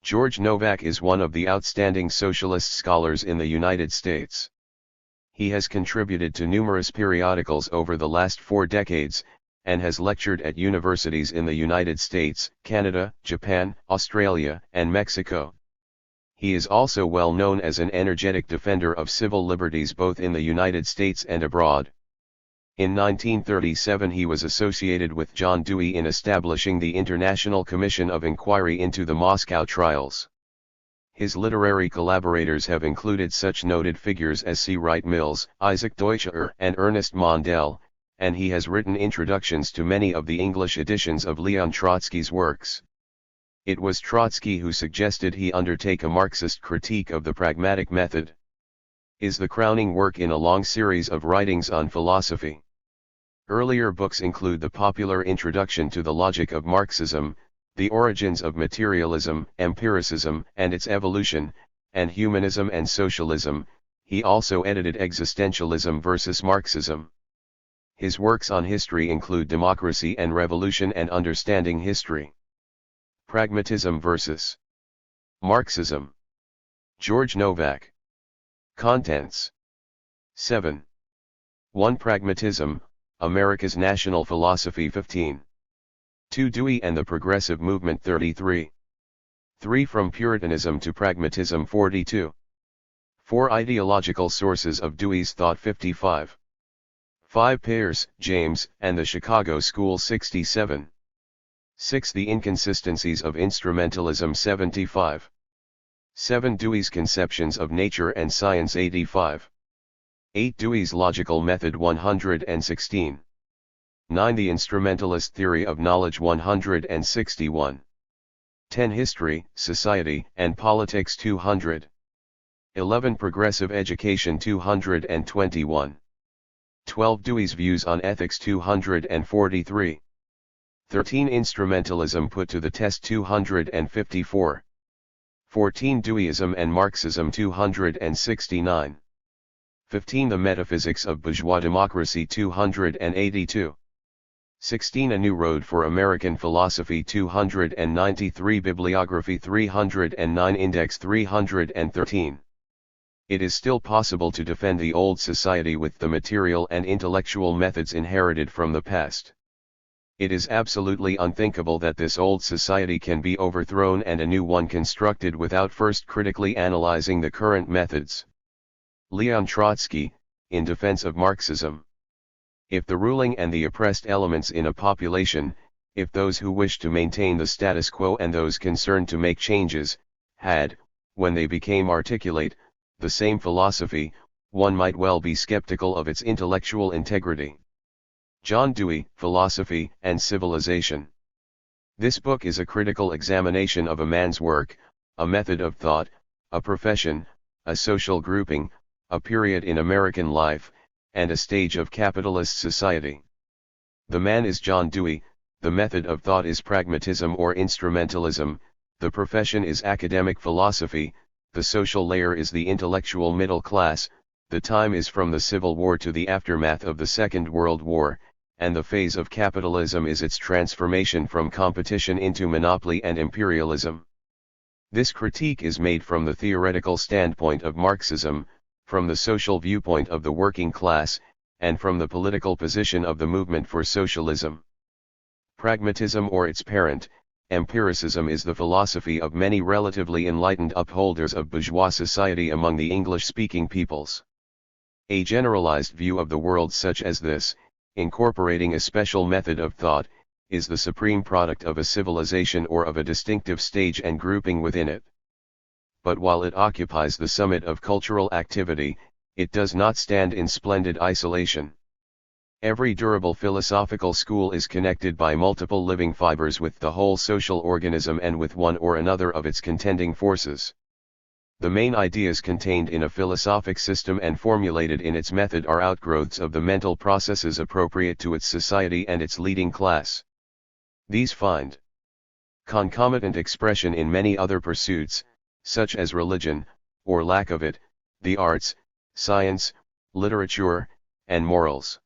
George Novack is one of the outstanding socialist scholars in the United States. He has contributed to numerous periodicals over the last 4 decades, and has lectured at universities in the United States, Canada, Japan, Australia, and Mexico. He is also well known as an energetic defender of civil liberties both in the United States and abroad. In 1937 he was associated with John Dewey in establishing the International Commission of Inquiry into the Moscow trials. His literary collaborators have included such noted figures as C. Wright Mills, Isaac Deutscher, and Ernest Mondale, and he has written introductions to many of the English editions of Leon Trotsky's works. It was Trotsky who suggested he undertake a Marxist critique of the pragmatic method. Is the crowning work in a long series of writings on philosophy. Earlier books include the popular Introduction to the Logic of Marxism, The Origins of Materialism, Empiricism and its Evolution, and Humanism and Socialism. He also edited Existentialism versus Marxism. His works on history include Democracy and Revolution and Understanding History. Pragmatism versus Marxism. George Novack. Contents. 7. 1. Pragmatism, America's National Philosophy 15. 2. Dewey and the Progressive Movement 33. 3. From Puritanism to Pragmatism 42. 4. Ideological Sources of Dewey's Thought 55. 5. Peirce, James, and the Chicago School 67. 6. The Inconsistencies of Instrumentalism 75. 7. Dewey's Conceptions of Nature and Science 85. 8. Dewey's Logical Method 116. 9. The Instrumentalist Theory of Knowledge 161. 10. History, Society, and Politics 200. 11. Progressive Education 221. 12. Dewey's Views on Ethics 243. 13. Instrumentalism Put to the Test 254. 14. Deweyism and Marxism 269. 15. The Metaphysics of Bourgeois Democracy 282. 16. A New Road for American Philosophy 293. Bibliography 309. Index 313. It is still possible to defend the old society with the material and intellectual methods inherited from the past. It is absolutely unthinkable that this old society can be overthrown and a new one constructed without first critically analyzing the current methods. Leon Trotsky, in defense of Marxism. If the ruling and the oppressed elements in a population, if those who wish to maintain the status quo and those concerned to make changes, had, when they became articulate, the same philosophy, one might well be skeptical of its intellectual integrity. John Dewey, Philosophy and Civilization. This book is a critical examination of a man's work, a method of thought, a profession, a social grouping, a period in American life, and a stage of capitalist society. The man is John Dewey, the method of thought is pragmatism or instrumentalism, the profession is academic philosophy, the social layer is the intellectual middle class, the time is from the Civil War to the aftermath of the Second World War, and the phase of capitalism is its transformation from competition into monopoly and imperialism. This critique is made from the theoretical standpoint of Marxism, from the social viewpoint of the working class, and from the political position of the movement for socialism. Pragmatism or its parent, empiricism, is the philosophy of many relatively enlightened upholders of bourgeois society among the English-speaking peoples. A generalized view of the world such as this, incorporating a special method of thought, is the supreme product of a civilization or of a distinctive stage and grouping within it. But while it occupies the summit of cultural activity, it does not stand in splendid isolation. Every durable philosophical school is connected by multiple living fibers with the whole social organism and with one or another of its contending forces. The main ideas contained in a philosophic system and formulated in its method are outgrowths of the mental processes appropriate to its society and its leading class. These find concomitant expression in many other pursuits, such as religion, or lack of it, the arts, science, literature, and morals.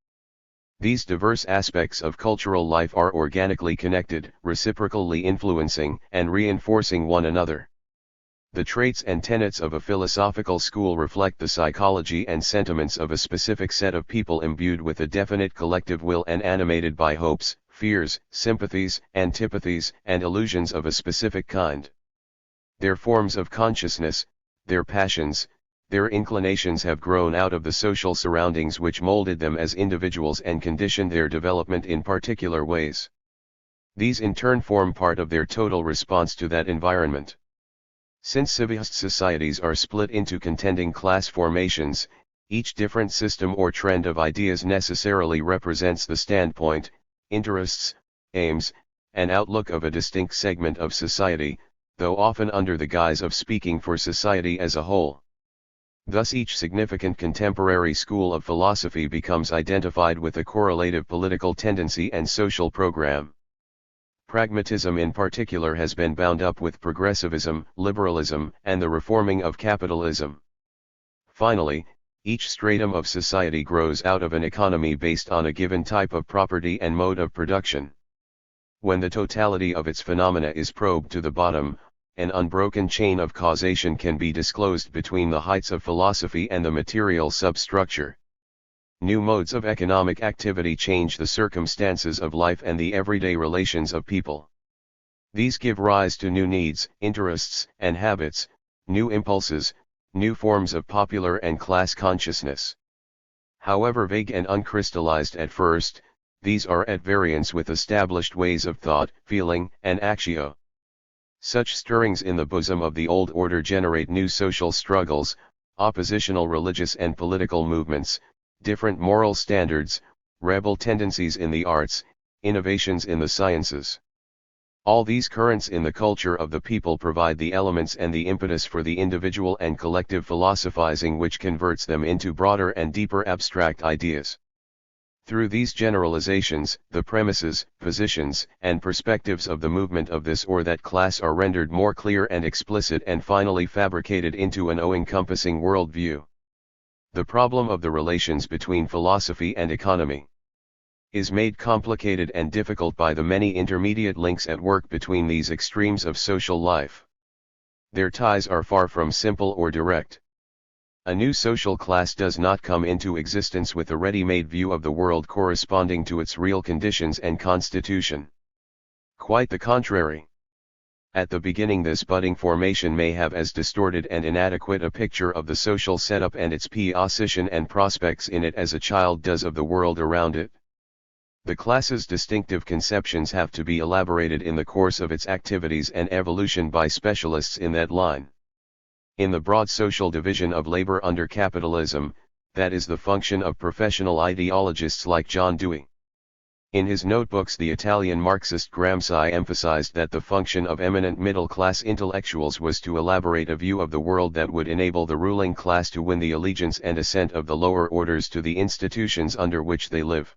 These diverse aspects of cultural life are organically connected, reciprocally influencing and reinforcing one another. The traits and tenets of a philosophical school reflect the psychology and sentiments of a specific set of people imbued with a definite collective will and animated by hopes, fears, sympathies, antipathies, and illusions of a specific kind. Their forms of consciousness, their passions, their inclinations have grown out of the social surroundings which molded them as individuals and conditioned their development in particular ways. These in turn form part of their total response to that environment. Since civilized societies are split into contending class formations, each different system or trend of ideas necessarily represents the standpoint, interests, aims, and outlook of a distinct segment of society, though often under the guise of speaking for society as a whole. Thus each significant contemporary school of philosophy becomes identified with a correlative political tendency and social program. Pragmatism in particular has been bound up with progressivism, liberalism, and the reforming of capitalism. Finally, each stratum of society grows out of an economy based on a given type of property and mode of production. When the totality of its phenomena is probed to the bottom, an unbroken chain of causation can be disclosed between the heights of philosophy and the material substructure. New modes of economic activity change the circumstances of life and the everyday relations of people. These give rise to new needs, interests, and habits, new impulses, new forms of popular and class consciousness. However vague and uncrystallized at first, these are at variance with established ways of thought, feeling, and actio. Such stirrings in the bosom of the old order generate new social struggles, oppositional religious and political movements, different moral standards, rebel tendencies in the arts, innovations in the sciences. All these currents in the culture of the people provide the elements and the impetus for the individual and collective philosophizing which converts them into broader and deeper abstract ideas. Through these generalizations, the premises, positions, and perspectives of the movement of this or that class are rendered more clear and explicit and finally fabricated into an all-encompassing worldview. The problem of the relations between philosophy and economy is made complicated and difficult by the many intermediate links at work between these extremes of social life. Their ties are far from simple or direct. A new social class does not come into existence with a ready-made view of the world corresponding to its real conditions and constitution. Quite the contrary. At the beginning this budding formation may have as distorted and inadequate a picture of the social setup and its position and prospects in it as a child does of the world around it. The class's distinctive conceptions have to be elaborated in the course of its activities and evolution by specialists in that line. In the broad social division of labor under capitalism, that is the function of professional ideologists like John Dewey. In his notebooks the Italian Marxist Gramsci emphasized that the function of eminent middle-class intellectuals was to elaborate a view of the world that would enable the ruling class to win the allegiance and assent of the lower orders to the institutions under which they live.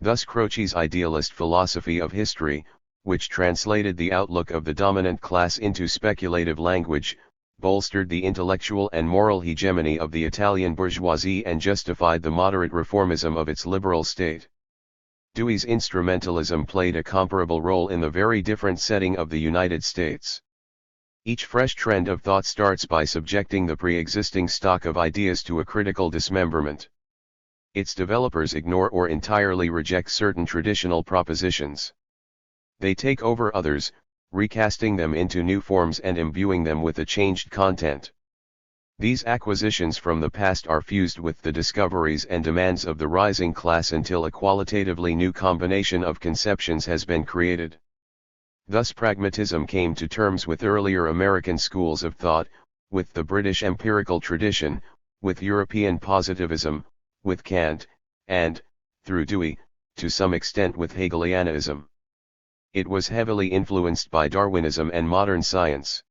Thus Croce's idealist philosophy of history, which translated the outlook of the dominant class into speculative language, bolstered the intellectual and moral hegemony of the Italian bourgeoisie and justified the moderate reformism of its liberal state. Dewey's instrumentalism played a comparable role in the very different setting of the United States. Each fresh trend of thought starts by subjecting the pre-existing stock of ideas to a critical dismemberment. Its developers ignore or entirely reject certain traditional propositions. They take over others, recasting them into new forms and imbuing them with a changed content. These acquisitions from the past are fused with the discoveries and demands of the rising class until a qualitatively new combination of conceptions has been created. Thus pragmatism came to terms with earlier American schools of thought, with the British empirical tradition, with European positivism, with Kant, and, through Dewey, to some extent with Hegelianism. It was heavily influenced by Darwinism and modern science.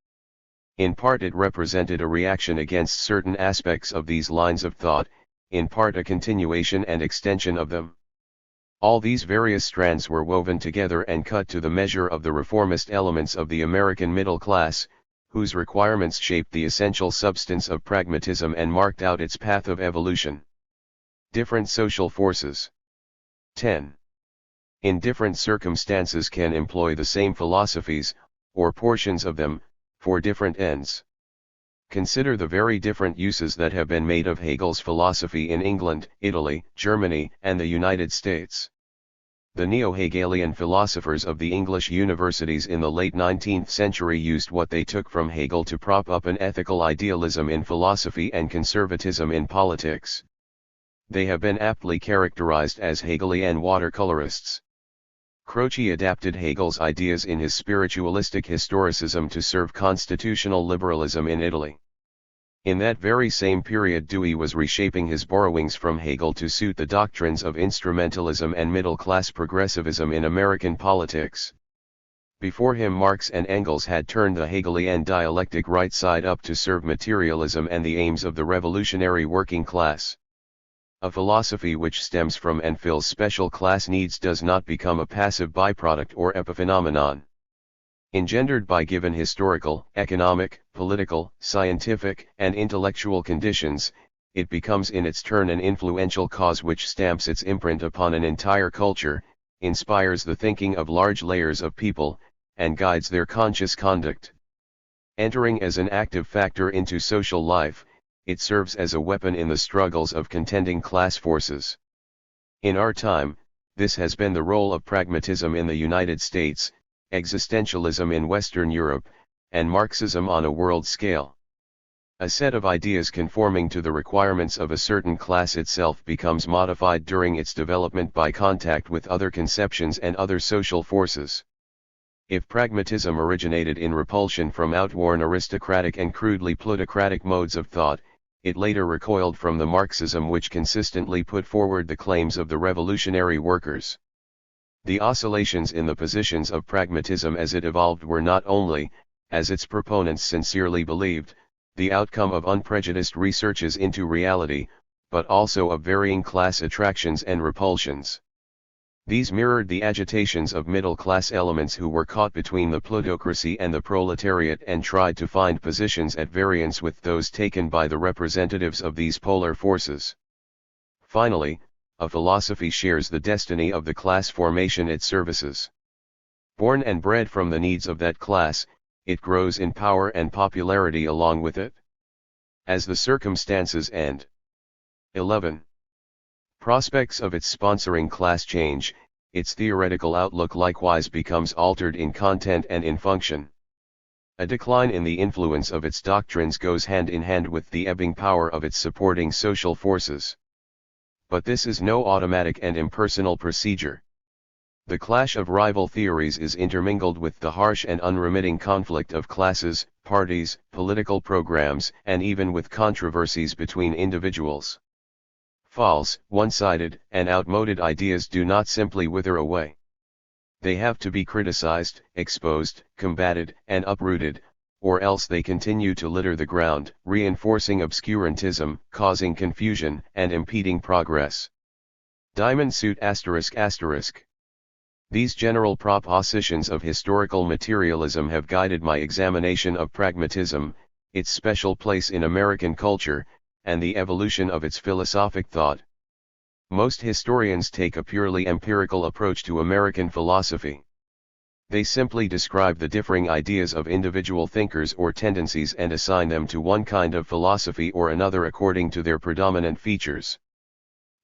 In part it represented a reaction against certain aspects of these lines of thought, in part a continuation and extension of them. All these various strands were woven together and cut to the measure of the reformist elements of the American middle class, whose requirements shaped the essential substance of pragmatism and marked out its path of evolution. Different social forces. 10. In different circumstances can employ the same philosophies, or portions of them, for different ends. Consider the very different uses that have been made of Hegel's philosophy in England, Italy, Germany, and the United States. The neo-Hegelian philosophers of the English universities in the late 19th century used what they took from Hegel to prop up an ethical idealism in philosophy and conservatism in politics. They have been aptly characterized as Hegelian watercolorists. Croce adapted Hegel's ideas in his spiritualistic historicism to serve constitutional liberalism in Italy. In that very same period, Dewey was reshaping his borrowings from Hegel to suit the doctrines of instrumentalism and middle-class progressivism in American politics. Before him, Marx and Engels had turned the Hegelian dialectic right side up to serve materialism and the aims of the revolutionary working class. A philosophy which stems from and fills special class needs does not become a passive byproduct or epiphenomenon. Engendered by given historical, economic, political, scientific, and intellectual conditions, it becomes in its turn an influential cause which stamps its imprint upon an entire culture, inspires the thinking of large layers of people, and guides their conscious conduct. Entering as an active factor into social life, it serves as a weapon in the struggles of contending class forces. In our time, this has been the role of pragmatism in the United States, existentialism in Western Europe, and Marxism on a world scale. A set of ideas conforming to the requirements of a certain class itself becomes modified during its development by contact with other conceptions and other social forces. If pragmatism originated in repulsion from outworn aristocratic and crudely plutocratic modes of thought, it later recoiled from the Marxism which consistently put forward the claims of the revolutionary workers. The oscillations in the positions of pragmatism as it evolved were not only, as its proponents sincerely believed, the outcome of unprejudiced researches into reality, but also of varying class attractions and repulsions. These mirrored the agitations of middle-class elements who were caught between the plutocracy and the proletariat and tried to find positions at variance with those taken by the representatives of these polar forces. Finally, a philosophy shares the destiny of the class formation it services. Born and bred from the needs of that class, it grows in power and popularity along with it. As the circumstances and 11. Prospects of its sponsoring class change, its theoretical outlook likewise becomes altered in content and in function. A decline in the influence of its doctrines goes hand in hand with the ebbing power of its supporting social forces. But this is no automatic and impersonal procedure. The clash of rival theories is intermingled with the harsh and unremitting conflict of classes, parties, political programs, and even with controversies between individuals. False, one-sided, and outmoded ideas do not simply wither away. They have to be criticized, exposed, combated, and uprooted, or else they continue to litter the ground, reinforcing obscurantism, causing confusion, and impeding progress. Diamond suit ***. These general propositions of historical materialism have guided my examination of pragmatism, its special place in American culture, and the evolution of its philosophic thought. Most historians take a purely empirical approach to American philosophy. They simply describe the differing ideas of individual thinkers or tendencies and assign them to one kind of philosophy or another according to their predominant features.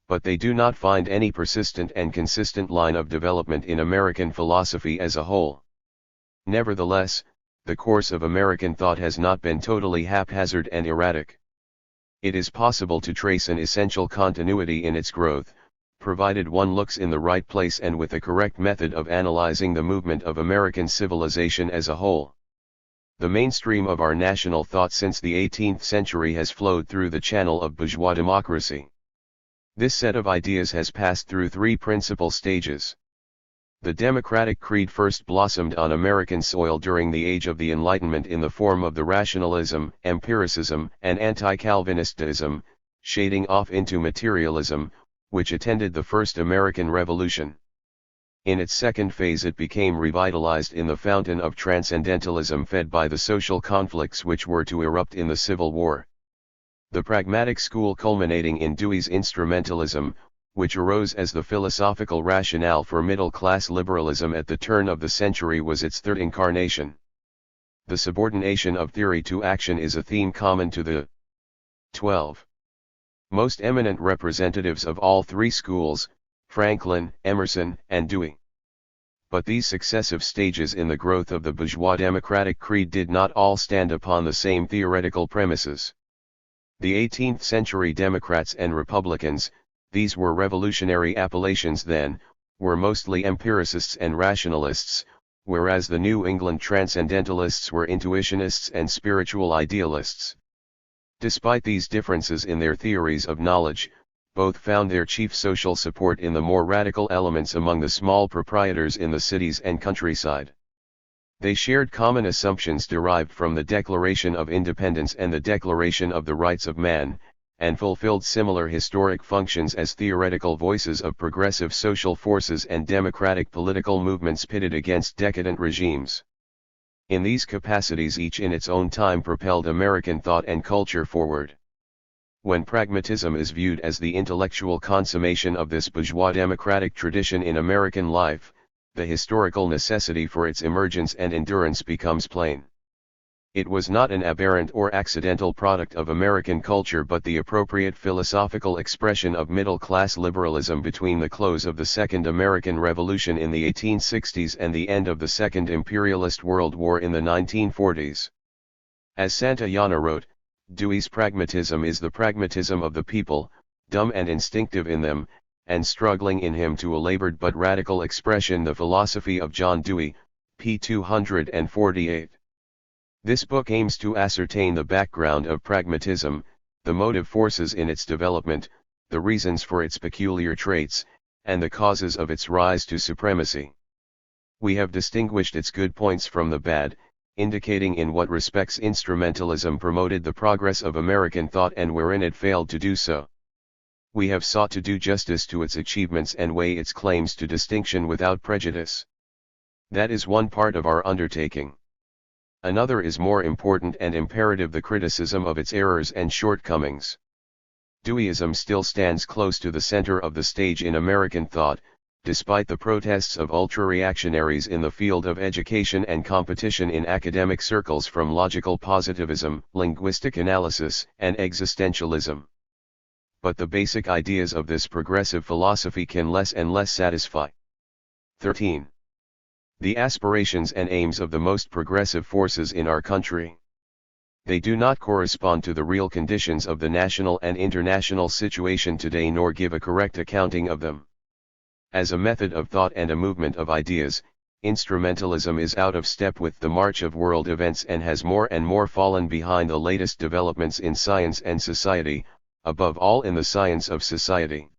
But they do not find any persistent and consistent line of development in American philosophy as a whole. Nevertheless, the course of American thought has not been totally haphazard and erratic. It is possible to trace an essential continuity in its growth, provided one looks in the right place and with a correct method of analyzing the movement of American civilization as a whole. The mainstream of our national thought since the 18th century has flowed through the channel of bourgeois democracy. This set of ideas has passed through three principal stages. The democratic creed first blossomed on American soil during the Age of the Enlightenment in the form of the rationalism, empiricism, and anti-Calvinistism, shading off into materialism, which attended the First American Revolution. In its second phase it became revitalized in the fountain of transcendentalism fed by the social conflicts which were to erupt in the Civil War. The pragmatic school culminating in Dewey's instrumentalism, which arose as the philosophical rationale for middle-class liberalism at the turn of the century, was its third incarnation. The subordination of theory to action is a theme common to the 12 most eminent representatives of all three schools, Franklin, Emerson, and Dewey. But these successive stages in the growth of the bourgeois democratic creed did not all stand upon the same theoretical premises. The 18th century Democrats and Republicans, these were revolutionary appellations then, were mostly empiricists and rationalists, whereas the New England transcendentalists were intuitionists and spiritual idealists. Despite these differences in their theories of knowledge, both found their chief social support in the more radical elements among the small proprietors in the cities and countryside. They shared common assumptions derived from the Declaration of Independence and the Declaration of the Rights of Man, and fulfilled similar historic functions as theoretical voices of progressive social forces and democratic political movements pitted against decadent regimes. In these capacities, each in its own time propelled American thought and culture forward. When pragmatism is viewed as the intellectual consummation of this bourgeois democratic tradition in American life, the historical necessity for its emergence and endurance becomes plain. It was not an aberrant or accidental product of American culture but the appropriate philosophical expression of middle-class liberalism between the close of the Second American Revolution in the 1860s and the end of the Second Imperialist World War in the 1940s. As Santayana wrote, Dewey's pragmatism is the pragmatism of the people, dumb and instinctive in them, and struggling in him to a labored but radical expression the philosophy of John Dewey, p. 248. This book aims to ascertain the background of pragmatism, the motive forces in its development, the reasons for its peculiar traits, and the causes of its rise to supremacy. We have distinguished its good points from the bad, indicating in what respects instrumentalism promoted the progress of American thought and wherein it failed to do so. We have sought to do justice to its achievements and weigh its claims to distinction without prejudice. That is one part of our undertaking. Another is more important and imperative: the criticism of its errors and shortcomings. Deweyism still stands close to the center of the stage in American thought, despite the protests of ultra-reactionaries in the field of education and competition in academic circles from logical positivism, linguistic analysis, and existentialism. But the basic ideas of this progressive philosophy can less and less satisfy. 13. The aspirations and aims of the most progressive forces in our country. They do not correspond to the real conditions of the national and international situation today, nor give a correct accounting of them. As a method of thought and a movement of ideas, instrumentalism is out of step with the march of world events and has more and more fallen behind the latest developments in science and society, above all in the science of society.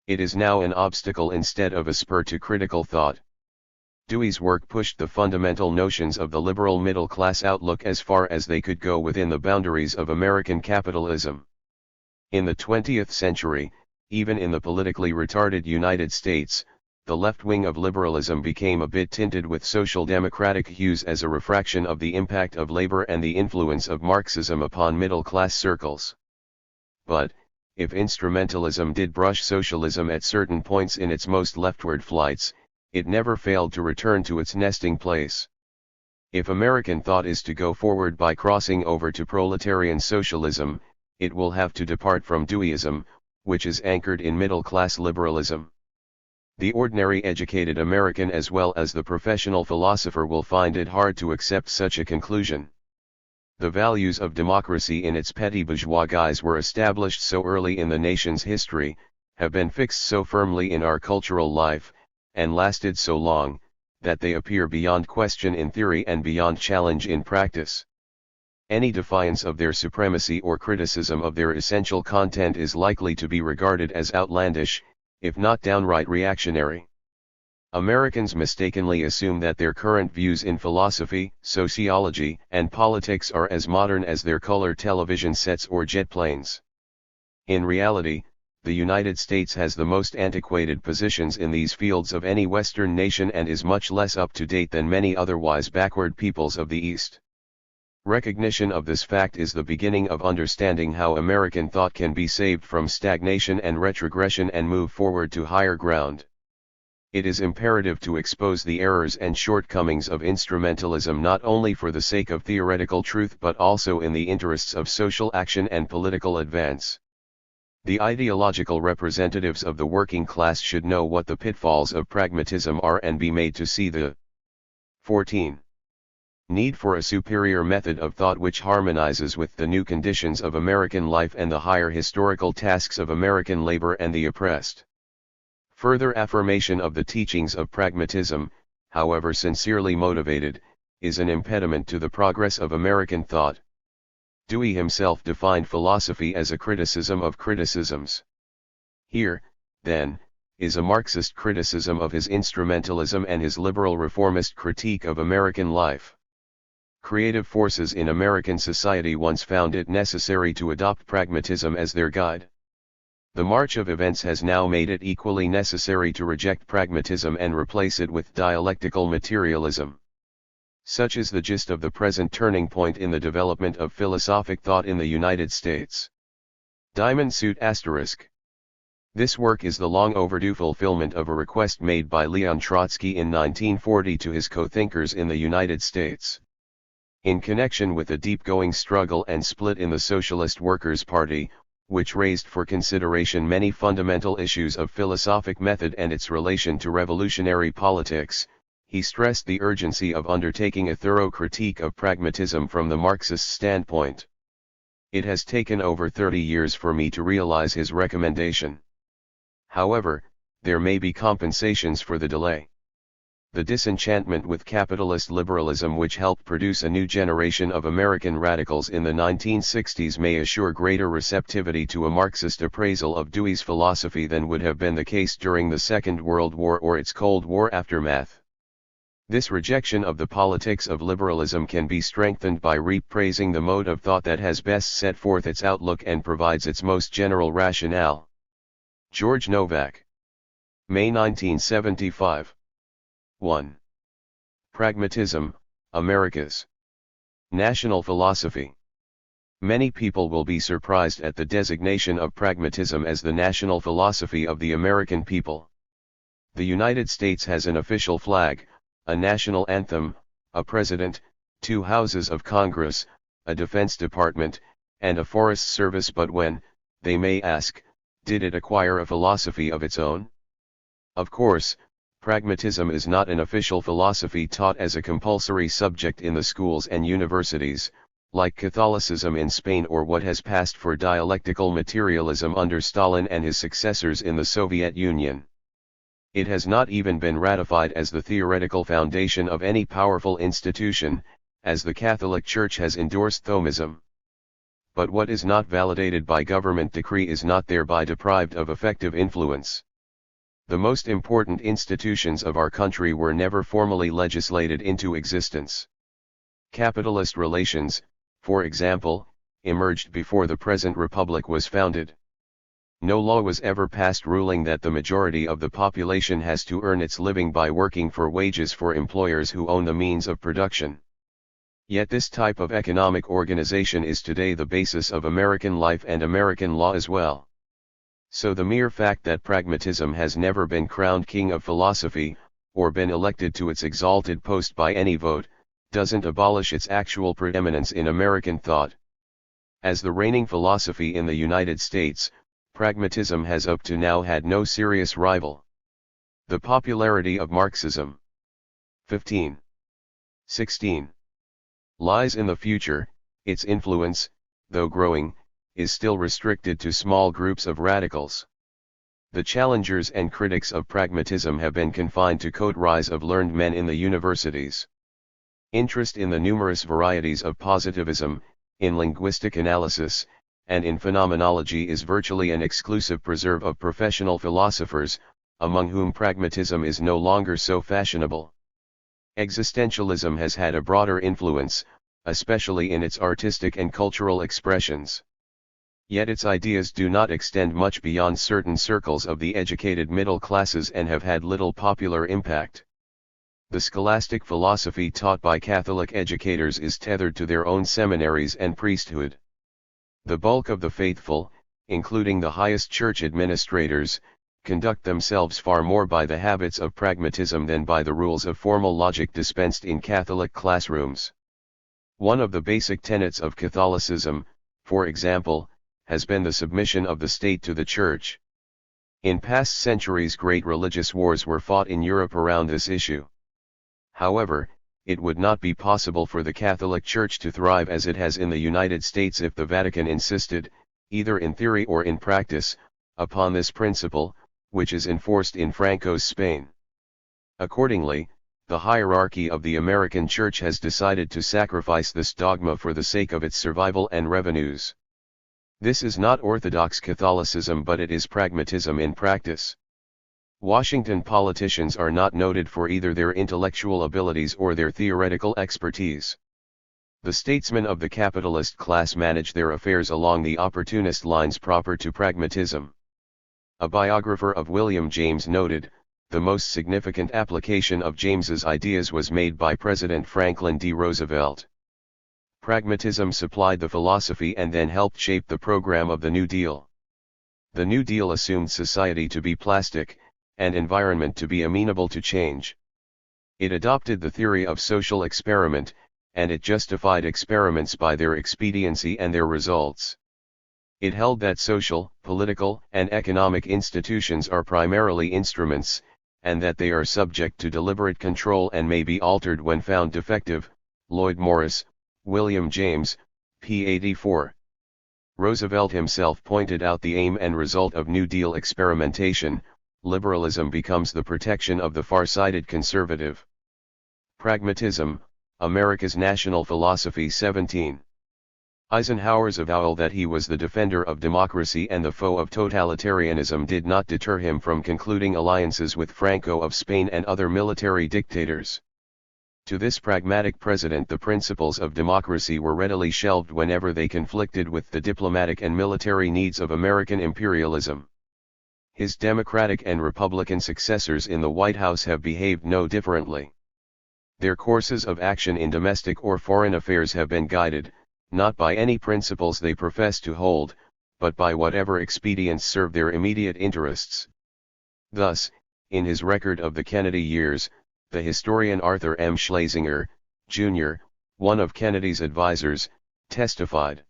It is now an obstacle instead of a spur to critical thought. Dewey's work pushed the fundamental notions of the liberal middle-class outlook as far as they could go within the boundaries of American capitalism. In the 20th century, even in the politically retarded United States, the left wing of liberalism became a bit tinted with social democratic hues as a refraction of the impact of labor and the influence of Marxism upon middle-class circles. But, if instrumentalism did brush socialism at certain points in its most leftward flights, it never failed to return to its nesting place. If American thought is to go forward by crossing over to proletarian socialism, it will have to depart from Deweyism, which is anchored in middle-class liberalism. The ordinary educated American as well as the professional philosopher will find it hard to accept such a conclusion. The values of democracy in its petty bourgeois guise were established so early in the nation's history, have been fixed so firmly in our cultural life, and lasted so long, that they appear beyond question in theory and beyond challenge in practice. Any defiance of their supremacy or criticism of their essential content is likely to be regarded as outlandish, if not downright reactionary. Americans mistakenly assume that their current views in philosophy, sociology, and politics are as modern as their color television sets or jet planes. In reality, the United States has the most antiquated positions in these fields of any Western nation and is much less up to date than many otherwise backward peoples of the East. Recognition of this fact is the beginning of understanding how American thought can be saved from stagnation and retrogression and move forward to higher ground. It is imperative to expose the errors and shortcomings of instrumentalism not only for the sake of theoretical truth but also in the interests of social action and political advance. The ideological representatives of the working class should know what the pitfalls of pragmatism are and be made to see the 14. Need for a superior method of thought which harmonizes with the new conditions of American life and the higher historical tasks of American labor and the oppressed. Further affirmation of the teachings of pragmatism, however sincerely motivated, is an impediment to the progress of American thought. Dewey himself defined philosophy as a criticism of criticisms. Here, then, is a Marxist criticism of his instrumentalism and his liberal reformist critique of American life. Creative forces in American society once found it necessary to adopt pragmatism as their guide. The march of events has now made it equally necessary to reject pragmatism and replace it with dialectical materialism. Such is the gist of the present turning point in the development of philosophic thought in the United States. Diamond Suit ***. This work is the long overdue fulfillment of a request made by Leon Trotsky in 1940 to his co-thinkers in the United States. In connection with a deep-going struggle and split in the Socialist Workers' Party, which raised for consideration many fundamental issues of philosophic method and its relation to revolutionary politics, he stressed the urgency of undertaking a thorough critique of pragmatism from the Marxist standpoint. It has taken over 30 years for me to realize his recommendation. However, there may be compensations for the delay. The disenchantment with capitalist liberalism which helped produce a new generation of American radicals in the 1960s may assure greater receptivity to a Marxist appraisal of Dewey's philosophy than would have been the case during the Second World War or its Cold War aftermath. This rejection of the politics of liberalism can be strengthened by repraising the mode of thought that has best set forth its outlook and provides its most general rationale. George Novack. May 1975. 1. Pragmatism, America's national philosophy. Many people will be surprised at the designation of pragmatism as the national philosophy of the American people. The United States has an official flag, a national anthem, a president, 2 houses of Congress, a Defense Department, and a Forest Service, but when, they may ask, did it acquire a philosophy of its own? Of course, pragmatism is not an official philosophy taught as a compulsory subject in the schools and universities, like Catholicism in Spain or what has passed for dialectical materialism under Stalin and his successors in the Soviet Union. It has not even been ratified as the theoretical foundation of any powerful institution, as the Catholic Church has endorsed Thomism. But what is not validated by government decree is not thereby deprived of effective influence. The most important institutions of our country were never formally legislated into existence. Capitalist relations, for example, emerged before the present republic was founded. No law was ever passed ruling that the majority of the population has to earn its living by working for wages for employers who own the means of production. Yet this type of economic organization is today the basis of American life and American law as well. So the mere fact that pragmatism has never been crowned king of philosophy, or been elected to its exalted post by any vote, doesn't abolish its actual preeminence in American thought. As the reigning philosophy in the United States, pragmatism has up to now had no serious rival. The popularity of Marxism. 15. 16. Lies in the future. Its influence, though growing, is still restricted to small groups of radicals. The challengers and critics of pragmatism have been confined to coteries of learned men in the universities. Interest in the numerous varieties of positivism, in linguistic analysis, and in phenomenology is virtually an exclusive preserve of professional philosophers, among whom pragmatism is no longer so fashionable. Existentialism has had a broader influence, especially in its artistic and cultural expressions. Yet its ideas do not extend much beyond certain circles of the educated middle classes and have had little popular impact. The scholastic philosophy taught by Catholic educators is tethered to their own seminaries and priesthood. The bulk of the faithful, including the highest church administrators, conduct themselves far more by the habits of pragmatism than by the rules of formal logic dispensed in Catholic classrooms. One of the basic tenets of Catholicism, for example, has been the submission of the state to the Church. In past centuries, great religious wars were fought in Europe around this issue. However, it would not be possible for the Catholic Church to thrive as it has in the United States if the Vatican insisted, either in theory or in practice, upon this principle, which is enforced in Franco's Spain. Accordingly, the hierarchy of the American Church has decided to sacrifice this dogma for the sake of its survival and revenues. This is not Orthodox Catholicism, but it is pragmatism in practice. Washington politicians are not noted for either their intellectual abilities or their theoretical expertise. The statesmen of the capitalist class manage their affairs along the opportunist lines proper to pragmatism. A biographer of William James noted, the most significant application of James's ideas was made by President Franklin D. Roosevelt. Pragmatism supplied the philosophy and then helped shape the program of the New Deal. The New Deal assumed society to be plastic, and environment to be amenable to change. It adopted the theory of social experiment, and it justified experiments by their expediency and their results. It held that social, political, and economic institutions are primarily instruments, and that they are subject to deliberate control and may be altered when found defective. Lloyd Morris, William James, p. 84. Roosevelt himself pointed out the aim and result of New Deal experimentation: liberalism becomes the protection of the far-sighted conservative. Pragmatism, America's national philosophy. 17. Eisenhower's avowal that he was the defender of democracy and the foe of totalitarianism did not deter him from concluding alliances with Franco of Spain and other military dictators. To this pragmatic president, the principles of democracy were readily shelved whenever they conflicted with the diplomatic and military needs of American imperialism. His Democratic and Republican successors in the White House have behaved no differently. Their courses of action in domestic or foreign affairs have been guided, not by any principles they profess to hold, but by whatever expedients serve their immediate interests. Thus, in his record of the Kennedy years, the historian Arthur M. Schlesinger, Jr., one of Kennedy's advisers, testified.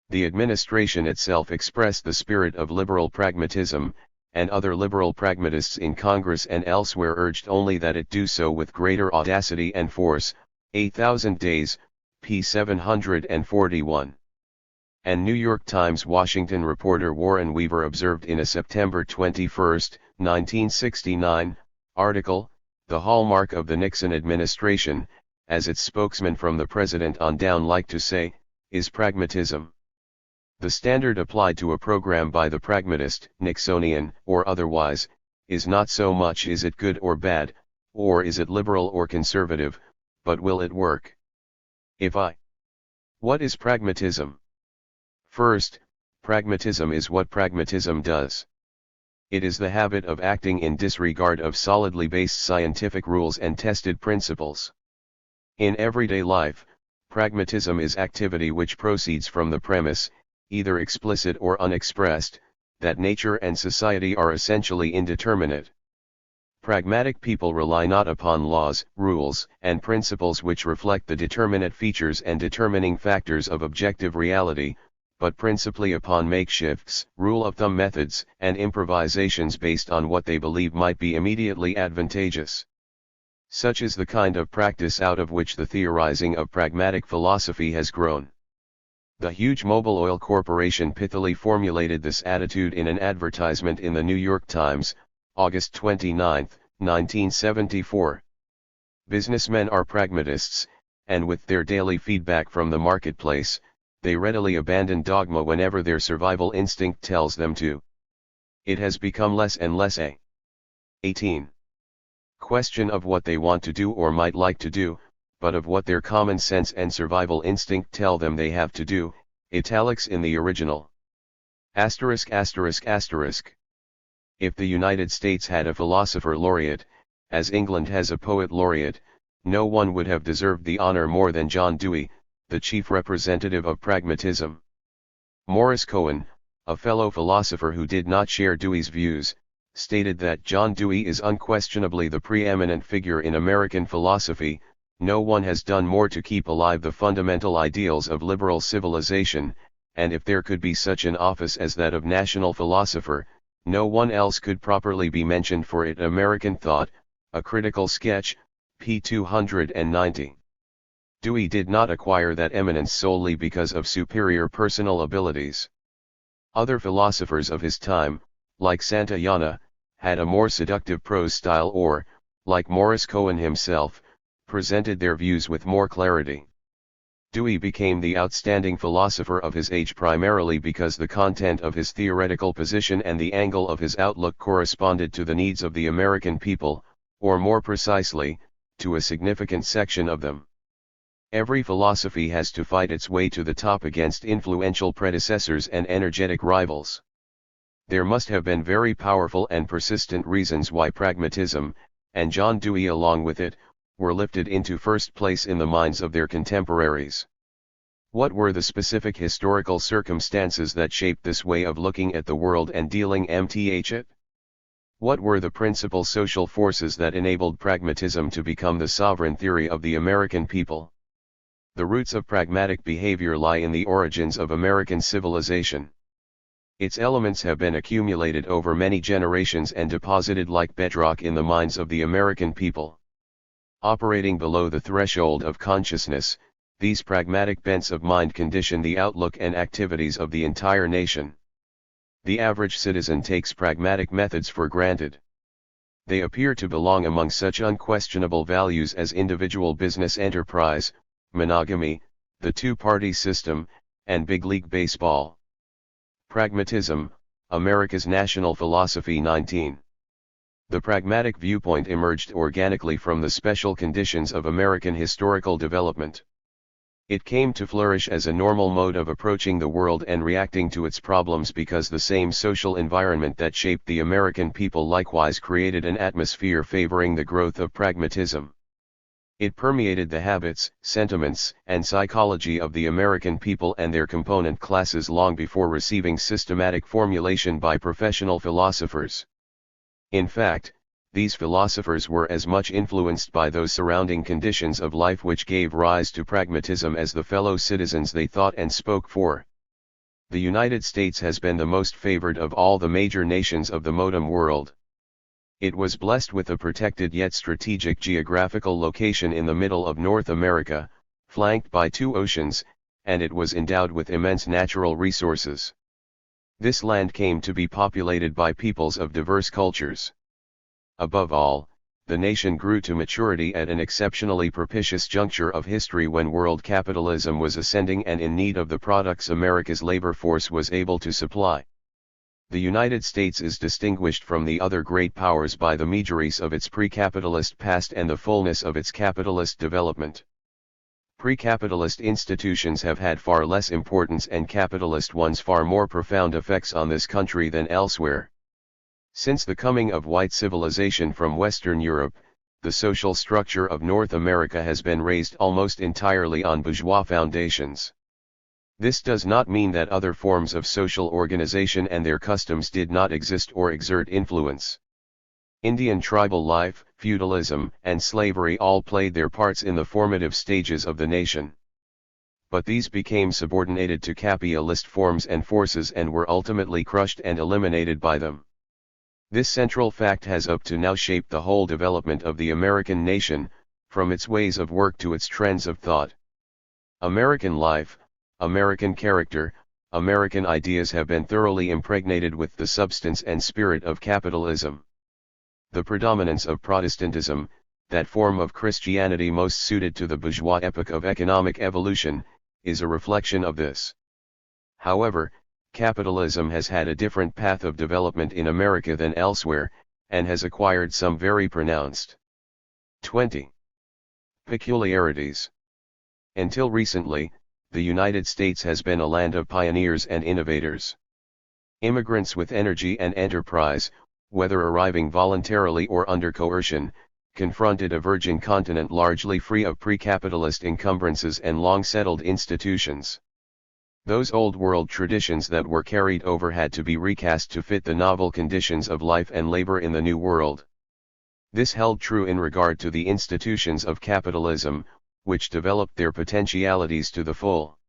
The administration itself expressed the spirit of liberal pragmatism, and other liberal pragmatists in Congress and elsewhere urged only that it do so with greater audacity and force. 8,000 Days, p. 741. And New York Times Washington reporter Warren Weaver observed in a September 21, 1969, article, "The hallmark of the Nixon administration, as its spokesman from the president on down like to say, is pragmatism. The standard applied to a program by the pragmatist, Nixonian or otherwise, is not so much is it good or bad, or is it liberal or conservative, but will it work? What is pragmatism? First, pragmatism is what pragmatism does. It is the habit of acting in disregard of solidly based scientific rules and tested principles. In everyday life, pragmatism is activity which proceeds from the premise, either explicit or unexpressed, that nature and society are essentially indeterminate. Pragmatic people rely not upon laws, rules, and principles which reflect the determinate features and determining factors of objective reality, but principally upon makeshifts, rule-of-thumb methods, and improvisations based on what they believe might be immediately advantageous. Such is the kind of practice out of which the theorizing of pragmatic philosophy has grown. The huge Mobil Oil Corporation pithily formulated this attitude in an advertisement in the New York Times, August 29, 1974. Businessmen are pragmatists, and with their daily feedback from the marketplace, they readily abandon dogma whenever their survival instinct tells them to. It has become less and less a 18. question of what they want to do or might like to do, but of what their common sense and survival instinct tell them they have to do. Italics in the original. Asterisk asterisk asterisk. If the United States had a philosopher laureate, as England has a poet laureate, no one would have deserved the honor more than John Dewey, the chief representative of pragmatism. Morris Cohen, a fellow philosopher who did not share Dewey's views, stated that John Dewey is unquestionably the preeminent figure in American philosophy. No one has done more to keep alive the fundamental ideals of liberal civilization, and if there could be such an office as that of national philosopher, no one else could properly be mentioned for it. American Thought, A Critical Sketch, p. 290. Dewey did not acquire that eminence solely because of superior personal abilities. Other philosophers of his time, like Santayana, had a more seductive prose style or, like Morris Cohen himself, presented their views with more clarity. Dewey became the outstanding philosopher of his age primarily because the content of his theoretical position and the angle of his outlook corresponded to the needs of the American people, or more precisely, to a significant section of them. Every philosophy has to fight its way to the top against influential predecessors and energetic rivals. There must have been very powerful and persistent reasons why pragmatism, and John Dewey along with it, were lifted into first place in the minds of their contemporaries. What were the specific historical circumstances that shaped this way of looking at the world and dealing with it? What were the principal social forces that enabled pragmatism to become the sovereign theory of the American people? The roots of pragmatic behavior lie in the origins of American civilization. Its elements have been accumulated over many generations and deposited like bedrock in the minds of the American people. Operating below the threshold of consciousness, these pragmatic bents of mind condition the outlook and activities of the entire nation. The average citizen takes pragmatic methods for granted. They appear to belong among such unquestionable values as individual business enterprise, monogamy, the two-party system, and big league baseball. Pragmatism, America's National Philosophy 19. The pragmatic viewpoint emerged organically from the special conditions of American historical development. It came to flourish as a normal mode of approaching the world and reacting to its problems because the same social environment that shaped the American people likewise created an atmosphere favoring the growth of pragmatism. It permeated the habits, sentiments, and psychology of the American people and their component classes long before receiving systematic formulation by professional philosophers. In fact, these philosophers were as much influenced by those surrounding conditions of life which gave rise to pragmatism as the fellow citizens they thought and spoke for. The United States has been the most favored of all the major nations of the modern world. It was blessed with a protected yet strategic geographical location in the middle of North America, flanked by two oceans, and it was endowed with immense natural resources. This land came to be populated by peoples of diverse cultures. Above all, the nation grew to maturity at an exceptionally propitious juncture of history when world capitalism was ascending and in need of the products America's labor force was able to supply. The United States is distinguished from the other great powers by the meagerness of its pre-capitalist past and the fullness of its capitalist development. Pre-capitalist institutions have had far less importance and capitalist ones far more profound effects on this country than elsewhere. Since the coming of white civilization from Western Europe, the social structure of North America has been raised almost entirely on bourgeois foundations. This does not mean that other forms of social organization and their customs did not exist or exert influence. Indian tribal life, feudalism, and slavery all played their parts in the formative stages of the nation. But these became subordinated to capitalist forms and forces and were ultimately crushed and eliminated by them. This central fact has up to now shaped the whole development of the American nation, from its ways of work to its trends of thought. American life, American character, American ideas have been thoroughly impregnated with the substance and spirit of capitalism. The predominance of Protestantism, that form of Christianity most suited to the bourgeois epoch of economic evolution, is a reflection of this. However, capitalism has had a different path of development in America than elsewhere, and has acquired some very pronounced 20 peculiarities. Until recently, the United States has been a land of pioneers and innovators. Immigrants with energy and enterprise, whether arriving voluntarily or under coercion, confronted a virgin continent largely free of pre-capitalist encumbrances and long-settled institutions. Those old world traditions that were carried over had to be recast to fit the novel conditions of life and labor in the new world. This held true in regard to the institutions of capitalism, which developed their potentialities to the full.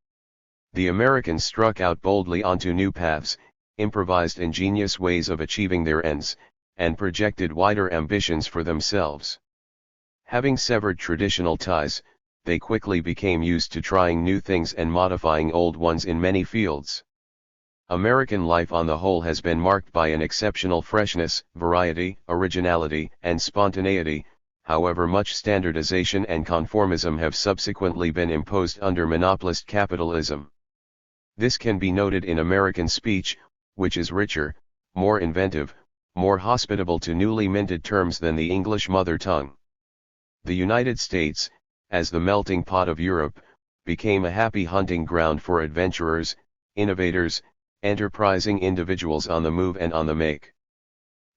The Americans struck out boldly onto new paths, improvised ingenious ways of achieving their ends, and projected wider ambitions for themselves. Having severed traditional ties, they quickly became used to trying new things and modifying old ones in many fields. American life on the whole has been marked by an exceptional freshness, variety, originality, and spontaneity. However, much standardization and conformism have subsequently been imposed under monopolist capitalism. This can be noted in American speech, which is richer, more inventive, more hospitable to newly minted terms than the English mother tongue. The United States, as the melting pot of Europe, became a happy hunting ground for adventurers, innovators, enterprising individuals on the move and on the make.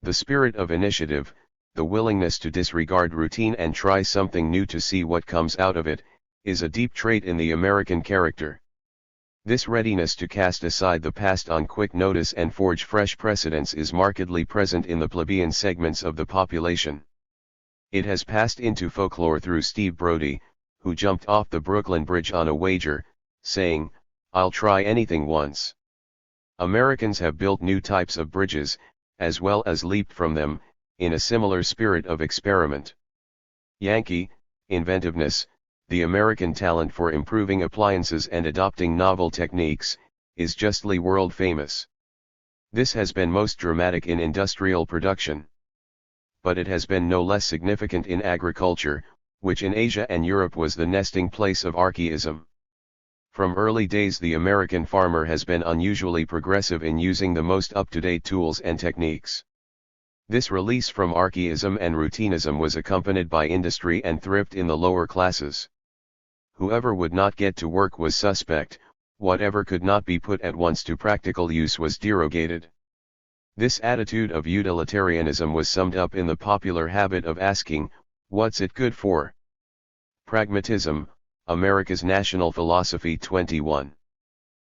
The spirit of initiative, the willingness to disregard routine and try something new to see what comes out of it, is a deep trait in the American character. This readiness to cast aside the past on quick notice and forge fresh precedents is markedly present in the plebeian segments of the population. It has passed into folklore through Steve Brodie, who jumped off the Brooklyn Bridge on a wager, saying, "I'll try anything once." Americans have built new types of bridges, as well as leaped from them, in a similar spirit of experiment. Yankee, inventiveness, the American talent for improving appliances and adopting novel techniques, is justly world famous. This has been most dramatic in industrial production. But it has been no less significant in agriculture, which in Asia and Europe was the nesting place of archaism. From early days the American farmer has been unusually progressive in using the most up-to-date tools and techniques. This release from archaism and routinism was accompanied by industry and thrift in the lower classes. Whoever would not get to work was suspect, whatever could not be put at once to practical use was derogated. This attitude of utilitarianism was summed up in the popular habit of asking, "What's it good for?" Pragmatism, America's national philosophy. 21.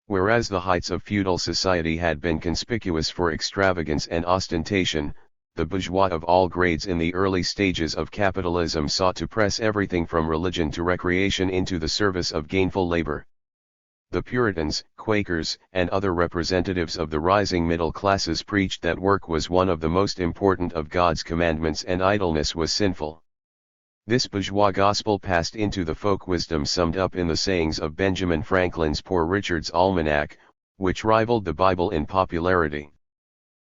Whereas the heights of feudal society had been conspicuous for extravagance and ostentation, the bourgeois of all grades in the early stages of capitalism sought to press everything from religion to recreation into the service of gainful labor. The Puritans, Quakers, and other representatives of the rising middle classes preached that work was one of the most important of God's commandments and idleness was sinful. This bourgeois gospel passed into the folk wisdom summed up in the sayings of Benjamin Franklin's Poor Richard's Almanac, which rivaled the Bible in popularity.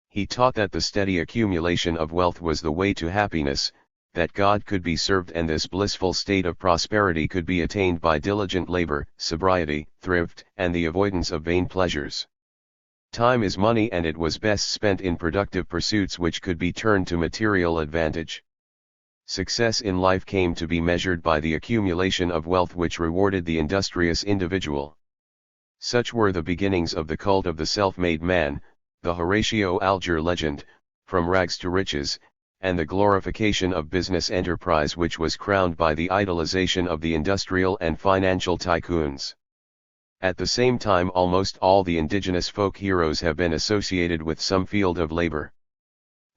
He taught that the steady accumulation of wealth was the way to happiness, that God could be served and this blissful state of prosperity could be attained by diligent labor, sobriety, thrift, and the avoidance of vain pleasures. Time is money and it was best spent in productive pursuits which could be turned to material advantage. Success in life came to be measured by the accumulation of wealth which rewarded the industrious individual. Such were the beginnings of the cult of the self-made man, the Horatio Alger legend, from rags to riches, and the glorification of business enterprise which was crowned by the idolization of the industrial and financial tycoons. At the same time almost all the indigenous folk heroes have been associated with some field of labor.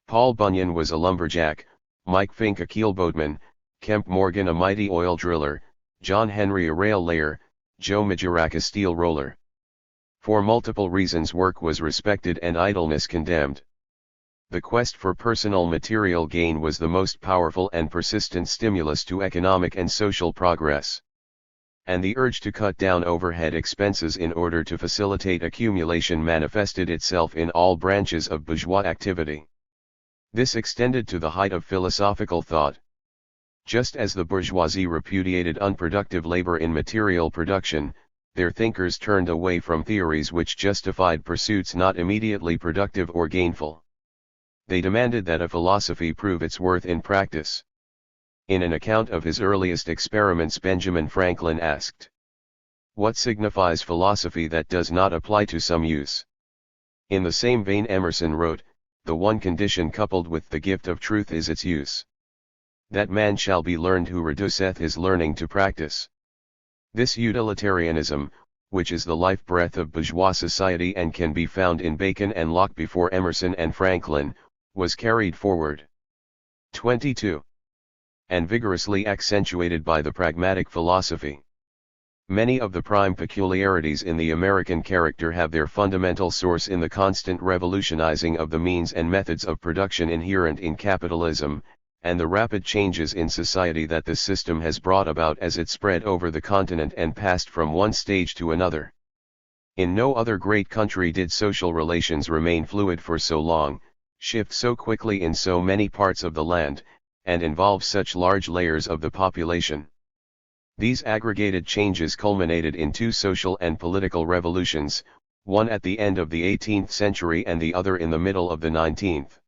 Paul Bunyan was a lumberjack, Mike Fink a keelboatman, Kemp Morgan a mighty oil driller, John Henry a rail layer, Joe Majorak a steel roller. For multiple reasons work was respected and idleness condemned. The quest for personal material gain was the most powerful and persistent stimulus to economic and social progress. And the urge to cut down overhead expenses in order to facilitate accumulation manifested itself in all branches of bourgeois activity. This extended to the height of philosophical thought. Just as the bourgeoisie repudiated unproductive labor in material production, their thinkers turned away from theories which justified pursuits not immediately productive or gainful. They demanded that a philosophy prove its worth in practice. In an account of his earliest experiments, Benjamin Franklin asked, "What signifies philosophy that does not apply to some use?" In the same vein Emerson wrote, "The one condition coupled with the gift of truth is its use. That man shall be learned who reduceth his learning to practice." This utilitarianism, which is the life breath of bourgeois society and can be found in Bacon and Locke before Emerson and Franklin, was carried forward. 22. And vigorously accentuated by the pragmatic philosophy. Many of the prime peculiarities in the American character have their fundamental source in the constant revolutionizing of the means and methods of production inherent in capitalism, and the rapid changes in society that this system has brought about as it spread over the continent and passed from one stage to another. In no other great country did social relations remain fluid for so long, shift so quickly in so many parts of the land, and involve such large layers of the population. These aggregated changes culminated in two social and political revolutions, one at the end of the 18th century and the other in the middle of the 19th.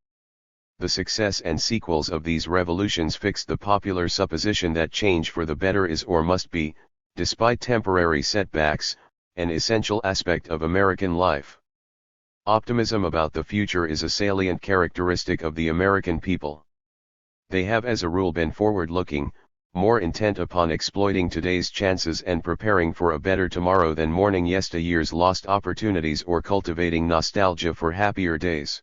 The success and sequels of these revolutions fixed the popular supposition that change for the better is or must be, despite temporary setbacks, an essential aspect of American life. Optimism about the future is a salient characteristic of the American people. They have as a rule been forward-looking, more intent upon exploiting today's chances and preparing for a better tomorrow than mourning yesteryear's lost opportunities or cultivating nostalgia for happier days.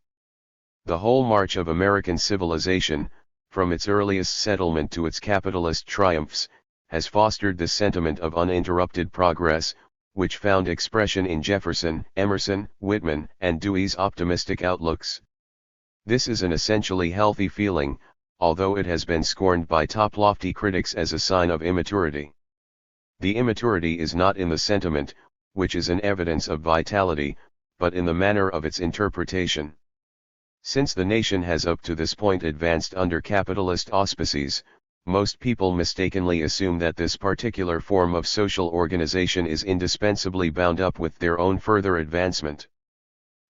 The whole march of American civilization, from its earliest settlement to its capitalist triumphs, has fostered this sentiment of uninterrupted progress, which found expression in Jefferson, Emerson, Whitman, and Dewey's optimistic outlooks. This is an essentially healthy feeling, although it has been scorned by top lofty critics as a sign of immaturity. The immaturity is not in the sentiment, which is an evidence of vitality, but in the manner of its interpretation. Since the nation has up to this point advanced under capitalist auspices, most people mistakenly assume that this particular form of social organization is indispensably bound up with their own further advancement.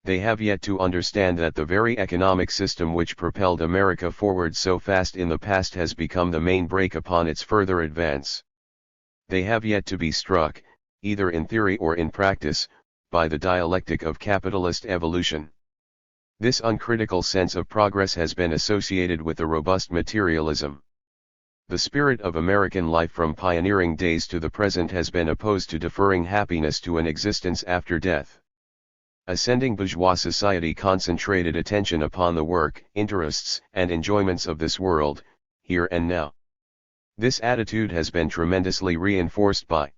They have yet to understand that the very economic system which propelled America forward so fast in the past has become the main brake upon its further advance. They have yet to be struck, either in theory or in practice, by the dialectic of capitalist evolution. This uncritical sense of progress has been associated with a robust materialism. The spirit of American life from pioneering days to the present has been opposed to deferring happiness to an existence after death. Ascending bourgeois society concentrated attention upon the work, interests, and enjoyments of this world, here and now. This attitude has been tremendously reinforced by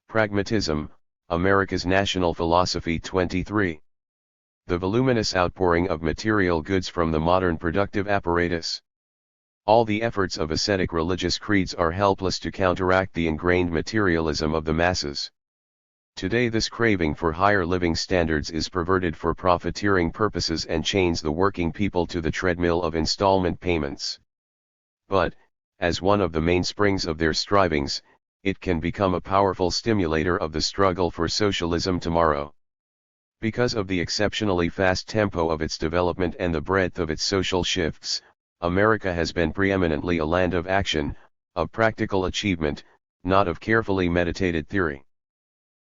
Pragmatism, America's national philosophy. 23. The voluminous outpouring of material goods from the modern productive apparatus. All the efforts of ascetic religious creeds are helpless to counteract the ingrained materialism of the masses. Today this craving for higher living standards is perverted for profiteering purposes and chains the working people to the treadmill of installment payments. But, as one of the mainsprings of their strivings, it can become a powerful stimulator of the struggle for socialism tomorrow. Because of the exceptionally fast tempo of its development and the breadth of its social shifts, America has been preeminently a land of action, of practical achievement, not of carefully meditated theory.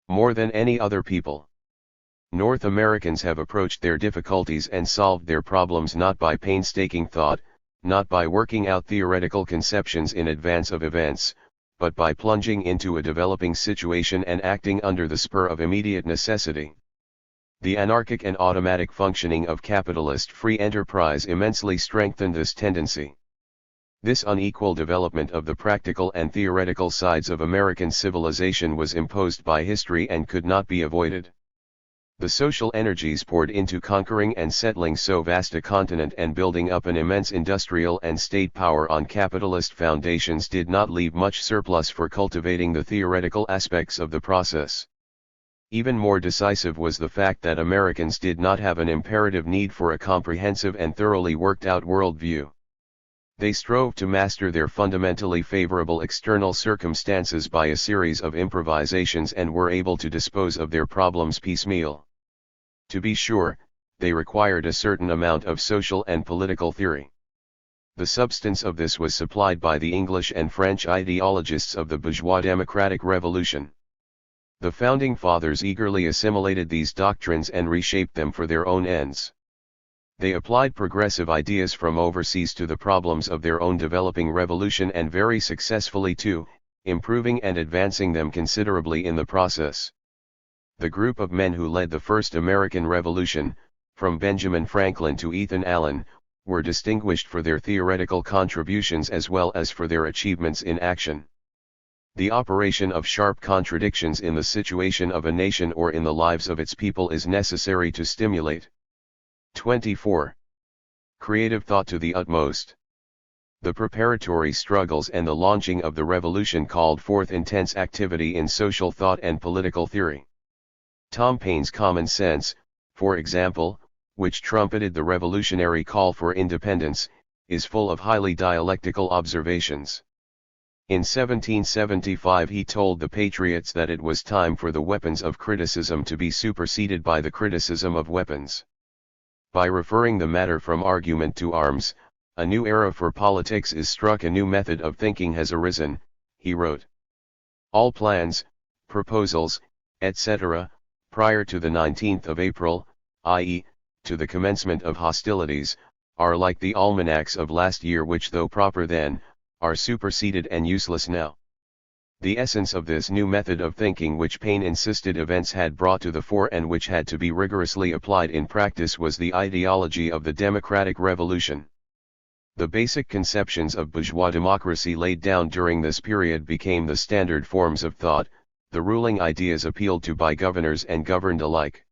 More than any other people, North Americans have approached their difficulties and solved their problems not by painstaking thought, not by working out theoretical conceptions in advance of events, but by plunging into a developing situation and acting under the spur of immediate necessity. The anarchic and automatic functioning of capitalist free enterprise immensely strengthened this tendency. This unequal development of the practical and theoretical sides of American civilization was imposed by history and could not be avoided. The social energies poured into conquering and settling so vast a continent and building up an immense industrial and state power on capitalist foundations did not leave much surplus for cultivating the theoretical aspects of the process. Even more decisive was the fact that Americans did not have an imperative need for a comprehensive and thoroughly worked out worldview. They strove to master their fundamentally favorable external circumstances by a series of improvisations and were able to dispose of their problems piecemeal. To be sure, they required a certain amount of social and political theory. The substance of this was supplied by the English and French ideologists of the bourgeois democratic revolution. The Founding Fathers eagerly assimilated these doctrines and reshaped them for their own ends. They applied progressive ideas from overseas to the problems of their own developing revolution and very successfully too, improving and advancing them considerably in the process. The group of men who led the first American Revolution, from Benjamin Franklin to Ethan Allen, were distinguished for their theoretical contributions as well as for their achievements in action. The operation of sharp contradictions in the situation of a nation or in the lives of its people is necessary to stimulate. 24. Creative thought to the utmost. The preparatory struggles and the launching of the revolution called forth intense activity in social thought and political theory. Tom Paine's Common Sense, for example, which trumpeted the revolutionary call for independence, is full of highly dialectical observations. In 1775 he told the patriots that it was time for the weapons of criticism to be superseded by the criticism of weapons. By referring the matter from argument to arms, a new era for politics is struck, a new method of thinking has arisen, he wrote. All plans, proposals, etc., prior to the 19th of April, i.e., to the commencement of hostilities, are like the almanacs of last year which though proper then, are superseded and useless now. The essence of this new method of thinking which Paine insisted events had brought to the fore and which had to be rigorously applied in practice was the ideology of the democratic revolution. The basic conceptions of bourgeois democracy laid down during this period became the standard forms of thought, the ruling ideas appealed to by governors and governed alike.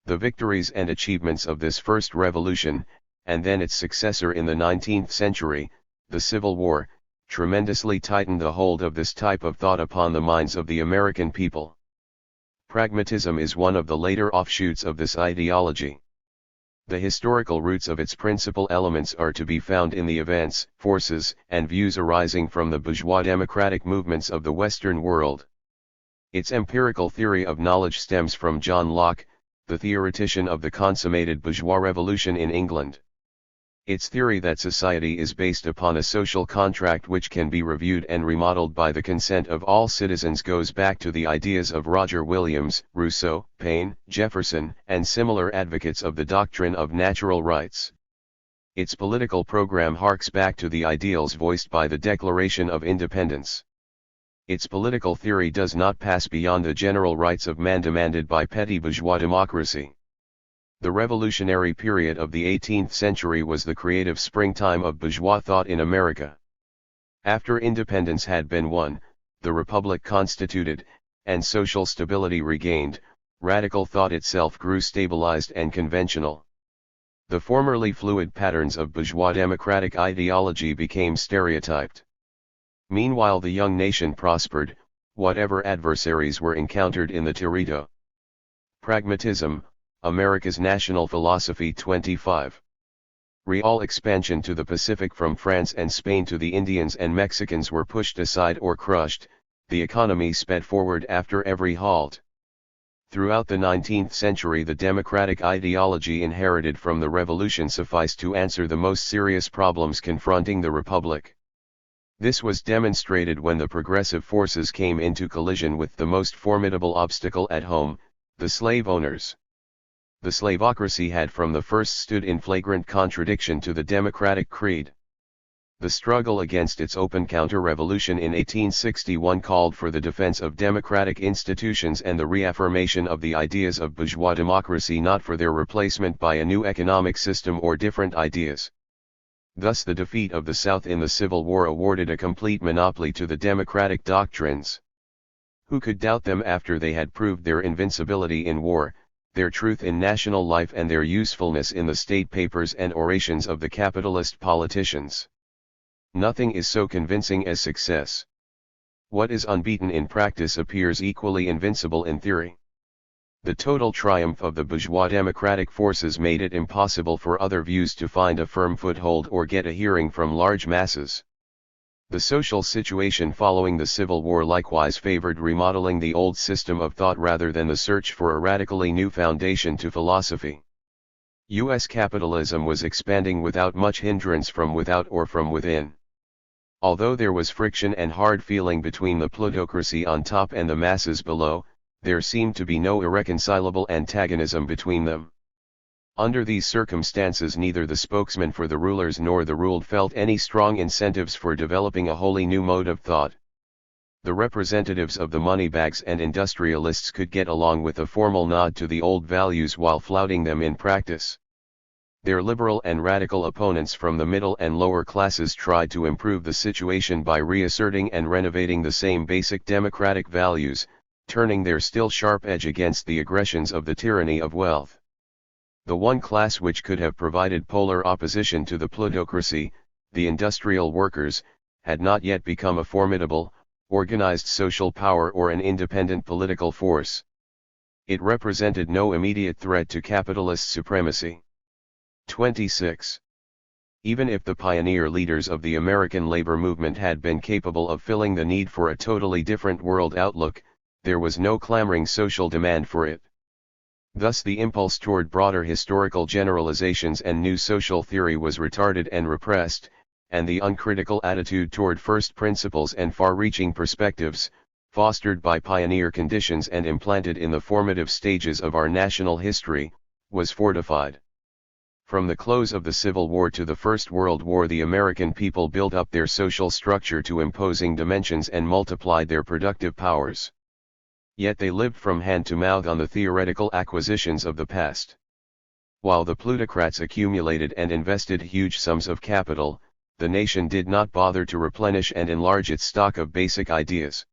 The victories and achievements of this first revolution, and then its successor in the 19th century, the Civil War, tremendously tightened the hold of this type of thought upon the minds of the American people. Pragmatism is one of the later offshoots of this ideology. The historical roots of its principal elements are to be found in the events, forces, and views arising from the bourgeois democratic movements of the Western world. Its empirical theory of knowledge stems from John Locke, the theoretician of the consummated bourgeois revolution in England. Its theory that society is based upon a social contract which can be reviewed and remodeled by the consent of all citizens goes back to the ideas of Roger Williams, Rousseau, Paine, Jefferson, and similar advocates of the doctrine of natural rights. Its political program harks back to the ideals voiced by the Declaration of Independence. Its political theory does not pass beyond the general rights of man demanded by petty bourgeois democracy. The revolutionary period of the 18th century was the creative springtime of bourgeois thought in America. After independence had been won, the republic constituted, and social stability regained, radical thought itself grew stabilized and conventional. The formerly fluid patterns of bourgeois democratic ideology became stereotyped. Meanwhile the young nation prospered, whatever adversaries were encountered in the territory. Pragmatism, America's national philosophy. 25. Real expansion to the Pacific from France and Spain to the Indians and Mexicans were pushed aside or crushed, the economy sped forward after every halt. Throughout the 19th century the democratic ideology inherited from the Revolution sufficed to answer the most serious problems confronting the Republic. This was demonstrated when the progressive forces came into collision with the most formidable obstacle at home, the slave owners. The slavocracy had from the first stood in flagrant contradiction to the democratic creed. The struggle against its open counter-revolution in 1861 called for the defense of democratic institutions and the reaffirmation of the ideas of bourgeois democracy, not for their replacement by a new economic system or different ideas. Thus the defeat of the South in the Civil War awarded a complete monopoly to the democratic doctrines. Who could doubt them after they had proved their invincibility in war, their truth in national life and their usefulness in the state papers and orations of the capitalist politicians? Nothing is so convincing as success. What is unbeaten in practice appears equally invincible in theory. The total triumph of the bourgeois democratic forces made it impossible for other views to find a firm foothold or get a hearing from large masses. The social situation following the Civil War likewise favored remodeling the old system of thought rather than the search for a radically new foundation to philosophy. U.S. capitalism was expanding without much hindrance from without or from within. Although there was friction and hard feeling between the plutocracy on top and the masses below, there seemed to be no irreconcilable antagonism between them. Under these circumstances neither the spokesman for the rulers nor the ruled felt any strong incentives for developing a wholly new mode of thought. the representatives of the moneybags and industrialists could get along with a formal nod to the old values while flouting them in practice. Their liberal and radical opponents from the middle and lower classes tried to improve the situation by reasserting and renovating the same basic democratic values, turning their still sharp edge against the aggressions of the tyranny of wealth. The one class which could have provided polar opposition to the plutocracy, the industrial workers, had not yet become a formidable, organized social power or an independent political force. It represented no immediate threat to capitalist supremacy. 26. Even if the pioneer leaders of the American labor movement had been capable of filling the need for a totally different world outlook, there was no clamoring social demand for it. Thus the impulse toward broader historical generalizations and new social theory was retarded and repressed, and the uncritical attitude toward first principles and far-reaching perspectives, fostered by pioneer conditions and implanted in the formative stages of our national history, was fortified. From the close of the Civil War to the First World War, the American people built up their social structure to imposing dimensions and multiplied their productive powers. Yet they lived from hand to mouth on the theoretical acquisitions of the past. While the plutocrats accumulated and invested huge sums of capital, the nation did not bother to replenish and enlarge its stock of basic ideas.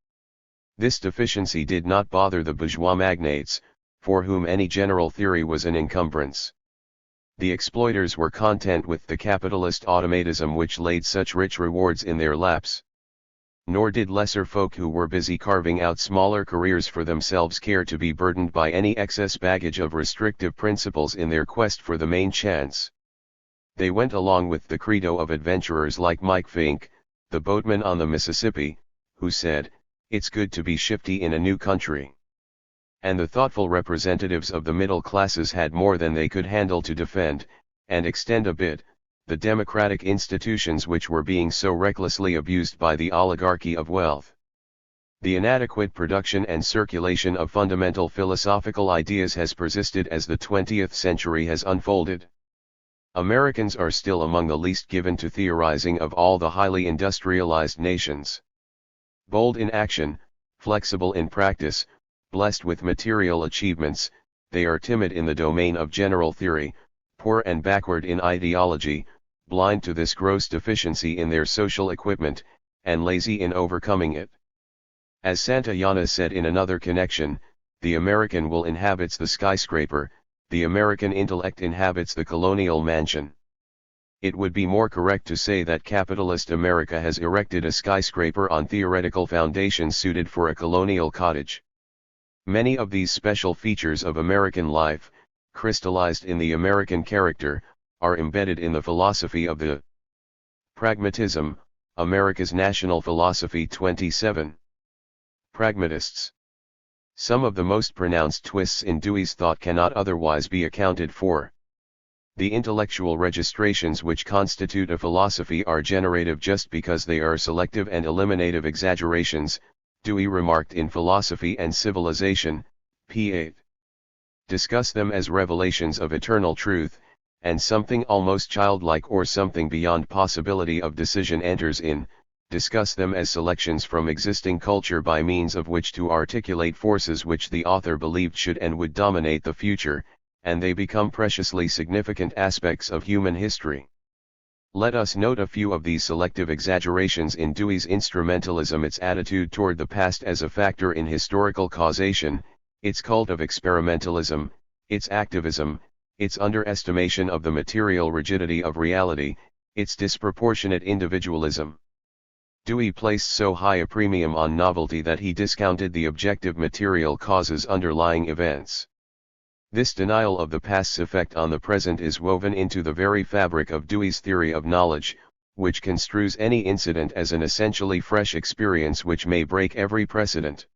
This deficiency did not bother the bourgeois magnates, for whom any general theory was an encumbrance. The exploiters were content with the capitalist automatism which laid such rich rewards in their laps. Nor did lesser folk who were busy carving out smaller careers for themselves care to be burdened by any excess baggage of restrictive principles in their quest for the main chance. They went along with the credo of adventurers like Mike Fink, the boatman on the Mississippi, who said, "It's good to be shifty in a new country." And the thoughtful representatives of the middle classes had more than they could handle to defend, and extend a bit, the democratic institutions which were being so recklessly abused by the oligarchy of wealth. The inadequate production and circulation of fundamental philosophical ideas has persisted as the 20th century has unfolded. Americans are still among the least given to theorizing of all the highly industrialized nations. Bold in action, flexible in practice, blessed with material achievements, they are timid in the domain of general theory, poor and backward in ideology, blind to this gross deficiency in their social equipment, and lazy in overcoming it. As Santayana said in another connection, the American will inhabits the skyscraper, the American intellect inhabits the colonial mansion. It would be more correct to say that capitalist America has erected a skyscraper on theoretical foundations suited for a colonial cottage. Many of these special features of American life, crystallized in the American character, are embedded in the philosophy of the Pragmatism, America's national philosophy. 27. Pragmatists. Some of the most pronounced twists in Dewey's thought cannot otherwise be accounted for. The intellectual registrations which constitute a philosophy are generative just because they are selective and eliminative exaggerations, Dewey remarked in Philosophy and Civilization, p. 8. Discuss them as revelations of eternal truth, and something almost childlike or something beyond possibility of decision enters in. Discuss them as selections from existing culture by means of which to articulate forces which the author believed should and would dominate the future, and they become preciously significant aspects of human history. Let us note a few of these selective exaggerations in Dewey's instrumentalism: its attitude toward the past as a factor in historical causation, its cult of experimentalism, its activism, its underestimation of the material rigidity of reality, its disproportionate individualism. Dewey placed so high a premium on novelty that he discounted the objective material causes underlying events. This denial of the past's effect on the present is woven into the very fabric of Dewey's theory of knowledge, which construes any incident as an essentially fresh experience which may break every precedent.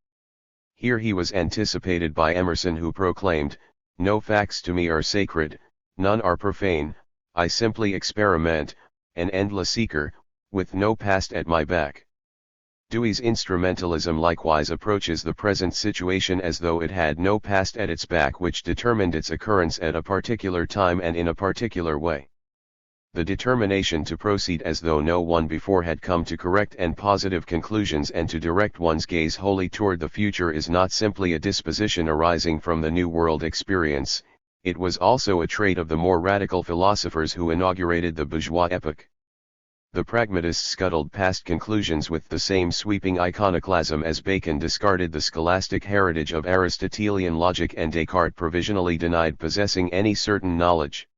Here he was anticipated by Emerson, who proclaimed, "No facts to me are sacred, none are profane, I simply experiment, an endless seeker, with no past at my back." Dewey's instrumentalism likewise approaches the present situation as though it had no past at its back which determined its occurrence at a particular time and in a particular way. The determination to proceed as though no one before had come to correct and positive conclusions and to direct one's gaze wholly toward the future is not simply a disposition arising from the New World experience, it was also a trait of the more radical philosophers who inaugurated the bourgeois epoch. The pragmatists scuttled past conclusions with the same sweeping iconoclasm as Bacon discarded the scholastic heritage of Aristotelian logic and Descartes provisionally denied possessing any certain knowledge.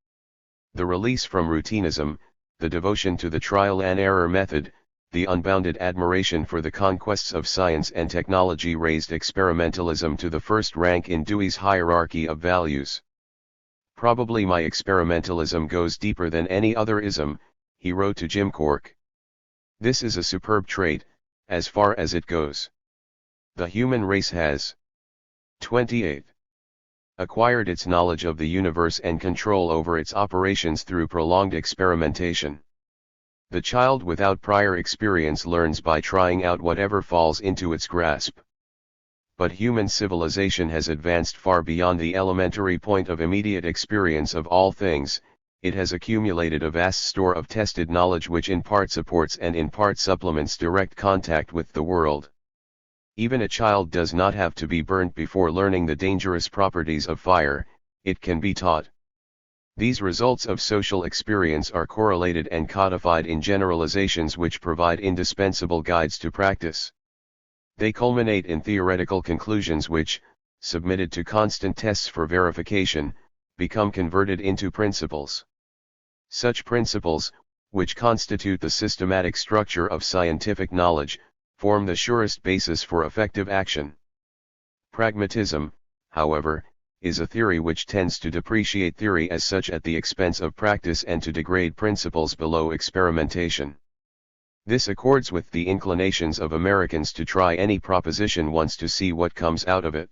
The release from routinism, the devotion to the trial and error method, the unbounded admiration for the conquests of science and technology raised experimentalism to the first rank in Dewey's hierarchy of values. "Probably my experimentalism goes deeper than any other ism," he wrote to Jim Cork. "This is a superb trait, as far as it goes. The human race has 28. Acquired its knowledge of the universe and control over its operations through prolonged experimentation. The child without prior experience learns by trying out whatever falls into its grasp. But human civilization has advanced far beyond the elementary point of immediate experience of all things. It has accumulated a vast store of tested knowledge which in part supports and in part supplements direct contact with the world. Even a child does not have to be burnt before learning the dangerous properties of fire, it can be taught. These results of social experience are correlated and codified in generalizations which provide indispensable guides to practice. They culminate in theoretical conclusions which, submitted to constant tests for verification, become converted into principles. Such principles, which constitute the systematic structure of scientific knowledge, form the surest basis for effective action. Pragmatism, however, is a theory which tends to depreciate theory as such at the expense of practice and to degrade principles below experimentation. This accords with the inclinations of Americans to try any proposition once to see what comes out of it.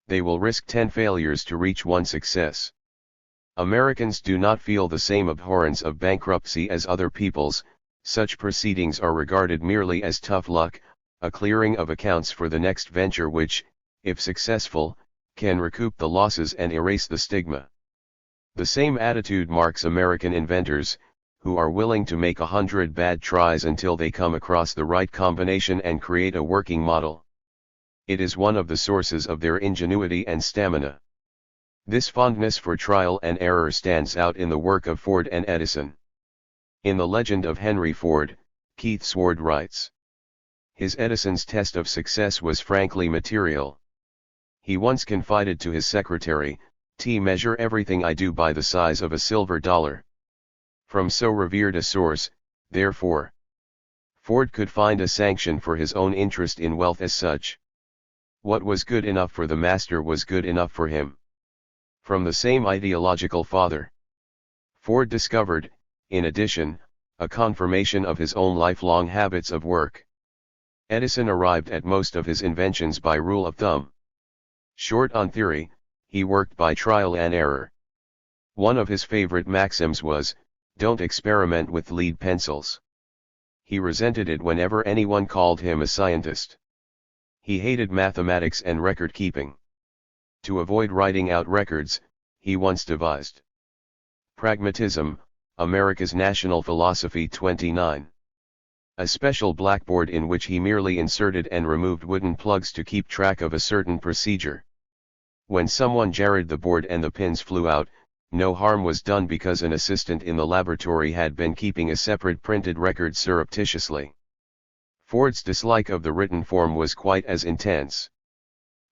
They will risk 10 failures to reach one success. Americans do not feel the same abhorrence of bankruptcy as other peoples. Such proceedings are regarded merely as tough luck, a clearing of accounts for the next venture which, if successful, can recoup the losses and erase the stigma. The same attitude marks American inventors, who are willing to make 100 bad tries until they come across the right combination and create a working model. It is one of the sources of their ingenuity and stamina. This fondness for trial and error stands out in the work of Ford and Edison. In The Legend of Henry Ford, Keith Swartz writes, "His Edison's test of success was frankly material. He once confided to his secretary, measure everything I do by the size of a silver dollar." From so revered a source, therefore, Ford could find a sanction for his own interest in wealth as such. What was good enough for the master was good enough for him. From the same ideological father, Ford discovered, in addition, a confirmation of his own lifelong habits of work. Edison arrived at most of his inventions by rule of thumb. Short on theory, he worked by trial and error. One of his favorite maxims was, "Don't experiment with lead pencils." He resented it whenever anyone called him a scientist. He hated mathematics and record keeping. To avoid writing out records, he once devised Pragmatism, America's National Philosophy 29. A special blackboard in which he merely inserted and removed wooden plugs to keep track of a certain procedure. When someone jarred the board and the pins flew out, no harm was done because an assistant in the laboratory had been keeping a separate printed record surreptitiously. Ford's dislike of the written form was quite as intense.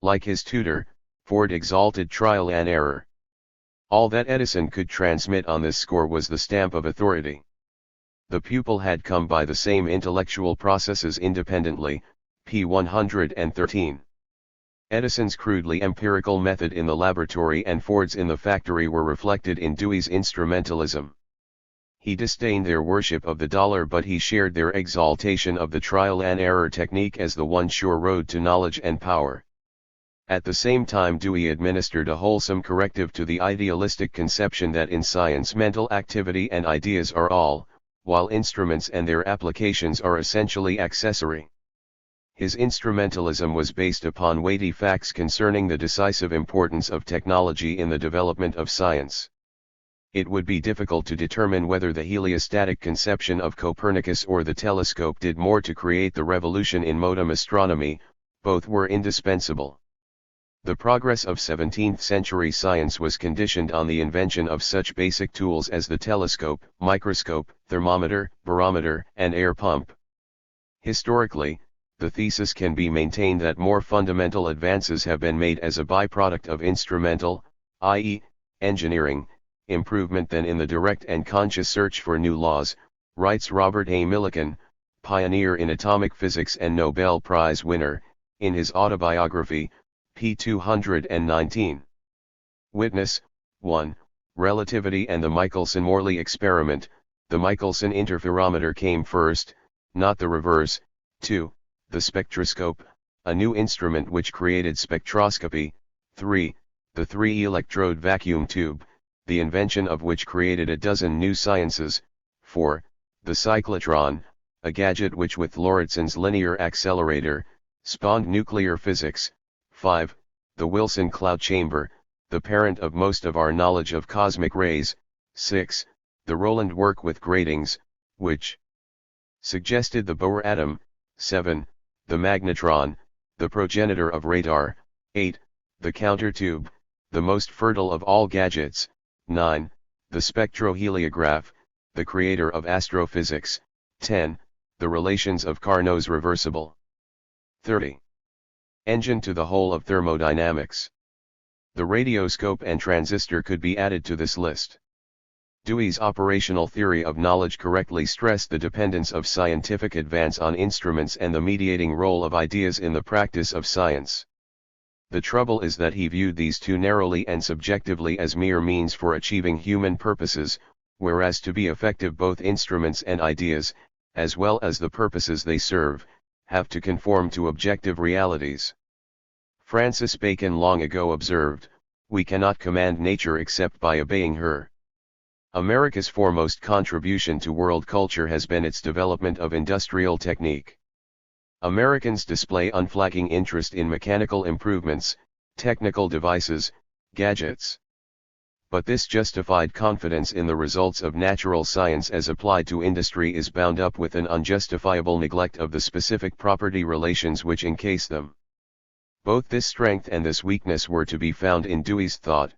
Like his tutor, Ford exalted trial and error. All that Edison could transmit on this score was the stamp of authority. The pupil had come by the same intellectual processes independently, p. 113. Edison's crudely empirical method in the laboratory and Ford's in the factory were reflected in Dewey's instrumentalism. He disdained their worship of the dollar, but he shared their exaltation of the trial and error technique as the one sure road to knowledge and power. At the same time, Dewey administered a wholesome corrective to the idealistic conception that in science mental activity and ideas are all, while instruments and their applications are essentially accessory. His instrumentalism was based upon weighty facts concerning the decisive importance of technology in the development of science. It would be difficult to determine whether the heliostatic conception of Copernicus or the telescope did more to create the revolution in modern astronomy. Both were indispensable. The progress of 17th-century science was conditioned on the invention of such basic tools as the telescope, microscope, thermometer, barometer, and air pump. Historically, the thesis can be maintained that more fundamental advances have been made as a byproduct of instrumental, i.e., engineering, improvement than in the direct and conscious search for new laws, writes Robert A. Millikan, pioneer in atomic physics and Nobel Prize winner, in his autobiography, p. 219. Witness, 1. Relativity and the Michelson-Morley experiment. The Michelson interferometer came first, not the reverse. 2. The spectroscope, a new instrument which created spectroscopy. 3. The three-electrode vacuum tube, the invention of which created a dozen new sciences. 4. The cyclotron, a gadget which with Lorentzen's linear accelerator, spawned nuclear physics. 5. The Wilson cloud chamber, the parent of most of our knowledge of cosmic rays. 6. The Rowland work with gratings, which suggested the Bohr atom. 7. The magnetron, the progenitor of radar. 8. The counter tube, the most fertile of all gadgets. 9. The spectroheliograph, the creator of astrophysics. 10. The relations of Carnot's reversible. 30. Engine to the whole of thermodynamics. The radioscope and transistor could be added to this list. Dewey's operational theory of knowledge correctly stressed the dependence of scientific advance on instruments and the mediating role of ideas in the practice of science. The trouble is that he viewed these too narrowly and subjectively as mere means for achieving human purposes, whereas to be effective both instruments and ideas, as well as the purposes they serve, have to conform to objective realities. Francis Bacon long ago observed, "We cannot command nature except by obeying her." America's foremost contribution to world culture has been its development of industrial technique. Americans display unflagging interest in mechanical improvements, technical devices, gadgets. But this justified confidence in the results of natural science as applied to industry is bound up with an unjustifiable neglect of the specific property relations which encase them. Both this strength and this weakness were to be found in Dewey's thought.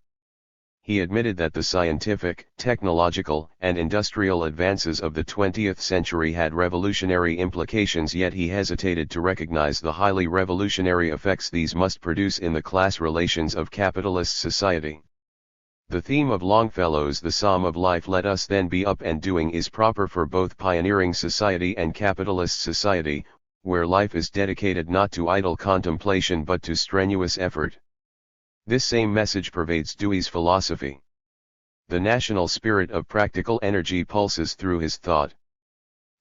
He admitted that the scientific, technological, and industrial advances of the 20th century had revolutionary implications, yet he hesitated to recognize the highly revolutionary effects these must produce in the class relations of capitalist society. The theme of Longfellow's "The Psalm of Life Let Us Then Be Up and Doing" is proper for both pioneering society and capitalist society, where life is dedicated not to idle contemplation but to strenuous effort. This same message pervades Dewey's philosophy. The national spirit of practical energy pulses through his thought.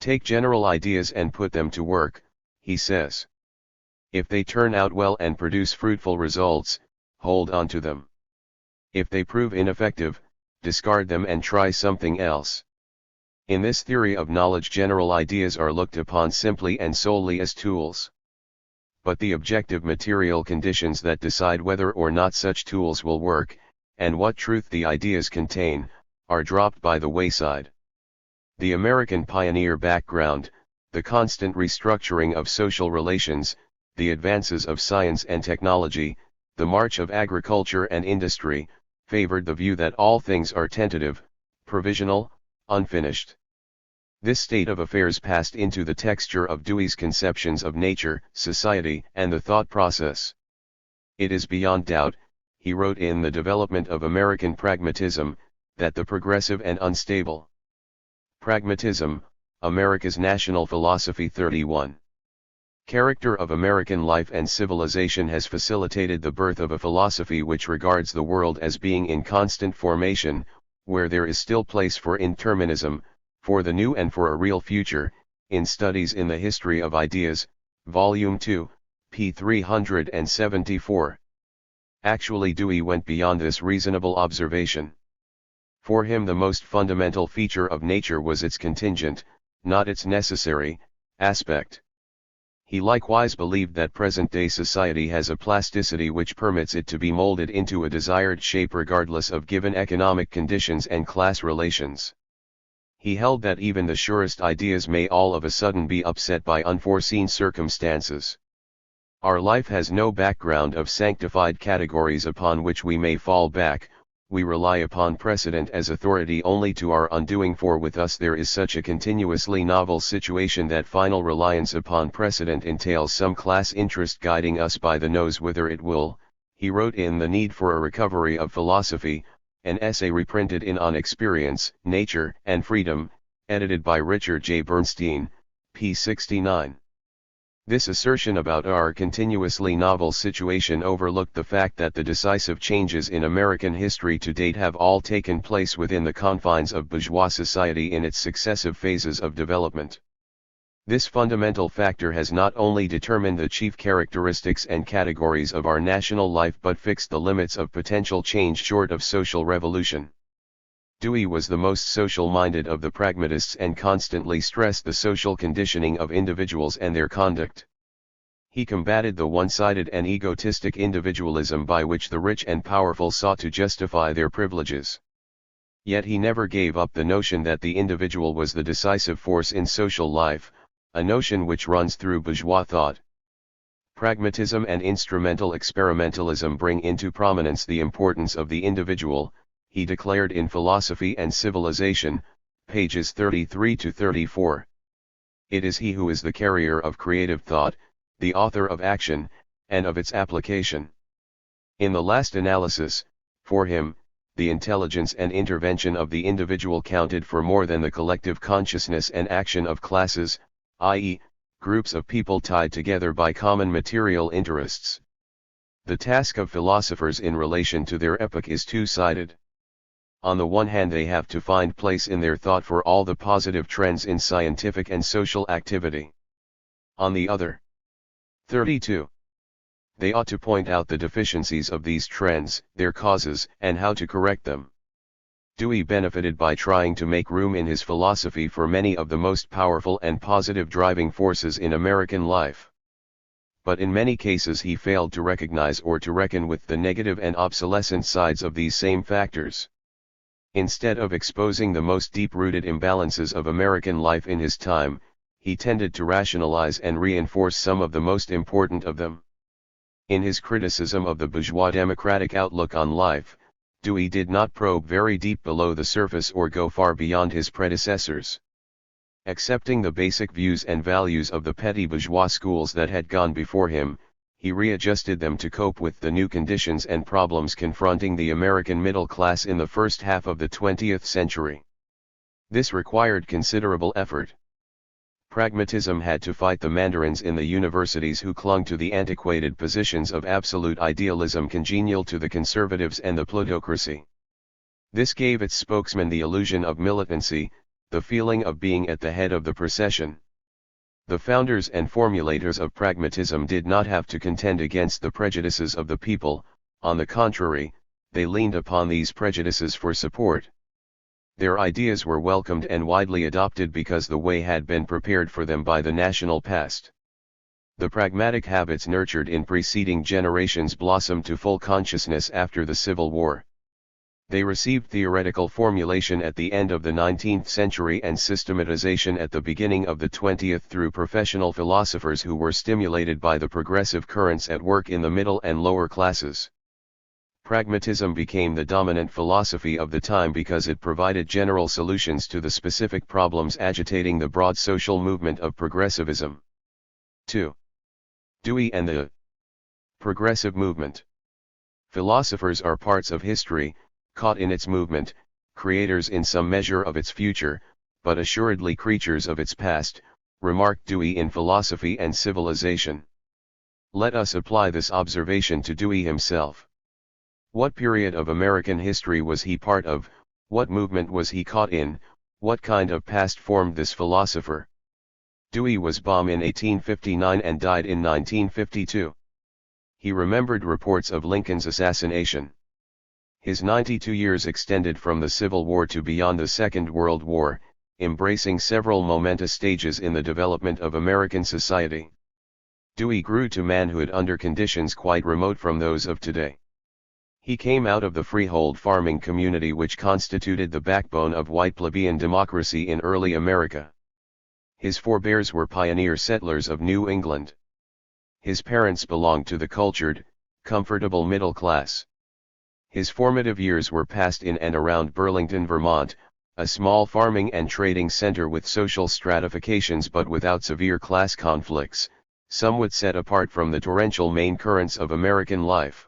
Take general ideas and put them to work, he says. If they turn out well and produce fruitful results, hold on to them. If they prove ineffective, discard them and try something else. In this theory of knowledge, general ideas are looked upon simply and solely as tools. But the objective material conditions that decide whether or not such tools will work, and what truth the ideas contain, are dropped by the wayside. The American pioneer background, the constant restructuring of social relations, the advances of science and technology, the march of agriculture and industry, favored the view that all things are tentative, provisional, unfinished. This state of affairs passed into the texture of Dewey's conceptions of nature, society, and the thought process. It is beyond doubt, he wrote in The Development of American Pragmatism, that the progressive and unstable Pragmatism, America's National Philosophy 31. Character of American life and civilization has facilitated the birth of a philosophy which regards the world as being in constant formation, where there is still place for indeterminism, for the new and for a real future, in Studies in the History of Ideas, Volume 2, p. 374. Actually, Dewey went beyond this reasonable observation. For him the most fundamental feature of nature was its contingent, not its necessary, aspect. He likewise believed that present-day society has a plasticity which permits it to be molded into a desired shape regardless of given economic conditions and class relations. He held that even the surest ideas may all of a sudden be upset by unforeseen circumstances. Our life has no background of sanctified categories upon which we may fall back. We rely upon precedent as authority only to our undoing, for with us there is such a continuously novel situation that final reliance upon precedent entails some class interest guiding us by the nose whither it will. He wrote in The Need for a Recovery of Philosophy, an essay reprinted in On Experience, Nature, and Freedom, edited by Richard J. Bernstein, p. 69. This assertion about our continuously novel situation overlooked the fact that the decisive changes in American history to date have all taken place within the confines of bourgeois society in its successive phases of development. This fundamental factor has not only determined the chief characteristics and categories of our national life but fixed the limits of potential change short of social revolution. Dewey was the most social-minded of the pragmatists and constantly stressed the social conditioning of individuals and their conduct. He combated the one-sided and egotistic individualism by which the rich and powerful sought to justify their privileges. Yet he never gave up the notion that the individual was the decisive force in social life, a notion which runs through bourgeois thought. Pragmatism and instrumental experimentalism bring into prominence the importance of the individual, he declared in Philosophy and Civilization, pages 33 to 34. It is he who is the carrier of creative thought, the author of action, and of its application. In the last analysis, for him, the intelligence and intervention of the individual counted for more than the collective consciousness and action of classes, i.e., groups of people tied together by common material interests. The task of philosophers in relation to their epoch is two-sided. On the one hand, they have to find place in their thought for all the positive trends in scientific and social activity. On the other, 32. They ought to point out the deficiencies of these trends, their causes, and how to correct them. Dewey benefited by trying to make room in his philosophy for many of the most powerful and positive driving forces in American life. But in many cases he failed to recognize or to reckon with the negative and obsolescent sides of these same factors. Instead of exposing the most deep-rooted imbalances of American life in his time, he tended to rationalize and reinforce some of the most important of them. In his criticism of the bourgeois democratic outlook on life, Dewey did not probe very deep below the surface or go far beyond his predecessors. Accepting the basic views and values of the petty bourgeois schools that had gone before him, he readjusted them to cope with the new conditions and problems confronting the American middle class in the first half of the 20th century. This required considerable effort. Pragmatism had to fight the mandarins in the universities who clung to the antiquated positions of absolute idealism congenial to the conservatives and the plutocracy. This gave its spokesman the illusion of militancy, the feeling of being at the head of the procession. The founders and formulators of pragmatism did not have to contend against the prejudices of the people, on the contrary, they leaned upon these prejudices for support. Their ideas were welcomed and widely adopted because the way had been prepared for them by the national past. The pragmatic habits nurtured in preceding generations blossomed to full consciousness after the Civil War. They received theoretical formulation at the end of the 19th century and systematization at the beginning of the 20th through professional philosophers who were stimulated by the progressive currents at work in the middle and lower classes. Pragmatism became the dominant philosophy of the time because it provided general solutions to the specific problems agitating the broad social movement of progressivism. 2. Dewey and the progressive movement. Philosophers are parts of history, caught in its movement, creators in some measure of its future, but assuredly creatures of its past, remarked Dewey in Philosophy and Civilization. Let us apply this observation to Dewey himself. What period of American history was he part of, what movement was he caught in, what kind of past formed this philosopher? Dewey was born in 1859 and died in 1952. He remembered reports of Lincoln's assassination. His 92 years extended from the Civil War to beyond the Second World War, embracing several momentous stages in the development of American society. Dewey grew to manhood under conditions quite remote from those of today. He came out of the freehold farming community which constituted the backbone of white plebeian democracy in early America. His forebears were pioneer settlers of New England. His parents belonged to the cultured, comfortable middle class. His formative years were passed in and around Burlington, Vermont, a small farming and trading center with social stratifications but without severe class conflicts, somewhat set apart from the torrential main currents of American life.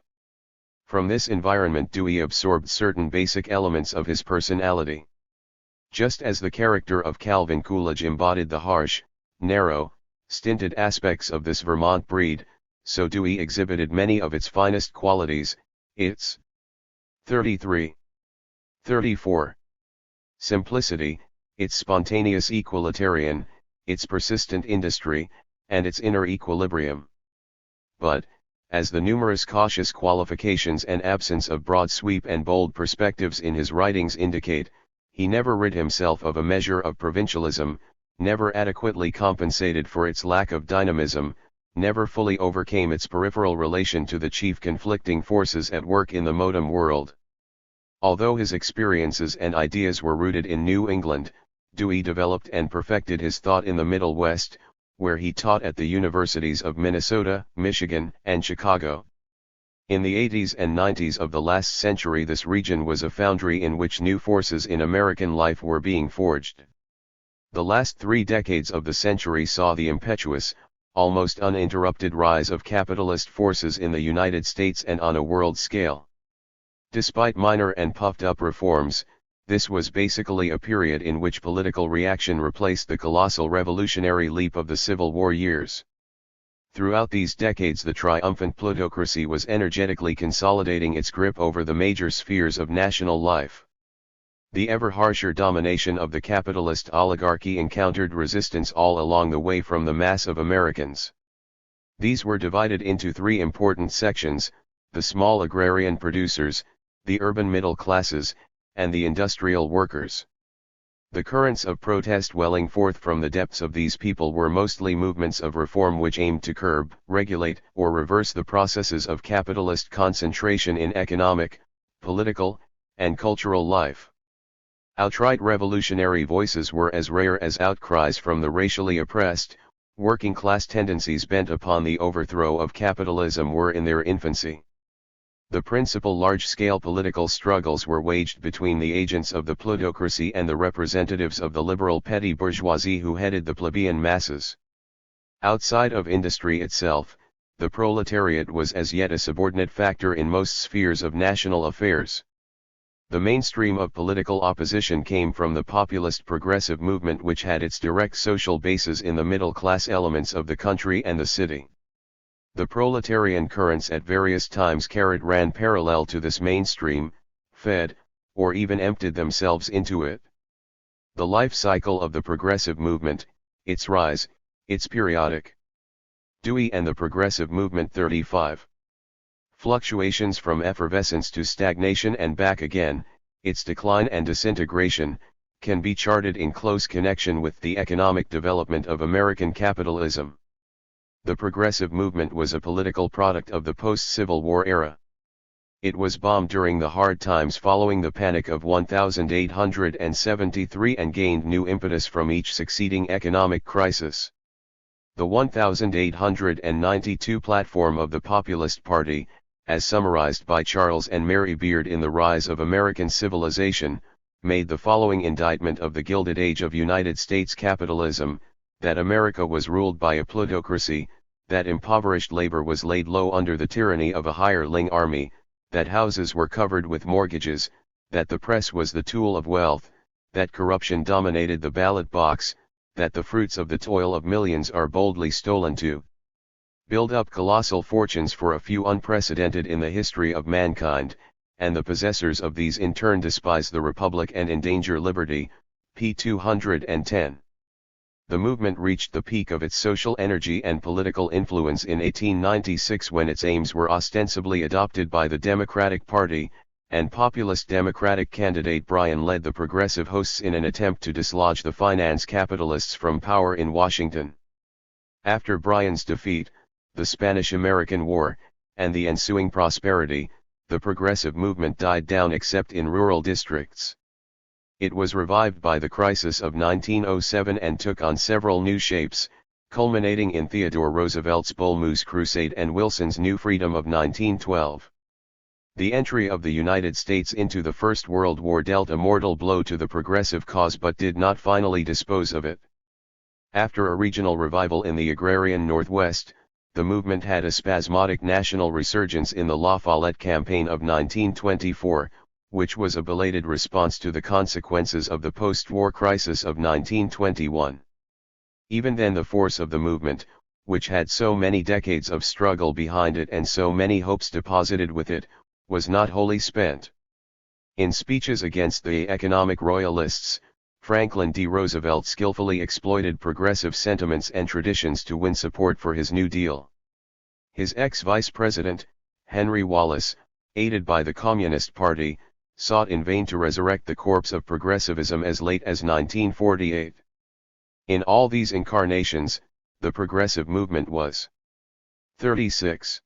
From this environment Dewey absorbed certain basic elements of his personality. Just as the character of Calvin Coolidge embodied the harsh, narrow, stinted aspects of this Vermont breed, so Dewey exhibited many of its finest qualities, its 33. 34. Simplicity, its spontaneous equalitarian, its persistent industry, and its inner equilibrium. But, as the numerous cautious qualifications and absence of broad sweep and bold perspectives in his writings indicate, he never rid himself of a measure of provincialism, never adequately compensated for its lack of dynamism, never fully overcame its peripheral relation to the chief conflicting forces at work in the modern world. Although his experiences and ideas were rooted in New England, Dewey developed and perfected his thought in the Middle West, where he taught at the universities of Minnesota, Michigan, and Chicago. In the 80s and 90s of the last century this region was a foundry in which new forces in American life were being forged. The last 3 decades of the century saw the impetuous, almost uninterrupted rise of capitalist forces in the United States and on a world scale. Despite minor and puffed-up reforms, this was basically a period in which political reaction replaced the colossal revolutionary leap of the Civil War years. Throughout these decades the triumphant plutocracy was energetically consolidating its grip over the major spheres of national life. The ever harsher domination of the capitalist oligarchy encountered resistance all along the way from the mass of Americans. These were divided into 3 important sections: the small agrarian producers, the urban middle classes, and the industrial workers. The currents of protest welling forth from the depths of these people were mostly movements of reform which aimed to curb, regulate, or reverse the processes of capitalist concentration in economic, political, and cultural life. Outright revolutionary voices were as rare as outcries from the racially oppressed, working-class tendencies bent upon the overthrow of capitalism were in their infancy. The principal large-scale political struggles were waged between the agents of the plutocracy and the representatives of the liberal petty bourgeoisie who headed the plebeian masses. Outside of industry itself, the proletariat was as yet a subordinate factor in most spheres of national affairs. The mainstream of political opposition came from the populist progressive movement which had its direct social basis in the middle-class elements of the country and the city. The proletarian currents at various times ran parallel to this mainstream, fed, or even emptied themselves into it. The life cycle of the progressive movement, its rise, its periodic. Dewey and the progressive movement 35. Fluctuations from effervescence to stagnation and back again, its decline and disintegration, can be charted in close connection with the economic development of American capitalism. The progressive movement was a political product of the post-Civil War era. It was bombed during the hard times following the Panic of 1873 and gained new impetus from each succeeding economic crisis. The 1892 platform of the Populist Party, as summarized by Charles and Mary Beard in The Rise of American Civilization, made the following indictment of the Gilded Age of United States capitalism: that America was ruled by a plutocracy, that impoverished labor was laid low under the tyranny of a hireling army, that houses were covered with mortgages, that the press was the tool of wealth, that corruption dominated the ballot box, that the fruits of the toil of millions are boldly stolen to build up colossal fortunes for a few unprecedented in the history of mankind, and the possessors of these in turn despise the Republic and endanger liberty, p. 210. The movement reached the peak of its social energy and political influence in 1896 when its aims were ostensibly adopted by the Democratic Party, and populist Democratic candidate Bryan led the progressive hosts in an attempt to dislodge the finance capitalists from power in Washington. After Bryan's defeat, the Spanish-American War, and the ensuing prosperity, the progressive movement died down except in rural districts. It was revived by the crisis of 1907 and took on several new shapes, culminating in Theodore Roosevelt's Bull Moose Crusade and Wilson's New Freedom of 1912. The entry of the United States into the First World War dealt a mortal blow to the progressive cause but did not finally dispose of it. After a regional revival in the agrarian Northwest, the movement had a spasmodic national resurgence in the La Follette Campaign of 1924, which was a belated response to the consequences of the post-war crisis of 1921. Even then the force of the movement, which had so many decades of struggle behind it and so many hopes deposited with it, was not wholly spent. In speeches against the economic royalists, Franklin D. Roosevelt skillfully exploited progressive sentiments and traditions to win support for his New Deal. His ex-vice president, Henry Wallace, aided by the Communist Party, sought in vain to resurrect the corpse of progressivism as late as 1948. In all these incarnations, the progressive movement was 36.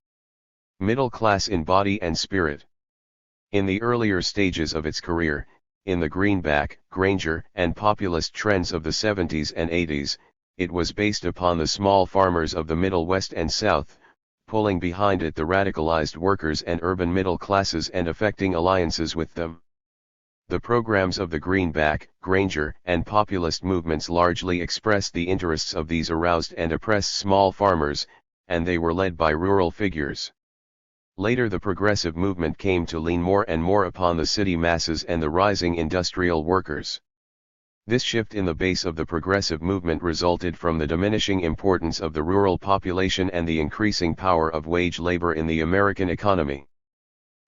Middle class in body and spirit. In the earlier stages of its career, in the Greenback, Granger, and populist trends of the 70s and 80s, it was based upon the small farmers of the Middle West and South, pulling behind it the radicalized workers and urban middle classes and effecting alliances with them. The programs of the Greenback, Granger, and populist movements largely expressed the interests of these aroused and oppressed small farmers, and they were led by rural figures. Later the progressive movement came to lean more and more upon the city masses and the rising industrial workers. This shift in the base of the progressive movement resulted from the diminishing importance of the rural population and the increasing power of wage labor in the American economy.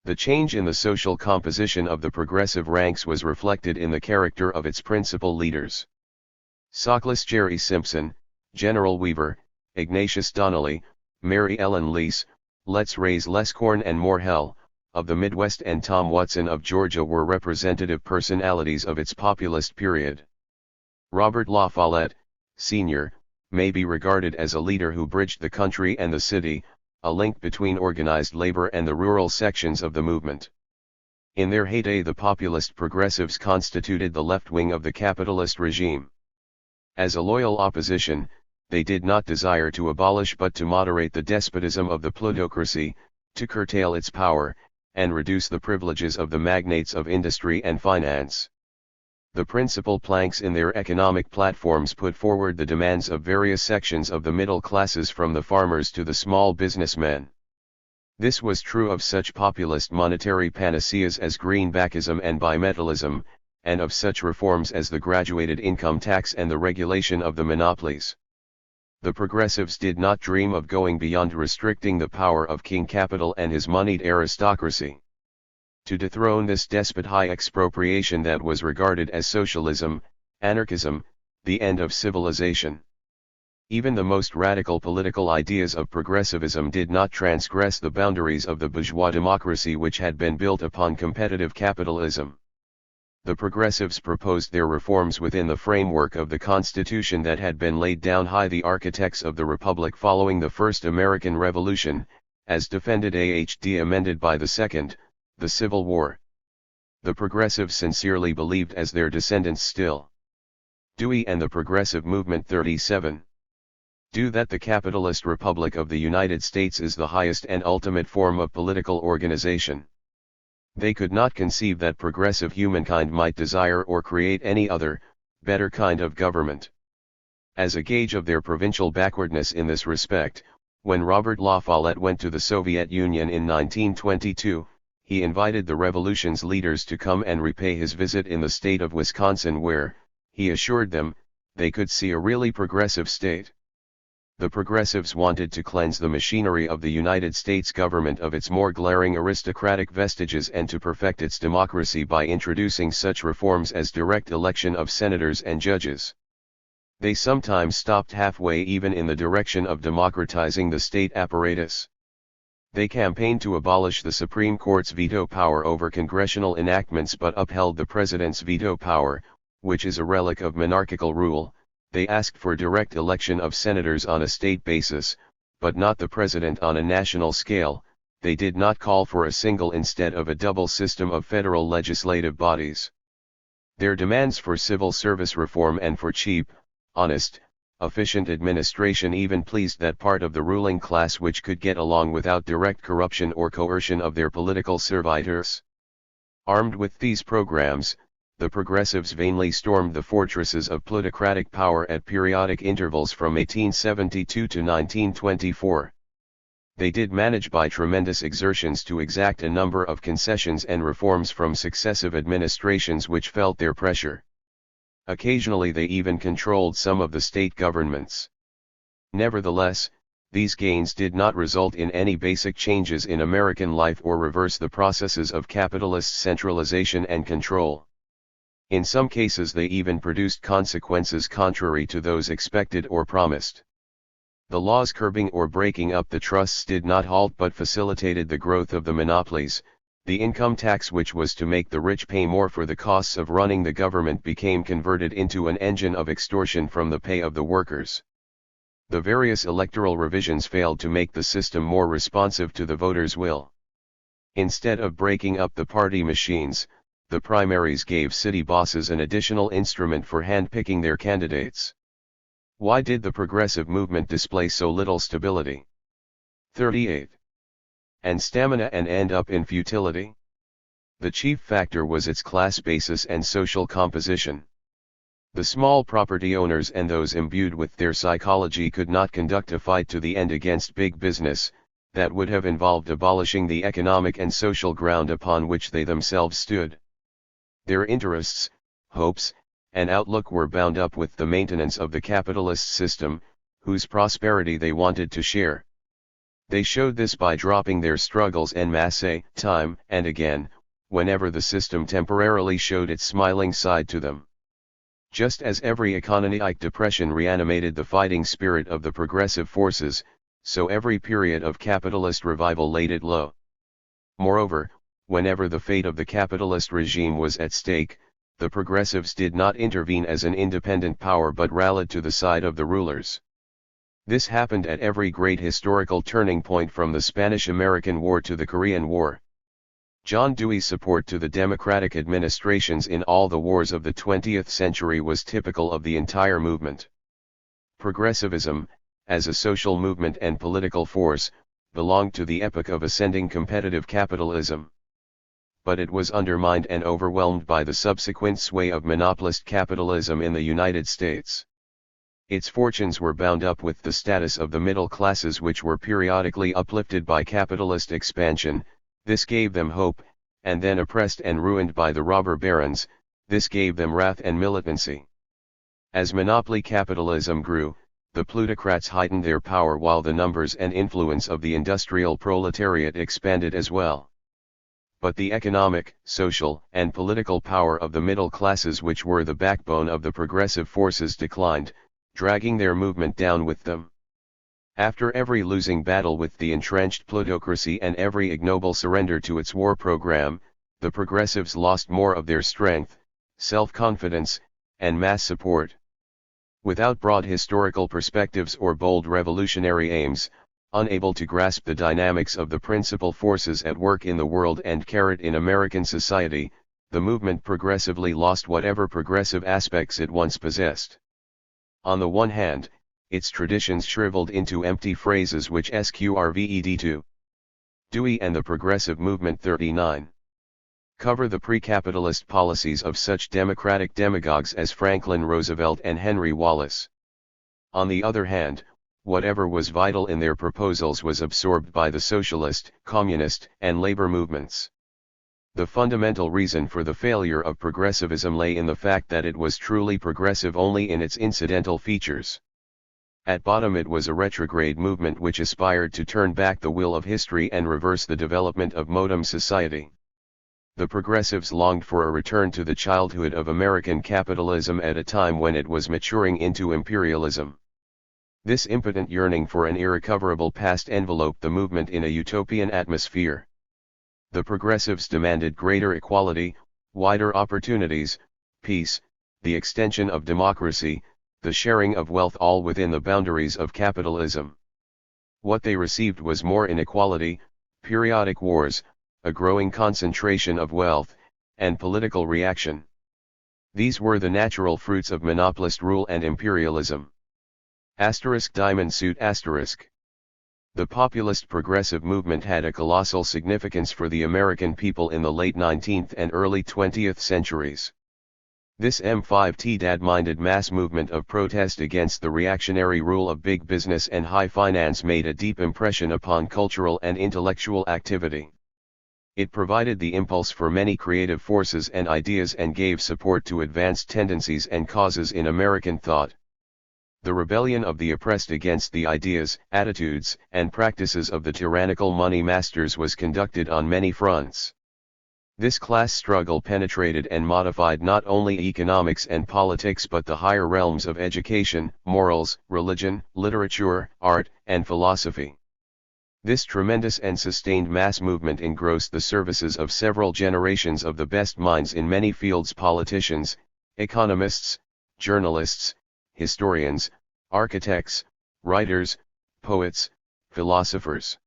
The change in the social composition of the progressive ranks was reflected in the character of its principal leaders. Sockless Jerry Simpson, General Weaver, Ignatius Donnelly, Mary Ellen Lease, Let's Raise Less Corn and More Hell, of the Midwest, and Tom Watson of Georgia were representative personalities of its populist period. Robert La Follette, Sr., may be regarded as a leader who bridged the country and the city, a link between organized labor and the rural sections of the movement. In their heyday the populist progressives constituted the left wing of the capitalist regime. As a loyal opposition, they did not desire to abolish but to moderate the despotism of the plutocracy, to curtail its power, and reduce the privileges of the magnates of industry and finance. The principal planks in their economic platforms put forward the demands of various sections of the middle classes from the farmers to the small businessmen. This was true of such populist monetary panaceas as Greenbackism and bimetallism, and of such reforms as the graduated income tax and the regulation of the monopolies. The progressives did not dream of going beyond restricting the power of King Capital and his moneyed aristocracy. To dethrone this despot high expropriation that was regarded as socialism, anarchism, the end of civilization. Even the most radical political ideas of progressivism did not transgress the boundaries of the bourgeois democracy which had been built upon competitive capitalism. The progressives proposed their reforms within the framework of the Constitution that had been laid down by the architects of the Republic following the First American Revolution, as defended AHD amended by the Second, the Civil War. The progressives sincerely believed, as their descendants still Dewey and the Progressive Movement 37 do, that the capitalist Republic of the United States is the highest and ultimate form of political organization. They could not conceive that progressive humankind might desire or create any other, better kind of government. As a gauge of their provincial backwardness in this respect, when Robert La Follette went to the Soviet Union in 1922, he invited the revolution's leaders to come and repay his visit in the state of Wisconsin where, he assured them, they could see a really progressive state. The progressives wanted to cleanse the machinery of the United States government of its more glaring aristocratic vestiges and to perfect its democracy by introducing such reforms as direct election of senators and judges. They sometimes stopped halfway even in the direction of democratizing the state apparatus. They campaigned to abolish the Supreme Court's veto power over congressional enactments but upheld the president's veto power, which is a relic of monarchical rule. They asked for direct election of senators on a state basis, but not the president on a national scale. They did not call for a single instead of a double system of federal legislative bodies. Their demands for civil service reform and for cheap, honest, efficient administration even pleased that part of the ruling class which could get along without direct corruption or coercion of their political servitors. Armed with these programs, the progressives vainly stormed the fortresses of plutocratic power at periodic intervals from 1872 to 1924. They did manage by tremendous exertions to exact a number of concessions and reforms from successive administrations which felt their pressure. Occasionally they even controlled some of the state governments. Nevertheless, these gains did not result in any basic changes in American life or reverse the processes of capitalist centralization and control. In some cases they even produced consequences contrary to those expected or promised. The laws curbing or breaking up the trusts did not halt but facilitated the growth of the monopolies. The income tax which was to make the rich pay more for the costs of running the government became converted into an engine of extortion from the pay of the workers. The various electoral revisions failed to make the system more responsive to the voters' will. Instead of breaking up the party machines, the primaries gave city bosses an additional instrument for handpicking their candidates. Why did the progressive movement display so little stability? 38. And stamina and end up in futility? The chief factor was its class basis and social composition. The small property owners and those imbued with their psychology could not conduct a fight to the end against big business, that would have involved abolishing the economic and social ground upon which they themselves stood. Their interests, hopes, and outlook were bound up with the maintenance of the capitalist system, whose prosperity they wanted to share. They showed this by dropping their struggles en masse, time and again, whenever the system temporarily showed its smiling side to them. Just as every economic depression reanimated the fighting spirit of the progressive forces, so every period of capitalist revival laid it low. Moreover, whenever the fate of the capitalist regime was at stake, the progressives did not intervene as an independent power but rallied to the side of the rulers. This happened at every great historical turning point from the Spanish-American War to the Korean War. John Dewey's support to the democratic administrations in all the wars of the 20th century was typical of the entire movement. Progressivism, as a social movement and political force, belonged to the epoch of ascending competitive capitalism. But it was undermined and overwhelmed by the subsequent sway of monopolist capitalism in the United States. Its fortunes were bound up with the status of the middle classes which were periodically uplifted by capitalist expansion. This gave them hope, and then oppressed and ruined by the robber barons, this gave them wrath and militancy. As monopoly capitalism grew, the plutocrats heightened their power while the numbers and influence of the industrial proletariat expanded as well. But the economic, social, and political power of the middle classes which were the backbone of the progressive forces declined, dragging their movement down with them. After every losing battle with the entrenched plutocracy and every ignoble surrender to its war program, the progressives lost more of their strength, self-confidence, and mass support. Without broad historical perspectives or bold revolutionary aims, unable to grasp the dynamics of the principal forces at work in the world and carried in American society, the movement progressively lost whatever progressive aspects it once possessed. On the one hand, its traditions shriveled into empty phrases which sqrved to Dewey and the progressive movement 39. Cover the pre-capitalist policies of such democratic demagogues as Franklin Roosevelt and Henry Wallace. On the other hand, whatever was vital in their proposals was absorbed by the socialist, communist, and labor movements. The fundamental reason for the failure of progressivism lay in the fact that it was truly progressive only in its incidental features. At bottom it was a retrograde movement which aspired to turn back the wheel of history and reverse the development of modern society. The progressives longed for a return to the childhood of American capitalism at a time when it was maturing into imperialism. This impotent yearning for an irrecoverable past enveloped the movement in a utopian atmosphere. The progressives demanded greater equality, wider opportunities, peace, the extension of democracy, the sharing of wealth, all within the boundaries of capitalism. What they received was more inequality, periodic wars, a growing concentration of wealth, and political reaction. These were the natural fruits of monopolist rule and imperialism. Diamond suit asterisk. The populist progressive movement had a colossal significance for the American people in the late 19th and early 20th centuries. This M5T-minded mass movement of protest against the reactionary rule of big business and high finance made a deep impression upon cultural and intellectual activity. It provided the impulse for many creative forces and ideas and gave support to advanced tendencies and causes in American thought. The rebellion of the oppressed against the ideas, attitudes, and practices of the tyrannical money masters was conducted on many fronts. This class struggle penetrated and modified not only economics and politics but the higher realms of education, morals, religion, literature, art, and philosophy. This tremendous and sustained mass movement engrossed the services of several generations of the best minds in many fields: politicians, economists, journalists, historians, architects, writers, poets, philosophers.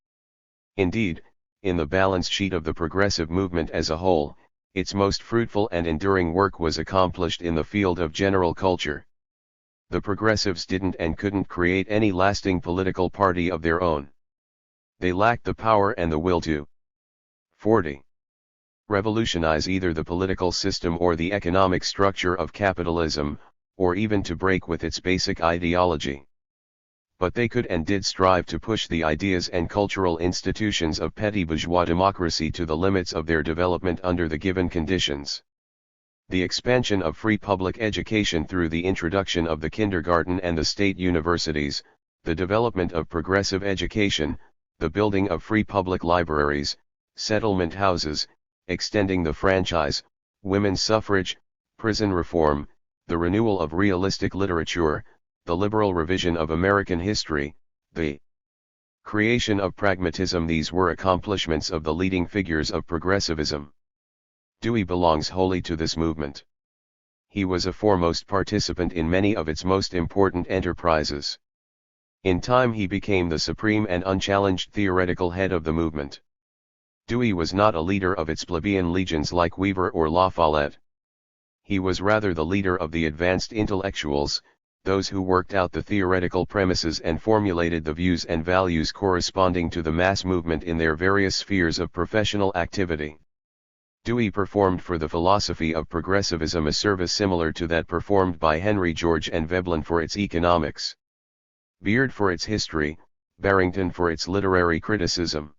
Indeed, in the balance sheet of the progressive movement as a whole, its most fruitful and enduring work was accomplished in the field of general culture. The progressives didn't and couldn't create any lasting political party of their own. They lacked the power and the will to 40. Revolutionize either the political system or the economic structure of capitalism, or even to break with its basic ideology. But they could and did strive to push the ideas and cultural institutions of petty bourgeois democracy to the limits of their development under the given conditions. The expansion of free public education through the introduction of the kindergarten and the state universities, the development of progressive education, the building of free public libraries, settlement houses, extending the franchise, women's suffrage, prison reform, the renewal of realistic literature, the liberal revision of American history, the creation of pragmatism — these were accomplishments of the leading figures of progressivism. Dewey belongs wholly to this movement. He was a foremost participant in many of its most important enterprises. In time he became the supreme and unchallenged theoretical head of the movement. Dewey was not a leader of its plebeian legions like Weaver or La Follette. He was rather the leader of the advanced intellectuals, those who worked out the theoretical premises and formulated the views and values corresponding to the mass movement in their various spheres of professional activity. Dewey performed for the philosophy of progressivism a service similar to that performed by Henry George and Veblen for its economics, Beard for its history, Barrington for its literary criticism,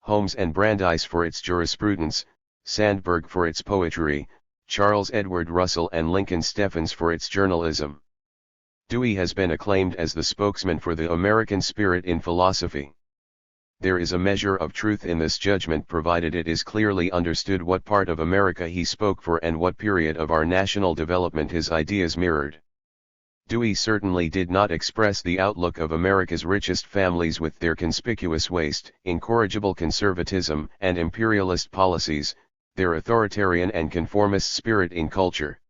Holmes and Brandeis for its jurisprudence, Sandburg for its poetry, Charles Edward Russell and Lincoln Steffens for its journalism. Dewey has been acclaimed as the spokesman for the American spirit in philosophy. There is a measure of truth in this judgment provided it is clearly understood what part of America he spoke for and what period of our national development his ideas mirrored. Dewey certainly did not express the outlook of America's richest families with their conspicuous waste, incorrigible conservatism, and imperialist policies, their authoritarian and conformist spirit in culture.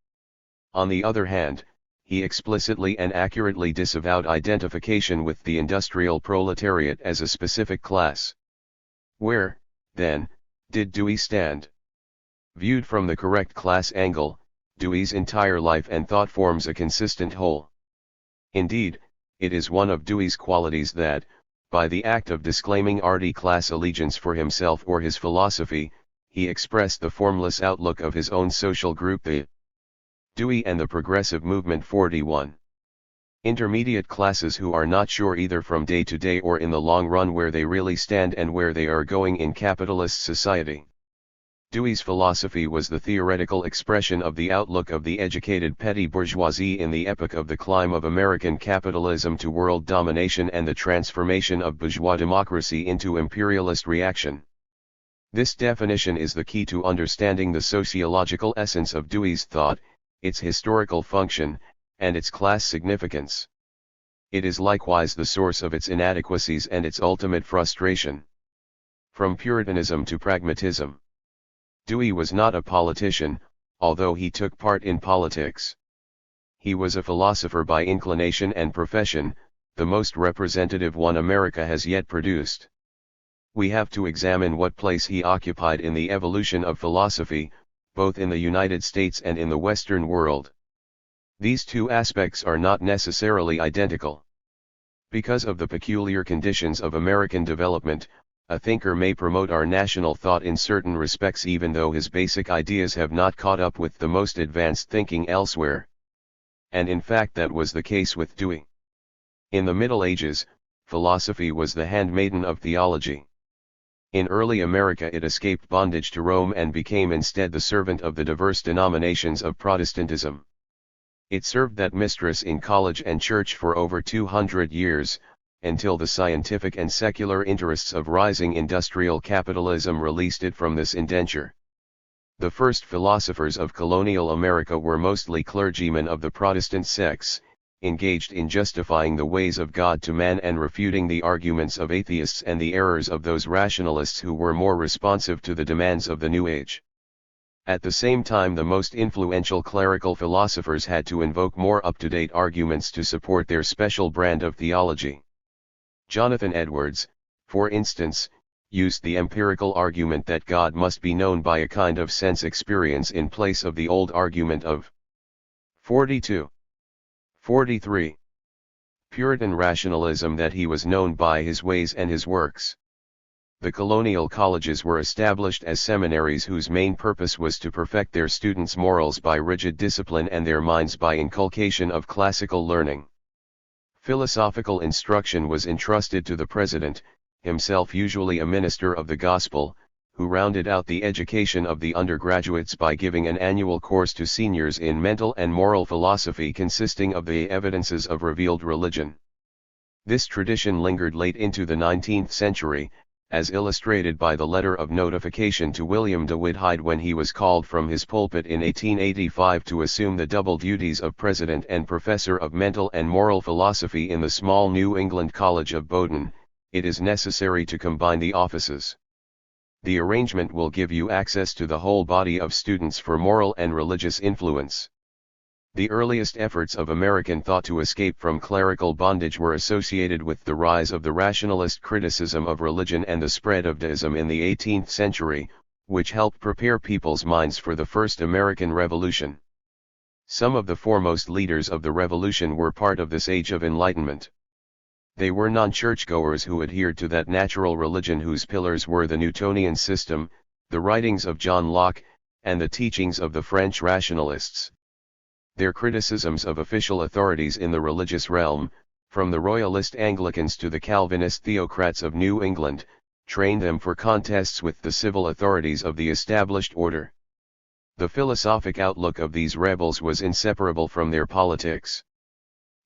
On the other hand, he explicitly and accurately disavowed identification with the industrial proletariat as a specific class. Where, then, did Dewey stand? Viewed from the correct class angle, Dewey's entire life and thought forms a consistent whole. Indeed, it is one of Dewey's qualities that, by the act of disclaiming arty class allegiance for himself or his philosophy, he expressed the formless outlook of his own social group. The Dewey and the Progressive Movement. 41. Intermediate classes who are not sure either from day to day or in the long run where they really stand and where they are going in capitalist society. Dewey's philosophy was the theoretical expression of the outlook of the educated petty bourgeoisie in the epoch of the climb of American capitalism to world domination and the transformation of bourgeois democracy into imperialist reaction. This definition is the key to understanding the sociological essence of Dewey's thought, its historical function, and its class significance. It is likewise the source of its inadequacies and its ultimate frustration. From Puritanism to pragmatism. Dewey was not a politician, although he took part in politics. He was a philosopher by inclination and profession, the most representative one America has yet produced. We have to examine what place he occupied in the evolution of philosophy, both in the United States and in the Western world. These two aspects are not necessarily identical. Because of the peculiar conditions of American development, a thinker may promote our national thought in certain respects even though his basic ideas have not caught up with the most advanced thinking elsewhere. And in fact that was the case with Dewey. In the Middle Ages, philosophy was the handmaiden of theology. In early America it escaped bondage to Rome and became instead the servant of the diverse denominations of Protestantism. It served that mistress in college and church for over 200 years, until the scientific and secular interests of rising industrial capitalism released it from this indenture. The first philosophers of colonial America were mostly clergymen of the Protestant sects, engaged in justifying the ways of God to man and refuting the arguments of atheists and the errors of those rationalists who were more responsive to the demands of the New Age. At the same time, the most influential clerical philosophers had to invoke more up-to-date arguments to support their special brand of theology. Jonathan Edwards, for instance, used the empirical argument that God must be known by a kind of sense experience in place of the old argument of 42. 43. Puritan rationalism that he was known by his ways and his works. The colonial colleges were established as seminaries whose main purpose was to perfect their students' morals by rigid discipline and their minds by inculcation of classical learning. Philosophical instruction was entrusted to the president, himself usually a minister of the gospel, who rounded out the education of the undergraduates by giving an annual course to seniors in mental and moral philosophy consisting of the evidences of revealed religion. This tradition lingered late into the 19th century, as illustrated by the letter of notification to William de Witt Hyde when he was called from his pulpit in 1885 to assume the double duties of president and professor of mental and moral philosophy in the small New England College of Bowdoin. It is necessary to combine the offices. The arrangement will give you access to the whole body of students for moral and religious influence. The earliest efforts of American thought to escape from clerical bondage were associated with the rise of the rationalist criticism of religion and the spread of deism in the 18th century, which helped prepare people's minds for the first American Revolution. Some of the foremost leaders of the Revolution were part of this age of enlightenment. They were non-churchgoers who adhered to that natural religion whose pillars were the Newtonian system, the writings of John Locke, and the teachings of the French rationalists. Their criticisms of official authorities in the religious realm, from the Royalist Anglicans to the Calvinist theocrats of New England, trained them for contests with the civil authorities of the established order. The philosophic outlook of these rebels was inseparable from their politics.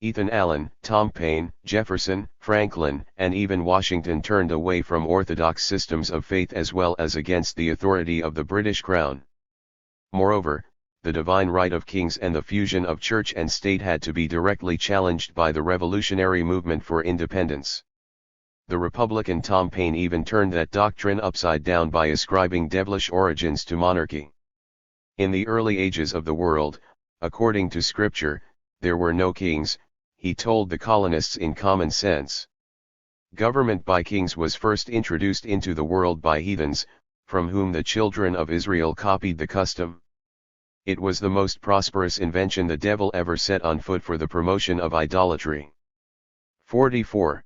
Ethan Allen, Tom Paine, Jefferson, Franklin, and even Washington turned away from orthodox systems of faith as well as against the authority of the British Crown. Moreover, the divine right of kings and the fusion of church and state had to be directly challenged by the revolutionary movement for independence. The Republican Tom Paine even turned that doctrine upside down by ascribing devilish origins to monarchy. In the early ages of the world, according to Scripture, there were no kings, he told the colonists in Common Sense. Government by kings was first introduced into the world by heathens, from whom the children of Israel copied the custom. It was the most prosperous invention the devil ever set on foot for the promotion of idolatry. 44.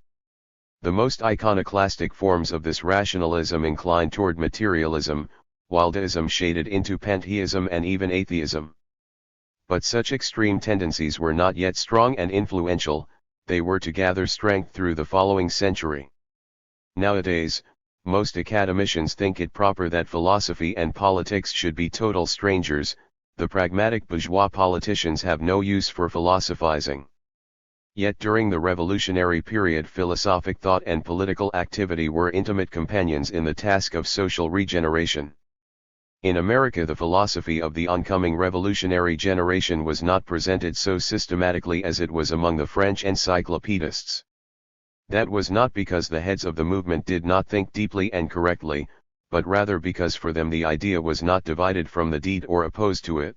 The most iconoclastic forms of this rationalism incline toward materialism, while deism shaded into pantheism and even atheism. But such extreme tendencies were not yet strong and influential, they were to gather strength through the following century. Nowadays, most academicians think it proper that philosophy and politics should be total strangers. The pragmatic bourgeois politicians have no use for philosophizing. Yet during the revolutionary period philosophic thought and political activity were intimate companions in the task of social regeneration. In America the philosophy of the oncoming revolutionary generation was not presented so systematically as it was among the French encyclopedists. That was not because the heads of the movement did not think deeply and correctly, but rather because for them the idea was not divided from the deed or opposed to it.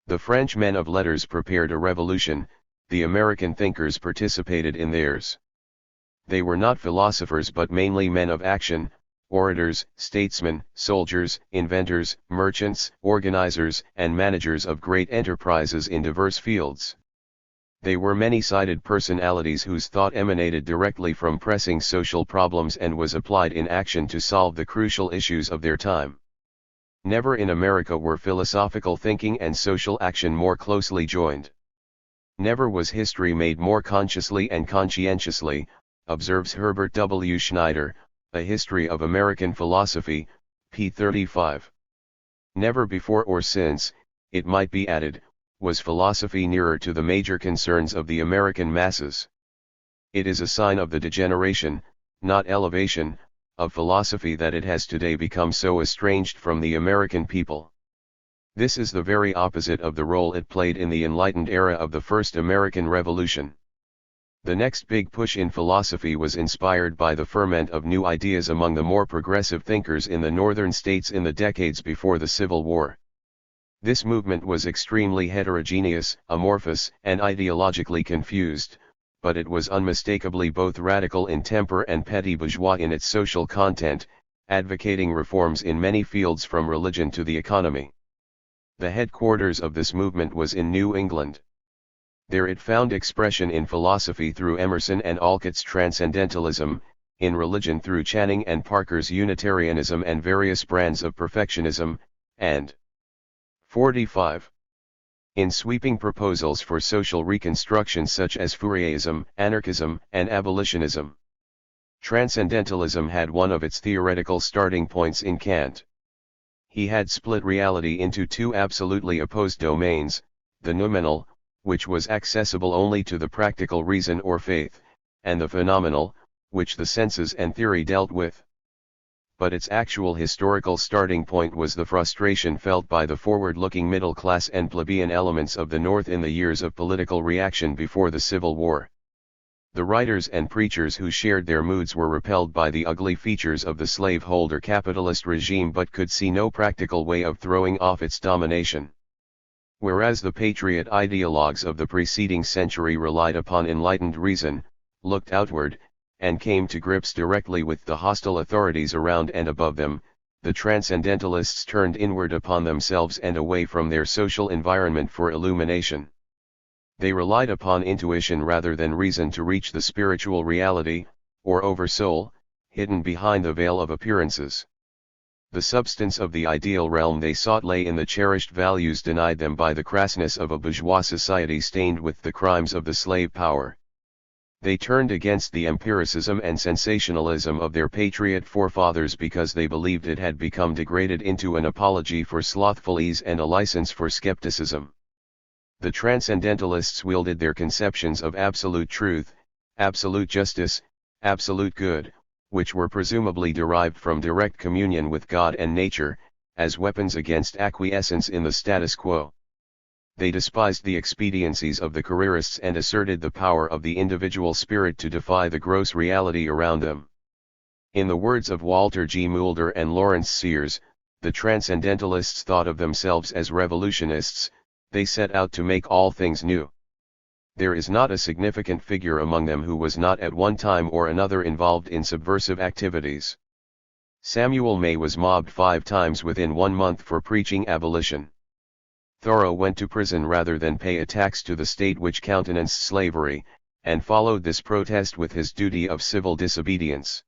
The French men of letters prepared a revolution, the American thinkers participated in theirs. They were not philosophers but mainly men of action, orators, statesmen, soldiers, inventors, merchants, organizers, and managers of great enterprises in diverse fields. They were many-sided personalities whose thought emanated directly from pressing social problems and was applied in action to solve the crucial issues of their time. Never in America were philosophical thinking and social action more closely joined. Never was history made more consciously and conscientiously, observes Herbert W. Schneider, A History of American Philosophy, p. 35. Never before or since, it might be added, was philosophy nearer to the major concerns of the American masses. It is a sign of the degeneration, not elevation, of philosophy that it has today become so estranged from the American people. This is the very opposite of the role it played in the enlightened era of the First American Revolution. The next big push in philosophy was inspired by the ferment of new ideas among the more progressive thinkers in the northern states in the decades before the Civil War. This movement was extremely heterogeneous, amorphous, and ideologically confused, but it was unmistakably both radical in temper and petty bourgeois in its social content, advocating reforms in many fields from religion to the economy. The headquarters of this movement was in New England. There it found expression in philosophy through Emerson and Alcott's Transcendentalism, in religion through Channing and Parker's Unitarianism and various brands of perfectionism, and 45. In sweeping proposals for social reconstruction such as Fourierism, anarchism, and abolitionism. Transcendentalism had one of its theoretical starting points in Kant. He had split reality into two absolutely opposed domains, the noumenal, which was accessible only to the practical reason or faith, and the phenomenal, which the senses and theory dealt with. But its actual historical starting point was the frustration felt by the forward-looking middle class and plebeian elements of the North in the years of political reaction before the Civil War. The writers and preachers who shared their moods were repelled by the ugly features of the slaveholder capitalist regime but could see no practical way of throwing off its domination. Whereas the patriot ideologues of the preceding century relied upon enlightened reason, looked outward, and came to grips directly with the hostile authorities around and above them, the transcendentalists turned inward upon themselves and away from their social environment for illumination. They relied upon intuition rather than reason to reach the spiritual reality, or oversoul, hidden behind the veil of appearances. The substance of the ideal realm they sought lay in the cherished values denied them by the crassness of a bourgeois society stained with the crimes of the slave power. They turned against the empiricism and sensationalism of their patriot forefathers because they believed it had become degraded into an apology for slothful ease and a license for skepticism. The transcendentalists wielded their conceptions of absolute truth, absolute justice, absolute good, which were presumably derived from direct communion with God and nature, as weapons against acquiescence in the status quo. They despised the expediencies of the careerists and asserted the power of the individual spirit to defy the gross reality around them. In the words of Walter G. Mulder and Lawrence Sears, the transcendentalists thought of themselves as revolutionists. They set out to make all things new. There is not a significant figure among them who was not at one time or another involved in subversive activities. Samuel May was mobbed 5 times within 1 month for preaching abolition. Thoreau went to prison rather than pay a tax to the state which countenanced slavery, and followed this protest with his duty of civil disobedience.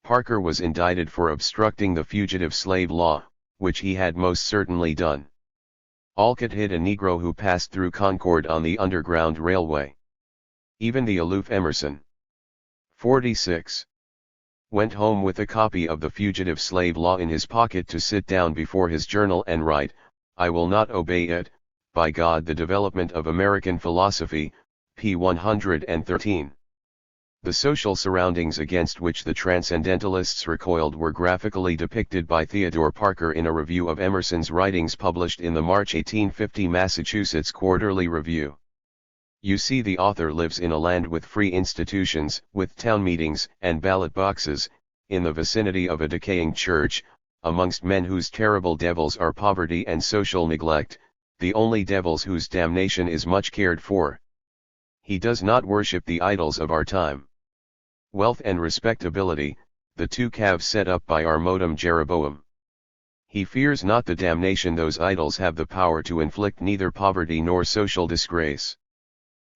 Parker was indicted for obstructing the fugitive slave law, which he had most certainly done. Alcott hid a Negro who passed through Concord on the Underground Railway. Even the aloof Emerson, 46, went home with a copy of the fugitive slave law in his pocket to sit down before his journal and write, "I will not obey it, by God the Development of American Philosophy," p. 113. The social surroundings against which the transcendentalists recoiled were graphically depicted by Theodore Parker in a review of Emerson's writings published in the March 1850 Massachusetts Quarterly Review. You see, the author lives in a land with free institutions, with town meetings and ballot boxes, in the vicinity of a decaying church, amongst men whose terrible devils are poverty and social neglect, the only devils whose damnation is much cared for. He does not worship the idols of our time. Wealth and respectability, the two calves set up by our modem Jeroboam. He fears not the damnation those idols have the power to inflict, neither poverty nor social disgrace.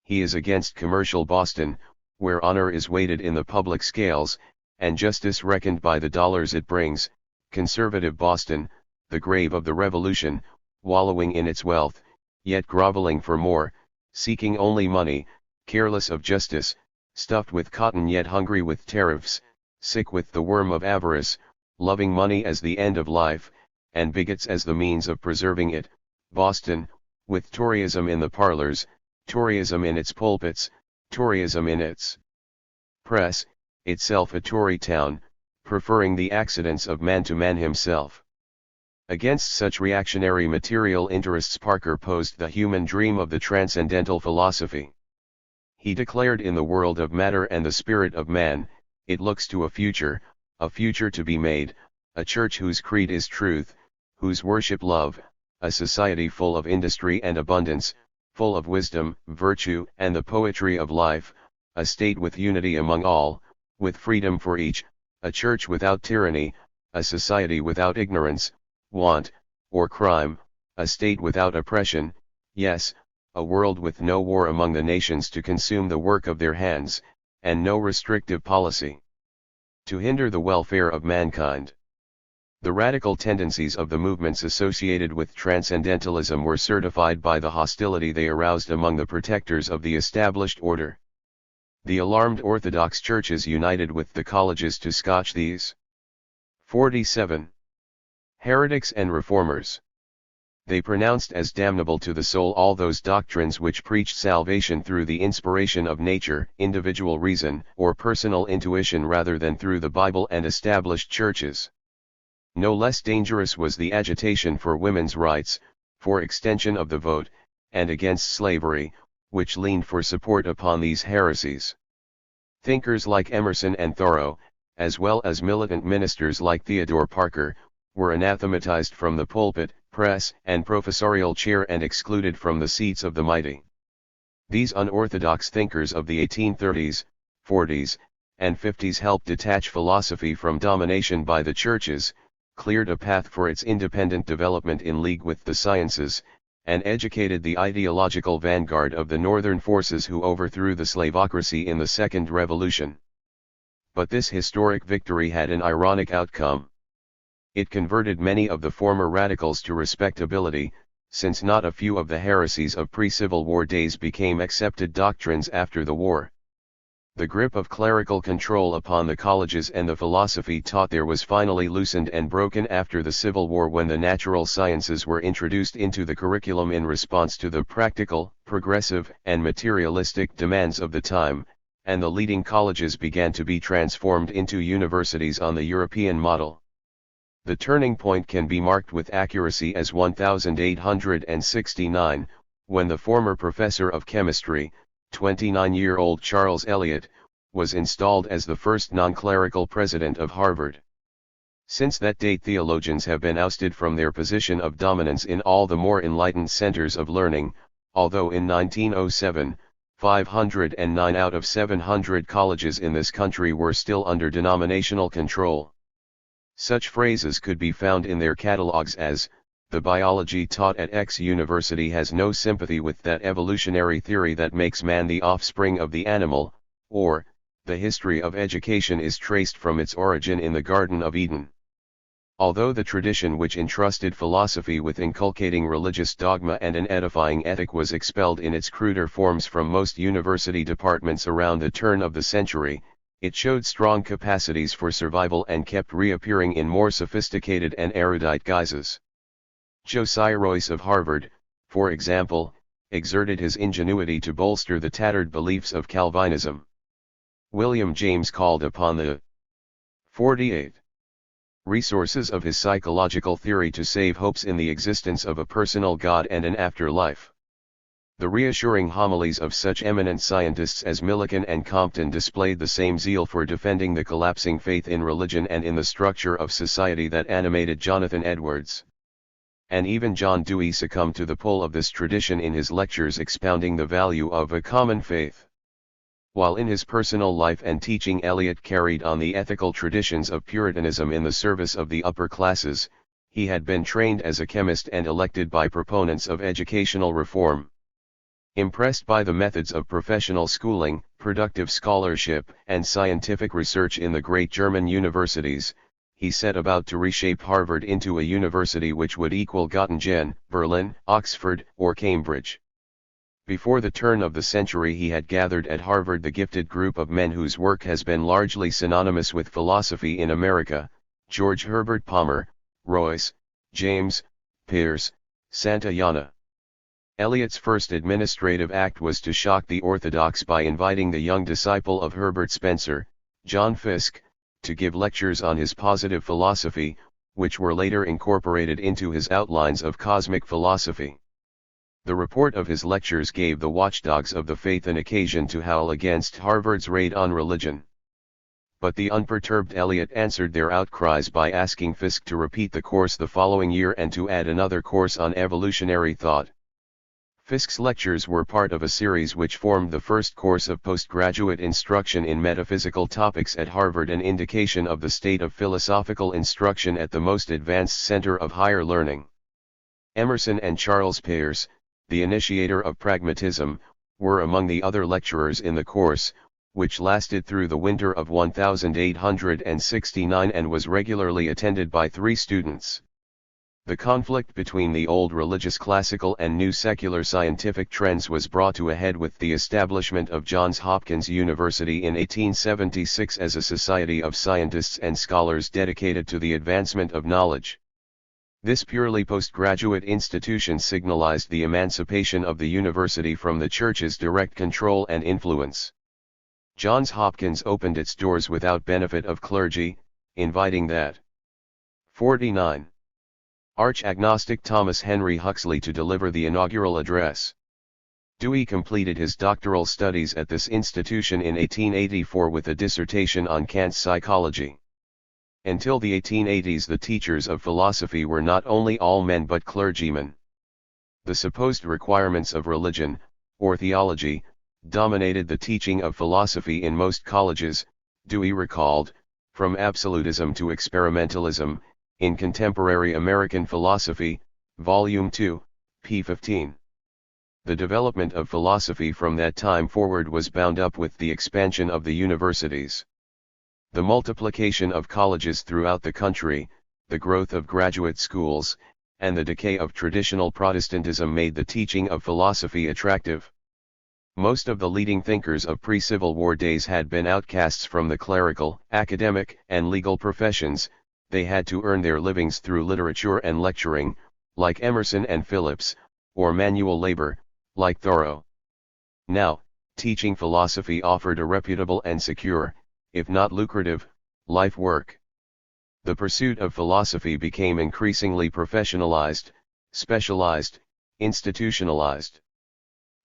He is against commercial Boston, where honor is weighted in the public scales, and justice reckoned by the dollars it brings, conservative Boston, the grave of the revolution, wallowing in its wealth, yet groveling for more, seeking only money, careless of justice, stuffed with cotton yet hungry with tariffs, sick with the worm of avarice, loving money as the end of life, and bigots as the means of preserving it. Boston, with Toryism in the parlors, Toryism in its pulpits, Toryism in its press, itself a Tory town, preferring the accidents of man to man himself. Against such reactionary material interests Parker posed the human dream of the transcendental philosophy. He declared, in the world of matter and the spirit of man, it looks to a future to be made, a church whose creed is truth, whose worship love, a society full of industry and abundance, full of wisdom, virtue, and the poetry of life, a state with unity among all, with freedom for each, a church without tyranny, a society without ignorance, want, or crime, a state without oppression, yes, a world with no war among the nations to consume the work of their hands, and no restrictive policy to hinder the welfare of mankind. The radical tendencies of the movements associated with transcendentalism were certified by the hostility they aroused among the protectors of the established order. The alarmed Orthodox churches united with the colleges to scotch these 47 heretics and reformers. They pronounced as damnable to the soul all those doctrines which preached salvation through the inspiration of nature, individual reason, or personal intuition rather than through the Bible and established churches. No less dangerous was the agitation for women's rights, for extension of the vote, and against slavery, which leaned for support upon these heresies. Thinkers like Emerson and Thoreau, as well as militant ministers like Theodore Parker, were anathematized from the pulpit, press, and professorial chair and excluded from the seats of the mighty. These unorthodox thinkers of the 1830s, 40s, and 50s helped detach philosophy from domination by the churches, cleared a path for its independent development in league with the sciences, and educated the ideological vanguard of the northern forces who overthrew the slavocracy in the Second Revolution. But this historic victory had an ironic outcome. It converted many of the former radicals to respectability, since not a few of the heresies of pre-Civil War days became accepted doctrines after the war. The grip of clerical control upon the colleges and the philosophy taught there was finally loosened and broken after the Civil War, when the natural sciences were introduced into the curriculum in response to the practical, progressive, and materialistic demands of the time, and the leading colleges began to be transformed into universities on the European model. The turning point can be marked with accuracy as 1869, when the former professor of chemistry, 29-year-old Charles Eliot, was installed as the first non-clerical president of Harvard. Since that date, theologians have been ousted from their position of dominance in all the more enlightened centers of learning, although in 1907, 509 out of 700 colleges in this country were still under denominational control. Such phrases could be found in their catalogs as, "The biology taught at X university has no sympathy with that evolutionary theory that makes man the offspring of the animal," or, "The history of education is traced from its origin in the Garden of Eden." Although the tradition which entrusted philosophy with inculcating religious dogma and an edifying ethic was expelled in its cruder forms from most university departments around the turn of the century, it showed strong capacities for survival and kept reappearing in more sophisticated and erudite guises. Josiah Royce of Harvard, for example, exerted his ingenuity to bolster the tattered beliefs of Calvinism. William James called upon the 48 resources of his psychological theory to save hopes in the existence of a personal God and an afterlife. The reassuring homilies of such eminent scientists as Millikan and Compton displayed the same zeal for defending the collapsing faith in religion and in the structure of society that animated Jonathan Edwards. and even John Dewey succumbed to the pull of this tradition in his lectures expounding the value of a common faith. While in his personal life and teaching Eliot carried on the ethical traditions of Puritanism in the service of the upper classes, he had been trained as a chemist and elected by proponents of educational reform. Impressed by the methods of professional schooling, productive scholarship, and scientific research in the great German universities, he set about to reshape Harvard into a university which would equal Göttingen, Berlin, Oxford, or Cambridge. Before the turn of the century he had gathered at Harvard the gifted group of men whose work has been largely synonymous with philosophy in America: George Herbert Palmer, Royce, James, Peirce, Santayana. Eliot's first administrative act was to shock the orthodox by inviting the young disciple of Herbert Spencer, John Fiske, to give lectures on his positive philosophy, which were later incorporated into his outlines of cosmic philosophy. The report of his lectures gave the watchdogs of the faith an occasion to howl against Harvard's raid on religion. But the unperturbed Eliot answered their outcries by asking Fiske to repeat the course the following year and to add another course on evolutionary thought. Fiske's lectures were part of a series which formed the first course of postgraduate instruction in metaphysical topics at Harvard, an indication of the state of philosophical instruction at the most advanced center of higher learning. Emerson and Charles Peirce, the initiator of Pragmatism, were among the other lecturers in the course, which lasted through the winter of 1869 and was regularly attended by 3 students. The conflict between the old religious classical and new secular scientific trends was brought to a head with the establishment of Johns Hopkins University in 1876 as a society of scientists and scholars dedicated to the advancement of knowledge. This purely postgraduate institution signalized the emancipation of the university from the church's direct control and influence. Johns Hopkins opened its doors without benefit of clergy, inviting that 49. Arch-agnostic Thomas Henry Huxley to deliver the inaugural address. Dewey completed his doctoral studies at this institution in 1884 with a dissertation on Kant's psychology. Until the 1880s the teachers of philosophy were not only all men but clergymen. The supposed requirements of religion, or theology, dominated the teaching of philosophy in most colleges, Dewey recalled, from absolutism to experimentalism, in Contemporary American Philosophy, Volume 2, p. 15. The development of philosophy from that time forward was bound up with the expansion of the universities. The multiplication of colleges throughout the country, the growth of graduate schools, and the decay of traditional Protestantism made the teaching of philosophy attractive. Most of the leading thinkers of pre-Civil War days had been outcasts from the clerical, academic, and legal professions. They had to earn their livings through literature and lecturing, like Emerson and Phillips, or manual labor, like Thoreau. Now, teaching philosophy offered a reputable and secure, if not lucrative, life work. The pursuit of philosophy became increasingly professionalized, specialized, institutionalized.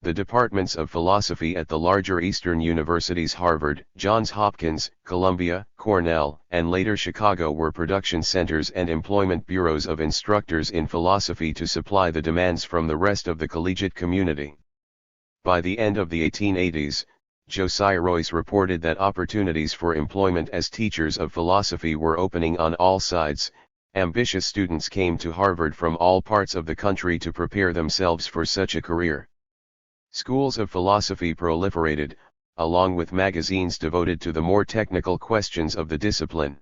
The departments of philosophy at the larger Eastern universities Harvard, Johns Hopkins, Columbia, Cornell, and later Chicago were production centers and employment bureaus of instructors in philosophy to supply the demands from the rest of the collegiate community. By the end of the 1880s, Josiah Royce reported that opportunities for employment as teachers of philosophy were opening on all sides. Ambitious students came to Harvard from all parts of the country to prepare themselves for such a career. Schools of philosophy proliferated, along with magazines devoted to the more technical questions of the discipline.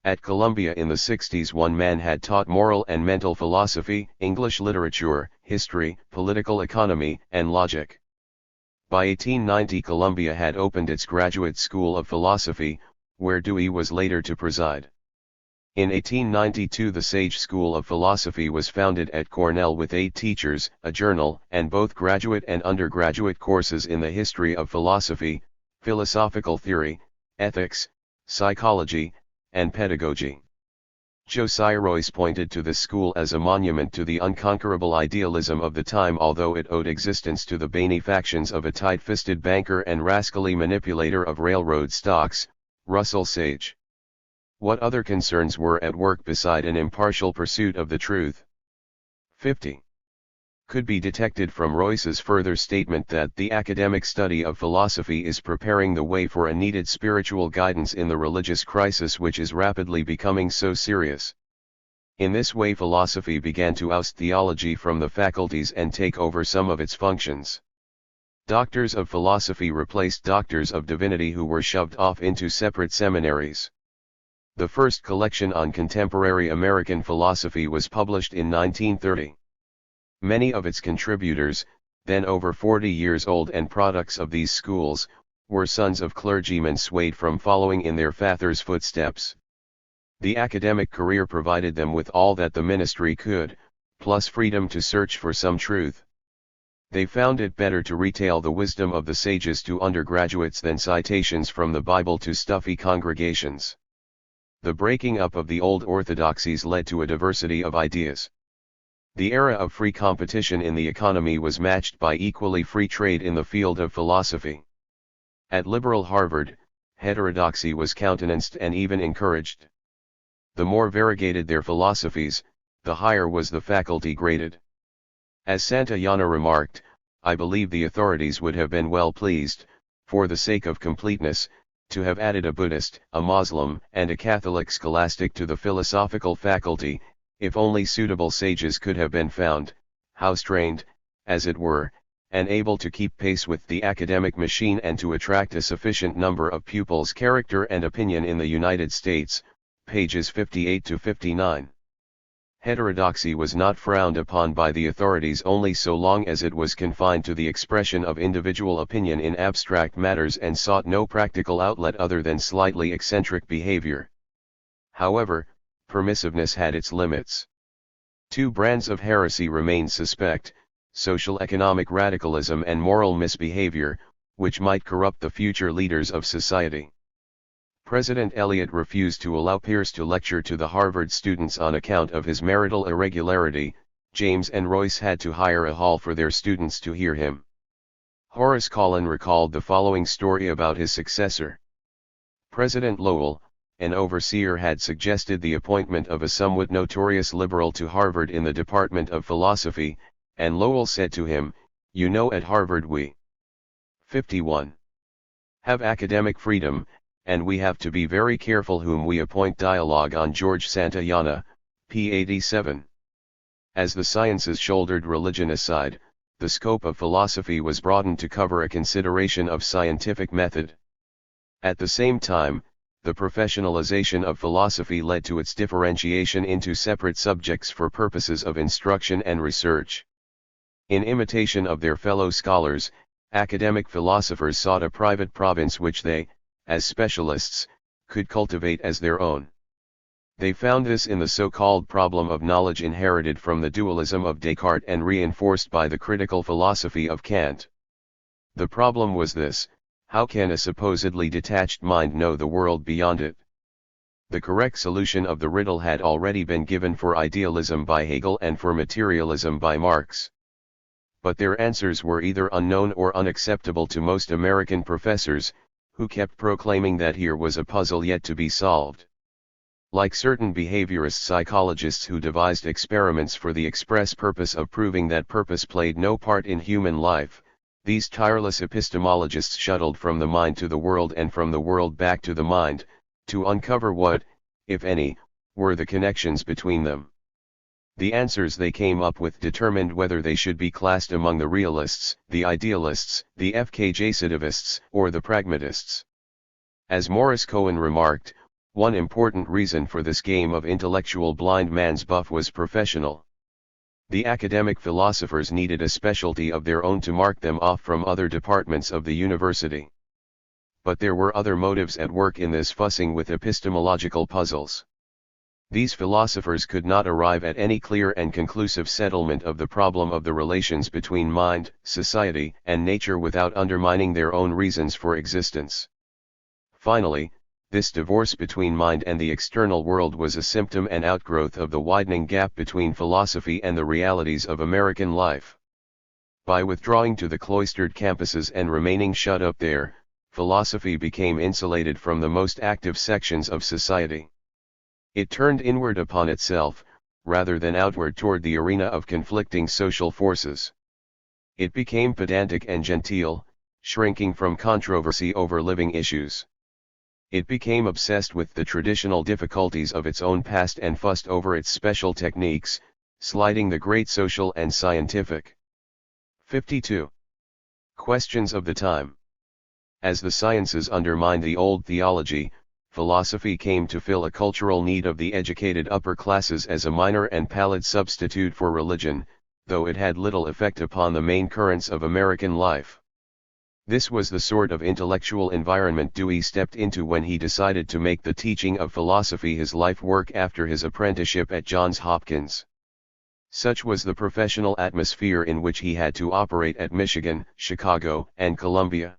At Columbia in the 60s one man had taught moral and mental philosophy, English literature, history, political economy, and logic. By 1890 Columbia had opened its graduate school of philosophy, where Dewey was later to preside. In 1892 the Sage School of Philosophy was founded at Cornell with 8 teachers, a journal, and both graduate and undergraduate courses in the history of philosophy, philosophical theory, ethics, psychology, and pedagogy. Josiah Royce pointed to this school as a monument to the unconquerable idealism of the time, although it owed existence to the benefactions of a tight-fisted banker and rascally manipulator of railroad stocks, Russell Sage. What other concerns were at work beside an impartial pursuit of the truth? 50. Could be detected from Royce's further statement that the academic study of philosophy is preparing the way for a needed spiritual guidance in the religious crisis which is rapidly becoming so serious. In this way philosophy began to oust theology from the faculties and take over some of its functions. Doctors of philosophy replaced doctors of divinity who were shoved off into separate seminaries. The first collection on contemporary American philosophy was published in 1930. Many of its contributors, then over 40 years old and products of these schools, were sons of clergymen swayed from following in their fathers' footsteps. The academic career provided them with all that the ministry could, plus freedom to search for some truth. They found it better to retail the wisdom of the sages to undergraduates than citations from the Bible to stuffy congregations. The breaking up of the old orthodoxies led to a diversity of ideas. The era of free competition in the economy was matched by equally free trade in the field of philosophy. At liberal Harvard, heterodoxy was countenanced and even encouraged. The more variegated their philosophies, the higher was the faculty graded. As Santayana remarked, I believe the authorities would have been well pleased, for the sake of completeness, to have added a Buddhist, a Muslim, and a Catholic scholastic to the philosophical faculty, if only suitable sages could have been found, house-trained, as it were, and able to keep pace with the academic machine and to attract a sufficient number of pupils. Character and Opinion in the United States, pages 58 to 59. Heterodoxy was not frowned upon by the authorities only so long as it was confined to the expression of individual opinion in abstract matters and sought no practical outlet other than slightly eccentric behavior. However, permissiveness had its limits. Two brands of heresy remained suspect: social economic radicalism and moral misbehavior, which might corrupt the future leaders of society. President Eliot refused to allow Pierce to lecture to the Harvard students on account of his marital irregularity. James and Royce had to hire a hall for their students to hear him. Horace Collin recalled the following story about his successor. President Lowell, an overseer, had suggested the appointment of a somewhat notorious liberal to Harvard in the Department of Philosophy, and Lowell said to him, "You know, at Harvard we 51. Have academic freedom, and we have to be very careful whom we appoint." Dialogue on George Santayana, p. 87. As the sciences shouldered religion aside, the scope of philosophy was broadened to cover a consideration of scientific method. At the same time, the professionalization of philosophy led to its differentiation into separate subjects for purposes of instruction and research. In imitation of their fellow scholars, academic philosophers sought a private province which they, as specialists, could cultivate as their own. They found this in the so-called problem of knowledge inherited from the dualism of Descartes and reinforced by the critical philosophy of Kant. The problem was this: how can a supposedly detached mind know the world beyond it? The correct solution of the riddle had already been given for idealism by Hegel and for materialism by Marx. But their answers were either unknown or unacceptable to most American professors, who kept proclaiming that here was a puzzle yet to be solved. Like certain behaviorist psychologists who devised experiments for the express purpose of proving that purpose played no part in human life, these tireless epistemologists shuttled from the mind to the world and from the world back to the mind, to uncover what, if any, were the connections between them. The answers they came up with determined whether they should be classed among the realists, the idealists, the FKJ-positivists, or the pragmatists. As Morris Cohen remarked, one important reason for this game of intellectual blind man's buff was professional. The academic philosophers needed a specialty of their own to mark them off from other departments of the university. But there were other motives at work in this fussing with epistemological puzzles. These philosophers could not arrive at any clear and conclusive settlement of the problem of the relations between mind, society, and nature without undermining their own reasons for existence. Finally, this divorce between mind and the external world was a symptom and outgrowth of the widening gap between philosophy and the realities of American life. By withdrawing to the cloistered campuses and remaining shut up there, philosophy became insulated from the most active sections of society. It turned inward upon itself, rather than outward toward the arena of conflicting social forces. It became pedantic and genteel, shrinking from controversy over living issues. It became obsessed with the traditional difficulties of its own past and fussed over its special techniques, slighting the great social and scientific. 52. Questions of the time. As the sciences undermined the old theology, philosophy came to fill a cultural need of the educated upper classes as a minor and pallid substitute for religion, though it had little effect upon the main currents of American life. This was the sort of intellectual environment Dewey stepped into when he decided to make the teaching of philosophy his life work after his apprenticeship at Johns Hopkins. Such was the professional atmosphere in which he had to operate at Michigan, Chicago, and Columbia.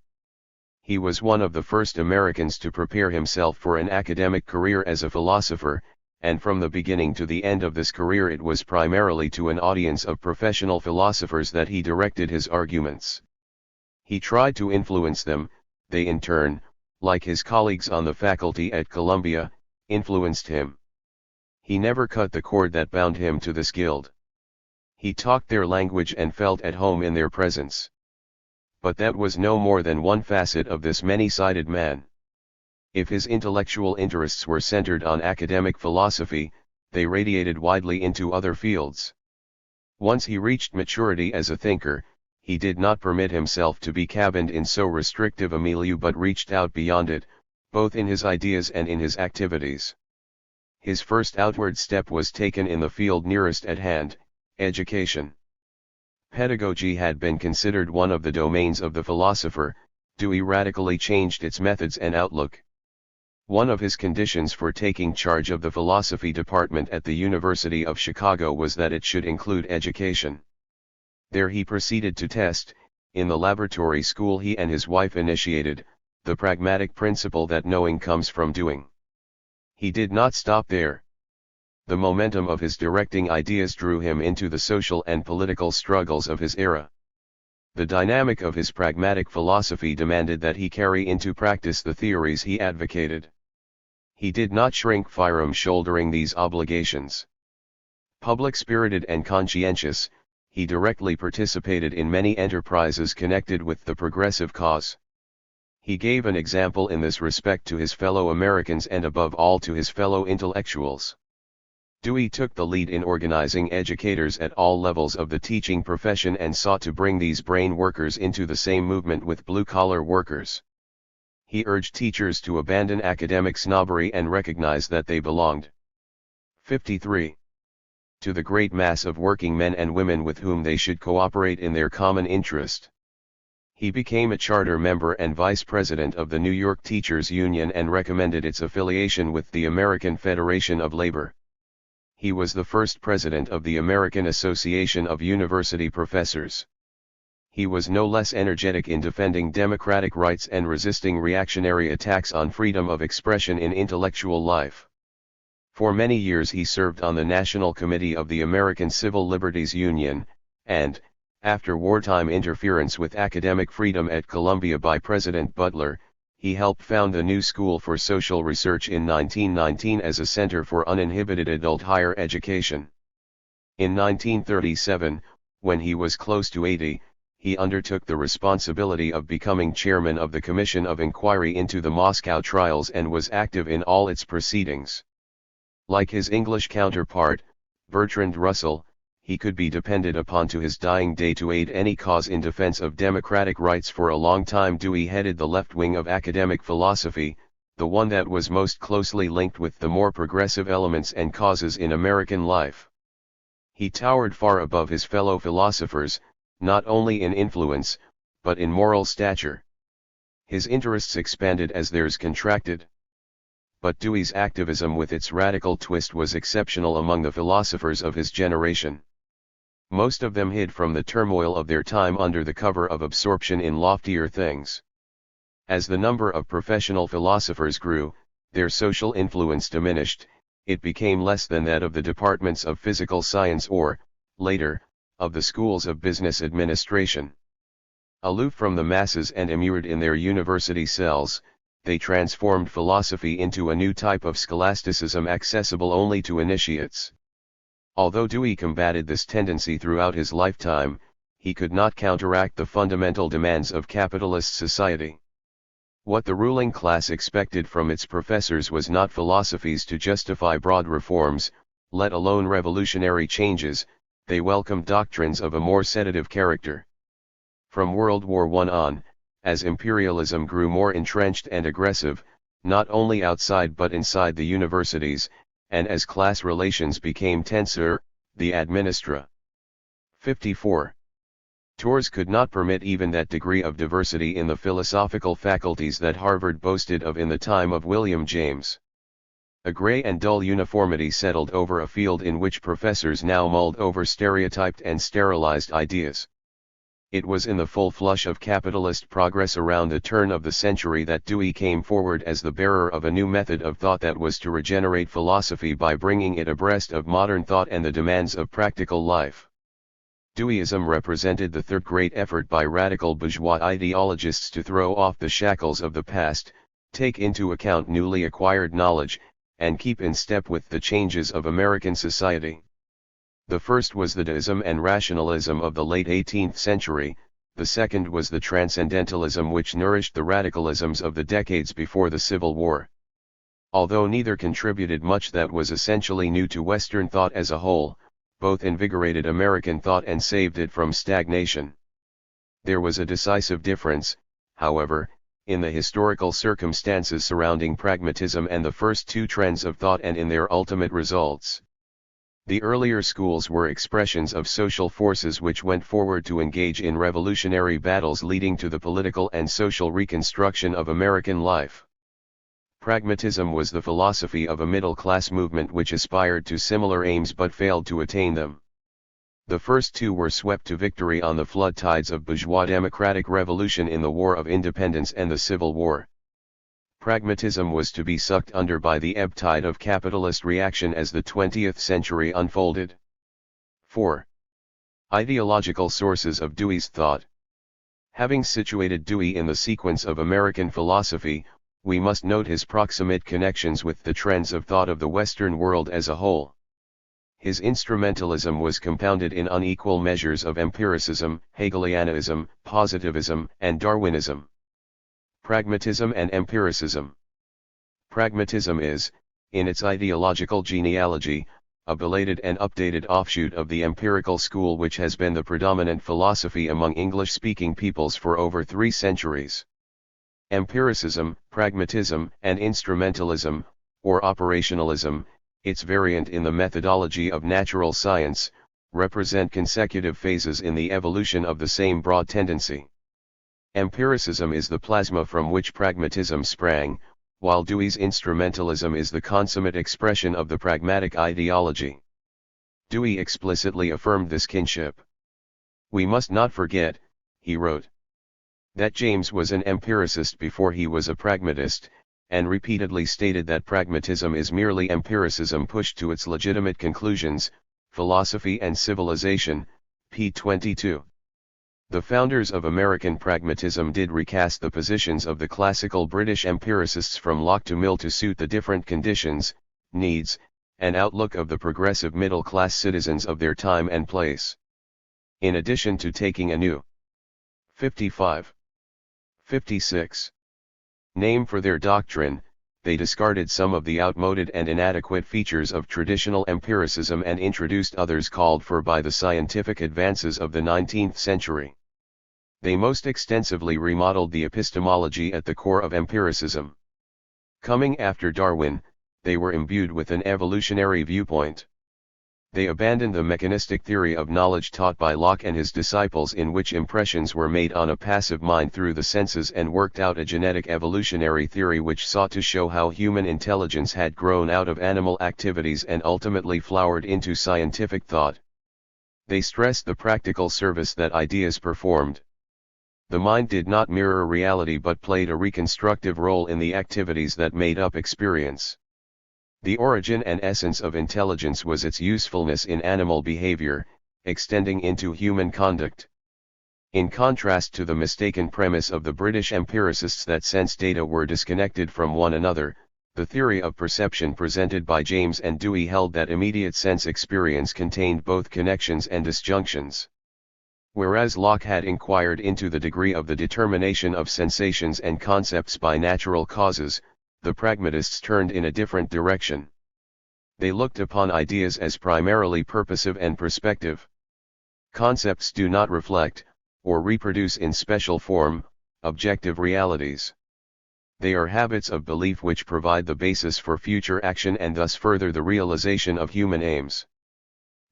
He was one of the first Americans to prepare himself for an academic career as a philosopher, and from the beginning to the end of this career it was primarily to an audience of professional philosophers that he directed his arguments. He tried to influence them, they in turn, like his colleagues on the faculty at Columbia, influenced him. He never cut the cord that bound him to this guild. He talked their language and felt at home in their presence. But that was no more than one facet of this many-sided man. If his intellectual interests were centered on academic philosophy, they radiated widely into other fields. Once he reached maturity as a thinker, he did not permit himself to be cabined in so restrictive a milieu but reached out beyond it, both in his ideas and in his activities. His first outward step was taken in the field nearest at hand, education. Pedagogy had been considered one of the domains of the philosopher. Dewey radically changed its methods and outlook. One of his conditions for taking charge of the philosophy department at the University of Chicago was that it should include education. There he proceeded to test, in the laboratory school he and his wife initiated, the pragmatic principle that knowing comes from doing. He did not stop there. The momentum of his directing ideas drew him into the social and political struggles of his era. The dynamic of his pragmatic philosophy demanded that he carry into practice the theories he advocated. He did not shrink from shouldering these obligations. Public-spirited and conscientious, he directly participated in many enterprises connected with the progressive cause. He gave an example in this respect to his fellow Americans and above all to his fellow intellectuals. Dewey took the lead in organizing educators at all levels of the teaching profession and sought to bring these brain workers into the same movement with blue-collar workers. He urged teachers to abandon academic snobbery and recognize that they belonged. 53. To the great mass of working men and women with whom they should cooperate in their common interest. He became a charter member and vice president of the New York Teachers Union and recommended its affiliation with the American Federation of Labor. He was the first president of the American Association of University Professors. He was no less energetic in defending democratic rights and resisting reactionary attacks on freedom of expression in intellectual life. For many years he served on the National Committee of the American Civil Liberties Union, and, after wartime interference with academic freedom at Columbia by President Butler, he helped found the New School for Social Research in 1919 as a center for uninhibited adult higher education. In 1937, when he was close to 80, he undertook the responsibility of becoming chairman of the Commission of Inquiry into the Moscow trials and was active in all its proceedings. Like his English counterpart, Bertrand Russell, he could be depended upon to his dying day to aid any cause in defense of democratic rights. For a long time Dewey headed the left wing of academic philosophy, the one that was most closely linked with the more progressive elements and causes in American life. He towered far above his fellow philosophers, not only in influence, but in moral stature. His interests expanded as theirs contracted. But Dewey's activism with its radical twist was exceptional among the philosophers of his generation. Most of them hid from the turmoil of their time under the cover of absorption in loftier things. As the number of professional philosophers grew, their social influence diminished. It became less than that of the departments of physical science or, later, of the schools of business administration. Aloof from the masses and immured in their university cells, they transformed philosophy into a new type of scholasticism accessible only to initiates. Although Dewey combated this tendency throughout his lifetime, he could not counteract the fundamental demands of capitalist society. What the ruling class expected from its professors was not philosophies to justify broad reforms, let alone revolutionary changes. They welcomed doctrines of a more sedative character. From World War I on, as imperialism grew more entrenched and aggressive, not only outside but inside the universities, and as class relations became tenser, the administra. 54. Tours could not permit even that degree of diversity in the philosophical faculties that Harvard boasted of in the time of William James. A gray and dull uniformity settled over a field in which professors now mulled over stereotyped and sterilized ideas. It was in the full flush of capitalist progress around the turn of the century that Dewey came forward as the bearer of a new method of thought that was to regenerate philosophy by bringing it abreast of modern thought and the demands of practical life. Deweyism represented the third great effort by radical bourgeois ideologists to throw off the shackles of the past, take into account newly acquired knowledge, and keep in step with the changes of American society. The first was the deism and rationalism of the late 18th century, the second was the transcendentalism which nourished the radicalisms of the decades before the Civil War. Although neither contributed much that was essentially new to Western thought as a whole, both invigorated American thought and saved it from stagnation. There was a decisive difference, however, in the historical circumstances surrounding pragmatism and the first two trends of thought and in their ultimate results. The earlier schools were expressions of social forces which went forward to engage in revolutionary battles leading to the political and social reconstruction of American life. Pragmatism was the philosophy of a middle-class movement which aspired to similar aims but failed to attain them. The first two were swept to victory on the flood tides of bourgeois democratic revolution in the War of Independence and the Civil War. Pragmatism was to be sucked under by the ebb tide of capitalist reaction as the 20th century unfolded. 4. Ideological sources of Dewey's thought. Having situated Dewey in the sequence of American philosophy, we must note his proximate connections with the trends of thought of the Western world as a whole. His instrumentalism was compounded in unequal measures of empiricism, Hegelianism, positivism, and Darwinism. Pragmatism and empiricism. Pragmatism is, in its ideological genealogy, a belated and updated offshoot of the empirical school which has been the predominant philosophy among English-speaking peoples for over 3 centuries. Empiricism, pragmatism, and instrumentalism, or operationalism, its variant in the methodology of natural science, represent consecutive phases in the evolution of the same broad tendency. Empiricism is the plasma from which pragmatism sprang, while Dewey's instrumentalism is the consummate expression of the pragmatic ideology. Dewey explicitly affirmed this kinship. "We must not forget," he wrote, "that James was an empiricist before he was a pragmatist, and repeatedly stated that pragmatism is merely empiricism pushed to its legitimate conclusions, Philosophy and Civilization, p. 22. The founders of American pragmatism did recast the positions of the classical British empiricists from Locke to Mill to suit the different conditions, needs, and outlook of the progressive middle-class citizens of their time and place. In addition to taking a new 55. 56. Name for their doctrine, they discarded some of the outmoded and inadequate features of traditional empiricism and introduced others called for by the scientific advances of the 19th century. They most extensively remodeled the epistemology at the core of empiricism. Coming after Darwin, they were imbued with an evolutionary viewpoint. They abandoned the mechanistic theory of knowledge taught by Locke and his disciples, in which impressions were made on a passive mind through the senses, and worked out a genetic evolutionary theory which sought to show how human intelligence had grown out of animal activities and ultimately flowered into scientific thought. They stressed the practical service that ideas performed. The mind did not mirror reality but played a reconstructive role in the activities that made up experience. The origin and essence of intelligence was its usefulness in animal behavior, extending into human conduct. In contrast to the mistaken premise of the British empiricists that sense data were disconnected from one another, The theory of perception presented by James and Dewey held that immediate sense experience contained both connections and disjunctions. Whereas Locke had inquired into the degree of the determination of sensations and concepts by natural causes, the pragmatists turned in a different direction. They looked upon ideas as primarily purposive and prospective. Concepts do not reflect, or reproduce in special form, objective realities. They are habits of belief which provide the basis for future action and thus further the realization of human aims.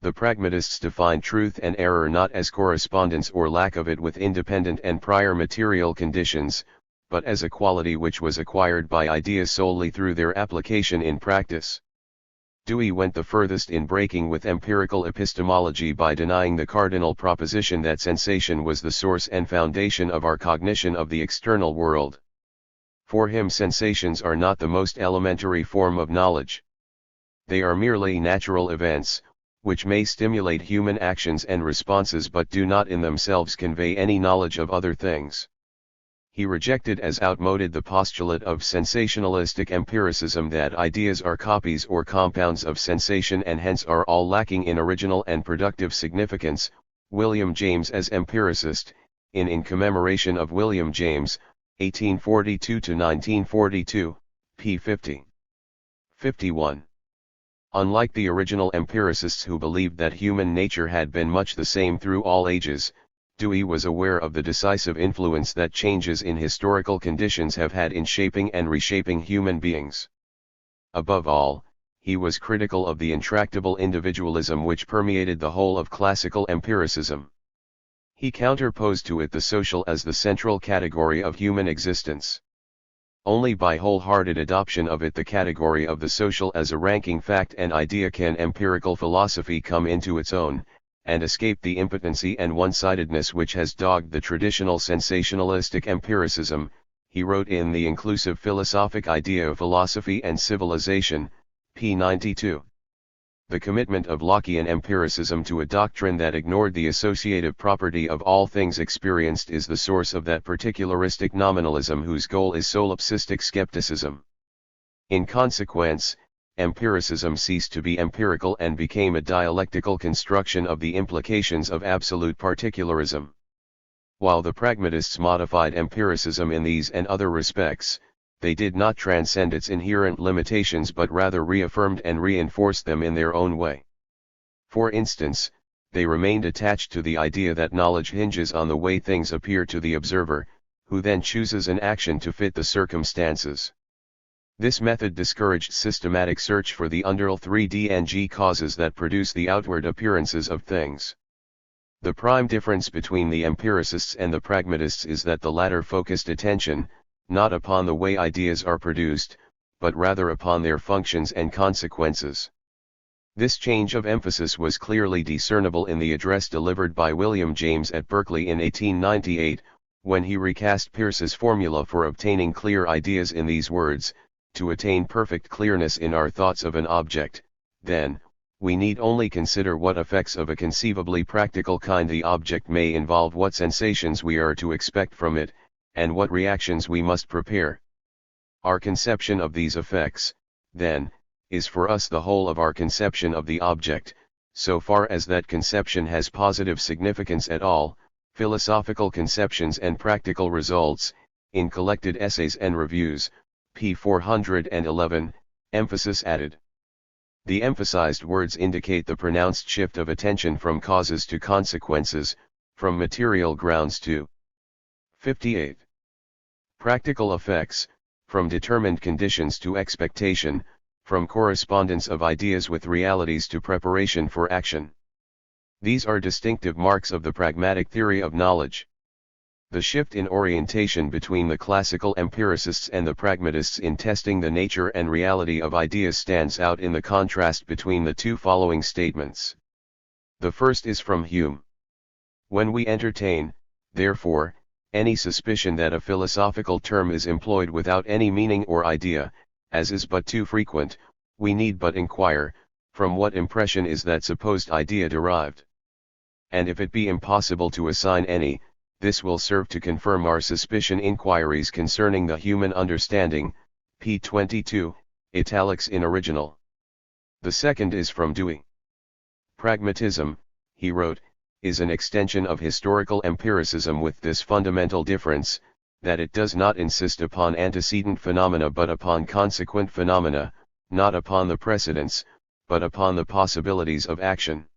The pragmatists define truth and error not as correspondence or lack of it with independent and prior material conditions, but as a quality which was acquired by ideas solely through their application in practice. Dewey went the furthest in breaking with empirical epistemology by denying the cardinal proposition that sensation was the source and foundation of our cognition of the external world. For him, sensations are not the most elementary form of knowledge. They are merely natural events, which may stimulate human actions and responses but do not in themselves convey any knowledge of other things. He rejected as outmoded the postulate of sensationalistic empiricism that ideas are copies or compounds of sensation and hence are all lacking in original and productive significance. William James as empiricist, in commemoration of William James, 1842–1942, p. 50. 51. Unlike the original empiricists who believed that human nature had been much the same through all ages, Dewey was aware of the decisive influence that changes in historical conditions have had in shaping and reshaping human beings. Above all, he was critical of the intractable individualism which permeated the whole of classical empiricism. He counterposed to it the social as the central category of human existence. Only by wholehearted adoption of it, the category of the social as a ranking fact and idea, can empirical philosophy come into its own, and escape the impotency and one-sidedness which has dogged the traditional sensationalistic empiricism. He wrote in The Inclusive Philosophic Idea of Philosophy and Civilization, p. 92. The commitment of Lockean empiricism to a doctrine that ignored the associative property of all things experienced is the source of that particularistic nominalism whose goal is solipsistic skepticism. In consequence, empiricism ceased to be empirical and became a dialectical construction of the implications of absolute particularism. While the pragmatists modified empiricism in these and other respects, they did not transcend its inherent limitations but rather reaffirmed and reinforced them in their own way. For instance, they remained attached to the idea that knowledge hinges on the way things appear to the observer, who then chooses an action to fit the circumstances. This method discouraged systematic search for the underlying 3D causes that produce the outward appearances of things. The prime difference between the empiricists and the pragmatists is that the latter focused attention, not upon the way ideas are produced, but rather upon their functions and consequences. This change of emphasis was clearly discernible in the address delivered by William James at Berkeley in 1898, when he recast Peirce's formula for obtaining clear ideas in these words: to attain perfect clearness in our thoughts of an object, then, we need only consider what effects of a conceivably practical kind the object may involve, what sensations we are to expect from it, and what reactions we must prepare. Our conception of these effects, then, is for us the whole of our conception of the object, so far as that conception has positive significance at all. Philosophical Conceptions and Practical Results, in Collected Essays and Reviews, p. 411, emphasis added. The emphasized words indicate the pronounced shift of attention from causes to consequences, from material grounds to 58. Practical effects, from determined conditions to expectation, from correspondence of ideas with realities to preparation for action. These are distinctive marks of the pragmatic theory of knowledge. The shift in orientation between the classical empiricists and the pragmatists in testing the nature and reality of ideas stands out in the contrast between the two following statements. The first is from Hume. When we entertain, therefore, any suspicion that a philosophical term is employed without any meaning or idea, as is but too frequent, we need but inquire, from what impression is that supposed idea derived? And if it be impossible to assign any, this will serve to confirm our suspicion. Inquiries concerning the human understanding, p. 22, Italics in original. The second is from Dewey. Pragmatism, he wrote, is an extension of historical empiricism with this fundamental difference, that it does not insist upon antecedent phenomena but upon consequent phenomena, not upon the precedents, but upon the possibilities of action.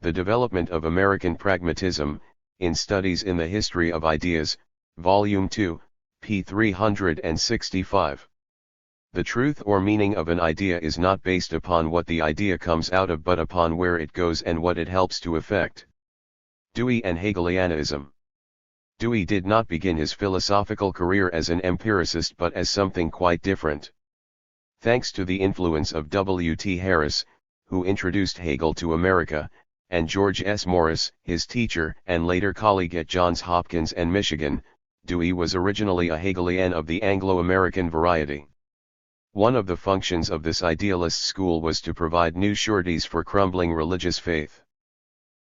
The Development of American Pragmatism, in Studies in the History of Ideas, Volume 2, p. 365. The truth or meaning of an idea is not based upon what the idea comes out of but upon where it goes and what it helps to effect. Dewey and Hegelianism. Dewey did not begin his philosophical career as an empiricist but as something quite different. Thanks to the influence of W. T. Harris, who introduced Hegel to America, and George S. Morris, his teacher and later colleague at Johns Hopkins and Michigan, Dewey was originally a Hegelian of the Anglo-American variety. One of the functions of this idealist school was to provide new sureties for crumbling religious faith.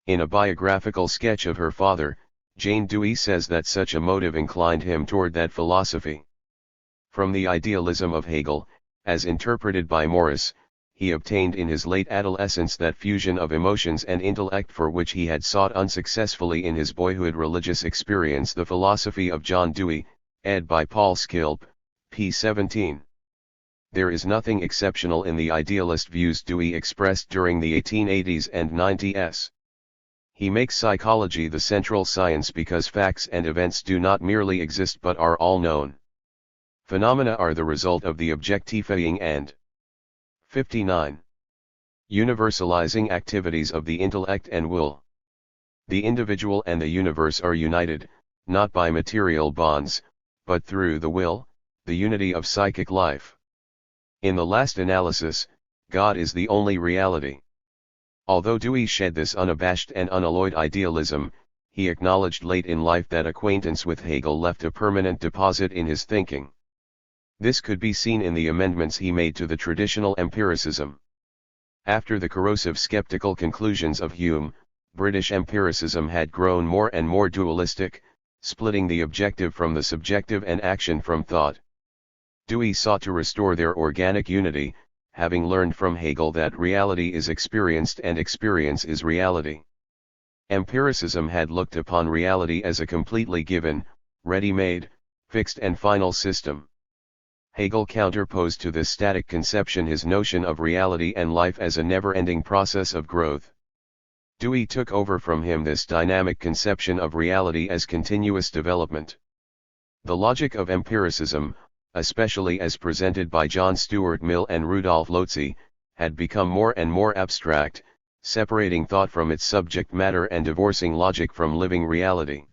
In a biographical sketch of her father, Jane Dewey says that such a motive inclined him toward that philosophy. From the idealism of Hegel, as interpreted by Morris, he obtained in his late adolescence that fusion of emotions and intellect for which he had sought unsuccessfully in his boyhood religious experience. The Philosophy of John Dewey, ed. by Paul Skilp, p. 17. There is nothing exceptional in the idealist views Dewey expressed during the 1880s and 90s. He makes psychology the central science because facts and events do not merely exist but are all known. Phenomena are the result of the objectifying and 59. Universalizing activities of the intellect and will. The individual and the universe are united, not by material bonds, but through the will, the unity of psychic life. In the last analysis, God is the only reality. Although Dewey shed this unabashed and unalloyed idealism, he acknowledged late in life that acquaintance with Hegel left a permanent deposit in his thinking. This could be seen in the amendments he made to the traditional empiricism. After the corrosive skeptical conclusions of Hume, British empiricism had grown more and more dualistic, splitting the objective from the subjective and action from thought. Dewey sought to restore their organic unity, having learned from Hegel that reality is experienced and experience is reality. Empiricism had looked upon reality as a completely given, ready-made, fixed and final system. Hegel counterposed to this static conception his notion of reality and life as a never-ending process of growth. Dewey took over from him this dynamic conception of reality as continuous development. The logic of empiricism, especially as presented by John Stuart Mill and Rudolf Lotze, had become more and more abstract, separating thought from its subject matter and divorcing logic from living reality.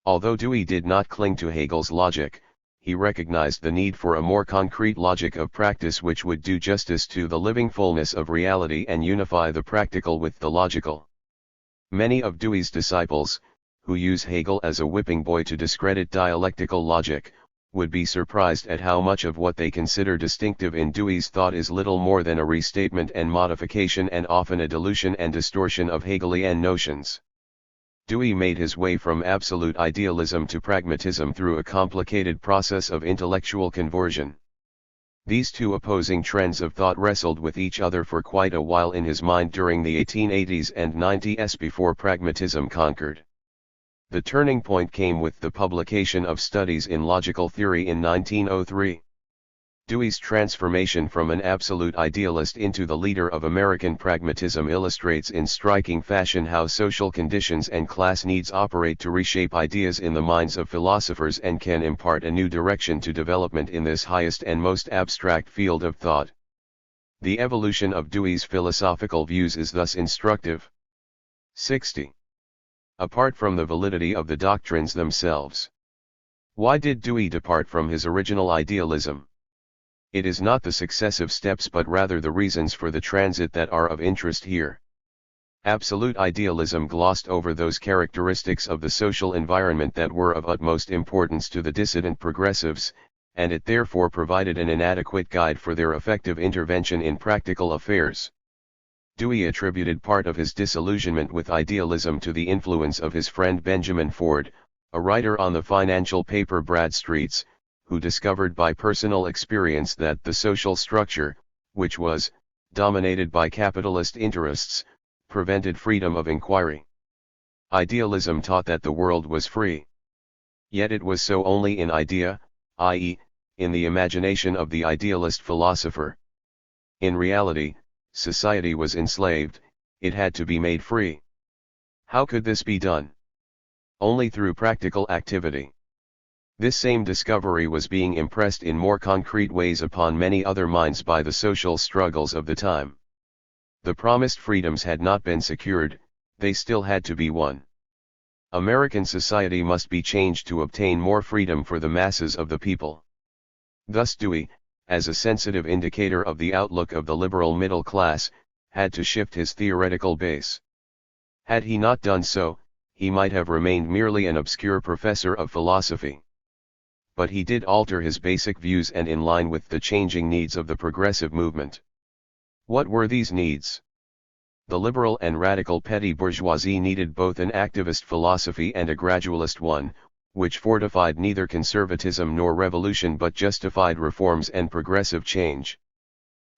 Although Dewey did not cling to Hegel's logic, he recognized the need for a more concrete logic of practice which would do justice to the living fullness of reality and unify the practical with the logical. Many of Dewey's disciples, who use Hegel as a whipping boy to discredit dialectical logic, would be surprised at how much of what they consider distinctive in Dewey's thought is little more than a restatement and modification and often a dilution and distortion of Hegelian notions. Dewey made his way from absolute idealism to pragmatism through a complicated process of intellectual conversion. These two opposing trends of thought wrestled with each other for quite a while in his mind during the 1880s and 90s before pragmatism conquered. The turning point came with the publication of Studies in Logical Theory in 1903. Dewey's transformation from an absolute idealist into the leader of American pragmatism illustrates in striking fashion how social conditions and class needs operate to reshape ideas in the minds of philosophers and can impart a new direction to development in this highest and most abstract field of thought. The evolution of Dewey's philosophical views is thus instructive. 60. Apart from the validity of the doctrines themselves. Why did Dewey depart from his original idealism? It is not the successive steps but rather the reasons for the transit that are of interest here. Absolute idealism glossed over those characteristics of the social environment that were of utmost importance to the dissident progressives, and it therefore provided an inadequate guide for their effective intervention in practical affairs. Dewey attributed part of his disillusionment with idealism to the influence of his friend Benjamin Ford, a writer on the financial paper Bradstreets, who discovered by personal experience that the social structure, which was dominated by capitalist interests, prevented freedom of inquiry. Idealism taught that the world was free. Yet it was so only in idea, i.e., in the imagination of the idealist philosopher. In reality, society was enslaved, it had to be made free. How could this be done? Only through practical activity. This same discovery was being impressed in more concrete ways upon many other minds by the social struggles of the time. The promised freedoms had not been secured, they still had to be won. American society must be changed to obtain more freedom for the masses of the people. Thus Dewey, as a sensitive indicator of the outlook of the liberal middle class, had to shift his theoretical base. Had he not done so, he might have remained merely an obscure professor of philosophy. But he did alter his basic views and in line with the changing needs of the progressive movement. What were these needs? The liberal and radical petty bourgeoisie needed both an activist philosophy and a gradualist one, which fortified neither conservatism nor revolution but justified reforms and progressive change.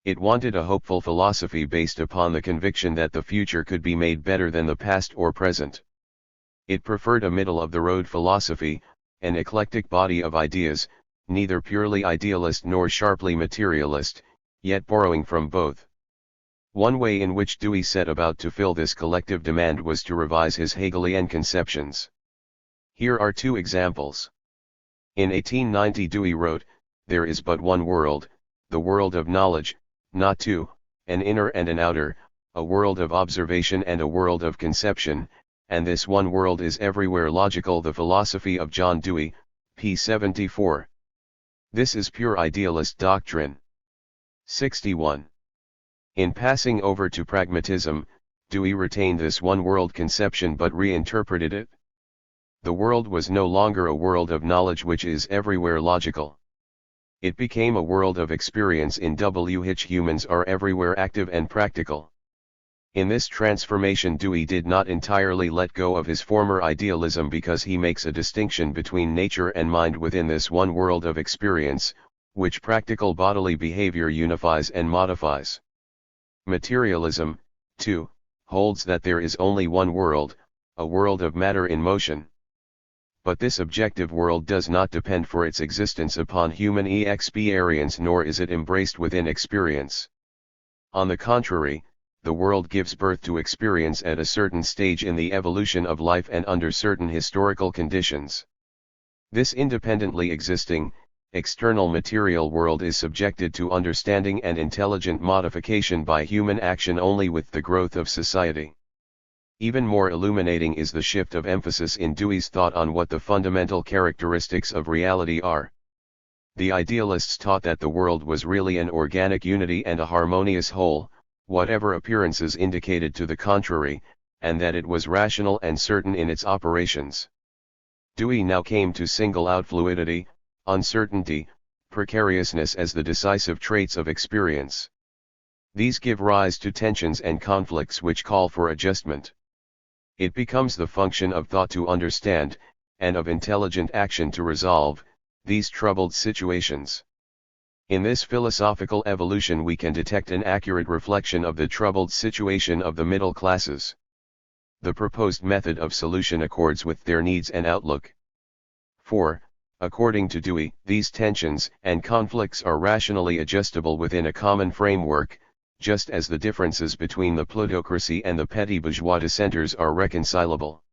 It wanted a hopeful philosophy based upon the conviction that the future could be made better than the past or present. It preferred a middle-of-the-road philosophy, an eclectic body of ideas, neither purely idealist nor sharply materialist, yet borrowing from both. One way in which Dewey set about to fill this collective demand was to revise his Hegelian conceptions. Here are two examples. In 1890 Dewey wrote, "There is but one world, the world of knowledge, not two, an inner and an outer, a world of observation and a world of conception, and this one world is everywhere logical." The Philosophy of John Dewey, p. 74. This is pure idealist doctrine. 61. In passing over to Pragmatism, Dewey retained this one-world conception but reinterpreted it. The world was no longer a world of knowledge which is everywhere logical. It became a world of experience in which humans are everywhere active and practical. In this transformation Dewey did not entirely let go of his former idealism because he makes a distinction between nature and mind within this one world of experience, which practical bodily behavior unifies and modifies. Materialism, too, holds that there is only one world, a world of matter in motion. But this objective world does not depend for its existence upon human experience nor is it embraced within experience. On the contrary, the world gives birth to experience at a certain stage in the evolution of life and under certain historical conditions. This independently existing, external material world is subjected to understanding and intelligent modification by human action only with the growth of society. Even more illuminating is the shift of emphasis in Dewey's thought on what the fundamental characteristics of reality are. The idealists taught that the world was really an organic unity and a harmonious whole, whatever appearances indicated to the contrary, and that it was rational and certain in its operations. Dewey now came to single out fluidity, uncertainty, precariousness as the decisive traits of experience. These give rise to tensions and conflicts which call for adjustment. It becomes the function of thought to understand, and of intelligent action to resolve, these troubled situations. In this philosophical evolution we can detect an accurate reflection of the troubled situation of the middle classes. The proposed method of solution accords with their needs and outlook. 4. According to Dewey, these tensions and conflicts are rationally adjustable within a common framework, just as the differences between the plutocracy and the petty bourgeois dissenters are reconcilable.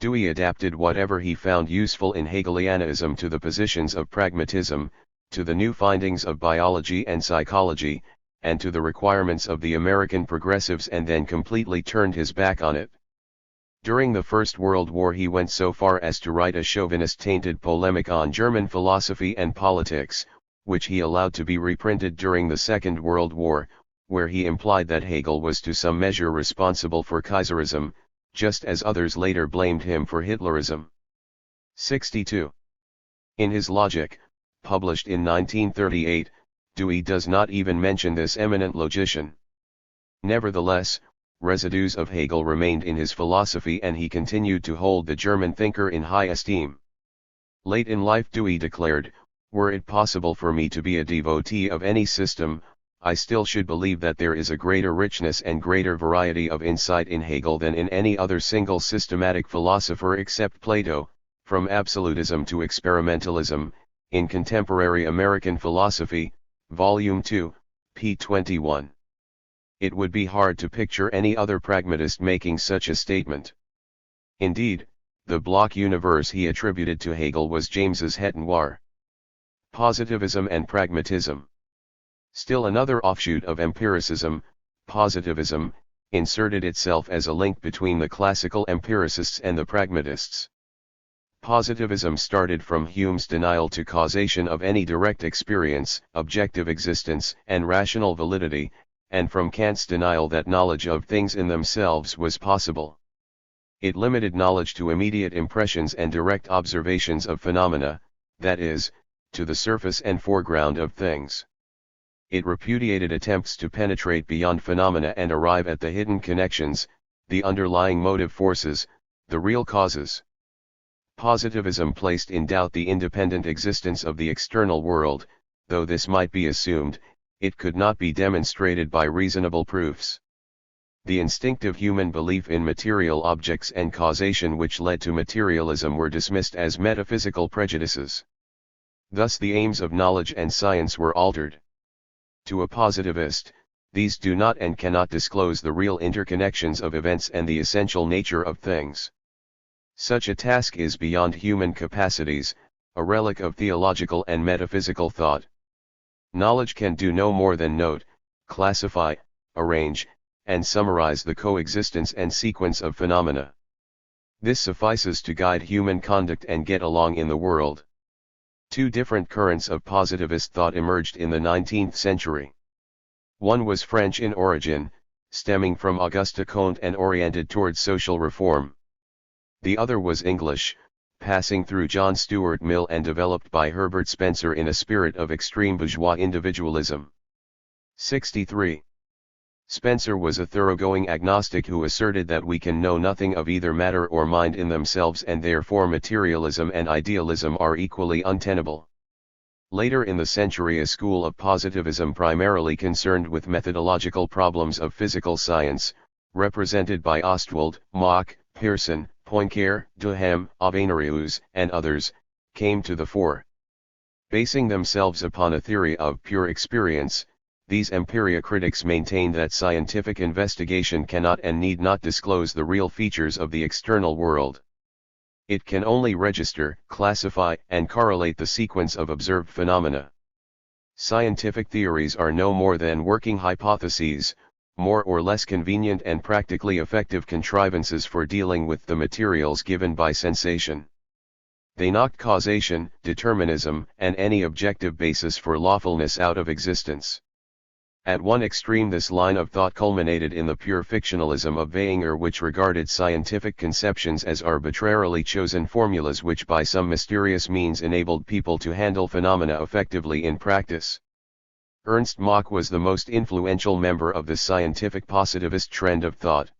Dewey adapted whatever he found useful in Hegelianism to the positions of pragmatism, to the new findings of biology and psychology, and to the requirements of the American progressives, and then completely turned his back on it. During the First World War he went so far as to write a chauvinist-tainted polemic on German philosophy and politics, which he allowed to be reprinted during the Second World War, where he implied that Hegel was to some measure responsible for Kaiserism, just as others later blamed him for Hitlerism. 62. In his Logic, published in 1938, Dewey does not even mention this eminent logician. Nevertheless, residues of Hegel remained in his philosophy and he continued to hold the German thinker in high esteem. Late in life Dewey declared, Were it possible for me to be a devotee of any system, I still should believe that there is a greater richness and greater variety of insight in Hegel than in any other single systematic philosopher except Plato, from absolutism to experimentalism, in Contemporary American Philosophy, Volume 2, p. 21. It would be hard to picture any other pragmatist making such a statement. Indeed, the block universe he attributed to Hegel was James's het noir. Positivism and Pragmatism. Still another offshoot of empiricism, positivism, inserted itself as a link between the classical empiricists and the pragmatists. Positivism started from Hume's denial to causation of any direct experience, objective existence, and rational validity, and from Kant's denial that knowledge of things in themselves was possible. It limited knowledge to immediate impressions and direct observations of phenomena, that is, to the surface and foreground of things. It repudiated attempts to penetrate beyond phenomena and arrive at the hidden connections, the underlying motive forces, the real causes. Positivism placed in doubt the independent existence of the external world, though this might be assumed, it could not be demonstrated by reasonable proofs. The instinctive human belief in material objects and causation which led to materialism were dismissed as metaphysical prejudices. Thus the aims of knowledge and science were altered. To a positivist, these do not and cannot disclose the real interconnections of events and the essential nature of things. Such a task is beyond human capacities, a relic of theological and metaphysical thought. Knowledge can do no more than note, classify, arrange, and summarize the coexistence and sequence of phenomena. This suffices to guide human conduct and get along in the world. Two different currents of positivist thought emerged in the 19th century. One was French in origin, stemming from Auguste Comte and oriented towards social reform. The other was English, passing through John Stuart Mill and developed by Herbert Spencer in a spirit of extreme bourgeois individualism. 63. Spencer was a thoroughgoing agnostic who asserted that we can know nothing of either matter or mind in themselves and therefore materialism and idealism are equally untenable. Later in the century a school of positivism primarily concerned with methodological problems of physical science, represented by Ostwald, Mach, Pearson, Poincare, Duhem, Avenarius, and others, came to the fore. Basing themselves upon a theory of pure experience, these empiriocritics maintained that scientific investigation cannot and need not disclose the real features of the external world. It can only register, classify, and correlate the sequence of observed phenomena. Scientific theories are no more than working hypotheses, more or less convenient and practically effective contrivances for dealing with the materials given by sensation. They knocked causation, determinism, and any objective basis for lawfulness out of existence. At one extreme this line of thought culminated in the pure fictionalism of Wegener, which regarded scientific conceptions as arbitrarily chosen formulas which by some mysterious means enabled people to handle phenomena effectively in practice. Ernst Mach was the most influential member of the scientific positivist trend of thought.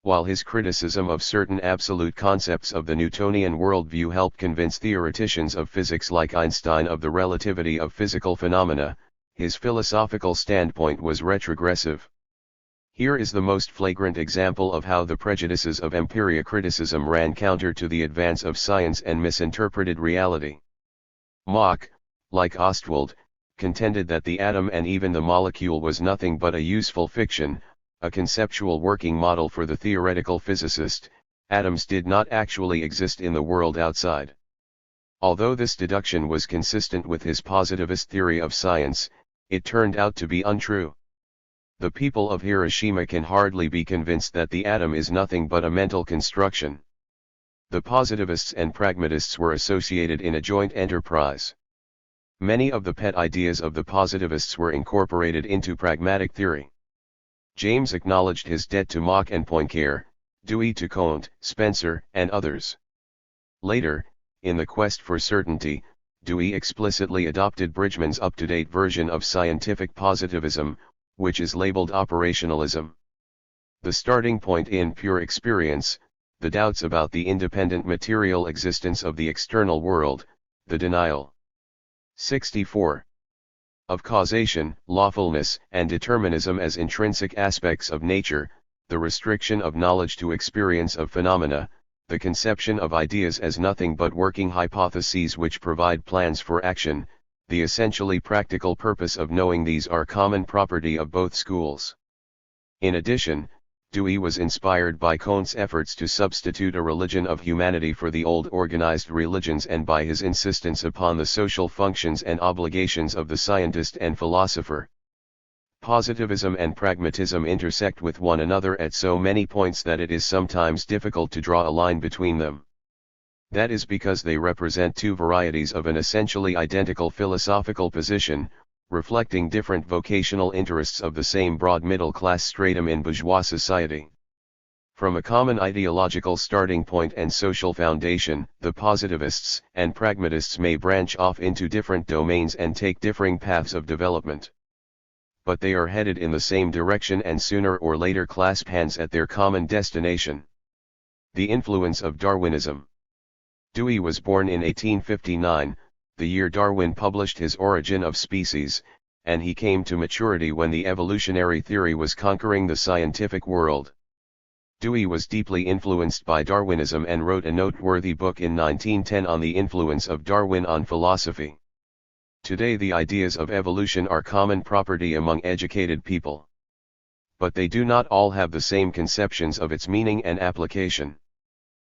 While his criticism of certain absolute concepts of the Newtonian worldview helped convince theoreticians of physics like Einstein of the relativity of physical phenomena, his philosophical standpoint was retrogressive. Here is the most flagrant example of how the prejudices of empiriocriticism ran counter to the advance of science and misinterpreted reality. Mach, like Ostwald, contended that the atom and even the molecule was nothing but a useful fiction, a conceptual working model for the theoretical physicist. Atoms did not actually exist in the world outside. Although this deduction was consistent with his positivist theory of science, it turned out to be untrue. The people of Hiroshima can hardly be convinced that the atom is nothing but a mental construction. The positivists and pragmatists were associated in a joint enterprise. Many of the pet ideas of the positivists were incorporated into pragmatic theory. James acknowledged his debt to Mach and Poincare, Dewey to Comte, Spencer, and others. Later, in the quest for certainty, Dewey explicitly adopted Bridgman's up-to-date version of scientific positivism, which is labeled operationalism. The starting point in pure experience, the doubts about the independent material existence of the external world, the denial. 64. Of causation, lawfulness, and determinism as intrinsic aspects of nature, the restriction of knowledge to experience of phenomena, the conception of ideas as nothing but working hypotheses which provide plans for action, the essentially practical purpose of knowing these are common property of both schools. In addition, Dewey was inspired by Comte's efforts to substitute a religion of humanity for the old organized religions and by his insistence upon the social functions and obligations of the scientist and philosopher. Positivism and pragmatism intersect with one another at so many points that it is sometimes difficult to draw a line between them. That is because they represent two varieties of an essentially identical philosophical position, reflecting different vocational interests of the same broad middle-class stratum in bourgeois society. From a common ideological starting point and social foundation, the positivists and pragmatists may branch off into different domains and take differing paths of development. But they are headed in the same direction and sooner or later clasp hands at their common destination. The influence of Darwinism. Dewey was born in 1859, the year Darwin published his Origin of Species, and he came to maturity when the evolutionary theory was conquering the scientific world. Dewey was deeply influenced by Darwinism and wrote a noteworthy book in 1910 on the influence of Darwin on philosophy. Today the ideas of evolution are common property among educated people. But they do not all have the same conceptions of its meaning and application.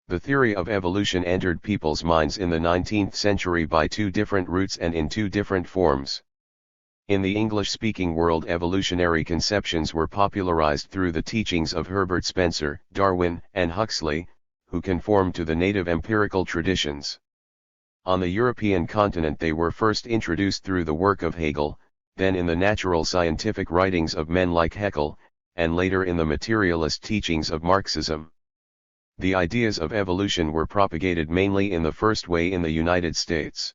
The theory of evolution entered people's minds in the 19th century by two different routes and in two different forms. In the English-speaking world, evolutionary conceptions were popularized through the teachings of Herbert Spencer, Darwin, and Huxley, who conformed to the native empirical traditions. On the European continent they were first introduced through the work of Hegel, then in the natural scientific writings of men like Haeckel, and later in the materialist teachings of Marxism. The ideas of evolution were propagated mainly in the first way in the United States.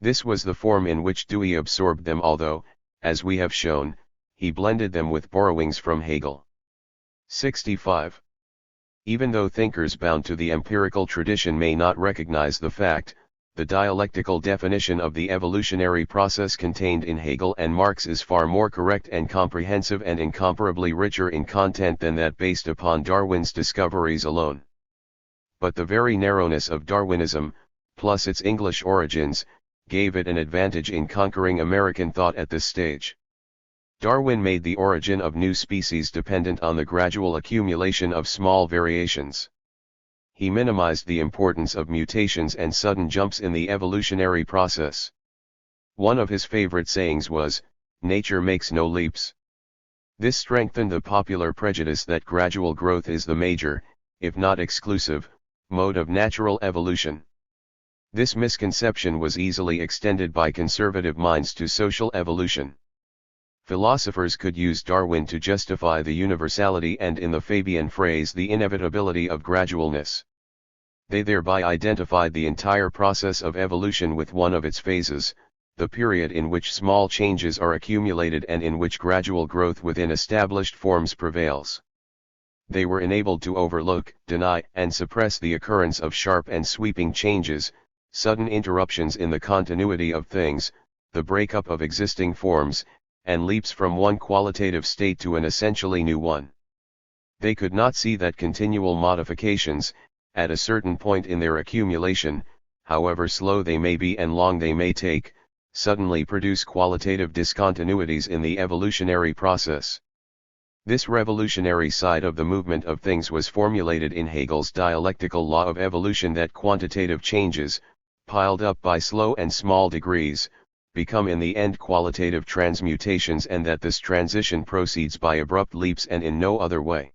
This was the form in which Dewey absorbed them, although, as we have shown, he blended them with borrowings from Hegel. 65. Even though thinkers bound to the empirical tradition may not recognize the fact, the dialectical definition of the evolutionary process contained in Hegel and Marx is far more correct and comprehensive and incomparably richer in content than that based upon Darwin's discoveries alone. But the very narrowness of Darwinism, plus its English origins, gave it an advantage in conquering American thought at this stage. Darwin made the origin of new species dependent on the gradual accumulation of small variations. He minimized the importance of mutations and sudden jumps in the evolutionary process. One of his favorite sayings was, "Nature makes no leaps." This strengthened the popular prejudice that gradual growth is the major, if not exclusive, mode of natural evolution. This misconception was easily extended by conservative minds to social evolution. Philosophers could use Darwin to justify the universality and, in the Fabian phrase, the inevitability of gradualness. They thereby identified the entire process of evolution with one of its phases, the period in which small changes are accumulated and in which gradual growth within established forms prevails. They were enabled to overlook, deny, and suppress the occurrence of sharp and sweeping changes, sudden interruptions in the continuity of things, the breakup of existing forms, and leaps from one qualitative state to an essentially new one. They could not see that continual modifications, at a certain point in their accumulation, however slow they may be and long they may take, suddenly produce qualitative discontinuities in the evolutionary process. This revolutionary side of the movement of things was formulated in Hegel's dialectical law of evolution, that quantitative changes, piled up by slow and small degrees, become in the end qualitative transmutations, and that this transition proceeds by abrupt leaps and in no other way.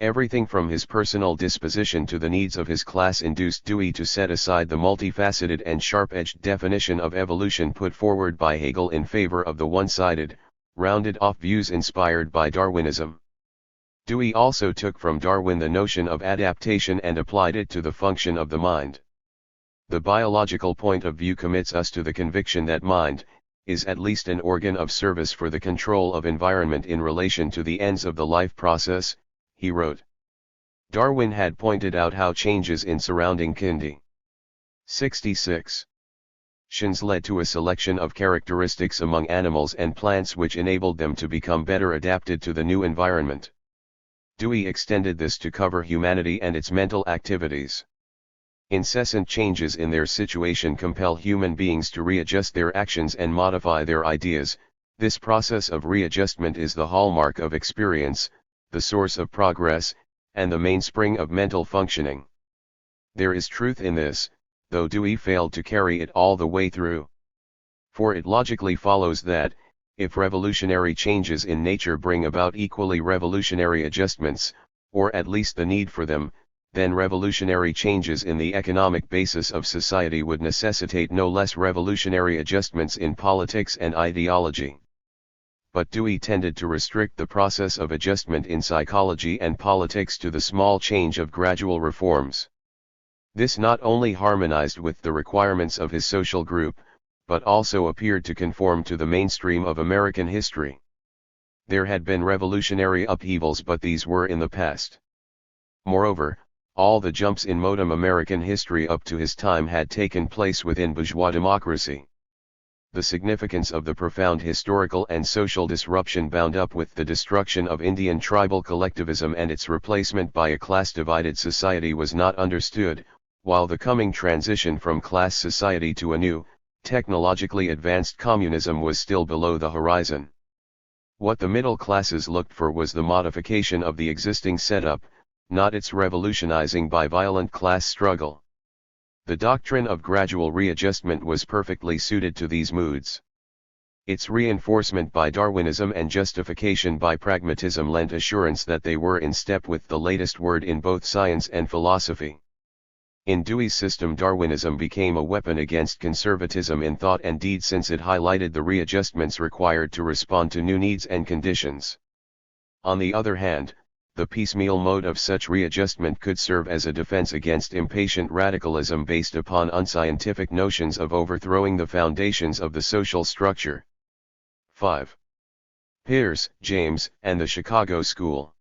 Everything from his personal disposition to the needs of his class induced Dewey to set aside the multifaceted and sharp-edged definition of evolution put forward by Hegel in favor of the one-sided, rounded-off views inspired by Darwinism. Dewey also took from Darwin the notion of adaptation and applied it to the function of the mind. The biological point of view commits us to the conviction that mind is at least an organ of service for the control of environment in relation to the ends of the life process, he wrote. Darwin had pointed out how changes in surrounding conditions 66. led to a selection of characteristics among animals and plants which enabled them to become better adapted to the new environment. Dewey extended this to cover humanity and its mental activities. Incessant changes in their situation compel human beings to readjust their actions and modify their ideas. This process of readjustment is the hallmark of experience, the source of progress, and the mainspring of mental functioning. There is truth in this, though Dewey failed to carry it all the way through. For it logically follows that, if revolutionary changes in nature bring about equally revolutionary adjustments, or at least the need for them, then revolutionary changes in the economic basis of society would necessitate no less revolutionary adjustments in politics and ideology. But Dewey tended to restrict the process of adjustment in psychology and politics to the small change of gradual reforms. This not only harmonized with the requirements of his social group, but also appeared to conform to the mainstream of American history. There had been revolutionary upheavals, but these were in the past. Moreover, all the jumps in modern American history up to his time had taken place within bourgeois democracy. The significance of the profound historical and social disruption bound up with the destruction of Indian tribal collectivism and its replacement by a class-divided society was not understood, while the coming transition from class society to a new, technologically advanced communism was still below the horizon. What the middle classes looked for was the modification of the existing setup, not its revolutionizing by violent class struggle. The doctrine of gradual readjustment was perfectly suited to these moods. Its reinforcement by Darwinism and justification by pragmatism lent assurance that they were in step with the latest word in both science and philosophy. In Dewey's system, Darwinism became a weapon against conservatism in thought and deed, since it highlighted the readjustments required to respond to new needs and conditions. On the other hand, the piecemeal mode of such readjustment could serve as a defense against impatient radicalism based upon unscientific notions of overthrowing the foundations of the social structure. 5. Peirce, James, and the Chicago School.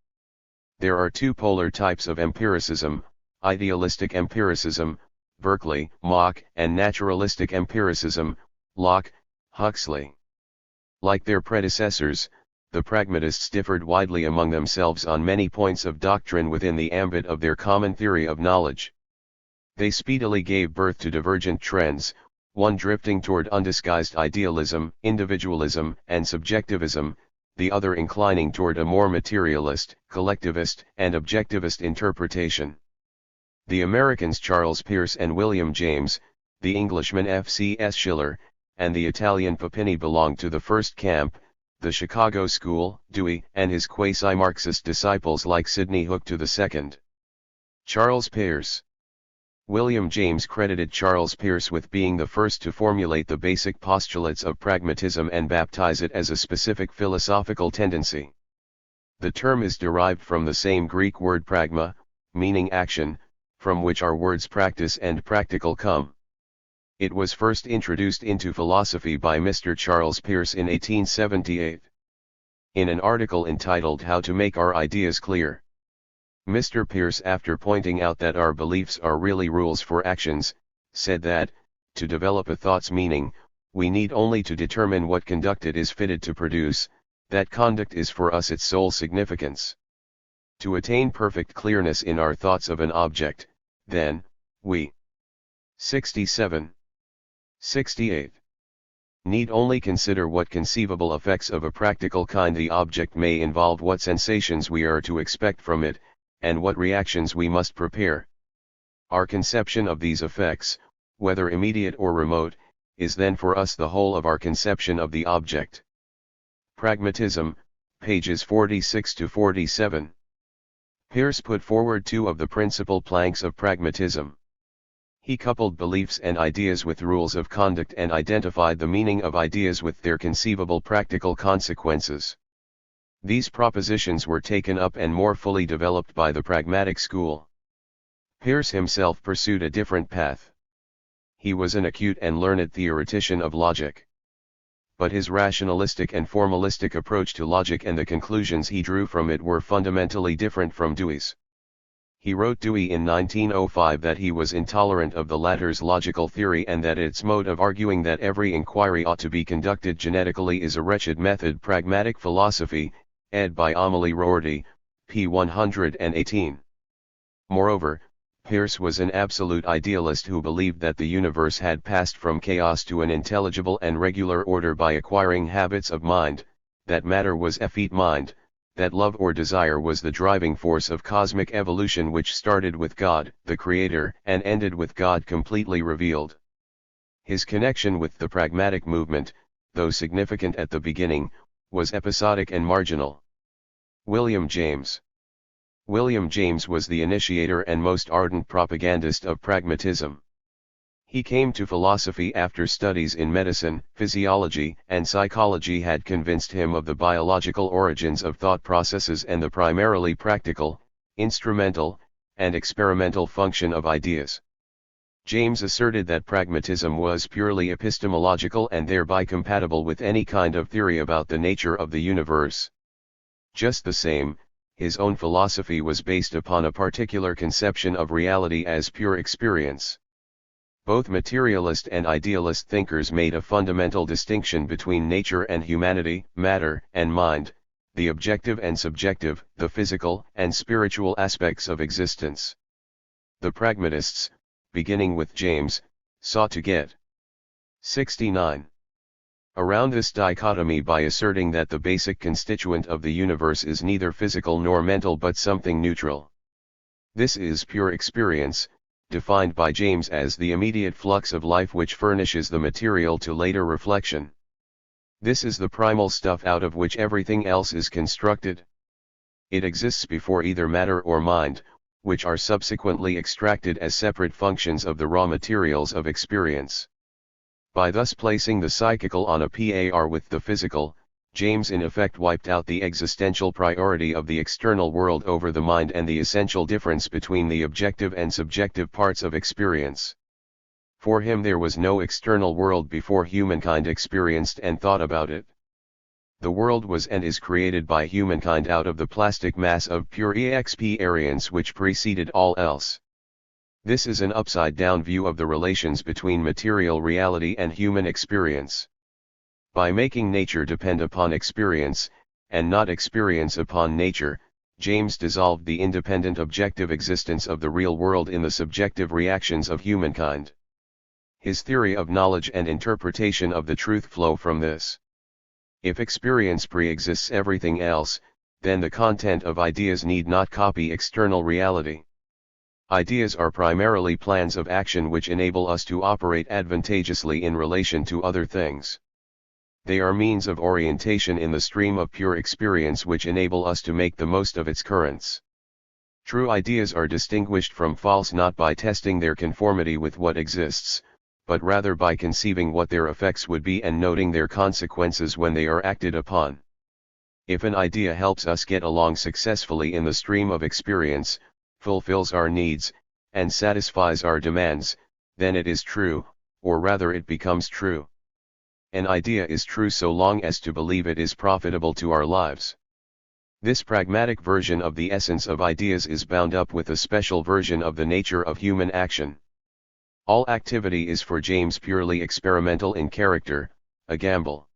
There are two polar types of empiricism: idealistic empiricism, Berkeley, Mach, and naturalistic empiricism, Locke, Huxley. Like their predecessors, the pragmatists differed widely among themselves on many points of doctrine within the ambit of their common theory of knowledge. They speedily gave birth to divergent trends, one drifting toward undisguised idealism, individualism, and subjectivism, the other inclining toward a more materialist, collectivist, and objectivist interpretation. The Americans Charles Peirce and William James, the Englishman F.C.S. Schiller, and the Italian Papini belonged to the first camp, the Chicago School, Dewey and his quasi-Marxist disciples like Sidney Hook to the second. Charles Peirce. William James credited Charles Peirce with being the first to formulate the basic postulates of pragmatism and baptize it as a specific philosophical tendency. The term is derived from the same Greek word pragma, meaning action, from which our words practice and practical come. It was first introduced into philosophy by Mr. Charles Peirce in 1878. In an article entitled How to Make Our Ideas Clear, Mr. Peirce, after pointing out that our beliefs are really rules for actions, said that, to develop a thought's meaning, we need only to determine what conduct it is fitted to produce, that conduct is for us its sole significance. To attain perfect clearness in our thoughts of an object, then, we 67. 68. Need only consider what conceivable effects of a practical kind the object may involve, what sensations we are to expect from it, and what reactions we must prepare. Our conception of these effects, whether immediate or remote, is then for us the whole of our conception of the object. Pragmatism, pages 46 to 47. Peirce put forward two of the principal planks of pragmatism. He coupled beliefs and ideas with rules of conduct and identified the meaning of ideas with their conceivable practical consequences. These propositions were taken up and more fully developed by the pragmatic school. Peirce himself pursued a different path. He was an acute and learned theoretician of logic. But his rationalistic and formalistic approach to logic and the conclusions he drew from it were fundamentally different from Dewey's. He wrote Dewey in 1905 that he was intolerant of the latter's logical theory and that its mode of arguing that every inquiry ought to be conducted genetically is a wretched method. Pragmatic Philosophy, ed. by Amelie Rorty, p. 118. Moreover, Peirce was an absolute idealist who believed that the universe had passed from chaos to an intelligible and regular order by acquiring habits of mind, that matter was effete mind, that love or desire was the driving force of cosmic evolution which started with God, the Creator, and ended with God completely revealed. His connection with the pragmatic movement, though significant at the beginning, was episodic and marginal. William James. William James was the initiator and most ardent propagandist of pragmatism. He came to philosophy after studies in medicine, physiology, and psychology had convinced him of the biological origins of thought processes and the primarily practical, instrumental, and experimental function of ideas. James asserted that pragmatism was purely epistemological and thereby compatible with any kind of theory about the nature of the universe. Just the same, his own philosophy was based upon a particular conception of reality as pure experience. Both materialist and idealist thinkers made a fundamental distinction between nature and humanity, matter and mind, the objective and subjective, the physical and spiritual aspects of existence. The pragmatists, beginning with James, sought to get 69 around this dichotomy by asserting that the basic constituent of the universe is neither physical nor mental but something neutral. This is pure experience, defined by James as the immediate flux of life which furnishes the material to later reflection. This is the primal stuff out of which everything else is constructed. It exists before either matter or mind, which are subsequently extracted as separate functions of the raw materials of experience. By thus placing the psychical on a par with the physical, James in effect wiped out the existential priority of the external world over the mind and the essential difference between the objective and subjective parts of experience. For him there was no external world before humankind experienced and thought about it. The world was and is created by humankind out of the plastic mass of pure experience which preceded all else. This is an upside-down view of the relations between material reality and human experience. By making nature depend upon experience, and not experience upon nature, James dissolved the independent objective existence of the real world in the subjective reactions of humankind. His theory of knowledge and interpretation of the truth flow from this. If experience pre-exists everything else, then the content of ideas need not copy external reality. Ideas are primarily plans of action which enable us to operate advantageously in relation to other things. They are means of orientation in the stream of pure experience which enable us to make the most of its currents. True ideas are distinguished from false not by testing their conformity with what exists, but rather by conceiving what their effects would be and noting their consequences when they are acted upon. If an idea helps us get along successfully in the stream of experience, fulfills our needs, and satisfies our demands, then it is true, or rather it becomes true. An idea is true so long as to believe it is profitable to our lives. This pragmatic version of the essence of ideas is bound up with a special version of the nature of human action. All activity is for James purely experimental in character, a gamble.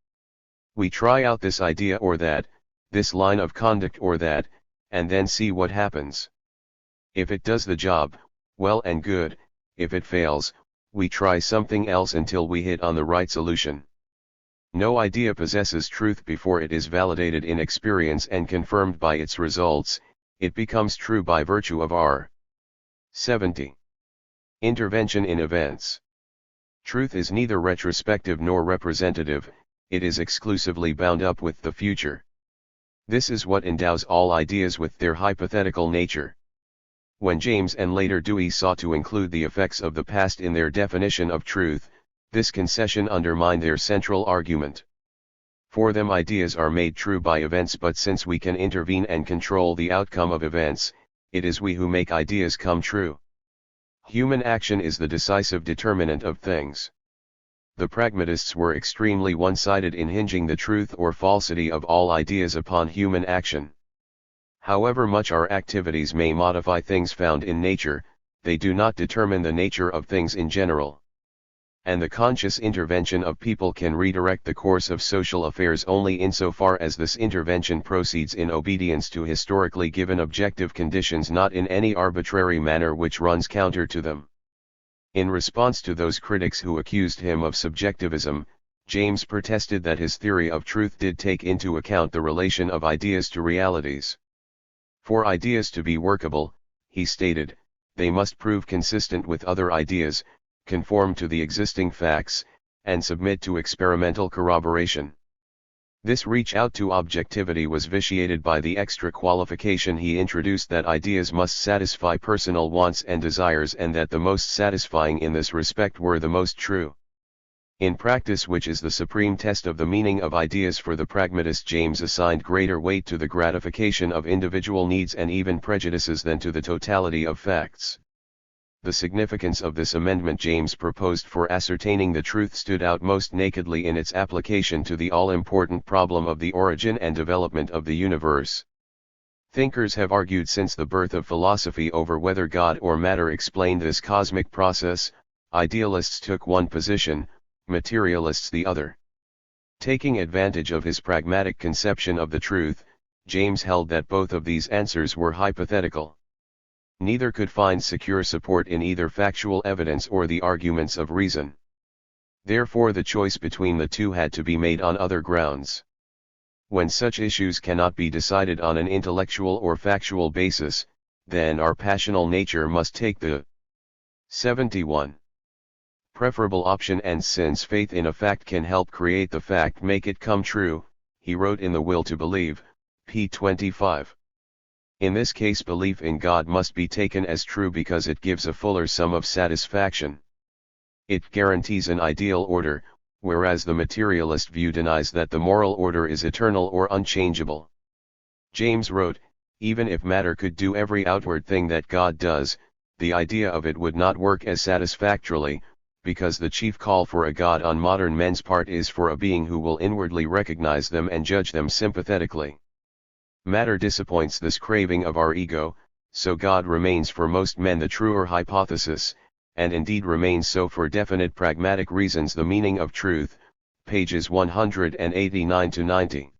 We try out this idea or that, this line of conduct or that, and then see what happens. If it does the job, well and good. If it fails, we try something else until we hit on the right solution. No idea possesses truth before it is validated in experience and confirmed by its results. It becomes true by virtue of our 70. Intervention in events. Truth is neither retrospective nor representative, it is exclusively bound up with the future. This is what endows all ideas with their hypothetical nature. When James and later Dewey sought to include the effects of the past in their definition of truth, this concession undermined their central argument. For them ideas are made true by events, but since we can intervene and control the outcome of events, it is we who make ideas come true. Human action is the decisive determinant of things. The pragmatists were extremely one-sided in hinging the truth or falsity of all ideas upon human action. However much our activities may modify things found in nature, they do not determine the nature of things in general. And the conscious intervention of people can redirect the course of social affairs only insofar as this intervention proceeds in obedience to historically given objective conditions, not in any arbitrary manner which runs counter to them. In response to those critics who accused him of subjectivism, James protested that his theory of truth did take into account the relation of ideas to realities. For ideas to be workable, he stated, they must prove consistent with other ideas, conform to the existing facts, and submit to experimental corroboration. This reach out to objectivity was vitiated by the extra qualification he introduced that ideas must satisfy personal wants and desires, and that the most satisfying in this respect were the most true. In practice, which is the supreme test of the meaning of ideas for the pragmatist, James assigned greater weight to the gratification of individual needs and even prejudices than to the totality of facts. The significance of this amendment James proposed for ascertaining the truth stood out most nakedly in its application to the all-important problem of the origin and development of the universe. Thinkers have argued since the birth of philosophy over whether God or matter explained this cosmic process. Idealists took one position, materialists the other. Taking advantage of his pragmatic conception of the truth, James held that both of these answers were hypothetical. Neither could find secure support in either factual evidence or the arguments of reason. Therefore the choice between the two had to be made on other grounds. When such issues cannot be decided on an intellectual or factual basis, then our passional nature must take the 71. Preferable option, and since faith in a fact can help create the fact, make it come true, he wrote in The Will to Believe, p. 25. In this case, belief in God must be taken as true because it gives a fuller sum of satisfaction. It guarantees an ideal order, whereas the materialist view denies that the moral order is eternal or unchangeable. James wrote, even if matter could do every outward thing that God does, the idea of it would not work as satisfactorily, because the chief call for a God on modern men's part is for a being who will inwardly recognize them and judge them sympathetically. Matter disappoints this craving of our ego, so God remains for most men the truer hypothesis, and indeed remains so for definite pragmatic reasons the meaning of truth, pages 189 to 90.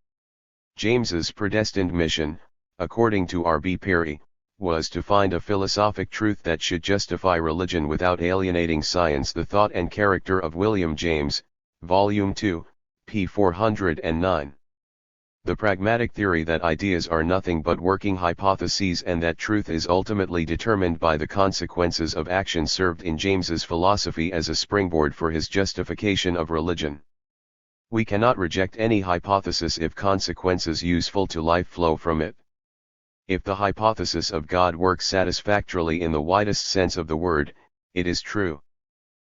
James's predestined mission, according to R.B. Perry, was to find a philosophic truth that should justify religion without alienating science. The Thought and Character of William James, Volume 2, p. 409. The pragmatic theory that ideas are nothing but working hypotheses and that truth is ultimately determined by the consequences of action served in James's philosophy as a springboard for his justification of religion. We cannot reject any hypothesis if consequences useful to life flow from it. If the hypothesis of God works satisfactorily in the widest sense of the word, it is true.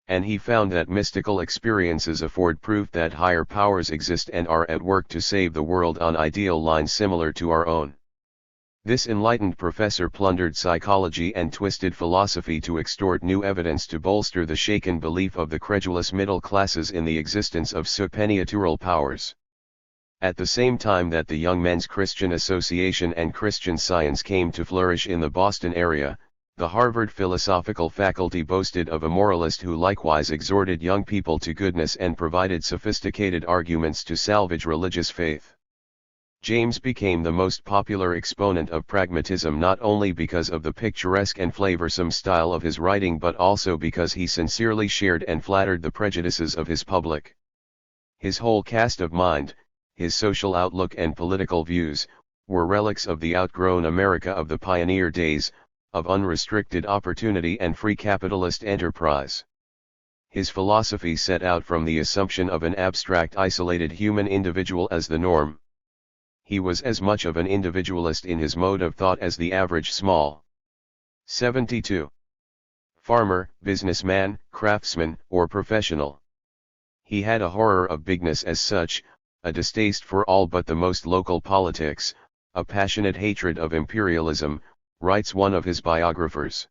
And he found that mystical experiences afford proof that higher powers exist and are at work to save the world on ideal lines similar to our own. This enlightened professor plundered psychology and twisted philosophy to extort new evidence to bolster the shaken belief of the credulous middle classes in the existence of supernatural powers. At the same time that the Young Men's Christian Association and Christian Science came to flourish in the Boston area, the Harvard philosophical faculty boasted of a moralist who likewise exhorted young people to goodness and provided sophisticated arguments to salvage religious faith. James became the most popular exponent of pragmatism not only because of the picturesque and flavorsome style of his writing but also because he sincerely shared and flattered the prejudices of his public. His whole cast of mind, his social outlook and political views, were relics of the outgrown America of the pioneer days, of unrestricted opportunity and free capitalist enterprise. His philosophy set out from the assumption of an abstract isolated human individual as the norm. He was as much of an individualist in his mode of thought as the average small 72. Farmer, businessman, craftsman, or professional. He had a horror of bigness as such, a distaste for all but the most local politics, a passionate hatred of imperialism, writes one of his biographers.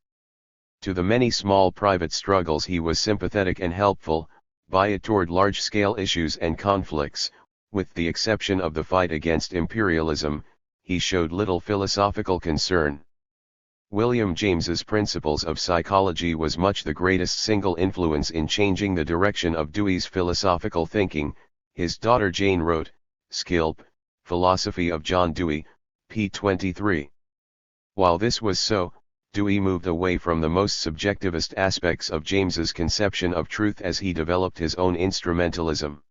To the many small private struggles he was sympathetic and helpful, by it toward large-scale issues and conflicts, with the exception of the fight against imperialism, he showed little philosophical concern. William James's Principles of Psychology was much the greatest single influence in changing the direction of Dewey's philosophical thinking. His daughter Jane wrote, Skilp, Philosophy of John Dewey, p. 23. While this was so, Dewey moved away from the most subjectivist aspects of James's conception of truth as he developed his own instrumentalism.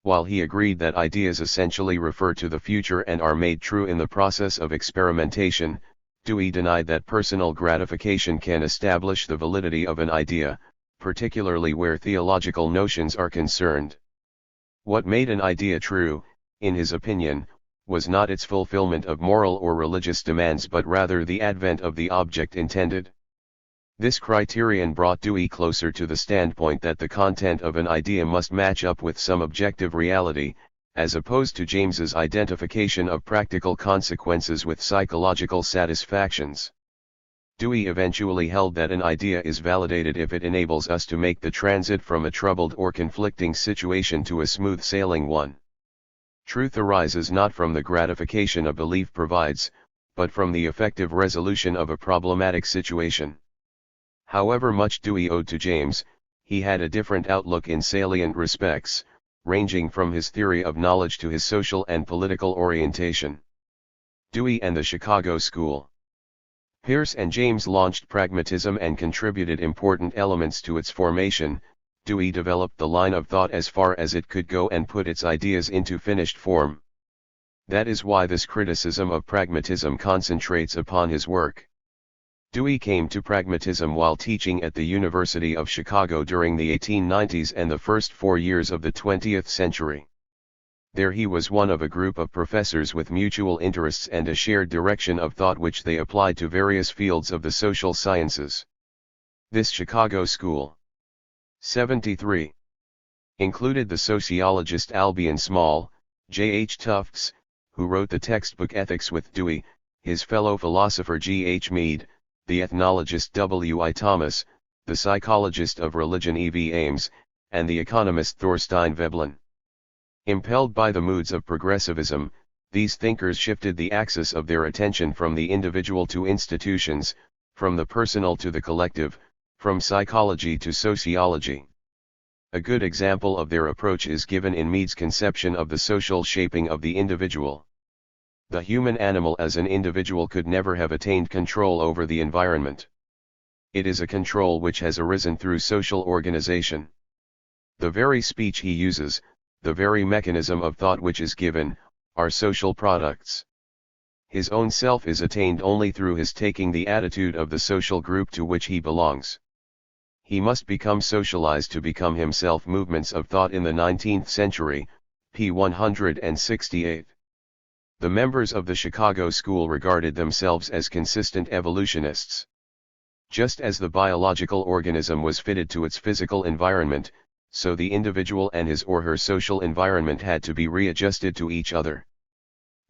While he agreed that ideas essentially refer to the future and are made true in the process of experimentation, Dewey denied that personal gratification can establish the validity of an idea, particularly where theological notions are concerned. What made an idea true, in his opinion, was not its fulfillment of moral or religious demands but rather the advent of the object intended. This criterion brought Dewey closer to the standpoint that the content of an idea must match up with some objective reality, as opposed to James's identification of practical consequences with psychological satisfactions. Dewey eventually held that an idea is validated if it enables us to make the transit from a troubled or conflicting situation to a smooth-sailing one. Truth arises not from the gratification a belief provides, but from the effective resolution of a problematic situation. However much Dewey owed to James, he had a different outlook in salient respects, ranging from his theory of knowledge to his social and political orientation. Dewey and the Chicago School. Peirce and James launched Pragmatism and contributed important elements to its formation. Dewey developed the line of thought as far as it could go and put its ideas into finished form. That is why this criticism of pragmatism concentrates upon his work. Dewey came to pragmatism while teaching at the University of Chicago during the 1890s and the first 4 years of the 20th century. There he was one of a group of professors with mutual interests and a shared direction of thought which they applied to various fields of the social sciences. This Chicago School 73 included the sociologist Albion Small, J. H. Tufts, who wrote the textbook Ethics with Dewey, his fellow philosopher G. H. Mead, the ethnologist W. I. Thomas, the psychologist of religion E. V. Ames, and the economist Thorstein Veblen. Impelled by the moods of progressivism, these thinkers shifted the axis of their attention from the individual to institutions, from the personal to the collective, from psychology to sociology. A good example of their approach is given in Mead's conception of the social shaping of the individual. The human animal as an individual could never have attained control over the environment. It is a control which has arisen through social organization. The very speech he uses, the very mechanism of thought which is given, are social products. His own self is attained only through his taking the attitude of the social group to which he belongs. He must become socialized to become himself. Movements of thought in the 19th century, p. 168. The members of the Chicago School regarded themselves as consistent evolutionists. Just as the biological organism was fitted to its physical environment, so the individual and his or her social environment had to be readjusted to each other.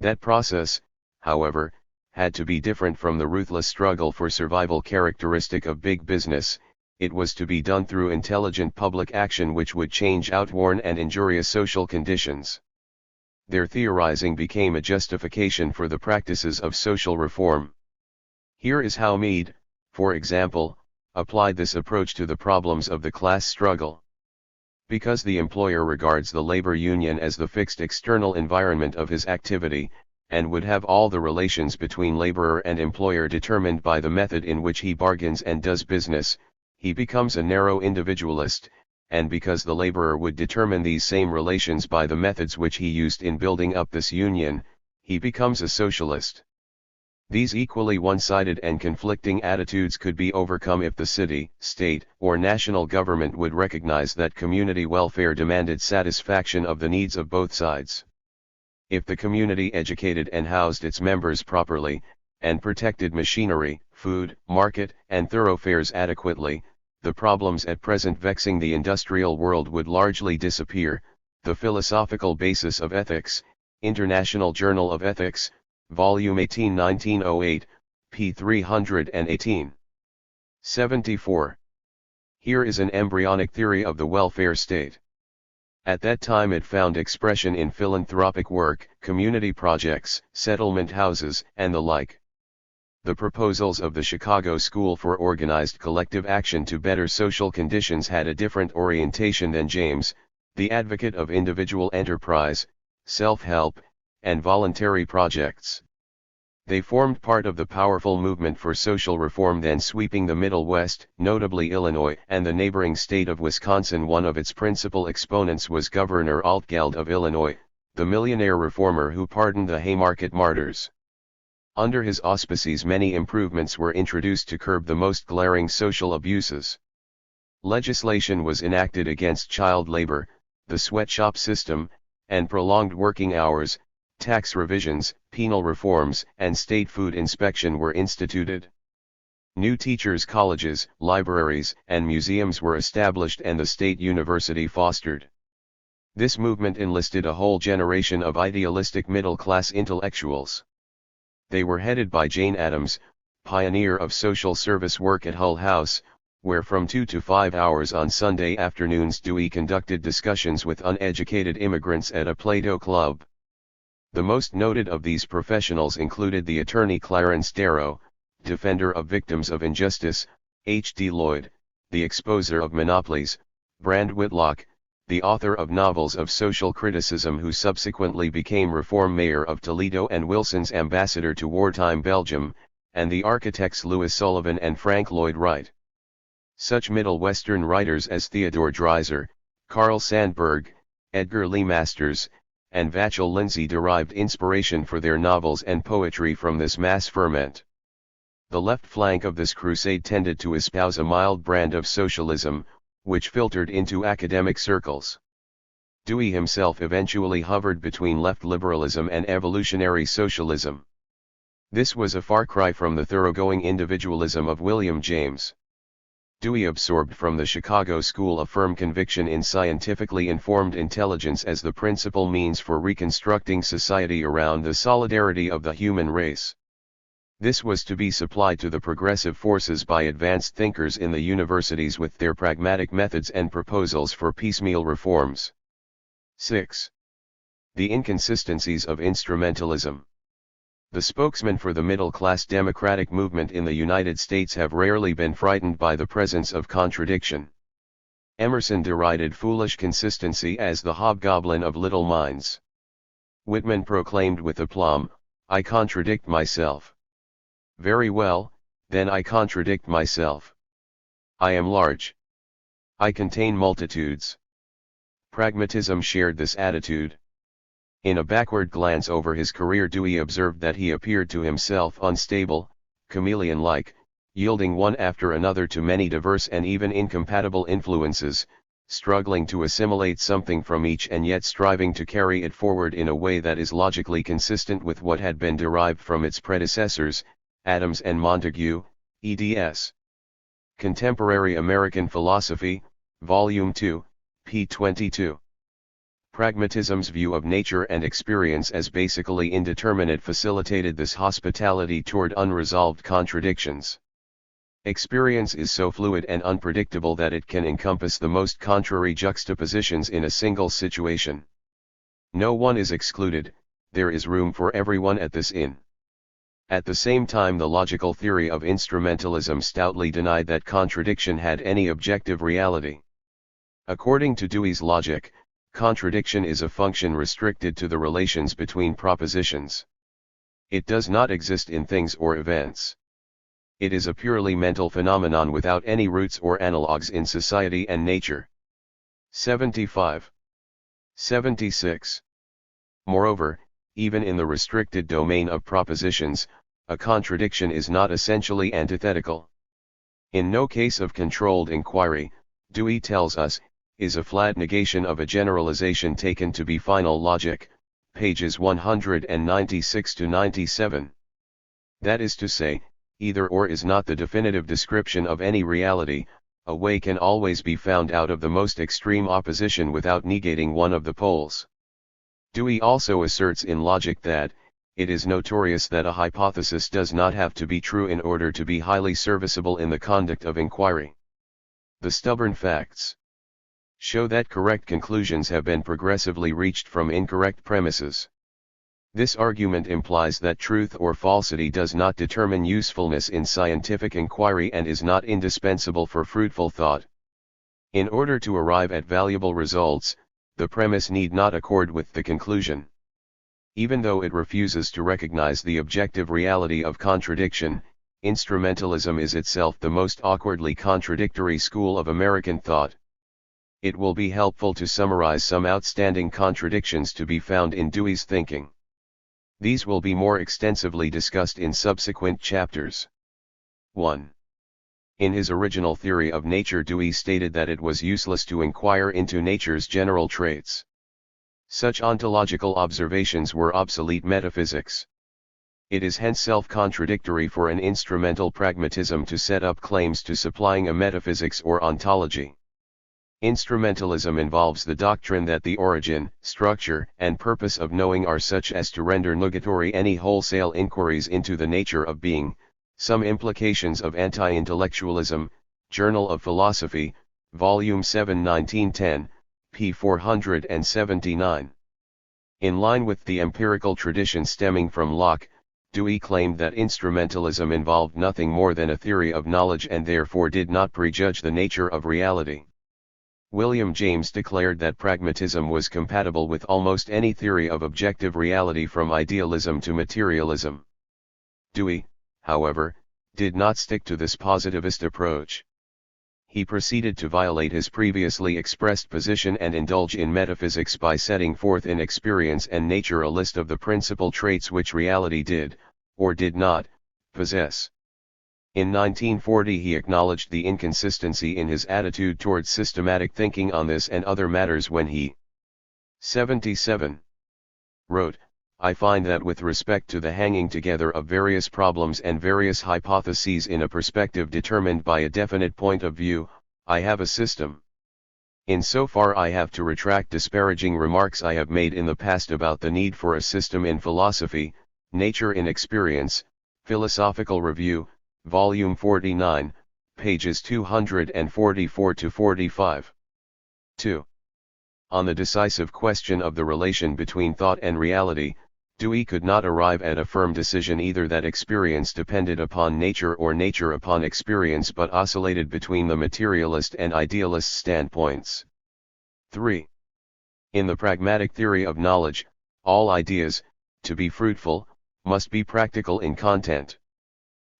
That process, however, had to be different from the ruthless struggle for survival characteristic of big business. It was to be done through intelligent public action which would change outworn and injurious social conditions. Their theorizing became a justification for the practices of social reform. Here is how Mead, for example, applied this approach to the problems of the class struggle. Because the employer regards the labor union as the fixed external environment of his activity, and would have all the relations between laborer and employer determined by the method in which he bargains and does business, he becomes a narrow individualist, and because the laborer would determine these same relations by the methods which he used in building up this union, he becomes a socialist. These equally one-sided and conflicting attitudes could be overcome if the city, state, or national government would recognize that community welfare demanded satisfaction of the needs of both sides. If the community educated and housed its members properly, and protected machinery, food, market, and thoroughfares adequately, the problems at present vexing the industrial world would largely disappear. The Philosophical Basis of Ethics, International Journal of Ethics, Volume 18, 1908, p. 318. 74. Here is an embryonic theory of the welfare state. At that time it found expression in philanthropic work, community projects, settlement houses, and the like. The proposals of the Chicago School for Organized Collective Action to better social conditions had a different orientation than James, the advocate of individual enterprise, self-help, and voluntary projects. They formed part of the powerful movement for social reform then sweeping the Middle West, notably Illinois and the neighboring state of Wisconsin. One of its principal exponents was Governor Altgeld of Illinois, the millionaire reformer who pardoned the Haymarket martyrs. Under his auspices many improvements were introduced to curb the most glaring social abuses. Legislation was enacted against child labor, the sweatshop system, and prolonged working hours. Tax revisions, penal reforms, and state food inspection were instituted. New teachers' colleges, libraries, and museums were established and the state university fostered. This movement enlisted a whole generation of idealistic middle-class intellectuals. They were headed by Jane Addams, pioneer of social service work at Hull House, where from 2 to 5 hours on Sunday afternoons Dewey conducted discussions with uneducated immigrants at a Plato club. The most noted of these professionals included the attorney Clarence Darrow, defender of victims of injustice, H.D. Lloyd, the exposer of monopolies, Brand Whitlock, the author of novels of social criticism who subsequently became reform mayor of Toledo and Wilson's ambassador to wartime Belgium, and the architects Louis Sullivan and Frank Lloyd Wright. Such Middle Western writers as Theodore Dreiser, Carl Sandburg, Edgar Lee Masters, and Vachel Lindsay derived inspiration for their novels and poetry from this mass ferment. The left flank of this crusade tended to espouse a mild brand of socialism, which filtered into academic circles. Dewey himself eventually hovered between left liberalism and evolutionary socialism. This was a far cry from the thoroughgoing individualism of William James. Dewey absorbed from the Chicago School a firm conviction in scientifically informed intelligence as the principal means for reconstructing society around the solidarity of the human race. This was to be supplied to the progressive forces by advanced thinkers in the universities with their pragmatic methods and proposals for piecemeal reforms. 6. The inconsistencies of instrumentalism. The spokesmen for the middle-class democratic movement in the United States have rarely been frightened by the presence of contradiction. Emerson derided foolish consistency as the hobgoblin of little minds. Whitman proclaimed with aplomb, "I contradict myself." Very well, then I contradict myself. I am large. I contain multitudes. Pragmatism shared this attitude. In a backward glance over his career Dewey observed that he appeared to himself unstable, chameleon-like, yielding one after another to many diverse and even incompatible influences, struggling to assimilate something from each and yet striving to carry it forward in a way that is logically consistent with what had been derived from its predecessors, Adams and Montague, eds. Contemporary American Philosophy, Volume 2, p. 22. Pragmatism's view of nature and experience as basically indeterminate facilitated this hospitality toward unresolved contradictions. Experience is so fluid and unpredictable that it can encompass the most contrary juxtapositions in a single situation. No one is excluded, there is room for everyone at this inn. At the same time the logical theory of instrumentalism stoutly denied that contradiction had any objective reality. According to Dewey's logic, contradiction is a function restricted to the relations between propositions. It does not exist in things or events. It is a purely mental phenomenon without any roots or analogues in society and nature. 75. 76. Moreover, even in the restricted domain of propositions, a contradiction is not essentially antithetical. In no case of controlled inquiry, Dewey tells us, is a flat negation of a generalization taken to be final logic, pages 196 to 97. That is to say, either or is not the definitive description of any reality, a way can always be found out of the most extreme opposition without negating one of the poles. Dewey also asserts in logic that, it is notorious that a hypothesis does not have to be true in order to be highly serviceable in the conduct of inquiry. The stubborn facts. Show that correct conclusions have been progressively reached from incorrect premises. This argument implies that truth or falsity does not determine usefulness in scientific inquiry and is not indispensable for fruitful thought. In order to arrive at valuable results, the premise need not accord with the conclusion. Even though it refuses to recognize the objective reality of contradiction, instrumentalism is itself the most awkwardly contradictory school of American thought. It will be helpful to summarize some outstanding contradictions to be found in Dewey's thinking. These will be more extensively discussed in subsequent chapters. 1. In his original theory of nature, Dewey stated that it was useless to inquire into nature's general traits. Such ontological observations were obsolete metaphysics. It is hence self-contradictory for an instrumental pragmatism to set up claims to supplying a metaphysics or ontology. Instrumentalism involves the doctrine that the origin, structure, and purpose of knowing are such as to render nugatory any wholesale inquiries into the nature of being. Some Implications of Anti-Intellectualism, Journal of Philosophy, Volume 7, 1910, p. 479. In line with the empirical tradition stemming from Locke, Dewey claimed that instrumentalism involved nothing more than a theory of knowledge and therefore did not prejudge the nature of reality. William James declared that pragmatism was compatible with almost any theory of objective reality from idealism to materialism. Dewey, however, did not stick to this positivist approach. He proceeded to violate his previously expressed position and indulge in metaphysics by setting forth in experience and nature a list of the principal traits which reality did, or did not, possess. In 1940 he acknowledged the inconsistency in his attitude towards systematic thinking on this and other matters when he 77 wrote, "I find that with respect to the hanging together of various problems and various hypotheses in a perspective determined by a definite point of view, I have a system. In so far I have to retract disparaging remarks I have made in the past about the need for a system in philosophy, Nature in Experience, Philosophical Review, Volume 49, pages 244-45. 2. On the decisive question of the relation between thought and reality, Dewey could not arrive at a firm decision either that experience depended upon nature or nature upon experience but oscillated between the materialist and idealist standpoints. 3. In the pragmatic theory of knowledge, all ideas, to be fruitful, must be practical in content.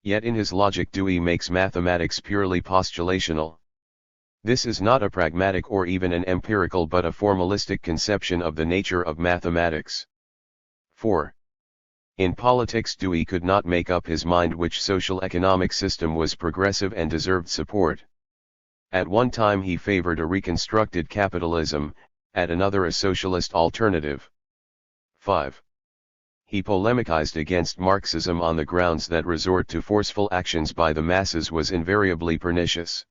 Yet in his logic Dewey makes mathematics purely postulational. This is not a pragmatic or even an empirical but a formalistic conception of the nature of mathematics. 4. In politics Dewey could not make up his mind which social economic system was progressive and deserved support. At one time he favored a reconstructed capitalism, at another a socialist alternative. 5. He polemicized against Marxism on the grounds that resort to forceful actions by the masses was invariably pernicious.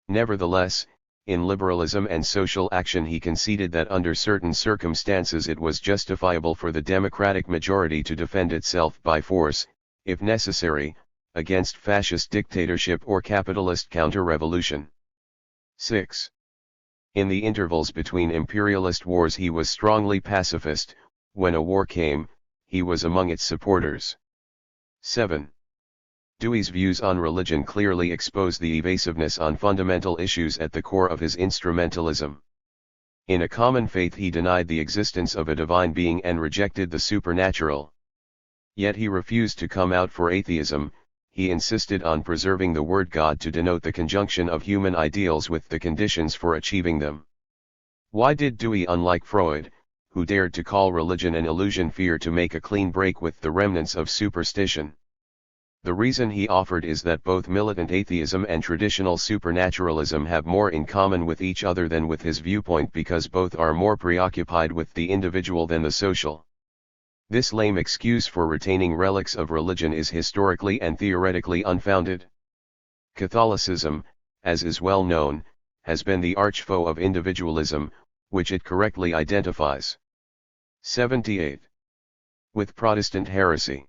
Nevertheless, in liberalism and social action he conceded that under certain circumstances it was justifiable for the democratic majority to defend itself by force, if necessary, against fascist dictatorship or capitalist counter-revolution. 6. In the intervals between imperialist wars he was strongly pacifist. When a war came, he was among its supporters. 7. Dewey's views on religion clearly expose the evasiveness on fundamental issues at the core of his instrumentalism. In A Common Faith he denied the existence of a divine being and rejected the supernatural. Yet he refused to come out for atheism. He insisted on preserving the word God to denote the conjunction of human ideals with the conditions for achieving them. Why did Dewey, unlike Freud, who dared to call religion an illusion, fear to make a clean break with the remnants of superstition? The reason he offered is that both militant atheism and traditional supernaturalism have more in common with each other than with his viewpoint because both are more preoccupied with the individual than the social. This lame excuse for retaining relics of religion is historically and theoretically unfounded. Catholicism, as is well known, has been the archfoe of individualism, which it correctly identifies. 78. With Protestant heresy.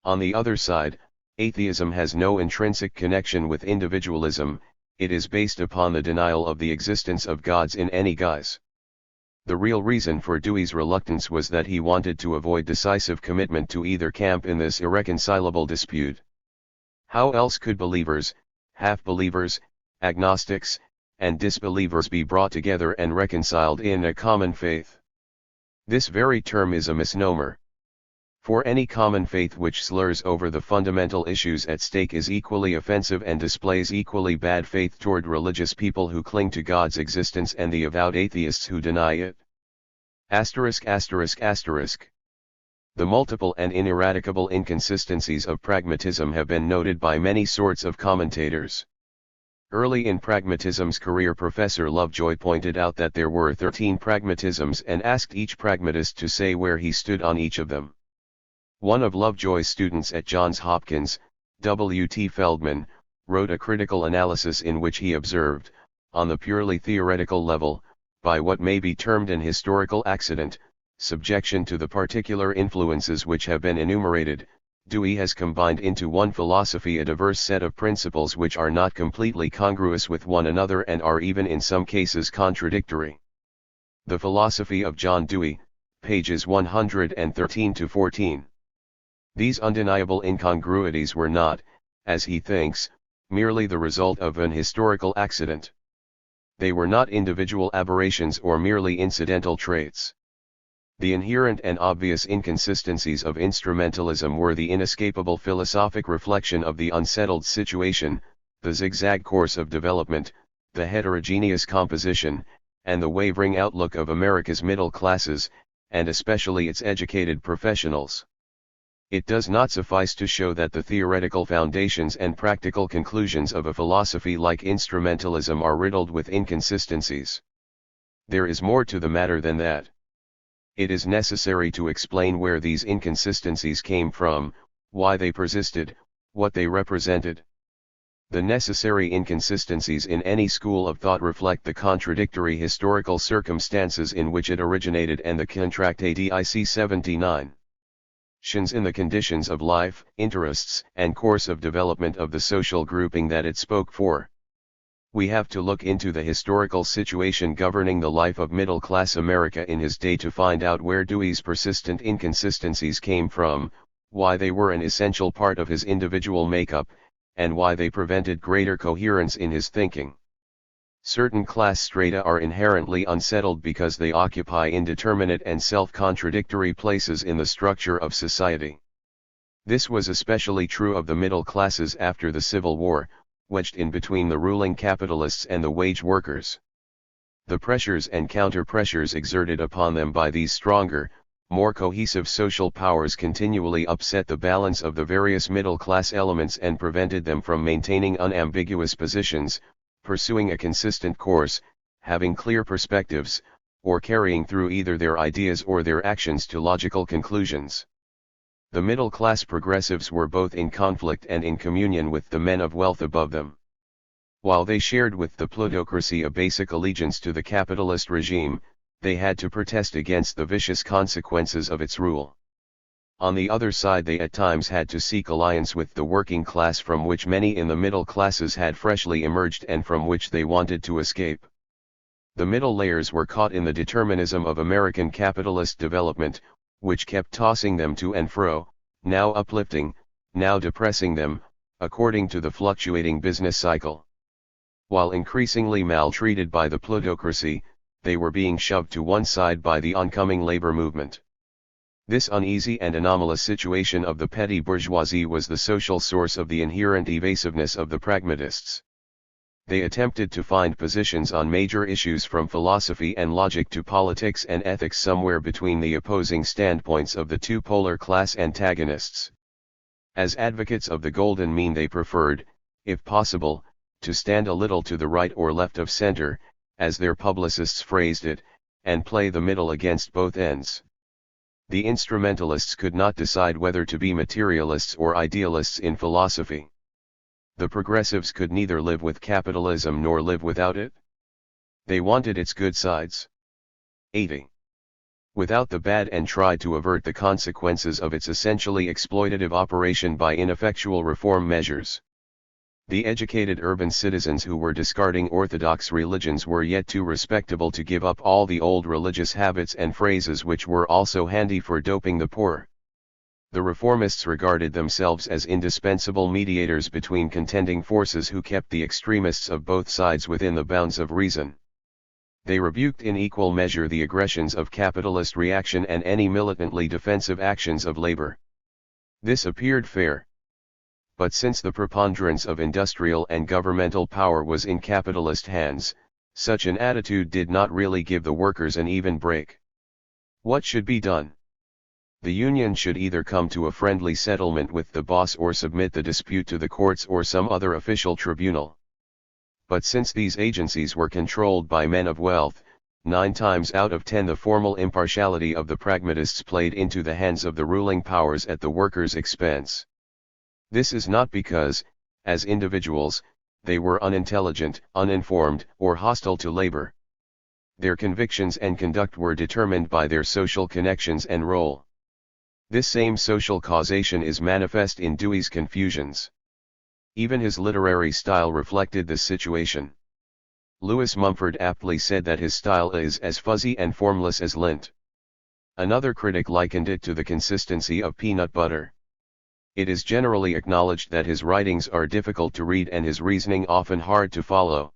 On the other side, atheism has no intrinsic connection with individualism, it is based upon the denial of the existence of gods in any guise. The real reason for Dewey's reluctance was that he wanted to avoid decisive commitment to either camp in this irreconcilable dispute. How else could believers, half-believers, agnostics, and disbelievers be brought together and reconciled in a common faith? This very term is a misnomer. For any common faith which slurs over the fundamental issues at stake is equally offensive and displays equally bad faith toward religious people who cling to God's existence and the avowed atheists who deny it. ******. The multiple and ineradicable inconsistencies of pragmatism have been noted by many sorts of commentators. Early in pragmatism's career, Professor Lovejoy pointed out that there were 13 pragmatisms and asked each pragmatist to say where he stood on each of them. One of Lovejoy's students at Johns Hopkins, W. T. Feldman, wrote a critical analysis in which he observed, on the purely theoretical level, by what may be termed an historical accident, subjection to the particular influences which have been enumerated, Dewey has combined into one philosophy a diverse set of principles which are not completely congruous with one another and are even in some cases contradictory. The Philosophy of John Dewey, pages 113-14. These undeniable incongruities were not, as he thinks, merely the result of an historical accident. They were not individual aberrations or merely incidental traits. The inherent and obvious inconsistencies of instrumentalism were the inescapable philosophic reflection of the unsettled situation, the zigzag course of development, the heterogeneous composition, and the wavering outlook of America's middle classes, and especially its educated professionals. It does not suffice to show that the theoretical foundations and practical conclusions of a philosophy like instrumentalism are riddled with inconsistencies. There is more to the matter than that. It is necessary to explain where these inconsistencies came from, why they persisted, what they represented. The necessary inconsistencies in any school of thought reflect the contradictory historical circumstances in which it originated and the Contractadic 79. In the conditions of life, interests, and course of development of the social grouping that it spoke for. We have to look into the historical situation governing the life of middle-class America in his day to find out where Dewey's persistent inconsistencies came from, why they were an essential part of his individual makeup, and why they prevented greater coherence in his thinking. Certain class strata are inherently unsettled because they occupy indeterminate and self-contradictory places in the structure of society. This was especially true of the middle classes after the Civil War, wedged in between the ruling capitalists and the wage workers. The pressures and counter-pressures exerted upon them by these stronger, more cohesive social powers continually upset the balance of the various middle-class elements and prevented them from maintaining unambiguous positions, pursuing a consistent course, having clear perspectives, or carrying through either their ideas or their actions to logical conclusions. The middle-class progressives were both in conflict and in communion with the men of wealth above them. While they shared with the plutocracy a basic allegiance to the capitalist regime, they had to protest against the vicious consequences of its rule. On the other side, they at times had to seek alliance with the working class from which many in the middle classes had freshly emerged and from which they wanted to escape. The middle layers were caught in the determinism of American capitalist development, which kept tossing them to and fro, now uplifting, now depressing them, according to the fluctuating business cycle. While increasingly maltreated by the plutocracy, they were being shoved to one side by the oncoming labor movement. This uneasy and anomalous situation of the petty bourgeoisie was the social source of the inherent evasiveness of the pragmatists. They attempted to find positions on major issues from philosophy and logic to politics and ethics somewhere between the opposing standpoints of the two polar class antagonists. As advocates of the golden mean, they preferred, if possible, to stand a little to the right or left of center, as their publicists phrased it, and play the middle against both ends. The instrumentalists could not decide whether to be materialists or idealists in philosophy. The progressives could neither live with capitalism nor live without it. They wanted its good sides. 80. Without the bad, and tried to avert the consequences of its essentially exploitative operation by ineffectual reform measures. The educated urban citizens who were discarding orthodox religions were yet too respectable to give up all the old religious habits and phrases which were also handy for doping the poor. The reformists regarded themselves as indispensable mediators between contending forces who kept the extremists of both sides within the bounds of reason. They rebuked in equal measure the aggressions of capitalist reaction and any militantly defensive actions of labor. This appeared fair. But since the preponderance of industrial and governmental power was in capitalist hands, such an attitude did not really give the workers an even break. What should be done? The union should either come to a friendly settlement with the boss or submit the dispute to the courts or some other official tribunal. But since these agencies were controlled by men of wealth, 9 times out of 10 the formal impartiality of the pragmatists played into the hands of the ruling powers at the workers' expense. This is not because, as individuals, they were unintelligent, uninformed, or hostile to labor. Their convictions and conduct were determined by their social connections and role. This same social causation is manifest in Dewey's Confusions. Even his literary style reflected this situation. Lewis Mumford aptly said that his style is as fuzzy and formless as lint. Another critic likened it to the consistency of peanut butter. It is generally acknowledged that his writings are difficult to read and his reasoning often hard to follow.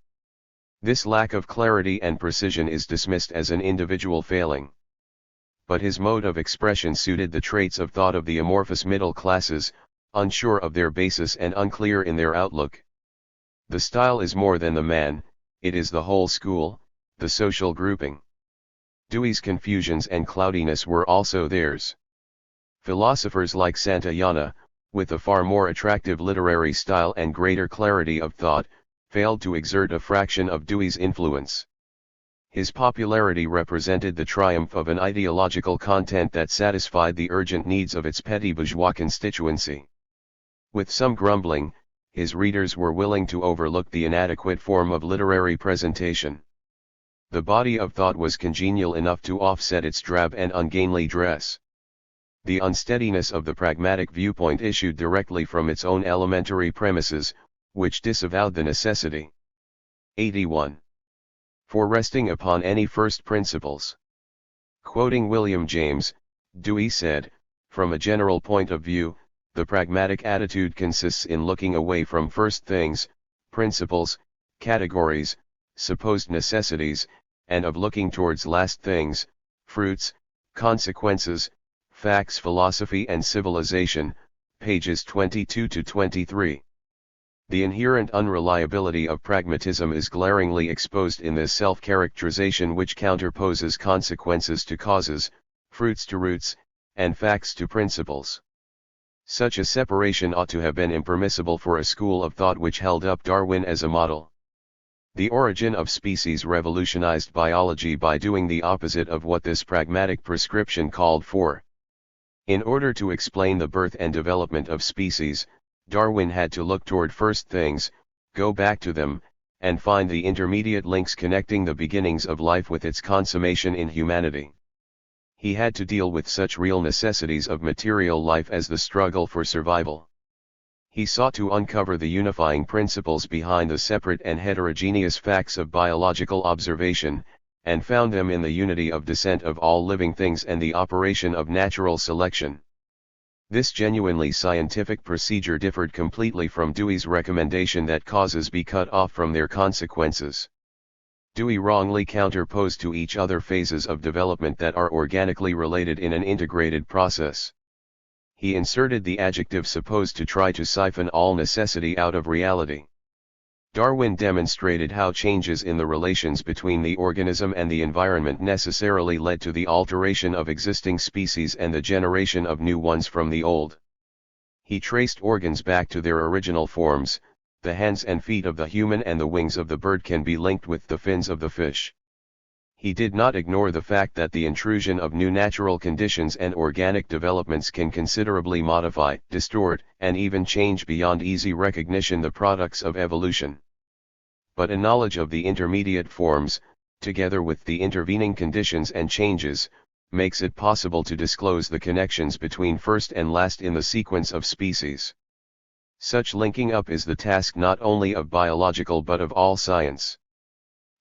This lack of clarity and precision is dismissed as an individual failing. But his mode of expression suited the traits of thought of the amorphous middle classes, unsure of their basis and unclear in their outlook. The style is more than the man, it is the whole school, the social grouping. Dewey's confusions and cloudiness were also theirs. Philosophers like Santayana, with a far more attractive literary style and greater clarity of thought, failed to exert a fraction of Dewey's influence. His popularity represented the triumph of an ideological content that satisfied the urgent needs of its petty bourgeois constituency. With some grumbling, his readers were willing to overlook the inadequate form of literary presentation. The body of thought was congenial enough to offset its drab and ungainly dress. The unsteadiness of the pragmatic viewpoint issued directly from its own elementary premises, which disavowed the necessity. 81. For resting upon any first principles. Quoting William James, Dewey said, from a general point of view, the pragmatic attitude consists in looking away from first things, principles, categories, supposed necessities, and of looking towards last things, fruits, consequences, Facts, Philosophy and Civilization, pages 22 to 23. The inherent unreliability of pragmatism is glaringly exposed in this self-characterization which counterposes consequences to causes, fruits to roots, and facts to principles. Such a separation ought to have been impermissible for a school of thought which held up Darwin as a model. The Origin of Species revolutionized biology by doing the opposite of what this pragmatic prescription called for. In order to explain the birth and development of species, Darwin had to look toward first things, go back to them, and find the intermediate links connecting the beginnings of life with its consummation in humanity. He had to deal with such real necessities of material life as the struggle for survival. He sought to uncover the unifying principles behind the separate and heterogeneous facts of biological observation, and found them in the unity of descent of all living things and the operation of natural selection. This genuinely scientific procedure differed completely from Dewey's recommendation that causes be cut off from their consequences. Dewey wrongly counterposed to each other phases of development that are organically related in an integrated process. He inserted the adjective supposed to try to siphon all necessity out of reality. Darwin demonstrated how changes in the relations between the organism and the environment necessarily led to the alteration of existing species and the generation of new ones from the old. He traced organs back to their original forms. The hands and feet of the human and the wings of the bird can be linked with the fins of the fish. He did not ignore the fact that the intrusion of new natural conditions and organic developments can considerably modify, distort, and even change beyond easy recognition the products of evolution. But a knowledge of the intermediate forms, together with the intervening conditions and changes, makes it possible to disclose the connections between first and last in the sequence of species. Such linking up is the task not only of biological but of all science.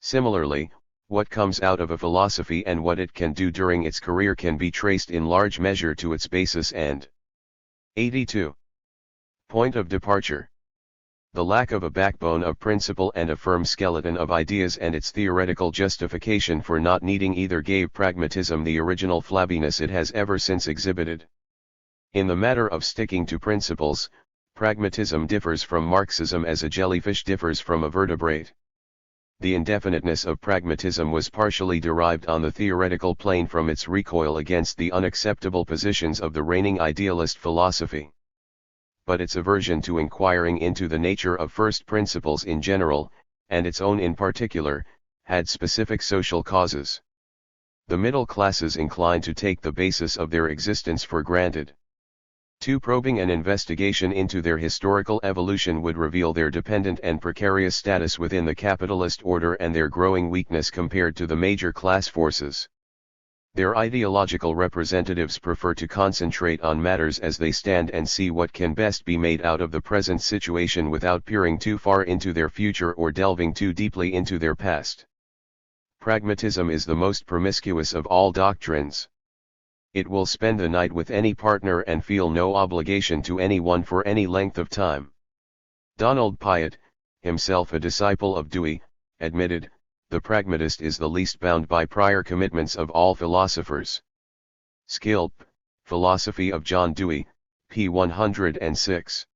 Similarly, what comes out of a philosophy and what it can do during its career can be traced in large measure to its basis and 82. Point of departure. The lack of a backbone of principle and a firm skeleton of ideas and its theoretical justification for not needing either gave pragmatism the original flabbiness it has ever since exhibited. In the matter of sticking to principles, pragmatism differs from Marxism as a jellyfish differs from a vertebrate. The indefiniteness of pragmatism was partially derived on the theoretical plane from its recoil against the unacceptable positions of the reigning idealist philosophy. But its aversion to inquiring into the nature of first principles in general, and its own in particular, had specific social causes. The middle classes inclined to take the basis of their existence for granted. Probing an investigation into their historical evolution would reveal their dependent and precarious status within the capitalist order and their growing weakness compared to the major class forces. Their ideological representatives prefer to concentrate on matters as they stand and see what can best be made out of the present situation without peering too far into their future or delving too deeply into their past. Pragmatism is the most promiscuous of all doctrines. It will spend the night with any partner and feel no obligation to anyone for any length of time. Donald Piatt, himself a disciple of Dewey, admitted, "The pragmatist is the least bound by prior commitments of all philosophers." Skilp, Philosophy of John Dewey, p. 106.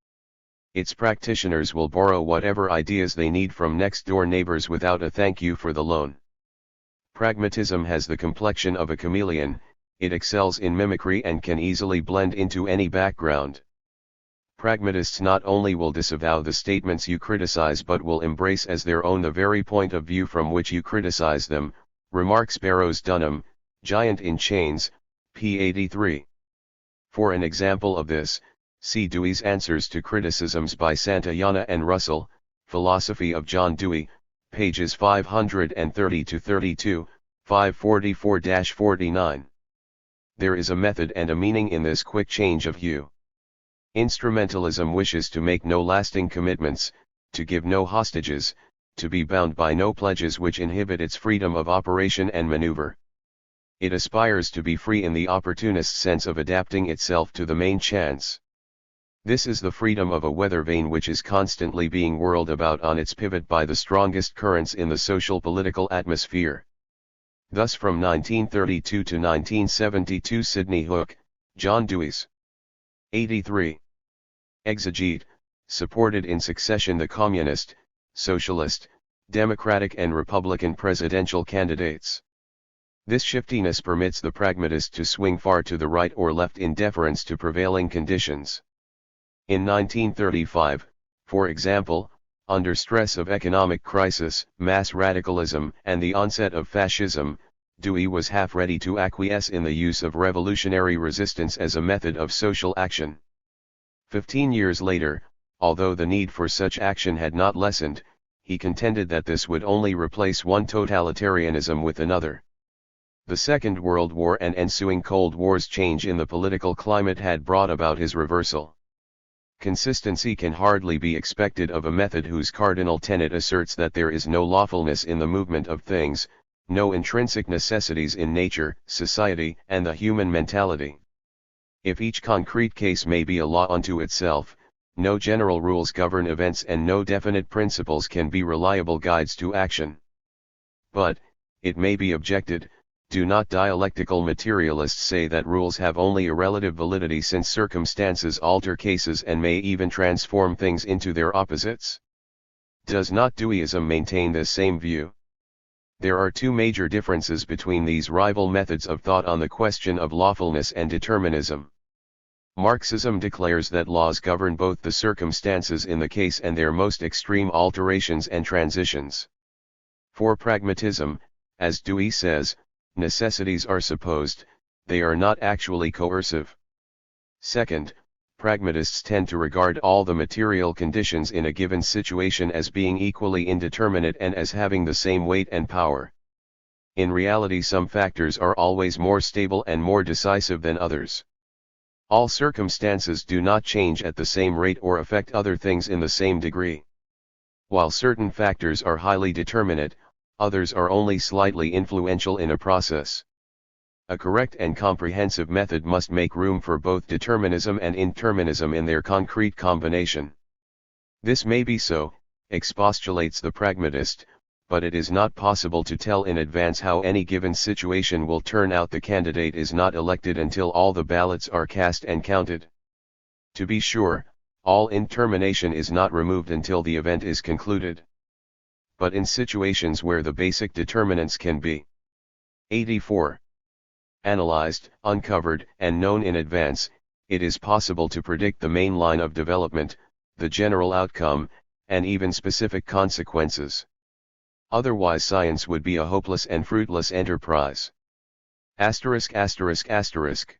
Its practitioners will borrow whatever ideas they need from next-door neighbors without a thank you for the loan. Pragmatism has the complexion of a chameleon. It excels in mimicry and can easily blend into any background. Pragmatists not only will disavow the statements you criticize but will embrace as their own the very point of view from which you criticize them, remarks Barrows Dunham, Giant in Chains, p. 83. For an example of this, see Dewey's Answers to Criticisms by Santayana and Russell, Philosophy of John Dewey, pages 530-32, 544-49. There is a method and a meaning in this quick change of hue. Instrumentalism wishes to make no lasting commitments, to give no hostages, to be bound by no pledges which inhibit its freedom of operation and maneuver. It aspires to be free in the opportunist sense of adapting itself to the main chance. This is the freedom of a weather vane which is constantly being whirled about on its pivot by the strongest currents in the social-political atmosphere. Thus from 1932 to 1972 Sidney Hook, John Dewey's 83. Exegete, supported in succession the Communist, Socialist, Democratic and Republican presidential candidates. This shiftiness permits the pragmatist to swing far to the right or left in deference to prevailing conditions. In 1935, for example, under stress of economic crisis, mass radicalism, and the onset of fascism, Dewey was half ready to acquiesce in the use of revolutionary resistance as a method of social action. 15 years later, although the need for such action had not lessened, he contended that this would only replace one totalitarianism with another. The Second World War and ensuing Cold War's change in the political climate had brought about his reversal. Consistency can hardly be expected of a method whose cardinal tenet asserts that there is no lawfulness in the movement of things, no intrinsic necessities in nature, society, and the human mentality. If each concrete case may be a law unto itself, no general rules govern events and no definite principles can be reliable guides to action. But, it may be objected, do not dialectical materialists say that rules have only a relative validity since circumstances alter cases and may even transform things into their opposites? Does not Deweyism maintain this same view? There are two major differences between these rival methods of thought on the question of lawfulness and determinism. Marxism declares that laws govern both the circumstances in the case and their most extreme alterations and transitions. For pragmatism, as Dewey says, necessities are supposed, they are not actually coercive. Second, pragmatists tend to regard all the material conditions in a given situation as being equally indeterminate and as having the same weight and power. In reality, some factors are always more stable and more decisive than others. All circumstances do not change at the same rate or affect other things in the same degree. While certain factors are highly determinate, others are only slightly influential in a process. A correct and comprehensive method must make room for both determinism and indeterminism in their concrete combination. This may be so, expostulates the pragmatist, but it is not possible to tell in advance how any given situation will turn out. The candidate is not elected until all the ballots are cast and counted. To be sure, all indetermination is not removed until the event is concluded. But in situations where the basic determinants can be 84. Analyzed, uncovered, and known in advance, it is possible to predict the main line of development, the general outcome, and even specific consequences. Otherwise science would be a hopeless and fruitless enterprise. ******.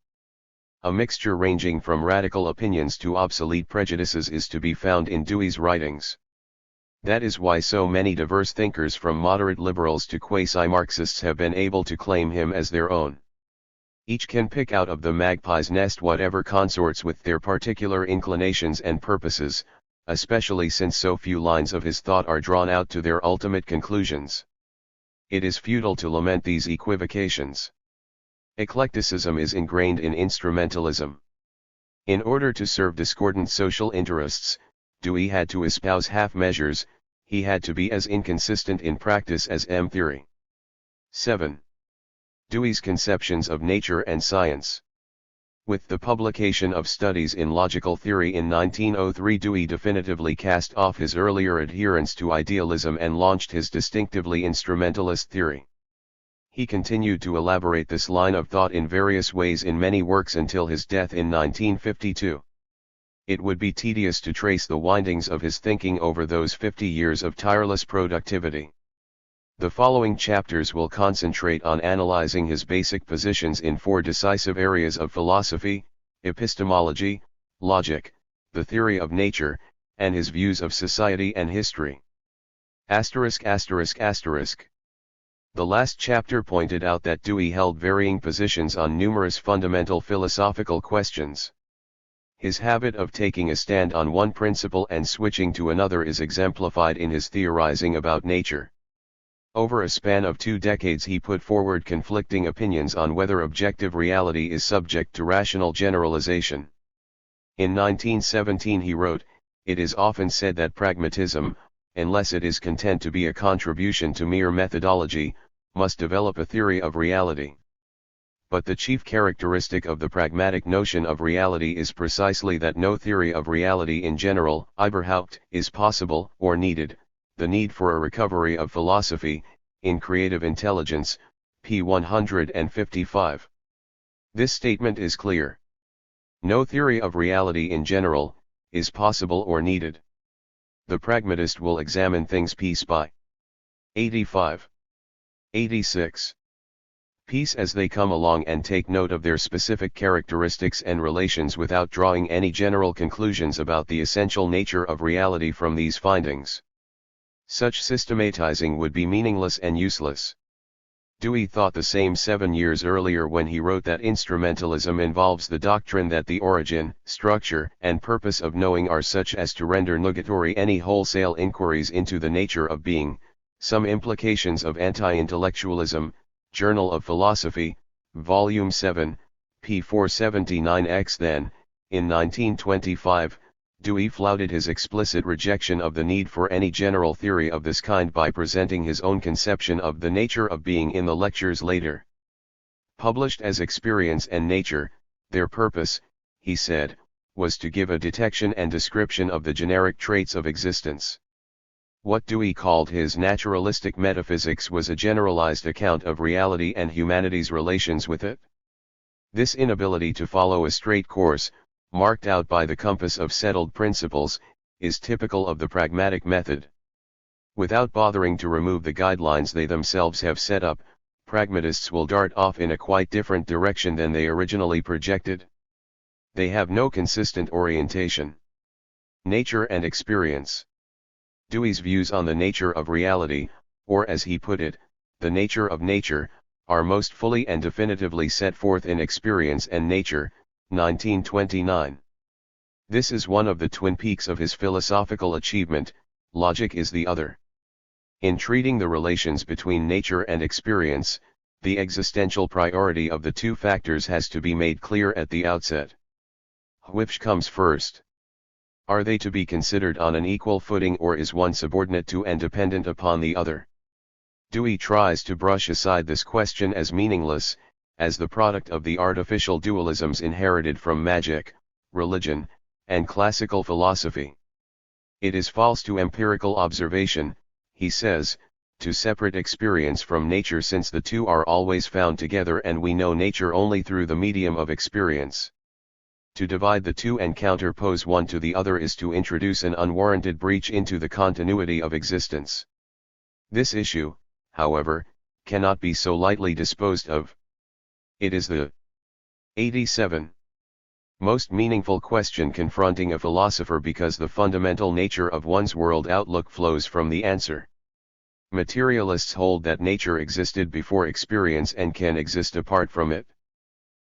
A mixture ranging from radical opinions to obsolete prejudices is to be found in Dewey's writings. That is why so many diverse thinkers from moderate liberals to quasi-Marxists have been able to claim him as their own. Each can pick out of the magpie's nest whatever consorts with their particular inclinations and purposes, especially since so few lines of his thought are drawn out to their ultimate conclusions. It is futile to lament these equivocations. Eclecticism is ingrained in instrumentalism. In order to serve discordant social interests, Dewey had to espouse half measures, he had to be as inconsistent in practice as M-theory. 7. Dewey's conceptions of nature and science. With the publication of Studies in Logical Theory in 1903, Dewey definitively cast off his earlier adherence to idealism and launched his distinctively instrumentalist theory. He continued to elaborate this line of thought in various ways in many works until his death in 1952. It would be tedious to trace the windings of his thinking over those 50 years of tireless productivity. The following chapters will concentrate on analyzing his basic positions in 4 decisive areas of philosophy: epistemology, logic, the theory of nature, and his views of society and history. The last chapter pointed out that Dewey held varying positions on numerous fundamental philosophical questions. His habit of taking a stand on one principle and switching to another is exemplified in his theorizing about nature. Over a span of 2 decades he put forward conflicting opinions on whether objective reality is subject to rational generalization. In 1917 he wrote, "It is often said that pragmatism, unless it is content to be a contribution to mere methodology, must develop a theory of reality. But the chief characteristic of the pragmatic notion of reality is precisely that no theory of reality in general, überhaupt, is possible or needed. The need for a recovery of philosophy, in creative intelligence, p. 155. This statement is clear. No theory of reality in general, is possible or needed. The pragmatist will examine things piece by 85. 86. Piece as they come along and take note of their specific characteristics and relations without drawing any general conclusions about the essential nature of reality from these findings. Such systematizing would be meaningless and useless. Dewey thought the same 7 years earlier when he wrote that instrumentalism involves the doctrine that the origin, structure, and purpose of knowing are such as to render nugatory any wholesale inquiries into the nature of being. Some Implications of Anti-Intellectualism, Journal of Philosophy, Volume 7, p. 479x. Then, in 1925, Dewey flouted his explicit rejection of the need for any general theory of this kind by presenting his own conception of the nature of being in the lectures later. Published as Experience and Nature, their purpose, he said, was to give a detection and description of the generic traits of existence. What Dewey called his naturalistic metaphysics was a generalized account of reality and humanity's relations with it. This inability to follow a straight course, marked out by the compass of settled principles, is typical of the pragmatic method. Without bothering to remove the guidelines they themselves have set up, pragmatists will dart off in a quite different direction than they originally projected. They have no consistent orientation. Nature and experience. Dewey's views on the nature of reality, or as he put it, the nature of nature, are most fully and definitively set forth in Experience and Nature, 1929. This is one of the twin peaks of his philosophical achievement, logic is the other. In treating the relations between nature and experience, the existential priority of the two factors has to be made clear at the outset. Which comes first? Are they to be considered on an equal footing, or is one subordinate to and dependent upon the other? Dewey tries to brush aside this question as meaningless, as the product of the artificial dualisms inherited from magic, religion, and classical philosophy. It is false to empirical observation, he says, to separate experience from nature, since the two are always found together and we know nature only through the medium of experience. To divide the two and counterpose one to the other is to introduce an unwarranted breach into the continuity of existence. This issue, however, cannot be so lightly disposed of. It is the 87. Most meaningful question confronting a philosopher, because the fundamental nature of one's world outlook flows from the answer. Materialists hold that nature existed before experience and can exist apart from it.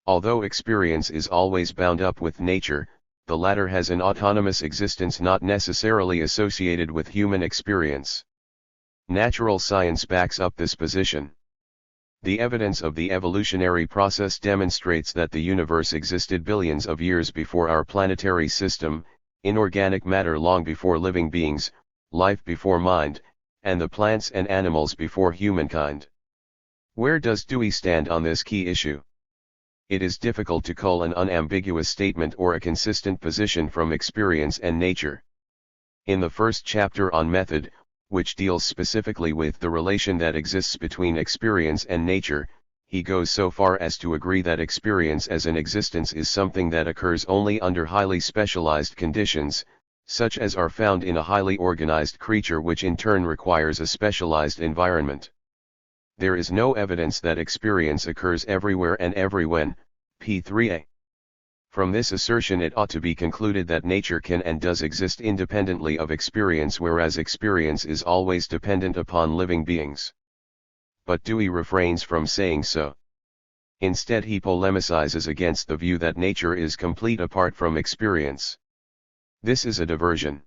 Although experience is always bound up with nature, the latter has an autonomous existence not necessarily associated with human experience. Natural science backs up this position. The evidence of the evolutionary process demonstrates that the universe existed billions of years before our planetary system, inorganic matter long before living beings, life before mind, and the plants and animals before humankind. Where does Dewey stand on this key issue? It is difficult to call an unambiguous statement or a consistent position from experience and nature. In the first chapter on method, which deals specifically with the relation that exists between experience and nature, he goes so far as to agree that experience as an existence is something that occurs only under highly specialized conditions, such as are found in a highly organized creature, which in turn requires a specialized environment. There is no evidence that experience occurs everywhere and everywhen, p3a. From this assertion it ought to be concluded that nature can and does exist independently of experience, whereas experience is always dependent upon living beings. But Dewey refrains from saying so. Instead he polemicizes against the view that nature is complete apart from experience. This is a diversion.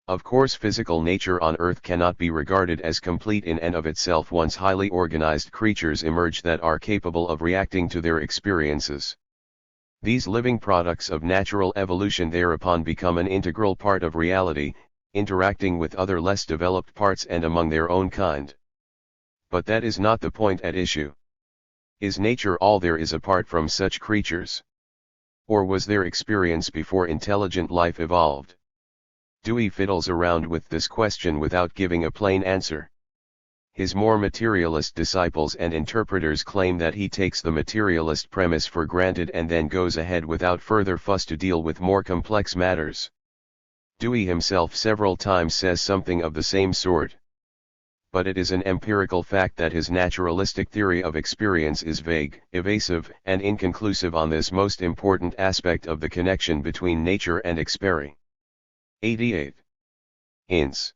Of course, physical nature on Earth cannot be regarded as complete in and of itself once highly organized creatures emerge that are capable of reacting to their experiences. These living products of natural evolution thereupon become an integral part of reality, interacting with other less developed parts and among their own kind. But that is not the point at issue. Is nature all there is apart from such creatures? Or was there experience before intelligent life evolved? Dewey fiddles around with this question without giving a plain answer. His more materialist disciples and interpreters claim that he takes the materialist premise for granted and then goes ahead without further fuss to deal with more complex matters. Dewey himself several times says something of the same sort. But it is an empirical fact that his naturalistic theory of experience is vague, evasive, and inconclusive on this most important aspect of the connection between nature and experi. 88. Hence,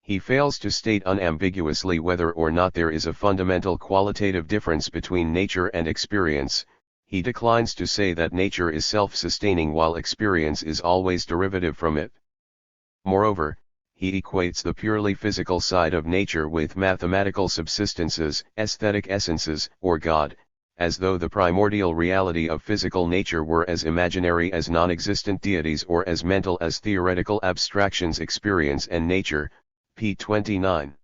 he fails to state unambiguously whether or not there is a fundamental qualitative difference between nature and experience. He declines to say that nature is self-sustaining while experience is always derivative from it. Moreover, he equates the purely physical side of nature with mathematical subsistences, aesthetic essences, or God, as though the primordial reality of physical nature were as imaginary as non-existent deities or as mental as theoretical abstractions. Experience and nature, p. 29.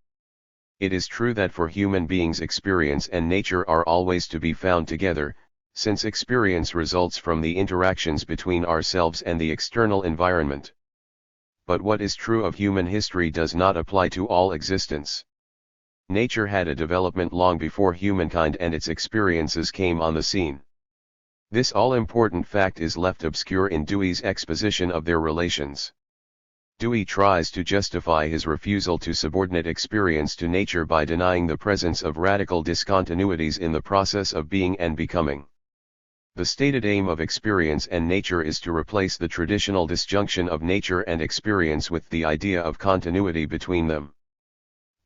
It is true that for human beings experience and nature are always to be found together, since experience results from the interactions between ourselves and the external environment. But what is true of human history does not apply to all existence. Nature had a development long before humankind and its experiences came on the scene. This all-important fact is left obscure in Dewey's exposition of their relations. Dewey tries to justify his refusal to subordinate experience to nature by denying the presence of radical discontinuities in the process of being and becoming. The stated aim of experience and nature is to replace the traditional disjunction of nature and experience with the idea of continuity between them.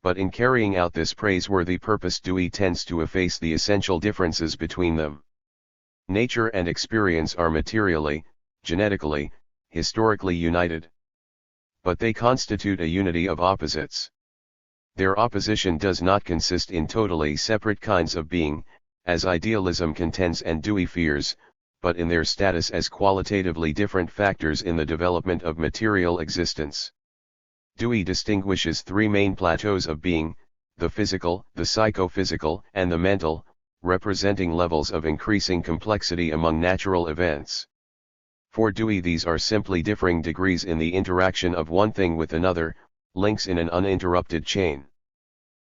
But in carrying out this praiseworthy purpose, Dewey tends to efface the essential differences between them. Nature and experience are materially, genetically, historically united. But they constitute a unity of opposites. Their opposition does not consist in totally separate kinds of being, as idealism contends and Dewey fears, but in their status as qualitatively different factors in the development of material existence. Dewey distinguishes three main plateaus of being: the physical, the psychophysical, and the mental, representing levels of increasing complexity among natural events. For Dewey, these are simply differing degrees in the interaction of one thing with another, links in an uninterrupted chain.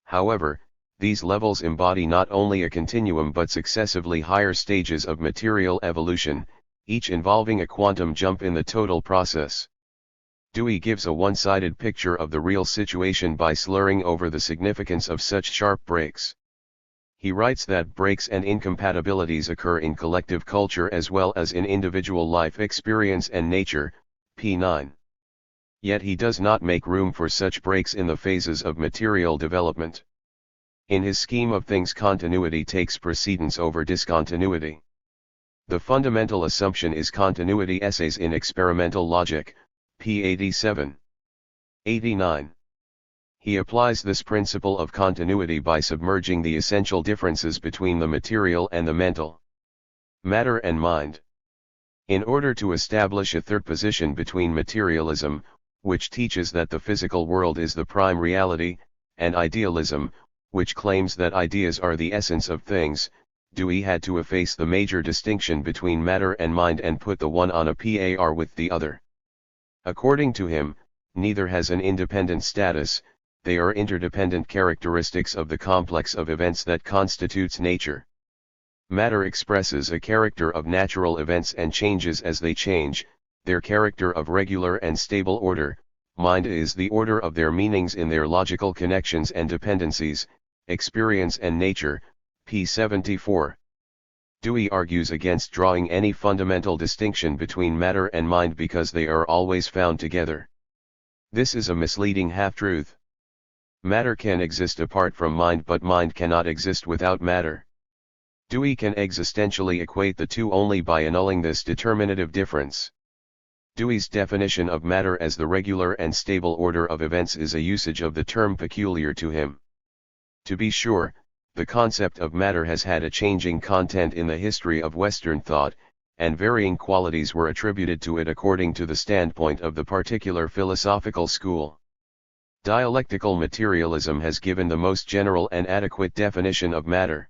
However, these levels embody not only a continuum but successively higher stages of material evolution, each involving a quantum jump in the total process. Dewey gives a one-sided picture of the real situation by slurring over the significance of such sharp breaks. He writes that breaks and incompatibilities occur in collective culture as well as in individual life experience and nature, p. 9. Yet he does not make room for such breaks in the phases of material development. In his scheme of things, continuity takes precedence over discontinuity. The fundamental assumption is continuity. Essays in Experimental Logic, p. 87. 89. He applies this principle of continuity by submerging the essential differences between the material and the mental, matter and mind. In order to establish a third position between materialism, which teaches that the physical world is the prime reality, and idealism, which claims that ideas are the essence of things, Dewey had to efface the major distinction between matter and mind and put the one on a par with the other. According to him, neither has an independent status, they are interdependent characteristics of the complex of events that constitutes nature. Matter expresses a character of natural events and changes as they change, their character of regular and stable order. Mind is the order of their meanings in their logical connections and dependencies, experience and nature, p. 74. Dewey argues against drawing any fundamental distinction between matter and mind because they are always found together. This is a misleading half-truth. Matter can exist apart from mind, but mind cannot exist without matter. Dewey can existentially equate the two only by annulling this determinative difference. Dewey's definition of matter as the regular and stable order of events is a usage of the term peculiar to him. To be sure, the concept of matter has had a changing content in the history of Western thought, and varying qualities were attributed to it according to the standpoint of the particular philosophical school. Dialectical materialism has given the most general and adequate definition of matter.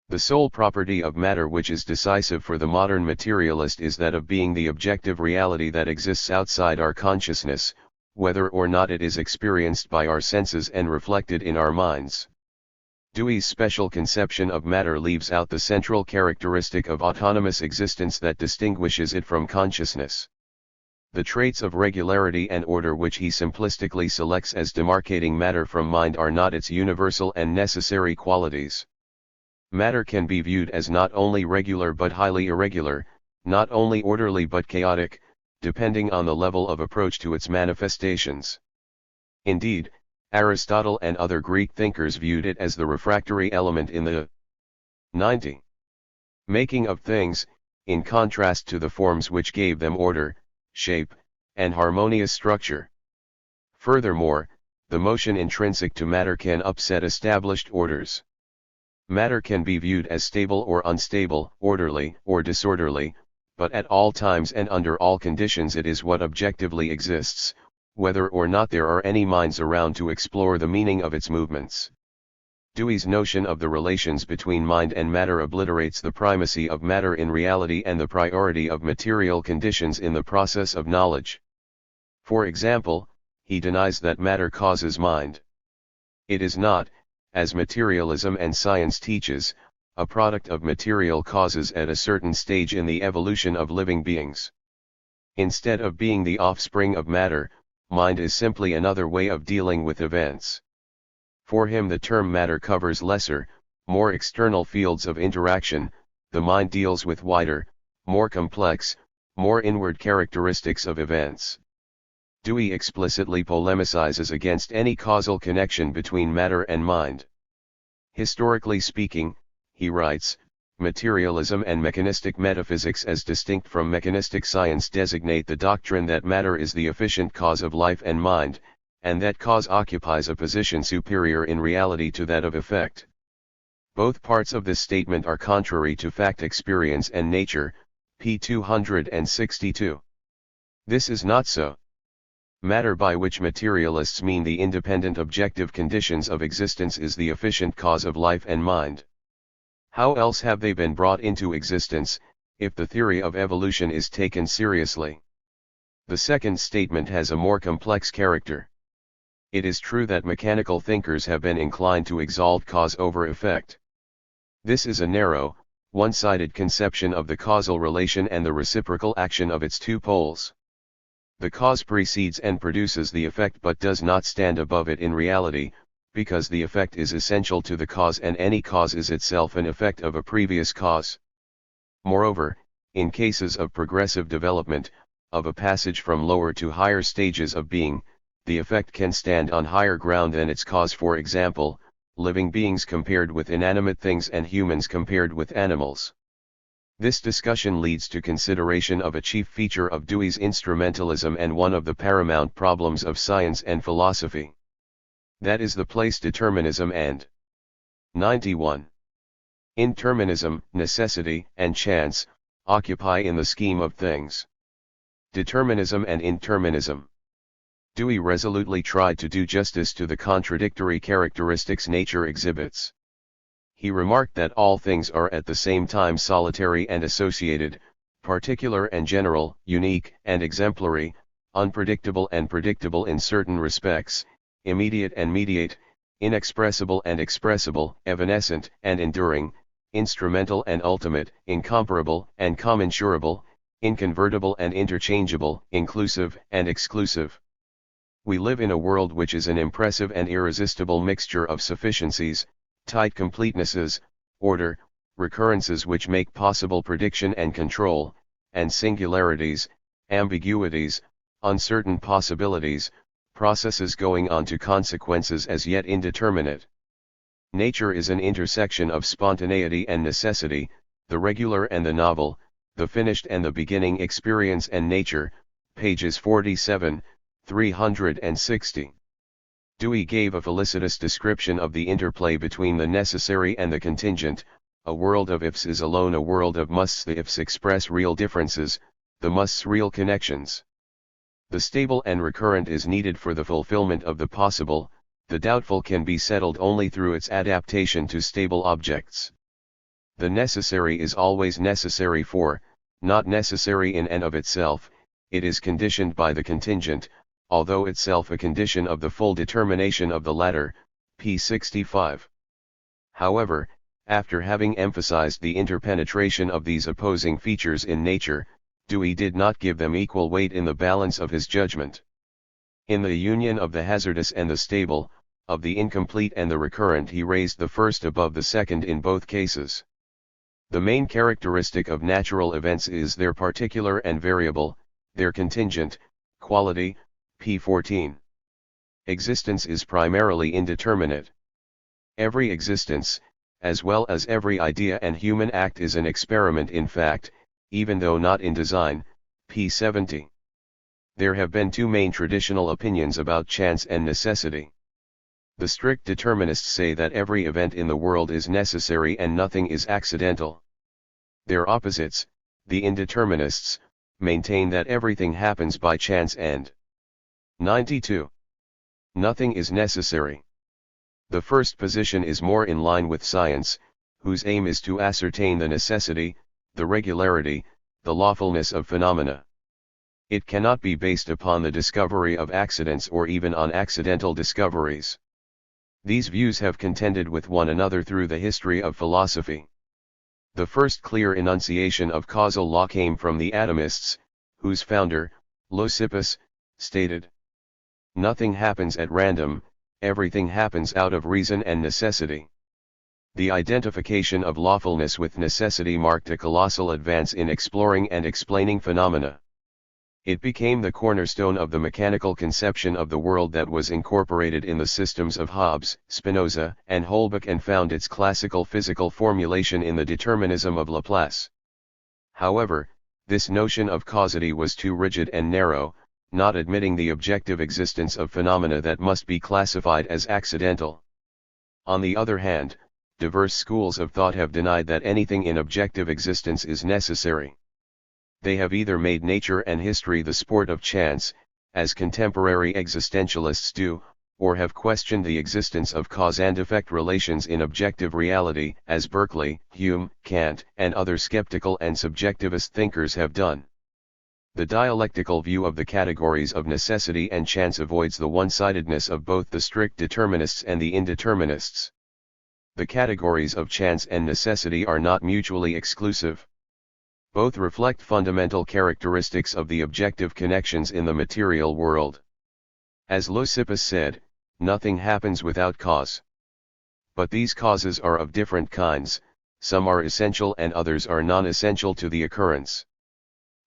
The sole property of matter which is decisive for the modern materialist is that of being the objective reality that exists outside our consciousness, whether or not it is experienced by our senses and reflected in our minds. Dewey's special conception of matter leaves out the central characteristic of autonomous existence that distinguishes it from consciousness. The traits of regularity and order which he simplistically selects as demarcating matter from mind are not its universal and necessary qualities. Matter can be viewed as not only regular but highly irregular, not only orderly but chaotic, depending on the level of approach to its manifestations. Indeed, Aristotle and other Greek thinkers viewed it as the refractory element in the 90 making of things, in contrast to the forms which gave them order, shape, and harmonious structure. Furthermore, the motion intrinsic to matter can upset established orders. Matter can be viewed as stable or unstable, orderly or disorderly, but at all times and under all conditions it is what objectively exists, whether or not there are any minds around to explore the meaning of its movements. Dewey's notion of the relations between mind and matter obliterates the primacy of matter in reality and the priority of material conditions in the process of knowledge. For example, he denies that matter causes mind. It is not, as materialism and science teaches, a product of material causes at a certain stage in the evolution of living beings. Instead of being the offspring of matter, mind is simply another way of dealing with events. For him the term matter covers lesser, more external fields of interaction, the mind deals with wider, more complex, more inward characteristics of events. Dewey explicitly polemicizes against any causal connection between matter and mind. Historically speaking, he writes, Materialism and mechanistic metaphysics as distinct from mechanistic science designate the doctrine that matter is the efficient cause of life and mind, and that cause occupies a position superior in reality to that of effect. Both parts of this statement are contrary to fact, experience and nature, p. 262. This is not so. Matter, by which materialists mean the independent objective conditions of existence, is the efficient cause of life and mind. How else have they been brought into existence, if the theory of evolution is taken seriously? The second statement has a more complex character. It is true that mechanical thinkers have been inclined to exalt cause over effect. This is a narrow, one-sided conception of the causal relation and the reciprocal action of its two poles. The cause precedes and produces the effect but does not stand above it in reality, because the effect is essential to the cause and any cause is itself an effect of a previous cause. Moreover, in cases of progressive development, of a passage from lower to higher stages of being, the effect can stand on higher ground than its cause, for example, living beings compared with inanimate things and humans compared with animals. This discussion leads to consideration of a chief feature of Dewey's instrumentalism and one of the paramount problems of science and philosophy. That is the place determinism and 91. Indeterminism, necessity, and chance, occupy in the scheme of things. Determinism and indeterminism. Dewey resolutely tried to do justice to the contradictory characteristics nature exhibits. He remarked that all things are at the same time solitary and associated, particular and general, unique and exemplary, unpredictable and predictable in certain respects, immediate and mediate, inexpressible and expressible, evanescent and enduring, instrumental and ultimate, incomparable and commensurable, inconvertible and interchangeable, inclusive and exclusive. We live in a world which is an impressive and irresistible mixture of sufficiencies, tight completenesses, order, recurrences which make possible prediction and control, and singularities, ambiguities, uncertain possibilities, processes going on to consequences as yet indeterminate. Nature is an intersection of spontaneity and necessity, the regular and the novel, the finished and the beginning. Experience and Nature, pages 47, 360. Dewey gave a felicitous description of the interplay between the necessary and the contingent. A world of ifs is alone a world of musts. The ifs express real differences, the musts real connections. The stable and recurrent is needed for the fulfillment of the possible, the doubtful can be settled only through its adaptation to stable objects. The necessary is always necessary for, not necessary in and of itself, it is conditioned by the contingent, although itself a condition of the full determination of the latter, p. 65. However, after having emphasized the interpenetration of these opposing features in nature, Dewey did not give them equal weight in the balance of his judgment. In the union of the hazardous and the stable, of the incomplete and the recurrent, he raised the first above the second in both cases. The main characteristic of natural events is their particular and variable, their contingent, quality, p. 14. Existence is primarily indeterminate. Every existence, as well as every idea and human act, is an experiment in fact, even though not in design, p. 70. There have been two main traditional opinions about chance and necessity. The strict determinists say that every event in the world is necessary and nothing is accidental. Their opposites, the indeterminists, maintain that everything happens by chance and 92. Nothing is necessary. The first position is more in line with science, whose aim is to ascertain the necessity, the regularity, the lawfulness of phenomena. It cannot be based upon the discovery of accidents or even on accidental discoveries. These views have contended with one another through the history of philosophy. The first clear enunciation of causal law came from the atomists, whose founder, Leucippus, stated, "Nothing happens at random, everything happens out of reason and necessity." The identification of lawfulness with necessity marked a colossal advance in exploring and explaining phenomena. It became the cornerstone of the mechanical conception of the world that was incorporated in the systems of Hobbes, Spinoza, and Holbach, and found its classical physical formulation in the determinism of Laplace. However, this notion of causality was too rigid and narrow, not admitting the objective existence of phenomena that must be classified as accidental. On the other hand, diverse schools of thought have denied that anything in objective existence is necessary. They have either made nature and history the sport of chance, as contemporary existentialists do, or have questioned the existence of cause and effect relations in objective reality, as Berkeley, Hume, Kant, and other skeptical and subjectivist thinkers have done. The dialectical view of the categories of necessity and chance avoids the one-sidedness of both the strict determinists and the indeterminists. The categories of chance and necessity are not mutually exclusive. Both reflect fundamental characteristics of the objective connections in the material world. As Leucippus said, nothing happens without cause. But these causes are of different kinds, some are essential and others are non-essential to the occurrence.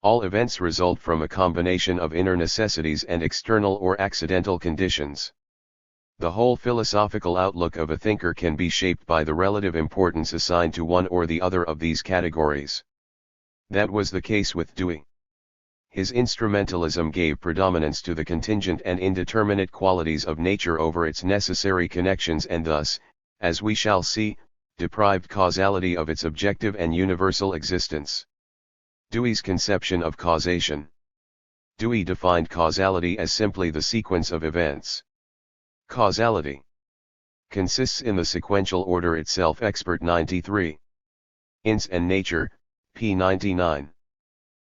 All events result from a combination of inner necessities and external or accidental conditions. The whole philosophical outlook of a thinker can be shaped by the relative importance assigned to one or the other of these categories. That was the case with Dewey. His instrumentalism gave predominance to the contingent and indeterminate qualities of nature over its necessary connections, and thus, as we shall see, deprived causality of its objective and universal existence. Dewey's conception of causation. Dewey defined causality as simply the sequence of events. Causality consists in the sequential order itself. Expert 93. Ince and Nature, p. 99.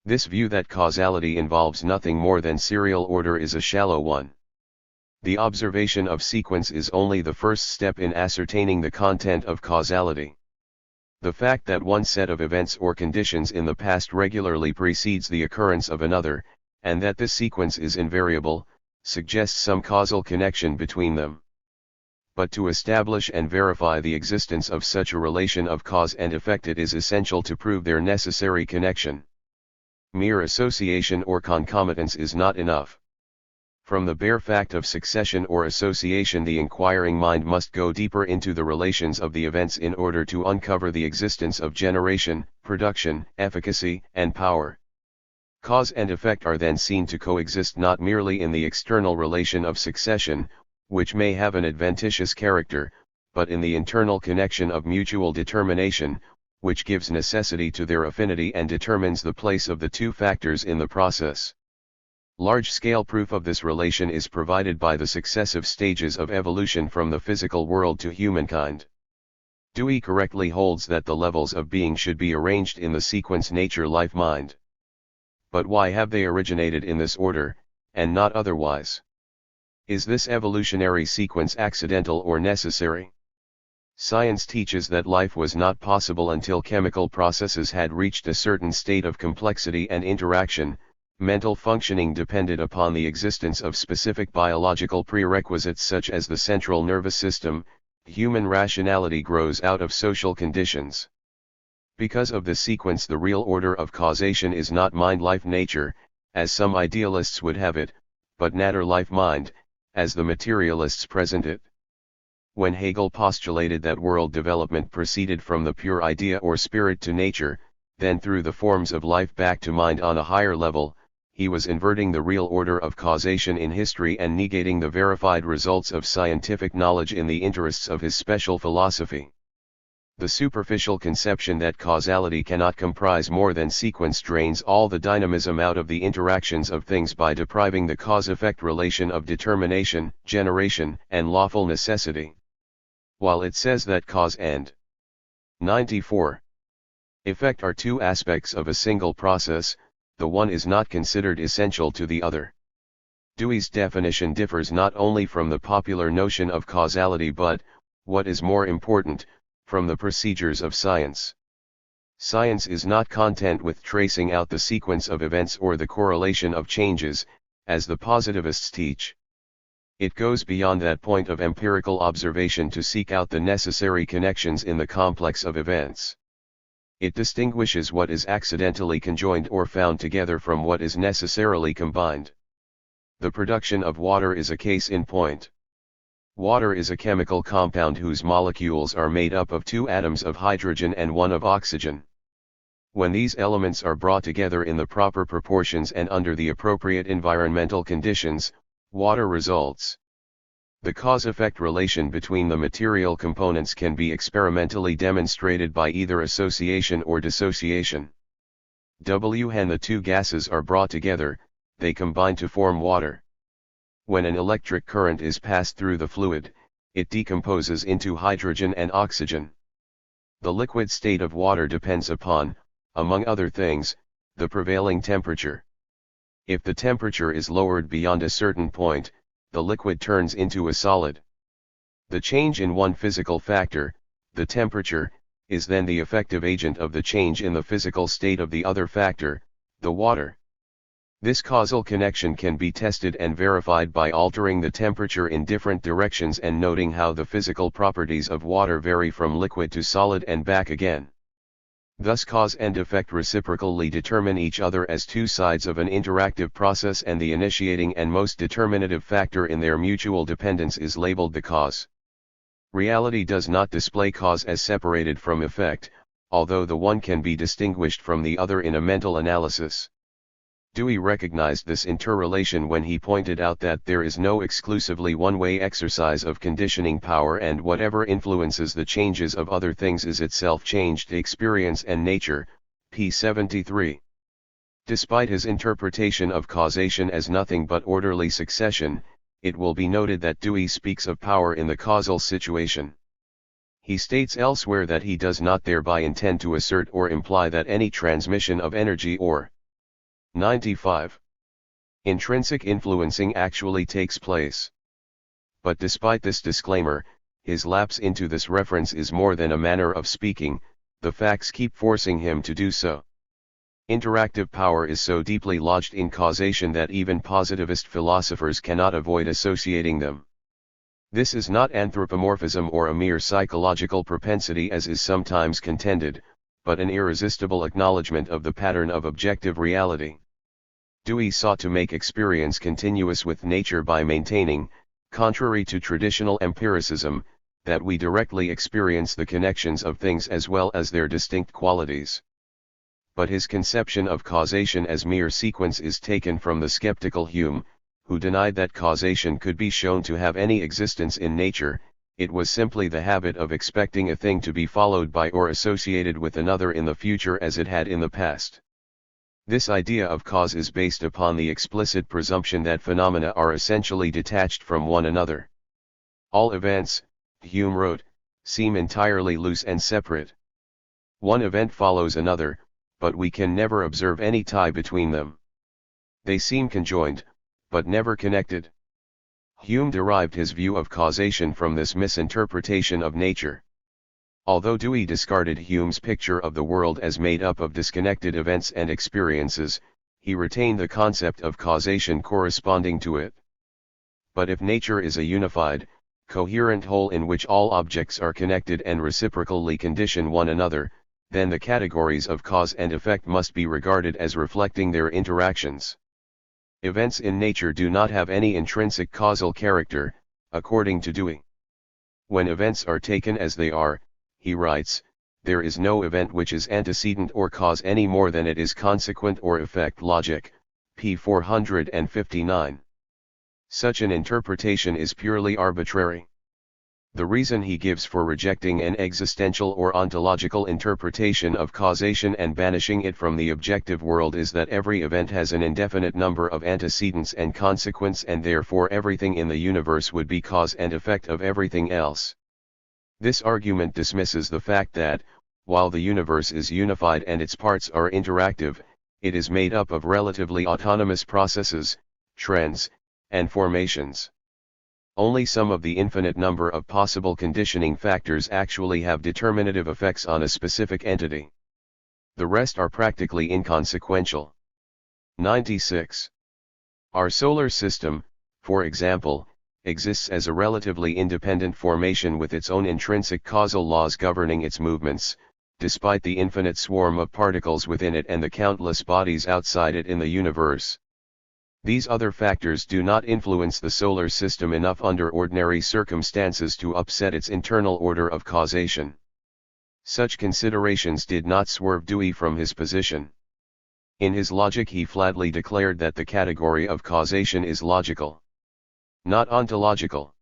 This view that causality involves nothing more than serial order is a shallow one. The observation of sequence is only the first step in ascertaining the content of causality. The fact that one set of events or conditions in the past regularly precedes the occurrence of another, and that this sequence is invariable, suggests some causal connection between them. But to establish and verify the existence of such a relation of cause and effect, it is essential to prove their necessary connection. Mere association or concomitance is not enough. From the bare fact of succession or association, the inquiring mind must go deeper into the relations of the events in order to uncover the existence of generation, production, efficacy, and power. Cause and effect are then seen to coexist not merely in the external relation of succession, which may have an adventitious character, but in the internal connection of mutual determination, which gives necessity to their affinity and determines the place of the two factors in the process. Large-scale proof of this relation is provided by the successive stages of evolution from the physical world to humankind. Dewey correctly holds that the levels of being should be arranged in the sequence nature-life-mind. But why have they originated in this order, and not otherwise? Is this evolutionary sequence accidental or necessary? Science teaches that life was not possible until chemical processes had reached a certain state of complexity and interaction. Mental functioning depended upon the existence of specific biological prerequisites such as the central nervous system. Human rationality grows out of social conditions. Because of this sequence, the real order of causation is not mind-life-nature, as some idealists would have it, but matter-life-mind, as the materialists present it. When Hegel postulated that world development proceeded from the pure idea or spirit to nature, then through the forms of life back to mind on a higher level, he was inverting the real order of causation in history and negating the verified results of scientific knowledge in the interests of his special philosophy. The superficial conception that causality cannot comprise more than sequence drains all the dynamism out of the interactions of things by depriving the cause-effect relation of determination, generation, and lawful necessity. While it says that cause and 94 effect are two aspects of a single process, the one is not considered essential to the other. Dewey's definition differs not only from the popular notion of causality but, what is more important, from the procedures of science. Science is not content with tracing out the sequence of events or the correlation of changes, as the positivists teach. It goes beyond that point of empirical observation to seek out the necessary connections in the complex of events. It distinguishes what is accidentally conjoined or found together from what is necessarily combined. The production of water is a case in point. Water is a chemical compound whose molecules are made up of 2 atoms of hydrogen and 1 of oxygen. When these elements are brought together in the proper proportions and under the appropriate environmental conditions, water results. The cause-effect relation between the material components can be experimentally demonstrated by either association or dissociation. When the 2 gases are brought together, they combine to form water. When an electric current is passed through the fluid, it decomposes into hydrogen and oxygen. The liquid state of water depends upon, among other things, the prevailing temperature. If the temperature is lowered beyond a certain point, the liquid turns into a solid. The change in one physical factor, the temperature, is then the effective agent of the change in the physical state of the other factor, the water. This causal connection can be tested and verified by altering the temperature in different directions and noting how the physical properties of water vary from liquid to solid and back again. Thus cause and effect reciprocally determine each other as 2 sides of an interactive process, and the initiating and most determinative factor in their mutual dependence is labeled the cause. Reality does not display cause as separated from effect, although the one can be distinguished from the other in a mental analysis. Dewey recognized this interrelation when he pointed out that there is no exclusively one-way exercise of conditioning power, and whatever influences the changes of other things is itself changed experience and nature, p. 73. Despite his interpretation of causation as nothing but orderly succession, it will be noted that Dewey speaks of power in the causal situation. He states elsewhere that he does not thereby intend to assert or imply that any transmission of energy or 95. Intrinsic influencing actually takes place. But despite this disclaimer, his lapse into this reference is more than a manner of speaking, the facts keep forcing him to do so. Interactive power is so deeply lodged in causation that even positivist philosophers cannot avoid associating them. This is not anthropomorphism or a mere psychological propensity as is sometimes contended, but an irresistible acknowledgement of the pattern of objective reality. Dewey sought to make experience continuous with nature by maintaining, contrary to traditional empiricism, that we directly experience the connections of things as well as their distinct qualities. But his conception of causation as mere sequence is taken from the skeptical Hume, who denied that causation could be shown to have any existence in nature. It was simply the habit of expecting a thing to be followed by or associated with another in the future as it had in the past. This idea of cause is based upon the explicit presumption that phenomena are essentially detached from one another. All events, Hume wrote, seem entirely loose and separate. One event follows another, but we can never observe any tie between them. They seem conjoined, but never connected. Hume derived his view of causation from this misinterpretation of nature. Although Dewey discarded Hume's picture of the world as made up of disconnected events and experiences, he retained the concept of causation corresponding to it. But if nature is a unified, coherent whole in which all objects are connected and reciprocally condition one another, then the categories of cause and effect must be regarded as reflecting their interactions. Events in nature do not have any intrinsic causal character, according to Dewey. When events are taken as they are, he writes, there is no event which is antecedent or cause any more than it is consequent or effect. Logic, p. 459. Such an interpretation is purely arbitrary. The reason he gives for rejecting an existential or ontological interpretation of causation and banishing it from the objective world is that every event has an indefinite number of antecedents and consequents, and therefore everything in the universe would be cause and effect of everything else. This argument dismisses the fact that, while the universe is unified and its parts are interactive, it is made up of relatively autonomous processes, trends, and formations. Only some of the infinite number of possible conditioning factors actually have determinative effects on a specific entity. The rest are practically inconsequential. 96. Our solar system, for example, exists as a relatively independent formation with its own intrinsic causal laws governing its movements, despite the infinite swarm of particles within it and the countless bodies outside it in the universe. These other factors do not influence the solar system enough under ordinary circumstances to upset its internal order of causation. Such considerations did not swerve Dewey from his position. In his logic he flatly declared that the category of causation is logical, not ontological.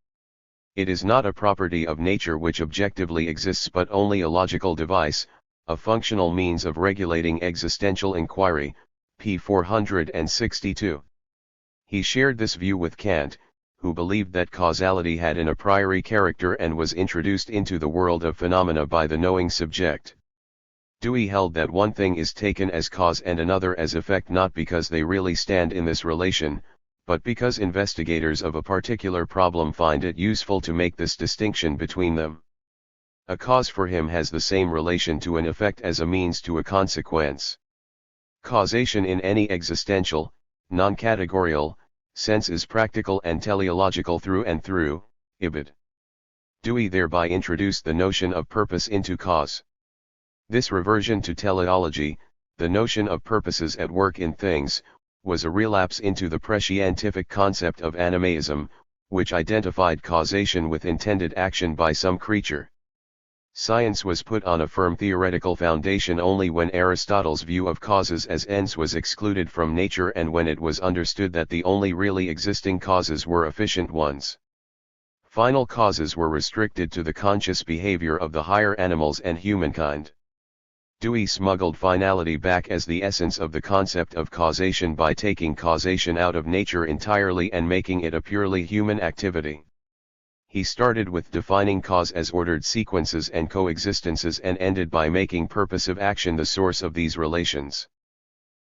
It is not a property of nature which objectively exists but only a logical device, a functional means of regulating existential inquiry, p. 462. He shared this view with Kant, who believed that causality had an a priori character and was introduced into the world of phenomena by the knowing subject. Dewey held that one thing is taken as cause and another as effect not because they really stand in this relation, but because investigators of a particular problem find it useful to make this distinction between them. A cause for him has the same relation to an effect as a means to a consequence. Causation in any existential, non-categorial, sense is practical and teleological through and through, ibid. Dewey thereby introduced the notion of purpose into cause. This reversion to teleology, the notion of purposes at work in things, was a relapse into the prescientific concept of animaism, which identified causation with intended action by some creature. Science was put on a firm theoretical foundation only when Aristotle's view of causes as ends was excluded from nature and when it was understood that the only really existing causes were efficient ones. Final causes were restricted to the conscious behavior of the higher animals and humankind. Dewey smuggled finality back as the essence of the concept of causation by taking causation out of nature entirely and making it a purely human activity. He started with defining cause as ordered sequences and coexistences and ended by making purposive action the source of these relations.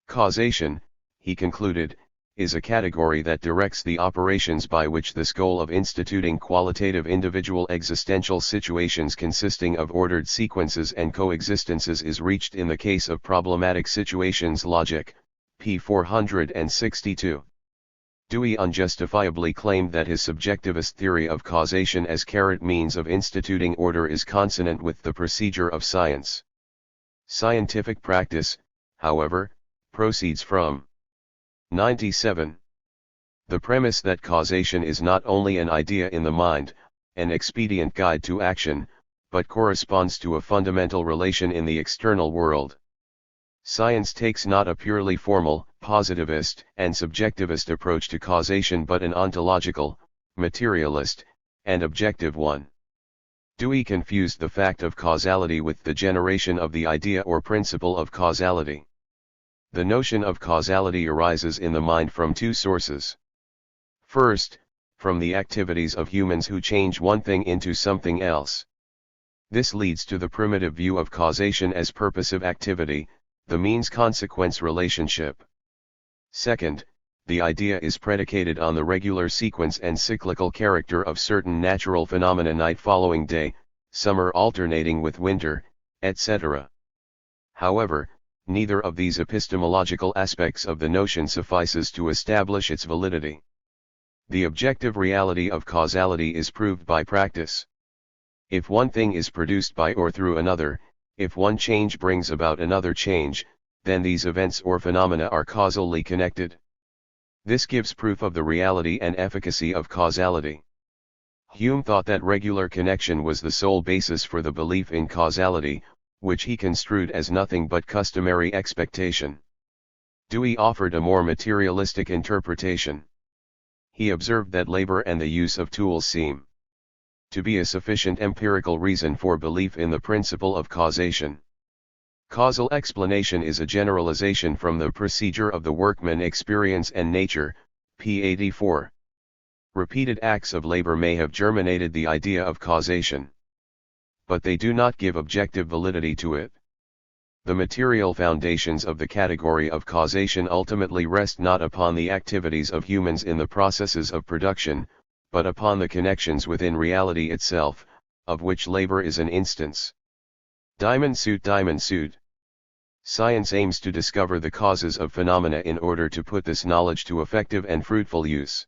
Causation, he concluded, is a category that directs the operations by which this goal of instituting qualitative individual existential situations consisting of ordered sequences and coexistences is reached in the case of problematic situations. Logic, p. 462. Dewey unjustifiably claimed that his subjectivist theory of causation as means of instituting order is consonant with the procedure of science. Scientific practice, however, proceeds from 97. The premise that causation is not only an idea in the mind, an expedient guide to action, but corresponds to a fundamental relation in the external world. Science takes not a purely formal, positivist, and subjectivist approach to causation but an ontological, materialist, and objective one. Dewey confused the fact of causality with the generation of the idea or principle of causality. The notion of causality arises in the mind from two sources. First, from the activities of humans who change one thing into something else. This leads to the primitive view of causation as purposive activity, the means-consequence relationship. Second, the idea is predicated on the regular sequence and cyclical character of certain natural phenomena, night following day, summer alternating with winter, etc. However, neither of these epistemological aspects of the notion suffices to establish its validity. The objective reality of causality is proved by practice. If one thing is produced by or through another, if one change brings about another change, then these events or phenomena are causally connected. This gives proof of the reality and efficacy of causality. Hume thought that regular connection was the sole basis for the belief in causality, which he construed as nothing but customary expectation. Dewey offered a more materialistic interpretation. He observed that labor and the use of tools seem to be a sufficient empirical reason for belief in the principle of causation. Causal explanation is a generalization from the procedure of the workman, experience and nature, p. 84. Repeated acts of labor may have germinated the idea of causation, but they do not give objective validity to it. The material foundations of the category of causation ultimately rest not upon the activities of humans in the processes of production, but upon the connections within reality itself, of which labor is an instance. Diamond suit. Science aims to discover the causes of phenomena in order to put this knowledge to effective and fruitful use.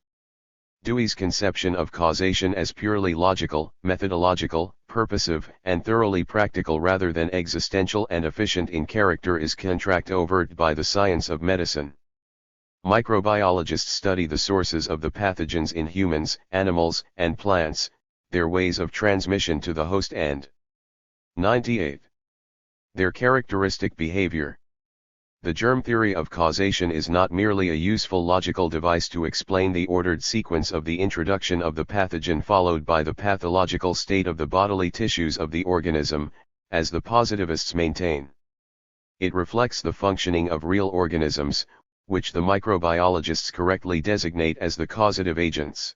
Dewey's conception of causation as purely logical, methodological, purposive, and thoroughly practical rather than existential and efficient in character is contract overt by the science of medicine. Microbiologists study the sources of the pathogens in humans, animals, and plants, their ways of transmission to the host and 98. Their characteristic behavior. The germ theory of causation is not merely a useful logical device to explain the ordered sequence of the introduction of the pathogen followed by the pathological state of the bodily tissues of the organism, as the positivists maintain. It reflects the functioning of real organisms, which the microbiologists correctly designate as the causative agents.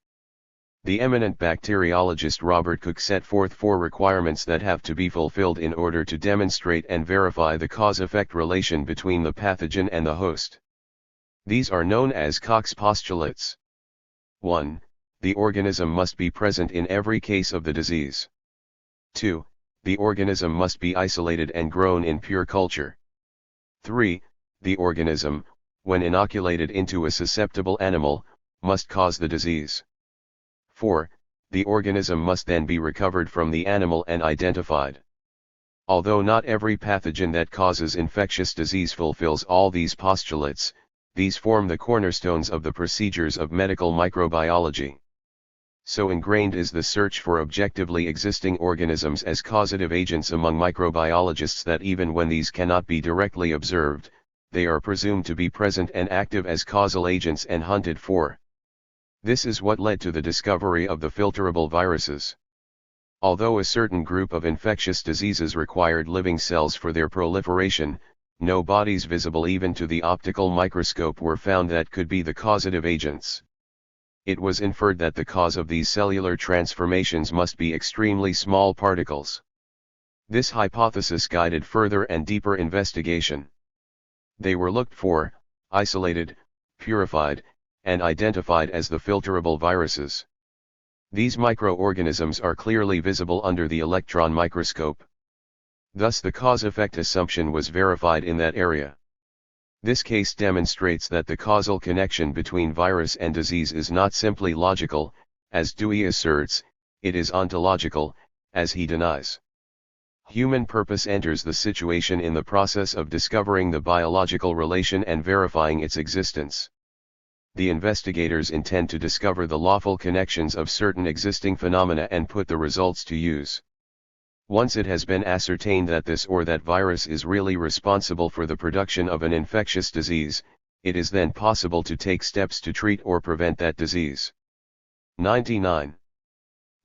The eminent bacteriologist Robert Koch set forth 4 requirements that have to be fulfilled in order to demonstrate and verify the cause-effect relation between the pathogen and the host. These are known as Koch's postulates. 1. The organism must be present in every case of the disease. 2. The organism must be isolated and grown in pure culture. 3. The organism, when inoculated into a susceptible animal, must cause the disease. 4. The organism must then be recovered from the animal and identified. Although not every pathogen that causes infectious disease fulfills all these postulates, these form the cornerstones of the procedures of medical microbiology. So ingrained is the search for objectively existing organisms as causative agents among microbiologists that even when these cannot be directly observed, they are presumed to be present and active as causal agents and hunted for. This is what led to the discovery of the filterable viruses. Although a certain group of infectious diseases required living cells for their proliferation, no bodies visible even to the optical microscope were found that could be the causative agents. It was inferred that the cause of these cellular transformations must be extremely small particles. This hypothesis guided further and deeper investigation. They were looked for, isolated, purified, and identified as the filterable viruses. These microorganisms are clearly visible under the electron microscope. Thus the cause-effect assumption was verified in that area. This case demonstrates that the causal connection between virus and disease is not simply logical, as Dewey asserts, it is ontological, as he denies. Human purpose enters the situation in the process of discovering the biological relation and verifying its existence. The investigators intend to discover the lawful connections of certain existing phenomena and put the results to use. Once it has been ascertained that this or that virus is really responsible for the production of an infectious disease, it is then possible to take steps to treat or prevent that disease. 99.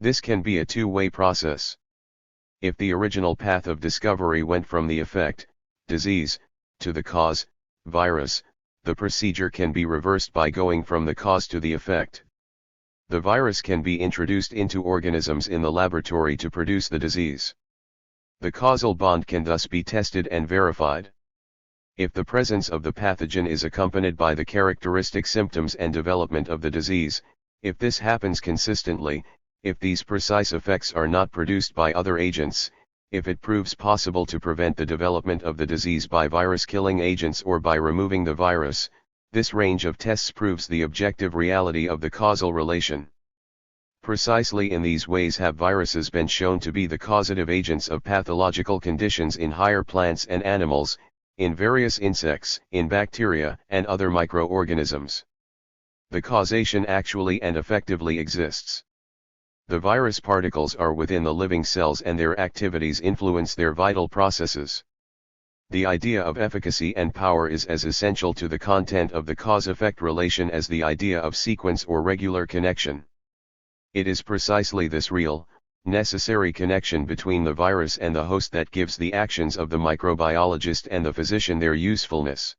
This can be a two-way process. If the original path of discovery went from the effect, disease, to the cause, virus, the procedure can be reversed by going from the cause to the effect. The virus can be introduced into organisms in the laboratory to produce the disease. The causal bond can thus be tested and verified. If the presence of the pathogen is accompanied by the characteristic symptoms and development of the disease, if this happens consistently, if these precise effects are not produced by other agents, if it proves possible to prevent the development of the disease by virus-killing agents or by removing the virus, this range of tests proves the objective reality of the causal relation. Precisely in these ways have viruses been shown to be the causative agents of pathological conditions in higher plants and animals, in various insects, in bacteria, and other microorganisms. The causation actually and effectively exists. The virus particles are within the living cells and their activities influence their vital processes. The idea of efficacy and power is as essential to the content of the cause-effect relation as the idea of sequence or regular connection. It is precisely this real, necessary connection between the virus and the host that gives the actions of the microbiologist and the physician their usefulness.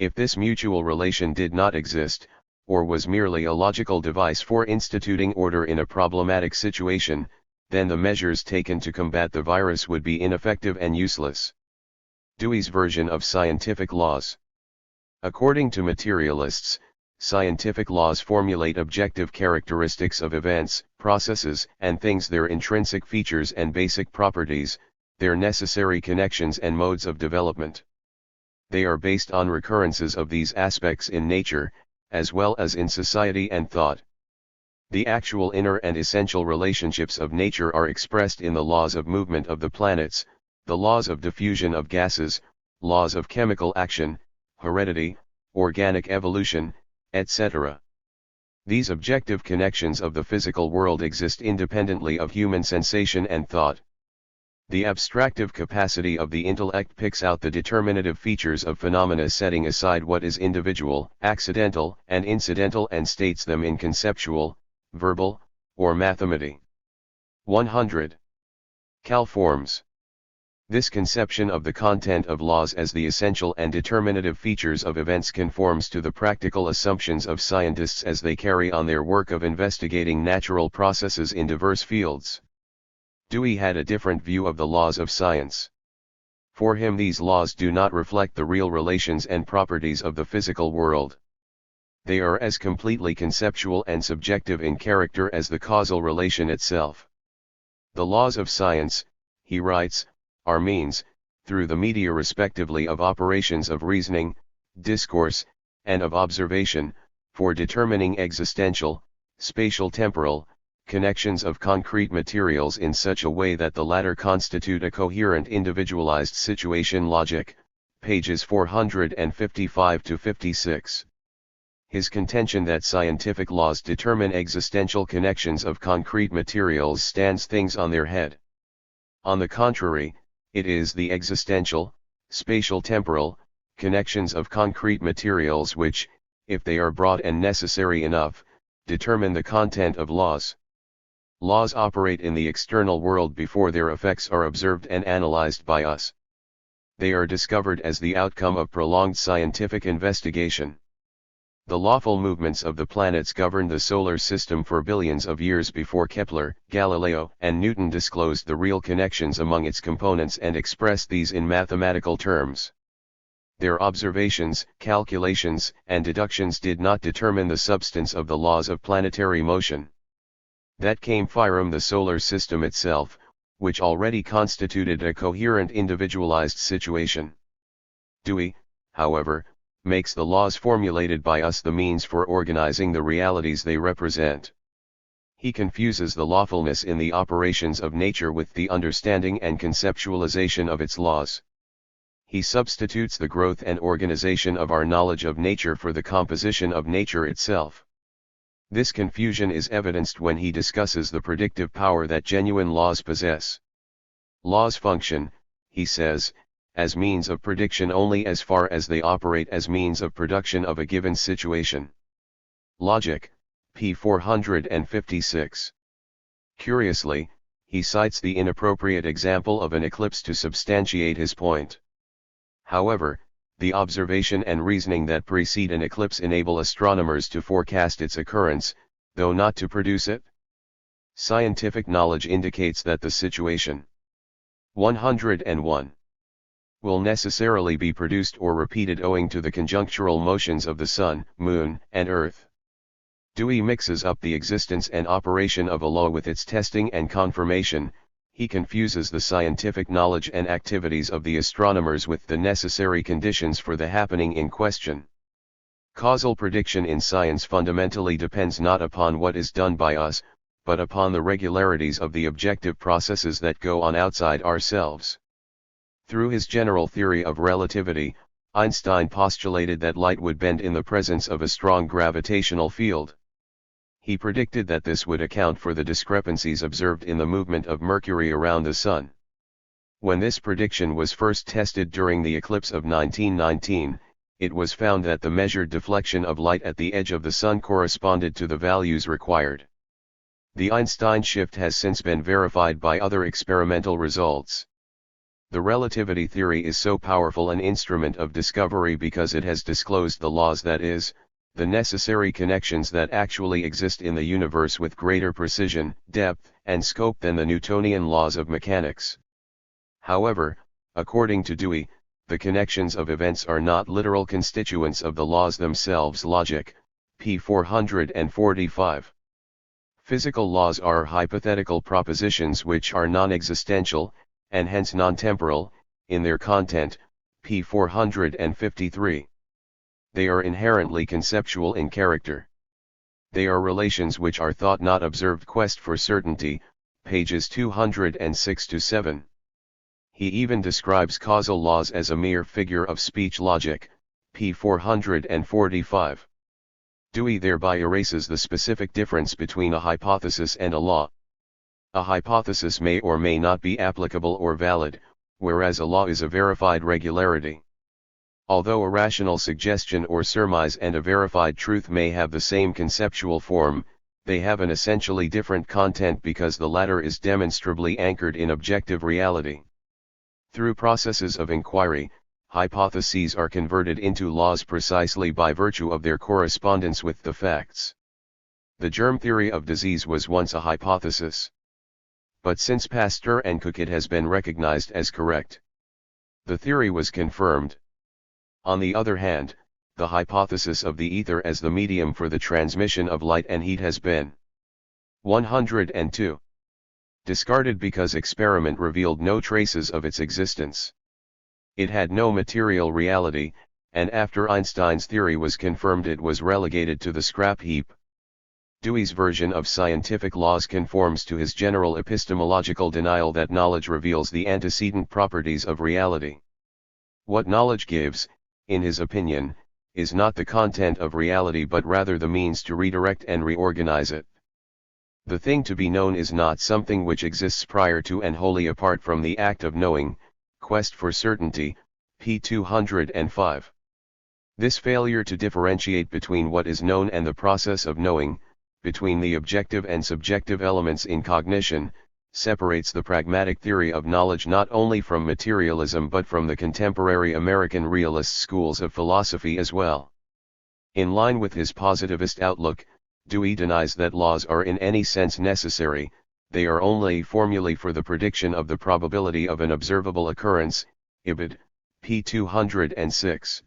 If this mutual relation did not exist, or was merely a logical device for instituting order in a problematic situation, then the measures taken to combat the virus would be ineffective and useless. Dewey's version of scientific laws. According to materialists, scientific laws formulate objective characteristics of events, processes, and things, their intrinsic features and basic properties, their necessary connections and modes of development. They are based on recurrences of these aspects in nature, as well as in society and thought. The actual inner and essential relationships of nature are expressed in the laws of movement of the planets, the laws of diffusion of gases, laws of chemical action, heredity, organic evolution, etc. These objective connections of the physical world exist independently of human sensation and thought. The abstractive capacity of the intellect picks out the determinative features of phenomena, setting aside what is individual, accidental, and incidental, and states them in conceptual, verbal, or mathematic. 100. Cal forms. This conception of the content of laws as the essential and determinative features of events conforms to the practical assumptions of scientists as they carry on their work of investigating natural processes in diverse fields. Dewey had a different view of the laws of science. For him, these laws do not reflect the real relations and properties of the physical world. They are as completely conceptual and subjective in character as the causal relation itself. The laws of science, he writes, are means, through the media respectively of operations of reasoning, discourse, and of observation, for determining existential, spatial temporal, connections of concrete materials in such a way that the latter constitute a coherent individualized situation. Logic, pages 455 to 56. His contention that scientific laws determine existential connections of concrete materials stands things on their head. On the contrary, it is the existential, spatial temporal, connections of concrete materials which, if they are broad and necessary enough, determine the content of laws. Laws operate in the external world before their effects are observed and analyzed by us. They are discovered as the outcome of prolonged scientific investigation. The lawful movements of the planets governed the solar system for billions of years before Kepler, Galileo, and Newton disclosed the real connections among its components and expressed these in mathematical terms. Their observations, calculations, and deductions did not determine the substance of the laws of planetary motion. That came from the solar system itself, which already constituted a coherent individualized situation. Dewey, however, makes the laws formulated by us the means for organizing the realities they represent. He confuses the lawfulness in the operations of nature with the understanding and conceptualization of its laws. He substitutes the growth and organization of our knowledge of nature for the composition of nature itself. This confusion is evidenced when he discusses the predictive power that genuine laws possess. Laws function, he says, as means of prediction only as far as they operate as means of production of a given situation. Logic, p. 456. Curiously, he cites the inappropriate example of an eclipse to substantiate his point. However, the observation and reasoning that precede an eclipse enable astronomers to forecast its occurrence, though not to produce it. Scientific knowledge indicates that the situation 101 will necessarily be produced or repeated owing to the conjunctural motions of the Sun, Moon, and Earth. Dewey mixes up the existence and operation of a law with its testing and confirmation. He confuses the scientific knowledge and activities of the astronomers with the necessary conditions for the happening in question. Causal prediction in science fundamentally depends not upon what is done by us, but upon the regularities of the objective processes that go on outside ourselves. Through his general theory of relativity, Einstein postulated that light would bend in the presence of a strong gravitational field. He predicted that this would account for the discrepancies observed in the movement of Mercury around the Sun. When this prediction was first tested during the eclipse of 1919, it was found that the measured deflection of light at the edge of the Sun corresponded to the values required. The Einstein shift has since been verified by other experimental results. The relativity theory is so powerful an instrument of discovery because it has disclosed the laws, that is, the necessary connections that actually exist in the universe with greater precision, depth, and scope than the Newtonian laws of mechanics. However, according to Dewey, the connections of events are not literal constituents of the laws themselves. Logic, p. 445. Physical laws are hypothetical propositions which are non-existential, and hence non-temporal, in their content, p. 453. They are inherently conceptual in character. They are relations which are thought not observed. Quest for Certainty, pages 206-7. He even describes causal laws as a mere figure of speech logic, p. 445. Dewey thereby erases the specific difference between a hypothesis and a law. A hypothesis may or may not be applicable or valid, whereas a law is a verified regularity. Although a rational suggestion or surmise and a verified truth may have the same conceptual form, they have an essentially different content because the latter is demonstrably anchored in objective reality. Through processes of inquiry, hypotheses are converted into laws precisely by virtue of their correspondence with the facts. The germ theory of disease was once a hypothesis. But since Pasteur and Cook it has been recognized as correct. The theory was confirmed. On the other hand, the hypothesis of the ether as the medium for the transmission of light and heat has been 102. Discarded because experiment revealed no traces of its existence. It had no material reality, and after Einstein's theory was confirmed it was relegated to the scrap heap. Dewey's version of scientific laws conforms to his general epistemological denial that knowledge reveals the antecedent properties of reality. What knowledge gives, in his opinion, is not the content of reality but rather the means to redirect and reorganize it. The thing to be known is not something which exists prior to and wholly apart from the act of knowing. Quest for Certainty, p. 205. This failure to differentiate between what is known and the process of knowing, between the objective and subjective elements in cognition, separates the pragmatic theory of knowledge not only from materialism but from the contemporary American realist schools of philosophy as well. In line with his positivist outlook, Dewey denies that laws are in any sense necessary. They are only formulae for the prediction of the probability of an observable occurrence, Ibid, p. 206.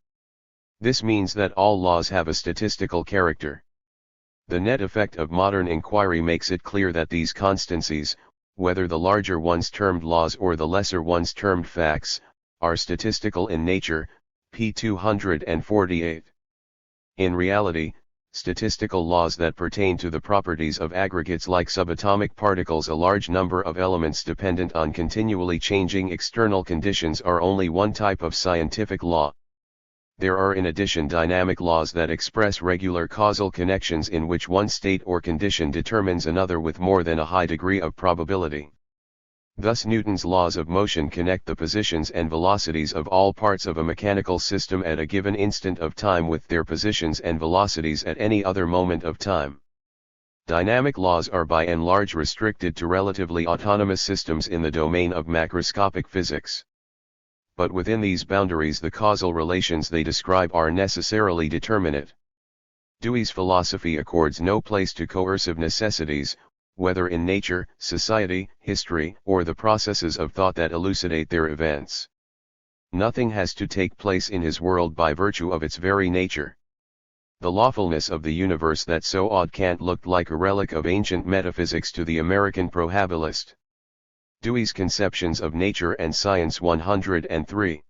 This means that all laws have a statistical character. The net effect of modern inquiry makes it clear that these constancies, whether the larger ones termed laws or the lesser ones termed facts, are statistical in nature, p. 248. In reality, statistical laws that pertain to the properties of aggregates like subatomic particles, a large number of elements dependent on continually changing external conditions, are only one type of scientific law. There are in addition dynamic laws that express regular causal connections in which one state or condition determines another with more than a high degree of probability. Thus Newton's laws of motion connect the positions and velocities of all parts of a mechanical system at a given instant of time with their positions and velocities at any other moment of time. Dynamic laws are by and large restricted to relatively autonomous systems in the domain of macroscopic physics. But within these boundaries the causal relations they describe are necessarily determinate. Dewey's philosophy accords no place to coercive necessities, whether in nature, society, history, or the processes of thought that elucidate their events. Nothing has to take place in his world by virtue of its very nature. The lawfulness of the universe that so odd Kant looked like a relic of ancient metaphysics to the American prohabilist. Dewey's Conceptions of Nature and Science 103.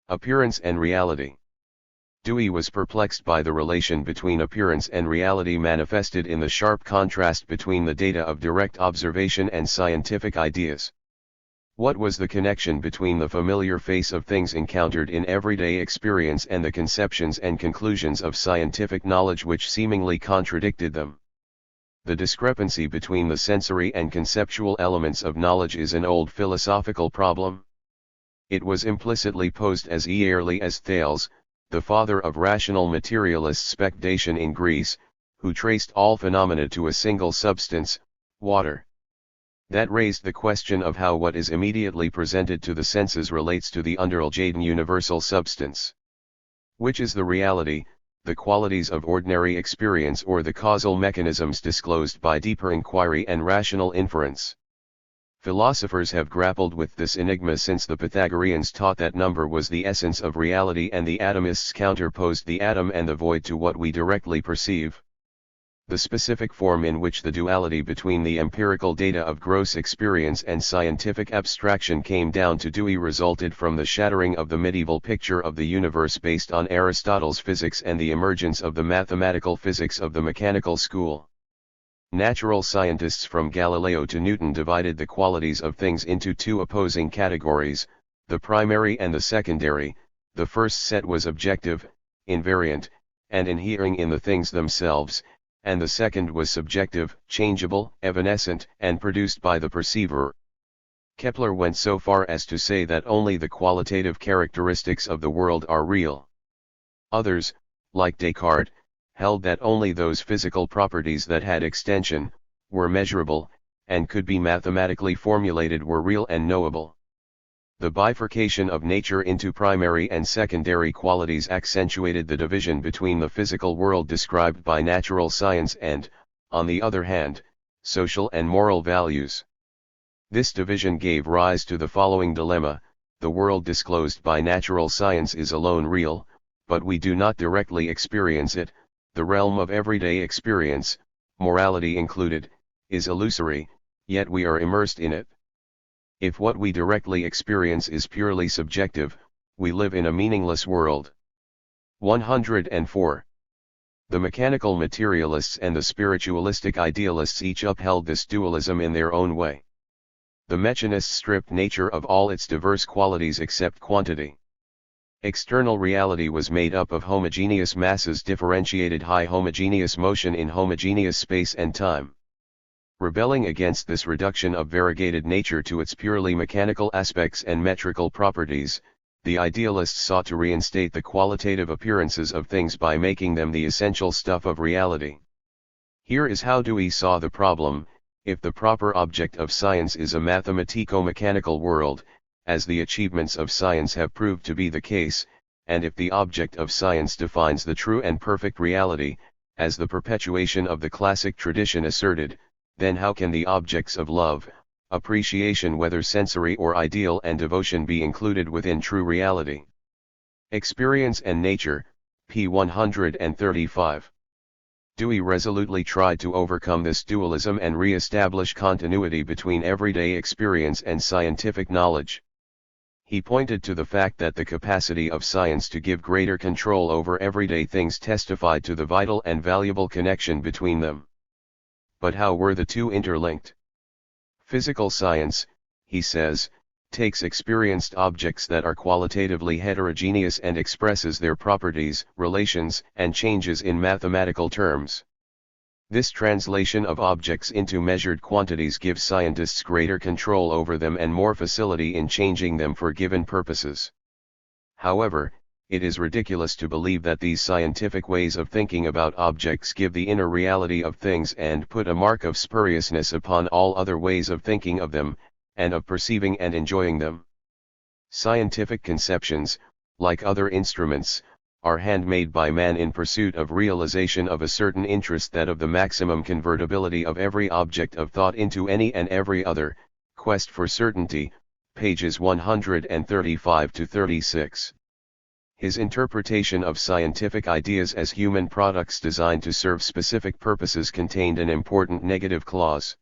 Appearance and Reality. Dewey was perplexed by the relation between appearance and reality manifested in the sharp contrast between the data of direct observation and scientific ideas. What was the connection between the familiar face of things encountered in everyday experience and the conceptions and conclusions of scientific knowledge which seemingly contradicted them? The discrepancy between the sensory and conceptual elements of knowledge is an old philosophical problem. It was implicitly posed as early as Thales, the father of rational materialist speculation in Greece, who traced all phenomena to a single substance, water. That raised the question of how what is immediately presented to the senses relates to the underlying universal substance. Which is the reality, the qualities of ordinary experience or the causal mechanisms disclosed by deeper inquiry and rational inference? Philosophers have grappled with this enigma since the Pythagoreans taught that number was the essence of reality and the atomists counterposed the atom and the void to what we directly perceive. The specific form in which the duality between the empirical data of gross experience and scientific abstraction came down to Dewey resulted from the shattering of the medieval picture of the universe based on Aristotle's physics and the emergence of the mathematical physics of the mechanical school. Natural scientists from Galileo to Newton divided the qualities of things into two opposing categories, the primary and the secondary. The first set was objective, invariant, and inhering in the things themselves, and the second was subjective, changeable, evanescent, and produced by the perceiver. Kepler went so far as to say that only the qualitative characteristics of the world are real. Others, like Descartes, held that only those physical properties that had extension, were measurable, and could be mathematically formulated were real and knowable. The bifurcation of nature into primary and secondary qualities accentuated the division between the physical world described by natural science and, on the other hand, social and moral values. This division gave rise to the following dilemma: the world disclosed by natural science is alone real, but we do not directly experience it. The realm of everyday experience, morality included, is illusory, yet we are immersed in it. If what we directly experience is purely subjective, we live in a meaningless world. 104. The mechanical materialists and the spiritualistic idealists each upheld this dualism in their own way. The mechanists stripped nature of all its diverse qualities except quantity. External reality was made up of homogeneous masses, differentiated high homogeneous motion in homogeneous space and time. Rebelling against this reduction of variegated nature to its purely mechanical aspects and metrical properties, the idealists sought to reinstate the qualitative appearances of things by making them the essential stuff of reality. Here is how Dewey saw the problem: if the proper object of science is a mathematico-mechanical world, as the achievements of science have proved to be the case, and if the object of science defines the true and perfect reality, as the perpetuation of the classic tradition asserted, then how can the objects of love, appreciation whether sensory or ideal, and devotion be included within true reality? Experience and Nature, p. 135. Dewey resolutely tried to overcome this dualism and re-establish continuity between everyday experience and scientific knowledge. He pointed to the fact that the capacity of science to give greater control over everyday things testified to the vital and valuable connection between them. But how were the two interlinked? Physical science, he says, takes experienced objects that are qualitatively heterogeneous and expresses their properties, relations, and changes in mathematical terms. This translation of objects into measured quantities gives scientists greater control over them and more facility in changing them for given purposes. However, it is ridiculous to believe that these scientific ways of thinking about objects give the inner reality of things and put a mark of spuriousness upon all other ways of thinking of them, and of perceiving and enjoying them. Scientific conceptions, like other instruments, are handmade by man in pursuit of realization of a certain interest, that of the maximum convertibility of every object of thought into any and every other, quest for certainty, pages 135 to 36. His interpretation of scientific ideas as human products designed to serve specific purposes contained an important negative clause.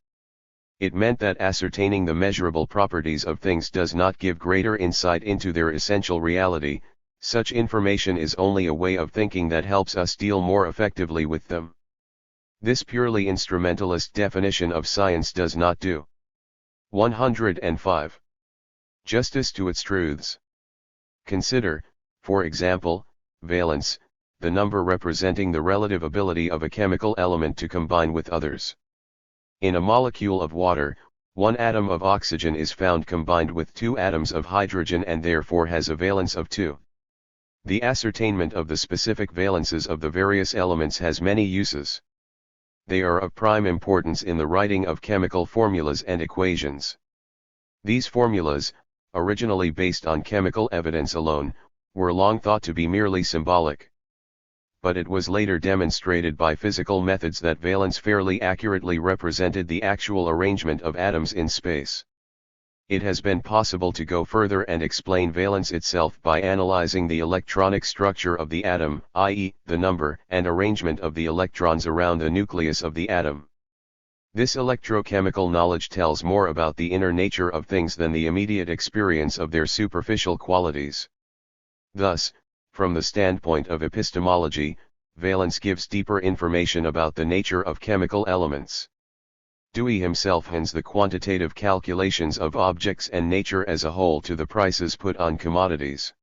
It meant that ascertaining the measurable properties of things does not give greater insight into their essential reality. Such information is only a way of thinking that helps us deal more effectively with them. This purely instrumentalist definition of science does not do 105 justice to its truths. Consider, for example, valence, the number representing the relative ability of a chemical element to combine with others. In a molecule of water, one atom of oxygen is found combined with two atoms of hydrogen and therefore has a valence of 2. The ascertainment of the specific valences of the various elements has many uses. They are of prime importance in the writing of chemical formulas and equations. These formulas, originally based on chemical evidence alone, were long thought to be merely symbolic. But it was later demonstrated by physical methods that valence fairly accurately represented the actual arrangement of atoms in space. It has been possible to go further and explain valence itself by analyzing the electronic structure of the atom, i.e., the number and arrangement of the electrons around the nucleus of the atom. This electrochemical knowledge tells more about the inner nature of things than the immediate experience of their superficial qualities. Thus, from the standpoint of epistemology, valence gives deeper information about the nature of chemical elements. Dewey himself hands the quantitative calculations of objects and nature as a whole to the prices put on commodities.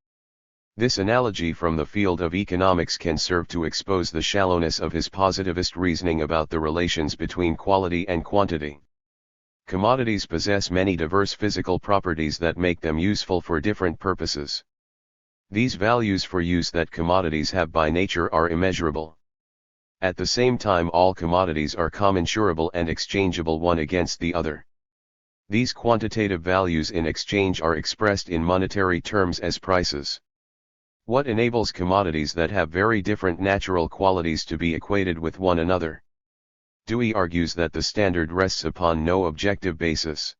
This analogy from the field of economics can serve to expose the shallowness of his positivist reasoning about the relations between quality and quantity. Commodities possess many diverse physical properties that make them useful for different purposes. These values for use that commodities have by nature are immeasurable. At the same time, all commodities are commensurable and exchangeable one against the other. These quantitative values in exchange are expressed in monetary terms as prices. What enables commodities that have very different natural qualities to be equated with one another? Dewey argues that the standard rests upon no objective basis.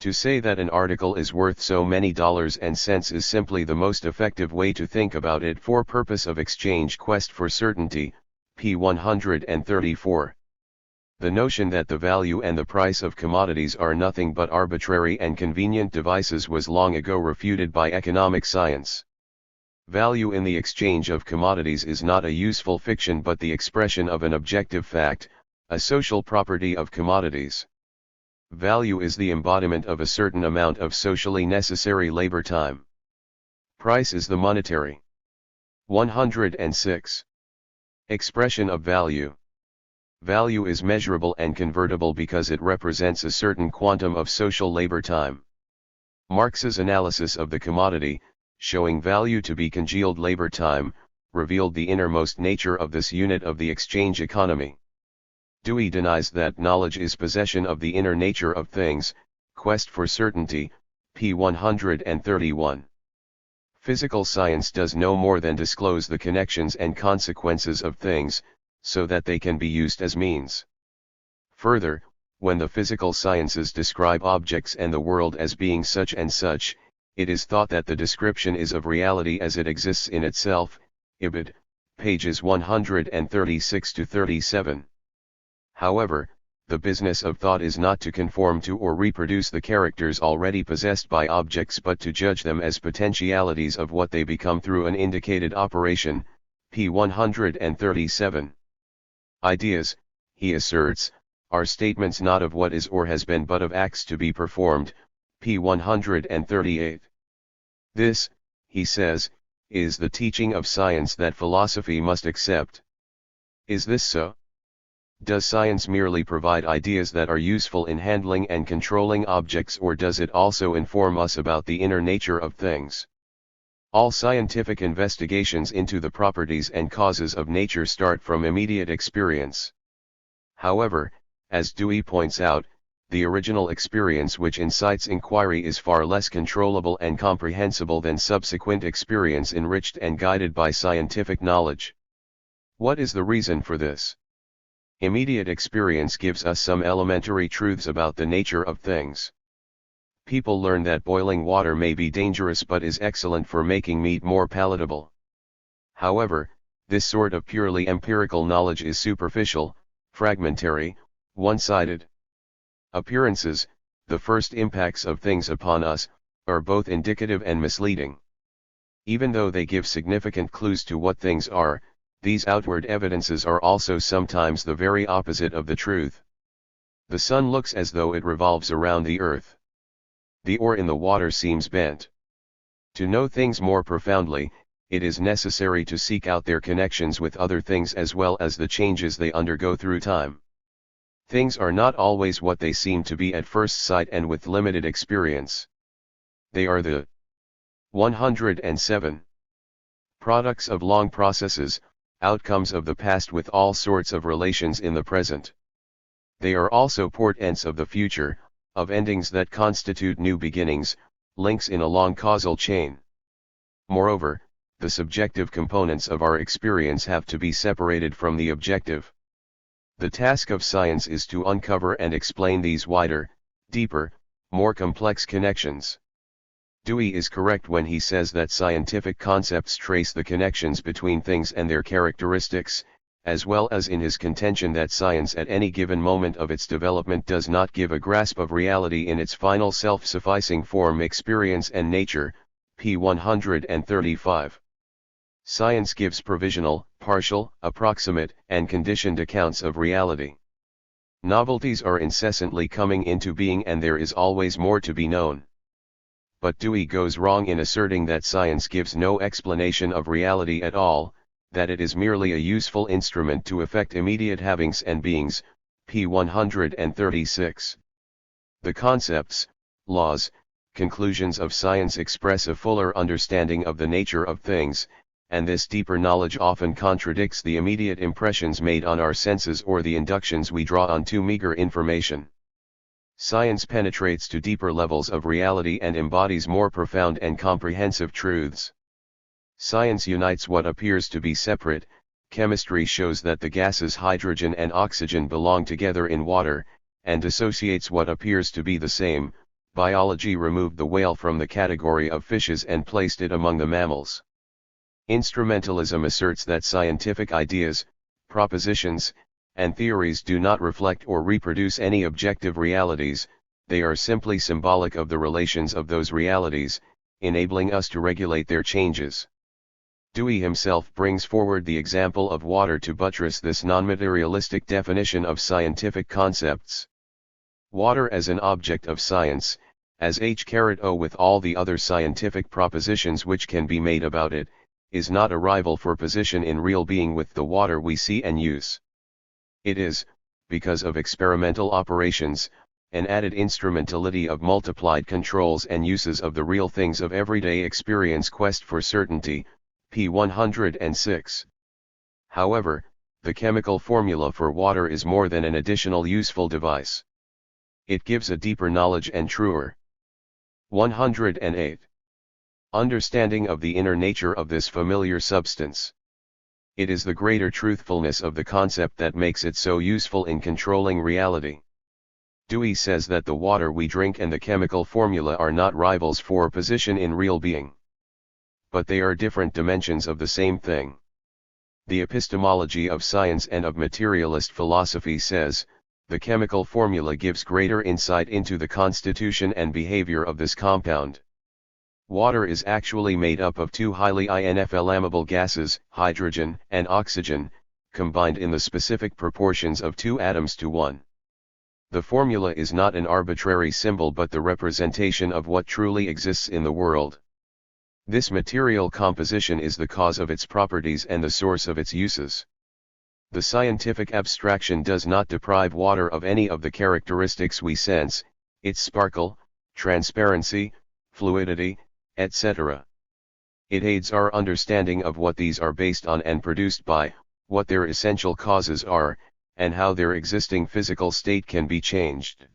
To say that an article is worth so many dollars and cents is simply the most effective way to think about it for purpose of exchange quest for certainty, p. 134. The notion that the value and the price of commodities are nothing but arbitrary and convenient devices was long ago refuted by economic science. Value in the exchange of commodities is not a useful fiction but the expression of an objective fact, a social property of commodities. Value is the embodiment of a certain amount of socially necessary labor time. Price is the monetary. 106. Expression of value. Value is measurable and convertible because it represents a certain quantum of social labor time. Marx's analysis of the commodity, showing value to be congealed labor time, revealed the innermost nature of this unit of the exchange economy. Dewey denies that knowledge is possession of the inner nature of things, quest for certainty, p. 131. Physical science does no more than disclose the connections and consequences of things, so that they can be used as means. Further, when the physical sciences describe objects and the world as being such and such, it is thought that the description is of reality as it exists in itself, Ibid, pages 136-37. However, the business of thought is not to conform to or reproduce the characters already possessed by objects but to judge them as potentialities of what they become through an indicated operation, p. 137. Ideas, he asserts, are statements not of what is or has been but of acts to be performed, p. 138. This, he says, is the teaching of science that philosophy must accept. Is this so? Does science merely provide ideas that are useful in handling and controlling objects, or does it also inform us about the inner nature of things? All scientific investigations into the properties and causes of nature start from immediate experience. However, as Dewey points out, the original experience which incites inquiry is far less controllable and comprehensible than subsequent experience enriched and guided by scientific knowledge. What is the reason for this? Immediate experience gives us some elementary truths about the nature of things. People learn that boiling water may be dangerous but is excellent for making meat more palatable. However, this sort of purely empirical knowledge is superficial, fragmentary, one-sided. Appearances, the first impacts of things upon us, are both indicative and misleading. Even though they give significant clues to what things are, these outward evidences are also sometimes the very opposite of the truth. The sun looks as though it revolves around the earth. The oar in the water seems bent. To know things more profoundly, it is necessary to seek out their connections with other things as well as the changes they undergo through time. Things are not always what they seem to be at first sight and with limited experience. They are the 107 products of long processes, outcomes of the past with all sorts of relations in the present. They are also portents of the future, of endings that constitute new beginnings, links in a long causal chain. Moreover, the subjective components of our experience have to be separated from the objective. The task of science is to uncover and explain these wider, deeper, more complex connections. Dewey is correct when he says that scientific concepts trace the connections between things and their characteristics, as well as in his contention that science at any given moment of its development does not give a grasp of reality in its final self-sufficing form, experience and nature, p. 135. Science gives provisional, partial, approximate, and conditioned accounts of reality. Novelties are incessantly coming into being and there is always more to be known. But Dewey goes wrong in asserting that science gives no explanation of reality at all, that it is merely a useful instrument to effect immediate havings and beings, p. 136. The concepts, laws, conclusions of science express a fuller understanding of the nature of things, and this deeper knowledge often contradicts the immediate impressions made on our senses or the inductions we draw on too meager information. Science penetrates to deeper levels of reality and embodies more profound and comprehensive truths. Science unites what appears to be separate. Chemistry shows that the gases hydrogen and oxygen belong together in water, and dissociates what appears to be the same. Biology removed the whale from the category of fishes and placed it among the mammals. Instrumentalism asserts that scientific ideas, propositions, and theories do not reflect or reproduce any objective realities, they are simply symbolic of the relations of those realities, enabling us to regulate their changes. Dewey himself brings forward the example of water to buttress this non-materialistic definition of scientific concepts. Water as an object of science, as H-O with all the other scientific propositions which can be made about it, is not a rival for position in real being with the water we see and use. It is, because of experimental operations, an added instrumentality of multiplied controls and uses of the real things of everyday experience. Quest for certainty, p. 106. However, the chemical formula for water is more than an additional useful device. It gives a deeper knowledge and truer 108. Understanding of the inner nature of this familiar substance. It is the greater truthfulness of the concept that makes it so useful in controlling reality. Dewey says that the water we drink and the chemical formula are not rivals for position in real being. But they are different dimensions of the same thing. The epistemology of science and of materialist philosophy says, the chemical formula gives greater insight into the constitution and behavior of this compound. Water is actually made up of two highly inflammable gases, hydrogen and oxygen, combined in the specific proportions of 2 atoms to 1. The formula is not an arbitrary symbol but the representation of what truly exists in the world. This material composition is the cause of its properties and the source of its uses. The scientific abstraction does not deprive water of any of the characteristics we sense, its sparkle, transparency, fluidity, etc. It aids our understanding of what these are based on and produced by, what their essential causes are, and how their existing physical state can be changed.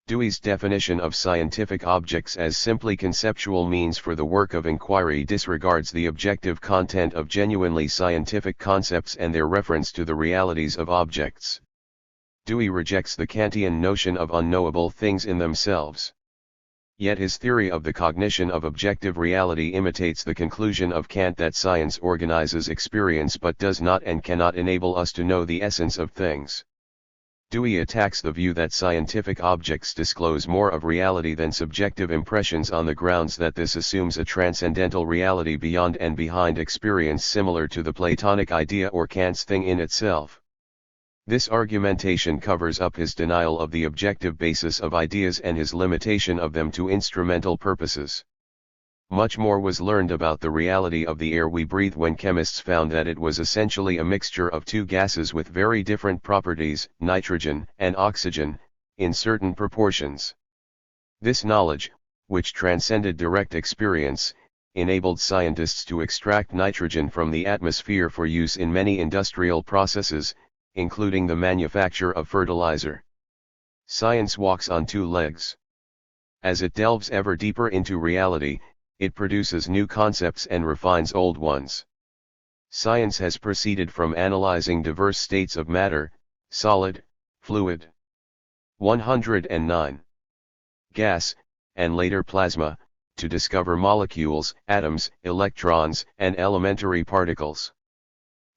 Dewey's definition of scientific objects as simply conceptual means for the work of inquiry disregards the objective content of genuinely scientific concepts and their reference to the realities of objects. Dewey rejects the Kantian notion of unknowable things in themselves. Yet his theory of the cognition of objective reality imitates the conclusion of Kant that science organizes experience but does not and cannot enable us to know the essence of things. Dewey attacks the view that scientific objects disclose more of reality than subjective impressions on the grounds that this assumes a transcendental reality beyond and behind experience similar to the Platonic idea or Kant's thing in itself. This argumentation covers up his denial of the objective basis of ideas and his limitation of them to instrumental purposes. Much more was learned about the reality of the air we breathe when chemists found that it was essentially a mixture of 2 gases with very different properties, nitrogen and oxygen, in certain proportions. This knowledge, which transcended direct experience, enabled scientists to extract nitrogen from the atmosphere for use in many industrial processes, including the manufacture of fertilizer. Science walks on 2 legs. As it delves ever deeper into reality, it produces new concepts and refines old ones. Science has proceeded from analyzing diverse states of matter, solid, fluid. 109. gas, and later plasma, to discover molecules, atoms, electrons, and elementary particles.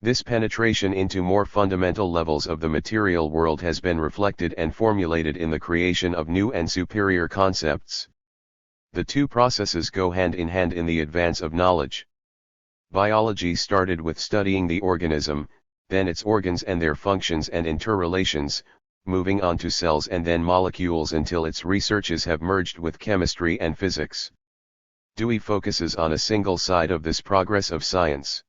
This penetration into more fundamental levels of the material world has been reflected and formulated in the creation of new and superior concepts. The two processes go hand in hand in the advance of knowledge. Biology started with studying the organism, then its organs and their functions and interrelations, moving on to cells and then molecules until its researches have merged with chemistry and physics. Dewey focuses on a single side of this progress of science.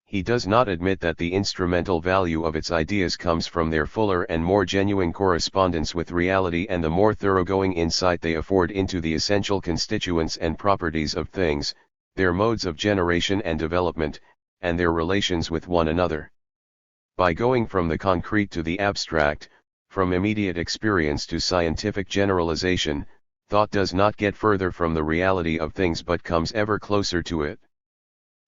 He does not admit that the instrumental value of its ideas comes from their fuller and more genuine correspondence with reality and the more thoroughgoing insight they afford into the essential constituents and properties of things, their modes of generation and development, and their relations with one another. By going from the concrete to the abstract, from immediate experience to scientific generalization, thought does not get further from the reality of things but comes ever closer to it.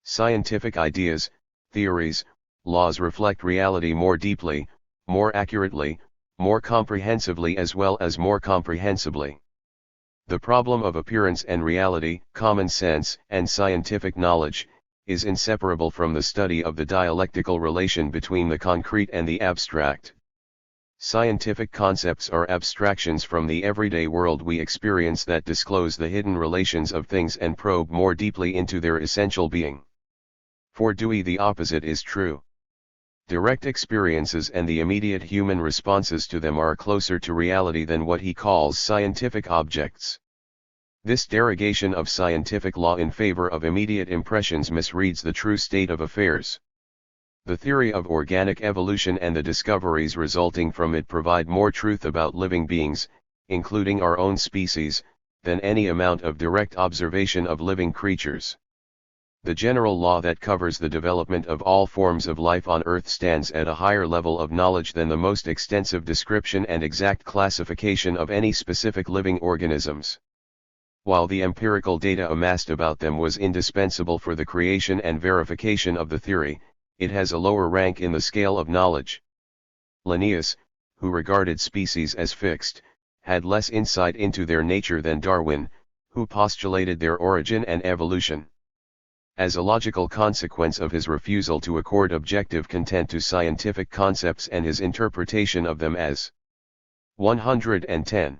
Scientific ideas, theories, laws reflect reality more deeply, more accurately, more comprehensively as well as more comprehensibly. The problem of appearance and reality, common sense, and scientific knowledge, is inseparable from the study of the dialectical relation between the concrete and the abstract. Scientific concepts are abstractions from the everyday world we experience that disclose the hidden relations of things and probe more deeply into their essential being. For Dewey, the opposite is true. Direct experiences and the immediate human responses to them are closer to reality than what he calls scientific objects. This derogation of scientific law in favor of immediate impressions misreads the true state of affairs. The theory of organic evolution and the discoveries resulting from it provide more truth about living beings, including our own species, than any amount of direct observation of living creatures. The general law that covers the development of all forms of life on Earth stands at a higher level of knowledge than the most extensive description and exact classification of any specific living organisms. While the empirical data amassed about them was indispensable for the creation and verification of the theory, it has a lower rank in the scale of knowledge. Linnaeus, who regarded species as fixed, had less insight into their nature than Darwin, who postulated their origin and evolution. As a logical consequence of his refusal to accord objective content to scientific concepts and his interpretation of them as 110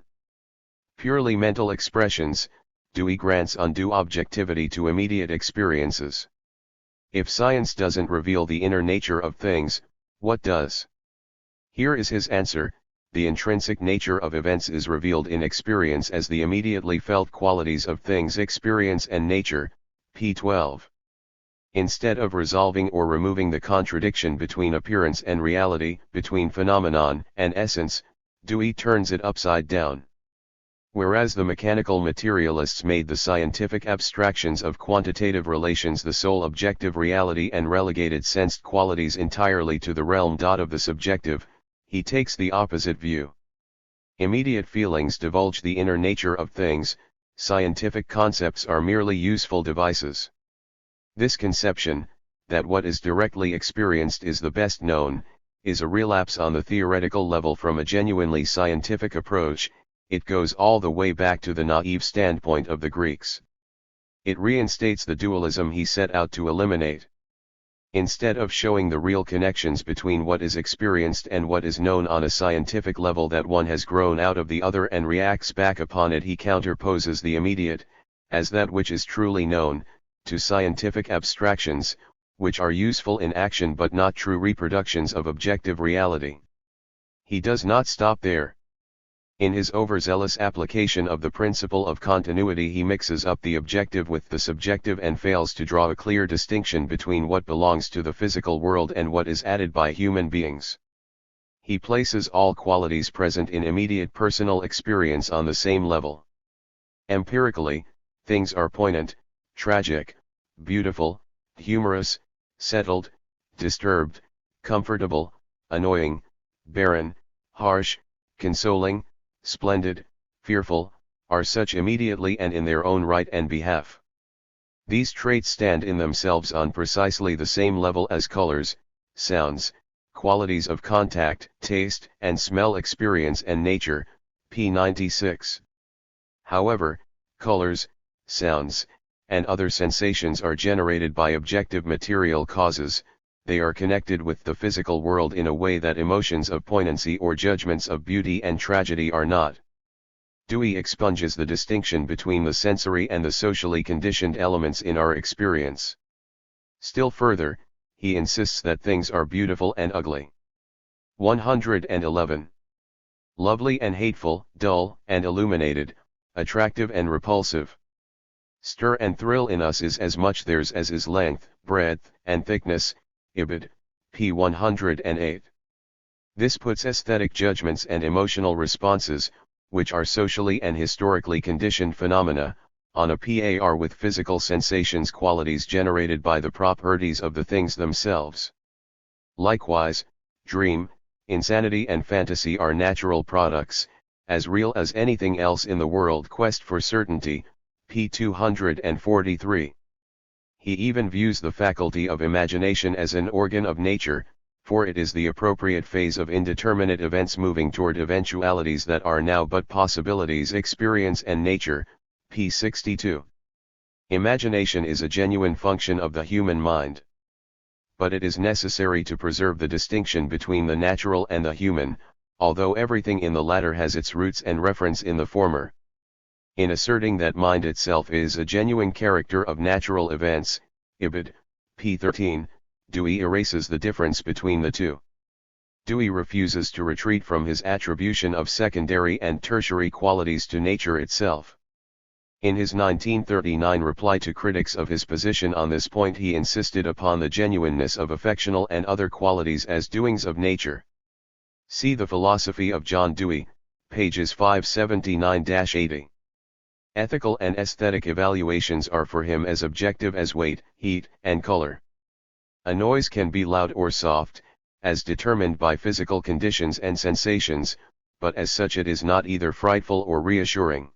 purely mental expressions, Dewey grants undue objectivity to immediate experiences. If science doesn't reveal the inner nature of things, what does? Here is his answer: the intrinsic nature of events is revealed in experience as the immediately felt qualities of things, experience and nature, p. 12. Instead of resolving or removing the contradiction between appearance and reality, between phenomenon and essence, Dewey turns it upside down. Whereas the mechanical materialists made the scientific abstractions of quantitative relations the sole objective reality and relegated sensed qualities entirely to the realm of the subjective, he takes the opposite view. Immediate feelings divulge the inner nature of things, scientific concepts are merely useful devices. This conception, that what is directly experienced is the best known, is a relapse on the theoretical level from a genuinely scientific approach. It goes all the way back to the naive standpoint of the Greeks. It reinstates the dualism he set out to eliminate. Instead of showing the real connections between what is experienced and what is known on a scientific level, that one has grown out of the other and reacts back upon it, he counterposes the immediate, as that which is truly known, to scientific abstractions, which are useful in action but not true reproductions of objective reality. He does not stop there. In his overzealous application of the principle of continuity, he mixes up the objective with the subjective and fails to draw a clear distinction between what belongs to the physical world and what is added by human beings. He places all qualities present in immediate personal experience on the same level. Empirically, things are poignant, tragic, beautiful, humorous, settled, disturbed, comfortable, annoying, barren, harsh, consoling, splendid, fearful, are such immediately and in their own right and behalf. These traits stand in themselves on precisely the same level as colors, sounds, qualities of contact, taste and smell, experience and nature, p. 96. However, colors, sounds, and other sensations are generated by objective material causes. They are connected with the physical world in a way that emotions of poignancy or judgments of beauty and tragedy are not. Dewey expunges the distinction between the sensory and the socially conditioned elements in our experience. Still further, he insists that things are beautiful and ugly. 111. Lovely and hateful, dull and illuminated, attractive and repulsive. Stir and thrill in us is as much theirs as is length, breadth, and thickness. Ibid. p. 108. This puts aesthetic judgments and emotional responses, which are socially and historically conditioned phenomena, on a par with physical sensations qualities generated by the properties of the things themselves. Likewise, dream, insanity and fantasy are natural products, as real as anything else in the world. Quest for Certainty, p. 243. He even views the faculty of imagination as an organ of nature, for it is the appropriate phase of indeterminate events moving toward eventualities that are now but possibilities. Experience and Nature, p. 62. Imagination is a genuine function of the human mind. But it is necessary to preserve the distinction between the natural and the human, although everything in the latter has its roots and reference in the former. In asserting that mind itself is a genuine character of natural events, Ibid. p. 13, Dewey erases the difference between the two. Dewey refuses to retreat from his attribution of secondary and tertiary qualities to nature itself. In his 1939 reply to critics of his position on this point, he insisted upon the genuineness of affectional and other qualities as doings of nature. See The Philosophy of John Dewey, pages 579-80. Ethical and aesthetic evaluations are for him as objective as weight, heat, and color. A noise can be loud or soft, as determined by physical conditions and sensations, but as such it is not either frightful or reassuring.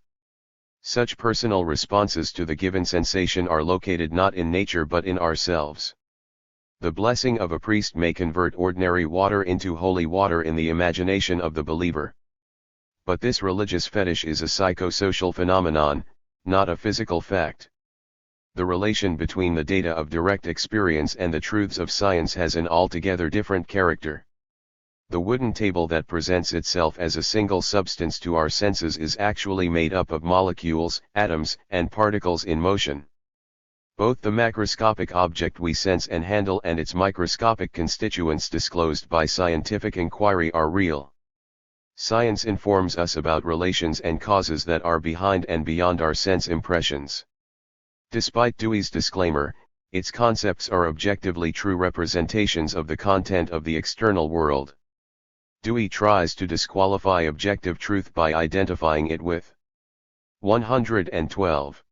Such personal responses to the given sensation are located not in nature but in ourselves. The blessing of a priest may convert ordinary water into holy water in the imagination of the believer. But this religious fetish is a psychosocial phenomenon, not a physical fact. The relation between the data of direct experience and the truths of science has an altogether different character. The wooden table that presents itself as a single substance to our senses is actually made up of molecules, atoms, and particles in motion. Both the macroscopic object we sense and handle and its microscopic constituents disclosed by scientific inquiry are real. Science informs us about relations and causes that are behind and beyond our sense impressions. Despite Dewey's disclaimer, its concepts are objectively true representations of the content of the external world. Dewey tries to disqualify objective truth by identifying it with 112.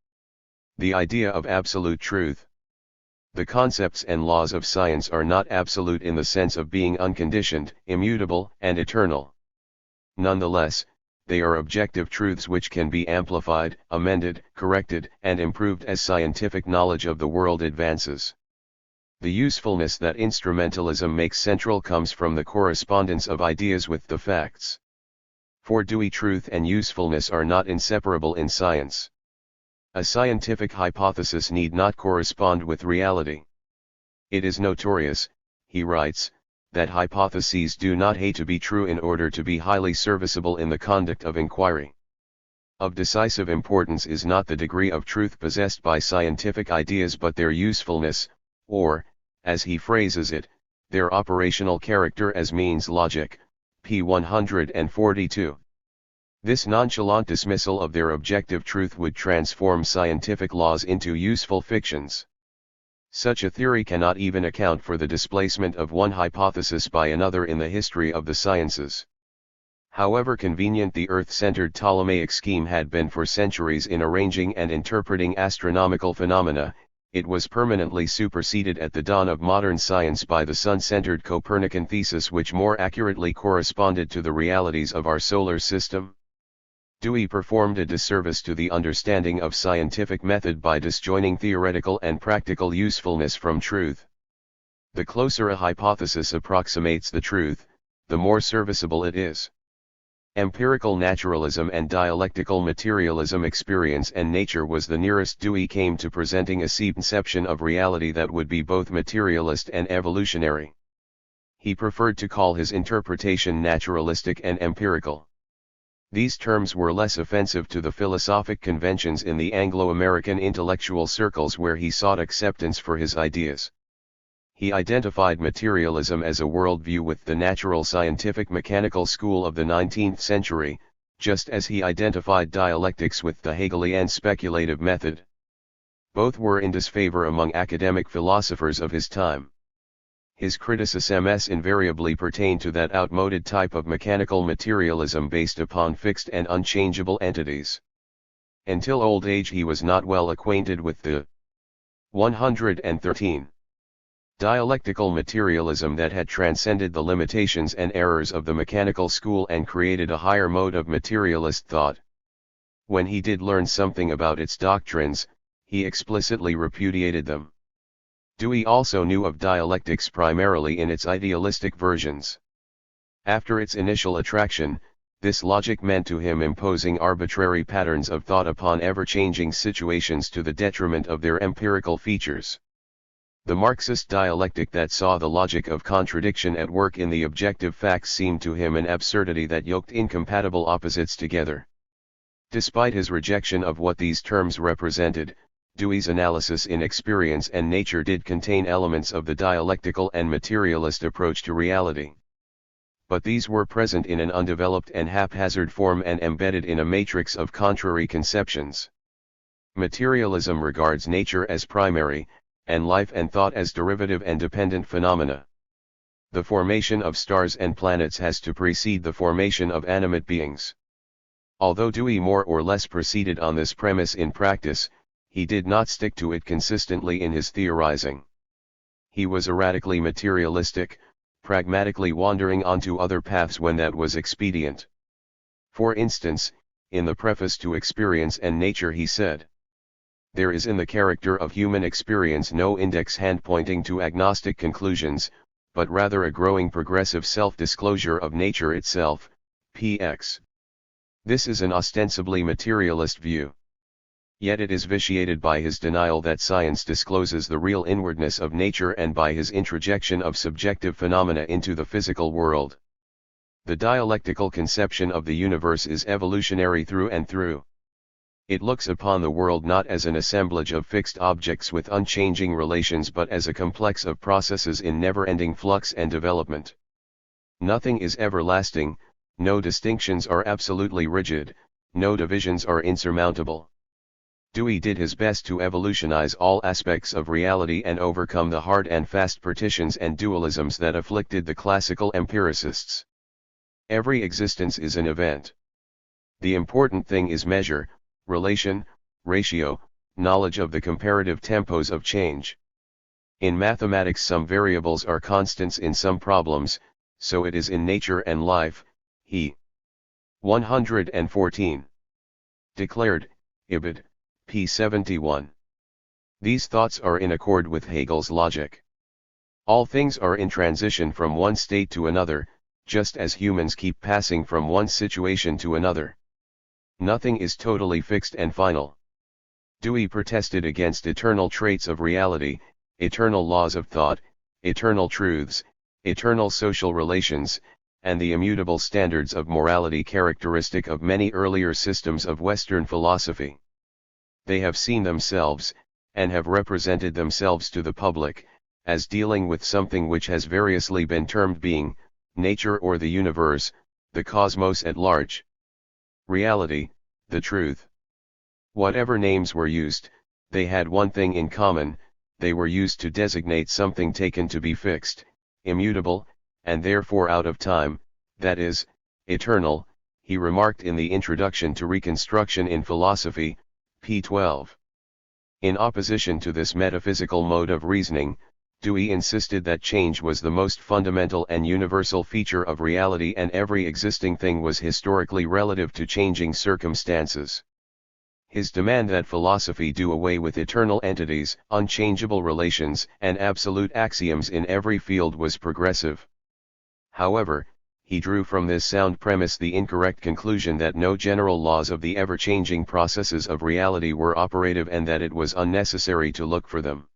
The idea of absolute truth. The concepts and laws of science are not absolute in the sense of being unconditioned, immutable, and eternal. Nonetheless, they are objective truths which can be amplified, amended, corrected, and improved as scientific knowledge of the world advances. The usefulness that instrumentalism makes central comes from the correspondence of ideas with the facts. For Dewey, truth and usefulness are not inseparable in science. A scientific hypothesis need not correspond with reality. It is notorious, he writes, that hypotheses do not have to be true in order to be highly serviceable in the conduct of inquiry. Of decisive importance is not the degree of truth possessed by scientific ideas but their usefulness, or, as he phrases it, their operational character as means logic, p. 142. This nonchalant dismissal of their objective truth would transform scientific laws into useful fictions. Such a theory cannot even account for the displacement of one hypothesis by another in the history of the sciences. However convenient the Earth-centered Ptolemaic scheme had been for centuries in arranging and interpreting astronomical phenomena, it was permanently superseded at the dawn of modern science by the sun-centered Copernican thesis, which more accurately corresponded to the realities of our solar system. Dewey performed a disservice to the understanding of scientific method by disjoining theoretical and practical usefulness from truth. The closer a hypothesis approximates the truth, the more serviceable it is. Empirical naturalism and dialectical materialism. Experience and nature was the nearest Dewey came to presenting a conception of reality that would be both materialist and evolutionary. He preferred to call his interpretation naturalistic and empirical. These terms were less offensive to the philosophic conventions in the Anglo-American intellectual circles where he sought acceptance for his ideas. He identified materialism as a worldview with the natural scientific mechanical school of the 19th century, just as he identified dialectics with the Hegelian speculative method. Both were in disfavor among academic philosophers of his time. His criticisms invariably pertain to that outmoded type of mechanical materialism based upon fixed and unchangeable entities. Until old age he was not well acquainted with the 113. Dialectical materialism that had transcended the limitations and errors of the mechanical school and created a higher mode of materialist thought. When he did learn something about its doctrines, he explicitly repudiated them. Dewey also knew of dialectics primarily in its idealistic versions. After its initial attraction, this logic meant to him imposing arbitrary patterns of thought upon ever-changing situations to the detriment of their empirical features. The Marxist dialectic that saw the logic of contradiction at work in the objective facts seemed to him an absurdity that yoked incompatible opposites together. Despite his rejection of what these terms represented, Dewey's analysis in experience and nature did contain elements of the dialectical and materialist approach to reality. But these were present in an undeveloped and haphazard form and embedded in a matrix of contrary conceptions. Materialism regards nature as primary, and life and thought as derivative and dependent phenomena. The formation of stars and planets has to precede the formation of animate beings. Although Dewey more or less proceeded on this premise in practice, he did not stick to it consistently in his theorizing. He was erratically materialistic, pragmatically wandering onto other paths when that was expedient. For instance, in the preface to Experience and Nature he said, "There is in the character of human experience no index hand pointing to agnostic conclusions, but rather a growing progressive self-disclosure of nature itself, px. This is an ostensibly materialist view. Yet it is vitiated by his denial that science discloses the real inwardness of nature and by his introjection of subjective phenomena into the physical world. The dialectical conception of the universe is evolutionary through and through. It looks upon the world not as an assemblage of fixed objects with unchanging relations but as a complex of processes in never-ending flux and development. Nothing is everlasting, no distinctions are absolutely rigid, no divisions are insurmountable." Dewey did his best to evolutionize all aspects of reality and overcome the hard and fast partitions and dualisms that afflicted the classical empiricists. Every existence is an event. The important thing is measure, relation, ratio, knowledge of the comparative tempos of change. In mathematics some variables are constants in some problems, so it is in nature and life, he 114. Declared, Ibid. p. 71. These thoughts are in accord with Hegel's logic. All things are in transition from one state to another, just as humans keep passing from one situation to another. Nothing is totally fixed and final. Dewey protested against eternal traits of reality, eternal laws of thought, eternal truths, eternal social relations, and the immutable standards of morality characteristic of many earlier systems of Western philosophy. They have seen themselves, and have represented themselves to the public, as dealing with something which has variously been termed being, nature or the universe, the cosmos at large. Reality, the truth. Whatever names were used, they had one thing in common, they were used to designate something taken to be fixed, immutable, and therefore out of time, that is, eternal, he remarked in the Introduction to Reconstruction in Philosophy, p. 12. In opposition to this metaphysical mode of reasoning, Dewey insisted that change was the most fundamental and universal feature of reality and every existing thing was historically relative to changing circumstances. His demand that philosophy do away with eternal entities, unchangeable relations, and absolute axioms in every field was progressive. However, he drew from this sound premise the incorrect conclusion that no general laws of the ever-changing processes of reality were operative and that it was unnecessary to look for them.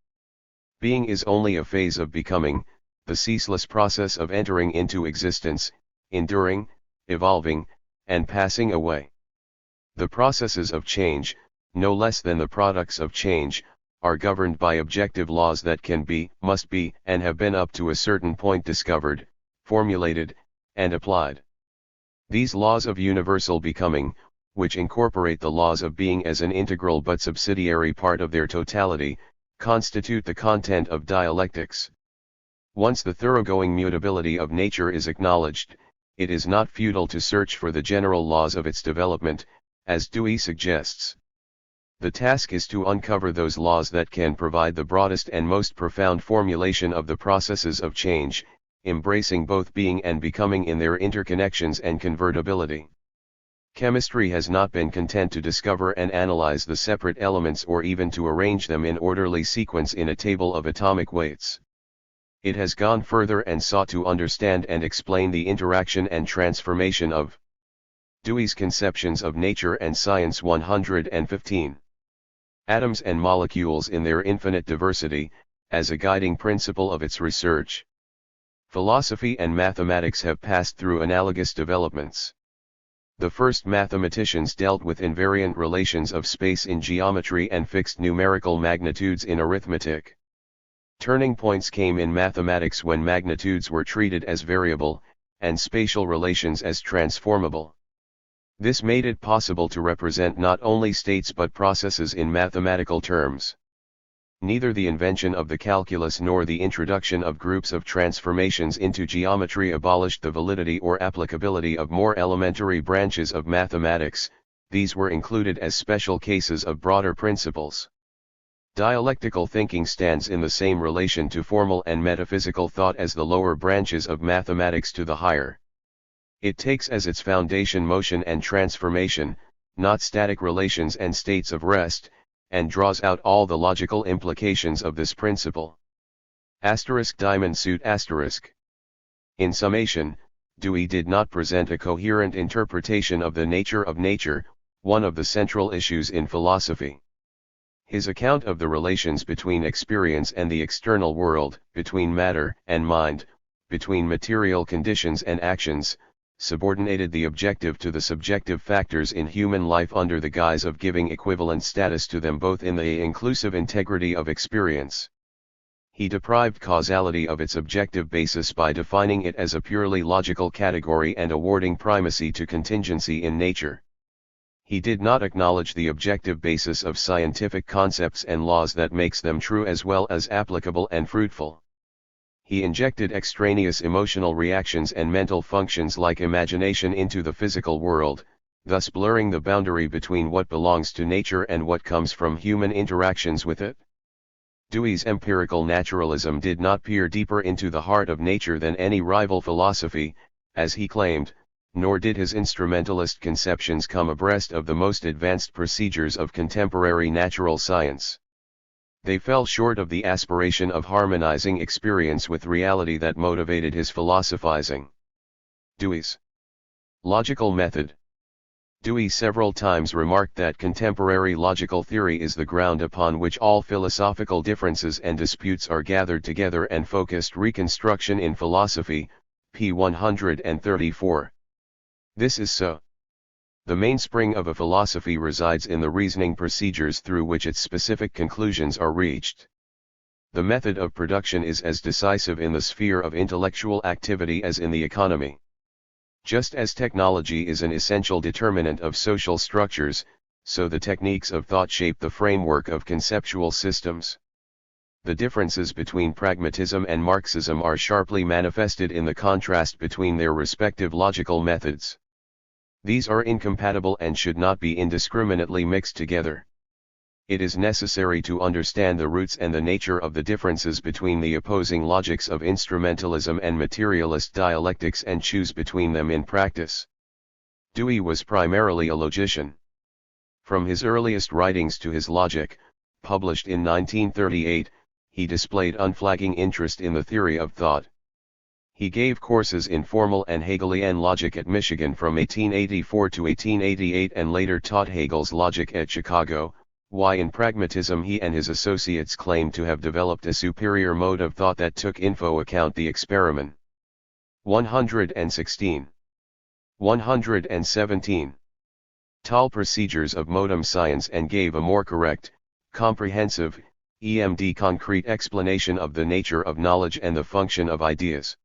Being is only a phase of becoming, the ceaseless process of entering into existence, enduring, evolving, and passing away. The processes of change, no less than the products of change, are governed by objective laws that can be, must be, and have been up to a certain point discovered, formulated, and applied. These laws of universal becoming, which incorporate the laws of being as an integral but subsidiary part of their totality, constitute the content of dialectics. Once the thoroughgoing mutability of nature is acknowledged, it is not futile to search for the general laws of its development, as Dewey suggests. The task is to uncover those laws that can provide the broadest and most profound formulation of the processes of change, embracing both being and becoming in their interconnections and convertibility. Chemistry has not been content to discover and analyze the separate elements or even to arrange them in orderly sequence in a table of atomic weights. It has gone further and sought to understand and explain the interaction and transformation of Dewey's Conceptions of Nature and Science 115. Atoms and molecules in their infinite diversity, as a guiding principle of its research. Philosophy and mathematics have passed through analogous developments. The first mathematicians dealt with invariant relations of space in geometry and fixed numerical magnitudes in arithmetic. Turning points came in mathematics when magnitudes were treated as variable, and spatial relations as transformable. This made it possible to represent not only states but processes in mathematical terms. Neither the invention of the calculus nor the introduction of groups of transformations into geometry abolished the validity or applicability of more elementary branches of mathematics, these were included as special cases of broader principles. Dialectical thinking stands in the same relation to formal and metaphysical thought as the lower branches of mathematics to the higher. It takes as its foundation motion and transformation, not static relations and states of rest, and draws out all the logical implications of this principle. Diamond suit *. In summation, Dewey did not present a coherent interpretation of the nature of nature, one of the central issues in philosophy. His account of the relations between experience and the external world, between matter and mind, between material conditions and actions, subordinated the objective to the subjective factors in human life under the guise of giving equivalent status to them both in the inclusive integrity of experience. He deprived causality of its objective basis by defining it as a purely logical category and awarding primacy to contingency in nature. He did not acknowledge the objective basis of scientific concepts and laws that makes them true as well as applicable and fruitful. He injected extraneous emotional reactions and mental functions like imagination into the physical world, thus blurring the boundary between what belongs to nature and what comes from human interactions with it. Dewey's empirical naturalism did not peer deeper into the heart of nature than any rival philosophy, as he claimed, nor did his instrumentalist conceptions come abreast of the most advanced procedures of contemporary natural science. They fell short of the aspiration of harmonizing experience with reality that motivated his philosophizing. Dewey's logical method. Dewey several times remarked that contemporary logical theory is the ground upon which all philosophical differences and disputes are gathered together, and focused reconstruction in philosophy, p. 134. This is so. The mainspring of a philosophy resides in the reasoning procedures through which its specific conclusions are reached. The method of production is as decisive in the sphere of intellectual activity as in the economy. Just as technology is an essential determinant of social structures, so the techniques of thought shape the framework of conceptual systems. The differences between pragmatism and Marxism are sharply manifested in the contrast between their respective logical methods. These are incompatible and should not be indiscriminately mixed together. It is necessary to understand the roots and the nature of the differences between the opposing logics of instrumentalism and materialist dialectics and choose between them in practice. Dewey was primarily a logician. From his earliest writings to his Logic, published in 1938, he displayed unflagging interest in the theory of thought. He gave courses in formal and Hegelian logic at Michigan from 1884 to 1888 and later taught Hegel's logic at Chicago. Why in Pragmatism he and his associates claimed to have developed a superior mode of thought that took into account the experiment. 116. 117. Tal procedures of modem science and gave a more correct, comprehensive, EMD concrete explanation of the nature of knowledge and the function of ideas.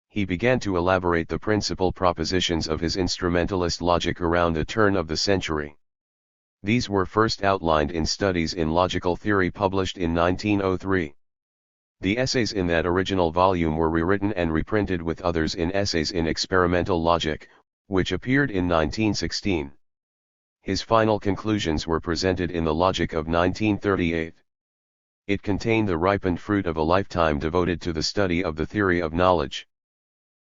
He began to elaborate the principal propositions of his instrumentalist logic around the turn of the century. These were first outlined in Studies in Logical Theory published in 1903. The essays in that original volume were rewritten and reprinted with others in Essays in Experimental Logic, which appeared in 1916. His final conclusions were presented in the Logic of 1938. It contained the ripened fruit of a lifetime devoted to the study of the theory of knowledge.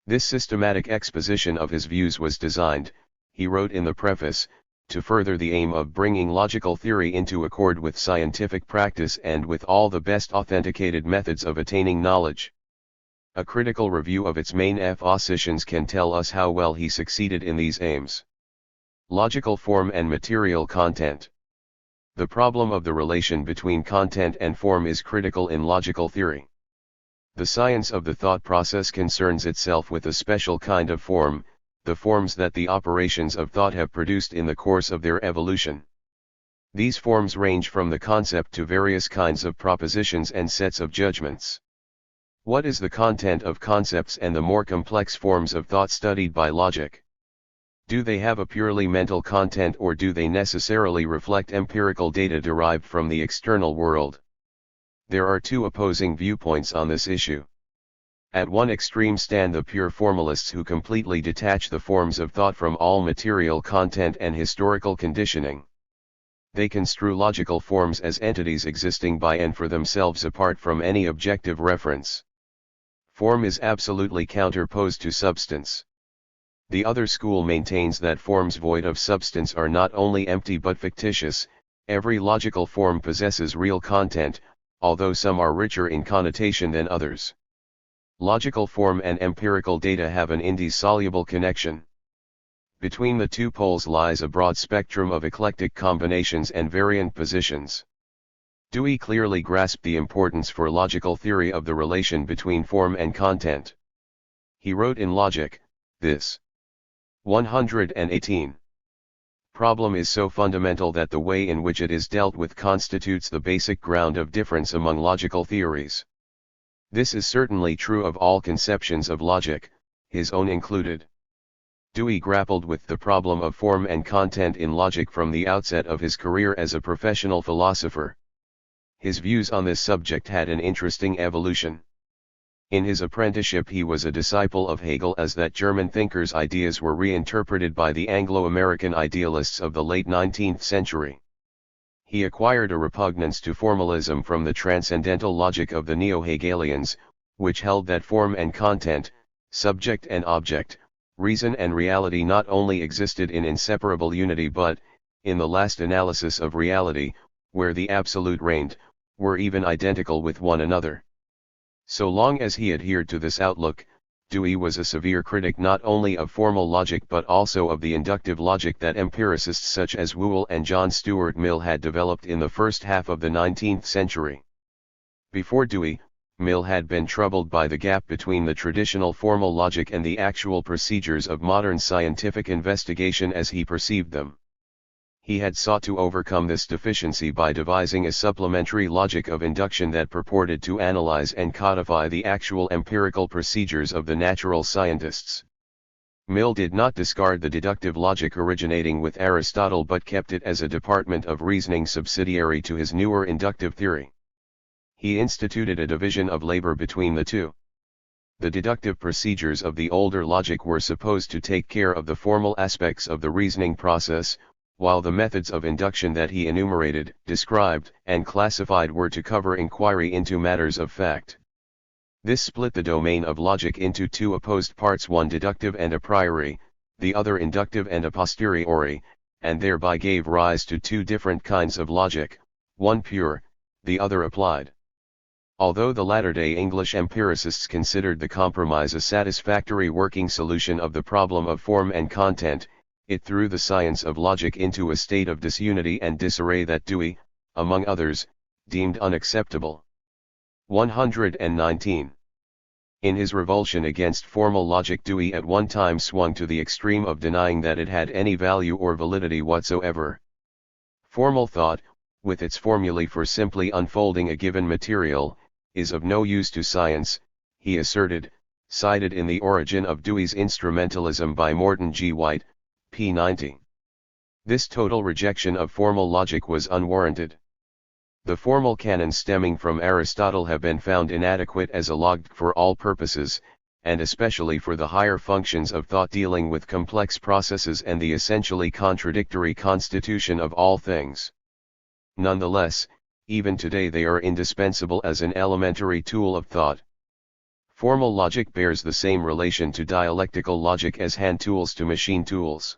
This systematic exposition of his views was designed, he wrote in the preface, to further the aim of bringing logical theory into accord with scientific practice and with all the best authenticated methods of attaining knowledge. A critical review of its main positions can tell us how well he succeeded in these aims. Logical form and material content. The problem of the relation between content and form is critical in logical theory. The science of the thought process concerns itself with a special kind of form, the forms that the operations of thought have produced in the course of their evolution. These forms range from the concept to various kinds of propositions and sets of judgments. What is the content of concepts and the more complex forms of thought studied by logic? Do they have a purely mental content or do they necessarily reflect empirical data derived from the external world? There are two opposing viewpoints on this issue. At one extreme stand the pure formalists who completely detach the forms of thought from all material content and historical conditioning. They construe logical forms as entities existing by and for themselves apart from any objective reference. Form is absolutely counterposed to substance. The other school maintains that forms void of substance are not only empty but fictitious. Every logical form possesses real content, although some are richer in connotation than others. Logical form and empirical data have an indissoluble connection. Between the two poles lies a broad spectrum of eclectic combinations and variant positions. Dewey clearly grasped the importance for logical theory of the relation between form and content. He wrote in Logic, this 118. Problem is so fundamental that the way in which it is dealt with constitutes the basic ground of difference among logical theories. This is certainly true of all conceptions of logic, his own included. Dewey grappled with the problem of form and content in logic from the outset of his career as a professional philosopher. His views on this subject had an interesting evolution. In his apprenticeship he was a disciple of Hegel, as that German thinker's ideas were reinterpreted by the Anglo-American idealists of the late 19th century. He acquired a repugnance to formalism from the transcendental logic of the neo-Hegelians, which held that form and content, subject and object, reason and reality not only existed in inseparable unity but, in the last analysis of reality, where the absolute reigned, were even identical with one another. So long as he adhered to this outlook, Dewey was a severe critic not only of formal logic but also of the inductive logic that empiricists such as Whewell and John Stuart Mill had developed in the first half of the 19th century. Before Dewey, Mill had been troubled by the gap between the traditional formal logic and the actual procedures of modern scientific investigation as he perceived them. He had sought to overcome this deficiency by devising a supplementary logic of induction that purported to analyze and codify the actual empirical procedures of the natural scientists. Mill did not discard the deductive logic originating with Aristotle but kept it as a department of reasoning subsidiary to his newer inductive theory. He instituted a division of labor between the two. The deductive procedures of the older logic were supposed to take care of the formal aspects of the reasoning process, while the methods of induction that he enumerated, described, and classified were to cover inquiry into matters of fact. This split the domain of logic into two opposed parts, one deductive and a priori, the other inductive and a posteriori, and thereby gave rise to two different kinds of logic, one pure, the other applied. Although the latter-day English empiricists considered the compromise a satisfactory working solution of the problem of form and content, it threw the science of logic into a state of disunity and disarray that Dewey, among others, deemed unacceptable. 119. In his revulsion against formal logic, Dewey at one time swung to the extreme of denying that it had any value or validity whatsoever. Formal thought, with its formulae for simply unfolding a given material, is of no use to science, he asserted, cited in The Origin of Dewey's Instrumentalism by Morton G. White, p. 90. This total rejection of formal logic was unwarranted. The formal canons stemming from Aristotle have been found inadequate as a logik for all purposes, and especially for the higher functions of thought dealing with complex processes and the essentially contradictory constitution of all things. Nonetheless, even today they are indispensable as an elementary tool of thought. Formal logic bears the same relation to dialectical logic as hand tools to machine tools.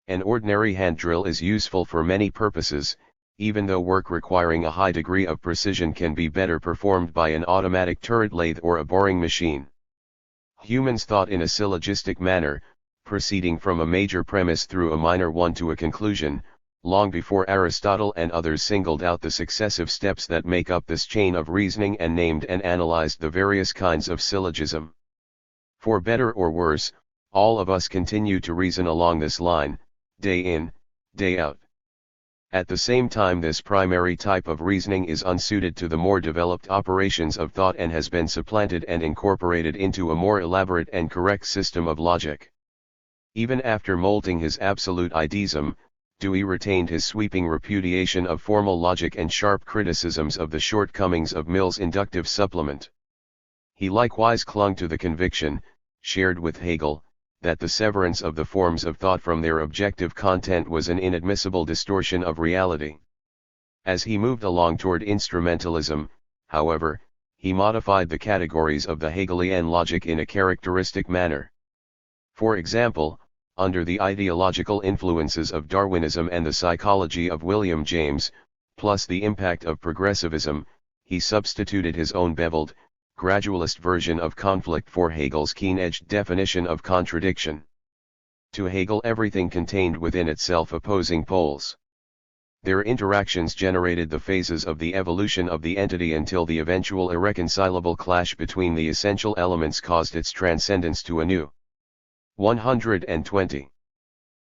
An ordinary hand drill is useful for many purposes, even though work requiring a high degree of precision can be better performed by an automatic turret lathe or a boring machine. Humans thought in a syllogistic manner, proceeding from a major premise through a minor one to a conclusion, long before Aristotle and others singled out the successive steps that make up this chain of reasoning and named and analyzed the various kinds of syllogism. For better or worse, all of us continue to reason along this line, day in, day out. At the same time, this primary type of reasoning is unsuited to the more developed operations of thought and has been supplanted and incorporated into a more elaborate and correct system of logic. Even after molting his absolute ideism, Dewey retained his sweeping repudiation of formal logic and sharp criticisms of the shortcomings of Mill's inductive supplement. He likewise clung to the conviction, shared with Hegel, that the severance of the forms of thought from their objective content was an inadmissible distortion of reality. As he moved along toward instrumentalism, however, he modified the categories of the Hegelian logic in a characteristic manner. For example, under the ideological influences of Darwinism and the psychology of William James, plus the impact of progressivism, he substituted his own beveled, gradualist version of conflict for Hegel's keen-edged definition of contradiction. To Hegel, everything contained within itself opposing poles. Their interactions generated the phases of the evolution of the entity until the eventual irreconcilable clash between the essential elements caused its transcendence to a new 120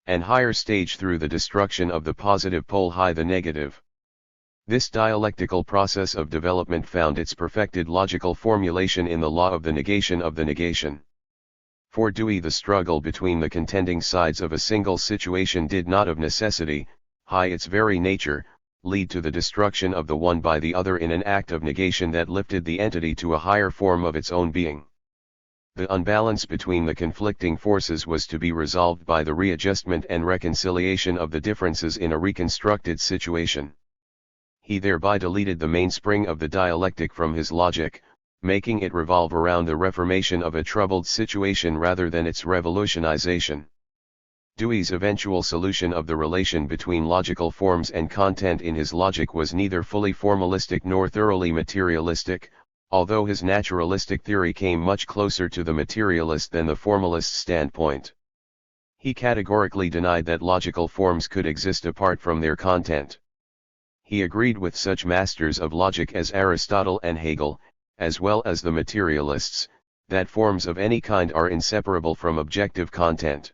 and higher stage through the destruction of the positive pole the negative. This dialectical process of development found its perfected logical formulation in the law of the negation of the negation. For Dewey, the struggle between the contending sides of a single situation did not of necessity, its very nature, lead to the destruction of the one by the other in an act of negation that lifted the entity to a higher form of its own being. The unbalance between the conflicting forces was to be resolved by the readjustment and reconciliation of the differences in a reconstructed situation. He thereby deleted the mainspring of the dialectic from his logic, making it revolve around the reformation of a troubled situation rather than its revolutionization. Dewey's eventual solution of the relation between logical forms and content in his logic was neither fully formalistic nor thoroughly materialistic, although his naturalistic theory came much closer to the materialist than the formalist standpoint. He categorically denied that logical forms could exist apart from their content. He agreed with such masters of logic as Aristotle and Hegel, as well as the materialists, that forms of any kind are inseparable from objective content.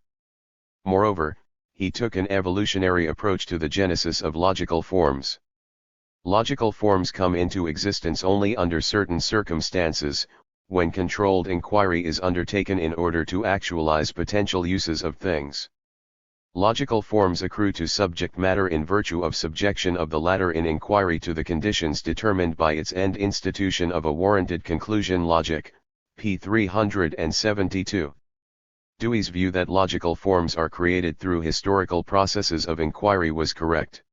Moreover, he took an evolutionary approach to the genesis of logical forms. Logical forms come into existence only under certain circumstances, when controlled inquiry is undertaken in order to actualize potential uses of things. Logical forms accrue to subject matter in virtue of subjection of the latter in inquiry to the conditions determined by its end institution of a warranted conclusion. Logic, p. 372. Dewey's view that logical forms are created through historical processes of inquiry was correct.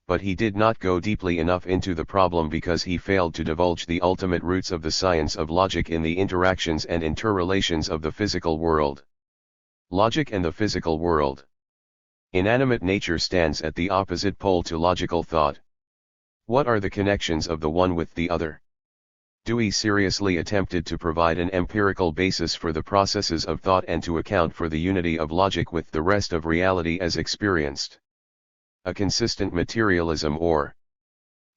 But he did not go deeply enough into the problem because he failed to divulge the ultimate roots of the science of logic in the interactions and interrelations of the physical world. Logic and the physical world. Inanimate nature stands at the opposite pole to logical thought. What are the connections of the one with the other? Dewey seriously attempted to provide an empirical basis for the processes of thought and to account for the unity of logic with the rest of reality as experienced. A consistent materialism or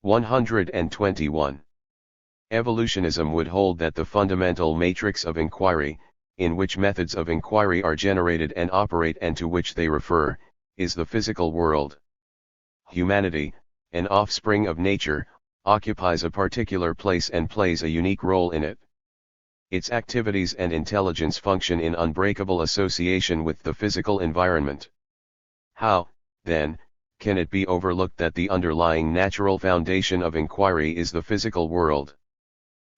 121. Evolutionism would hold that the fundamental matrix of inquiry, in which methods of inquiry are generated and operate and to which they refer, is the physical world. Humanity, an offspring of nature, occupies a particular place and plays a unique role in it. Its activities and intelligence function in unbreakable association with the physical environment. How, then, can it be overlooked that the underlying natural foundation of inquiry is the physical world?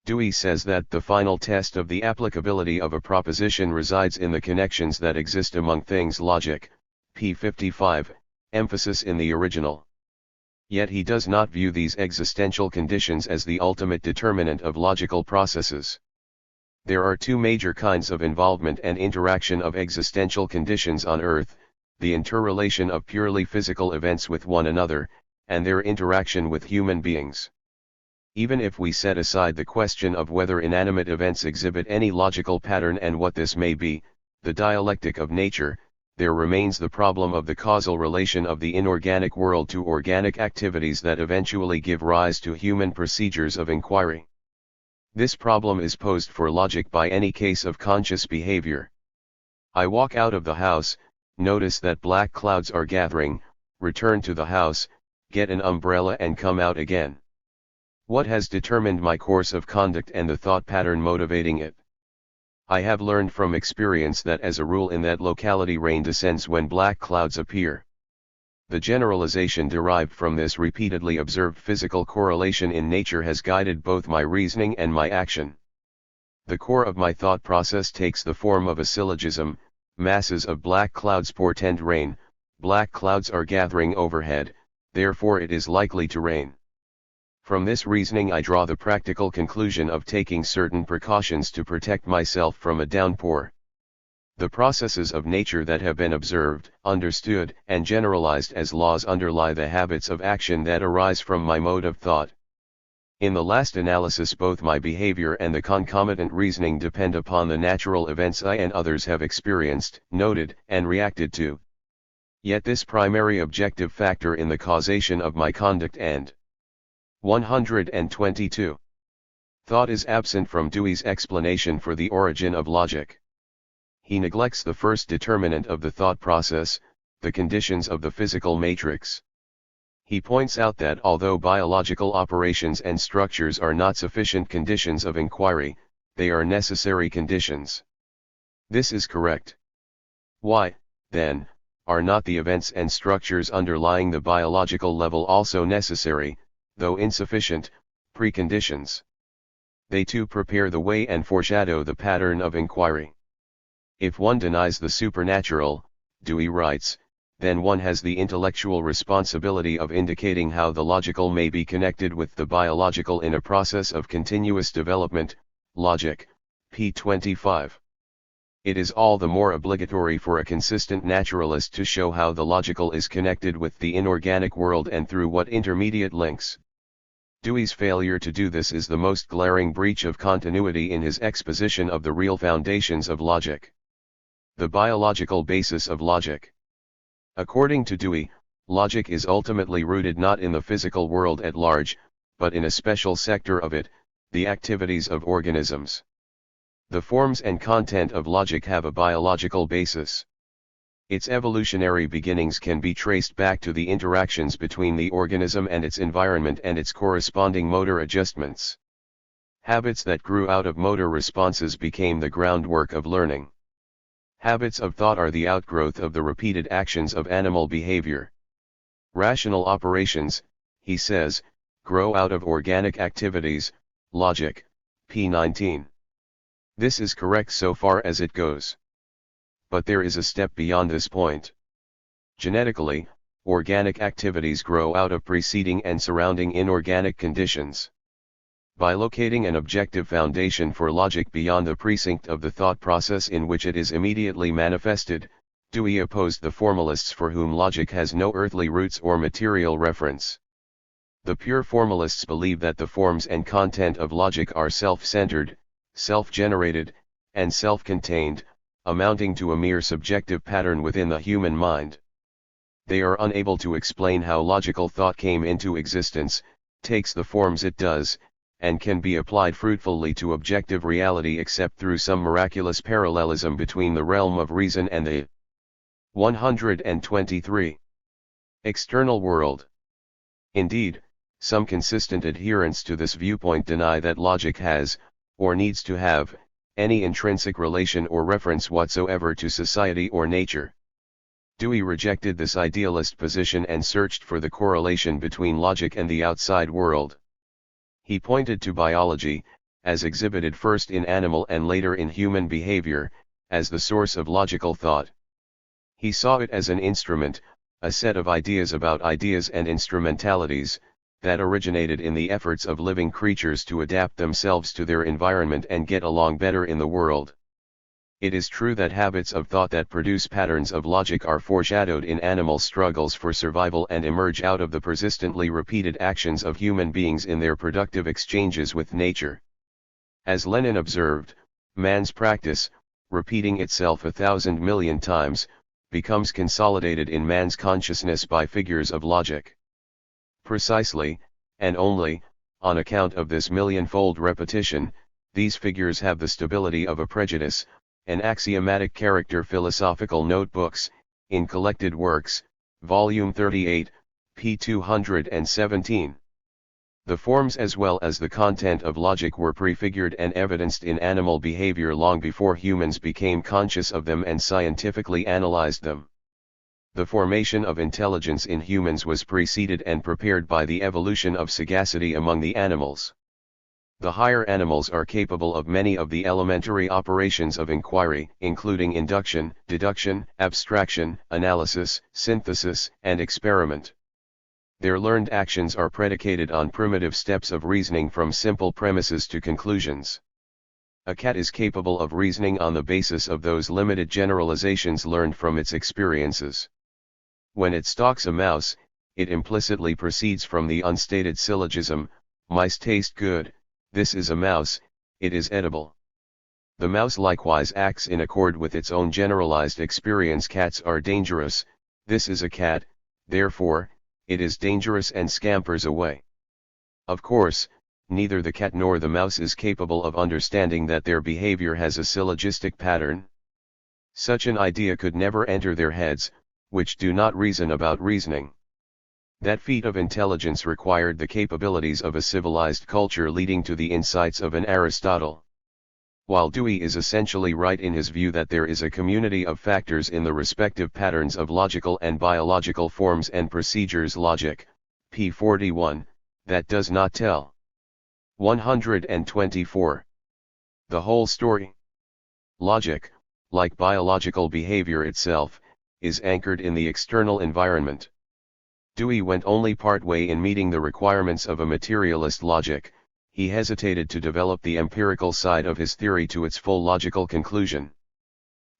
Dewey says that the final test of the applicability of a proposition resides in the connections that exist among things. Logic, p. 55, emphasis in the original. Yet he does not view these existential conditions as the ultimate determinant of logical processes. There are two major kinds of involvement and interaction of existential conditions on Earth: the interrelation of purely physical events with one another, and their interaction with human beings. Even if we set aside the question of whether inanimate events exhibit any logical pattern and what this may be, the dialectic of nature, there remains the problem of the causal relation of the inorganic world to organic activities that eventually give rise to human procedures of inquiry. This problem is posed for logic by any case of conscious behavior. I walk out of the house, notice that black clouds are gathering, return to the house, get an umbrella and come out again. What has determined my course of conduct and the thought pattern motivating it? I have learned from experience that as a rule in that locality rain descends when black clouds appear. The generalization derived from this repeatedly observed physical correlation in nature has guided both my reasoning and my action. The core of my thought process takes the form of a syllogism: masses of black clouds portend rain, black clouds are gathering overhead, therefore it is likely to rain. From this reasoning I draw the practical conclusion of taking certain precautions to protect myself from a downpour. The processes of nature that have been observed, understood, and generalized as laws underlie the habits of action that arise from my mode of thought. In the last analysis, both my behavior and the concomitant reasoning depend upon the natural events I and others have experienced, noted, and reacted to. Yet this primary objective factor in the causation of my conduct and 122. Thought is absent from Dewey's explanation for the origin of logic. He neglects the first determinant of the thought process, the conditions of the physical matrix. He points out that although biological operations and structures are not sufficient conditions of inquiry, they are necessary conditions. This is correct. Why, then, are not the events and structures underlying the biological level also necessary, though insufficient, preconditions? They too prepare the way and foreshadow the pattern of inquiry. If one denies the supernatural, Dewey writes, then one has the intellectual responsibility of indicating how the logical may be connected with the biological in a process of continuous development. Logic, p. 25. It is all the more obligatory for a consistent naturalist to show how the logical is connected with the inorganic world and through what intermediate links. Dewey's failure to do this is the most glaring breach of continuity in his exposition of the real foundations of logic. The biological basis of logic. According to Dewey, logic is ultimately rooted not in the physical world at large, but in a special sector of it, the activities of organisms. The forms and content of logic have a biological basis. Its evolutionary beginnings can be traced back to the interactions between the organism and its environment and its corresponding motor adjustments. Habits that grew out of motor responses became the groundwork of learning. Habits of thought are the outgrowth of the repeated actions of animal behavior. Rational operations, he says, grow out of organic activities. Logic, p. 19. This is correct so far as it goes. But there is a step beyond this point. Genetically, organic activities grow out of preceding and surrounding inorganic conditions. By locating an objective foundation for logic beyond the precinct of the thought process in which it is immediately manifested, Dewey opposed the formalists for whom logic has no earthly roots or material reference. The pure formalists believe that the forms and content of logic are self-centered, self-generated, and self-contained, amounting to a mere subjective pattern within the human mind. They are unable to explain how logical thought came into existence, takes the forms it does, and can be applied fruitfully to objective reality except through some miraculous parallelism between the realm of reason and the 123. External world. Indeed, some consistent adherents to this viewpoint deny that logic has, or needs to have, any intrinsic relation or reference whatsoever to society or nature. Dewey rejected this idealist position and searched for the correlation between logic and the outside world. He pointed to biology, as exhibited first in animal and later in human behavior, as the source of logical thought. He saw it as an instrument, a set of ideas about ideas and instrumentalities, that originated in the efforts of living creatures to adapt themselves to their environment and get along better in the world. It is true that habits of thought that produce patterns of logic are foreshadowed in animal struggles for survival and emerge out of the persistently repeated actions of human beings in their productive exchanges with nature. As Lenin observed, man's practice, repeating itself 1,000 million times, becomes consolidated in man's consciousness by figures of logic. Precisely, and only, on account of this millionfold repetition, these figures have the stability of a prejudice, an axiomatic character. Philosophical Notebooks, in Collected Works, Volume 38, p. 217. The forms as well as the content of logic were prefigured and evidenced in animal behavior long before humans became conscious of them and scientifically analyzed them. The formation of intelligence in humans was preceded and prepared by the evolution of sagacity among the animals. The higher animals are capable of many of the elementary operations of inquiry, including induction, deduction, abstraction, analysis, synthesis, and experiment. Their learned actions are predicated on primitive steps of reasoning from simple premises to conclusions. A cat is capable of reasoning on the basis of those limited generalizations learned from its experiences. When it stalks a mouse, it implicitly proceeds from the unstated syllogism, mice taste good, this is a mouse, it is edible. The mouse likewise acts in accord with its own generalized experience. Cats are dangerous, this is a cat, therefore, it is dangerous, and scampers away. Of course, neither the cat nor the mouse is capable of understanding that their behavior has a syllogistic pattern. Such an idea could never enter their heads, which do not reason about reasoning. That feat of intelligence required the capabilities of a civilized culture, leading to the insights of an Aristotle. While Dewey is essentially right in his view that there is a community of factors in the respective patterns of logical and biological forms and procedures, logic, p. 41, that does not tell 124 the whole story. Logic, like biological behavior itself, is anchored in the external environment. Dewey went only part way in meeting the requirements of a materialist logic. He hesitated to develop the empirical side of his theory to its full logical conclusion.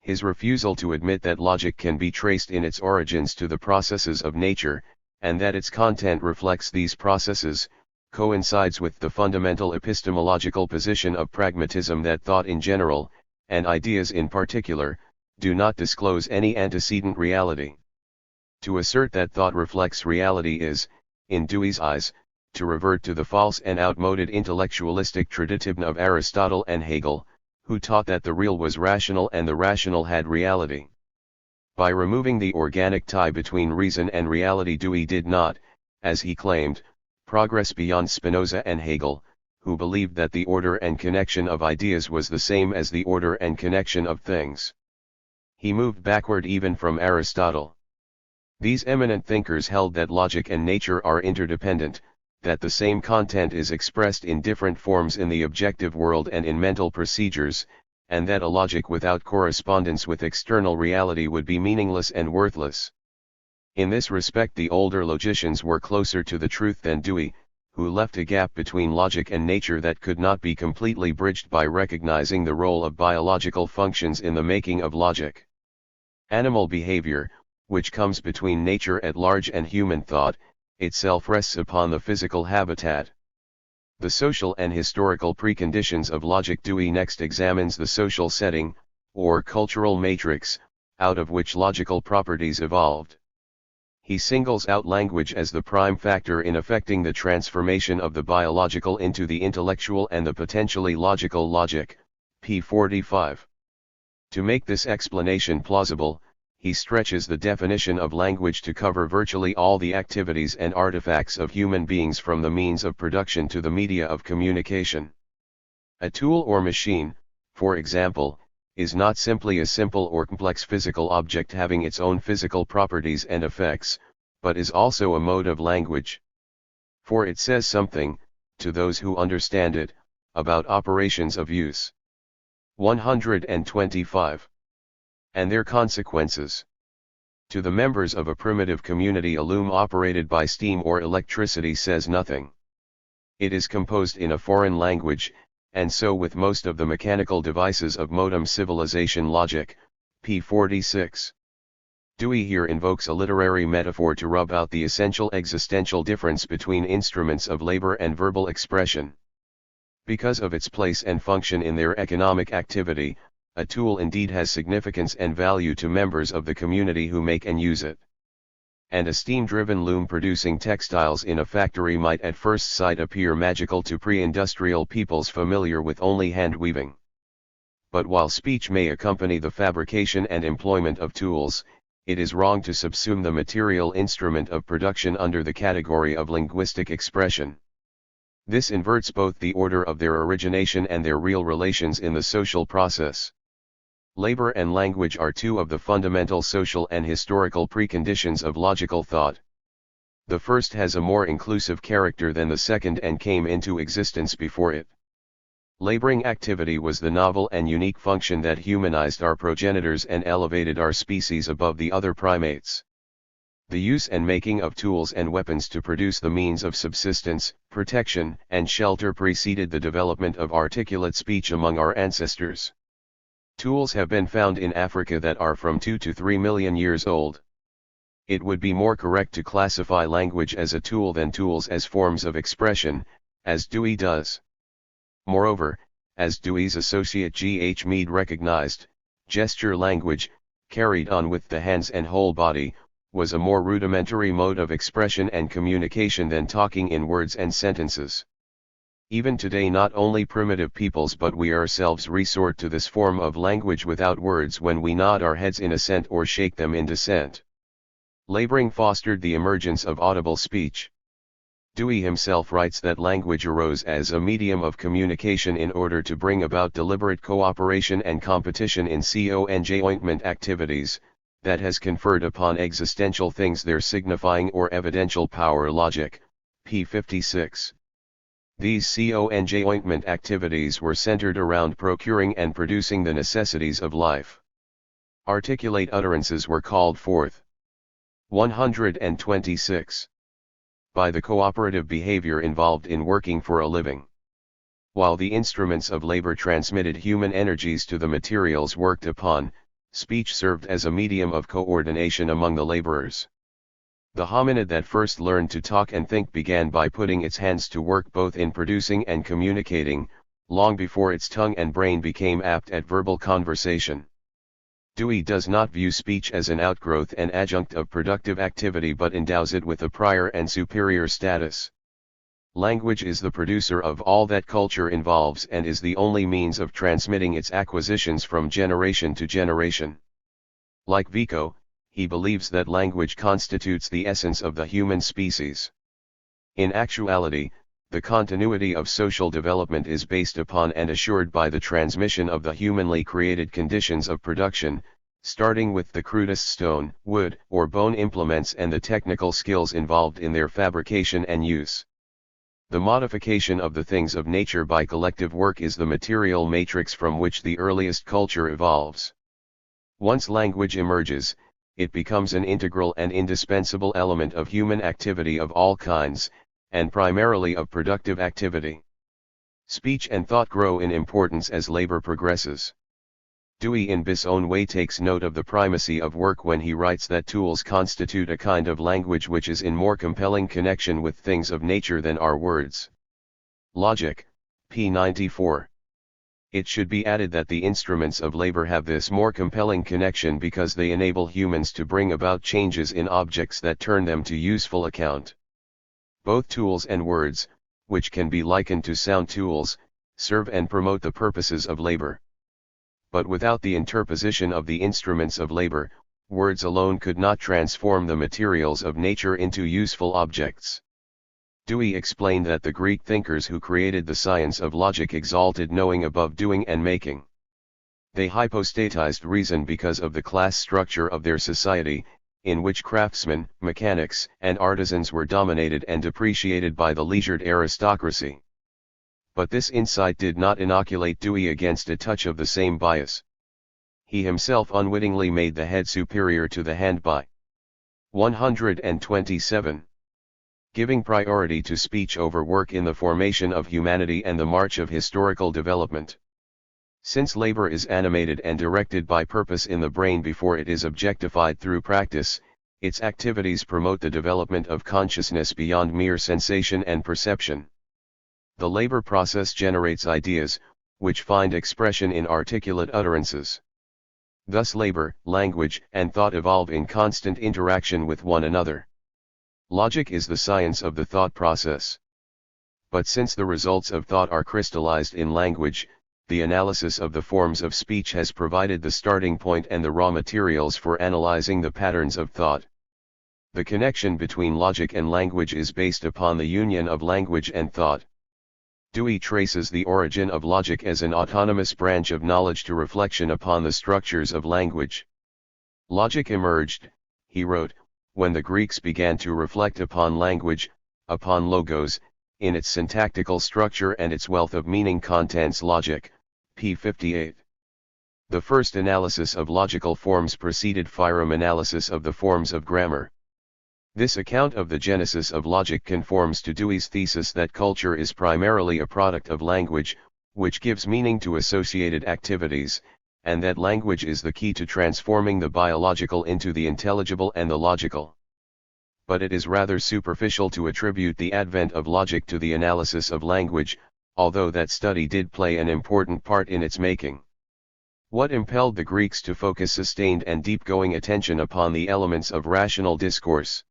His refusal to admit that logic can be traced in its origins to the processes of nature, and that its content reflects these processes, coincides with the fundamental epistemological position of pragmatism that thought in general, and ideas in particular, do not disclose any antecedent reality. To assert that thought reflects reality is, in Dewey's eyes, to revert to the false and outmoded intellectualistic tradition of Aristotle and Hegel, who taught that the real was rational and the rational had reality. By removing the organic tie between reason and reality, Dewey did not, as he claimed, progress beyond Spinoza and Hegel, who believed that the order and connection of ideas was the same as the order and connection of things. He moved backward even from Aristotle. These eminent thinkers held that logic and nature are interdependent, that the same content is expressed in different forms in the objective world and in mental procedures, and that a logic without correspondence with external reality would be meaningless and worthless. In this respect, the older logicians were closer to the truth than Dewey, who left a gap between logic and nature that could not be completely bridged by recognizing the role of biological functions in the making of logic. Animal behavior, which comes between nature at large and human thought, itself rests upon the physical habitat. The social and historical preconditions of logic. Dewey next examines the social setting, or cultural matrix, out of which logical properties evolved. He singles out language as the prime factor in affecting the transformation of the biological into the intellectual and the potentially logical logic, p. 45. To make this explanation plausible, he stretches the definition of language to cover virtually all the activities and artifacts of human beings, from the means of production to the media of communication. A tool or machine, for example, is not simply a simple or complex physical object having its own physical properties and effects, but is also a mode of language. For it says something, to those who understand it, about operations of use. 125. And their consequences. To the members of a primitive community, a loom operated by steam or electricity says nothing. It is composed in a foreign language, and so with most of the mechanical devices of modern civilization. Logic, p. 46. Dewey here invokes a literary metaphor to rub out the essential existential difference between instruments of labor and verbal expression. Because of its place and function in their economic activity, a tool indeed has significance and value to members of the community who make and use it. And a steam-driven loom producing textiles in a factory might at first sight appear magical to pre-industrial peoples familiar with only hand-weaving. But while speech may accompany the fabrication and employment of tools, it is wrong to subsume the material instrument of production under the category of linguistic expression. This inverts both the order of their origination and their real relations in the social process. Labor and language are two of the fundamental social and historical preconditions of logical thought. The first has a more inclusive character than the second and came into existence before it. Laboring activity was the novel and unique function that humanized our progenitors and elevated our species above the other primates. The use and making of tools and weapons to produce the means of subsistence, protection, and shelter preceded the development of articulate speech among our ancestors. Tools have been found in Africa that are from 2 to 3 million years old. It would be more correct to classify language as a tool than tools as forms of expression, as Dewey does. Moreover, as Dewey's associate G. H. Mead recognized, gesture language, carried on with the hands and whole body, was a more rudimentary mode of expression and communication than talking in words and sentences. Even today, not only primitive peoples but we ourselves resort to this form of language without words when we nod our heads in assent or shake them in dissent. Laboring fostered the emergence of audible speech. Dewey himself writes that language arose as a medium of communication in order to bring about deliberate cooperation and competition in conjoint activities, that has conferred upon existential things their signifying or evidential power. Logic, p. 56. These conjoint activities were centered around procuring and producing the necessities of life. Articulate utterances were called forth. 126. By the cooperative behavior involved in working for a living. While the instruments of labor transmitted human energies to the materials worked upon, speech served as a medium of coordination among the laborers. The hominid that first learned to talk and think began by putting its hands to work both in producing and communicating, long before its tongue and brain became apt at verbal conversation. Dewey does not view speech as an outgrowth and adjunct of productive activity but endows it with a prior and superior status. Language is the producer of all that culture involves and is the only means of transmitting its acquisitions from generation to generation. Like Vico, he believes that language constitutes the essence of the human species. In actuality, the continuity of social development is based upon and assured by the transmission of the humanly created conditions of production, starting with the crudest stone, wood, or bone implements and the technical skills involved in their fabrication and use. The modification of the things of nature by collective work is the material matrix from which the earliest culture evolves. Once language emerges, it becomes an integral and indispensable element of human activity of all kinds, and primarily of productive activity. Speech and thought grow in importance as labor progresses. Dewey in his own way takes note of the primacy of work when he writes that tools constitute a kind of language which is in more compelling connection with things of nature than are words. Logic, p. 94. It should be added that the instruments of labor have this more compelling connection because they enable humans to bring about changes in objects that turn them to useful account. Both tools and words, which can be likened to sound tools, serve and promote the purposes of labor. But without the interposition of the instruments of labor, words alone could not transform the materials of nature into useful objects. Dewey explained that the Greek thinkers who created the science of logic exalted knowing above doing and making. They hypostatized reason because of the class structure of their society, in which craftsmen, mechanics, and artisans were dominated and depreciated by the leisured aristocracy. But this insight did not inoculate Dewey against a touch of the same bias. He himself unwittingly made the head superior to the hand by 127. Giving priority to speech over work in the formation of humanity and the march of historical development. Since labor is animated and directed by purpose in the brain before it is objectified through practice, its activities promote the development of consciousness beyond mere sensation and perception. The labor process generates ideas, which find expression in articulate utterances. Thus labor, language, and thought evolve in constant interaction with one another. Logic is the science of the thought process. But since the results of thought are crystallized in language, the analysis of the forms of speech has provided the starting point and the raw materials for analyzing the patterns of thought. The connection between logic and language is based upon the union of language and thought. Dewey traces the origin of logic as an autonomous branch of knowledge to reflection upon the structures of language. Logic emerged, he wrote, when the Greeks began to reflect upon language, upon logos, in its syntactical structure and its wealth of meaning contents. Logic, p. 58. The first analysis of logical forms preceded Firem analysis of the forms of grammar. This account of the genesis of logic conforms to Dewey's thesis that culture is primarily a product of language, which gives meaning to associated activities, and that language is the key to transforming the biological into the intelligible and the logical. But it is rather superficial to attribute the advent of logic to the analysis of language, although that study did play an important part in its making. What impelled the Greeks to focus sustained and deep-going attention upon the elements of rational discourse?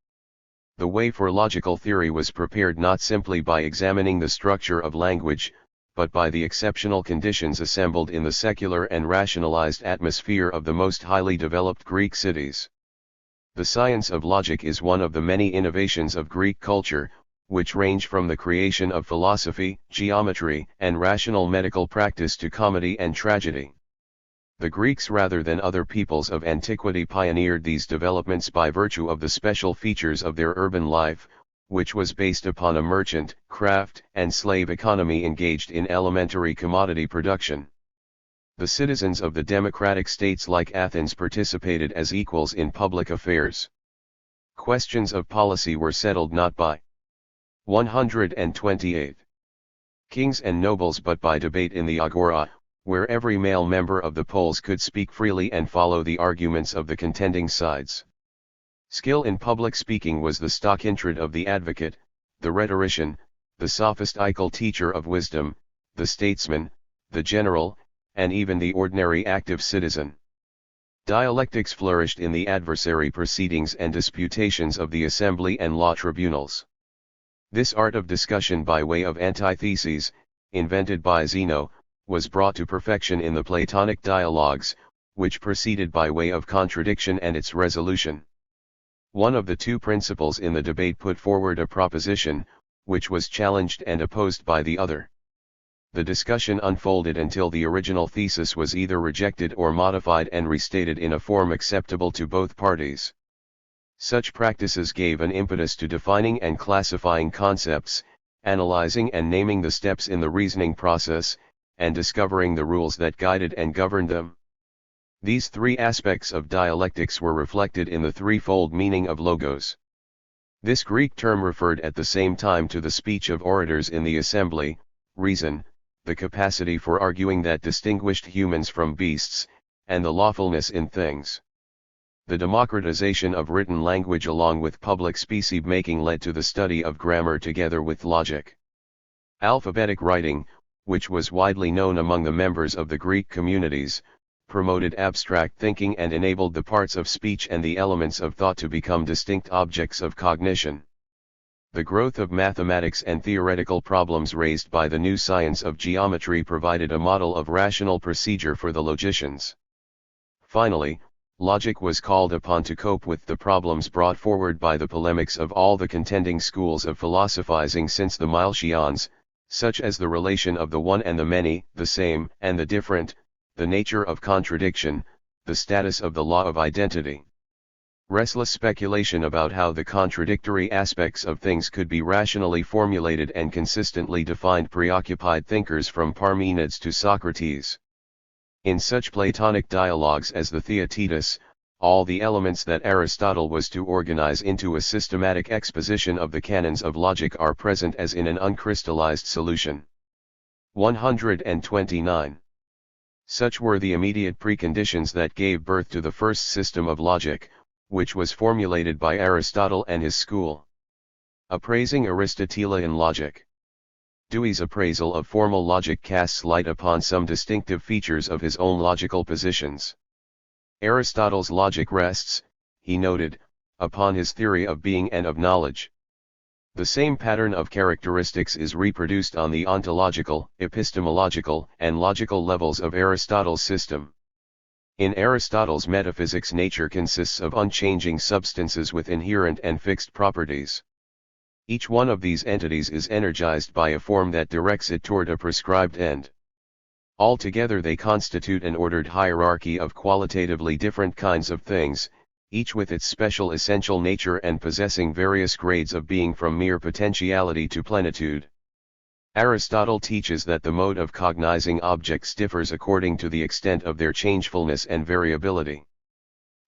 The way for logical theory was prepared not simply by examining the structure of language, but by the exceptional conditions assembled in the secular and rationalized atmosphere of the most highly developed Greek cities. The science of logic is one of the many innovations of Greek culture, which range from the creation of philosophy, geometry, and rational medical practice to comedy and tragedy. The Greeks rather than other peoples of antiquity pioneered these developments by virtue of the special features of their urban life, which was based upon a merchant, craft, and slave economy engaged in elementary commodity production. The citizens of the democratic states like Athens participated as equals in public affairs. Questions of policy were settled not by 128 kings and nobles but by debate in the agora, where every male member of the polls could speak freely and follow the arguments of the contending sides. Skill in public speaking was the stock in trade of the advocate, the rhetorician, the sophistical teacher of wisdom, the statesman, the general, and even the ordinary active citizen. Dialectics flourished in the adversary proceedings and disputations of the assembly and law tribunals. This art of discussion by way of antitheses, invented by Zeno, was brought to perfection in the Platonic dialogues, which proceeded by way of contradiction and its resolution. One of the two principals in the debate put forward a proposition, which was challenged and opposed by the other. The discussion unfolded until the original thesis was either rejected or modified and restated in a form acceptable to both parties. Such practices gave an impetus to defining and classifying concepts, analyzing and naming the steps in the reasoning process, and discovering the rules that guided and governed them. These three aspects of dialectics were reflected in the threefold meaning of logos. This Greek term referred at the same time to the speech of orators in the assembly, reason, the capacity for arguing that distinguished humans from beasts, and the lawfulness in things. The democratization of written language along with public specie-making led to the study of grammar together with logic. Alphabetic writing, which was widely known among the members of the Greek communities, promoted abstract thinking and enabled the parts of speech and the elements of thought to become distinct objects of cognition. The growth of mathematics and theoretical problems raised by the new science of geometry provided a model of rational procedure for the logicians. Finally, logic was called upon to cope with the problems brought forward by the polemics of all the contending schools of philosophizing since the Milesians, such as the relation of the one and the many, the same and the different, the nature of contradiction, the status of the law of identity. Restless speculation about how the contradictory aspects of things could be rationally formulated and consistently defined preoccupied thinkers from Parmenides to Socrates. In such Platonic dialogues as the Theaetetus, all the elements that Aristotle was to organize into a systematic exposition of the canons of logic are present as in an uncrystallized solution. 129. Such were the immediate preconditions that gave birth to the first system of logic, which was formulated by Aristotle and his school. Appraising Aristotelian logic. Dewey's appraisal of formal logic casts light upon some distinctive features of his own logical positions. Aristotle's logic rests, he noted, upon his theory of being and of knowledge. The same pattern of characteristics is reproduced on the ontological, epistemological, and logical levels of Aristotle's system. In Aristotle's metaphysics, nature consists of unchanging substances with inherent and fixed properties. Each one of these entities is energized by a form that directs it toward a prescribed end. Altogether they constitute an ordered hierarchy of qualitatively different kinds of things, each with its special essential nature and possessing various grades of being from mere potentiality to plenitude. Aristotle teaches that the mode of cognizing objects differs according to the extent of their changefulness and variability.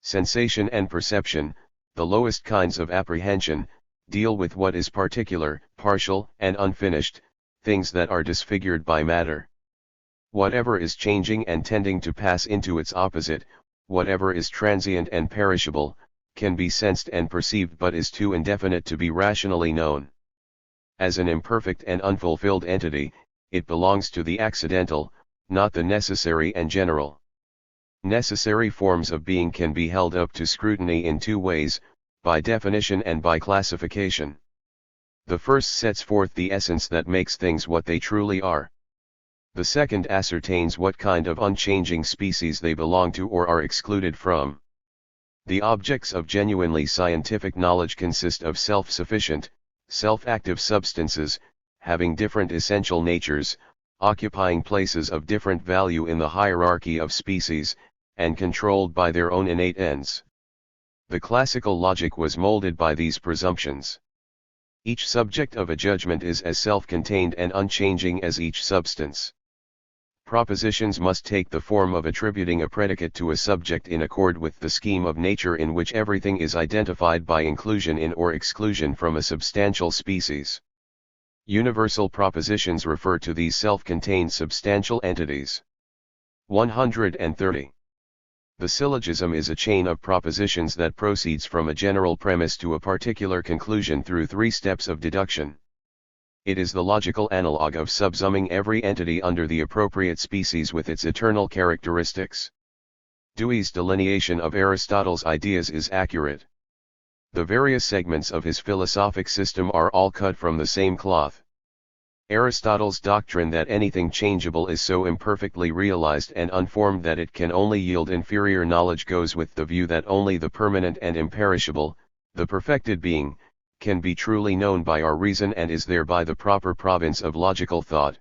Sensation and perception, the lowest kinds of apprehension, deal with what is particular, partial, and unfinished, things that are disfigured by matter. Whatever is changing and tending to pass into its opposite, whatever is transient and perishable, can be sensed and perceived but is too indefinite to be rationally known. As an imperfect and unfulfilled entity, it belongs to the accidental, not the necessary and general. Necessary forms of being can be held up to scrutiny in two ways, by definition and by classification. The first sets forth the essence that makes things what they truly are. The second ascertains what kind of unchanging species they belong to or are excluded from. The objects of genuinely scientific knowledge consist of self-sufficient, self-active substances, having different essential natures, occupying places of different value in the hierarchy of species, and controlled by their own innate ends. The classical logic was molded by these presumptions. Each subject of a judgment is as self-contained and unchanging as each substance. Propositions must take the form of attributing a predicate to a subject in accord with the scheme of nature in which everything is identified by inclusion in or exclusion from a substantial species. Universal propositions refer to these self-contained substantial entities. 130. The syllogism is a chain of propositions that proceeds from a general premise to a particular conclusion through three steps of deduction. It is the logical analog of subsuming every entity under the appropriate species with its eternal characteristics. Dewey's delineation of Aristotle's ideas is accurate. The various segments of his philosophic system are all cut from the same cloth. Aristotle's doctrine that anything changeable is so imperfectly realized and unformed that it can only yield inferior knowledge goes with the view that only the permanent and imperishable, the perfected being, can be truly known by our reason and is thereby the proper province of logical thought.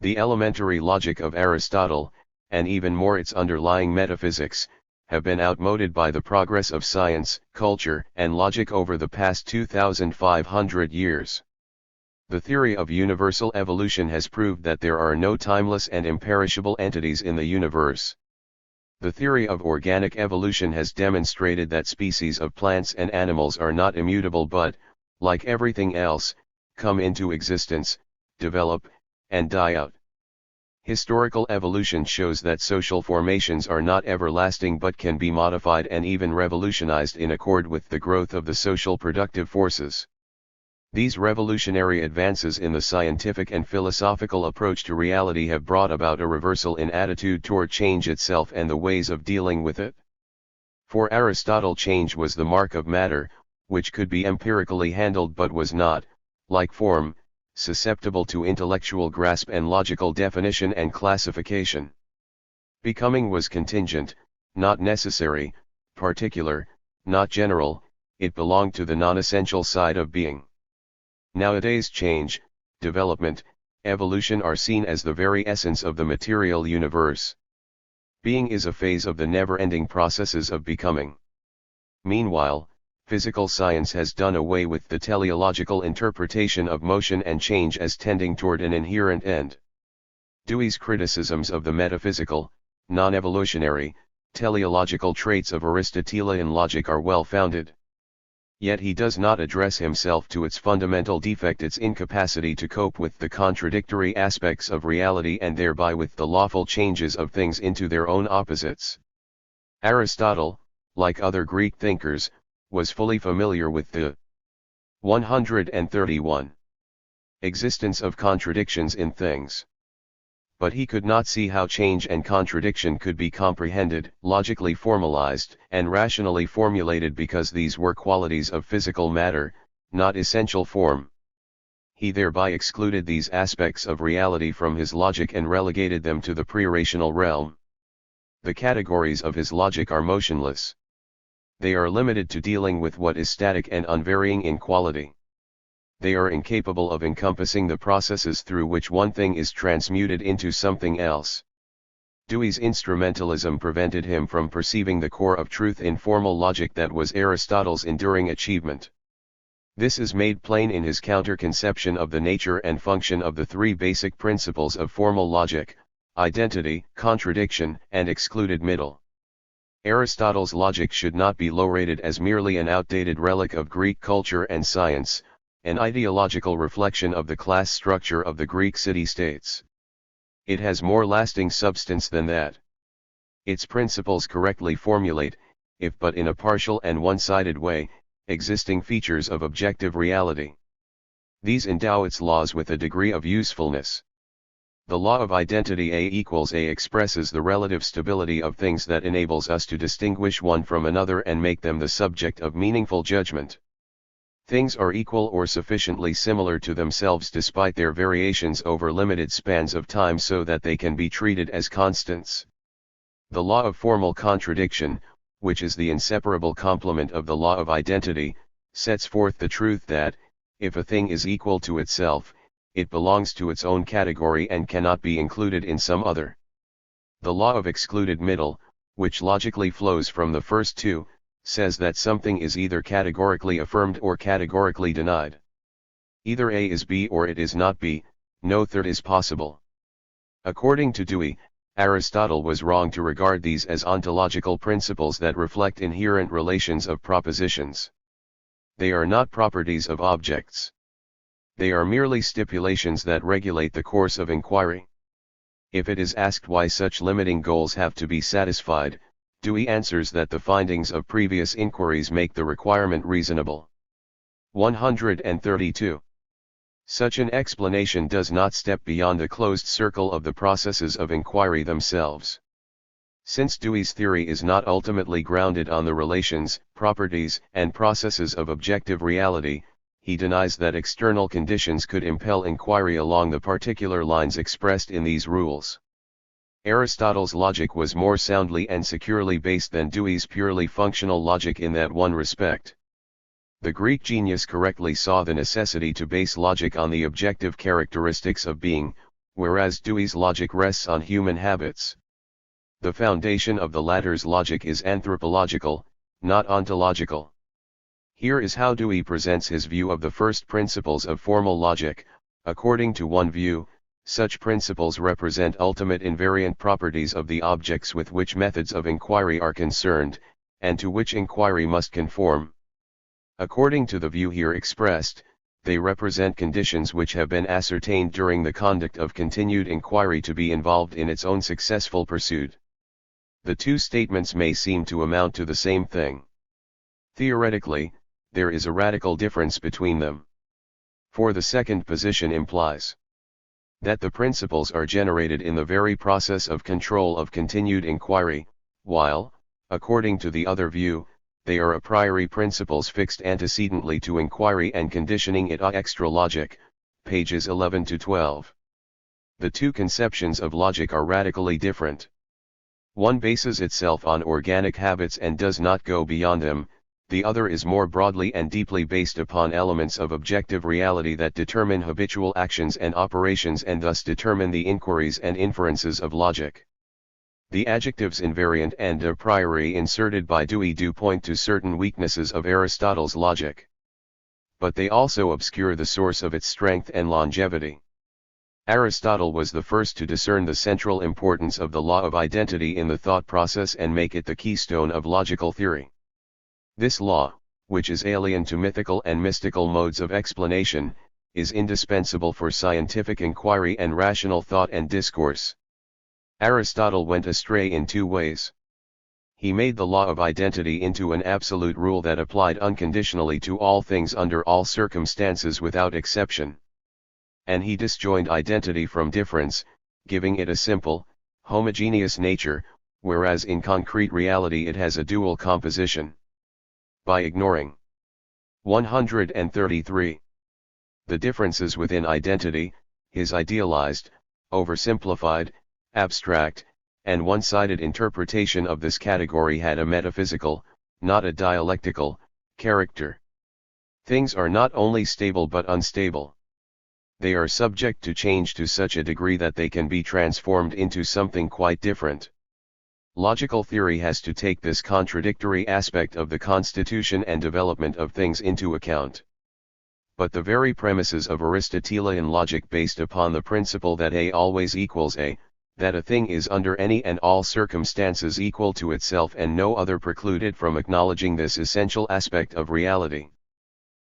The elementary logic of Aristotle, and even more its underlying metaphysics, have been outmoded by the progress of science, culture, and logic over the past 2,500 years. The theory of universal evolution has proved that there are no timeless and imperishable entities in the universe. The theory of organic evolution has demonstrated that species of plants and animals are not immutable but, like everything else, come into existence, develop, and die out. Historical evolution shows that social formations are not everlasting but can be modified and even revolutionized in accord with the growth of the social productive forces. These revolutionary advances in the scientific and philosophical approach to reality have brought about a reversal in attitude toward change itself and the ways of dealing with it. For Aristotle, change was the mark of matter, which could be empirically handled but was not, like form, susceptible to intellectual grasp and logical definition and classification. Becoming was contingent, not necessary, particular, not general, it belonged to the non-essential side of being. Nowadays change, development, evolution are seen as the very essence of the material universe. Being is a phase of the never-ending processes of becoming. Meanwhile, physical science has done away with the teleological interpretation of motion and change as tending toward an inherent end. Dewey's criticisms of the metaphysical, non-evolutionary, teleological traits of Aristotelian logic are well-founded. Yet he does not address himself to its fundamental defect, its incapacity to cope with the contradictory aspects of reality and thereby with the lawful changes of things into their own opposites. Aristotle, like other Greek thinkers, was fully familiar with the 131 existence of contradictions in things. But he could not see how change and contradiction could be comprehended, logically formalized, and rationally formulated because these were qualities of physical matter, not essential form. He thereby excluded these aspects of reality from his logic and relegated them to the pre-rational realm. The categories of his logic are motionless. They are limited to dealing with what is static and unvarying in quality. They are incapable of encompassing the processes through which one thing is transmuted into something else. Dewey's instrumentalism prevented him from perceiving the core of truth in formal logic that was Aristotle's enduring achievement. This is made plain in his counter-conception of the nature and function of the three basic principles of formal logic: identity, contradiction, and excluded middle. Aristotle's logic should not be low-rated as merely an outdated relic of Greek culture and science, an ideological reflection of the class structure of the Greek city-states. It has more lasting substance than that. Its principles correctly formulate, if but in a partial and one-sided way, existing features of objective reality. These endow its laws with a degree of usefulness. The law of identity A equals A expresses the relative stability of things that enables us to distinguish one from another and make them the subject of meaningful judgment. Things are equal or sufficiently similar to themselves despite their variations over limited spans of time so that they can be treated as constants. The law of formal contradiction, which is the inseparable complement of the law of identity, sets forth the truth that, if a thing is equal to itself, it belongs to its own category and cannot be included in some other. The law of excluded middle, which logically flows from the first two, says that something is either categorically affirmed or categorically denied. Either A is B or it is not B, no third is possible. According to Dewey, Aristotle was wrong to regard these as ontological principles that reflect inherent relations of propositions. They are not properties of objects. They are merely stipulations that regulate the course of inquiry. If it is asked why such limiting goals have to be satisfied, Dewey answers that the findings of previous inquiries make the requirement reasonable. 132. Such an explanation does not step beyond the closed circle of the processes of inquiry themselves. Since Dewey's theory is not ultimately grounded on the relations, properties, and processes of objective reality, he denies that external conditions could impel inquiry along the particular lines expressed in these rules. Aristotle's logic was more soundly and securely based than Dewey's purely functional logic in that one respect. The Greek genius correctly saw the necessity to base logic on the objective characteristics of being, whereas Dewey's logic rests on human habits. The foundation of the latter's logic is anthropological, not ontological. Here is how Dewey presents his view of the first principles of formal logic. According to one view, such principles represent ultimate invariant properties of the objects with which methods of inquiry are concerned, and to which inquiry must conform. According to the view here expressed, they represent conditions which have been ascertained during the conduct of continued inquiry to be involved in its own successful pursuit. The two statements may seem to amount to the same thing. Theoretically, there is a radical difference between them. For the second position implies that the principles are generated in the very process of control of continued inquiry, while, according to the other view, they are a priori principles fixed antecedently to inquiry and conditioning it a extra logic, pages 11 to 12. The two conceptions of logic are radically different. One bases itself on organic habits and does not go beyond them, the other is more broadly and deeply based upon elements of objective reality that determine habitual actions and operations and thus determine the inquiries and inferences of logic. The adjectives invariant and a priori inserted by Dewey do point to certain weaknesses of Aristotle's logic. But they also obscure the source of its strength and longevity. Aristotle was the first to discern the central importance of the law of identity in the thought process and make it the keystone of logical theory. This law, which is alien to mythical and mystical modes of explanation, is indispensable for scientific inquiry and rational thought and discourse. Aristotle went astray in two ways. He made the law of identity into an absolute rule that applied unconditionally to all things under all circumstances without exception. And he disjoined identity from difference, giving it a simple, homogeneous nature, whereas in concrete reality it has a dual composition. By ignoring 133. The differences within identity, his idealized, oversimplified, abstract, and one-sided interpretation of this category had a metaphysical, not a dialectical, character. Things are not only stable but unstable. They are subject to change to such a degree that they can be transformed into something quite different. Logical theory has to take this contradictory aspect of the constitution and development of things into account. But the very premises of Aristotelian logic based upon the principle that A always equals A, that a thing is under any and all circumstances equal to itself and no other precluded from acknowledging this essential aspect of reality.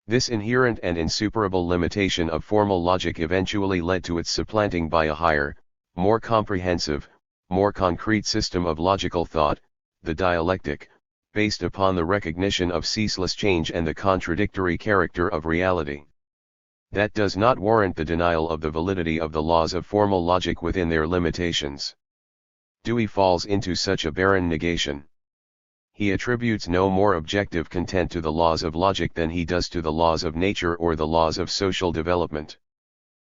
This inherent and insuperable limitation of formal logic eventually led to its supplanting by a higher, more comprehensive, more concrete system of logical thought, the dialectic, based upon the recognition of ceaseless change and the contradictory character of reality. That does not warrant the denial of the validity of the laws of formal logic within their limitations. Dewey falls into such a barren negation. He attributes no more objective content to the laws of logic than he does to the laws of nature or the laws of social development.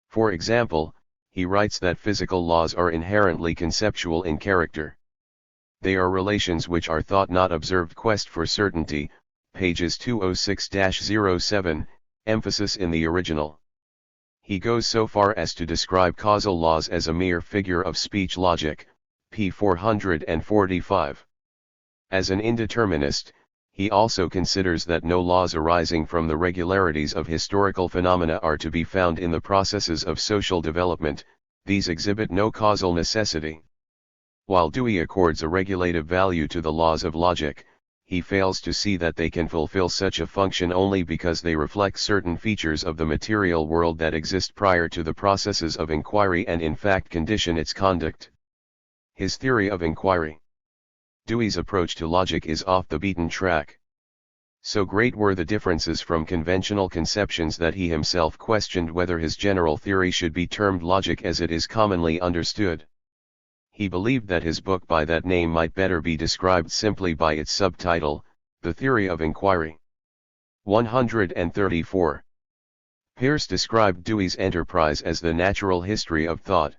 For example, he writes that physical laws are inherently conceptual in character. They are relations which are thought not observed. Quest for Certainty, pages 206-07, emphasis in the original. He goes so far as to describe causal laws as a mere figure of speech logic, p. 445. As an indeterminist, he also considers that no laws arising from the regularities of historical phenomena are to be found in the processes of social development, these exhibit no causal necessity. While Dewey accords a regulative value to the laws of logic, he fails to see that they can fulfill such a function only because they reflect certain features of the material world that exist prior to the processes of inquiry and in fact condition its conduct. His theory of inquiry. Dewey's approach to logic is off the beaten track. So great were the differences from conventional conceptions that he himself questioned whether his general theory should be termed logic as it is commonly understood. He believed that his book by that name might better be described simply by its subtitle, The Theory of Inquiry. 134. Peirce described Dewey's enterprise as the natural history of thought.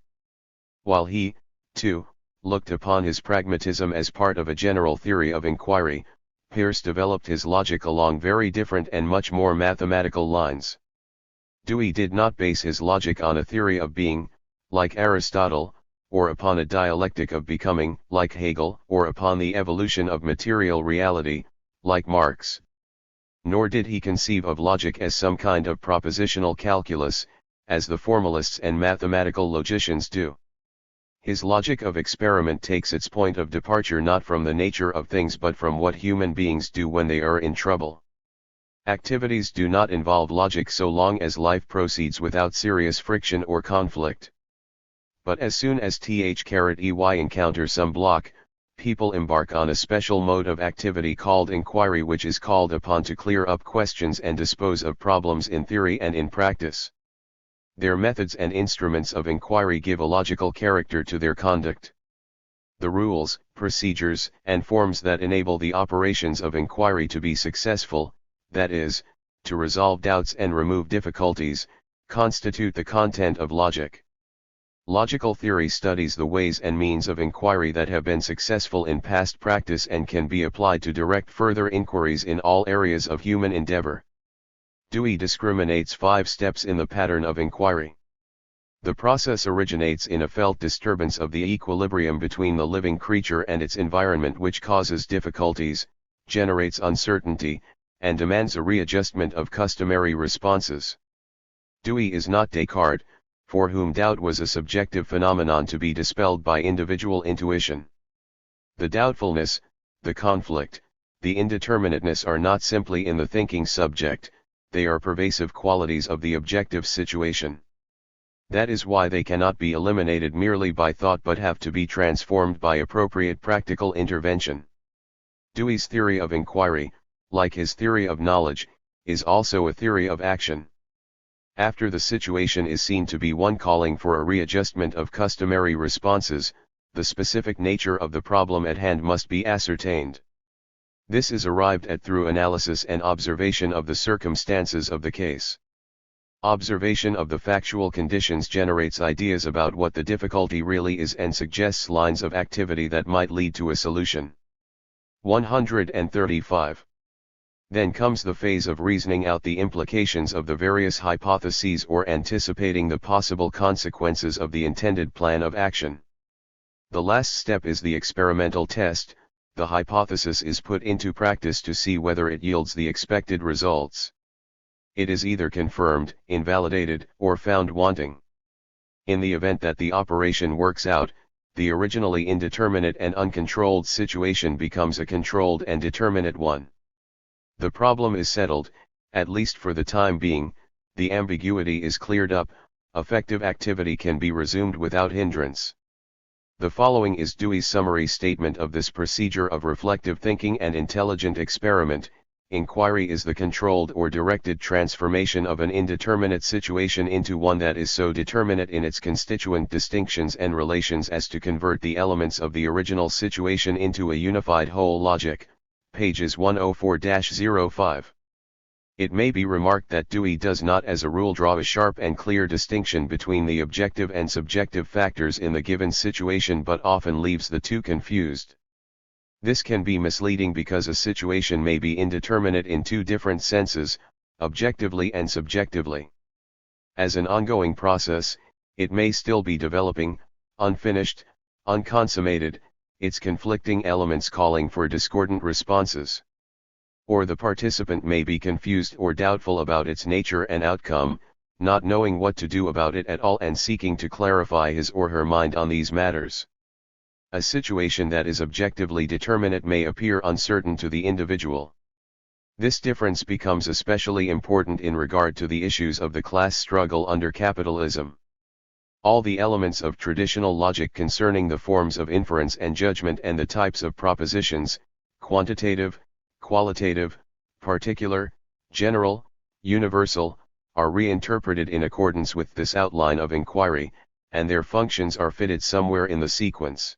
While he, too, looked upon his pragmatism as part of a general theory of inquiry, Peirce developed his logic along very different and much more mathematical lines. Dewey did not base his logic on a theory of being, like Aristotle, or upon a dialectic of becoming, like Hegel, or upon the evolution of material reality, like Marx. Nor did he conceive of logic as some kind of propositional calculus, as the formalists and mathematical logicians do. His logic of experiment takes its point of departure not from the nature of things but from what human beings do when they are in trouble. Activities do not involve logic so long as life proceeds without serious friction or conflict. But as soon as THEY encounter some block, people embark on a special mode of activity called inquiry, which is called upon to clear up questions and dispose of problems in theory and in practice. Their methods and instruments of inquiry give a logical character to their conduct. The rules, procedures, and forms that enable the operations of inquiry to be successful, that is, to resolve doubts and remove difficulties, constitute the content of logic. Logical theory studies the ways and means of inquiry that have been successful in past practice and can be applied to direct further inquiries in all areas of human endeavor. Dewey discriminates 5 steps in the pattern of inquiry. The process originates in a felt disturbance of the equilibrium between the living creature and its environment, which causes difficulties, generates uncertainty, and demands a readjustment of customary responses. Dewey is not Descartes, for whom doubt was a subjective phenomenon to be dispelled by individual intuition. The doubtfulness, the conflict, the indeterminateness are not simply in the thinking subject, they are pervasive qualities of the objective situation. That is why they cannot be eliminated merely by thought but have to be transformed by appropriate practical intervention. Dewey's theory of inquiry, like his theory of knowledge, is also a theory of action. After the situation is seen to be one calling for a readjustment of customary responses, the specific nature of the problem at hand must be ascertained. This is arrived at through analysis and observation of the circumstances of the case. Observation of the factual conditions generates ideas about what the difficulty really is and suggests lines of activity that might lead to a solution. 135. Then comes the phase of reasoning out the implications of the various hypotheses or anticipating the possible consequences of the intended plan of action. The last step is the experimental test. The hypothesis is put into practice to see whether it yields the expected results. It is either confirmed, invalidated, or found wanting. In the event that the operation works out, the originally indeterminate and uncontrolled situation becomes a controlled and determinate one. The problem is settled, at least for the time being, the ambiguity is cleared up, effective activity can be resumed without hindrance. The following is Dewey's summary statement of this procedure of reflective thinking and intelligent experiment. Inquiry is the controlled or directed transformation of an indeterminate situation into one that is so determinate in its constituent distinctions and relations as to convert the elements of the original situation into a unified whole. Logic, pages 104-05. It may be remarked that Dewey does not as a rule draw a sharp and clear distinction between the objective and subjective factors in the given situation, but often leaves the two confused. This can be misleading because a situation may be indeterminate in two different senses, objectively and subjectively. As an ongoing process, it may still be developing, unfinished, unconsummated, its conflicting elements calling for discordant responses. Or the participant may be confused or doubtful about its nature and outcome, not knowing what to do about it at all and seeking to clarify his or her mind on these matters. A situation that is objectively determinate may appear uncertain to the individual. This difference becomes especially important in regard to the issues of the class struggle under capitalism. All the elements of traditional logic concerning the forms of inference and judgment and the types of propositions, quantitative, qualitative, particular, general, universal, are reinterpreted in accordance with this outline of inquiry, and their functions are fitted somewhere in the sequence.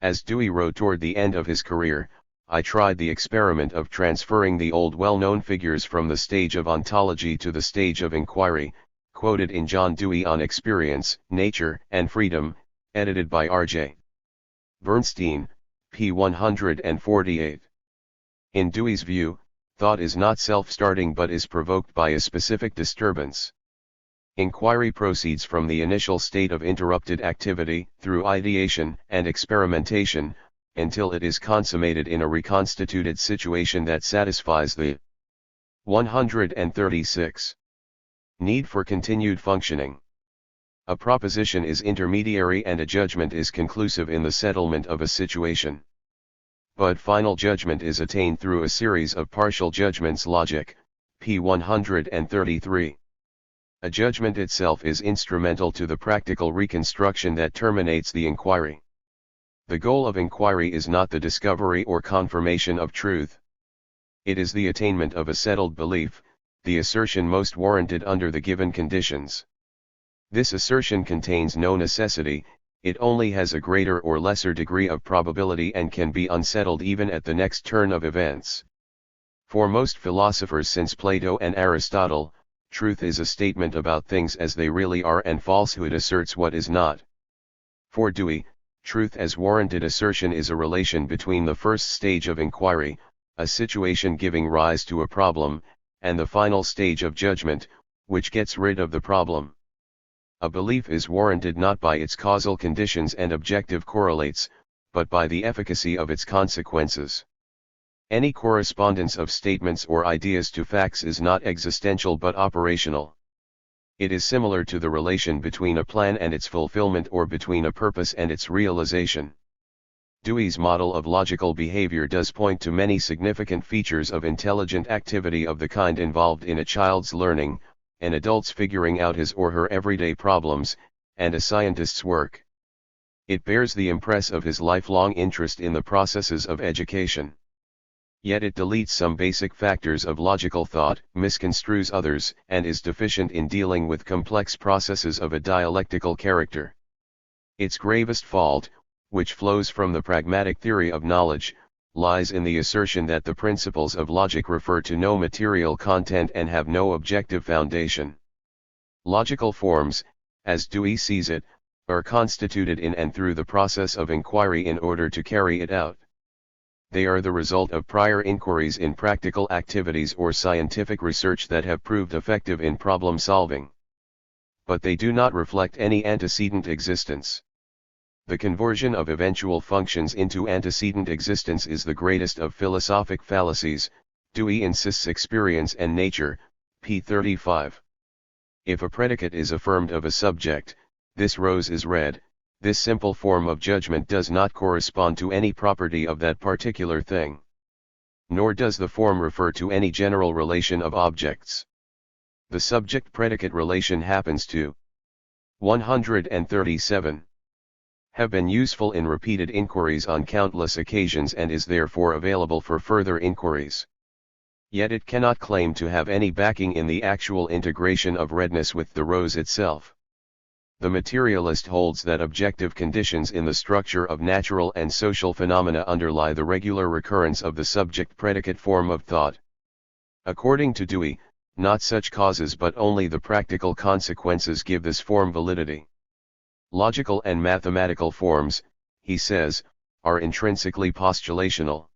As Dewey wrote toward the end of his career, I tried the experiment of transferring the old well-known figures from the stage of ontology to the stage of inquiry, quoted in John Dewey on Experience, Nature, and Freedom, edited by R.J. Bernstein, p. 148. In Dewey's view, thought is not self-starting but is provoked by a specific disturbance. Inquiry proceeds from the initial state of interrupted activity, through ideation and experimentation, until it is consummated in a reconstituted situation that satisfies the 136. Need for continued functioning. A proposition is intermediary and a judgment is conclusive in the settlement of a situation. But final judgment is attained through a series of partial judgments. Logic, p. 133. A judgment itself is instrumental to the practical reconstruction that terminates the inquiry. The goal of inquiry is not the discovery or confirmation of truth. It is the attainment of a settled belief, the assertion most warranted under the given conditions. This assertion contains no necessity, it only has a greater or lesser degree of probability and can be unsettled even at the next turn of events. For most philosophers since Plato and Aristotle, truth is a statement about things as they really are and falsehood asserts what is not. For Dewey, truth as warranted assertion is a relation between the first stage of inquiry, a situation giving rise to a problem, and the final stage of judgment, which gets rid of the problem. A belief is warranted not by its causal conditions and objective correlates, but by the efficacy of its consequences. Any correspondence of statements or ideas to facts is not existential but operational. It is similar to the relation between a plan and its fulfillment or between a purpose and its realization. Dewey's model of logical behavior does point to many significant features of intelligent activity of the kind involved in a child's learning, an adult's figuring out his or her everyday problems, and a scientist's work. It bears the impress of his lifelong interest in the processes of education. Yet it deletes some basic factors of logical thought, misconstrues others, and is deficient in dealing with complex processes of a dialectical character. Its gravest fault, which flows from the pragmatic theory of knowledge, lies in the assertion that the principles of logic refer to no material content and have no objective foundation. Logical forms, as Dewey sees it, are constituted in and through the process of inquiry in order to carry it out. They are the result of prior inquiries in practical activities or scientific research that have proved effective in problem solving. But they do not reflect any antecedent existence. The conversion of eventual functions into antecedent existence is the greatest of philosophic fallacies. Dewey insists experience and nature, p. 35. If a predicate is affirmed of a subject, this rose is red. This simple form of judgment does not correspond to any property of that particular thing. Nor does the form refer to any general relation of objects. The subject-predicate relation happens to 137. Have been useful in repeated inquiries on countless occasions and is therefore available for further inquiries. Yet it cannot claim to have any backing in the actual integration of redness with the rose itself. The materialist holds that objective conditions in the structure of natural and social phenomena underlie the regular recurrence of the subject-predicate form of thought. According to Dewey, not such causes but only the practical consequences give this form validity. Logical and mathematical forms, he says, are intrinsically postulational.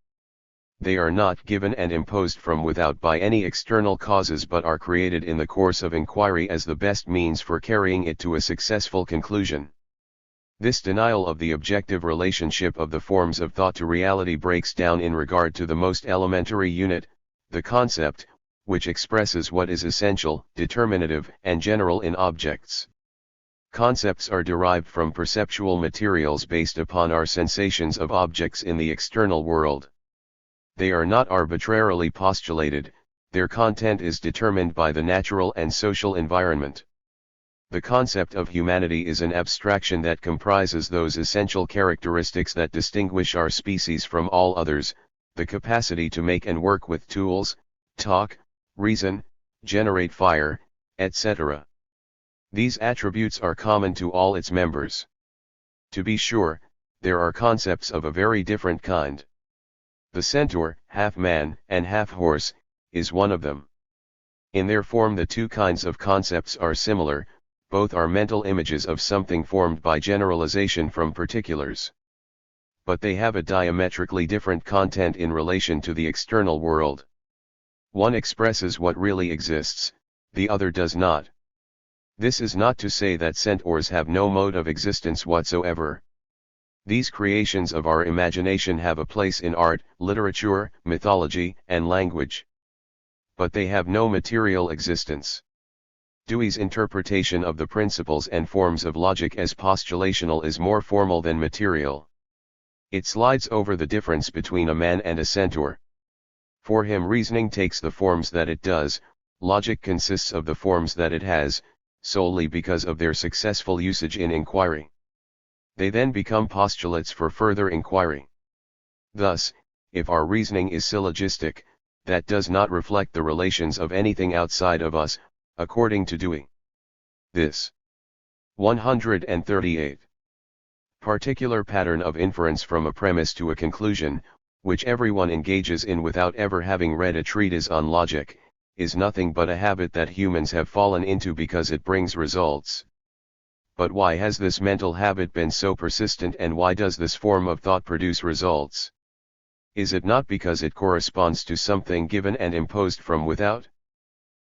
They are not given and imposed from without by any external causes but are created in the course of inquiry as the best means for carrying it to a successful conclusion. This denial of the objective relationship of the forms of thought to reality breaks down in regard to the most elementary unit, the concept, which expresses what is essential, determinative, and general in objects. Concepts are derived from perceptual materials based upon our sensations of objects in the external world. They are not arbitrarily postulated, their content is determined by the natural and social environment. The concept of humanity is an abstraction that comprises those essential characteristics that distinguish our species from all others, the capacity to make and work with tools, talk, reason, generate fire, etc. These attributes are common to all its members. To be sure, there are concepts of a very different kind. The centaur, half man and half horse, is one of them. In their form the two kinds of concepts are similar, both are mental images of something formed by generalization from particulars. But they have a diametrically different content in relation to the external world. One expresses what really exists, the other does not. This is not to say that centaurs have no mode of existence whatsoever. These creations of our imagination have a place in art, literature, mythology, and language. But they have no material existence. Dewey's interpretation of the principles and forms of logic as postulational is more formal than material. It slides over the difference between a man and a centaur. For him reasoning takes the forms that it does, Logic consists of the forms that it has, solely because of their successful usage in inquiry. They then become postulates for further inquiry. Thus, if our reasoning is syllogistic, that does not reflect the relations of anything outside of us, according to Dewey. This 138. Particular pattern of inference from a premise to a conclusion, which everyone engages in without ever having read a treatise on logic, is nothing but a habit that humans have fallen into because it brings results. But why has this mental habit been so persistent, and why does this form of thought produce results? Is it not because it corresponds to something given and imposed from without?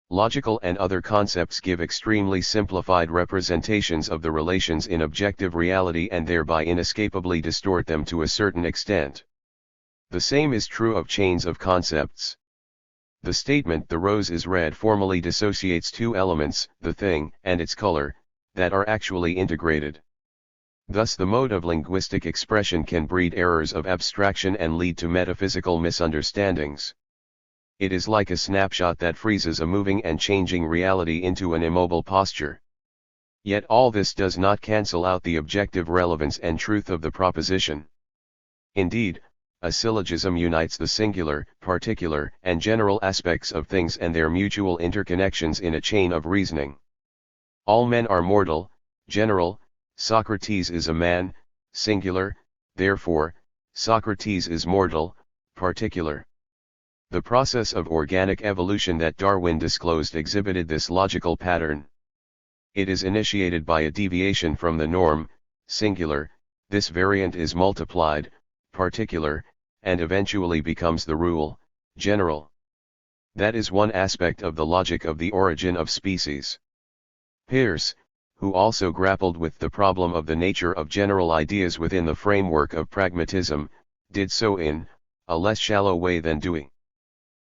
Logical and other concepts give extremely simplified representations of the relations in objective reality and thereby inescapably distort them to a certain extent. The same is true of chains of concepts. The statement "the rose is red" formally dissociates two elements, the thing and its color, that are actually integrated. Thus the mode of linguistic expression can breed errors of abstraction and lead to metaphysical misunderstandings. It is like a snapshot that freezes a moving and changing reality into an immobile posture. Yet all this does not cancel out the objective relevance and truth of the proposition. Indeed, a syllogism unites the singular, particular, and general aspects of things and their mutual interconnections in a chain of reasoning. All men are mortal, general. Socrates is a man, singular, therefore, Socrates is mortal, particular. The process of organic evolution that Darwin disclosed exhibited this logical pattern. It is initiated by a deviation from the norm, singular, this variant is multiplied, particular, and eventually becomes the rule, general. That is one aspect of the logic of the origin of species. Peirce, who also grappled with the problem of the nature of general ideas within the framework of pragmatism, did so in a less shallow way than Dewey.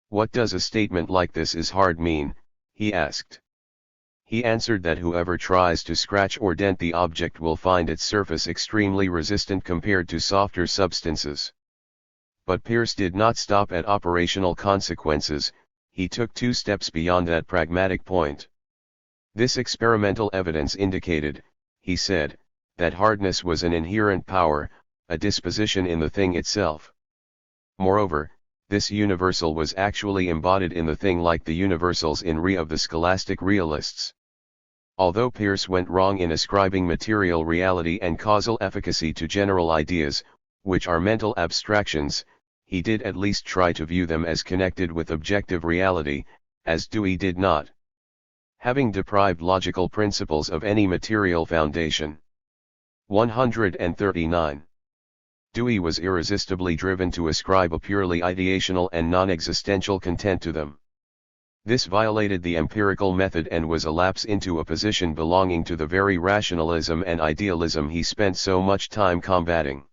What does a statement like "this is hard" mean? He asked. He answered that whoever tries to scratch or dent the object will find its surface extremely resistant compared to softer substances. But Peirce did not stop at operational consequences, he took two steps beyond that pragmatic point. This experimental evidence indicated, he said, that hardness was an inherent power, a disposition in the thing itself. Moreover, this universal was actually embodied in the thing, like the universals in Re of the scholastic realists. Although Peirce went wrong in ascribing material reality and causal efficacy to general ideas, which are mental abstractions, he did at least try to view them as connected with objective reality, as Dewey did not. Having deprived logical principles of any material foundation. 139. Dewey was irresistibly driven to ascribe a purely ideational and non-existential content to them. This violated the empirical method and was a lapse into a position belonging to the very rationalism and idealism he spent so much time combating.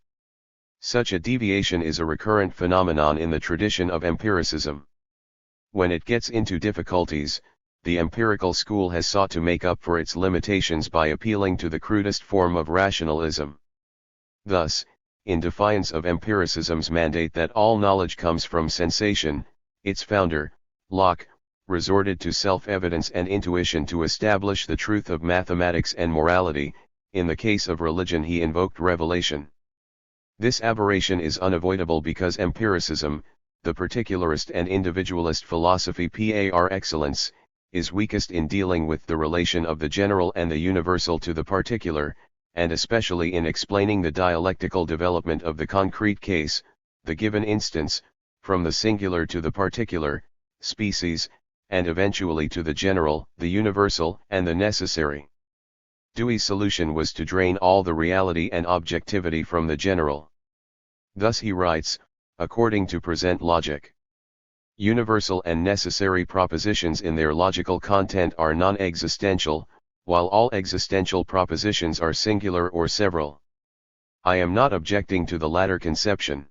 Such a deviation is a recurrent phenomenon in the tradition of empiricism. When it gets into difficulties, the empirical school has sought to make up for its limitations by appealing to the crudest form of rationalism. Thus, in defiance of empiricism's mandate that all knowledge comes from sensation, its founder, Locke, resorted to self-evidence and intuition to establish the truth of mathematics and morality. In the case of religion he invoked revelation. This aberration is unavoidable because empiricism, the particularist and individualist philosophy par excellence, is weakest in dealing with the relation of the general and the universal to the particular, and especially in explaining the dialectical development of the concrete case, the given instance, from the singular to the particular, species, and eventually to the general, the universal, and the necessary. Dewey's solution was to drain all the reality and objectivity from the general. Thus he writes, according to present logic. Universal and necessary propositions in their logical content are non-existential, while all existential propositions are singular or several. I am not objecting to the latter conception.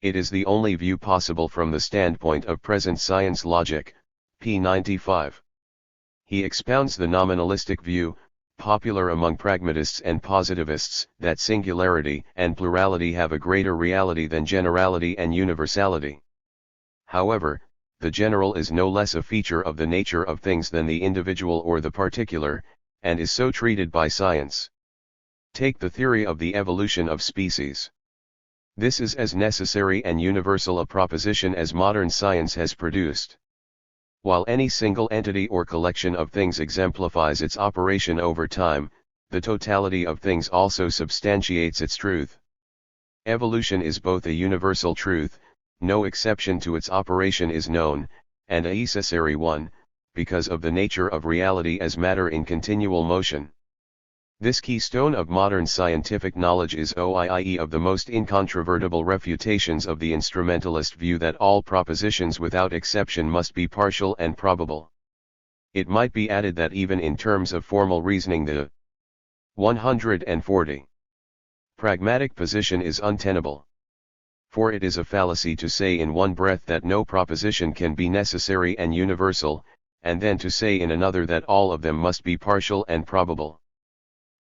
It is the only view possible from the standpoint of present science logic, p. 95. He expounds the nominalistic view, popular among pragmatists and positivists, that singularity and plurality have a greater reality than generality and universality. However, the general is no less a feature of the nature of things than the individual or the particular, and is so treated by science. Take the theory of the evolution of species. This is as necessary and universal a proposition as modern science has produced. While any single entity or collection of things exemplifies its operation over time, the totality of things also substantiates its truth. Evolution is both a universal truth, no exception to its operation is known, and a necessary one, because of the nature of reality as matter in continual motion. This keystone of modern scientific knowledge is OIIE of the most incontrovertible refutations of the instrumentalist view that all propositions without exception must be partial and probable. It might be added that even in terms of formal reasoning the 140 pragmatic position is untenable. For it is a fallacy to say in one breath that no proposition can be necessary and universal, and then to say in another that all of them must be partial and probable.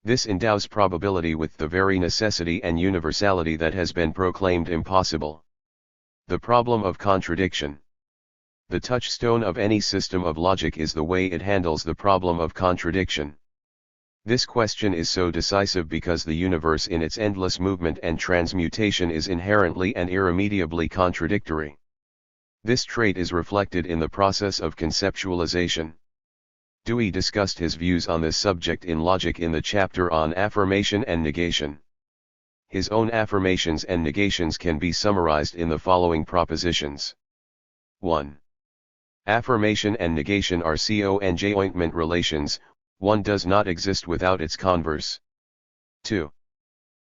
This endows probability with the very necessity and universality that has been proclaimed impossible. The problem of contradiction. The touchstone of any system of logic is the way it handles the problem of contradiction. This question is so decisive because the universe in its endless movement and transmutation is inherently and irremediably contradictory. This trait is reflected in the process of conceptualization. Dewey discussed his views on this subject in Logic in the chapter on affirmation and negation. His own affirmations and negations can be summarized in the following propositions. 1. Affirmation and negation are conjoint relations, one does not exist without its converse. 2.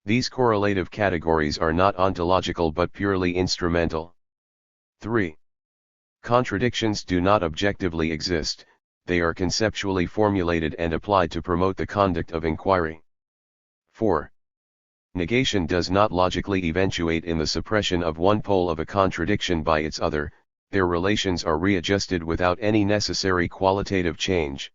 These correlative categories are not ontological but purely instrumental. 3. Contradictions do not objectively exist, they are conceptually formulated and applied to promote the conduct of inquiry. 4. Negation does not logically eventuate in the suppression of one pole of a contradiction by its other, their relations are readjusted without any necessary qualitative change.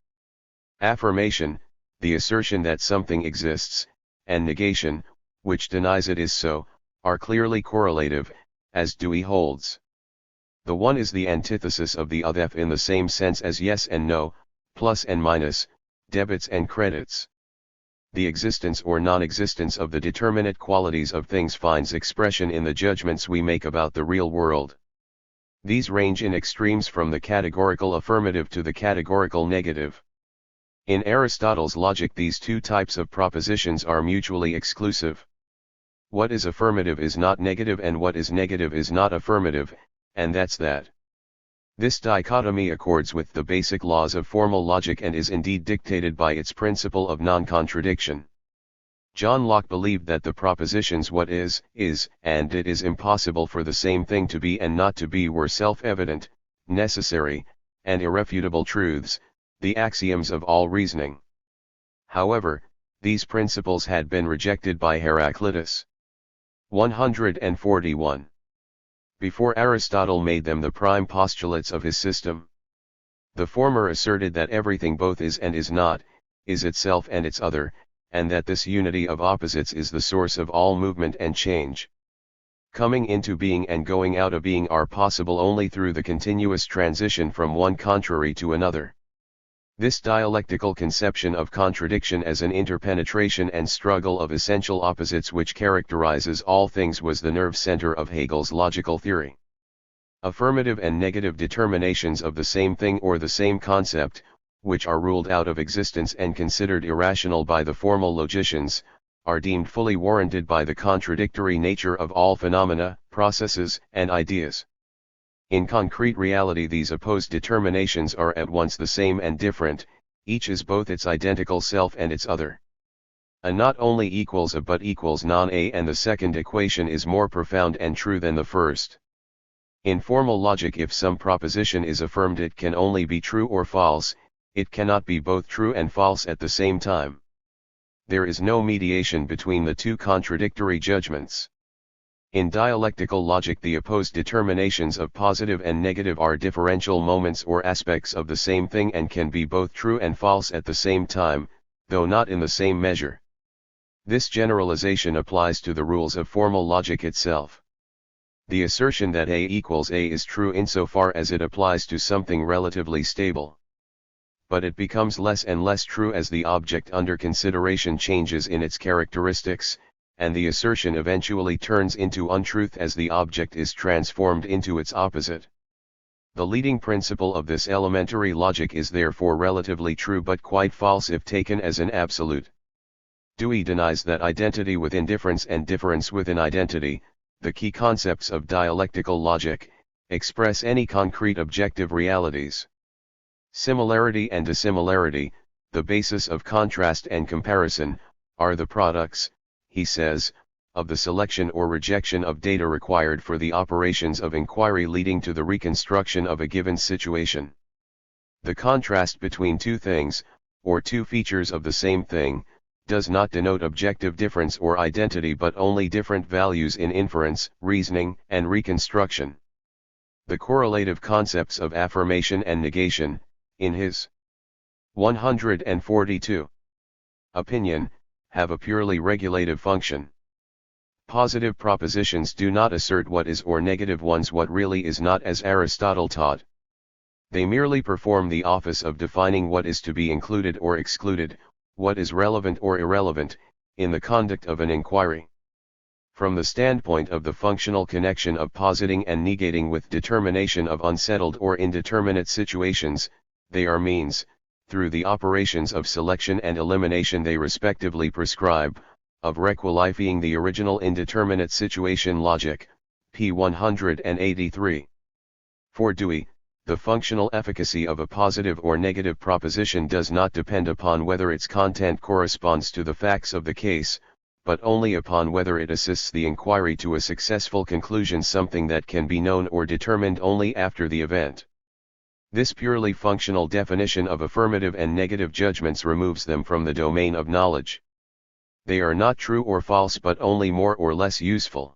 Affirmation, the assertion that something exists, and negation, which denies it is so, are clearly correlative, as Dewey holds. The one is the antithesis of the other in the same sense as yes and no, plus and minus, debits and credits. The existence or non-existence of the determinate qualities of things finds expression in the judgments we make about the real world. These range in extremes from the categorical affirmative to the categorical negative. In Aristotle's logic, these two types of propositions are mutually exclusive. What is affirmative is not negative and what is negative is not affirmative, and that's that. This dichotomy accords with the basic laws of formal logic and is indeed dictated by its principle of non-contradiction. John Locke believed that the propositions what is, and it is impossible for the same thing to be and not to be were self-evident, necessary, and irrefutable truths, the axioms of all reasoning. However, these principles had been rejected by Heraclitus. 141. Before Aristotle made them the prime postulates of his system. The former asserted that everything both is and is not, is itself and its other, and that this unity of opposites is the source of all movement and change. Coming into being and going out of being are possible only through the continuous transition from one contrary to another. This dialectical conception of contradiction as an interpenetration and struggle of essential opposites which characterizes all things was the nerve center of Hegel's logical theory. Affirmative and negative determinations of the same thing or the same concept, which are ruled out of existence and considered irrational by the formal logicians, are deemed fully warranted by the contradictory nature of all phenomena, processes, and ideas. In concrete reality, these opposed determinations are at once the same and different, each is both its identical self and its other. A not only equals a but equals non-a, and the second equation is more profound and true than the first. In formal logic, if some proposition is affirmed, it can only be true or false, it cannot be both true and false at the same time. There is no mediation between the two contradictory judgments. In dialectical logic, the opposed determinations of positive and negative are differential moments or aspects of the same thing and can be both true and false at the same time, though not in the same measure. This generalization applies to the rules of formal logic itself. The assertion that A equals A is true insofar as it applies to something relatively stable. But it becomes less and less true as the object under consideration changes in its characteristics, and the assertion eventually turns into untruth as the object is transformed into its opposite. The leading principle of this elementary logic is therefore relatively true but quite false if taken as an absolute. Dewey denies that identity within difference and difference within identity, the key concepts of dialectical logic, express any concrete objective realities. Similarity and dissimilarity, the basis of contrast and comparison, are the products, he says, of the selection or rejection of data required for the operations of inquiry leading to the reconstruction of a given situation. The contrast between two things, or two features of the same thing, does not denote objective difference or identity but only different values in inference, reasoning, and reconstruction. The correlative concepts of affirmation and negation, in his 142 opinion, have a purely regulative function. Positive propositions do not assert what is or negative ones what really is not as Aristotle taught. They merely perform the office of defining what is to be included or excluded, what is relevant or irrelevant, in the conduct of an inquiry. From the standpoint of the functional connection of positing and negating with determination of unsettled or indeterminate situations, they are means, through the operations of selection and elimination they respectively prescribe, of requalifying the original indeterminate situation logic, p. 183. For Dewey, the functional efficacy of a positive or negative proposition does not depend upon whether its content corresponds to the facts of the case, but only upon whether it assists the inquiry to a successful conclusion, something that can be known or determined only after the event. This purely functional definition of affirmative and negative judgments removes them from the domain of knowledge. They are not true or false but only more or less useful.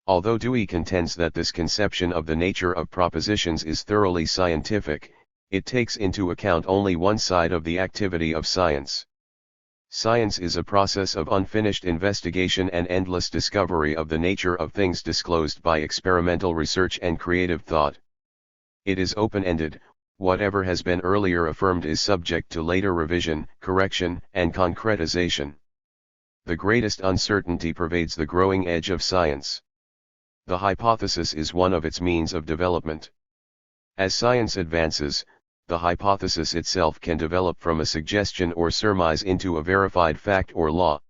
Although Dewey contends that this conception of the nature of propositions is thoroughly scientific, it takes into account only one side of the activity of science. Science is a process of unfinished investigation and endless discovery of the nature of things disclosed by experimental research and creative thought. It is open-ended. Whatever has been earlier affirmed is subject to later revision, correction, and concretization. The greatest uncertainty pervades the growing edge of science. The hypothesis is one of its means of development. As science advances, the hypothesis itself can develop from a suggestion or surmise into a verified fact or law.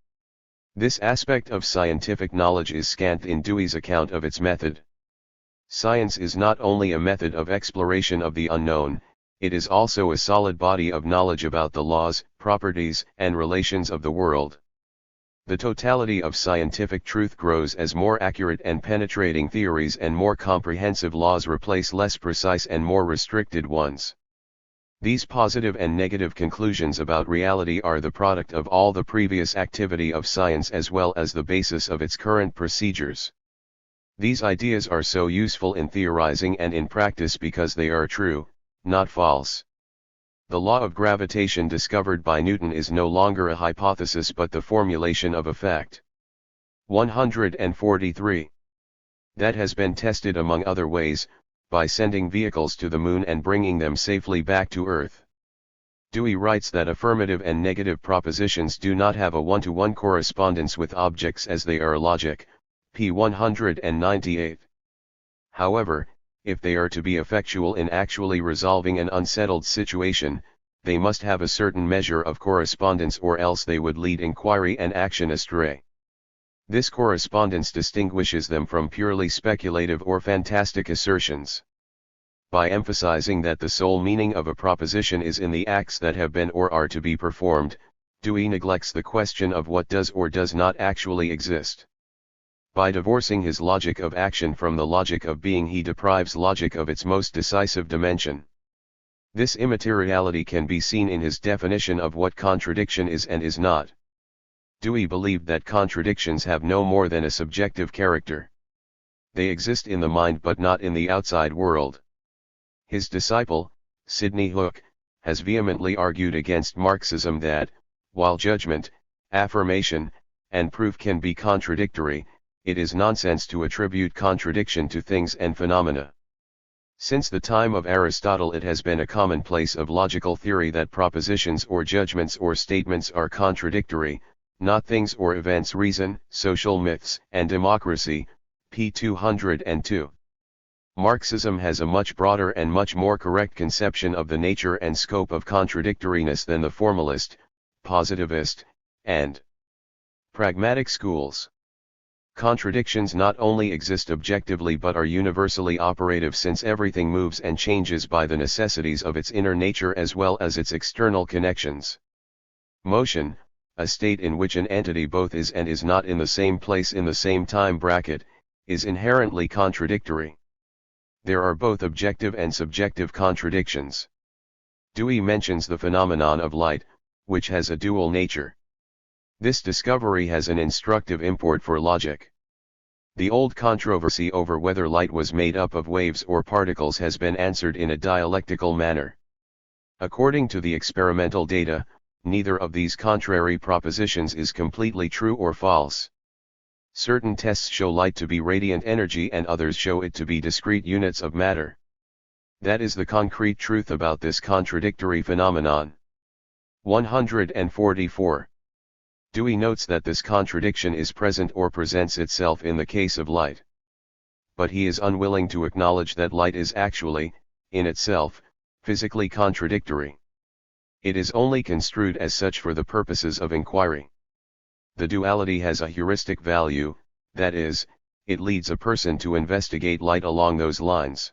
This aspect of scientific knowledge is scant in Dewey's account of its method. Science is not only a method of exploration of the unknown, it is also a solid body of knowledge about the laws, properties, and relations of the world. The totality of scientific truth grows as more accurate and penetrating theories and more comprehensive laws replace less precise and more restricted ones. These positive and negative conclusions about reality are the product of all the previous activity of science as well as the basis of its current procedures. These ideas are so useful in theorizing and in practice because they are true, not false. The law of gravitation discovered by Newton is no longer a hypothesis but the formulation of a fact. 143. That has been tested among other ways, by sending vehicles to the moon and bringing them safely back to Earth. Dewey writes that affirmative and negative propositions do not have a one-to-one correspondence with objects as they are logic, p. 198. However, if they are to be effectual in actually resolving an unsettled situation, they must have a certain measure of correspondence or else they would lead inquiry and action astray. This correspondence distinguishes them from purely speculative or fantastic assertions. By emphasizing that the sole meaning of a proposition is in the acts that have been or are to be performed, Dewey neglects the question of what does or does not actually exist. By divorcing his logic of action from the logic of being, he deprives logic of its most decisive dimension. This immateriality can be seen in his definition of what contradiction is and is not. Dewey believed that contradictions have no more than a subjective character. They exist in the mind but not in the outside world. His disciple, Sidney Hook, has vehemently argued against Marxism that, while judgment, affirmation, and proof can be contradictory, it is nonsense to attribute contradiction to things and phenomena. Since the time of Aristotle it has been a commonplace of logical theory that propositions or judgments or statements are contradictory, not things or events. Reason, Social Myths and Democracy, p. 202. Marxism has a much broader and much more correct conception of the nature and scope of contradictoriness than the formalist, positivist, and pragmatic schools. Contradictions not only exist objectively but are universally operative, since everything moves and changes by the necessities of its inner nature as well as its external connections. Motion, a state in which an entity both is and is not in the same place in the same time bracket, is inherently contradictory. There are both objective and subjective contradictions. Dewey mentions the phenomenon of light, which has a dual nature. This discovery has an instructive import for logic. The old controversy over whether light was made up of waves or particles has been answered in a dialectical manner. According to the experimental data, neither of these contrary propositions is completely true or false. Certain tests show light to be radiant energy and others show it to be discrete units of matter. That is the concrete truth about this contradictory phenomenon. 144. Dewey notes that this contradiction is present or presents itself in the case of light. But he is unwilling to acknowledge that light is actually, in itself, physically contradictory. It is only construed as such for the purposes of inquiry. The duality has a heuristic value, that is, it leads a person to investigate light along those lines.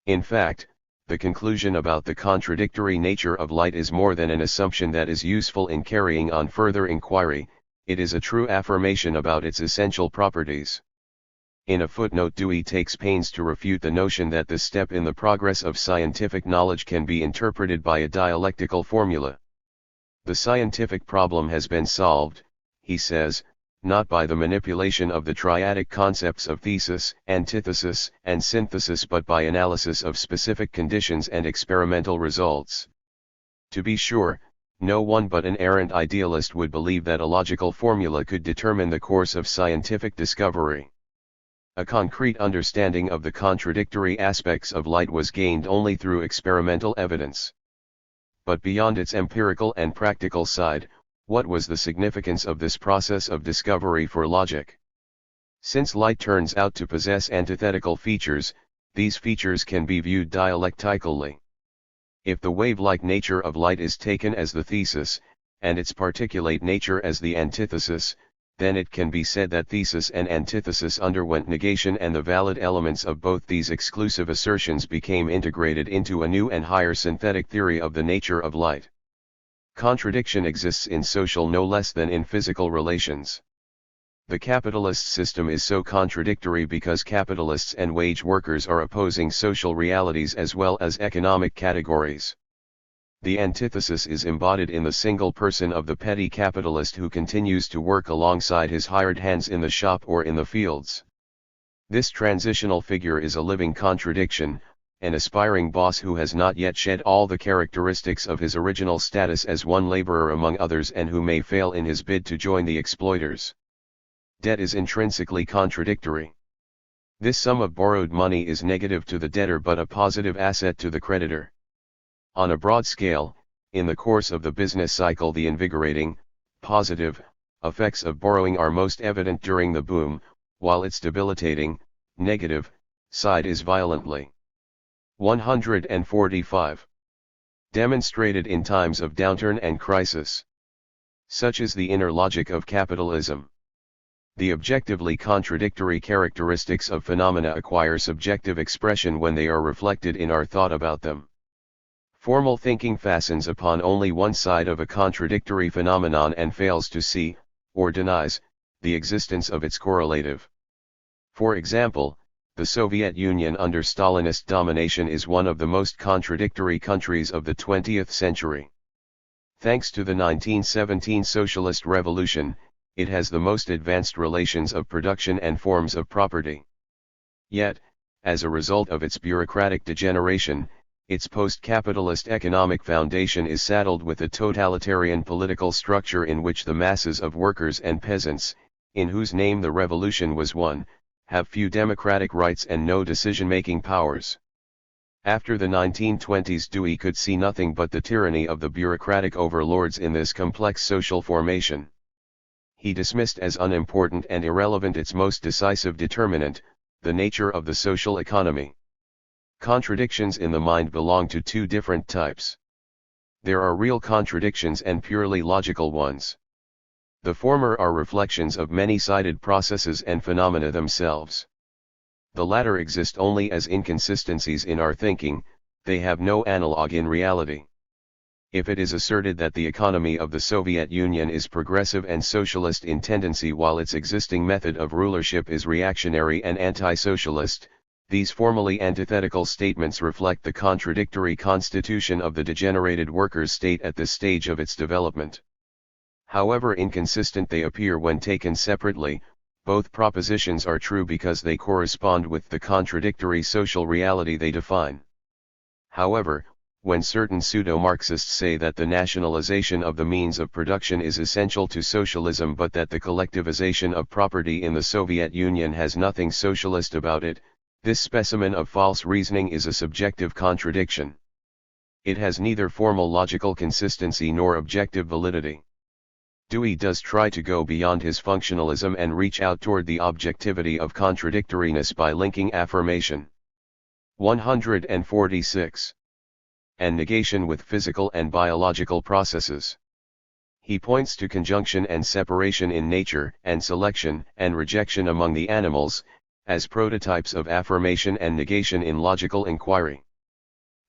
In fact, the conclusion about the contradictory nature of light is more than an assumption that is useful in carrying on further inquiry, it is a true affirmation about its essential properties. In a footnote, Dewey takes pains to refute the notion that this step in the progress of scientific knowledge can be interpreted by a dialectical formula. The scientific problem has been solved, he says, not by the manipulation of the triadic concepts of thesis, antithesis, and synthesis but by analysis of specific conditions and experimental results. To be sure, no one but an errant idealist would believe that a logical formula could determine the course of scientific discovery. A concrete understanding of the contradictory aspects of light was gained only through experimental evidence. But beyond its empirical and practical side, what was the significance of this process of discovery for logic? Since light turns out to possess antithetical features, these features can be viewed dialectically. If the wave-like nature of light is taken as the thesis, and its particulate nature as the antithesis, then it can be said that thesis and antithesis underwent negation and the valid elements of both these exclusive assertions became integrated into a new and higher synthetic theory of the nature of light. Contradiction exists in social no less than in physical relations. The capitalist system is so contradictory because capitalists and wage workers are opposing social realities as well as economic categories. The antithesis is embodied in the single person of the petty capitalist who continues to work alongside his hired hands in the shop or in the fields. This transitional figure is a living contradiction, an aspiring boss who has not yet shed all the characteristics of his original status as one laborer among others and who may fail in his bid to join the exploiters. Debt is intrinsically contradictory. This sum of borrowed money is negative to the debtor but a positive asset to the creditor. On a broad scale, in the course of the business cycle the invigorating, positive, effects of borrowing are most evident during the boom, while its debilitating, negative, side is violently 145. Demonstrated in times of downturn and crisis. Such is the inner logic of capitalism. The objectively contradictory characteristics of phenomena acquire subjective expression when they are reflected in our thought about them. Formal thinking fastens upon only one side of a contradictory phenomenon and fails to see, or denies, the existence of its correlative. For example, the Soviet Union under Stalinist domination is one of the most contradictory countries of the 20th century. Thanks to the 1917 Socialist Revolution, it has the most advanced relations of production and forms of property. Yet, as a result of its bureaucratic degeneration, its post-capitalist economic foundation is saddled with a totalitarian political structure in which the masses of workers and peasants, in whose name the revolution was won, have few democratic rights and no decision-making powers. After the 1920s, Dewey could see nothing but the tyranny of the bureaucratic overlords in this complex social formation. He dismissed as unimportant and irrelevant its most decisive determinant, the nature of the social economy. Contradictions in the mind belong to two different types. There are real contradictions and purely logical ones. The former are reflections of many-sided processes and phenomena themselves. The latter exist only as inconsistencies in our thinking, they have no analogue in reality. If it is asserted that the economy of the Soviet Union is progressive and socialist in tendency while its existing method of rulership is reactionary and anti-socialist, these formally antithetical statements reflect the contradictory constitution of the degenerated workers' state at this stage of its development. However inconsistent they appear when taken separately, both propositions are true because they correspond with the contradictory social reality they define. However, when certain pseudo-Marxists say that the nationalization of the means of production is essential to socialism but that the collectivization of property in the Soviet Union has nothing socialist about it, this specimen of false reasoning is a subjective contradiction. It has neither formal logical consistency nor objective validity. Dewey does try to go beyond his functionalism and reach out toward the objectivity of contradictoriness by linking affirmation 146 and negation with physical and biological processes. He points to conjunction and separation in nature and selection and rejection among the animals, as prototypes of affirmation and negation in logical inquiry.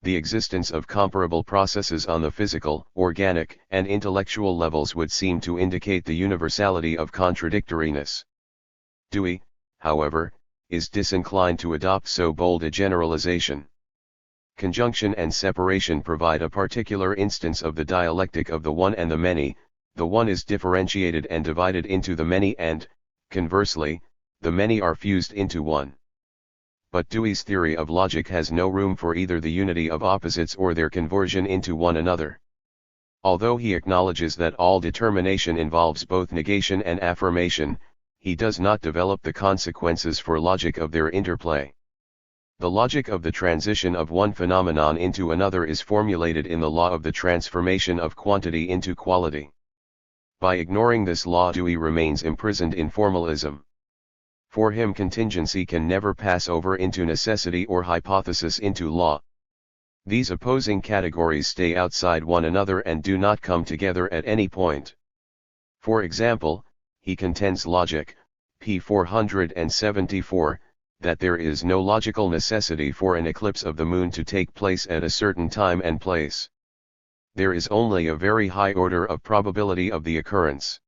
The existence of comparable processes on the physical, organic, and intellectual levels would seem to indicate the universality of contradictoriness. Dewey, however, is disinclined to adopt so bold a generalization. Conjunction and separation provide a particular instance of the dialectic of the one and the many. The one is differentiated and divided into the many and, conversely, the many are fused into one. But Dewey's theory of logic has no room for either the unity of opposites or their conversion into one another. Although he acknowledges that all determination involves both negation and affirmation, he does not develop the consequences for logic of their interplay. The logic of the transition of one phenomenon into another is formulated in the law of the transformation of quantity into quality. By ignoring this law, Dewey remains imprisoned in formalism. For him, contingency can never pass over into necessity or hypothesis into law. These opposing categories stay outside one another and do not come together at any point. For example, he contends logic, p. 474, that there is no logical necessity for an eclipse of the moon to take place at a certain time and place. There is only a very high order of probability of the occurrence.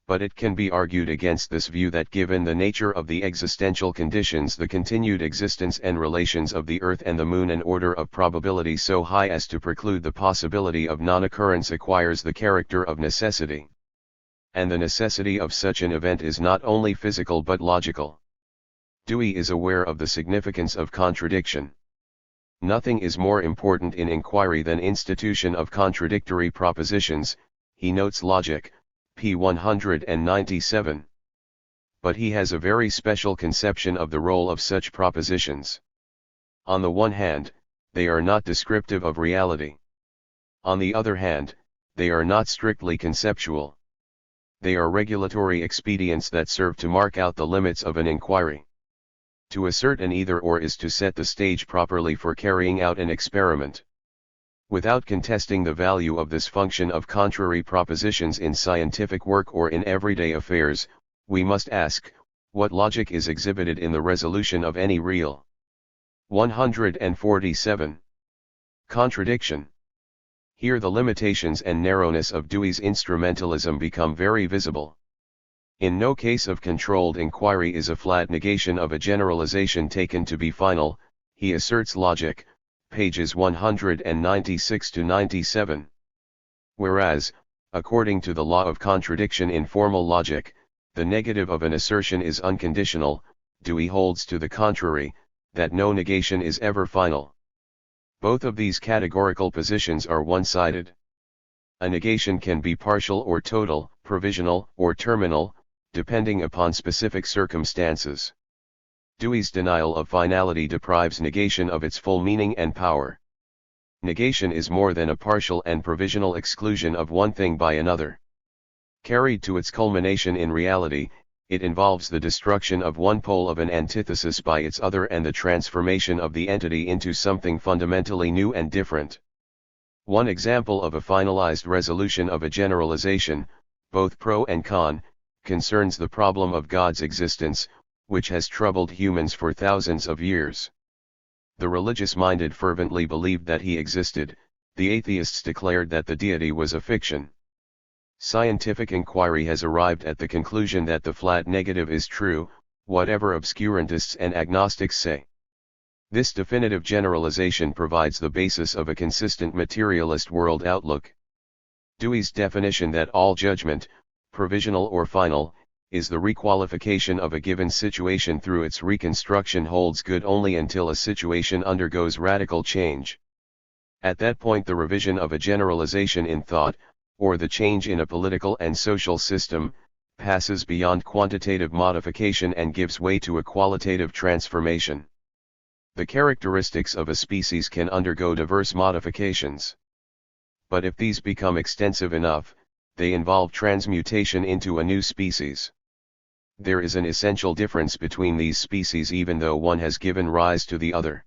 But it can be argued against this view that given the nature of the existential conditions, the continued existence and relations of the Earth and the Moon, an order of probability so high as to preclude the possibility of non-occurrence acquires the character of necessity. And the necessity of such an event is not only physical but logical. Dewey is aware of the significance of contradiction. Nothing is more important in inquiry than institution of contradictory propositions, he notes logic, p. 197. But he has a very special conception of the role of such propositions. On the one hand, they are not descriptive of reality. On the other hand, they are not strictly conceptual. They are regulatory expedients that serve to mark out the limits of an inquiry. To assert an either-or is to set the stage properly for carrying out an experiment. Without contesting the value of this function of contrary propositions in scientific work or in everyday affairs, we must ask, what logic is exhibited in the resolution of any real? 147. Contradiction. Here the limitations and narrowness of Dewey's instrumentalism become very visible. In no case of controlled inquiry is a flat negation of a generalization taken to be final, he asserts logic, pages 196 to 97. Whereas, according to the law of contradiction in formal logic, the negative of an assertion is unconditional, Dewey holds to the contrary, that no negation is ever final. Both of these categorical positions are one-sided. A negation can be partial or total, provisional or terminal, depending upon specific circumstances. Dewey's denial of finality deprives negation of its full meaning and power. Negation is more than a partial and provisional exclusion of one thing by another. Carried to its culmination in reality, it involves the destruction of one pole of an antithesis by its other and the transformation of the entity into something fundamentally new and different. One example of a finalized resolution of a generalization, both pro and con, concerns the problem of God's existence, which has troubled humans for thousands of years. The religious-minded fervently believed that he existed, the atheists declared that the deity was a fiction. Scientific inquiry has arrived at the conclusion that the flat negative is true, whatever obscurantists and agnostics say. This definitive generalization provides the basis of a consistent materialist world outlook. Dewey's definition that all judgment, provisional or final, is the requalification of a given situation through its reconstruction holds good only until a situation undergoes radical change. At that point the revision of a generalization in thought, or the change in a political and social system, passes beyond quantitative modification and gives way to a qualitative transformation. The characteristics of a species can undergo diverse modifications. But if these become extensive enough, they involve transmutation into a new species. There is an essential difference between these species even though one has given rise to the other.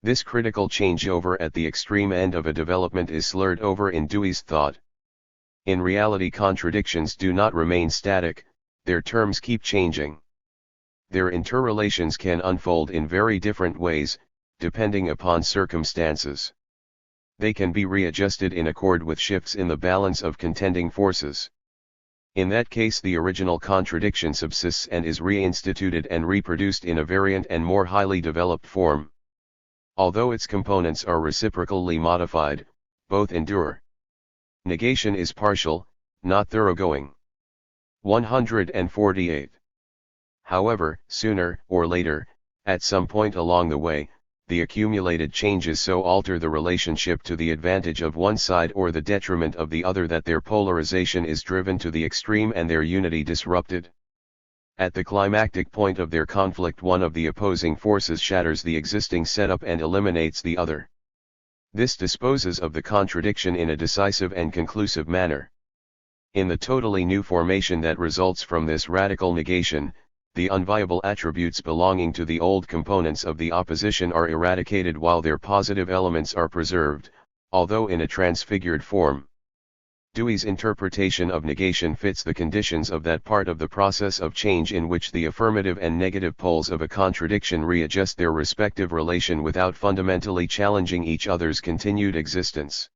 This critical changeover at the extreme end of a development is slurred over in Dewey's thought. In reality, contradictions do not remain static, their terms keep changing. Their interrelations can unfold in very different ways, depending upon circumstances. They can be readjusted in accord with shifts in the balance of contending forces. In that case, the original contradiction subsists and is reinstituted and reproduced in a variant and more highly developed form. Although its components are reciprocally modified, both endure. Negation is partial, not thoroughgoing. 148. However, sooner or later, at some point along the way, the accumulated changes so alter the relationship to the advantage of one side or the detriment of the other that their polarization is driven to the extreme and their unity disrupted. At the climactic point of their conflict, one of the opposing forces shatters the existing setup and eliminates the other. This disposes of the contradiction in a decisive and conclusive manner. In the totally new formation that results from this radical negation, the unviable attributes belonging to the old components of the opposition are eradicated while their positive elements are preserved, although in a transfigured form. Dewey's interpretation of negation fits the conditions of that part of the process of change in which the affirmative and negative poles of a contradiction readjust their respective relation without fundamentally challenging each other's continued existence.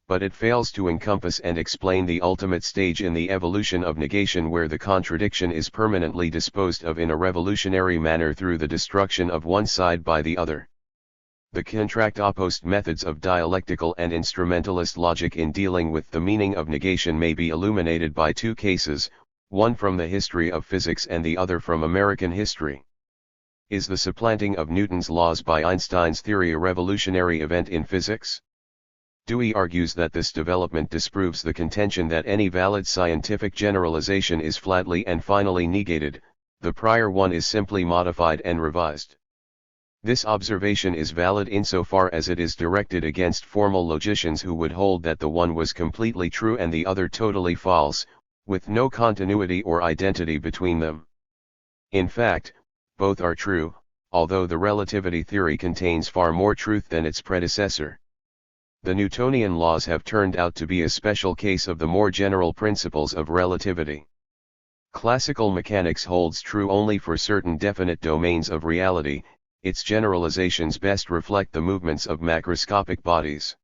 But it fails to encompass and explain the ultimate stage in the evolution of negation where the contradiction is permanently disposed of in a revolutionary manner through the destruction of one side by the other. The contract opposed methods of dialectical and instrumentalist logic in dealing with the meaning of negation may be illuminated by two cases, one from the history of physics and the other from American history. Is the supplanting of Newton's laws by Einstein's theory a revolutionary event in physics? Dewey argues that this development disproves the contention that any valid scientific generalization is flatly and finally negated, the prior one is simply modified and revised. This observation is valid insofar as it is directed against formal logicians who would hold that the one was completely true and the other totally false, with no continuity or identity between them. In fact, both are true, although the relativity theory contains far more truth than its predecessor. The Newtonian laws have turned out to be a special case of the more general principles of relativity. Classical mechanics holds true only for certain definite domains of reality, its generalizations best reflect the movements of macroscopic bodies.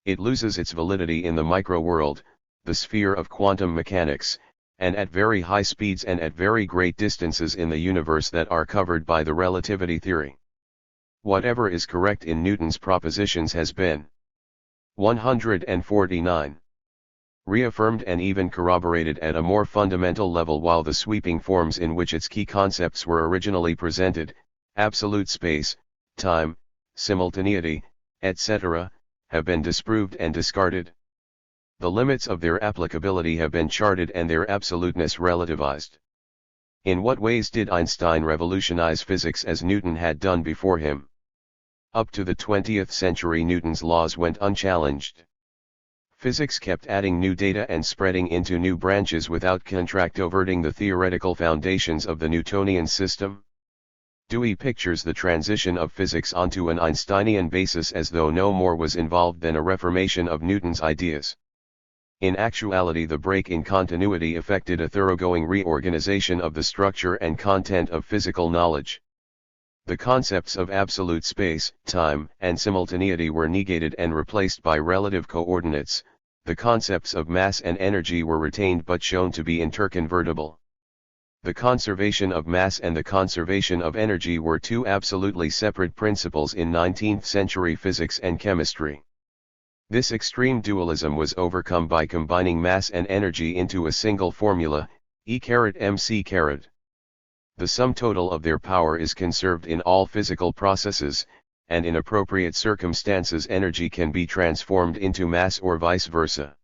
It loses its validity in the micro-world, the sphere of quantum mechanics, and at very high speeds and at very great distances in the universe that are covered by the relativity theory. Whatever is correct in Newton's propositions has been 149. Reaffirmed and even corroborated at a more fundamental level, while the sweeping forms in which its key concepts were originally presented, absolute space, time, simultaneity, etc., have been disproved and discarded. The limits of their applicability have been charted and their absoluteness relativized. In what ways did Einstein revolutionize physics as Newton had done before him? Up to the 20th century, Newton's laws went unchallenged. Physics kept adding new data and spreading into new branches without controverting the theoretical foundations of the Newtonian system. Dewey pictures the transition of physics onto an Einsteinian basis as though no more was involved than a reformation of Newton's ideas. In actuality, the break in continuity effected a thoroughgoing reorganization of the structure and content of physical knowledge. The concepts of absolute space, time, and simultaneity were negated and replaced by relative coordinates. The concepts of mass and energy were retained but shown to be interconvertible. The conservation of mass and the conservation of energy were two absolutely separate principles in 19th century physics and chemistry. This extreme dualism was overcome by combining mass and energy into a single formula, E·mc². The sum total of their power is conserved in all physical processes, and in appropriate circumstances energy can be transformed into mass or vice versa.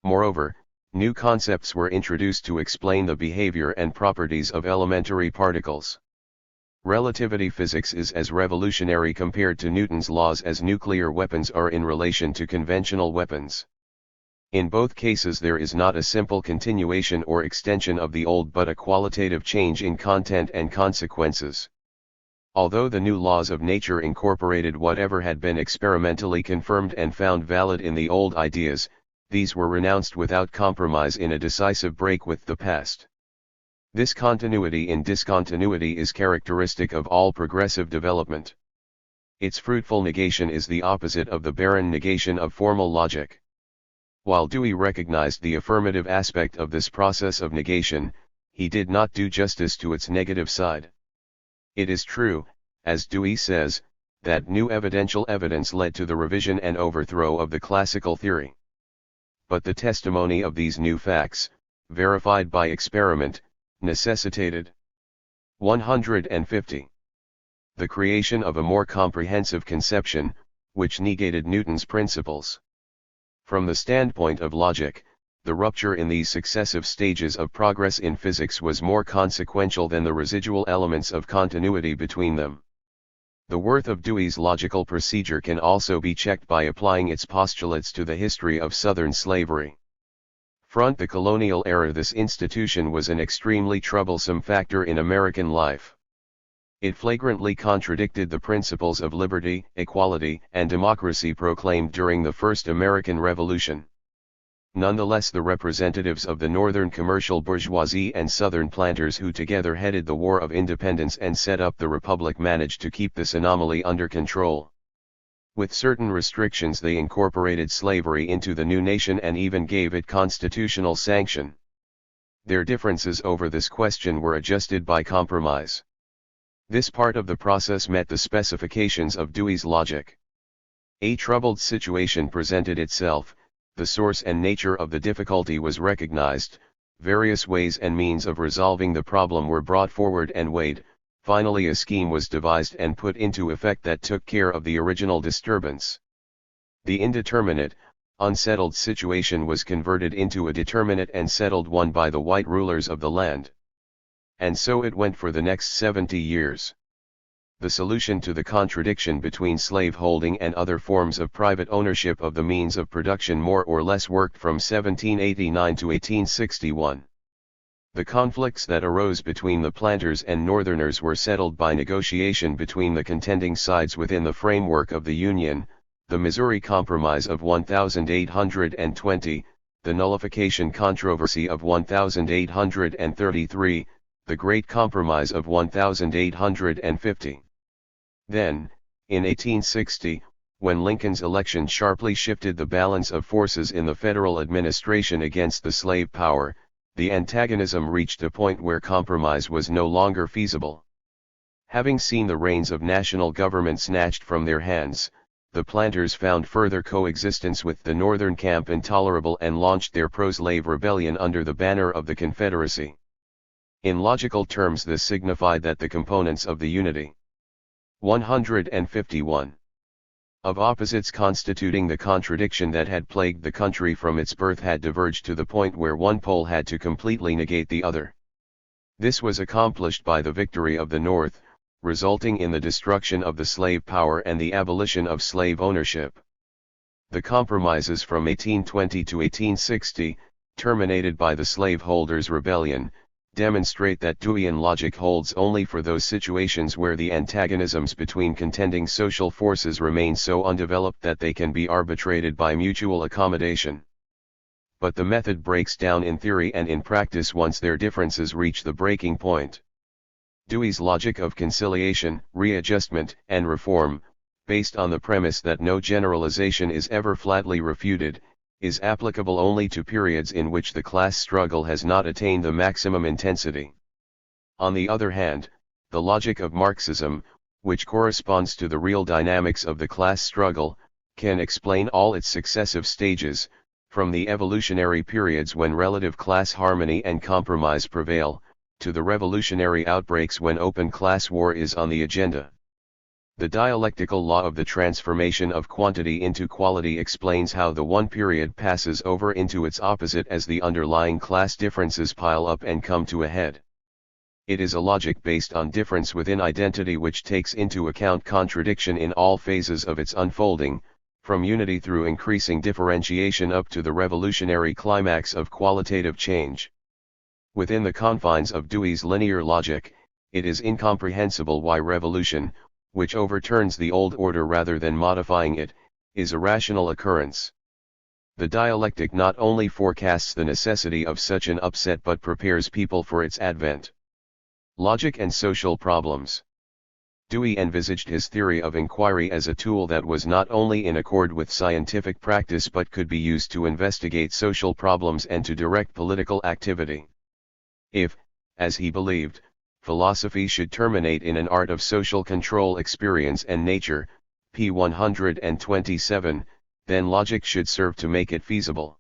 Moreover, new concepts were introduced to explain the behavior and properties of elementary particles. Relativity physics is as revolutionary compared to Newton's laws as nuclear weapons are in relation to conventional weapons. In both cases there is not a simple continuation or extension of the old but a qualitative change in content and consequences. Although the new laws of nature incorporated whatever had been experimentally confirmed and found valid in the old ideas, these were renounced without compromise in a decisive break with the past. This continuity in discontinuity is characteristic of all progressive development. Its fruitful negation is the opposite of the barren negation of formal logic. While Dewey recognized the affirmative aspect of this process of negation, he did not do justice to its negative side. It is true, as Dewey says, that new evidential evidence led to the revision and overthrow of the classical theory. But the testimony of these new facts, verified by experiment, necessitated 150. The creation of a more comprehensive conception, which negated Newton's principles. From the standpoint of logic, the rupture in these successive stages of progress in physics was more consequential than the residual elements of continuity between them. The worth of Dewey's logical procedure can also be checked by applying its postulates to the history of Southern slavery. From the colonial era, this institution was an extremely troublesome factor in American life. It flagrantly contradicted the principles of liberty, equality, and democracy proclaimed during the First American Revolution. Nonetheless, the representatives of the Northern commercial bourgeoisie and Southern planters who together headed the War of Independence and set up the Republic managed to keep this anomaly under control. With certain restrictions, they incorporated slavery into the new nation and even gave it constitutional sanction. Their differences over this question were adjusted by compromise. This part of the process met the specifications of Dewey's logic. A troubled situation presented itself, the source and nature of the difficulty was recognized, various ways and means of resolving the problem were brought forward and weighed, finally a scheme was devised and put into effect that took care of the original disturbance. The indeterminate, unsettled situation was converted into a determinate and settled one by the white rulers of the land. And so it went for the next 70 years. The solution to the contradiction between slaveholding and other forms of private ownership of the means of production more or less worked from 1789 to 1861. The conflicts that arose between the planters and Northerners were settled by negotiation between the contending sides within the framework of the Union, the Missouri Compromise of 1820, the nullification controversy of 1833, the Great Compromise of 1850. Then, in 1860, when Lincoln's election sharply shifted the balance of forces in the federal administration against the slave power, the antagonism reached a point where compromise was no longer feasible. Having seen the reins of national government snatched from their hands, the planters found further coexistence with the Northern camp intolerable and launched their pro-slave rebellion under the banner of the Confederacy. In logical terms, this signified that the components of the unity 151. of opposites constituting the contradiction that had plagued the country from its birth had diverged to the point where one pole had to completely negate the other. This was accomplished by the victory of the North, resulting in the destruction of the slave power and the abolition of slave ownership. The compromises from 1820 to 1860, terminated by the slaveholders' rebellion, demonstrate that Deweyan logic holds only for those situations where the antagonisms between contending social forces remain so undeveloped that they can be arbitrated by mutual accommodation. But the method breaks down in theory and in practice once their differences reach the breaking point. Dewey's logic of conciliation, readjustment, and reform, based on the premise that no generalization is ever flatly refuted, is applicable only to periods in which the class struggle has not attained the maximum intensity. On the other hand, the logic of Marxism, which corresponds to the real dynamics of the class struggle, can explain all its successive stages, from the evolutionary periods when relative class harmony and compromise prevail, to the revolutionary outbreaks when open class war is on the agenda. The dialectical law of the transformation of quantity into quality explains how the one period passes over into its opposite as the underlying class differences pile up and come to a head. It is a logic based on difference within identity which takes into account contradiction in all phases of its unfolding, from unity through increasing differentiation up to the revolutionary climax of qualitative change. Within the confines of Dewey's linear logic, it is incomprehensible why revolution, which overturns the old order rather than modifying it, is a rational occurrence. The dialectic not only forecasts the necessity of such an upset but prepares people for its advent. Logic and social problems. Dewey envisaged his theory of inquiry as a tool that was not only in accord with scientific practice but could be used to investigate social problems and to direct political activity. If, as he believed, philosophy should terminate in an art of social control experience and nature, p. 127, then logic should serve to make it feasible.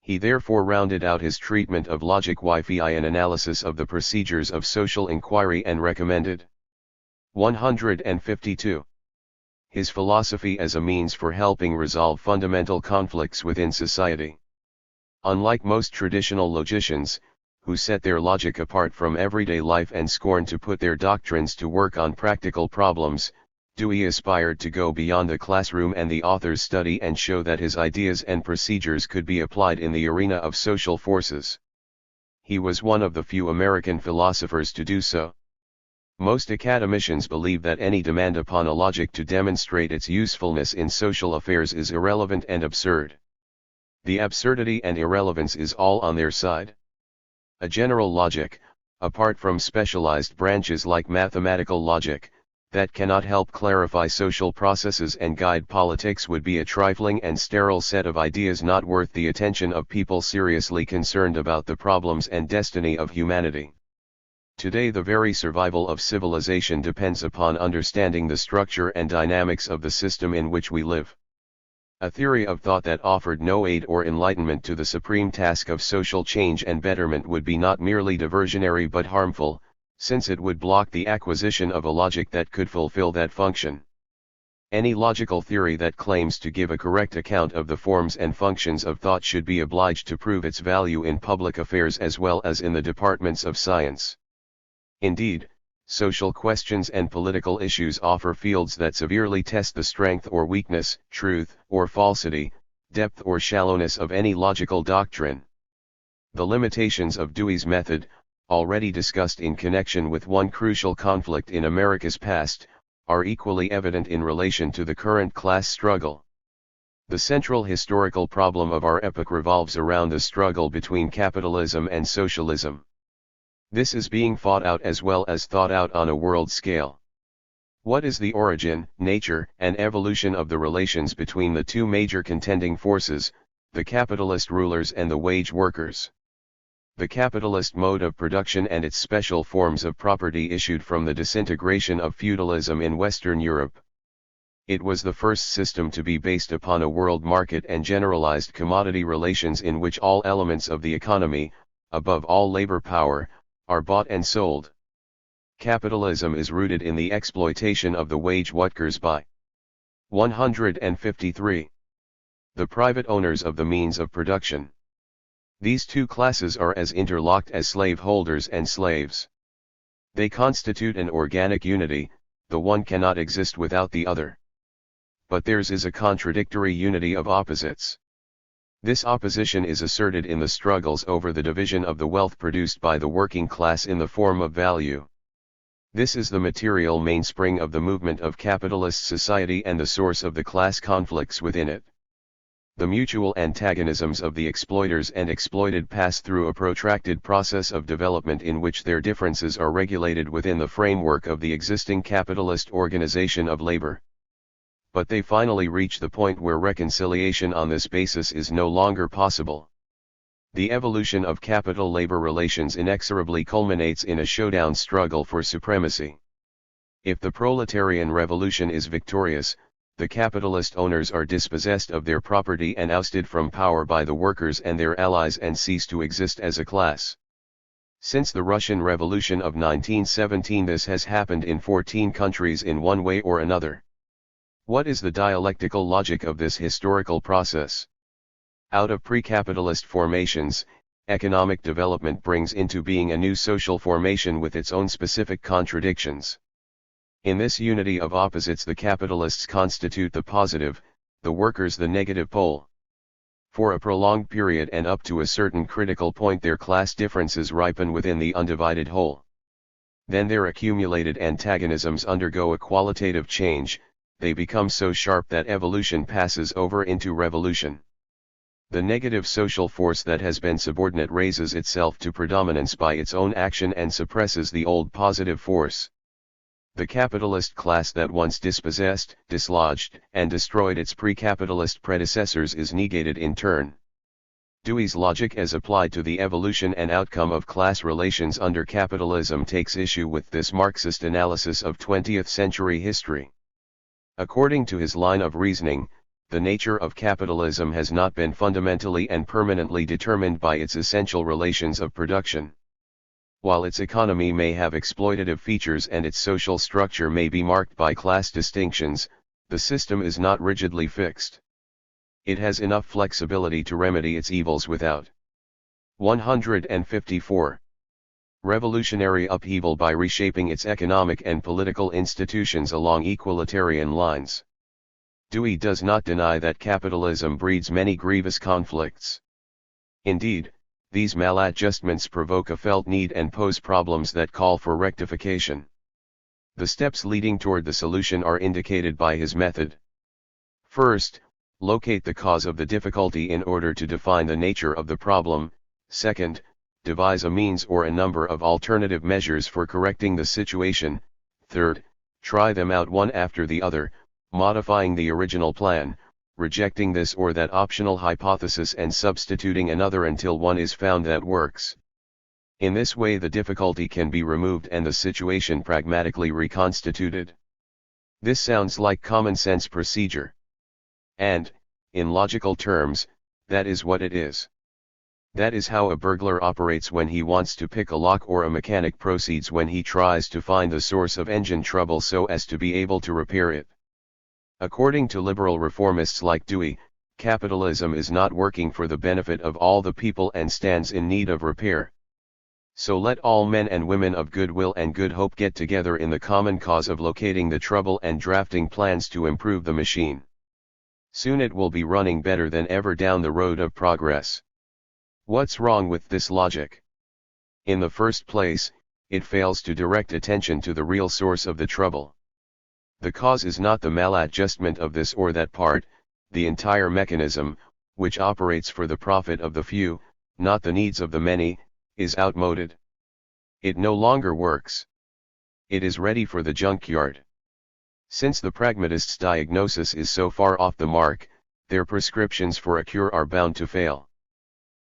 He therefore rounded out his treatment of logic via an analysis of the procedures of social inquiry and recommended 152. His philosophy as a means for helping resolve fundamental conflicts within society. Unlike most traditional logicians, who set their logic apart from everyday life and scorn to put their doctrines to work on practical problems, Dewey aspired to go beyond the classroom and the author's study and show that his ideas and procedures could be applied in the arena of social forces. He was one of the few American philosophers to do so. Most academicians believe that any demand upon a logic to demonstrate its usefulness in social affairs is irrelevant and absurd. The absurdity and irrelevance is all on their side. A general logic, apart from specialized branches like mathematical logic, that cannot help clarify social processes and guide politics would be a trifling and sterile set of ideas not worth the attention of people seriously concerned about the problems and destiny of humanity. Today the very survival of civilization depends upon understanding the structure and dynamics of the system in which we live. A theory of thought that offered no aid or enlightenment to the supreme task of social change and betterment would be not merely diversionary but harmful, since it would block the acquisition of a logic that could fulfill that function. Any logical theory that claims to give a correct account of the forms and functions of thought should be obliged to prove its value in public affairs as well as in the departments of science. Indeed, social questions and political issues offer fields that severely test the strength or weakness, truth or falsity, depth or shallowness of any logical doctrine. The limitations of Dewey's method, already discussed in connection with one crucial conflict in America's past, are equally evident in relation to the current class struggle. The central historical problem of our epoch revolves around the struggle between capitalism and socialism. This is being fought out as well as thought out on a world scale. What is the origin, nature, and evolution of the relations between the two major contending forces, the capitalist rulers and the wage workers? The capitalist mode of production and its special forms of property issued from the disintegration of feudalism in Western Europe. It was the first system to be based upon a world market and generalized commodity relations in which all elements of the economy, above all labor power, are bought and sold. Capitalism is rooted in the exploitation of the wage workers by 153. The private owners of the means of production. These two classes are as interlocked as slaveholders and slaves. They constitute an organic unity, the one cannot exist without the other. But theirs is a contradictory unity of opposites. This opposition is asserted in the struggles over the division of the wealth produced by the working class in the form of value. This is the material mainspring of the movement of capitalist society and the source of the class conflicts within it. The mutual antagonisms of the exploiters and exploited pass through a protracted process of development in which their differences are regulated within the framework of the existing capitalist organization of labor. But they finally reach the point where reconciliation on this basis is no longer possible. The evolution of capital-labor relations inexorably culminates in a showdown struggle for supremacy. If the proletarian revolution is victorious, the capitalist owners are dispossessed of their property and ousted from power by the workers and their allies and cease to exist as a class. Since the Russian Revolution of 1917, this has happened in 14 countries in one way or another. What is the dialectical logic of this historical process? Out of pre-capitalist formations, economic development brings into being a new social formation with its own specific contradictions. In this unity of opposites, the capitalists constitute the positive, the workers the negative pole. For a prolonged period and up to a certain critical point, their class differences ripen within the undivided whole. Then their accumulated antagonisms undergo a qualitative change. They become so sharp that evolution passes over into revolution. The negative social force that has been subordinate raises itself to predominance by its own action and suppresses the old positive force. The capitalist class that once dispossessed, dislodged, and destroyed its pre-capitalist predecessors is negated in turn. Dewey's logic as applied to the evolution and outcome of class relations under capitalism takes issue with this Marxist analysis of 20th century history. According to his line of reasoning, the nature of capitalism has not been fundamentally and permanently determined by its essential relations of production. While its economy may have exploitative features and its social structure may be marked by class distinctions, the system is not rigidly fixed. It has enough flexibility to remedy its evils without. 154. Revolutionary upheaval by reshaping its economic and political institutions along equalitarian lines. Dewey does not deny that capitalism breeds many grievous conflicts. Indeed, these maladjustments provoke a felt need and pose problems that call for rectification. The steps leading toward the solution are indicated by his method. First, locate the cause of the difficulty in order to define the nature of the problem. Second, devise a means or a number of alternative measures for correcting the situation. Third, try them out one after the other, modifying the original plan, rejecting this or that optional hypothesis and substituting another until one is found that works. In this way the difficulty can be removed and the situation pragmatically reconstituted. This sounds like common sense procedure. And, in logical terms, that is what it is. That is how a burglar operates when he wants to pick a lock, or a mechanic proceeds when he tries to find the source of engine trouble so as to be able to repair it. According to liberal reformists like Dewey, capitalism is not working for the benefit of all the people and stands in need of repair. So let all men and women of goodwill and good hope get together in the common cause of locating the trouble and drafting plans to improve the machine. Soon it will be running better than ever down the road of progress. What's wrong with this logic? In the first place, it fails to direct attention to the real source of the trouble. The cause is not the maladjustment of this or that part, the entire mechanism, which operates for the profit of the few, not the needs of the many, is outmoded. It no longer works. It is ready for the junkyard. Since the pragmatists' diagnosis is so far off the mark, their prescriptions for a cure are bound to fail.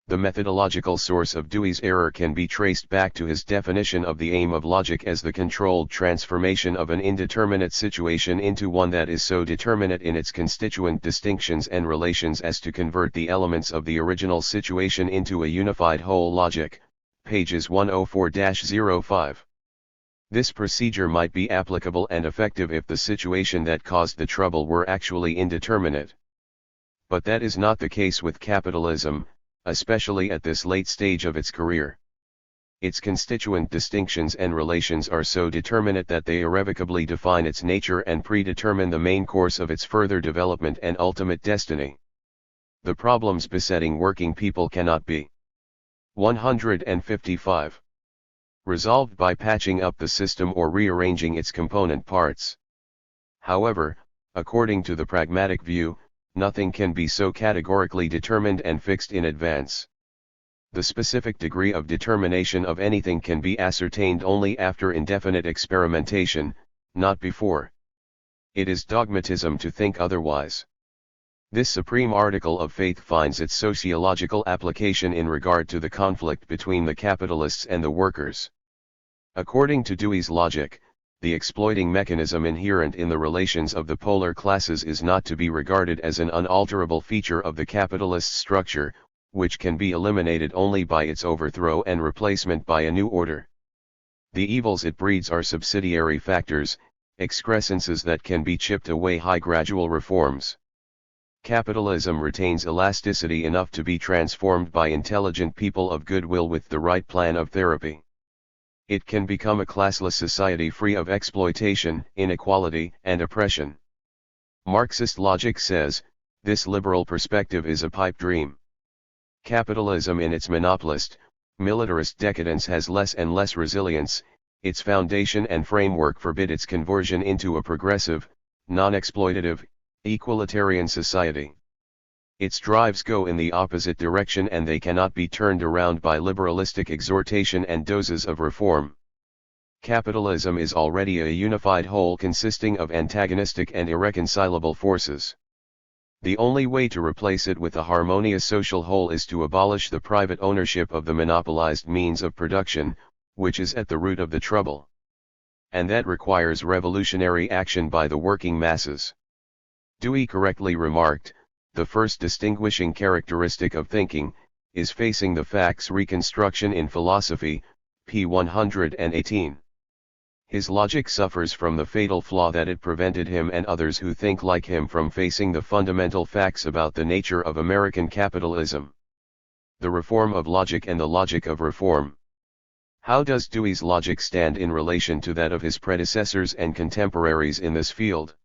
The methodological source of Dewey's error can be traced back to his definition of the aim of logic as the controlled transformation of an indeterminate situation into one that is so determinate in its constituent distinctions and relations as to convert the elements of the original situation into a unified whole. Logic, pages 104-05. This procedure might be applicable and effective if the situation that caused the trouble were actually indeterminate. But that is not the case with capitalism, especially at this late stage of its career. Its constituent distinctions and relations are so determinate that they irrevocably define its nature and predetermine the main course of its further development and ultimate destiny. The problems besetting working people cannot be 155. Resolved by patching up the system or rearranging its component parts. However, according to the pragmatic view, nothing can be so categorically determined and fixed in advance. The specific degree of determination of anything can be ascertained only after indefinite experimentation, not before. It is dogmatism to think otherwise. This supreme article of faith finds its sociological application in regard to the conflict between the capitalists and the workers. According to Dewey's logic, the exploiting mechanism inherent in the relations of the polar classes is not to be regarded as an unalterable feature of the capitalist structure, which can be eliminated only by its overthrow and replacement by a new order. The evils it breeds are subsidiary factors, excrescences that can be chipped away by gradual reforms. Capitalism retains elasticity enough to be transformed by intelligent people of goodwill with the right plan of therapy. It can become a classless society free of exploitation, inequality, and oppression. Marxist logic says, this liberal perspective is a pipe dream. Capitalism in its monopolist, militarist decadence has less and less resilience, its foundation and framework forbid its conversion into a progressive, non-exploitative, equalitarian society. Its drives go in the opposite direction and they cannot be turned around by liberalistic exhortation and doses of reform. Capitalism is already a unified whole consisting of antagonistic and irreconcilable forces. The only way to replace it with a harmonious social whole is to abolish the private ownership of the monopolized means of production, which is at the root of the trouble. And that requires revolutionary action by the working masses. Dewey correctly remarked, the first distinguishing characteristic of thinking, is facing the facts reconstruction in philosophy, p. 118. His logic suffers from the fatal flaw that it prevented him and others who think like him from facing the fundamental facts about the nature of American capitalism. The reform of logic and the logic of reform. How does Dewey's logic stand in relation to that of his predecessors and contemporaries in this field?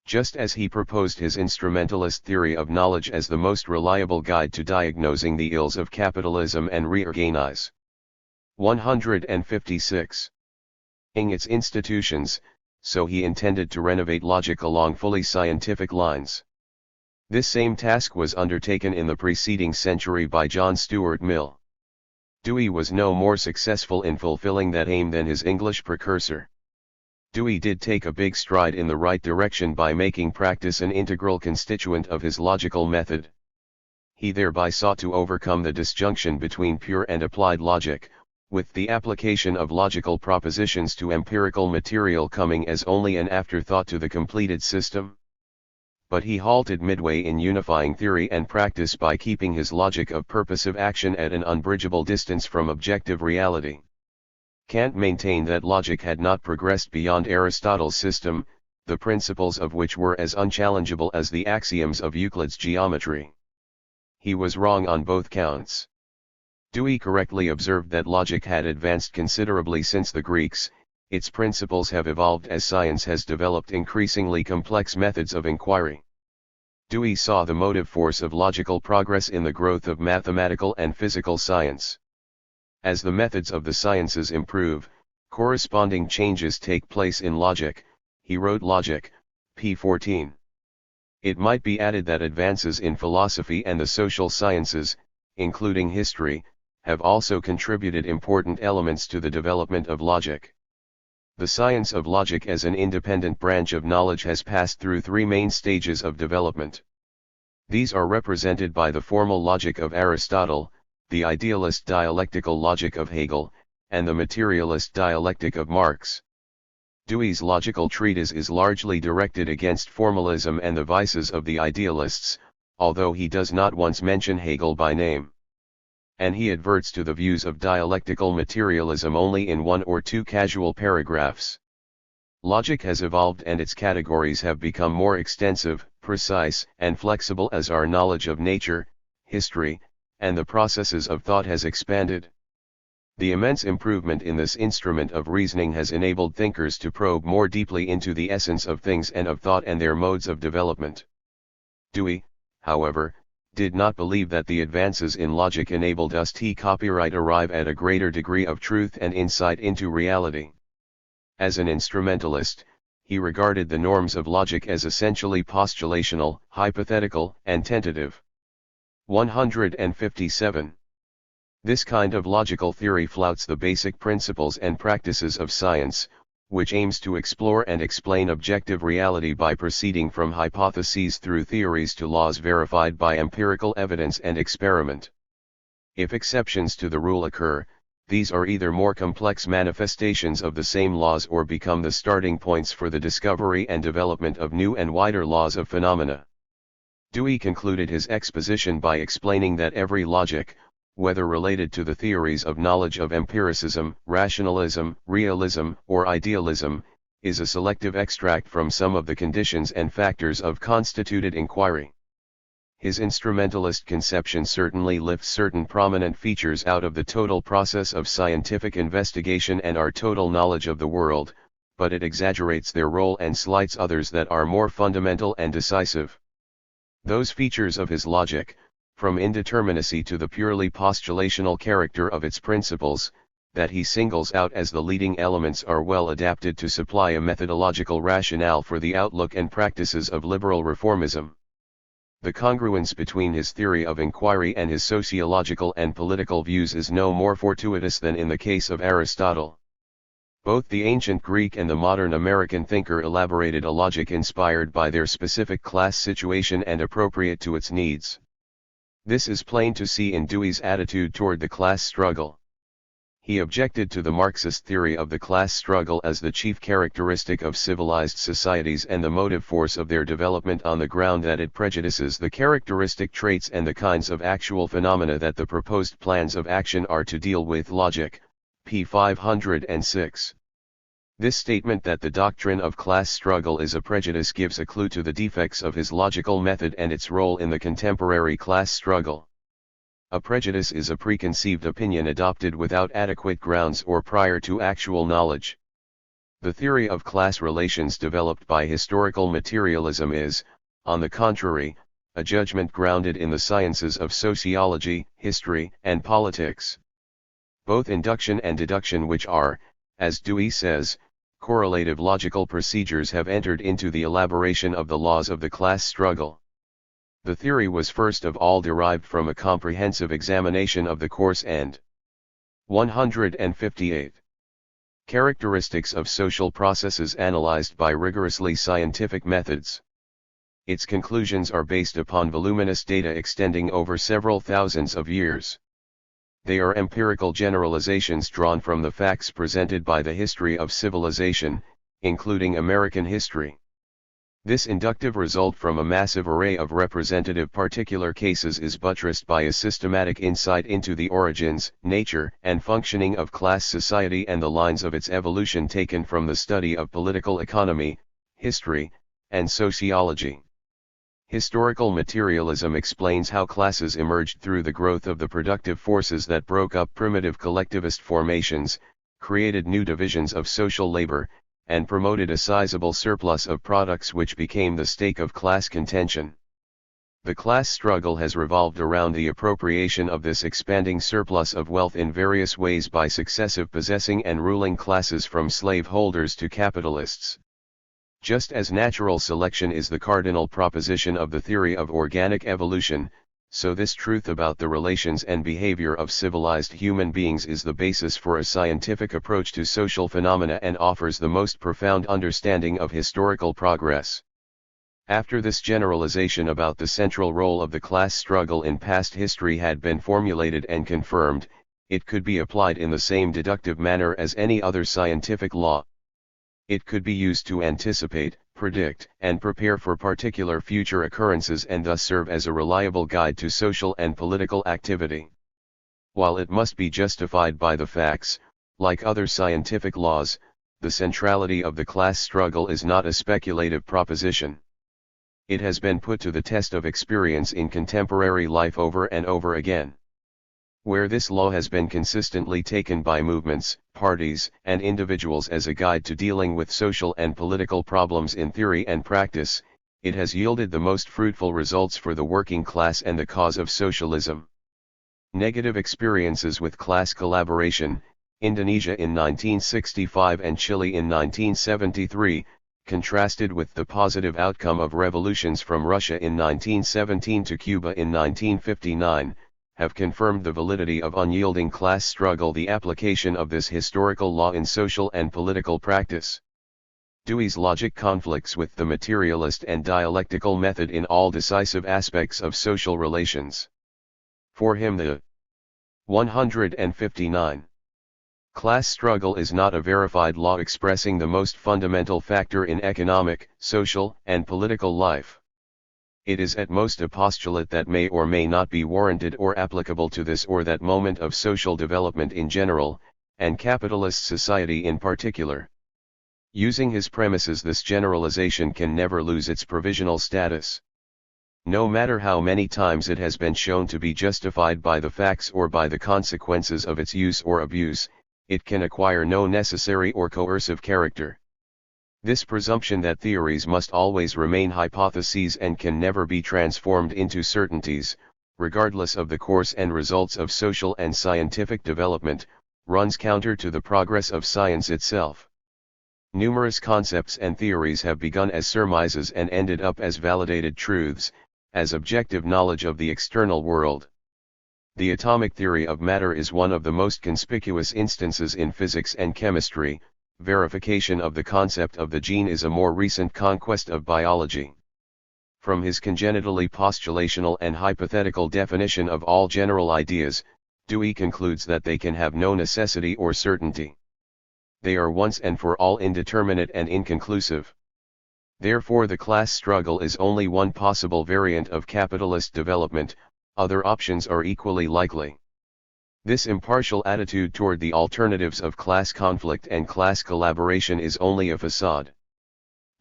Just as he proposed his instrumentalist theory of knowledge as the most reliable guide to diagnosing the ills of capitalism and reorganize. 156. Its institutions, so he intended to renovate logic along fully scientific lines. This same task was undertaken in the preceding century by John Stuart Mill. Dewey was no more successful in fulfilling that aim than his English precursor. Dewey did take a big stride in the right direction by making practice an integral constituent of his logical method. He thereby sought to overcome the disjunction between pure and applied logic, with the application of logical propositions to empirical material coming as only an afterthought to the completed system. But he halted midway in unifying theory and practice by keeping his logic of purposive action at an unbridgeable distance from objective reality. Kant maintained that logic had not progressed beyond Aristotle's system, the principles of which were as unchallengeable as the axioms of Euclid's geometry. He was wrong on both counts. Dewey correctly observed that logic had advanced considerably since the Greeks, its principles have evolved as science has developed increasingly complex methods of inquiry. Dewey saw the motive force of logical progress in the growth of mathematical and physical science. As the methods of the sciences improve, corresponding changes take place in logic, he wrote Logic, p. 14. It might be added that advances in philosophy and the social sciences, including history, have also contributed important elements to the development of logic. The science of logic as an independent branch of knowledge has passed through three main stages of development. These are represented by the formal logic of Aristotle, the idealist dialectical logic of Hegel, and the materialist dialectic of Marx. Dewey's logical treatise is largely directed against formalism and the vices of the idealists, although he does not once mention Hegel by name. and he adverts to the views of dialectical materialism only in one or two casual paragraphs. Logic has evolved and its categories have become more extensive, precise, and flexible as our knowledge of nature, history, and the processes of thought has expanded. The immense improvement in this instrument of reasoning has enabled thinkers to probe more deeply into the essence of things and of thought and their modes of development. Dewey, however, did not believe that the advances in logic enabled us to copyright arrive at a greater degree of truth and insight into reality. As an instrumentalist, he regarded the norms of logic as essentially postulational, hypothetical, and tentative. 157. This kind of logical theory flouts the basic principles and practices of science, which aims to explore and explain objective reality by proceeding from hypotheses through theories to laws verified by empirical evidence and experiment. If exceptions to the rule occur, these are either more complex manifestations of the same laws or become the starting points for the discovery and development of new and wider laws of phenomena. Dewey concluded his exposition by explaining that every logic, whether related to the theories of knowledge of empiricism, rationalism, realism, or idealism, is a selective extract from some of the conditions and factors of constituted inquiry. His instrumentalist conception certainly lifts certain prominent features out of the total process of scientific investigation and our total knowledge of the world, but it exaggerates their role and slights others that are more fundamental and decisive. Those features of his logic, from indeterminacy to the purely postulational character of its principles, that he singles out as the leading elements are well adapted to supply a methodological rationale for the outlook and practices of liberal reformism. The congruence between his theory of inquiry and his sociological and political views is no more fortuitous than in the case of Aristotle. Both the ancient Greek and the modern American thinker elaborated a logic inspired by their specific class situation and appropriate to its needs. This is plain to see in Dewey's attitude toward the class struggle. He objected to the Marxist theory of the class struggle as the chief characteristic of civilized societies and the motive force of their development on the ground that it prejudices the characteristic traits and the kinds of actual phenomena that the proposed plans of action are to deal with. Logic, p. 506. This statement that the doctrine of class struggle is a prejudice gives a clue to the defects of his logical method and its role in the contemporary class struggle. A prejudice is a preconceived opinion adopted without adequate grounds or prior to actual knowledge. The theory of class relations developed by historical materialism is, on the contrary, a judgment grounded in the sciences of sociology, history, and politics. Both induction and deduction, which are, as Dewey says, correlative logical procedures, have entered into the elaboration of the laws of the class struggle. The theory was first of all derived from a comprehensive examination of the course and 158 characteristics of social processes analyzed by rigorously scientific methods. Its conclusions are based upon voluminous data extending over several thousands of years. They are empirical generalizations drawn from the facts presented by the history of civilization, including American history. This inductive result from a massive array of representative particular cases is buttressed by a systematic insight into the origins, nature, and functioning of class society and the lines of its evolution taken from the study of political economy, history, and sociology. Historical materialism explains how classes emerged through the growth of the productive forces that broke up primitive collectivist formations, created new divisions of social labor, and promoted a sizable surplus of products which became the stake of class contention. The class struggle has revolved around the appropriation of this expanding surplus of wealth in various ways by successive possessing and ruling classes from slaveholders to capitalists. Just as natural selection is the cardinal proposition of the theory of organic evolution, so this truth about the relations and behavior of civilized human beings is the basis for a scientific approach to social phenomena and offers the most profound understanding of historical progress. After this generalization about the central role of the class struggle in past history had been formulated and confirmed, it could be applied in the same deductive manner as any other scientific law. It could be used to anticipate, predict, and prepare for particular future occurrences and thus serve as a reliable guide to social and political activity. While it must be justified by the facts, like other scientific laws, the centrality of the class struggle is not a speculative proposition. It has been put to the test of experience in contemporary life over and over again. Where this law has been consistently taken by movements, parties, and individuals as a guide to dealing with social and political problems in theory and practice, it has yielded the most fruitful results for the working class and the cause of socialism. Negative experiences with class collaboration, Indonesia in 1965 and Chile in 1973, contrasted with the positive outcome of revolutions from Russia in 1917 to Cuba in 1959, have confirmed the validity of unyielding class struggle, the application of this historical law in social and political practice. Dewey's logic conflicts with the materialist and dialectical method in all decisive aspects of social relations. For him the 159. Class struggle is not a verified law expressing the most fundamental factor in economic, social, and political life. It is at most a postulate that may or may not be warranted or applicable to this or that moment of social development in general, and capitalist society in particular. Using his premises, this generalization can never lose its provisional status. No matter how many times it has been shown to be justified by the facts or by the consequences of its use or abuse, it can acquire no necessary or coercive character. This presumption that theories must always remain hypotheses and can never be transformed into certainties, regardless of the course and results of social and scientific development, runs counter to the progress of science itself. Numerous concepts and theories have begun as surmises and ended up as validated truths, as objective knowledge of the external world. The atomic theory of matter is one of the most conspicuous instances in physics and chemistry. Verification of the concept of the gene is a more recent conquest of biology. From his congenitally postulational and hypothetical definition of all general ideas, Dewey concludes that they can have no necessity or certainty. They are once and for all indeterminate and inconclusive. Therefore the class struggle is only one possible variant of capitalist development, other options are equally likely. This impartial attitude toward the alternatives of class conflict and class collaboration is only a facade.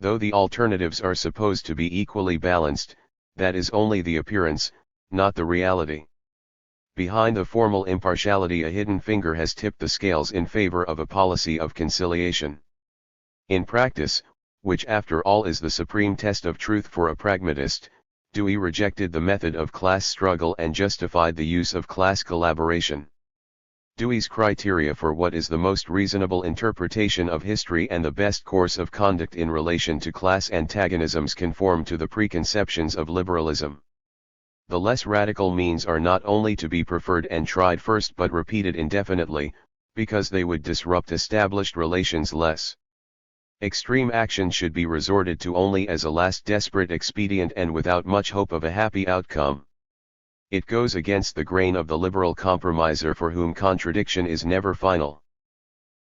Though the alternatives are supposed to be equally balanced, that is only the appearance, not the reality. Behind the formal impartiality a hidden finger has tipped the scales in favor of a policy of conciliation. In practice, which after all is the supreme test of truth for a pragmatist, Dewey rejected the method of class struggle and justified the use of class collaboration. Dewey's criteria for what is the most reasonable interpretation of history and the best course of conduct in relation to class antagonisms conform to the preconceptions of liberalism. The less radical means are not only to be preferred and tried first but repeated indefinitely, because they would disrupt established relations less. Extreme action should be resorted to only as a last desperate expedient and without much hope of a happy outcome. It goes against the grain of the liberal compromiser for whom contradiction is never final.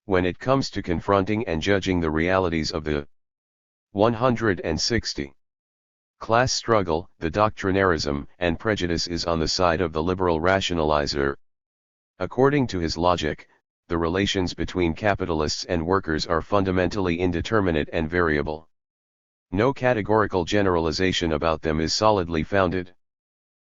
When it comes to confronting and judging the realities of the 160. Class struggle, the doctrinarism and prejudice is on the side of the liberal rationalizer. According to his logic, the relations between capitalists and workers are fundamentally indeterminate and variable. No categorical generalization about them is solidly founded.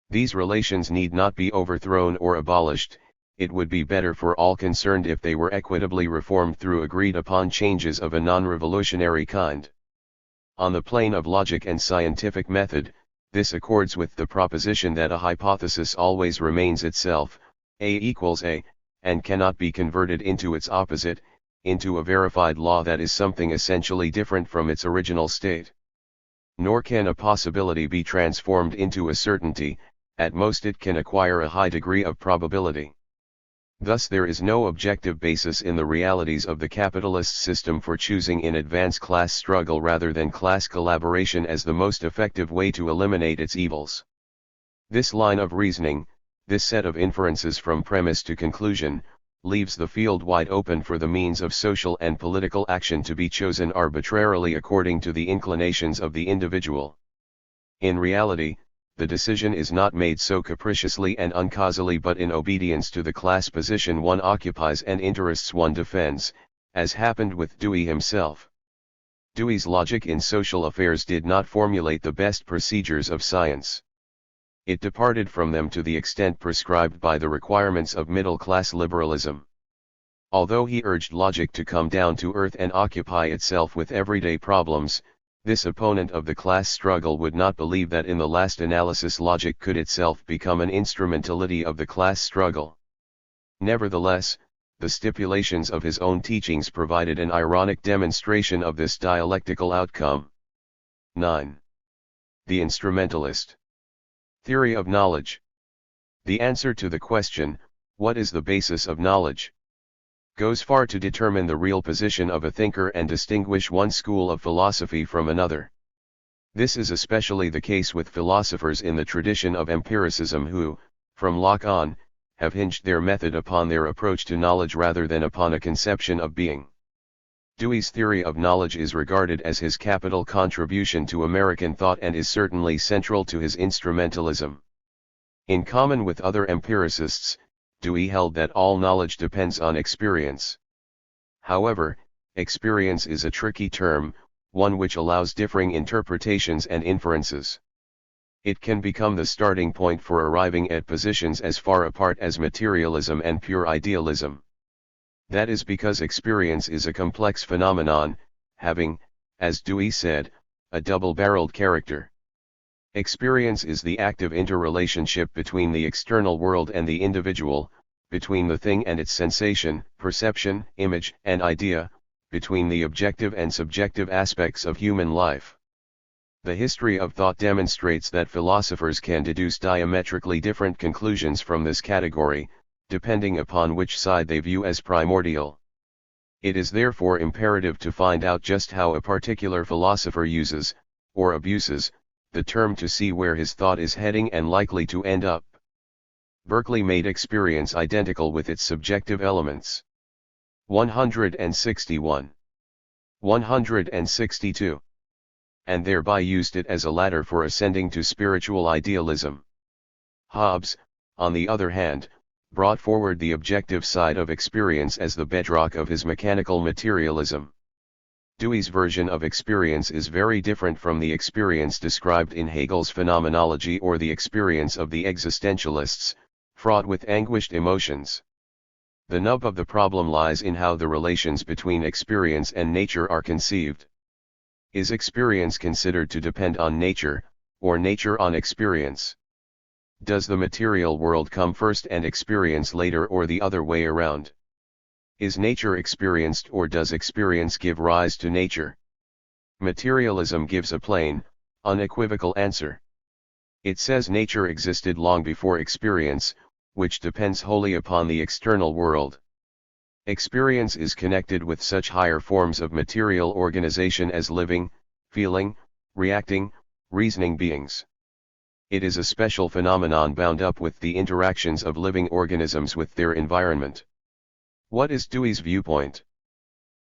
These relations need not be overthrown or abolished, it would be better for all concerned if they were equitably reformed through agreed-upon changes of a non-revolutionary kind. On the plane of logic and scientific method, this accords with the proposition that a hypothesis always remains itself, A equals A, and cannot be converted into its opposite, into a verified law that is something essentially different from its original state. Nor can a possibility be transformed into a certainty, at most it can acquire a high degree of probability. Thus there is no objective basis in the realities of the capitalist system for choosing in advance class struggle rather than class collaboration as the most effective way to eliminate its evils. This line of reasoning, this set of inferences from premise to conclusion, leaves the field wide open for the means of social and political action to be chosen arbitrarily according to the inclinations of the individual. In reality, the decision is not made so capriciously and uncausally but in obedience to the class position one occupies and interests one defends, as happened with Dewey himself. Dewey's logic in social affairs did not formulate the best procedures of science. It departed from them to the extent prescribed by the requirements of middle-class liberalism. Although he urged logic to come down to earth and occupy itself with everyday problems, this opponent of the class struggle would not believe that in the last analysis logic could itself become an instrumentality of the class struggle. Nevertheless, the stipulations of his own teachings provided an ironic demonstration of this dialectical outcome. 9. The instrumentalist. Theory of knowledge. The answer to the question, what is the basis of knowledge, goes far to determine the real position of a thinker and distinguish one school of philosophy from another. This is especially the case with philosophers in the tradition of empiricism who, from Locke on, have hinged their method upon their approach to knowledge rather than upon a conception of being. Dewey's theory of knowledge is regarded as his capital contribution to American thought and is certainly central to his instrumentalism. In common with other empiricists, Dewey held that all knowledge depends on experience. However, experience is a tricky term, one which allows differing interpretations and inferences. It can become the starting point for arriving at positions as far apart as materialism and pure idealism. That is because experience is a complex phenomenon, having, as Dewey said, a double-barreled character. Experience is the active interrelationship between the external world and the individual, between the thing and its sensation, perception, image, and idea, between the objective and subjective aspects of human life. The history of thought demonstrates that philosophers can deduce diametrically different conclusions from this category, depending upon which side they view as primordial. It is therefore imperative to find out just how a particular philosopher uses, or abuses, the term to see where his thought is heading and likely to end up. Berkeley made experience identical with its subjective elements. 161. 162. And thereby used it as a ladder for ascending to spiritual idealism. Hobbes, on the other hand, brought forward the objective side of experience as the bedrock of his mechanical materialism. Dewey's version of experience is very different from the experience described in Hegel's phenomenology or the experience of the existentialists, fraught with anguished emotions. The nub of the problem lies in how the relations between experience and nature are conceived. Is experience considered to depend on nature, or nature on experience? Does the material world come first and experience later, or the other way around? Is nature experienced, or does experience give rise to nature? Materialism gives a plain, unequivocal answer. It says nature existed long before experience, which depends wholly upon the external world. Experience is connected with such higher forms of material organization as living, feeling, reacting, reasoning beings. It is a special phenomenon bound up with the interactions of living organisms with their environment. What is Dewey's viewpoint?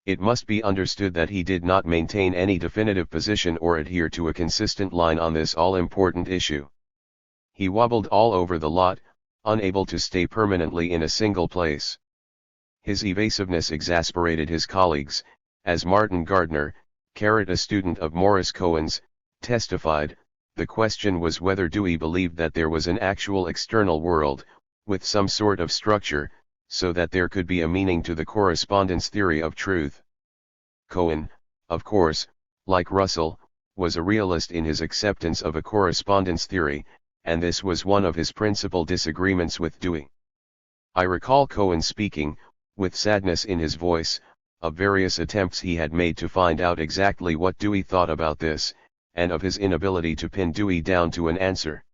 It must be understood that he did not maintain any definitive position or adhere to a consistent line on this all-important issue. He wobbled all over the lot, unable to stay permanently in a single place. His evasiveness exasperated his colleagues, as Martin Gardner, a student of Morris Cohen's, testified. The question was whether Dewey believed that there was an actual external world, with some sort of structure, so that there could be a meaning to the correspondence theory of truth. Cohen, of course, like Russell, was a realist in his acceptance of a correspondence theory, and this was one of his principal disagreements with Dewey. I recall Cohen speaking, with sadness in his voice, of various attempts he had made to find out exactly what Dewey thought about this, and of his inability to pin Dewey down to an answer.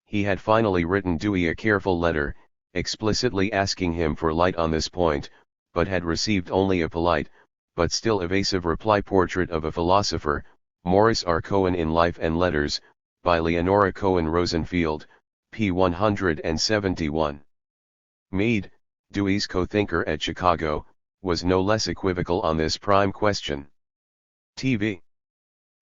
He had finally written Dewey a careful letter, explicitly asking him for light on this point, but had received only a polite, but still evasive reply. Portrait of a Philosopher, Morris R. Cohen in Life and Letters, by Leonora Cohen Rosenfield, p. 171. Mead, Dewey's co-thinker at Chicago, was no less equivocal on this prime question. T.V.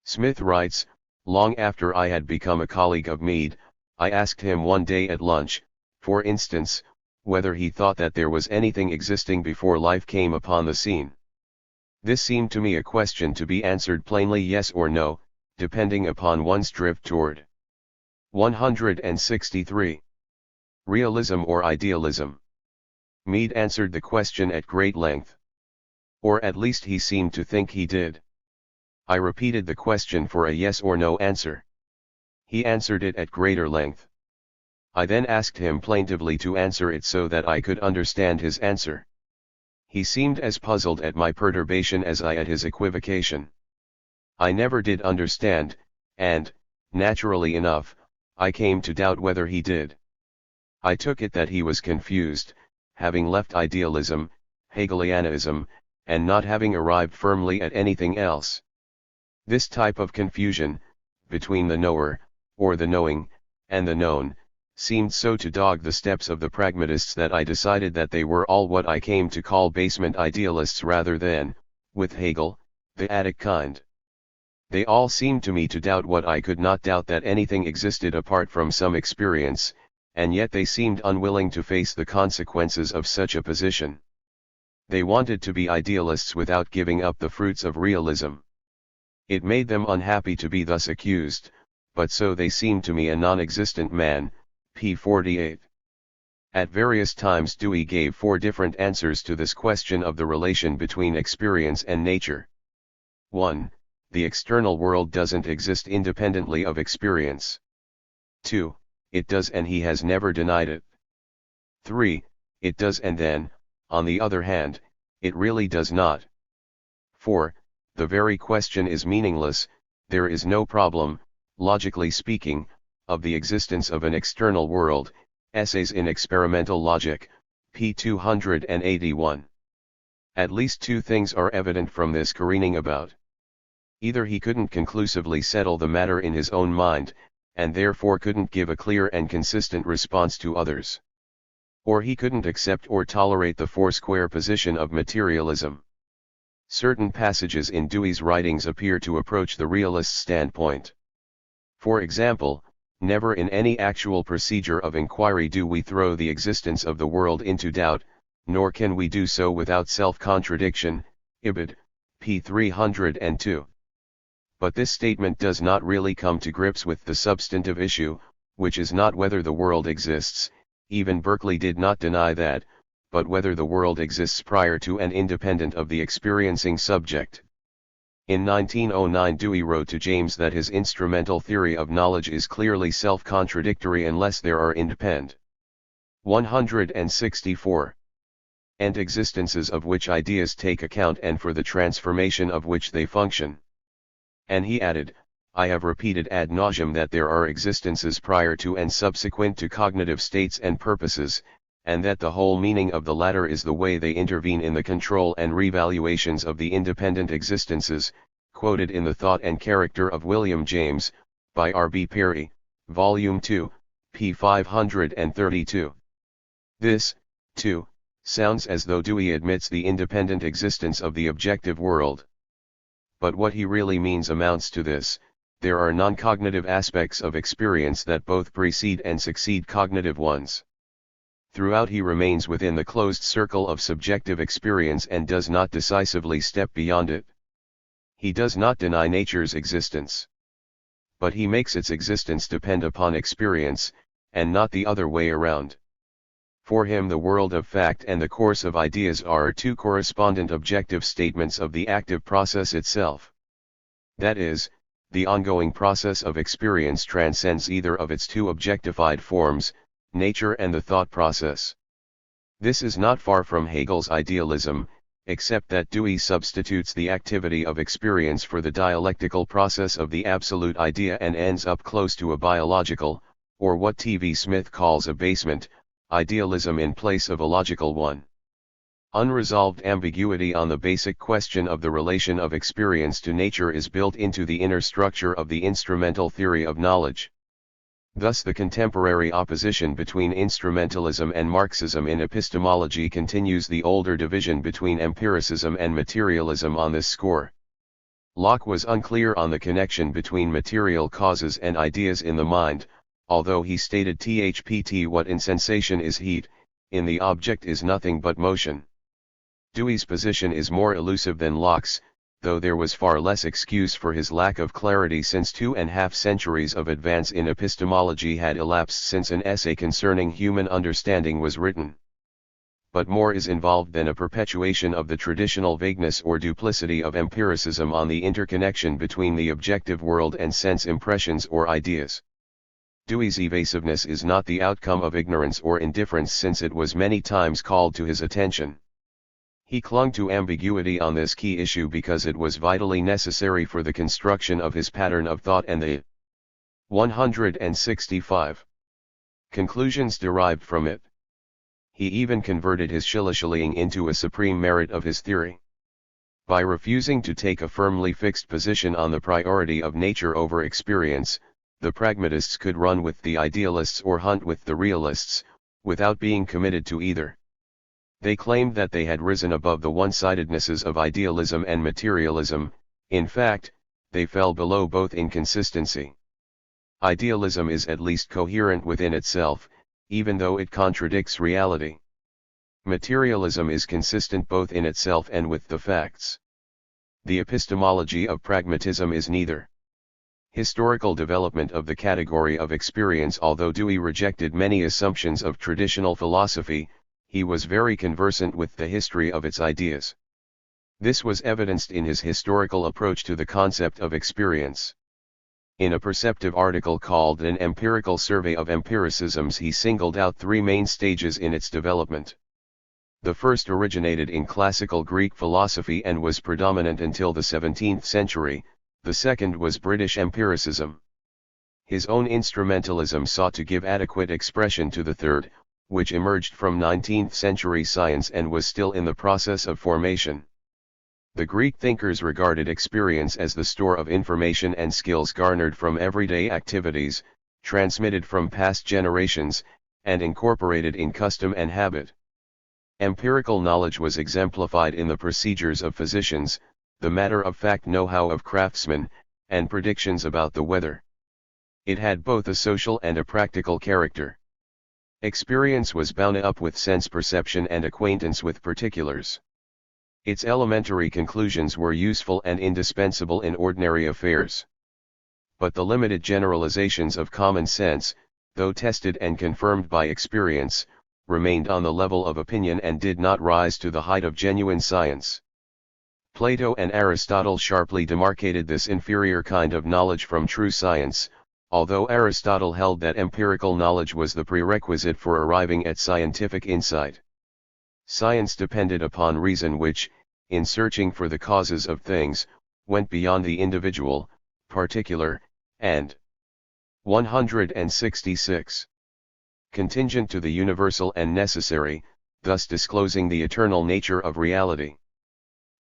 Smith writes, Long after I had become a colleague of Mead, I asked him one day at lunch, for instance, whether he thought that there was anything existing before life came upon the scene. This seemed to me a question to be answered plainly yes or no, depending upon one's drift toward. 163. Realism or idealism? Mead answered the question at great length. Or at least he seemed to think he did. I repeated the question for a yes or no answer. He answered it at greater length. I then asked him plaintively to answer it so that I could understand his answer. He seemed as puzzled at my perturbation as I at his equivocation. I never did understand, and, naturally enough, I came to doubt whether he did. I took it that he was confused, having left idealism, Hegelianism, and not having arrived firmly at anything else. This type of confusion, between the knower, or the knowing, and the known, seemed so to dog the steps of the pragmatists that I decided that they were all what I came to call basement idealists rather than, with Hegel, the Attic kind. They all seemed to me to doubt what I could not doubt, that anything existed apart from some experience, and yet they seemed unwilling to face the consequences of such a position. They wanted to be idealists without giving up the fruits of realism. It made them unhappy to be thus accused, but so they seemed to me a non-existent man, p. 48. At various times Dewey gave 4 different answers to this question of the relation between experience and nature. 1. The external world doesn't exist independently of experience. 2. It does, and he has never denied it. 3. It does, and then, on the other hand, it really does not. 4. The very question is meaningless. There is no problem, logically speaking, of the existence of an external world. Essays in Experimental Logic, p. 281. At least 2 things are evident from this careening about. Either he couldn't conclusively settle the matter in his own mind, and therefore couldn't give a clear and consistent response to others. Or he couldn't accept or tolerate the foursquare position of materialism. Certain passages in Dewey's writings appear to approach the realist standpoint. For example, never in any actual procedure of inquiry do we throw the existence of the world into doubt, nor can we do so without self-contradiction. Ibid, p. 302. But this statement does not really come to grips with the substantive issue, which is not whether the world exists, even Berkeley did not deny that, but whether the world exists prior to and independent of the experiencing subject. In 1909 Dewey wrote to James that his instrumental theory of knowledge is clearly self-contradictory unless there are independent. 164. And existences of which ideas take account and for the transformation of which they function. And he added, I have repeated ad nauseam that there are existences prior to and subsequent to cognitive states and purposes, and that the whole meaning of the latter is the way they intervene in the control and revaluations of the independent existences, quoted in The Thought and Character of William James, by R. B. Perry, Volume 2, p. 532. This, too, sounds as though Dewey admits the independent existence of the objective world. But what he really means amounts to this: there are non-cognitive aspects of experience that both precede and succeed cognitive ones. Throughout he remains within the closed circle of subjective experience and does not decisively step beyond it. He does not deny nature's existence. But he makes its existence depend upon experience, and not the other way around. For him the world of fact and the course of ideas are 2 correspondent objective statements of the active process itself. That is, the ongoing process of experience transcends either of its 2 objectified forms, nature and the thought process. This is not far from Hegel's idealism, except that Dewey substitutes the activity of experience for the dialectical process of the absolute idea and ends up close to a biological, or what T.V. Smith calls a basement, idealism in place of a logical one. Unresolved ambiguity on the basic question of the relation of experience to nature is built into the inner structure of the instrumental theory of knowledge. Thus the contemporary opposition between instrumentalism and Marxism in epistemology continues the older division between empiricism and materialism on this score. Locke was unclear on the connection between material causes and ideas in the mind, although he stated thpt what in sensation is heat, in the object is nothing but motion. Dewey's position is more elusive than Locke's, though there was far less excuse for his lack of clarity since 2.5 centuries of advance in epistemology had elapsed since an essay concerning human understanding was written. But more is involved than a perpetuation of the traditional vagueness or duplicity of empiricism on the interconnection between the objective world and sense impressions or ideas. Dewey's evasiveness is not the outcome of ignorance or indifference, since it was many times called to his attention. He clung to ambiguity on this key issue because it was vitally necessary for the construction of his pattern of thought and the 165 conclusions derived from it. He even converted his shilly-shallying into a supreme merit of his theory. By refusing to take a firmly fixed position on the priority of nature over experience, the pragmatists could run with the idealists or hunt with the realists, without being committed to either. They claimed that they had risen above the one-sidednesses of idealism and materialism. In fact, they fell below both in consistency. Idealism is at least coherent within itself, even though it contradicts reality. Materialism is consistent both in itself and with the facts. The epistemology of pragmatism is neither. Historical development of the category of experience. Although Dewey rejected many assumptions of traditional philosophy, he was very conversant with the history of its ideas. This was evidenced in his historical approach to the concept of experience. In a perceptive article called An Empirical Survey of Empiricisms, he singled out three main stages in its development. The first originated in classical Greek philosophy and was predominant until the 17th century, the second was British empiricism. His own instrumentalism sought to give adequate expression to the third, which emerged from 19th century science and was still in the process of formation. The Greek thinkers regarded experience as the store of information and skills garnered from everyday activities, transmitted from past generations, and incorporated in custom and habit. Empirical knowledge was exemplified in the procedures of physicians, the matter-of-fact know-how of craftsmen, and predictions about the weather. It had both a social and a practical character. Experience was bound up with sense perception and acquaintance with particulars. Its elementary conclusions were useful and indispensable in ordinary affairs. But the limited generalizations of common sense, though tested and confirmed by experience, remained on the level of opinion and did not rise to the height of genuine science. Plato and Aristotle sharply demarcated this inferior kind of knowledge from true science, although Aristotle held that empirical knowledge was the prerequisite for arriving at scientific insight. Science depended upon reason which, in searching for the causes of things, went beyond the individual, particular, and 166. Contingent to the universal and necessary, thus disclosing the eternal nature of reality.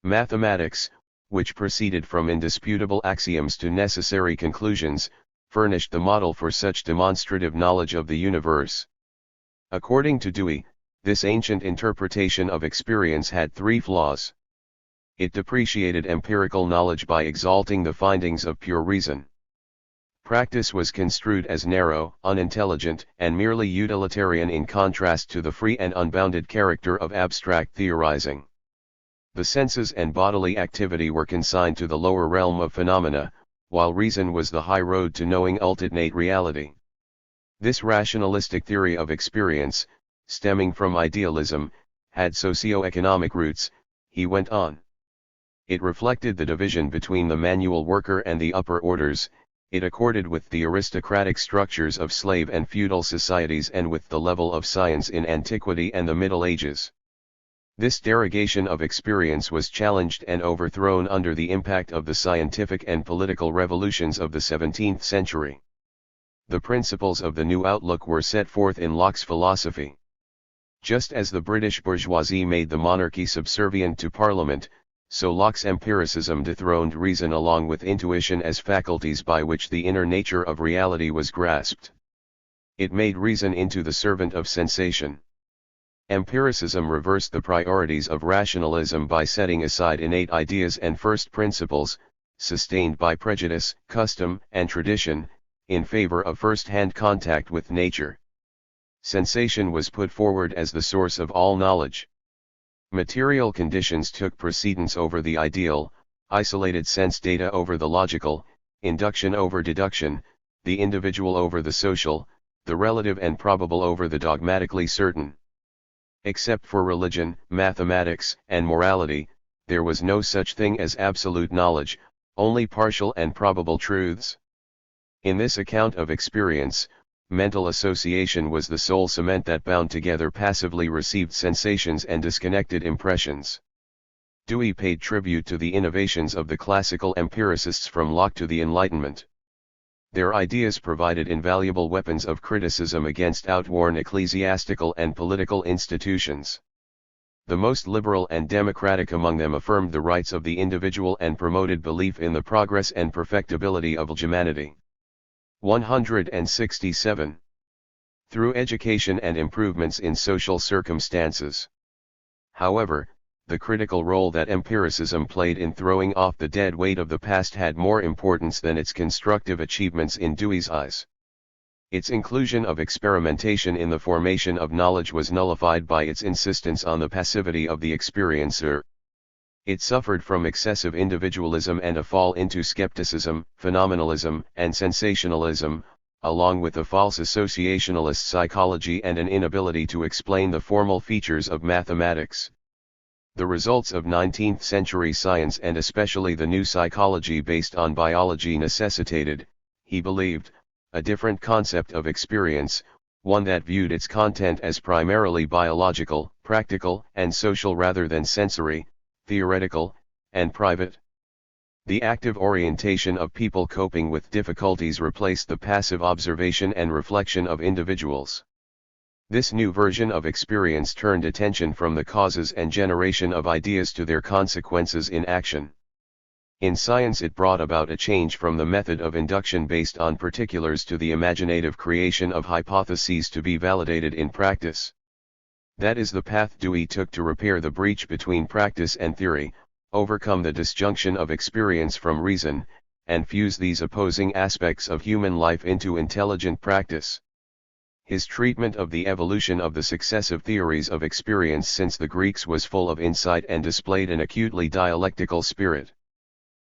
Mathematics, which proceeded from indisputable axioms to necessary conclusions, furnished the model for such demonstrative knowledge of the universe. According to Dewey, this ancient interpretation of experience had three flaws. It depreciated empirical knowledge by exalting the findings of pure reason. Practice was construed as narrow, unintelligent, and merely utilitarian in contrast to the free and unbounded character of abstract theorizing. The senses and bodily activity were consigned to the lower realm of phenomena, while reason was the high road to knowing ultimate reality. This rationalistic theory of experience, stemming from idealism, had socio-economic roots, he went on. It reflected the division between the manual worker and the upper orders. It accorded with the aristocratic structures of slave and feudal societies and with the level of science in antiquity and the Middle Ages. This derogation of experience was challenged and overthrown under the impact of the scientific and political revolutions of the 17th century. The principles of the new outlook were set forth in Locke's philosophy. Just as the British bourgeoisie made the monarchy subservient to Parliament, so Locke's empiricism dethroned reason along with intuition as faculties by which the inner nature of reality was grasped. It made reason into the servant of sensation. Empiricism reversed the priorities of rationalism by setting aside innate ideas and first principles, sustained by prejudice, custom, and tradition, in favor of first-hand contact with nature. Sensation was put forward as the source of all knowledge. Material conditions took precedence over the ideal, isolated sense data over the logical, induction over deduction, the individual over the social, the relative and probable over the dogmatically certain. Except for religion, mathematics, and morality, there was no such thing as absolute knowledge, only partial and probable truths. In this account of experience, mental association was the sole cement that bound together passively received sensations and disconnected impressions. Dewey paid tribute to the innovations of the classical empiricists from Locke to the Enlightenment. Their ideas provided invaluable weapons of criticism against outworn ecclesiastical and political institutions. The most liberal and democratic among them affirmed the rights of the individual and promoted belief in the progress and perfectibility of humanity. 167. Through education and improvements in social circumstances. However, the critical role that empiricism played in throwing off the dead weight of the past had more importance than its constructive achievements in Dewey's eyes. Its inclusion of experimentation in the formation of knowledge was nullified by its insistence on the passivity of the experiencer. It suffered from excessive individualism and a fall into skepticism, phenomenalism, and sensationalism, along with a false associationalist psychology and an inability to explain the formal features of mathematics. The results of 19th-century science and especially the new psychology based on biology necessitated, he believed, a different concept of experience, one that viewed its content as primarily biological, practical, and social rather than sensory, theoretical, and private. The active orientation of people coping with difficulties replaced the passive observation and reflection of individuals. This new version of experience turned attention from the causes and generation of ideas to their consequences in action. In science, it brought about a change from the method of induction based on particulars to the imaginative creation of hypotheses to be validated in practice. That is the path Dewey took to repair the breach between practice and theory, overcome the disjunction of experience from reason, and fuse these opposing aspects of human life into intelligent practice. His treatment of the evolution of the successive theories of experience since the Greeks was full of insight and displayed an acutely dialectical spirit.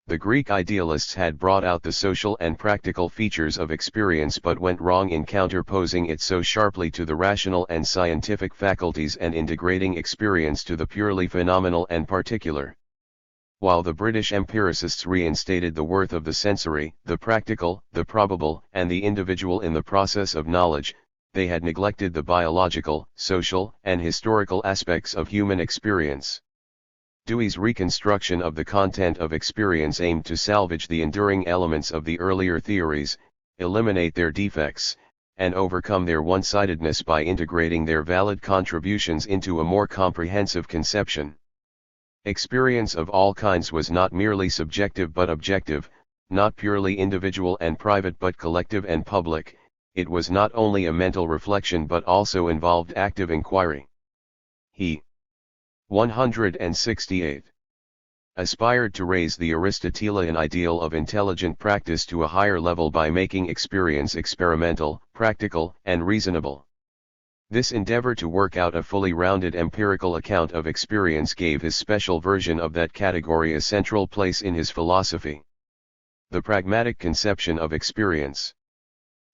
The Greek idealists had brought out the social and practical features of experience but went wrong in counterposing it so sharply to the rational and scientific faculties and in degrading experience to the purely phenomenal and particular. While the British empiricists reinstated the worth of the sensory, the practical, the probable, and the individual in the process of knowledge, they had neglected the biological, social, and historical aspects of human experience. Dewey's reconstruction of the content of experience aimed to salvage the enduring elements of the earlier theories, eliminate their defects, and overcome their one-sidedness by integrating their valid contributions into a more comprehensive conception. Experience of all kinds was not merely subjective but objective, not purely individual and private but collective and public. It was not only a mental reflection but also involved active inquiry. He 168. Aspired to raise the Aristotelian ideal of intelligent practice to a higher level by making experience experimental, practical, and reasonable. This endeavor to work out a fully rounded empirical account of experience gave his special version of that category a central place in his philosophy. The pragmatic conception of experience.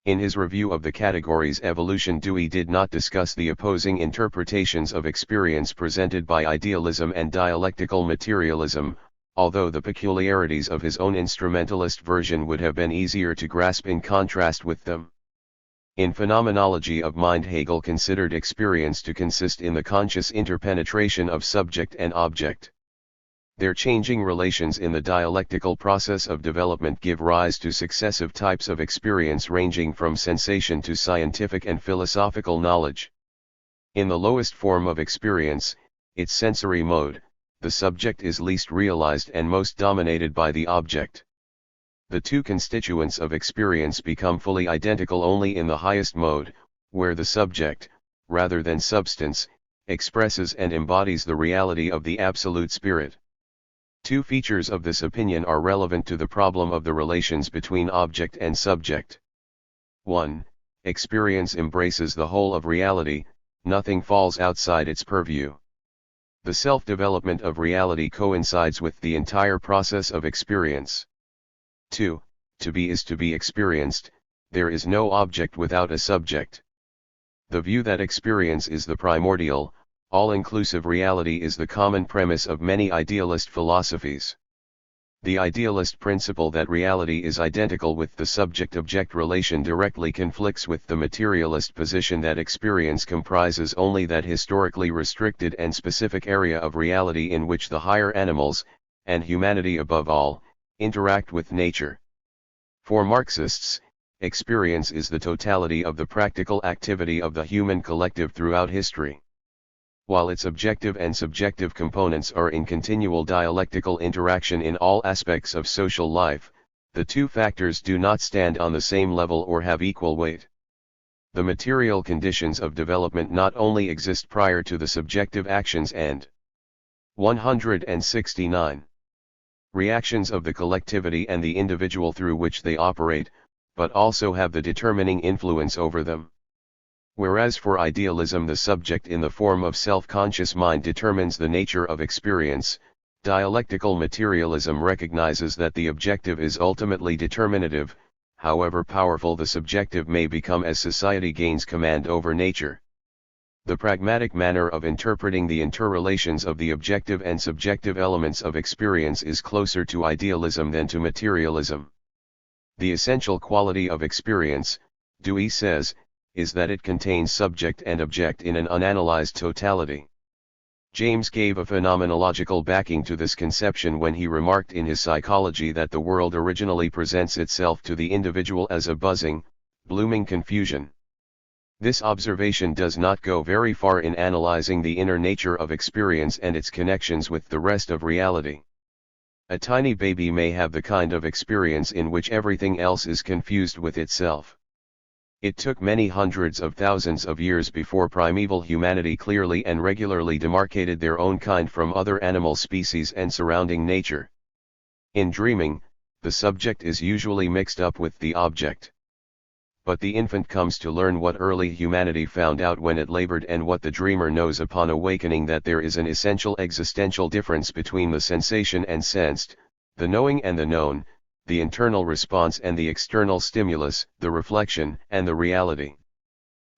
In his review of the category's evolution, Dewey did not discuss the opposing interpretations of experience presented by idealism and dialectical materialism, although the peculiarities of his own instrumentalist version would have been easier to grasp in contrast with them. In Phenomenology of Mind, Hegel considered experience to consist in the conscious interpenetration of subject and object. Their changing relations in the dialectical process of development give rise to successive types of experience ranging from sensation to scientific and philosophical knowledge. In the lowest form of experience, its sensory mode, the subject is least realized and most dominated by the object. The two constituents of experience become fully identical only in the highest mode, where the subject, rather than substance, expresses and embodies the reality of the absolute spirit. Two features of this opinion are relevant to the problem of the relations between object and subject. 1. Experience embraces the whole of reality, nothing falls outside its purview. The self-development of reality coincides with the entire process of experience. 2. To be is to be experienced, there is no object without a subject. The view that experience is the primordial, all-inclusive reality is the common premise of many idealist philosophies. The idealist principle that reality is identical with the subject-object relation directly conflicts with the materialist position that experience comprises only that historically restricted and specific area of reality in which the higher animals, and humanity above all, interact with nature. For Marxists, experience is the totality of the practical activity of the human collective throughout history. While its objective and subjective components are in continual dialectical interaction in all aspects of social life, the two factors do not stand on the same level or have equal weight. The material conditions of development not only exist prior to the subjective actions and 169 reactions of the collectivity and the individual through which they operate, but also have the determining influence over them. Whereas for idealism the subject in the form of self-conscious mind determines the nature of experience, dialectical materialism recognizes that the objective is ultimately determinative, however powerful the subjective may become as society gains command over nature. The pragmatic manner of interpreting the interrelations of the objective and subjective elements of experience is closer to idealism than to materialism. The essential quality of experience, Dewey says, is that it contains subject and object in an unanalyzed totality. James gave a phenomenological backing to this conception when he remarked in his Psychology that the world originally presents itself to the individual as a buzzing, blooming confusion. This observation does not go very far in analyzing the inner nature of experience and its connections with the rest of reality. A tiny baby may have the kind of experience in which everything else is confused with itself. It took many hundreds of thousands of years before primeval humanity clearly and regularly demarcated their own kind from other animal species and surrounding nature. In dreaming, the subject is usually mixed up with the object. But the infant comes to learn what early humanity found out when it labored and what the dreamer knows upon awakening, that there is an essential existential difference between the sensation and sensed, the knowing and the known, the internal response and the external stimulus, the reflection and the reality.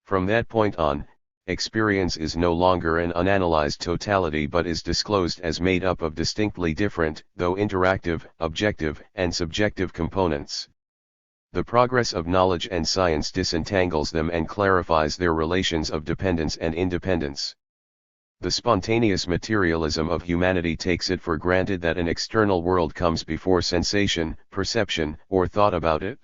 From that point on, experience is no longer an unanalyzed totality but is disclosed as made up of distinctly different, though interactive, objective and subjective components. The progress of knowledge and science disentangles them and clarifies their relations of dependence and independence. The spontaneous materialism of humanity takes it for granted that an external world comes before sensation, perception, or thought about it.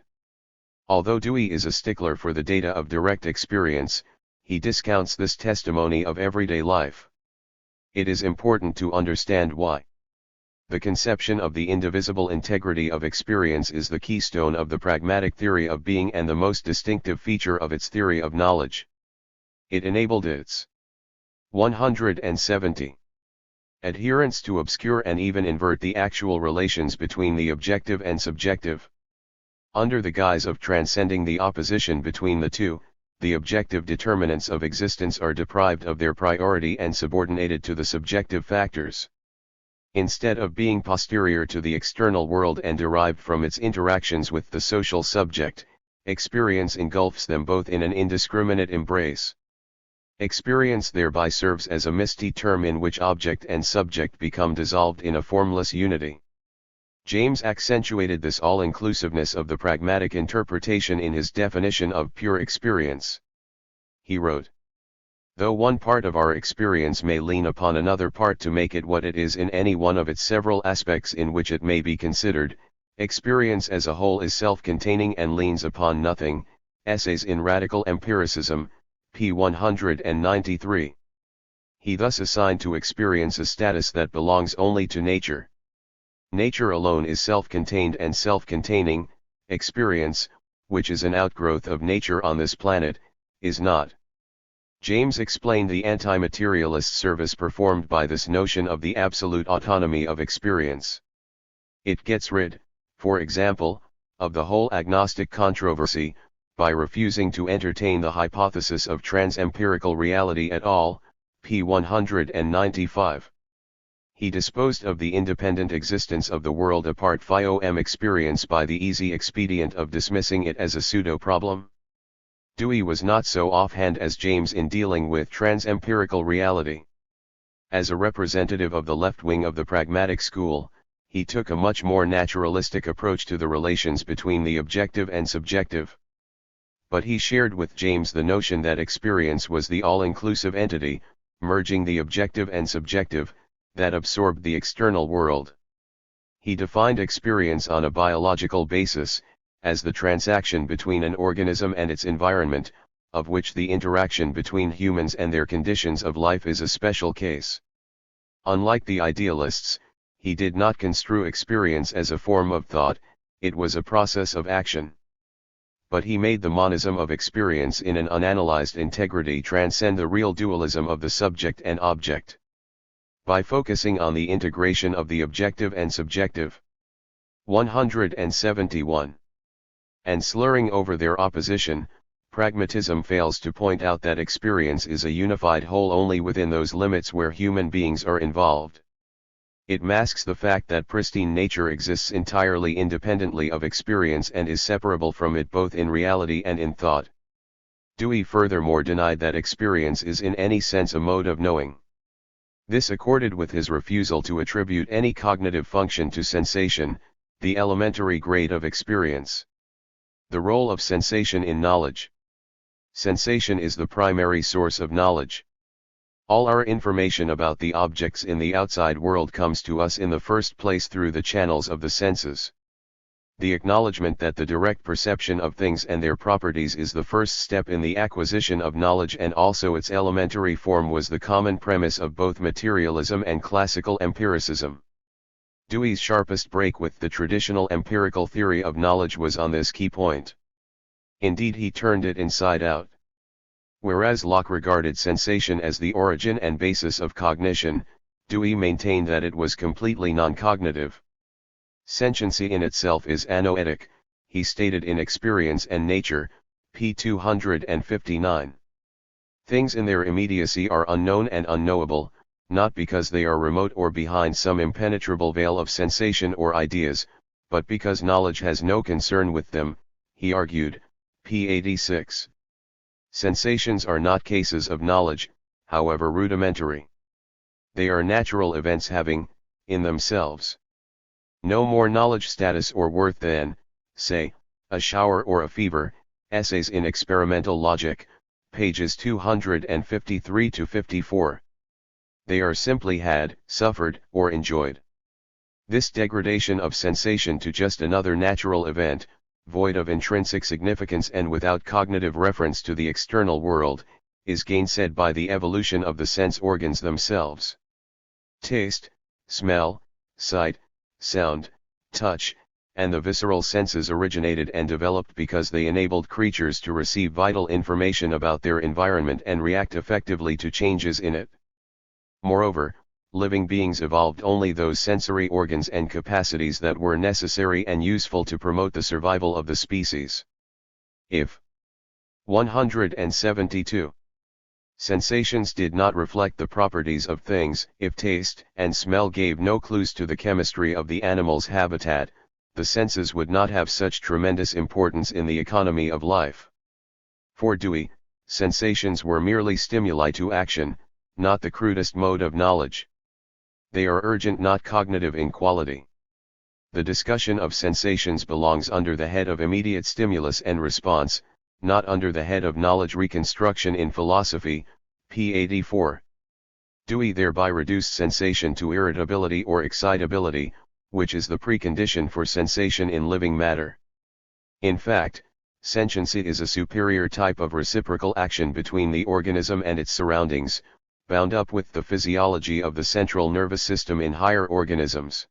Although Dewey is a stickler for the data of direct experience, he discounts this testimony of everyday life. It is important to understand why. The conception of the indivisible integrity of experience is the keystone of the pragmatic theory of being and the most distinctive feature of its theory of knowledge. It enabled its 170 adherents to obscure and even invert the actual relations between the objective and subjective. Under the guise of transcending the opposition between the two, the objective determinants of existence are deprived of their priority and subordinated to the subjective factors. Instead of being posterior to the external world and derived from its interactions with the social subject, experience engulfs them both in an indiscriminate embrace. Experience thereby serves as a misty term in which object and subject become dissolved in a formless unity. James accentuated this all-inclusiveness of the pragmatic interpretation in his definition of pure experience. He wrote, "Though one part of our experience may lean upon another part to make it what it is in any one of its several aspects in which it may be considered, experience as a whole is self-containing and leans upon nothing." Essays in Radical Empiricism, p. 193. He thus assigned to experience a status that belongs only to nature. Nature alone is self-contained and self-containing. Experience, which is an outgrowth of nature on this planet, is not. James explained the anti-materialist service performed by this notion of the absolute autonomy of experience. It gets rid, for example, of the whole agnostic controversy, by refusing to entertain the hypothesis of trans-empirical reality at all, p. 195. He disposed of the independent existence of the world apart from experience by the easy expedient of dismissing it as a pseudo-problem. Dewey was not so offhand as James in dealing with trans-empirical reality. As a representative of the left wing of the pragmatic school, he took a much more naturalistic approach to the relations between the objective and subjective. But he shared with James the notion that experience was the all-inclusive entity, merging the objective and subjective, that absorbed the external world. He defined experience on a biological basis, as the transaction between an organism and its environment, of which the interaction between humans and their conditions of life is a special case. Unlike the idealists, he did not construe experience as a form of thought, it was a process of action. But he made the monism of experience in an unanalyzed integrity transcend the real dualism of the subject and object. By focusing on the integration of the objective and subjective. 171. And slurring over their opposition, pragmatism fails to point out that experience is a unified whole only within those limits where human beings are involved. It masks the fact that pristine nature exists entirely independently of experience and is separable from it both in reality and in thought. Dewey furthermore denied that experience is in any sense a mode of knowing. This accorded with his refusal to attribute any cognitive function to sensation, the elementary grade of experience. The role of sensation in knowledge. Sensation is the primary source of knowledge. All our information about the objects in the outside world comes to us in the first place through the channels of the senses. The acknowledgement that the direct perception of things and their properties is the first step in the acquisition of knowledge and also its elementary form was the common premise of both materialism and classical empiricism. Dewey's sharpest break with the traditional empirical theory of knowledge was on this key point. Indeed, he turned it inside out. Whereas Locke regarded sensation as the origin and basis of cognition, Dewey maintained that it was completely non-cognitive. Sentiency in itself is anoetic, he stated in Experience and Nature, p. 259. Things in their immediacy are unknown and unknowable, not because they are remote or behind some impenetrable veil of sensation or ideas, but because knowledge has no concern with them, he argued, p. 86. Sensations are not cases of knowledge, however rudimentary. They are natural events having, in themselves, no more knowledge status or worth than, say, a shower or a fever. Essays in Experimental Logic, pages 253-54. They are simply had, suffered, or enjoyed. This degradation of sensation to just another natural event, void of intrinsic significance and without cognitive reference to the external world, is gainsaid by the evolution of the sense organs themselves. Taste, smell, sight, sound, touch, and the visceral senses originated and developed because they enabled creatures to receive vital information about their environment and react effectively to changes in it. Moreover, living beings evolved only those sensory organs and capacities that were necessary and useful to promote the survival of the species. If 172. Sensations did not reflect the properties of things, if taste and smell gave no clues to the chemistry of the animal's habitat, the senses would not have such tremendous importance in the economy of life. For Dewey, sensations were merely stimuli to action, not the crudest mode of knowledge. They are urgent, not cognitive in quality. The discussion of sensations belongs under the head of immediate stimulus and response, not under the head of knowledge reconstruction in philosophy, p. 84. Dewey thereby reduced sensation to irritability or excitability, which is the precondition for sensation in living matter. In fact, sentiency is a superior type of reciprocal action between the organism and its surroundings, bound up with the physiology of the central nervous system in higher organisms.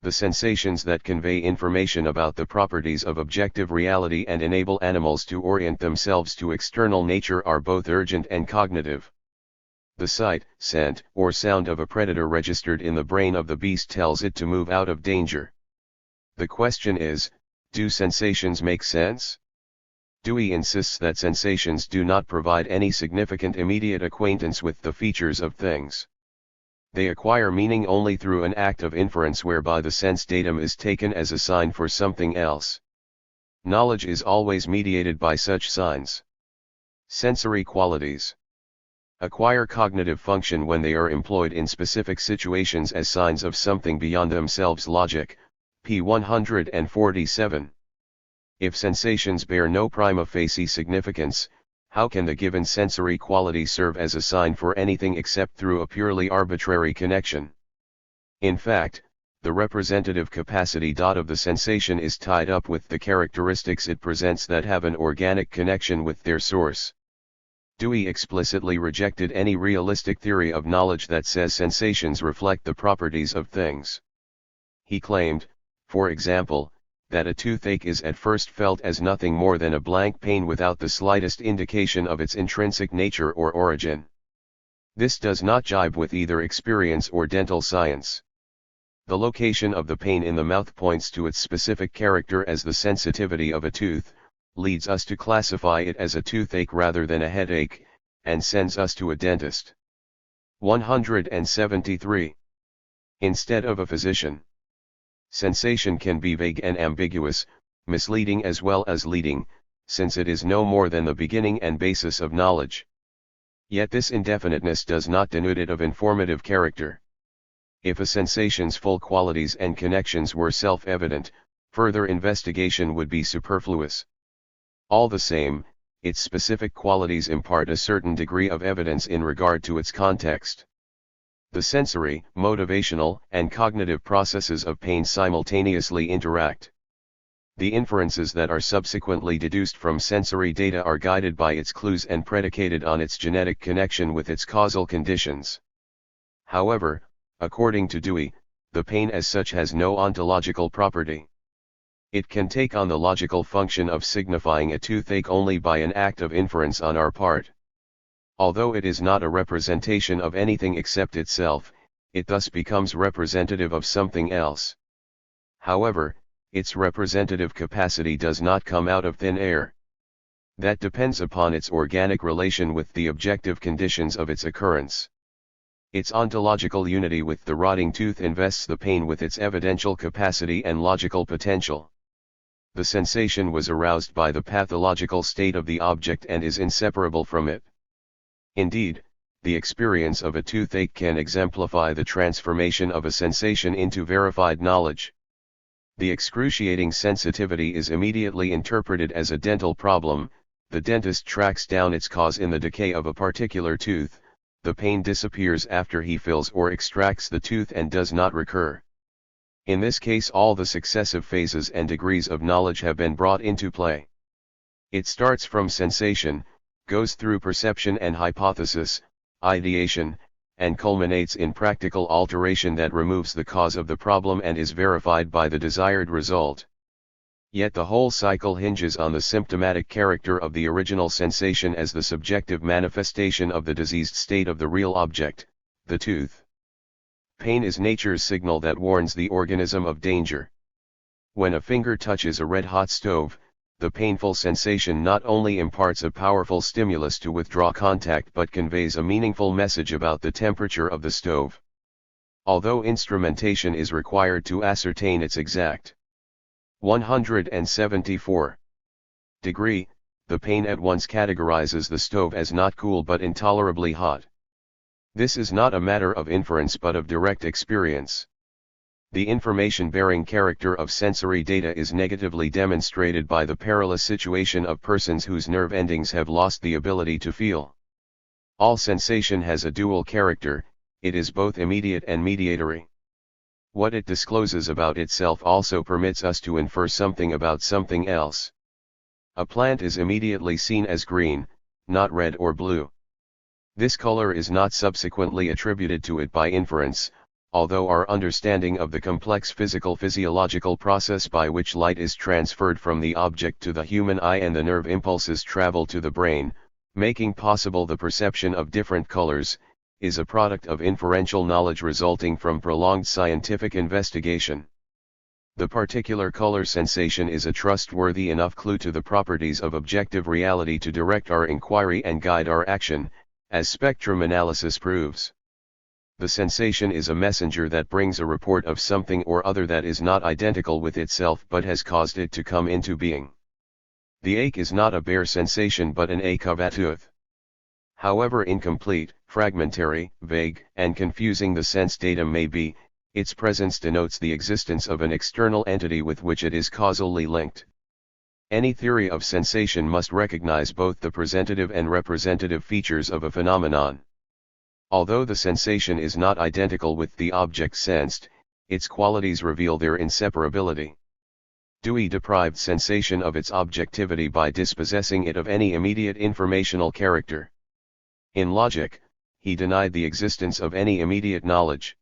The sensations that convey information about the properties of objective reality and enable animals to orient themselves to external nature are both urgent and cognitive. The sight, scent, or sound of a predator registered in the brain of the beast tells it to move out of danger. The question is, do sensations make sense? Dewey insists that sensations do not provide any significant immediate acquaintance with the features of things. They acquire meaning only through an act of inference whereby the sense datum is taken as a sign for something else. Knowledge is always mediated by such signs. Sensory qualities acquire cognitive function when they are employed in specific situations as signs of something beyond themselves. Logic, p. 147. If sensations bear no prima facie significance, how can the given sensory quality serve as a sign for anything except through a purely arbitrary connection? In fact, the representative capacity of the sensation is tied up with the characteristics it presents that have an organic connection with their source. Dewey explicitly rejected any realistic theory of knowledge that says sensations reflect the properties of things. He claimed, for example, that a toothache is at first felt as nothing more than a blank pain without the slightest indication of its intrinsic nature or origin. This does not jibe with either experience or dental science. The location of the pain in the mouth points to its specific character as the sensitivity of a tooth, leads us to classify it as a toothache rather than a headache, and sends us to a dentist. 173. Instead of a physician. Sensation can be vague and ambiguous, misleading as well as leading, since it is no more than the beginning and basis of knowledge. Yet this indefiniteness does not denude it of informative character. If a sensation's full qualities and connections were self-evident, further investigation would be superfluous. All the same, its specific qualities impart a certain degree of evidence in regard to its context. The sensory, motivational, and cognitive processes of pain simultaneously interact. The inferences that are subsequently deduced from sensory data are guided by its clues and predicated on its genetic connection with its causal conditions. However, according to Dewey, the pain as such has no ontological property. It can take on the logical function of signifying a toothache only by an act of inference on our part. Although it is not a representation of anything except itself, it thus becomes representative of something else. However, its representative capacity does not come out of thin air. That depends upon its organic relation with the objective conditions of its occurrence. Its ontological unity with the rotting tooth invests the pain with its evidential capacity and logical potential. The sensation was aroused by the pathological state of the object and is inseparable from it. Indeed, the experience of a toothache can exemplify the transformation of a sensation into verified knowledge. The excruciating sensitivity is immediately interpreted as a dental problem. The dentist tracks down its cause in the decay of a particular tooth. The pain disappears after he fills or extracts the tooth and does not recur. In this case, all the successive phases and degrees of knowledge have been brought into play. It starts from sensation, goes through perception and hypothesis, ideation, and culminates in practical alteration that removes the cause of the problem and is verified by the desired result. Yet the whole cycle hinges on the symptomatic character of the original sensation as the subjective manifestation of the diseased state of the real object, the tooth. Pain is nature's signal that warns the organism of danger. When a finger touches a red-hot stove, the painful sensation not only imparts a powerful stimulus to withdraw contact but conveys a meaningful message about the temperature of the stove. Although instrumentation is required to ascertain its exact 174 degree, the pain at once categorizes the stove as not cool but intolerably hot. This is not a matter of inference but of direct experience. The information-bearing character of sensory data is negatively demonstrated by the perilous situation of persons whose nerve endings have lost the ability to feel. All sensation has a dual character, it is both immediate and mediatory. What it discloses about itself also permits us to infer something about something else. A plant is immediately seen as green, not red or blue. This color is not subsequently attributed to it by inference, although our understanding of the complex physiological process by which light is transferred from the object to the human eye and the nerve impulses travel to the brain, making possible the perception of different colors, is a product of inferential knowledge resulting from prolonged scientific investigation. The particular color sensation is a trustworthy enough clue to the properties of objective reality to direct our inquiry and guide our action, as spectrum analysis proves. The sensation is a messenger that brings a report of something or other that is not identical with itself but has caused it to come into being. The ache is not a bare sensation but an ache of a tooth. However incomplete, fragmentary, vague, and confusing the sense data may be, its presence denotes the existence of an external entity with which it is causally linked. Any theory of sensation must recognize both the presentative and representative features of a phenomenon. Although the sensation is not identical with the object sensed, its qualities reveal their inseparability. Dewey deprived sensation of its objectivity by dispossessing it of any immediate informational character. In logic, he denied the existence of any immediate knowledge.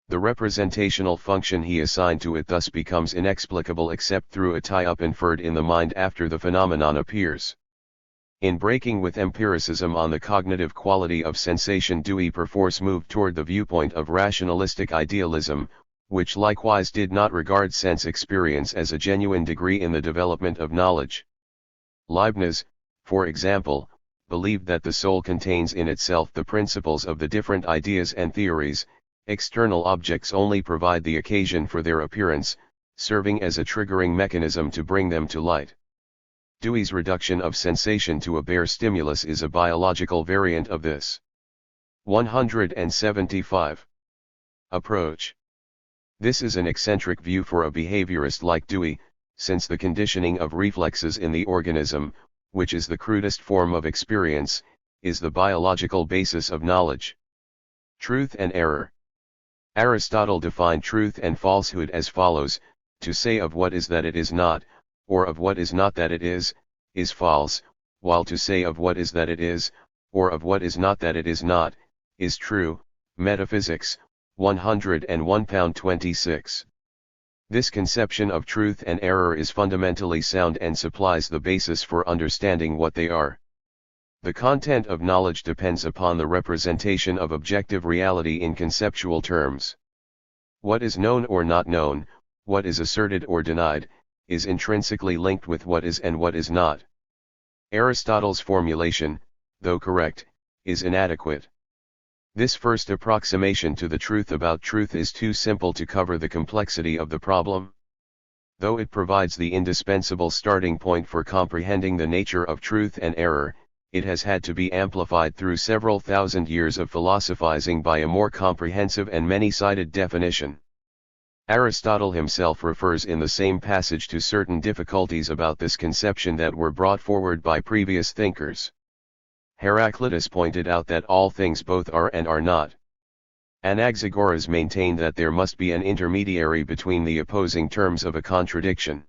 The representational function he assigned to it thus becomes inexplicable except through a tie-up inferred in the mind after the phenomenon appears. In breaking with empiricism on the cognitive quality of sensation, Dewey perforce moved toward the viewpoint of rationalistic idealism, which likewise did not regard sense experience as a genuine degree in the development of knowledge. Leibniz, for example, believed that the soul contains in itself the principles of the different ideas and theories. External objects only provide the occasion for their appearance, serving as a triggering mechanism to bring them to light. Dewey's reduction of sensation to a bare stimulus is a biological variant of this. 175. Approach. This is an eccentric view for a behaviorist like Dewey, since the conditioning of reflexes in the organism, which is the crudest form of experience, is the biological basis of knowledge. Truth and error. Aristotle defined truth and falsehood as follows: to say of what is that it is not, or of what is not that it is false, while to say of what is that it is, or of what is not that it is not, is true. Metaphysics, 101-26. This conception of truth and error is fundamentally sound and supplies the basis for understanding what they are. The content of knowledge depends upon the representation of objective reality in conceptual terms. What is known or not known, what is asserted or denied, is intrinsically linked with what is and what is not. Aristotle's formulation, though correct, is inadequate. This first approximation to the truth about truth is too simple to cover the complexity of the problem. Though it provides the indispensable starting point for comprehending the nature of truth and error, it has had to be amplified through several thousand years of philosophizing by a more comprehensive and many-sided definition. Aristotle himself refers in the same passage to certain difficulties about this conception that were brought forward by previous thinkers. Heraclitus pointed out that all things both are and are not. Anaxagoras maintained that there must be an intermediary between the opposing terms of a contradiction.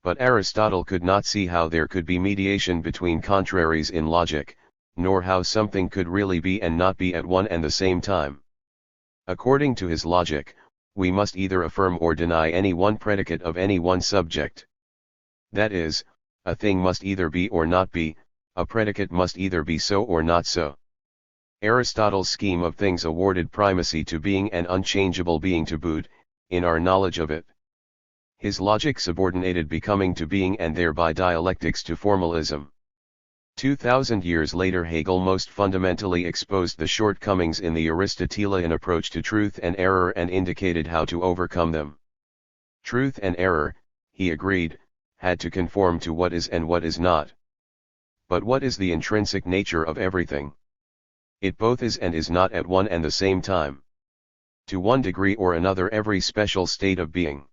But Aristotle could not see how there could be mediation between contraries in logic, nor how something could really be and not be at one and the same time. According to his logic, we must either affirm or deny any one predicate of any one subject. That is, a thing must either be or not be, a predicate must either be so or not so. Aristotle's scheme of things awarded primacy to being and unchangeable being to boot, in our knowledge of it. His logic subordinated becoming to being and thereby dialectics to formalism. 2000 years later, Hegel most fundamentally exposed the shortcomings in the Aristotelian approach to truth and error and indicated how to overcome them. Truth and error, he agreed, had to conform to what is and what is not. But what is the intrinsic nature of everything? It both is and is not at one and the same time. To one degree or another, every special state of being.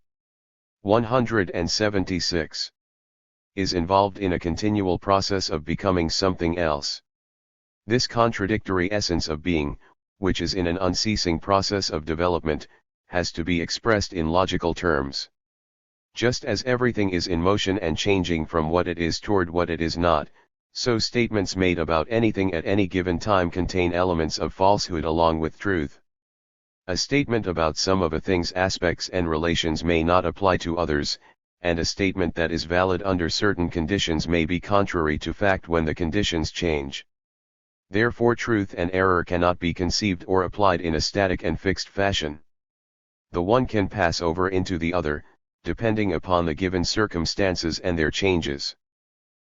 176. Is involved in a continual process of becoming something else. This contradictory essence of being, which is in an unceasing process of development, has to be expressed in logical terms. Just as everything is in motion and changing from what it is toward what it is not, so statements made about anything at any given time contain elements of falsehood along with truth. A statement about some of a thing's aspects and relations may not apply to others, and a statement that is valid under certain conditions may be contrary to fact when the conditions change. Therefore truth and error cannot be conceived or applied in a static and fixed fashion. The one can pass over into the other, depending upon the given circumstances and their changes.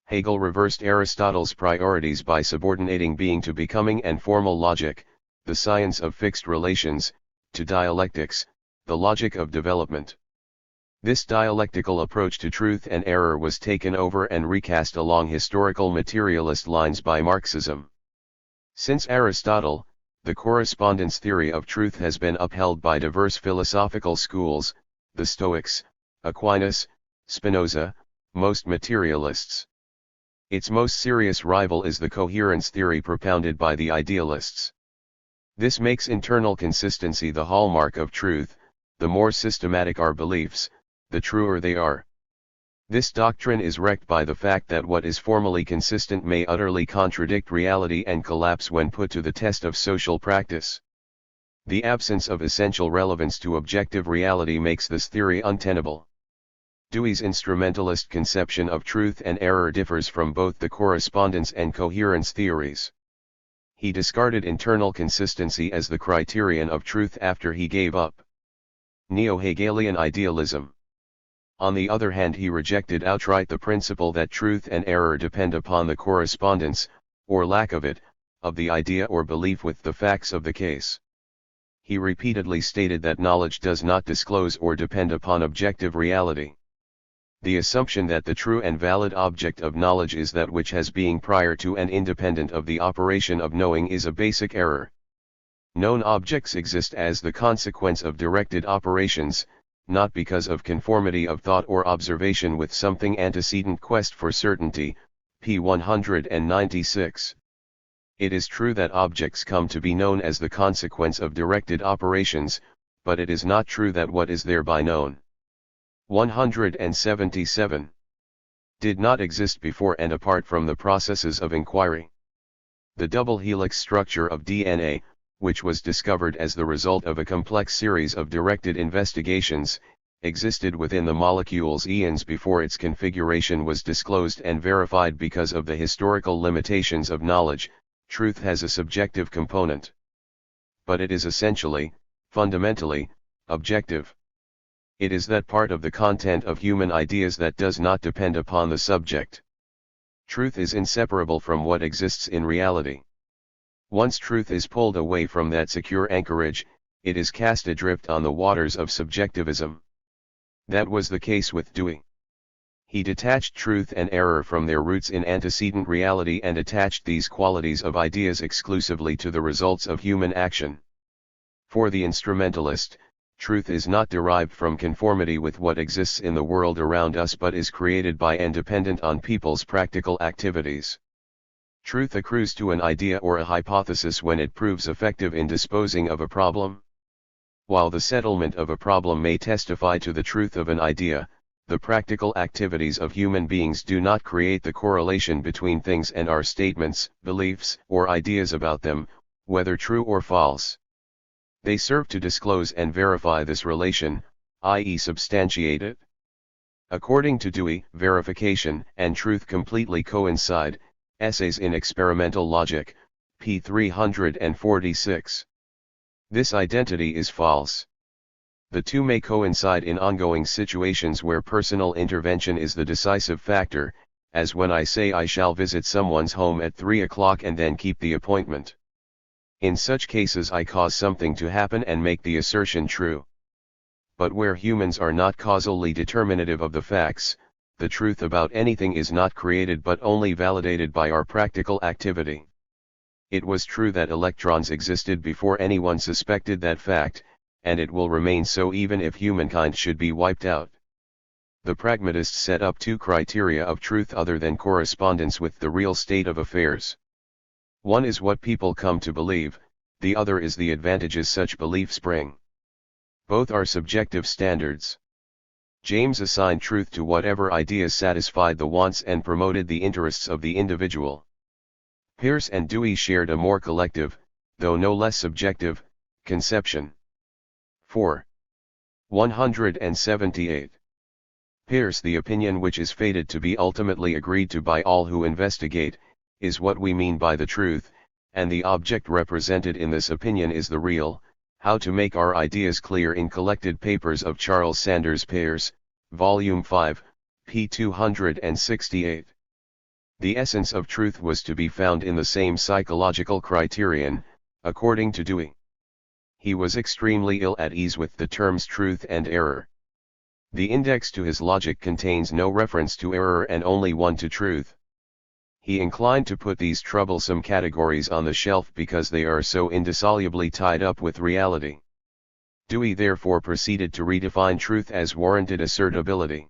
Hegel reversed Aristotle's priorities by subordinating being to becoming and formal logic, the science of fixed relations, to dialectics, the logic of development. This dialectical approach to truth and error was taken over and recast along historical materialist lines by Marxism. Since Aristotle, the correspondence theory of truth has been upheld by diverse philosophical schools, the Stoics, Aquinas, Spinoza, most materialists. Its most serious rival is the coherence theory propounded by the idealists. This makes internal consistency the hallmark of truth. The more systematic our beliefs, the truer they are. This doctrine is wrecked by the fact that what is formally consistent may utterly contradict reality and collapse when put to the test of social practice. The absence of essential relevance to objective reality makes this theory untenable. Dewey's instrumentalist conception of truth and error differs from both the correspondence and coherence theories. He discarded internal consistency as the criterion of truth after he gave up neo-Hegelian idealism. On the other hand, he rejected outright the principle that truth and error depend upon the correspondence, or lack of it, of the idea or belief with the facts of the case. He repeatedly stated that knowledge does not disclose or depend upon objective reality. The assumption that the true and valid object of knowledge is that which has being prior to and independent of the operation of knowing is a basic error. Known objects exist as the consequence of directed operations, not because of conformity of thought or observation with something antecedent. Quest for Certainty, p. 196. It is true that objects come to be known as the consequence of directed operations, but it is not true that what is thereby known 177 did not exist before and apart from the processes of inquiry. The double helix structure of DNA, which was discovered as the result of a complex series of directed investigations, existed within the molecules eons before its configuration was disclosed and verified. Because of the historical limitations of knowledge, truth has a subjective component. But it is essentially, fundamentally, objective. It is that part of the content of human ideas that does not depend upon the subject. Truth is inseparable from what exists in reality. Once truth is pulled away from that secure anchorage, it is cast adrift on the waters of subjectivism. That was the case with Dewey. He detached truth and error from their roots in antecedent reality and attached these qualities of ideas exclusively to the results of human action. For the instrumentalist, truth is not derived from conformity with what exists in the world around us but is created by and dependent on people's practical activities. Truth accrues to an idea or a hypothesis when it proves effective in disposing of a problem. While the settlement of a problem may testify to the truth of an idea, the practical activities of human beings do not create the correlation between things and our statements, beliefs, or ideas about them, whether true or false. They serve to disclose and verify this relation, i.e. substantiate it. According to Dewey, verification and truth completely coincide. Essays in Experimental Logic, p. 346. This identity is false. The two may coincide in ongoing situations where personal intervention is the decisive factor, as when I say I shall visit someone's home at 3 o'clock and then keep the appointment. In such cases I cause something to happen and make the assertion true. But where humans are not causally determinative of the facts, the truth about anything is not created but only validated by our practical activity. It was true that electrons existed before anyone suspected that fact, and it will remain so even if humankind should be wiped out. The pragmatists set up two criteria of truth other than correspondence with the real state of affairs. One is what people come to believe, the other is the advantages such beliefs bring. Both are subjective standards. James assigned truth to whatever ideas satisfied the wants and promoted the interests of the individual. Peirce and Dewey shared a more collective, though no less subjective, conception. 4. 178. Peirce, the opinion which is fated to be ultimately agreed to by all who investigate, is what we mean by the truth, and the object represented in this opinion is the real. How to Make Our Ideas Clear in Collected Papers of Charles Sanders Peirce, Volume 5, p. 268. The essence of truth was to be found in the same psychological criterion, according to Dewey. He was extremely ill at ease with the terms truth and error. The index to his logic contains no reference to error and only one to truth. He inclined to put these troublesome categories on the shelf because they are so indissolubly tied up with reality. Dewey therefore proceeded to redefine truth as warranted assertability.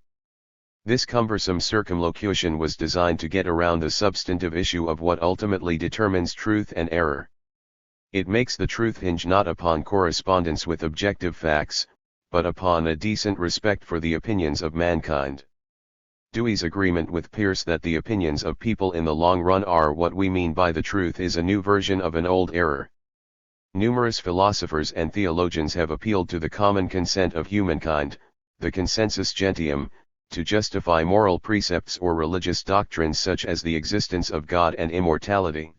This cumbersome circumlocution was designed to get around the substantive issue of what ultimately determines truth and error. It makes the truth hinge not upon correspondence with objective facts, but upon a decent respect for the opinions of mankind. Dewey's agreement with Peirce that the opinions of people in the long run are what we mean by the truth is a new version of an old error. Numerous philosophers and theologians have appealed to the common consent of humankind, the consensus gentium, to justify moral precepts or religious doctrines such as the existence of God and immortality.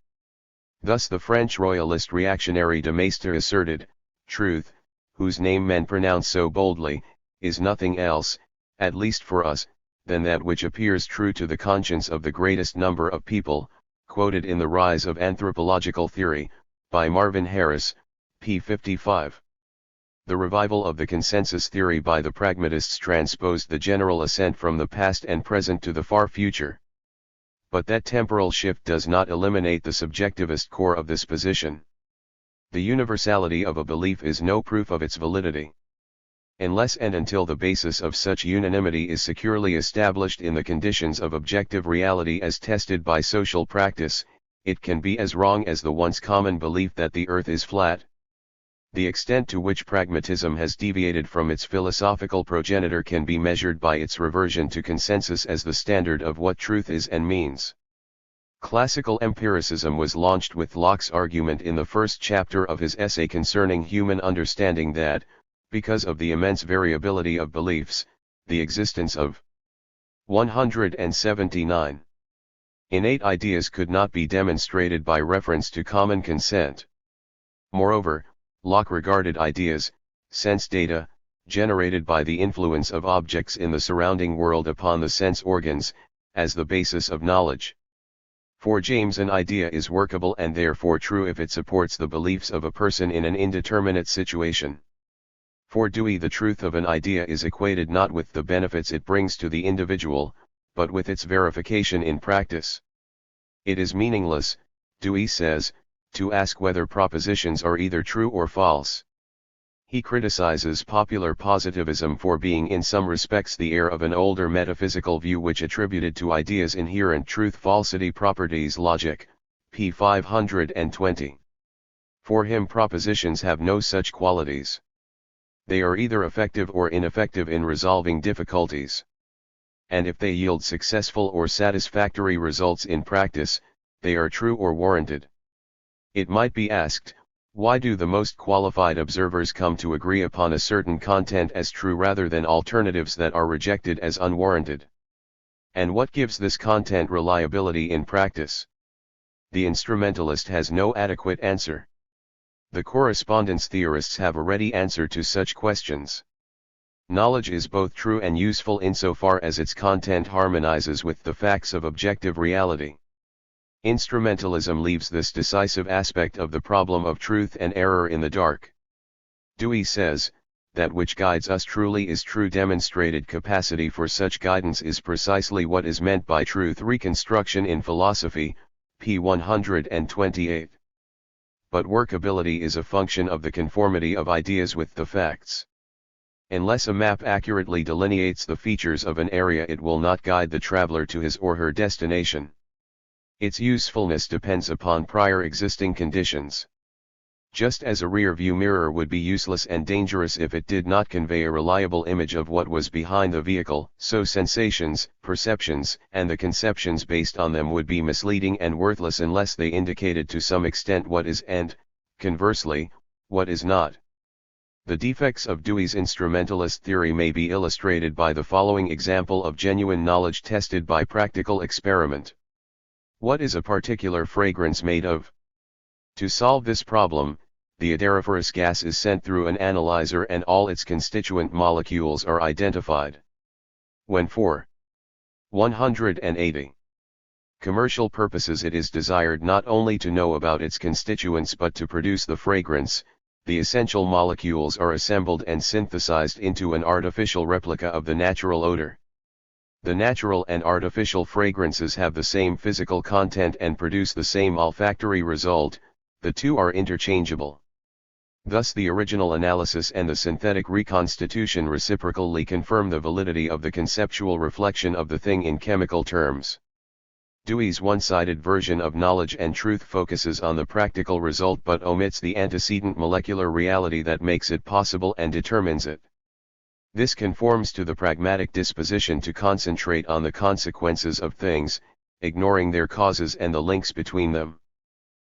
Thus the French royalist reactionary de Maistre asserted, truth, whose name men pronounce so boldly, is nothing else, at least for us, than that which appears true to the conscience of the greatest number of people, quoted in The Rise of Anthropological Theory, by Marvin Harris, p. 55. The revival of the consensus theory by the pragmatists transposed the general assent from the past and present to the far future. But that temporal shift does not eliminate the subjectivist core of this position. The universality of a belief is no proof of its validity. Unless and until the basis of such unanimity is securely established in the conditions of objective reality as tested by social practice, it can be as wrong as the once common belief that the earth is flat. The extent to which pragmatism has deviated from its philosophical progenitor can be measured by its reversion to consensus as the standard of what truth is and means. Classical empiricism was launched with Locke's argument in the first chapter of his essay concerning human understanding that, because of the immense variability of beliefs, the existence of 179 innate ideas could not be demonstrated by reference to common consent. Moreover, Locke regarded ideas, sense data, generated by the influence of objects in the surrounding world upon the sense organs, as the basis of knowledge. For James, an idea is workable and therefore true if it supports the beliefs of a person in an indeterminate situation. For Dewey, the truth of an idea is equated not with the benefits it brings to the individual, but with its verification in practice. It is meaningless, Dewey says, to ask whether propositions are either true or false. He criticizes popular positivism for being in some respects the heir of an older metaphysical view which attributed to ideas inherent truth-falsity properties logic, p. 520. For him, propositions have no such qualities. They are either effective or ineffective in resolving difficulties. And if they yield successful or satisfactory results in practice, they are true or warranted. It might be asked, why do the most qualified observers come to agree upon a certain content as true rather than alternatives that are rejected as unwarranted? And what gives this content reliability in practice? The instrumentalist has no adequate answer. The correspondence theorists have a ready answer to such questions. Knowledge is both true and useful insofar as its content harmonizes with the facts of objective reality. Instrumentalism leaves this decisive aspect of the problem of truth and error in the dark. Dewey says, that which guides us truly is true. Demonstrated capacity for such guidance is precisely what is meant by truth reconstruction in philosophy, p. 128. But workability is a function of the conformity of ideas with the facts. Unless a map accurately delineates the features of an area, it will not guide the traveler to his or her destination. Its usefulness depends upon prior existing conditions. Just as a rear-view mirror would be useless and dangerous if it did not convey a reliable image of what was behind the vehicle, so sensations, perceptions, and the conceptions based on them would be misleading and worthless unless they indicated to some extent what is and, conversely, what is not. The defects of Dewey's instrumentalist theory may be illustrated by the following example of genuine knowledge tested by practical experiment. What is a particular fragrance made of? To solve this problem, the odoriferous gas is sent through an analyzer and all its constituent molecules are identified. When for 180 commercial purposes it is desired not only to know about its constituents but to produce the fragrance, the essential molecules are assembled and synthesized into an artificial replica of the natural odor. The natural and artificial fragrances have the same physical content and produce the same olfactory result, the two are interchangeable. Thus the original analysis and the synthetic reconstitution reciprocally confirm the validity of the conceptual reflection of the thing in chemical terms. Dewey's one-sided version of knowledge and truth focuses on the practical result but omits the antecedent molecular reality that makes it possible and determines it. This conforms to the pragmatic disposition to concentrate on the consequences of things, ignoring their causes and the links between them.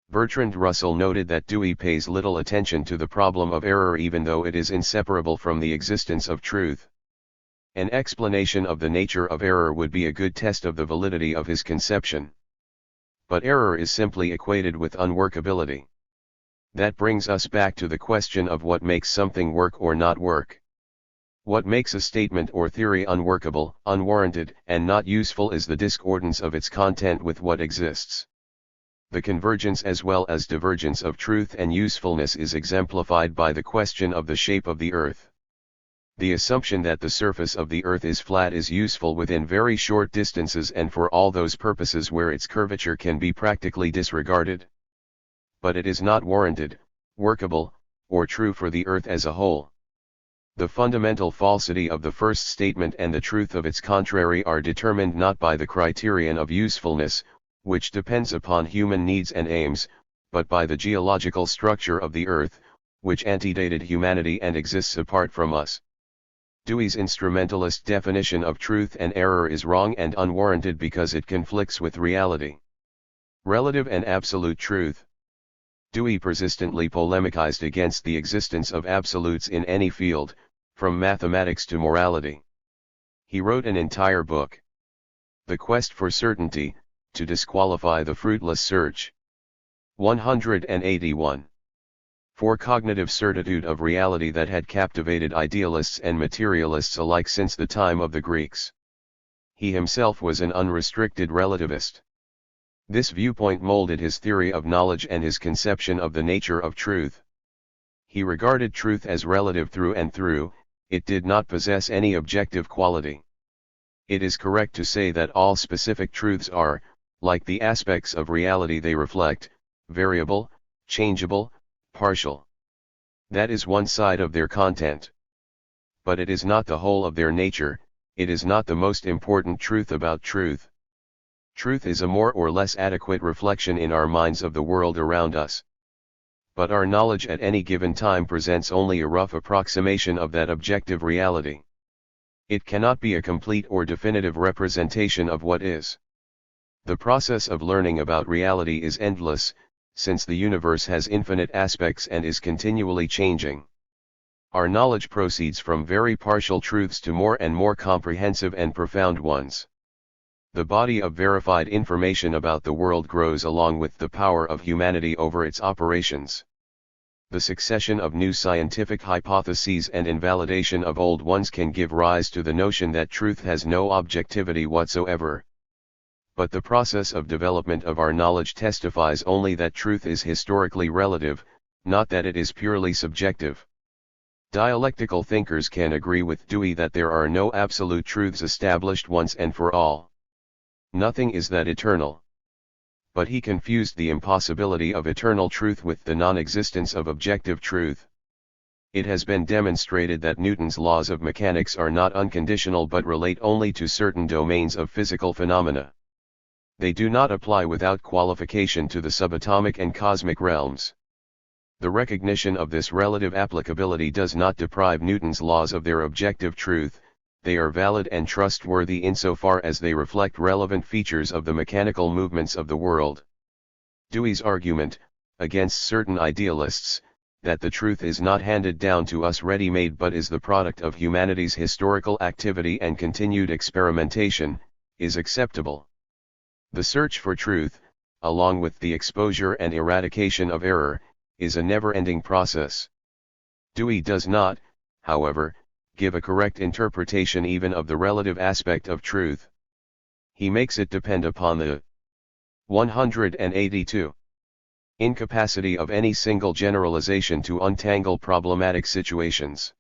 Bertrand Russell noted that Dewey pays little attention to the problem of error even though it is inseparable from the existence of truth. An explanation of the nature of error would be a good test of the validity of his conception. But error is simply equated with unworkability. That brings us back to the question of what makes something work or not work. What makes a statement or theory unworkable, unwarranted, and not useful is the discordance of its content with what exists. The convergence as well as divergence of truth and usefulness is exemplified by the question of the shape of the earth. The assumption that the surface of the earth is flat is useful within very short distances and for all those purposes where its curvature can be practically disregarded. But it is not warranted, workable, or true for the earth as a whole. The fundamental falsity of the first statement and the truth of its contrary are determined not by the criterion of usefulness, which depends upon human needs and aims, but by the geological structure of the earth, which antedated humanity and exists apart from us. Dewey's instrumentalist definition of truth and error is wrong and unwarranted because it conflicts with reality. Relative and absolute truth. Dewey persistently polemicized against the existence of absolutes in any field, from mathematics to morality. He wrote an entire book, The Quest for Certainty, to disqualify the fruitless search. 181. For cognitive certitude of reality that had captivated idealists and materialists alike since the time of the Greeks. He himself was an unrestricted relativist. This viewpoint molded his theory of knowledge and his conception of the nature of truth. He regarded truth as relative through and through, it did not possess any objective quality. It is correct to say that all specific truths are, like the aspects of reality they reflect, variable, changeable, partial. That is one side of their content. But it is not the whole of their nature, it is not the most important truth about truth. Truth is a more or less adequate reflection in our minds of the world around us. But our knowledge at any given time presents only a rough approximation of that objective reality. It cannot be a complete or definitive representation of what is. The process of learning about reality is endless, since the universe has infinite aspects and is continually changing. Our knowledge proceeds from very partial truths to more and more comprehensive and profound ones. The body of verified information about the world grows along with the power of humanity over its operations. The succession of new scientific hypotheses and invalidation of old ones can give rise to the notion that truth has no objectivity whatsoever. But the process of development of our knowledge testifies only that truth is historically relative, not that it is purely subjective. Dialectical thinkers can agree with Dewey that there are no absolute truths established once and for all. Nothing is that eternal. But he confused the impossibility of eternal truth with the non-existence of objective truth. It has been demonstrated that Newton's laws of mechanics are not unconditional but relate only to certain domains of physical phenomena. They do not apply without qualification to the subatomic and cosmic realms. The recognition of this relative applicability does not deprive Newton's laws of their objective truth, they are valid and trustworthy insofar as they reflect relevant features of the mechanical movements of the world. Dewey's argument, against certain idealists, that the truth is not handed down to us ready-made but is the product of humanity's historical activity and continued experimentation, is acceptable. The search for truth, along with the exposure and eradication of error, is a never-ending process. Dewey does not, however, give a correct interpretation even of the relative aspect of truth. He makes it depend upon the 182. Incapacity of any single generalization to untangle problematic situations.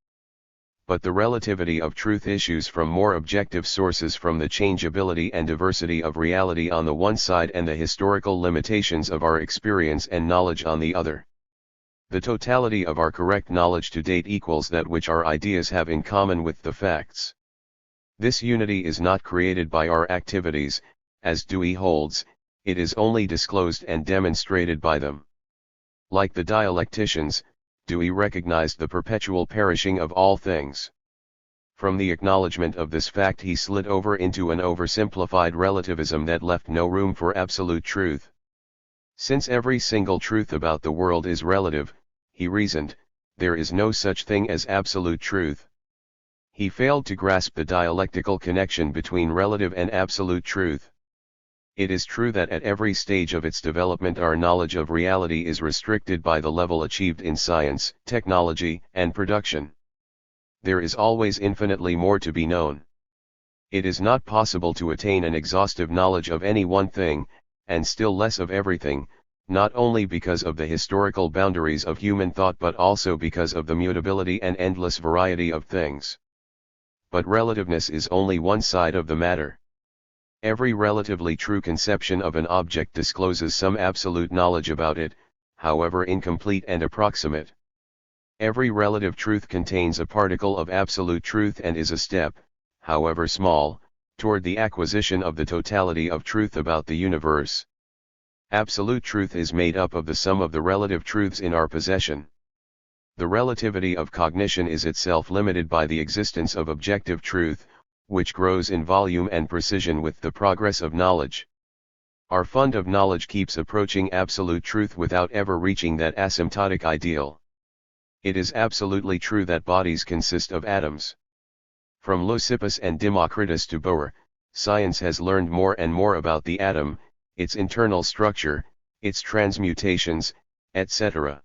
But the relativity of truth issues from more objective sources, from the changeability and diversity of reality on the one side and the historical limitations of our experience and knowledge on the other. The totality of our correct knowledge to date equals that which our ideas have in common with the facts. This unity is not created by our activities, as Dewey holds, it is only disclosed and demonstrated by them. Like the dialecticians, Dewey recognized the perpetual perishing of all things. From the acknowledgement of this fact he slid over into an oversimplified relativism that left no room for absolute truth. Since every single truth about the world is relative, he reasoned, there is no such thing as absolute truth. He failed to grasp the dialectical connection between relative and absolute truth. It is true that at every stage of its development our knowledge of reality is restricted by the level achieved in science, technology, and production. There is always infinitely more to be known. It is not possible to attain an exhaustive knowledge of any one thing, and still less of everything, not only because of the historical boundaries of human thought but also because of the mutability and endless variety of things. But relativeness is only one side of the matter. Every relatively true conception of an object discloses some absolute knowledge about it, however incomplete and approximate. Every relative truth contains a particle of absolute truth and is a step, however small, toward the acquisition of the totality of truth about the universe. Absolute truth is made up of the sum of the relative truths in our possession. The relativity of cognition is itself limited by the existence of objective truth, which grows in volume and precision with the progress of knowledge. Our fund of knowledge keeps approaching absolute truth without ever reaching that asymptotic ideal. It is absolutely true that bodies consist of atoms. From Leucippus and Democritus to Bohr, science has learned more and more about the atom, its internal structure, its transmutations, etc.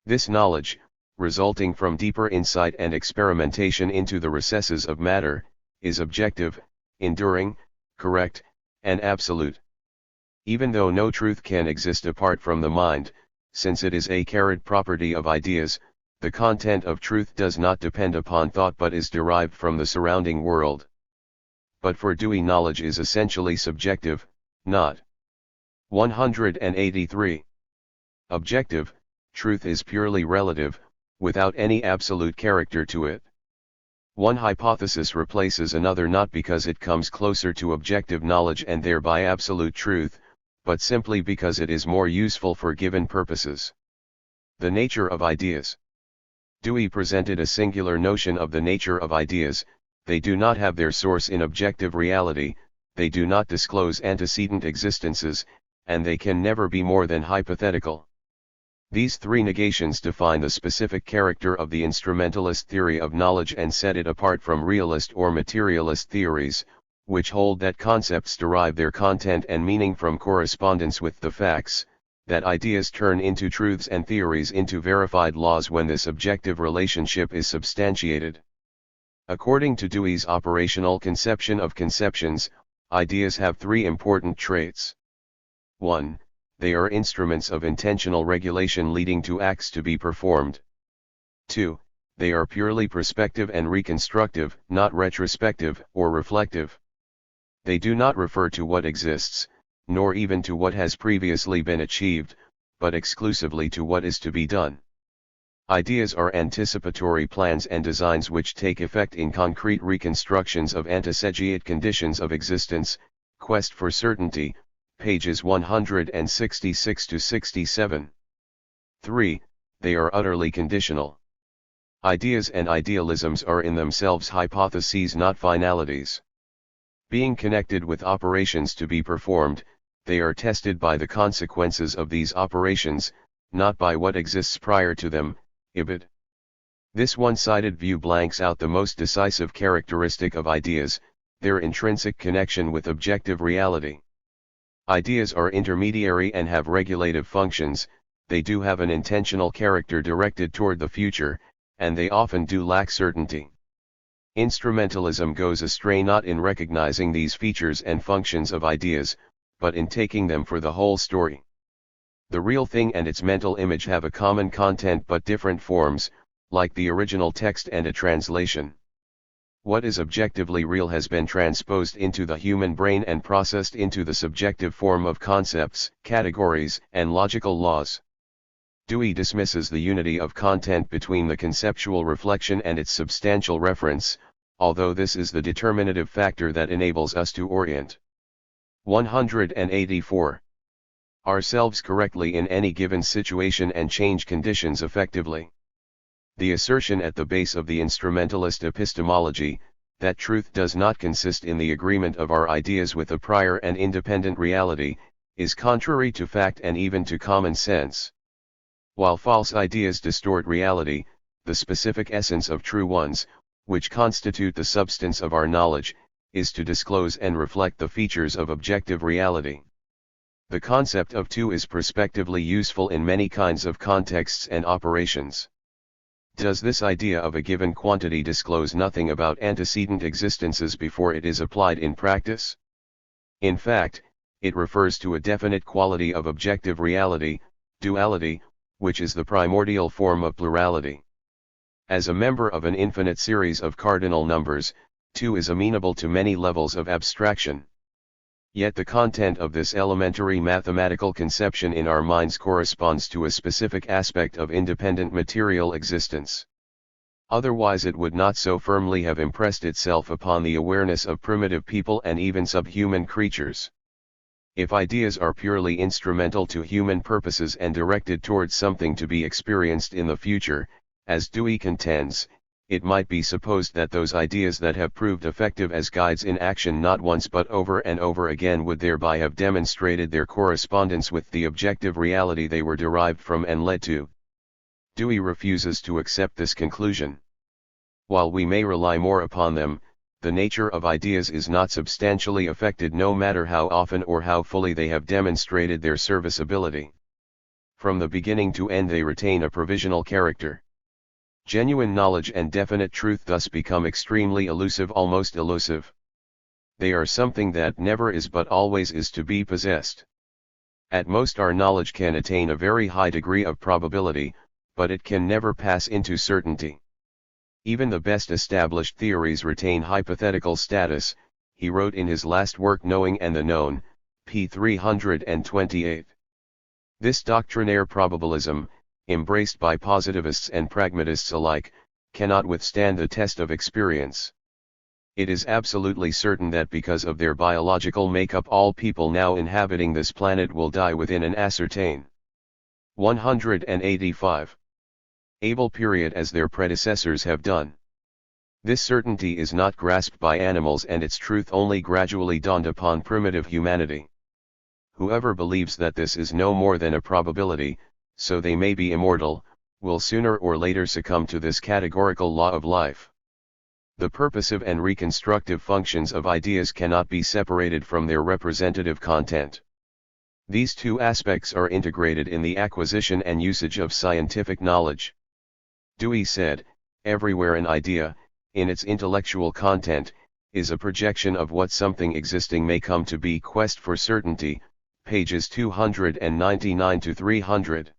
This knowledge, resulting from deeper insight and experimentation into the recesses of matter, is objective, enduring, correct, and absolute. Even though no truth can exist apart from the mind, since it is a carried property of ideas, the content of truth does not depend upon thought but is derived from the surrounding world. But for Dewey knowledge is essentially subjective, not 183. Objective, truth is purely relative, without any absolute character to it. One hypothesis replaces another not because it comes closer to objective knowledge and thereby absolute truth, but simply because it is more useful for given purposes. The nature of ideas. Dewey presented a singular notion of the nature of ideas. They do not have their source in objective reality, they do not disclose antecedent existences, and they can never be more than hypothetical. These three negations define the specific character of the instrumentalist theory of knowledge and set it apart from realist or materialist theories, which hold that concepts derive their content and meaning from correspondence with the facts, that ideas turn into truths and theories into verified laws when this objective relationship is substantiated. According to Dewey's operational conception of conceptions, ideas have three important traits. 1. They are instruments of intentional regulation leading to acts to be performed. 2. They are purely prospective and reconstructive, not retrospective or reflective. They do not refer to what exists, nor even to what has previously been achieved, but exclusively to what is to be done. Ideas are anticipatory plans and designs which take effect in concrete reconstructions of antecedent conditions of existence. Quest for Certainty, pages 166-67. 3. They are utterly conditional. Ideas and idealisms are in themselves hypotheses, not finalities. Being connected with operations to be performed, they are tested by the consequences of these operations, not by what exists prior to them, ibid. This one-sided view blanks out the most decisive characteristic of ideas, their intrinsic connection with objective reality. Ideas are intermediary and have regulative functions, they do have an intentional character directed toward the future, and they often do lack certainty. Instrumentalism goes astray not in recognizing these features and functions of ideas, but in taking them for the whole story. The real thing and its mental image have a common content but different forms, like the original text and a translation. What is objectively real has been transposed into the human brain and processed into the subjective form of concepts, categories, and logical laws. Dewey dismisses the unity of content between the conceptual reflection and its substantial reference, although this is the determinative factor that enables us to orient 184. Ourselves correctly in any given situation and change conditions effectively. The assertion at the base of the instrumentalist epistemology, that truth does not consist in the agreement of our ideas with a prior and independent reality, is contrary to fact and even to common sense. While false ideas distort reality, the specific essence of true ones, which constitute the substance of our knowledge, is to disclose and reflect the features of objective reality. The concept of two is prospectively useful in many kinds of contexts and operations. Does this idea of a given quantity disclose nothing about antecedent existences before it is applied in practice? In fact, it refers to a definite quality of objective reality, duality, which is the primordial form of plurality. As a member of an infinite series of cardinal numbers, 2 is amenable to many levels of abstraction. Yet the content of this elementary mathematical conception in our minds corresponds to a specific aspect of independent material existence. Otherwise it would not so firmly have impressed itself upon the awareness of primitive people and even subhuman creatures. If ideas are purely instrumental to human purposes and directed towards something to be experienced in the future, as Dewey contends, it might be supposed that those ideas that have proved effective as guides in action not once but over and over again would thereby have demonstrated their correspondence with the objective reality they were derived from and led to. Dewey refuses to accept this conclusion. While we may rely more upon them, the nature of ideas is not substantially affected no matter how often or how fully they have demonstrated their serviceability. From the beginning to end they retain a provisional character. Genuine knowledge and definite truth thus become extremely elusive, almost elusive. They are something that never is but always is to be possessed. At most our knowledge can attain a very high degree of probability, but it can never pass into certainty. Even the best established theories retain hypothetical status, he wrote in his last work Knowing and the Known, p. 328. This doctrinaire probabilism, embraced by positivists and pragmatists alike, cannot withstand the test of experience. It is absolutely certain that because of their biological makeup all people now inhabiting this planet will die within an ascertained 185. able period as their predecessors have done. This certainty is not grasped by animals and its truth only gradually dawned upon primitive humanity. Whoever believes that this is no more than a probability, so they may be immortal, will sooner or later succumb to this categorical law of life. The purposive and reconstructive functions of ideas cannot be separated from their representative content. These two aspects are integrated in the acquisition and usage of scientific knowledge. Dewey said, everywhere an idea, in its intellectual content, is a projection of what something existing may come to be. Quest for Certainty, pages 299 to 300.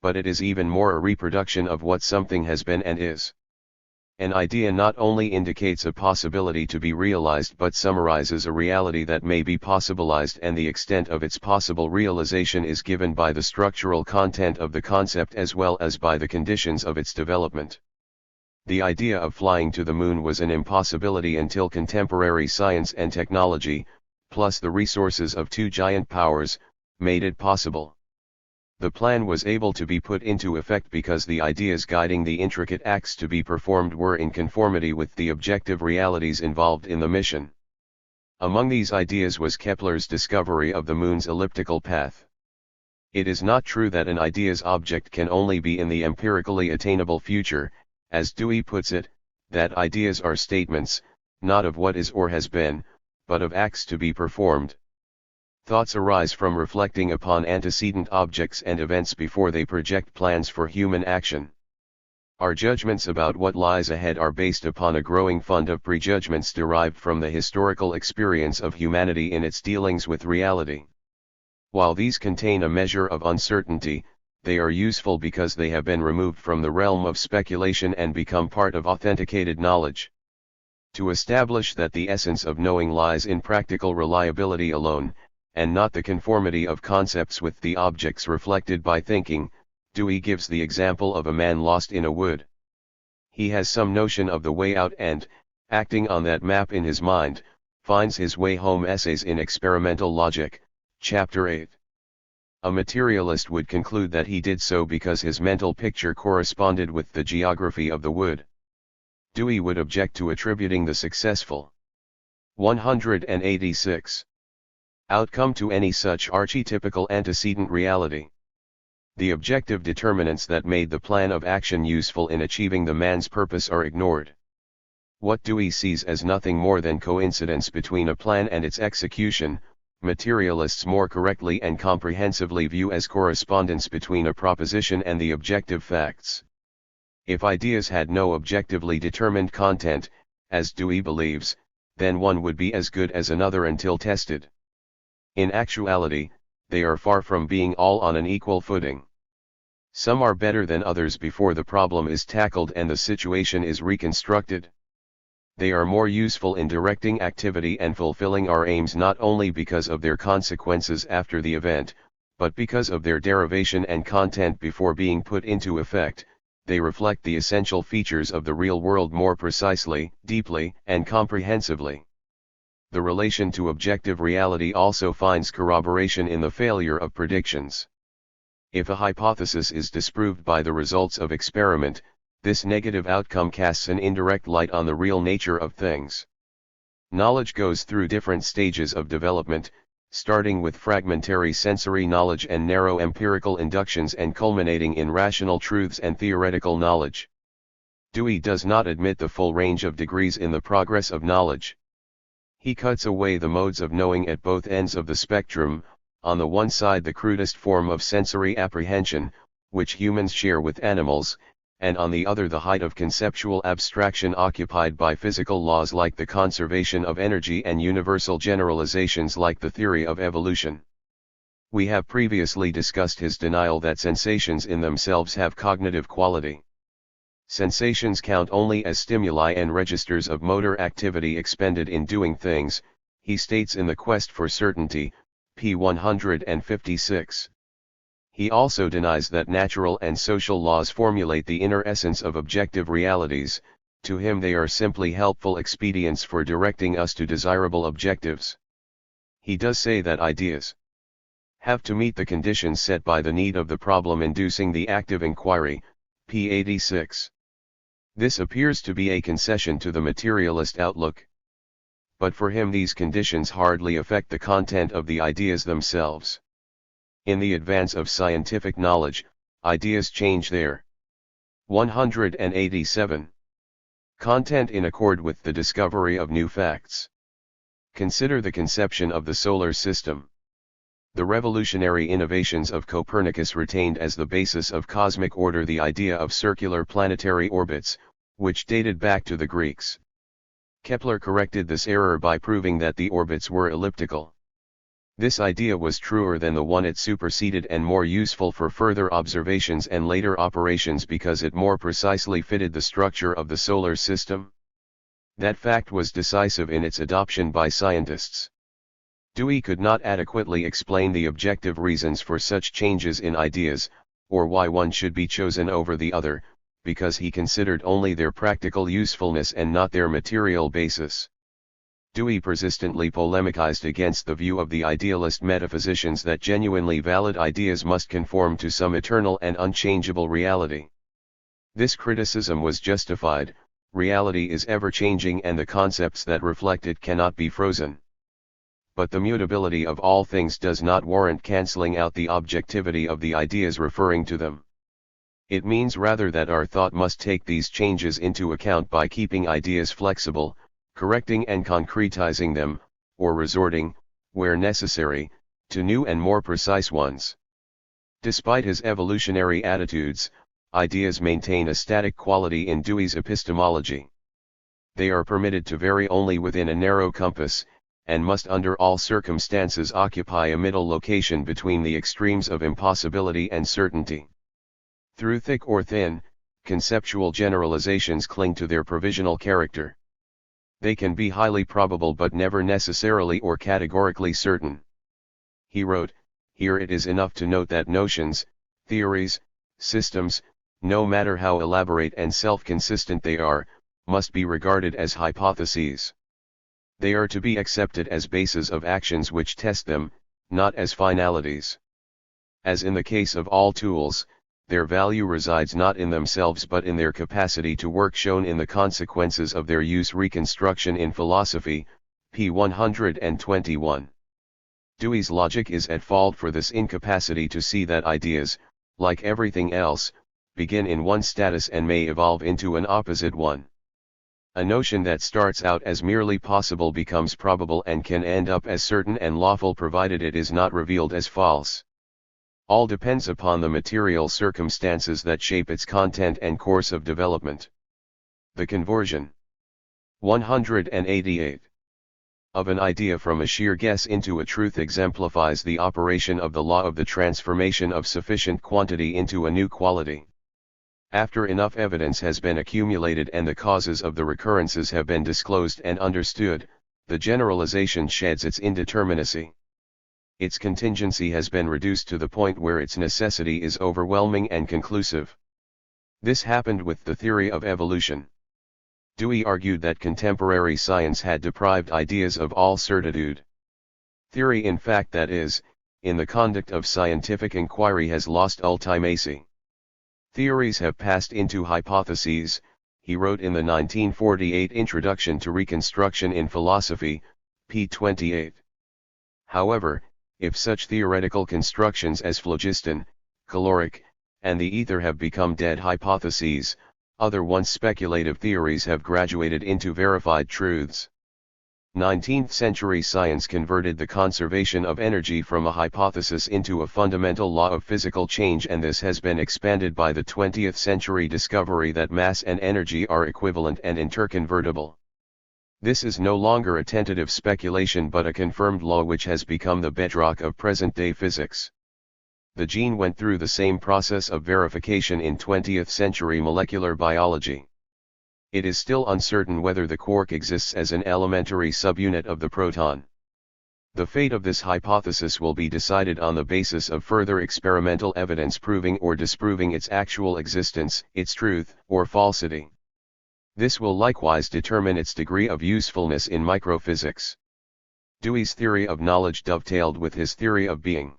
But it is even more a reproduction of what something has been and is. An idea not only indicates a possibility to be realized but summarizes a reality that may be possibilized, and the extent of its possible realization is given by the structural content of the concept as well as by the conditions of its development. The idea of flying to the moon was an impossibility until contemporary science and technology, plus the resources of two giant powers, made it possible. The plan was able to be put into effect because the ideas guiding the intricate acts to be performed were in conformity with the objective realities involved in the mission. Among these ideas was Kepler's discovery of the moon's elliptical path. It is not true that an idea's object can only be in the empirically attainable future, as Dewey puts it, that ideas are statements, not of what is or has been, but of acts to be performed. Thoughts arise from reflecting upon antecedent objects and events before they project plans for human action. Our judgments about what lies ahead are based upon a growing fund of prejudgments derived from the historical experience of humanity in its dealings with reality. While these contain a measure of uncertainty, they are useful because they have been removed from the realm of speculation and become part of authenticated knowledge. To establish that the essence of knowing lies in practical reliability alone, and not the conformity of concepts with the objects reflected by thinking, Dewey gives the example of a man lost in a wood. He has some notion of the way out and, acting on that map in his mind, finds his way home. Essays in Experimental Logic, Chapter 8. A materialist would conclude that he did so because his mental picture corresponded with the geography of the wood. Dewey would object to attributing the successful 186 outcome to any such archetypical antecedent reality. The objective determinants that made the plan of action useful in achieving the man's purpose are ignored. What Dewey sees as nothing more than coincidence between a plan and its execution, materialists more correctly and comprehensively view as correspondence between a proposition and the objective facts. If ideas had no objectively determined content, as Dewey believes, then one would be as good as another until tested. In actuality, they are far from being all on an equal footing. Some are better than others before the problem is tackled and the situation is reconstructed. They are more useful in directing activity and fulfilling our aims not only because of their consequences after the event, but because of their derivation and content before being put into effect. They reflect the essential features of the real world more precisely, deeply, and comprehensively. The relation to objective reality also finds corroboration in the failure of predictions. If a hypothesis is disproved by the results of experiment, this negative outcome casts an indirect light on the real nature of things. Knowledge goes through different stages of development, starting with fragmentary sensory knowledge and narrow empirical inductions and culminating in rational truths and theoretical knowledge. Dewey does not admit the full range of degrees in the progress of knowledge. He cuts away the modes of knowing at both ends of the spectrum, on the one side the crudest form of sensory apprehension, which humans share with animals, and on the other the height of conceptual abstraction occupied by physical laws like the conservation of energy and universal generalizations like the theory of evolution. We have previously discussed his denial that sensations in themselves have cognitive quality. Sensations count only as stimuli and registers of motor activity expended in doing things, he states in The Quest for Certainty, p. 156. He also denies that natural and social laws formulate the inner essence of objective realities. To him they are simply helpful expedients for directing us to desirable objectives. He does say that ideas have to meet the conditions set by the need of the problem inducing the active inquiry, p. 86. This appears to be a concession to the materialist outlook. But for him these conditions hardly affect the content of the ideas themselves. In the advance of scientific knowledge, ideas change their 187 content in accord with the discovery of new facts. Consider the conception of the solar system. The revolutionary innovations of Copernicus retained as the basis of cosmic order the idea of circular planetary orbits, which dated back to the Greeks. Kepler corrected this error by proving that the orbits were elliptical. This idea was truer than the one it superseded and more useful for further observations and later operations because it more precisely fitted the structure of the solar system. That fact was decisive in its adoption by scientists. Dewey could not adequately explain the objective reasons for such changes in ideas, or why one should be chosen over the other, because he considered only their practical usefulness and not their material basis. Dewey persistently polemicized against the view of the idealist metaphysicians that genuinely valid ideas must conform to some eternal and unchangeable reality. This criticism was justified. Reality is ever-changing and the concepts that reflect it cannot be frozen. but the mutability of all things does not warrant cancelling out the objectivity of the ideas referring to them. It means rather that our thought must take these changes into account by keeping ideas flexible, correcting and concretizing them, or resorting, where necessary, to new and more precise ones. Despite his evolutionary attitudes, ideas maintain a static quality in Dewey's epistemology. They are permitted to vary only within a narrow compass, and must under all circumstances occupy a middle location between the extremes of impossibility and certainty. Through thick or thin, conceptual generalizations cling to their provisional character. They can be highly probable but never necessarily or categorically certain. He wrote, "Here it is enough to note that notions, theories, systems, no matter how elaborate and self-consistent they are, must be regarded as hypotheses. They are to be accepted as bases of actions which test them, not as finalities. As in the case of all tools, their value resides not in themselves but in their capacity to work, shown in the consequences of their use." Reconstruction in Philosophy, p. 121. Dewey's logic is at fault for this incapacity to see that ideas, like everything else, begin in one status and may evolve into an opposite one. A notion that starts out as merely possible becomes probable and can end up as certain and lawful provided it is not revealed as false. All depends upon the material circumstances that shape its content and course of development. The conversion 188 of an idea from a sheer guess into a truth exemplifies the operation of the law of the transformation of sufficient quantity into a new quality. After enough evidence has been accumulated and the causes of the recurrences have been disclosed and understood, the generalization sheds its indeterminacy. Its contingency has been reduced to the point where its necessity is overwhelming and conclusive. This happened with the theory of evolution. Dewey argued that contemporary science had deprived ideas of all certitude. Theory, in fact, that is, in the conduct of scientific inquiry, has lost ultimacy. Theories have passed into hypotheses, he wrote in the 1948 Introduction to Reconstruction in Philosophy, p. 28. However, if such theoretical constructions as phlogiston, caloric, and the ether have become dead hypotheses, other once speculative theories have graduated into verified truths. 19th-century science converted the conservation of energy from a hypothesis into a fundamental law of physical change, and this has been expanded by the 20th-century discovery that mass and energy are equivalent and interconvertible. This is no longer a tentative speculation but a confirmed law which has become the bedrock of present-day physics. The gene went through the same process of verification in 20th-century molecular biology. It is still uncertain whether the quark exists as an elementary subunit of the proton. The fate of this hypothesis will be decided on the basis of further experimental evidence proving or disproving its actual existence, its truth, or falsity. This will likewise determine its degree of usefulness in microphysics. Dewey's theory of knowledge dovetailed with his theory of being.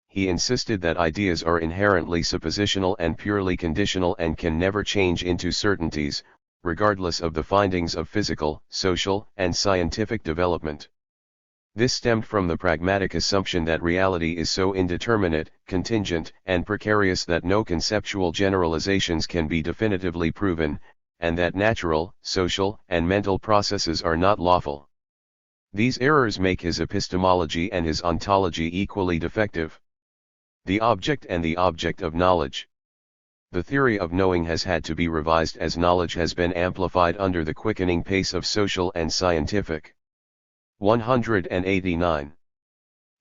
He insisted that ideas are inherently suppositional and purely conditional and can never change into certainties, regardless of the findings of physical, social, and scientific development. This stemmed from the pragmatic assumption that reality is so indeterminate, contingent, and precarious that no conceptual generalizations can be definitively proven, and that natural, social, and mental processes are not lawful. These errors make his epistemology and his ontology equally defective. The object and the object of knowledge. The theory of knowing has had to be revised as knowledge has been amplified under the quickening pace of social and scientific. 189.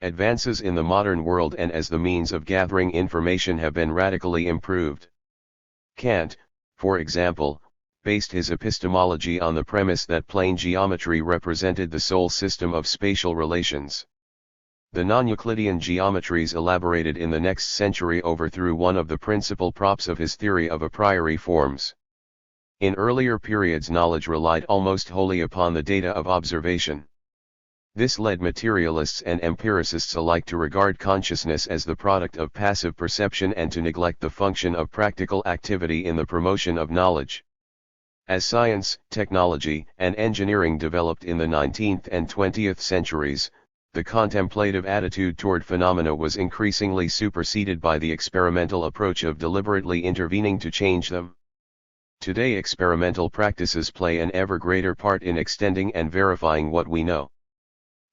Advances in the modern world and as the means of gathering information have been radically improved. Kant, for example, based his epistemology on the premise that plane geometry represented the sole system of spatial relations. The non-Euclidean geometries elaborated in the next century overthrew one of the principal props of his theory of a priori forms. In earlier periods, knowledge relied almost wholly upon the data of observation. This led materialists and empiricists alike to regard consciousness as the product of passive perception and to neglect the function of practical activity in the promotion of knowledge. As science, technology, and engineering developed in the 19th and 20th centuries, the contemplative attitude toward phenomena was increasingly superseded by the experimental approach of deliberately intervening to change them. Today experimental practices play an ever greater part in extending and verifying what we know.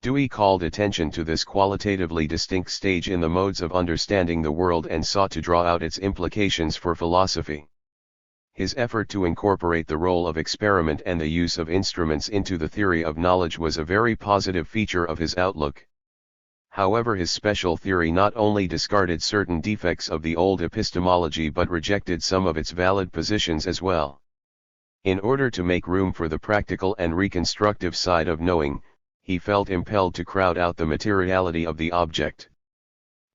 Dewey called attention to this qualitatively distinct stage in the modes of understanding the world and sought to draw out its implications for philosophy. His effort to incorporate the role of experiment and the use of instruments into the theory of knowledge was a very positive feature of his outlook. However, his special theory not only discarded certain defects of the old epistemology but rejected some of its valid positions as well. In order to make room for the practical and reconstructive side of knowing, he felt impelled to crowd out the materiality of the object.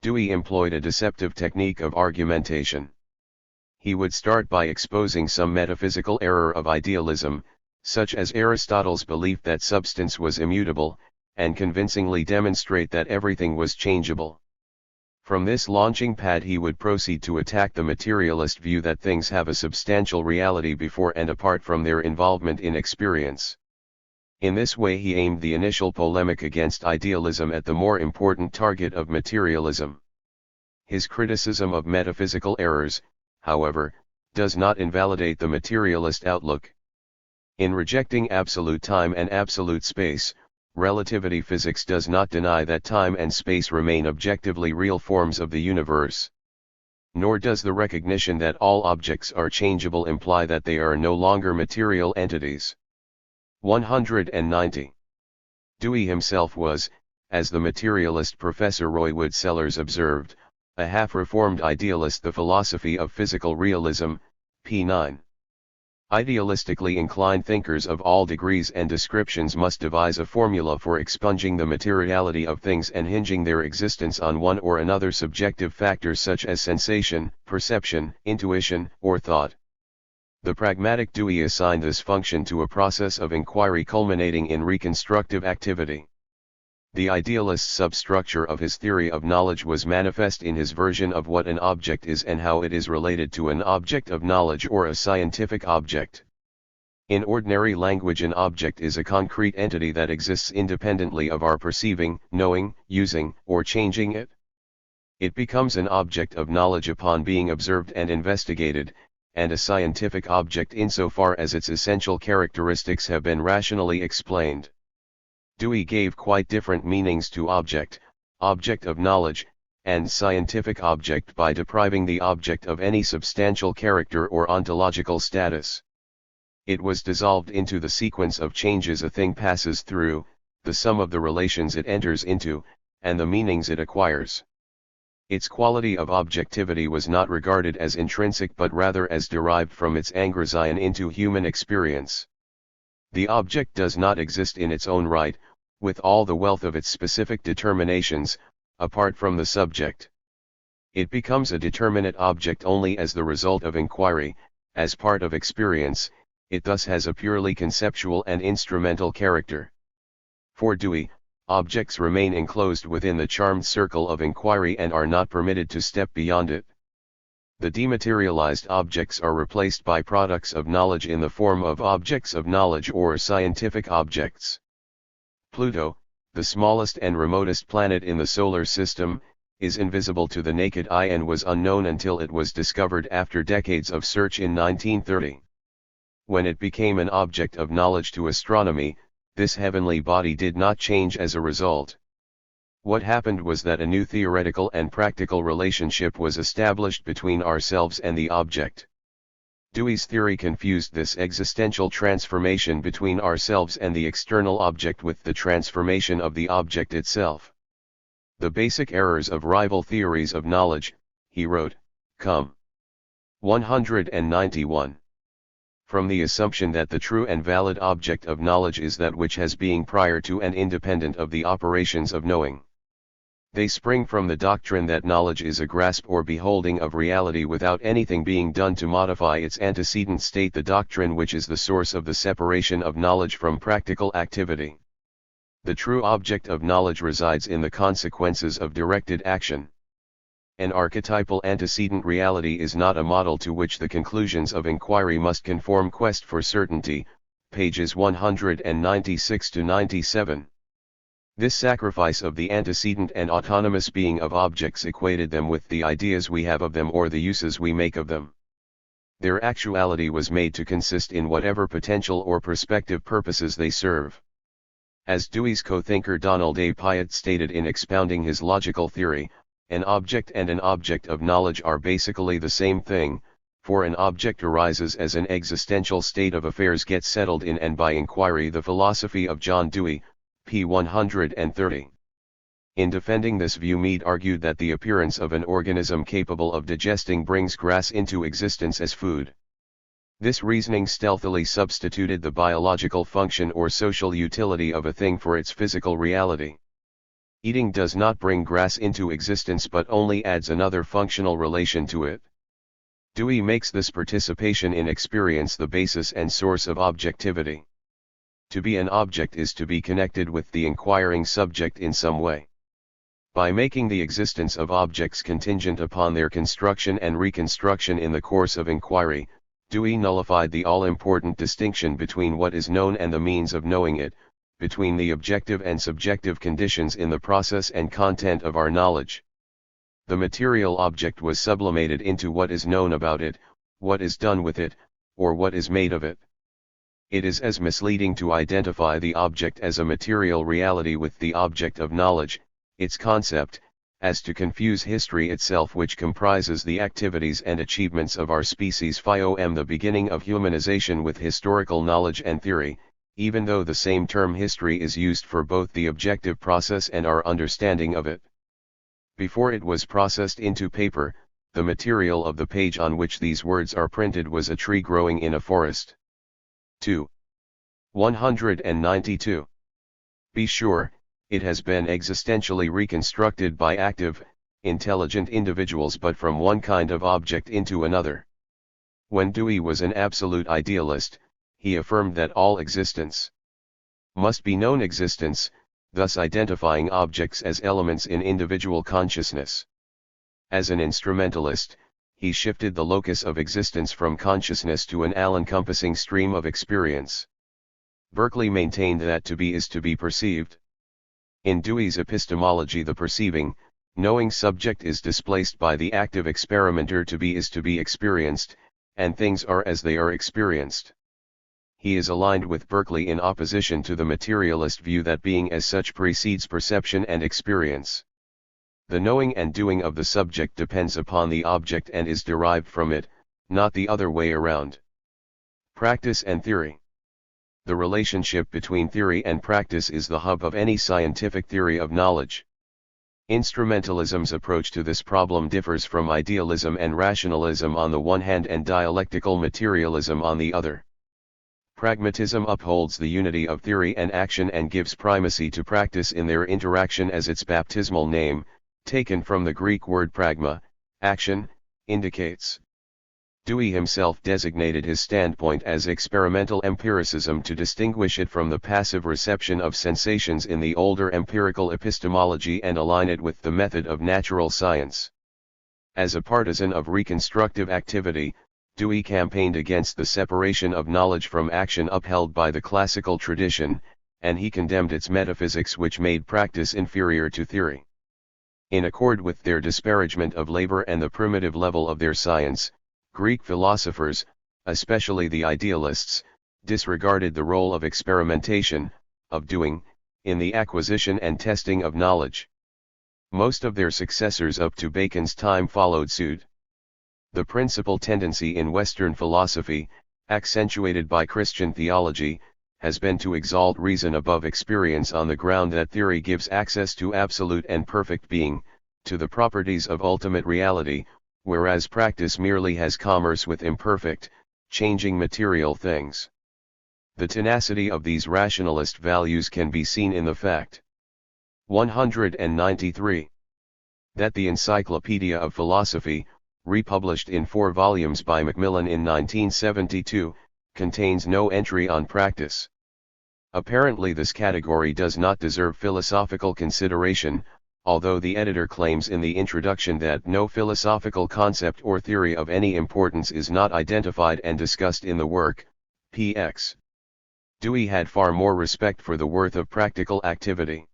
Dewey employed a deceptive technique of argumentation. He would start by exposing some metaphysical error of idealism, such as Aristotle's belief that substance was immutable, and convincingly demonstrate that everything was changeable. From this launching pad he would proceed to attack the materialist view that things have a substantial reality before and apart from their involvement in experience. In this way he aimed the initial polemic against idealism at the more important target of materialism. His criticism of metaphysical errors, however, does not invalidate the materialist outlook. In rejecting absolute time and absolute space, relativity physics does not deny that time and space remain objectively real forms of the universe. Nor does the recognition that all objects are changeable imply that they are no longer material entities. 190. Dewey himself was, as the materialist Professor Roy Wood Sellers observed, a half-reformed idealist. The Philosophy of Physical Realism, p. 9. Idealistically inclined thinkers of all degrees and descriptions must devise a formula for expunging the materiality of things and hinging their existence on one or another subjective factor such as sensation, perception, intuition, or thought. The pragmatic Dewey assigned this function to a process of inquiry culminating in reconstructive activity. The idealist substructure of his theory of knowledge was manifest in his version of what an object is and how it is related to an object of knowledge or a scientific object. In ordinary language, an object is a concrete entity that exists independently of our perceiving, knowing, using, or changing it. It becomes an object of knowledge upon being observed and investigated, and a scientific object insofar as its essential characteristics have been rationally explained. Dewey gave quite different meanings to object, object of knowledge, and scientific object by depriving the object of any substantial character or ontological status. It was dissolved into the sequence of changes a thing passes through, the sum of the relations it enters into, and the meanings it acquires. Its quality of objectivity was not regarded as intrinsic but rather as derived from its engrossion into human experience. The object does not exist in its own right, with all the wealth of its specific determinations, apart from the subject. It becomes a determinate object only as the result of inquiry. As part of experience, it thus has a purely conceptual and instrumental character. For Dewey, objects remain enclosed within the charmed circle of inquiry and are not permitted to step beyond it. The dematerialized objects are replaced by products of knowledge in the form of objects of knowledge or scientific objects. Pluto, the smallest and remotest planet in the solar system, is invisible to the naked eye and was unknown until it was discovered after decades of search in 1930. When it became an object of knowledge to astronomy, this heavenly body did not change as a result. What happened was that a new theoretical and practical relationship was established between ourselves and the object. Dewey's theory confused this existential transformation between ourselves and the external object with the transformation of the object itself. The basic errors of rival theories of knowledge, he wrote, come. 191. From the assumption that the true and valid object of knowledge is that which has being prior to and independent of the operations of knowing. They spring from the doctrine that knowledge is a grasp or beholding of reality without anything being done to modify its antecedent state, the doctrine which is the source of the separation of knowledge from practical activity. The true object of knowledge resides in the consequences of directed action. An archetypal antecedent reality is not a model to which the conclusions of inquiry must conform. Quest for Certainty, pages 196 to 97. This sacrifice of the antecedent and autonomous being of objects equated them with the ideas we have of them or the uses we make of them. Their actuality was made to consist in whatever potential or prospective purposes they serve. As Dewey's co-thinker Donald A. Piatt stated in expounding his logical theory, an object and an object of knowledge are basically the same thing, for an object arises as an existential state of affairs gets settled in and by inquiry. The Philosophy of John Dewey, p. 130. In defending this view, Mead argued that the appearance of an organism capable of digesting brings grass into existence as food. This reasoning stealthily substituted the biological function or social utility of a thing for its physical reality. Eating does not bring grass into existence but only adds another functional relation to it. Dewey makes this participation in experience the basis and source of objectivity. To be an object is to be connected with the inquiring subject in some way. By making the existence of objects contingent upon their construction and reconstruction in the course of inquiry, Dewey nullified the all-important distinction between what is known and the means of knowing it, between the objective and subjective conditions in the process and content of our knowledge. The material object was sublimated into what is known about it, what is done with it, or what is made of it. It is as misleading to identify the object as a material reality with the object of knowledge, its concept, as to confuse history itself, which comprises the activities and achievements of our species from the beginning of humanization, with historical knowledge and theory, even though the same term history is used for both the objective process and our understanding of it. Before it was processed into paper, the material of the page on which these words are printed was a tree growing in a forest. 2. 192. Be sure, it has been existentially reconstructed by active, intelligent individuals, but from one kind of object into another. When Dewey was an absolute idealist, he affirmed that all existence must be known existence, thus identifying objects as elements in individual consciousness. As an instrumentalist, he shifted the locus of existence from consciousness to an all-encompassing stream of experience. Berkeley maintained that to be is to be perceived. In Dewey's epistemology, the perceiving, knowing subject is displaced by the active experimenter. To be is to be experienced, and things are as they are experienced. He is aligned with Berkeley in opposition to the materialist view that being as such precedes perception and experience. The knowing and doing of the subject depends upon the object and is derived from it, not the other way around. Practice and theory. The relationship between theory and practice is the hub of any scientific theory of knowledge. Instrumentalism's approach to this problem differs from idealism and rationalism on the one hand and dialectical materialism on the other. Pragmatism upholds the unity of theory and action and gives primacy to practice in their interaction, as its baptismal name, taken from the Greek word pragma, action, indicates. Dewey himself designated his standpoint as experimental empiricism to distinguish it from the passive reception of sensations in the older empirical epistemology and align it with the method of natural science. As a partisan of reconstructive activity, Dewey campaigned against the separation of knowledge from action upheld by the classical tradition, and he condemned its metaphysics, which made practice inferior to theory. In accord with their disparagement of labor and the primitive level of their science, Greek philosophers, especially the idealists, disregarded the role of experimentation, of doing, in the acquisition and testing of knowledge. Most of their successors up to Bacon's time followed suit. The principal tendency in Western philosophy, accentuated by Christian theology, has been to exalt reason above experience on the ground that theory gives access to absolute and perfect being, to the properties of ultimate reality, whereas practice merely has commerce with imperfect, changing material things. The tenacity of these rationalist values can be seen in the fact 193. That the Encyclopedia of Philosophy, republished in 4 volumes by Macmillan in 1972, contains no entry on practice. Apparently this category does not deserve philosophical consideration, although the editor claims in the introduction that no philosophical concept or theory of any importance is not identified and discussed in the work. Px. Dewey had far more respect for the worth of practical activity.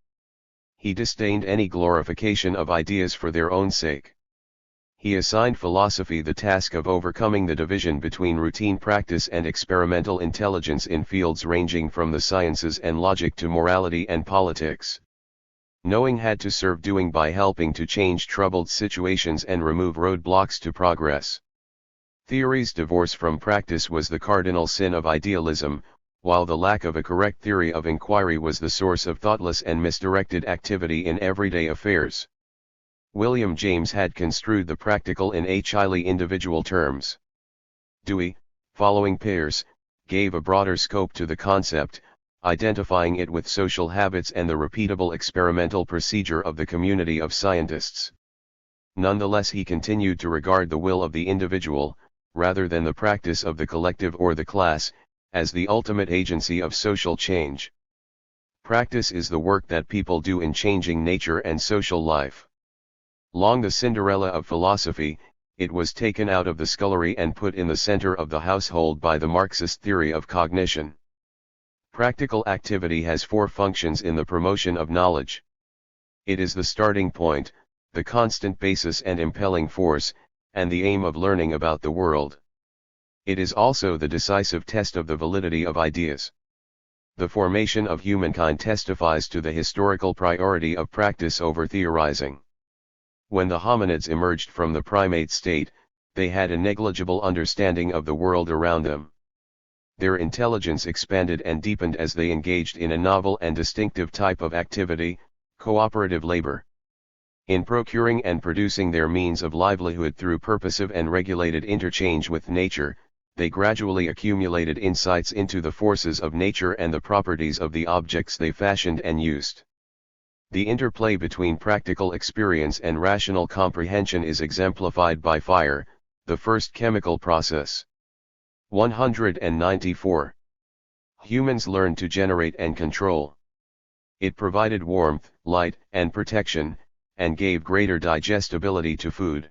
He disdained any glorification of ideas for their own sake. He assigned philosophy the task of overcoming the division between routine practice and experimental intelligence in fields ranging from the sciences and logic to morality and politics. Knowing had to serve doing by helping to change troubled situations and remove roadblocks to progress. Theory's divorce from practice was the cardinal sin of idealism, while the lack of a correct theory of inquiry was the source of thoughtless and misdirected activity in everyday affairs. William James had construed the practical in highly individual terms. Dewey, following Peirce, gave a broader scope to the concept, identifying it with social habits and the repeatable experimental procedure of the community of scientists. Nonetheless, he continued to regard the will of the individual, rather than the practice of the collective or the class, as the ultimate agency of social change. Practice is the work that people do in changing nature and social life. Long the Cinderella of philosophy, it was taken out of the scullery and put in the center of the household by the Marxist theory of cognition. Practical activity has four functions in the promotion of knowledge. It is the starting point, the constant basis and impelling force, and the aim of learning about the world. It is also the decisive test of the validity of ideas. The formation of humankind testifies to the historical priority of practice over theorizing. When the hominids emerged from the primate state, they had a negligible understanding of the world around them. Their intelligence expanded and deepened as they engaged in a novel and distinctive type of activity, cooperative labor. In procuring and producing their means of livelihood through purposive and regulated interchange with nature, they gradually accumulated insights into the forces of nature and the properties of the objects they fashioned and used. The interplay between practical experience and rational comprehension is exemplified by fire, the first chemical process. 194. Humans learned to generate and control. It provided warmth, light, and protection, and gave greater digestibility to food.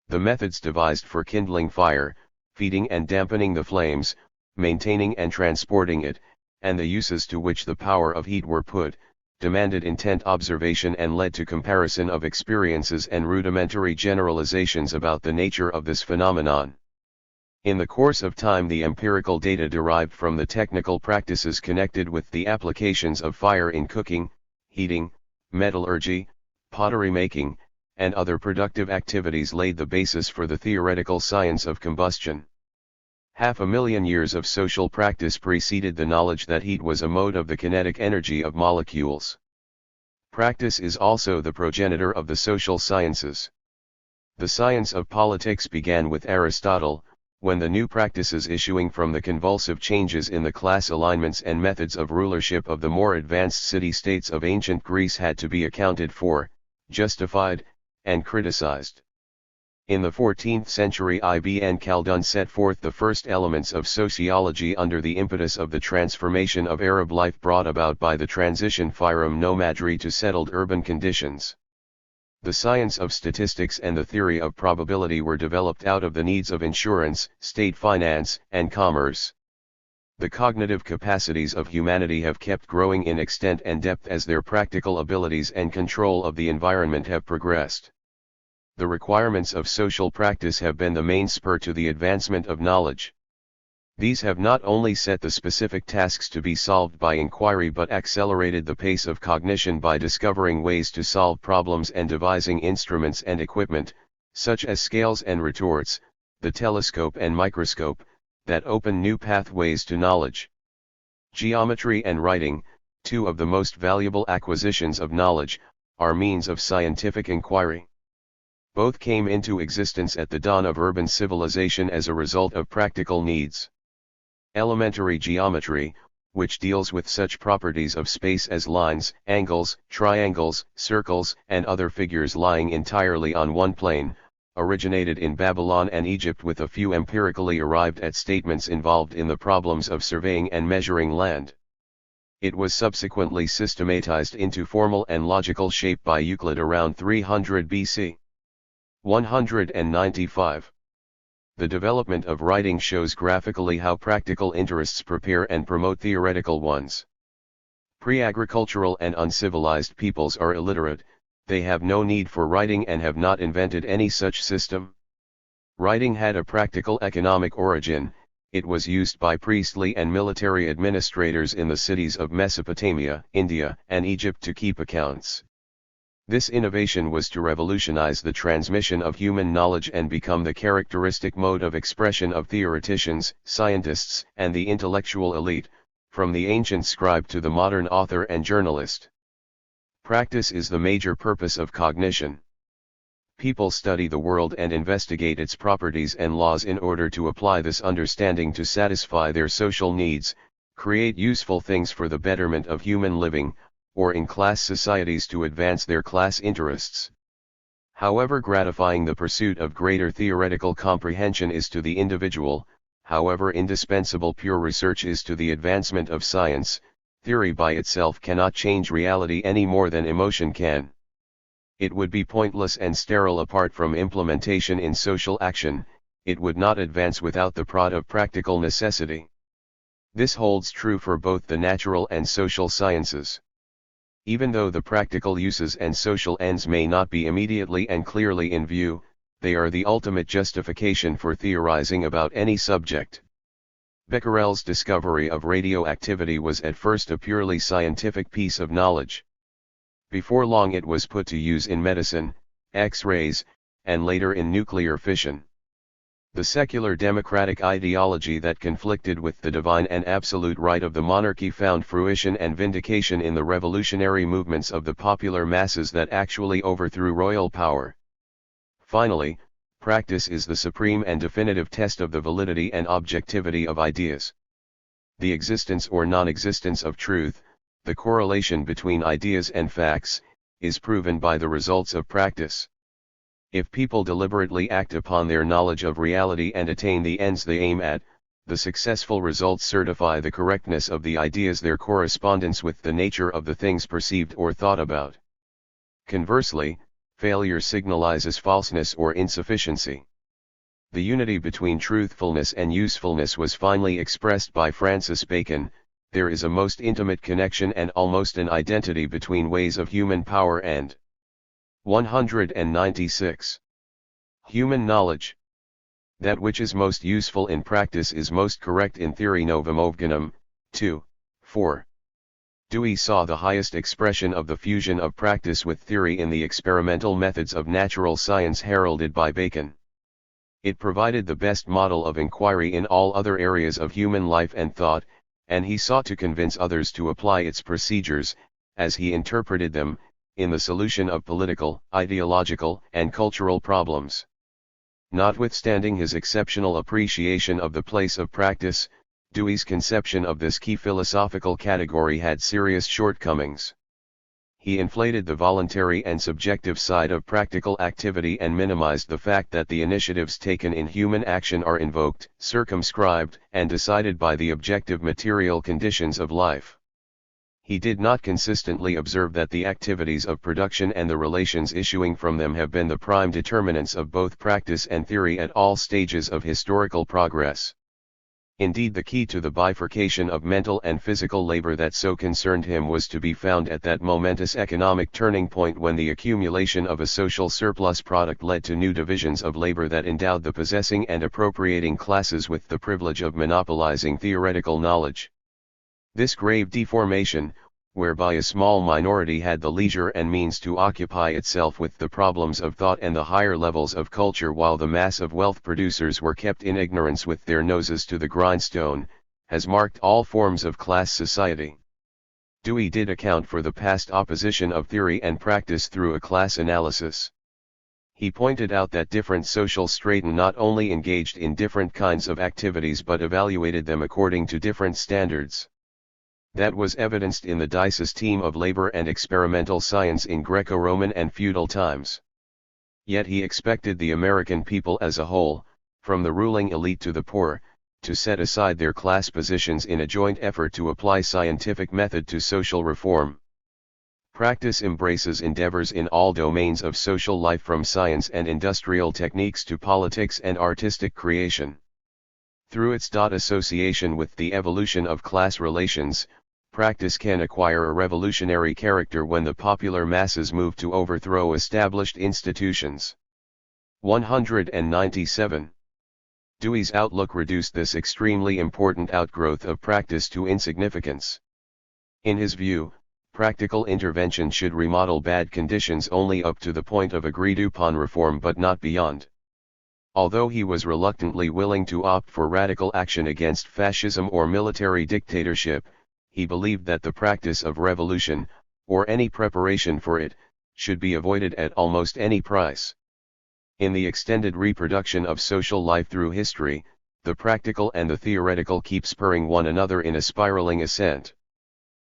The methods devised for kindling fire, feeding and dampening the flames, maintaining and transporting it, and the uses to which the power of heat were put, demanded intent observation and led to comparison of experiences and rudimentary generalizations about the nature of this phenomenon. In the course of time, the empirical data derived from the technical practices connected with the applications of fire in cooking, heating, metallurgy, pottery making, and other productive activities laid the basis for the theoretical science of combustion. 500,000 years of social practice preceded the knowledge that heat was a mode of the kinetic energy of molecules. Practice is also the progenitor of the social sciences. The science of politics began with Aristotle, when the new practices issuing from the convulsive changes in the class alignments and methods of rulership of the more advanced city-states of ancient Greece had to be accounted for, justified, and criticized. In the 14th century, Ibn Khaldun set forth the first elements of sociology under the impetus of the transformation of Arab life brought about by the transition from nomadry to settled urban conditions. The science of statistics and the theory of probability were developed out of the needs of insurance, state finance, and commerce. The cognitive capacities of humanity have kept growing in extent and depth as their practical abilities and control of the environment have progressed. The requirements of social practice have been the main spur to the advancement of knowledge. These have not only set the specific tasks to be solved by inquiry but accelerated the pace of cognition by discovering ways to solve problems and devising instruments and equipment, such as scales and retorts, the telescope and microscope, that open new pathways to knowledge. Geometry and writing, two of the most valuable acquisitions of knowledge, are means of scientific inquiry. Both came into existence at the dawn of urban civilization as a result of practical needs. Elementary geometry, which deals with such properties of space as lines, angles, triangles, circles, and other figures lying entirely on one plane, originated in Babylon and Egypt with a few empirically arrived at statements involved in the problems of surveying and measuring land. It was subsequently systematized into formal and logical shape by Euclid around 300 BC. 195. The development of writing shows graphically how practical interests prepare and promote theoretical ones. Pre-agricultural and uncivilized peoples are illiterate, they have no need for writing and have not invented any such system. Writing had a practical economic origin, it was used by priestly and military administrators in the cities of Mesopotamia, India, and Egypt to keep accounts. This innovation was to revolutionize the transmission of human knowledge and become the characteristic mode of expression of theoreticians, scientists, and the intellectual elite, from the ancient scribe to the modern author and journalist. Practice is the major purpose of cognition. People study the world and investigate its properties and laws in order to apply this understanding to satisfy their social needs, create useful things for the betterment of human living, or in class societies to advance their class interests. However gratifying the pursuit of greater theoretical comprehension is to the individual, however indispensable pure research is to the advancement of science, theory by itself cannot change reality any more than emotion can. It would be pointless and sterile apart from implementation in social action, it would not advance without the prod of practical necessity. This holds true for both the natural and social sciences. Even though the practical uses and social ends may not be immediately and clearly in view, they are the ultimate justification for theorizing about any subject. Becquerel's discovery of radioactivity was at first a purely scientific piece of knowledge. Before long it was put to use in medicine, X-rays, and later in nuclear fission. The secular democratic ideology that conflicted with the divine and absolute right of the monarchy found fruition and vindication in the revolutionary movements of the popular masses that actually overthrew royal power. Finally, practice is the supreme and definitive test of the validity and objectivity of ideas. The existence or non-existence of truth, the correlation between ideas and facts, is proven by the results of practice. If people deliberately act upon their knowledge of reality and attain the ends they aim at, the successful results certify the correctness of the ideas, their correspondence with the nature of the things perceived or thought about. Conversely, failure signalizes falseness or insufficiency. The unity between truthfulness and usefulness was finely expressed by Francis Bacon. There is a most intimate connection and almost an identity between ways of human power and 196. Human knowledge. That which is most useful in practice is most correct in theory. Novum Ovganum, 2, 4. Dewey saw the highest expression of the fusion of practice with theory in the experimental methods of natural science heralded by Bacon. It provided the best model of inquiry in all other areas of human life and thought, and he sought to convince others to apply its procedures, as he interpreted them, in the solution of political, ideological, and cultural problems. Notwithstanding his exceptional appreciation of the place of practice, Dewey's conception of this key philosophical category had serious shortcomings. He inflated the voluntary and subjective side of practical activity and minimized the fact that the initiatives taken in human action are invoked, circumscribed, and decided by the objective material conditions of life. He did not consistently observe that the activities of production and the relations issuing from them have been the prime determinants of both practice and theory at all stages of historical progress. Indeed, the key to the bifurcation of mental and physical labor that so concerned him was to be found at that momentous economic turning point when the accumulation of a social surplus product led to new divisions of labor that endowed the possessing and appropriating classes with the privilege of monopolizing theoretical knowledge. This grave deformation, whereby a small minority had the leisure and means to occupy itself with the problems of thought and the higher levels of culture while the mass of wealth producers were kept in ignorance with their noses to the grindstone, has marked all forms of class society. Dewey did account for the past opposition of theory and practice through a class analysis. He pointed out that different social strata not only engaged in different kinds of activities but evaluated them according to different standards. That was evidenced in the disysteme of labor and experimental science in Greco-Roman and feudal times. Yet he expected the American people as a whole, from the ruling elite to the poor, to set aside their class positions in a joint effort to apply scientific method to social reform. Practice embraces endeavors in all domains of social life from science and industrial techniques to politics and artistic creation. Through its association with the evolution of class relations, practice can acquire a revolutionary character when the popular masses move to overthrow established institutions. 197. Dewey's outlook reduced this extremely important outgrowth of practice to insignificance. In his view, practical intervention should remodel bad conditions only up to the point of agreed-upon reform but not beyond. Although he was reluctantly willing to opt for radical action against fascism or military dictatorship, he believed that the practice of revolution, or any preparation for it, should be avoided at almost any price. In the extended reproduction of social life through history, the practical and the theoretical keep spurring one another in a spiraling ascent.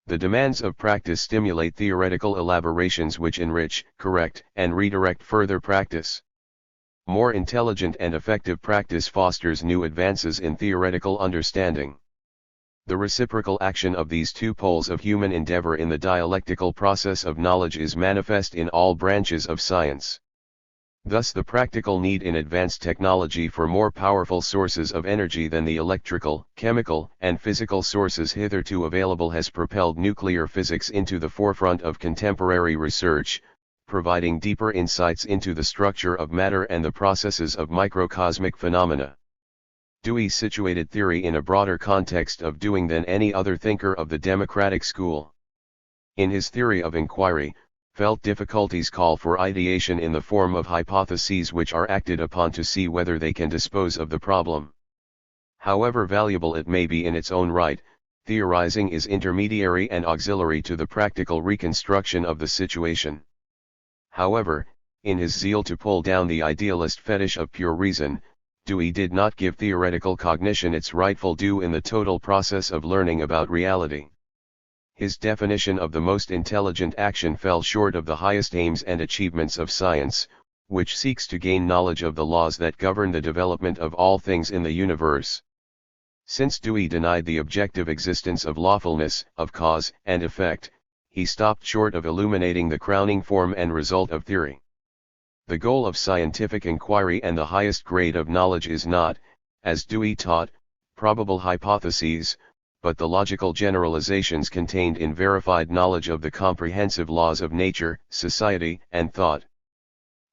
The demands of practice stimulate theoretical elaborations which enrich, correct, and redirect further practice. More intelligent and effective practice fosters new advances in theoretical understanding. The reciprocal action of these two poles of human endeavor in the dialectical process of knowledge is manifest in all branches of science. Thus the practical need in advanced technology for more powerful sources of energy than the electrical, chemical, and physical sources hitherto available has propelled nuclear physics into the forefront of contemporary research, providing deeper insights into the structure of matter and the processes of microcosmic phenomena. Dewey situated theory in a broader context of doing than any other thinker of the democratic school. In his theory of inquiry, felt difficulties call for ideation in the form of hypotheses which are acted upon to see whether they can dispose of the problem. However valuable it may be in its own right, theorizing is intermediary and auxiliary to the practical reconstruction of the situation. However, in his zeal to pull down the idealist fetish of pure reason, Dewey did not give theoretical cognition its rightful due in the total process of learning about reality. His definition of the most intelligent action fell short of the highest aims and achievements of science, which seeks to gain knowledge of the laws that govern the development of all things in the universe. Since Dewey denied the objective existence of lawfulness, of cause and effect, he stopped short of illuminating the crowning form and result of theory. The goal of scientific inquiry and the highest grade of knowledge is not, as Dewey taught, probable hypotheses, but the logical generalizations contained in verified knowledge of the comprehensive laws of nature, society, and thought.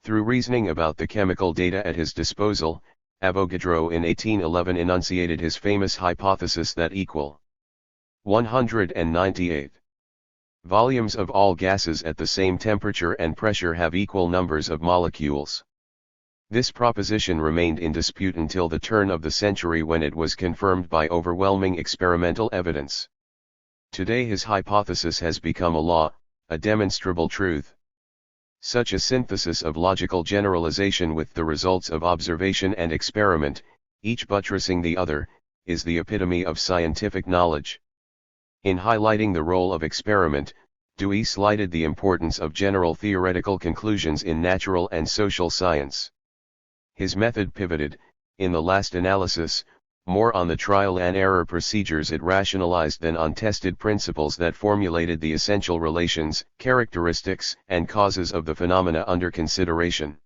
Through reasoning about the chemical data at his disposal, Avogadro in 1811 enunciated his famous hypothesis that equal 198 volumes of all gases at the same temperature and pressure have equal numbers of molecules. This proposition remained in dispute until the turn of the century when it was confirmed by overwhelming experimental evidence. Today his hypothesis has become a law, a demonstrable truth. Such a synthesis of logical generalization with the results of observation and experiment, each buttressing the other, is the epitome of scientific knowledge. In highlighting the role of experiment, Dewey slighted the importance of general theoretical conclusions in natural and social science. His method pivoted, in the last analysis, more on the trial and error procedures it rationalized than on tested principles that formulated the essential relations, characteristics, and causes of the phenomena under consideration.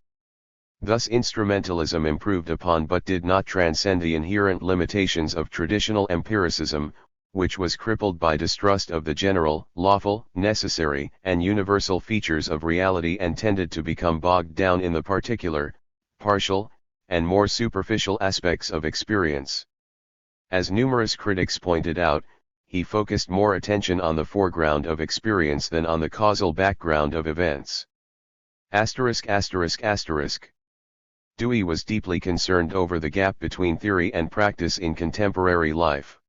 Thus instrumentalism improved upon but did not transcend the inherent limitations of traditional empiricism, which was crippled by distrust of the general, lawful, necessary, and universal features of reality and tended to become bogged down in the particular, partial, and more superficial aspects of experience. As numerous critics pointed out, he focused more attention on the foreground of experience than on the causal background of events. Dewey was deeply concerned over the gap between theory and practice in contemporary life.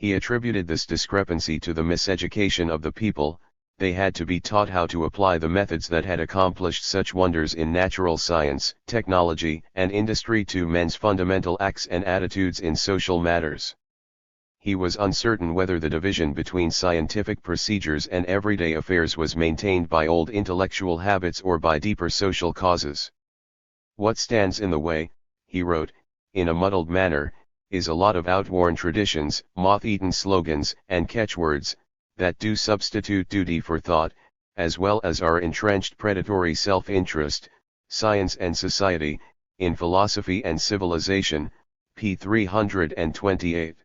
He attributed this discrepancy to the miseducation of the people. They had to be taught how to apply the methods that had accomplished such wonders in natural science, technology, and industry to men's fundamental acts and attitudes in social matters. He was uncertain whether the division between scientific procedures and everyday affairs was maintained by old intellectual habits or by deeper social causes. What stands in the way, he wrote, in a muddled manner, is a lot of outworn traditions, moth-eaten slogans, and catchwords, that do substitute duty for thought, as well as our entrenched predatory self-interest, science and society, in philosophy and civilization, p. 328.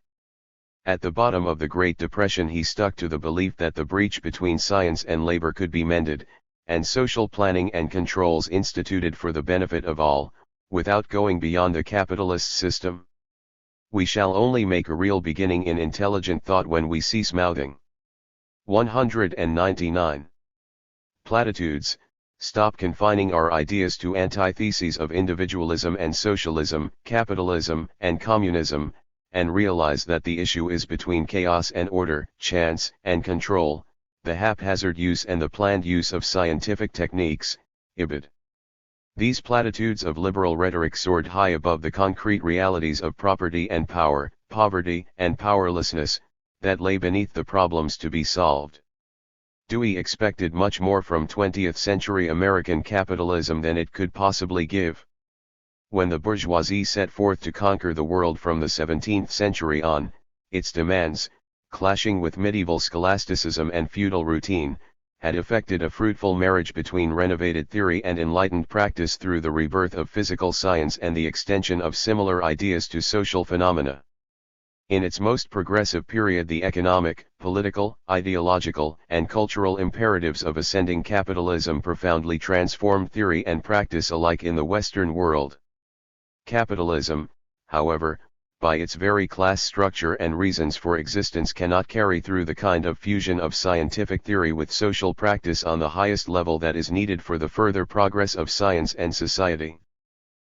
At the bottom of the Great Depression he stuck to the belief that the breach between science and labor could be mended, and social planning and controls instituted for the benefit of all, without going beyond the capitalist system. We shall only make a real beginning in intelligent thought when we cease mouthing. 199. Platitudes. Stop confining our ideas to antitheses of individualism and socialism, capitalism and communism, and realize that the issue is between chaos and order, chance and control, the haphazard use and the planned use of scientific techniques, ibid. These platitudes of liberal rhetoric soared high above the concrete realities of property and power, poverty and powerlessness, that lay beneath the problems to be solved. Dewey expected much more from 20th-century American capitalism than it could possibly give. When the bourgeoisie set forth to conquer the world from the 17th century on, its demands, clashing with medieval scholasticism and feudal routine, had effected a fruitful marriage between renovated theory and enlightened practice through the rebirth of physical science and the extension of similar ideas to social phenomena. In its most progressive period, the economic, political, ideological, and cultural imperatives of ascending capitalism profoundly transformed theory and practice alike in the Western world. Capitalism, however, by its very class structure and reasons for existence cannot carry through the kind of fusion of scientific theory with social practice on the highest level that is needed for the further progress of science and society.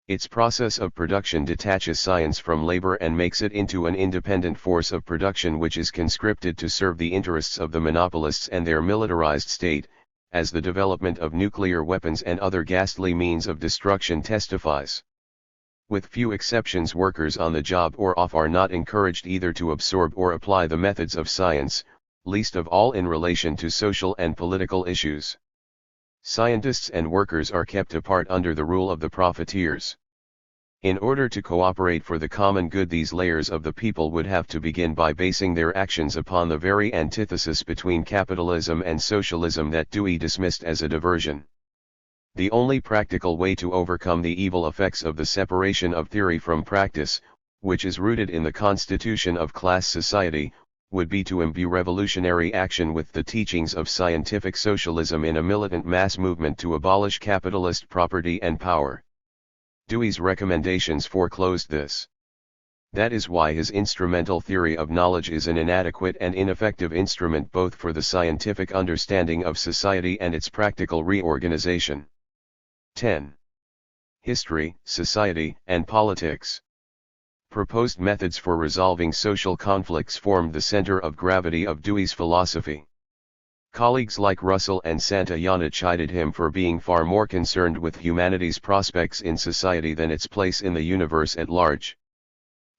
Its process of production detaches science from labor and makes it into an independent force of production which is conscripted to serve the interests of the monopolists and their militarized state, as the development of nuclear weapons and other ghastly means of destruction testifies. With few exceptions, workers on the job or off are not encouraged either to absorb or apply the methods of science, least of all in relation to social and political issues. Scientists and workers are kept apart under the rule of the profiteers. In order to cooperate for the common good, these layers of the people would have to begin by basing their actions upon the very antithesis between capitalism and socialism that Dewey dismissed as a diversion. The only practical way to overcome the evil effects of the separation of theory from practice, which is rooted in the constitution of class society, would be to imbue revolutionary action with the teachings of scientific socialism in a militant mass movement to abolish capitalist property and power. Dewey's recommendations foreclosed this. That is why his instrumental theory of knowledge is an inadequate and ineffective instrument both for the scientific understanding of society and its practical reorganization. 10. History, Society, and Politics. Proposed methods for resolving social conflicts formed the center of gravity of Dewey's philosophy. Colleagues like Russell and Santayana chided him for being far more concerned with humanity's prospects in society than its place in the universe at large.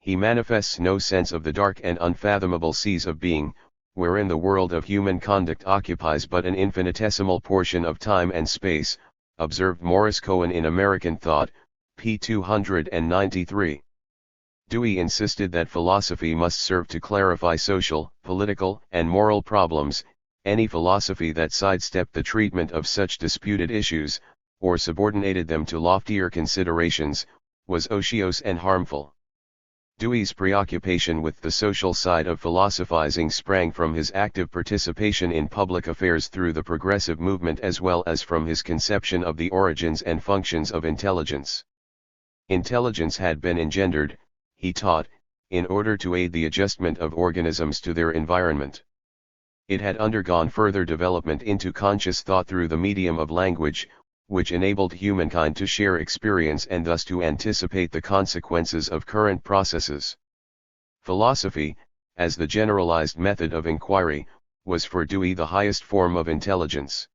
He manifests no sense of the dark and unfathomable seas of being, wherein the world of human conduct occupies but an infinitesimal portion of time and space, observed Morris Cohen in American Thought, p. 293. Dewey insisted that philosophy must serve to clarify social, political, and moral problems. Any philosophy that sidestepped the treatment of such disputed issues, or subordinated them to loftier considerations, was otiose and harmful. Dewey's preoccupation with the social side of philosophizing sprang from his active participation in public affairs through the progressive movement as well as from his conception of the origins and functions of intelligence. Intelligence had been engendered, he taught, in order to aid the adjustment of organisms to their environment. It had undergone further development into conscious thought through the medium of language, which enabled humankind to share experience and thus to anticipate the consequences of current processes. Philosophy, as the generalized method of inquiry, was for Dewey the highest form of intelligence.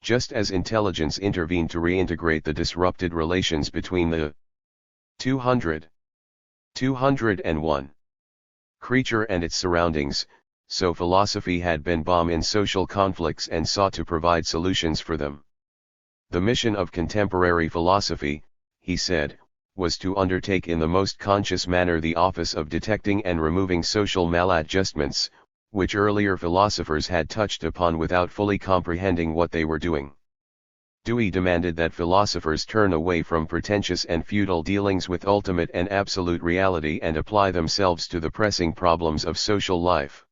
Just as intelligence intervened to reintegrate the disrupted relations between the 201 creature and its surroundings, so philosophy had been balm in social conflicts and sought to provide solutions for them. The mission of contemporary philosophy, he said, was to undertake in the most conscious manner the office of detecting and removing social maladjustments, which earlier philosophers had touched upon without fully comprehending what they were doing. Dewey demanded that philosophers turn away from pretentious and futile dealings with ultimate and absolute reality and apply themselves to the pressing problems of social life.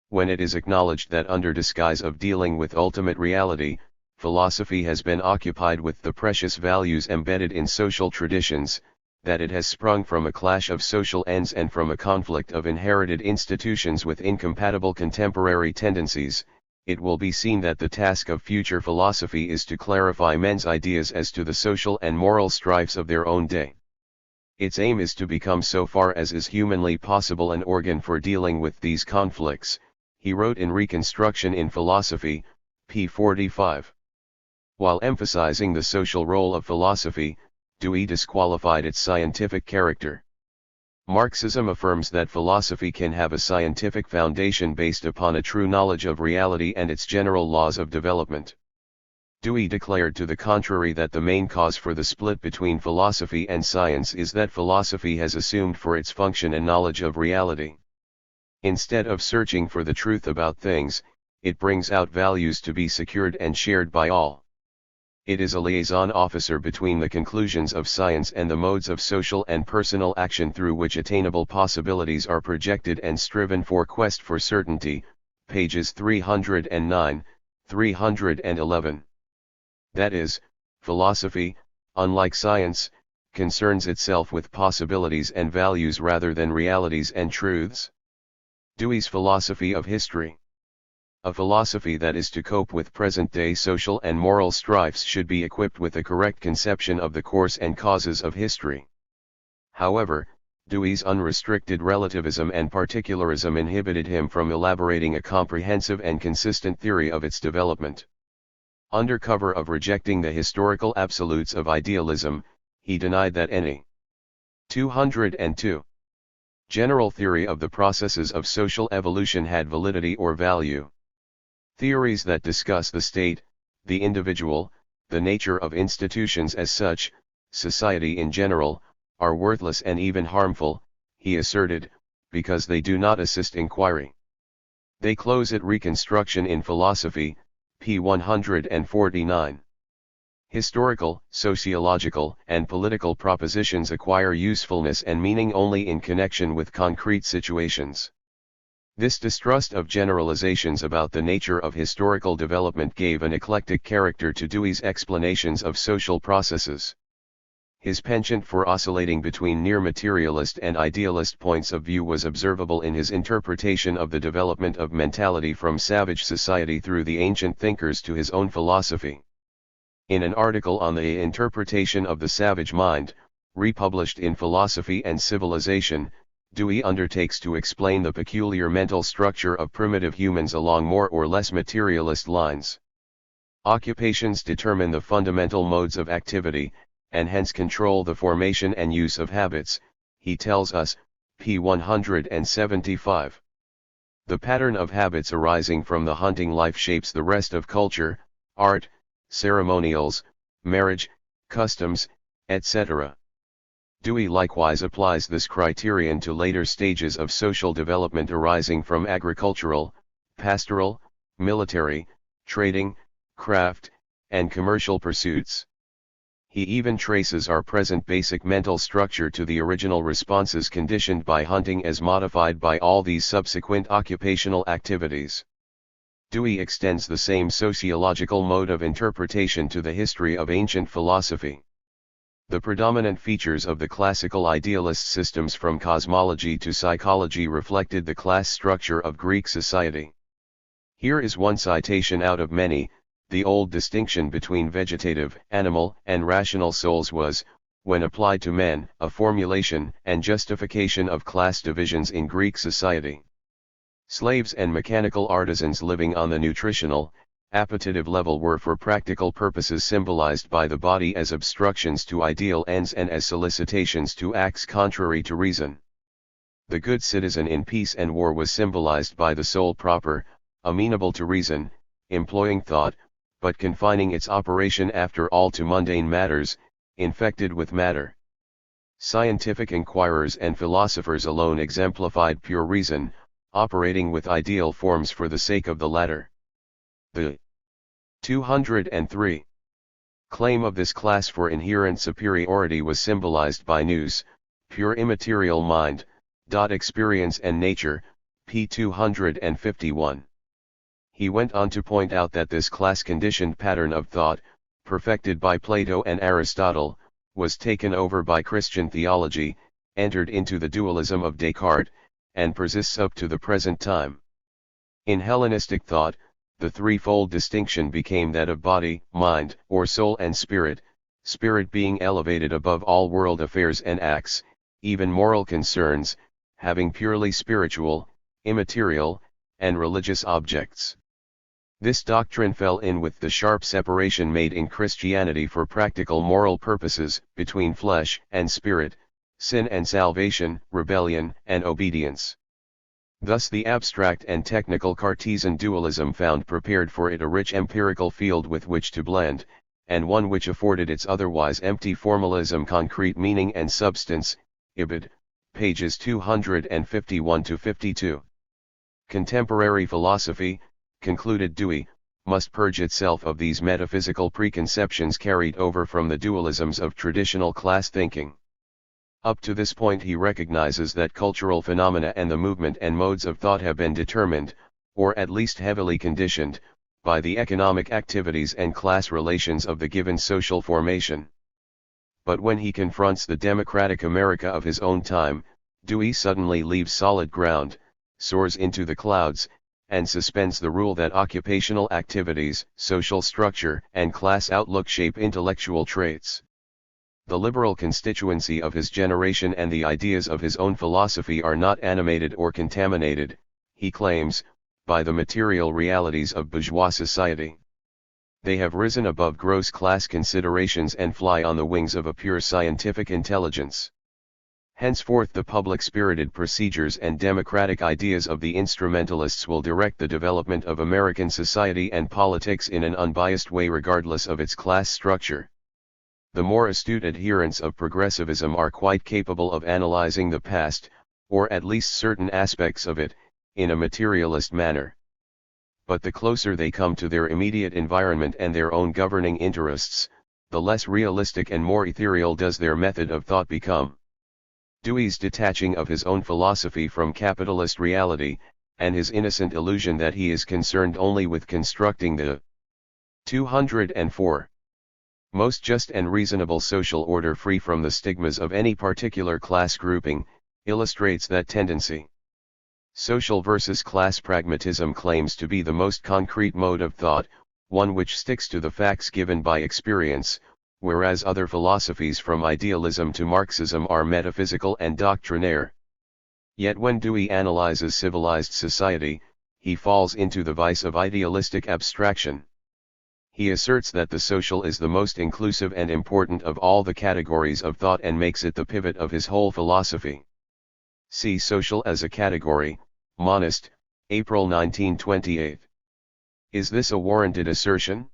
When it is acknowledged that under disguise of dealing with ultimate reality, philosophy has been occupied with the precious values embedded in social traditions, that it has sprung from a clash of social ends and from a conflict of inherited institutions with incompatible contemporary tendencies, it will be seen that the task of future philosophy is to clarify men's ideas as to the social and moral strifes of their own day. Its aim is to become, so far as is humanly possible, an organ for dealing with these conflicts, he wrote in Reconstruction in Philosophy, p. 45. While emphasizing the social role of philosophy, Dewey disqualified its scientific character. Marxism affirms that philosophy can have a scientific foundation based upon a true knowledge of reality and its general laws of development. Dewey declared to the contrary that the main cause for the split between philosophy and science is that philosophy has assumed for its function a knowledge of reality. Instead of searching for the truth about things, it brings out values to be secured and shared by all. It is a liaison officer between the conclusions of science and the modes of social and personal action through which attainable possibilities are projected and striven for. Quest for Certainty, pages 309, 311. That is, philosophy, unlike science, concerns itself with possibilities and values rather than realities and truths. Dewey's philosophy of history. A philosophy that is to cope with present-day social and moral strifes should be equipped with a correct conception of the course and causes of history. However, Dewey's unrestricted relativism and particularism inhibited him from elaborating a comprehensive and consistent theory of its development. Under cover of rejecting the historical absolutes of idealism, he denied that any 202 general theory of the processes of social evolution had validity or value. Theories that discuss the state, the individual, the nature of institutions as such, society in general, are worthless and even harmful, he asserted, because they do not assist inquiry. They close at Reconstruction in Philosophy, p. 149. Historical, sociological, and political propositions acquire usefulness and meaning only in connection with concrete situations. This distrust of generalizations about the nature of historical development gave an eclectic character to Dewey's explanations of social processes. His penchant for oscillating between near materialist and idealist points of view was observable in his interpretation of the development of mentality from savage society through the ancient thinkers to his own philosophy. In an article on the interpretation of the savage mind, republished in Philosophy and Civilization, Dewey undertakes to explain the peculiar mental structure of primitive humans along more or less materialist lines. Occupations determine the fundamental modes of activity, and hence control the formation and use of habits, he tells us, p. 175. The pattern of habits arising from the hunting life shapes the rest of culture, art, ceremonials, marriage, customs, etc. Dewey likewise applies this criterion to later stages of social development arising from agricultural, pastoral, military, trading, craft, and commercial pursuits. He even traces our present basic mental structure to the original responses conditioned by hunting as modified by all these subsequent occupational activities. Dewey extends the same sociological mode of interpretation to the history of ancient philosophy. The predominant features of the classical idealist systems from cosmology to psychology reflected the class structure of Greek society. Here is one citation out of many. The old distinction between vegetative, animal, and rational souls was, when applied to men, a formulation and justification of class divisions in Greek society. Slaves and mechanical artisans living on the nutritional, appetitive level were for practical purposes symbolized by the body as obstructions to ideal ends and as solicitations to acts contrary to reason. The good citizen in peace and war was symbolized by the soul proper, amenable to reason, employing thought, but confining its operation after all to mundane matters, infected with matter. Scientific inquirers and philosophers alone exemplified pure reason, operating with ideal forms for the sake of the latter. The 203 Claim of this class for inherent superiority was symbolized by nous, pure immaterial mind, experience and nature, p. 251. He went on to point out that this class-conditioned pattern of thought, perfected by Plato and Aristotle, was taken over by Christian theology, entered into the dualism of Descartes, and persists up to the present time. In Hellenistic thought, the threefold distinction became that of body, mind, or soul and spirit, spirit being elevated above all world affairs and acts, even moral concerns, having purely spiritual, immaterial, and religious objects. This doctrine fell in with the sharp separation made in Christianity for practical moral purposes, between flesh and spirit, sin and salvation, rebellion and obedience. Thus the abstract and technical Cartesian dualism found prepared for it a rich empirical field with which to blend, and one which afforded its otherwise empty formalism concrete meaning and substance. Ibid, pages 251-52. Contemporary philosophy, concluded Dewey, must purge itself of these metaphysical preconceptions carried over from the dualisms of traditional class thinking. Up to this point he recognizes that cultural phenomena and the movement and modes of thought have been determined, or at least heavily conditioned, by the economic activities and class relations of the given social formation. But when he confronts the democratic America of his own time, Dewey suddenly leaves solid ground, soars into the clouds, and suspends the rule that occupational activities, social structure, and class outlook shape intellectual traits. The liberal constituency of his generation and the ideas of his own philosophy are not animated or contaminated, he claims, by the material realities of bourgeois society. They have risen above gross class considerations and fly on the wings of a pure scientific intelligence. Henceforth the public-spirited procedures and democratic ideas of the instrumentalists will direct the development of American society and politics in an unbiased way regardless of its class structure. The more astute adherents of progressivism are quite capable of analyzing the past, or at least certain aspects of it, in a materialist manner. But the closer they come to their immediate environment and their own governing interests, the less realistic and more ethereal does their method of thought become. Dewey's detaching of his own philosophy from capitalist reality, and his innocent illusion that he is concerned only with constructing the 204 most just and reasonable social order free from the stigmas of any particular class grouping, illustrates that tendency. Social versus class pragmatism claims to be the most concrete mode of thought, one which sticks to the facts given by experience, whereas other philosophies from idealism to Marxism are metaphysical and doctrinaire. Yet when Dewey analyzes civilized society, he falls into the vice of idealistic abstraction. He asserts that the social is the most inclusive and important of all the categories of thought and makes it the pivot of his whole philosophy. See Social as a Category, Monist, April 1928. Is this a warranted assertion?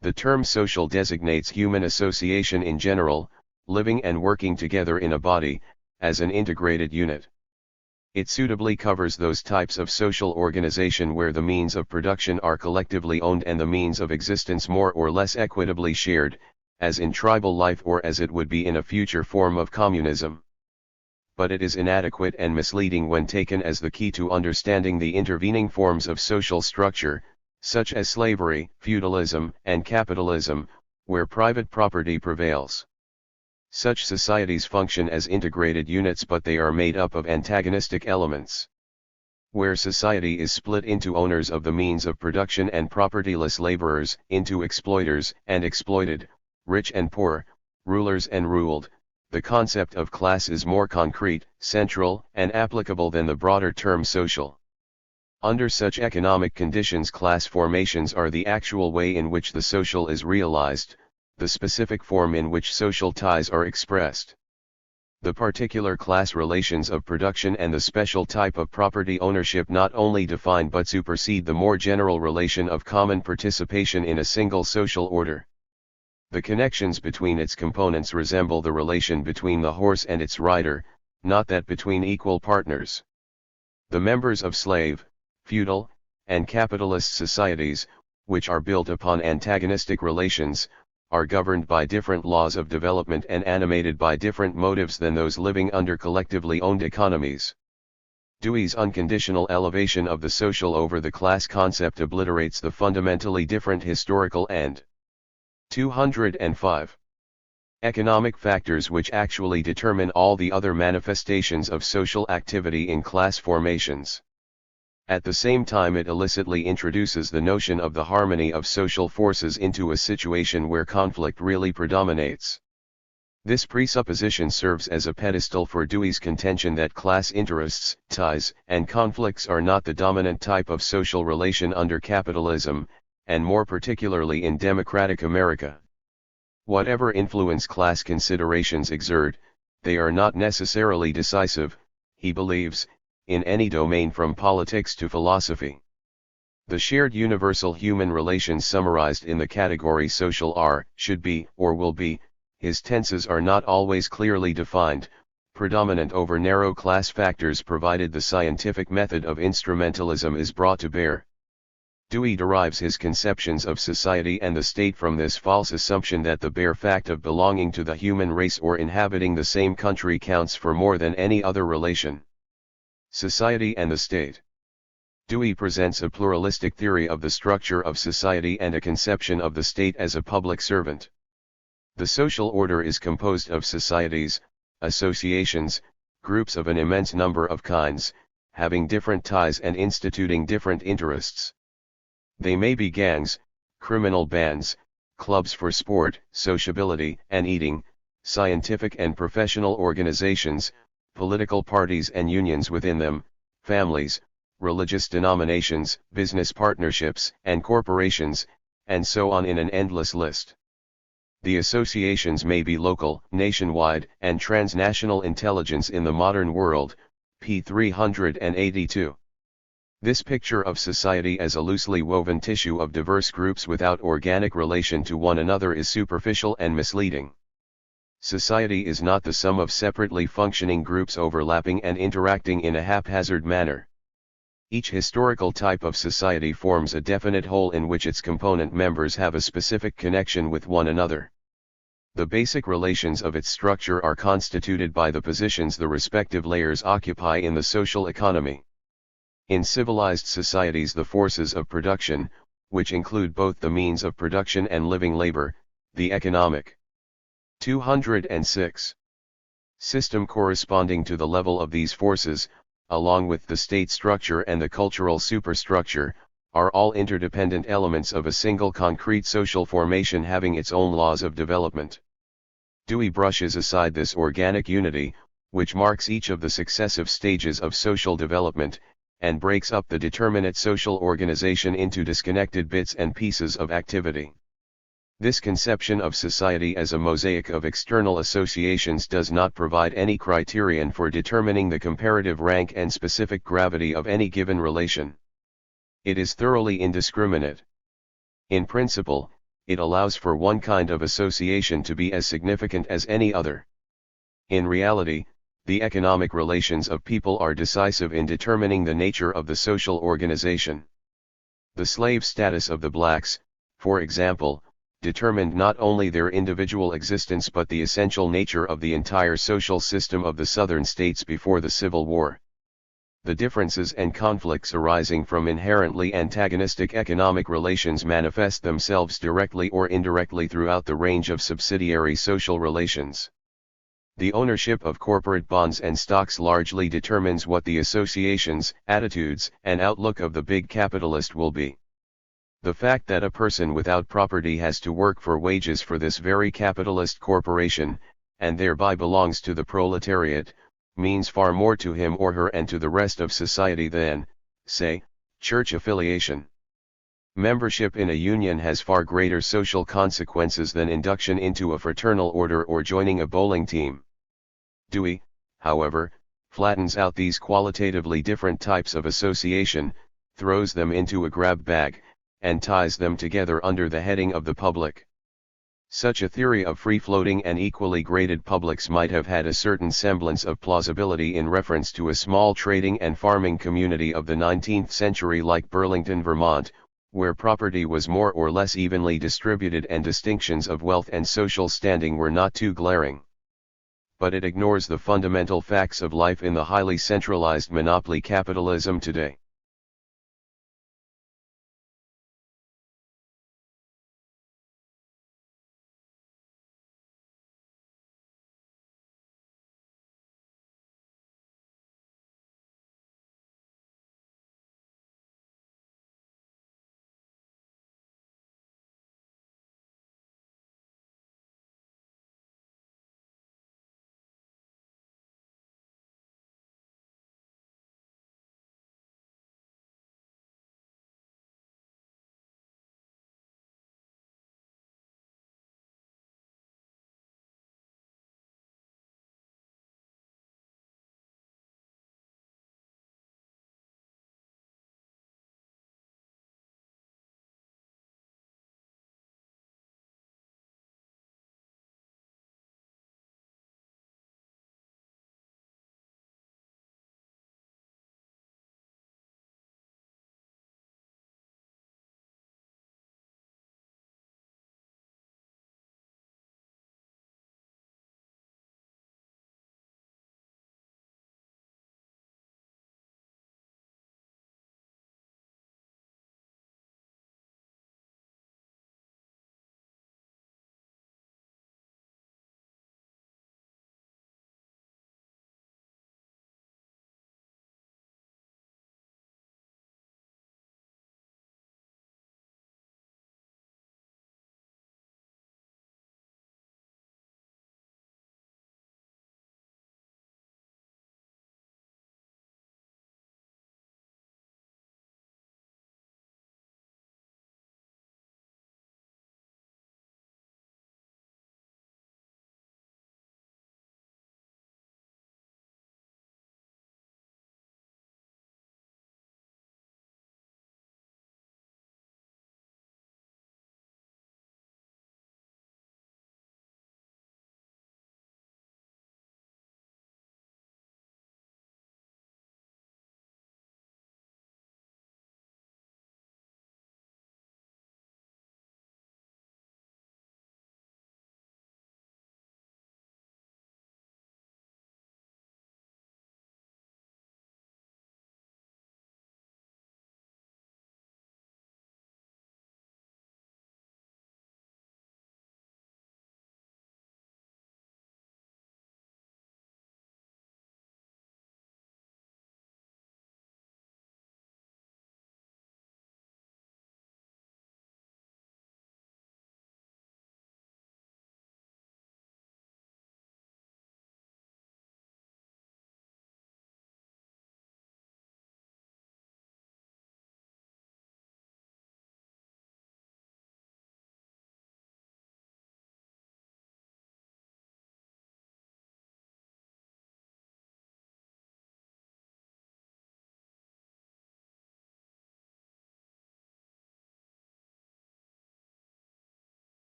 The term social designates human association in general, living and working together in a body, as an integrated unit. It suitably covers those types of social organization where the means of production are collectively owned and the means of existence more or less equitably shared, as in tribal life or as it would be in a future form of communism. But it is inadequate and misleading when taken as the key to understanding the intervening forms of social structure, such as slavery, feudalism, and capitalism, where private property prevails. Such societies function as integrated units, but they are made up of antagonistic elements. Where society is split into owners of the means of production and propertyless laborers, into exploiters and exploited, rich and poor, rulers and ruled, the concept of class is more concrete, central, and applicable than the broader term social. Under such economic conditions, class formations are the actual way in which the social is realized, the specific form in which social ties are expressed. The particular class relations of production and the special type of property ownership not only define but supersede the more general relation of common participation in a single social order. The connections between its components resemble the relation between the horse and its rider, not that between equal partners. The members of slave, feudal, and capitalist societies, which are built upon antagonistic relations, are governed by different laws of development and animated by different motives than those living under collectively owned economies. Dewey's unconditional elevation of the social over the class concept obliterates the fundamentally different historical end. 205. Economic factors which actually determine all the other manifestations of social activity in class formations. At the same time, it illicitly introduces the notion of the harmony of social forces into a situation where conflict really predominates. This presupposition serves as a pedestal for Dewey's contention that class interests, ties, and conflicts are not the dominant type of social relation under capitalism, and more particularly in democratic America. Whatever influence class considerations exert, they are not necessarily decisive, he believes, in any domain from politics to philosophy. The shared universal human relations summarized in the category social are, should be, or will be, his tenses are not always clearly defined, predominant over narrow class factors provided the scientific method of instrumentalism is brought to bear. Dewey derives his conceptions of society and the state from this false assumption that the bare fact of belonging to the human race or inhabiting the same country counts for more than any other relation. Society and the state. Dewey presents a pluralistic theory of the structure of society and a conception of the state as a public servant. The social order is composed of societies, associations, groups of an immense number of kinds, having different ties and instituting different interests. They may be gangs, criminal bands, clubs for sport, sociability and eating, scientific and professional organizations, political parties and unions within them, families, religious denominations, business partnerships and corporations, and so on in an endless list. The associations may be local, nationwide, and transnational intelligence in the modern world, p. 382. This picture of society as a loosely woven tissue of diverse groups without organic relation to one another is superficial and misleading. Society is not the sum of separately functioning groups overlapping and interacting in a haphazard manner. Each historical type of society forms a definite whole in which its component members have a specific connection with one another. The basic relations of its structure are constituted by the positions the respective layers occupy in the social economy. In civilized societies, the forces of production, which include both the means of production and living labor, the economic 206 system corresponding to the level of these forces, along with the state structure and the cultural superstructure, are all interdependent elements of a single concrete social formation having its own laws of development. Dewey brushes aside this organic unity, which marks each of the successive stages of social development, and breaks up the determinate social organization into disconnected bits and pieces of activity. This conception of society as a mosaic of external associations does not provide any criterion for determining the comparative rank and specific gravity of any given relation. It is thoroughly indiscriminate. In principle, it allows for one kind of association to be as significant as any other. In reality, the economic relations of people are decisive in determining the nature of the social organization. The slave status of the blacks, for example, determined not only their individual existence but the essential nature of the entire social system of the Southern states before the Civil War. The differences and conflicts arising from inherently antagonistic economic relations manifest themselves directly or indirectly throughout the range of subsidiary social relations. The ownership of corporate bonds and stocks largely determines what the associations, attitudes, and outlook of the big capitalist will be. The fact that a person without property has to work for wages for this very capitalist corporation, and thereby belongs to the proletariat, means far more to him or her and to the rest of society than, say, church affiliation. Membership in a union has far greater social consequences than induction into a fraternal order or joining a bowling team. Dewey, however, flattens out these qualitatively different types of association, throws them into a grab bag, and ties them together under the heading of the public. Such a theory of free-floating and equally graded publics might have had a certain semblance of plausibility in reference to a small trading and farming community of the 19th century like Burlington, Vermont, where property was more or less evenly distributed and distinctions of wealth and social standing were not too glaring. But it ignores the fundamental facts of life in the highly centralized monopoly capitalism today.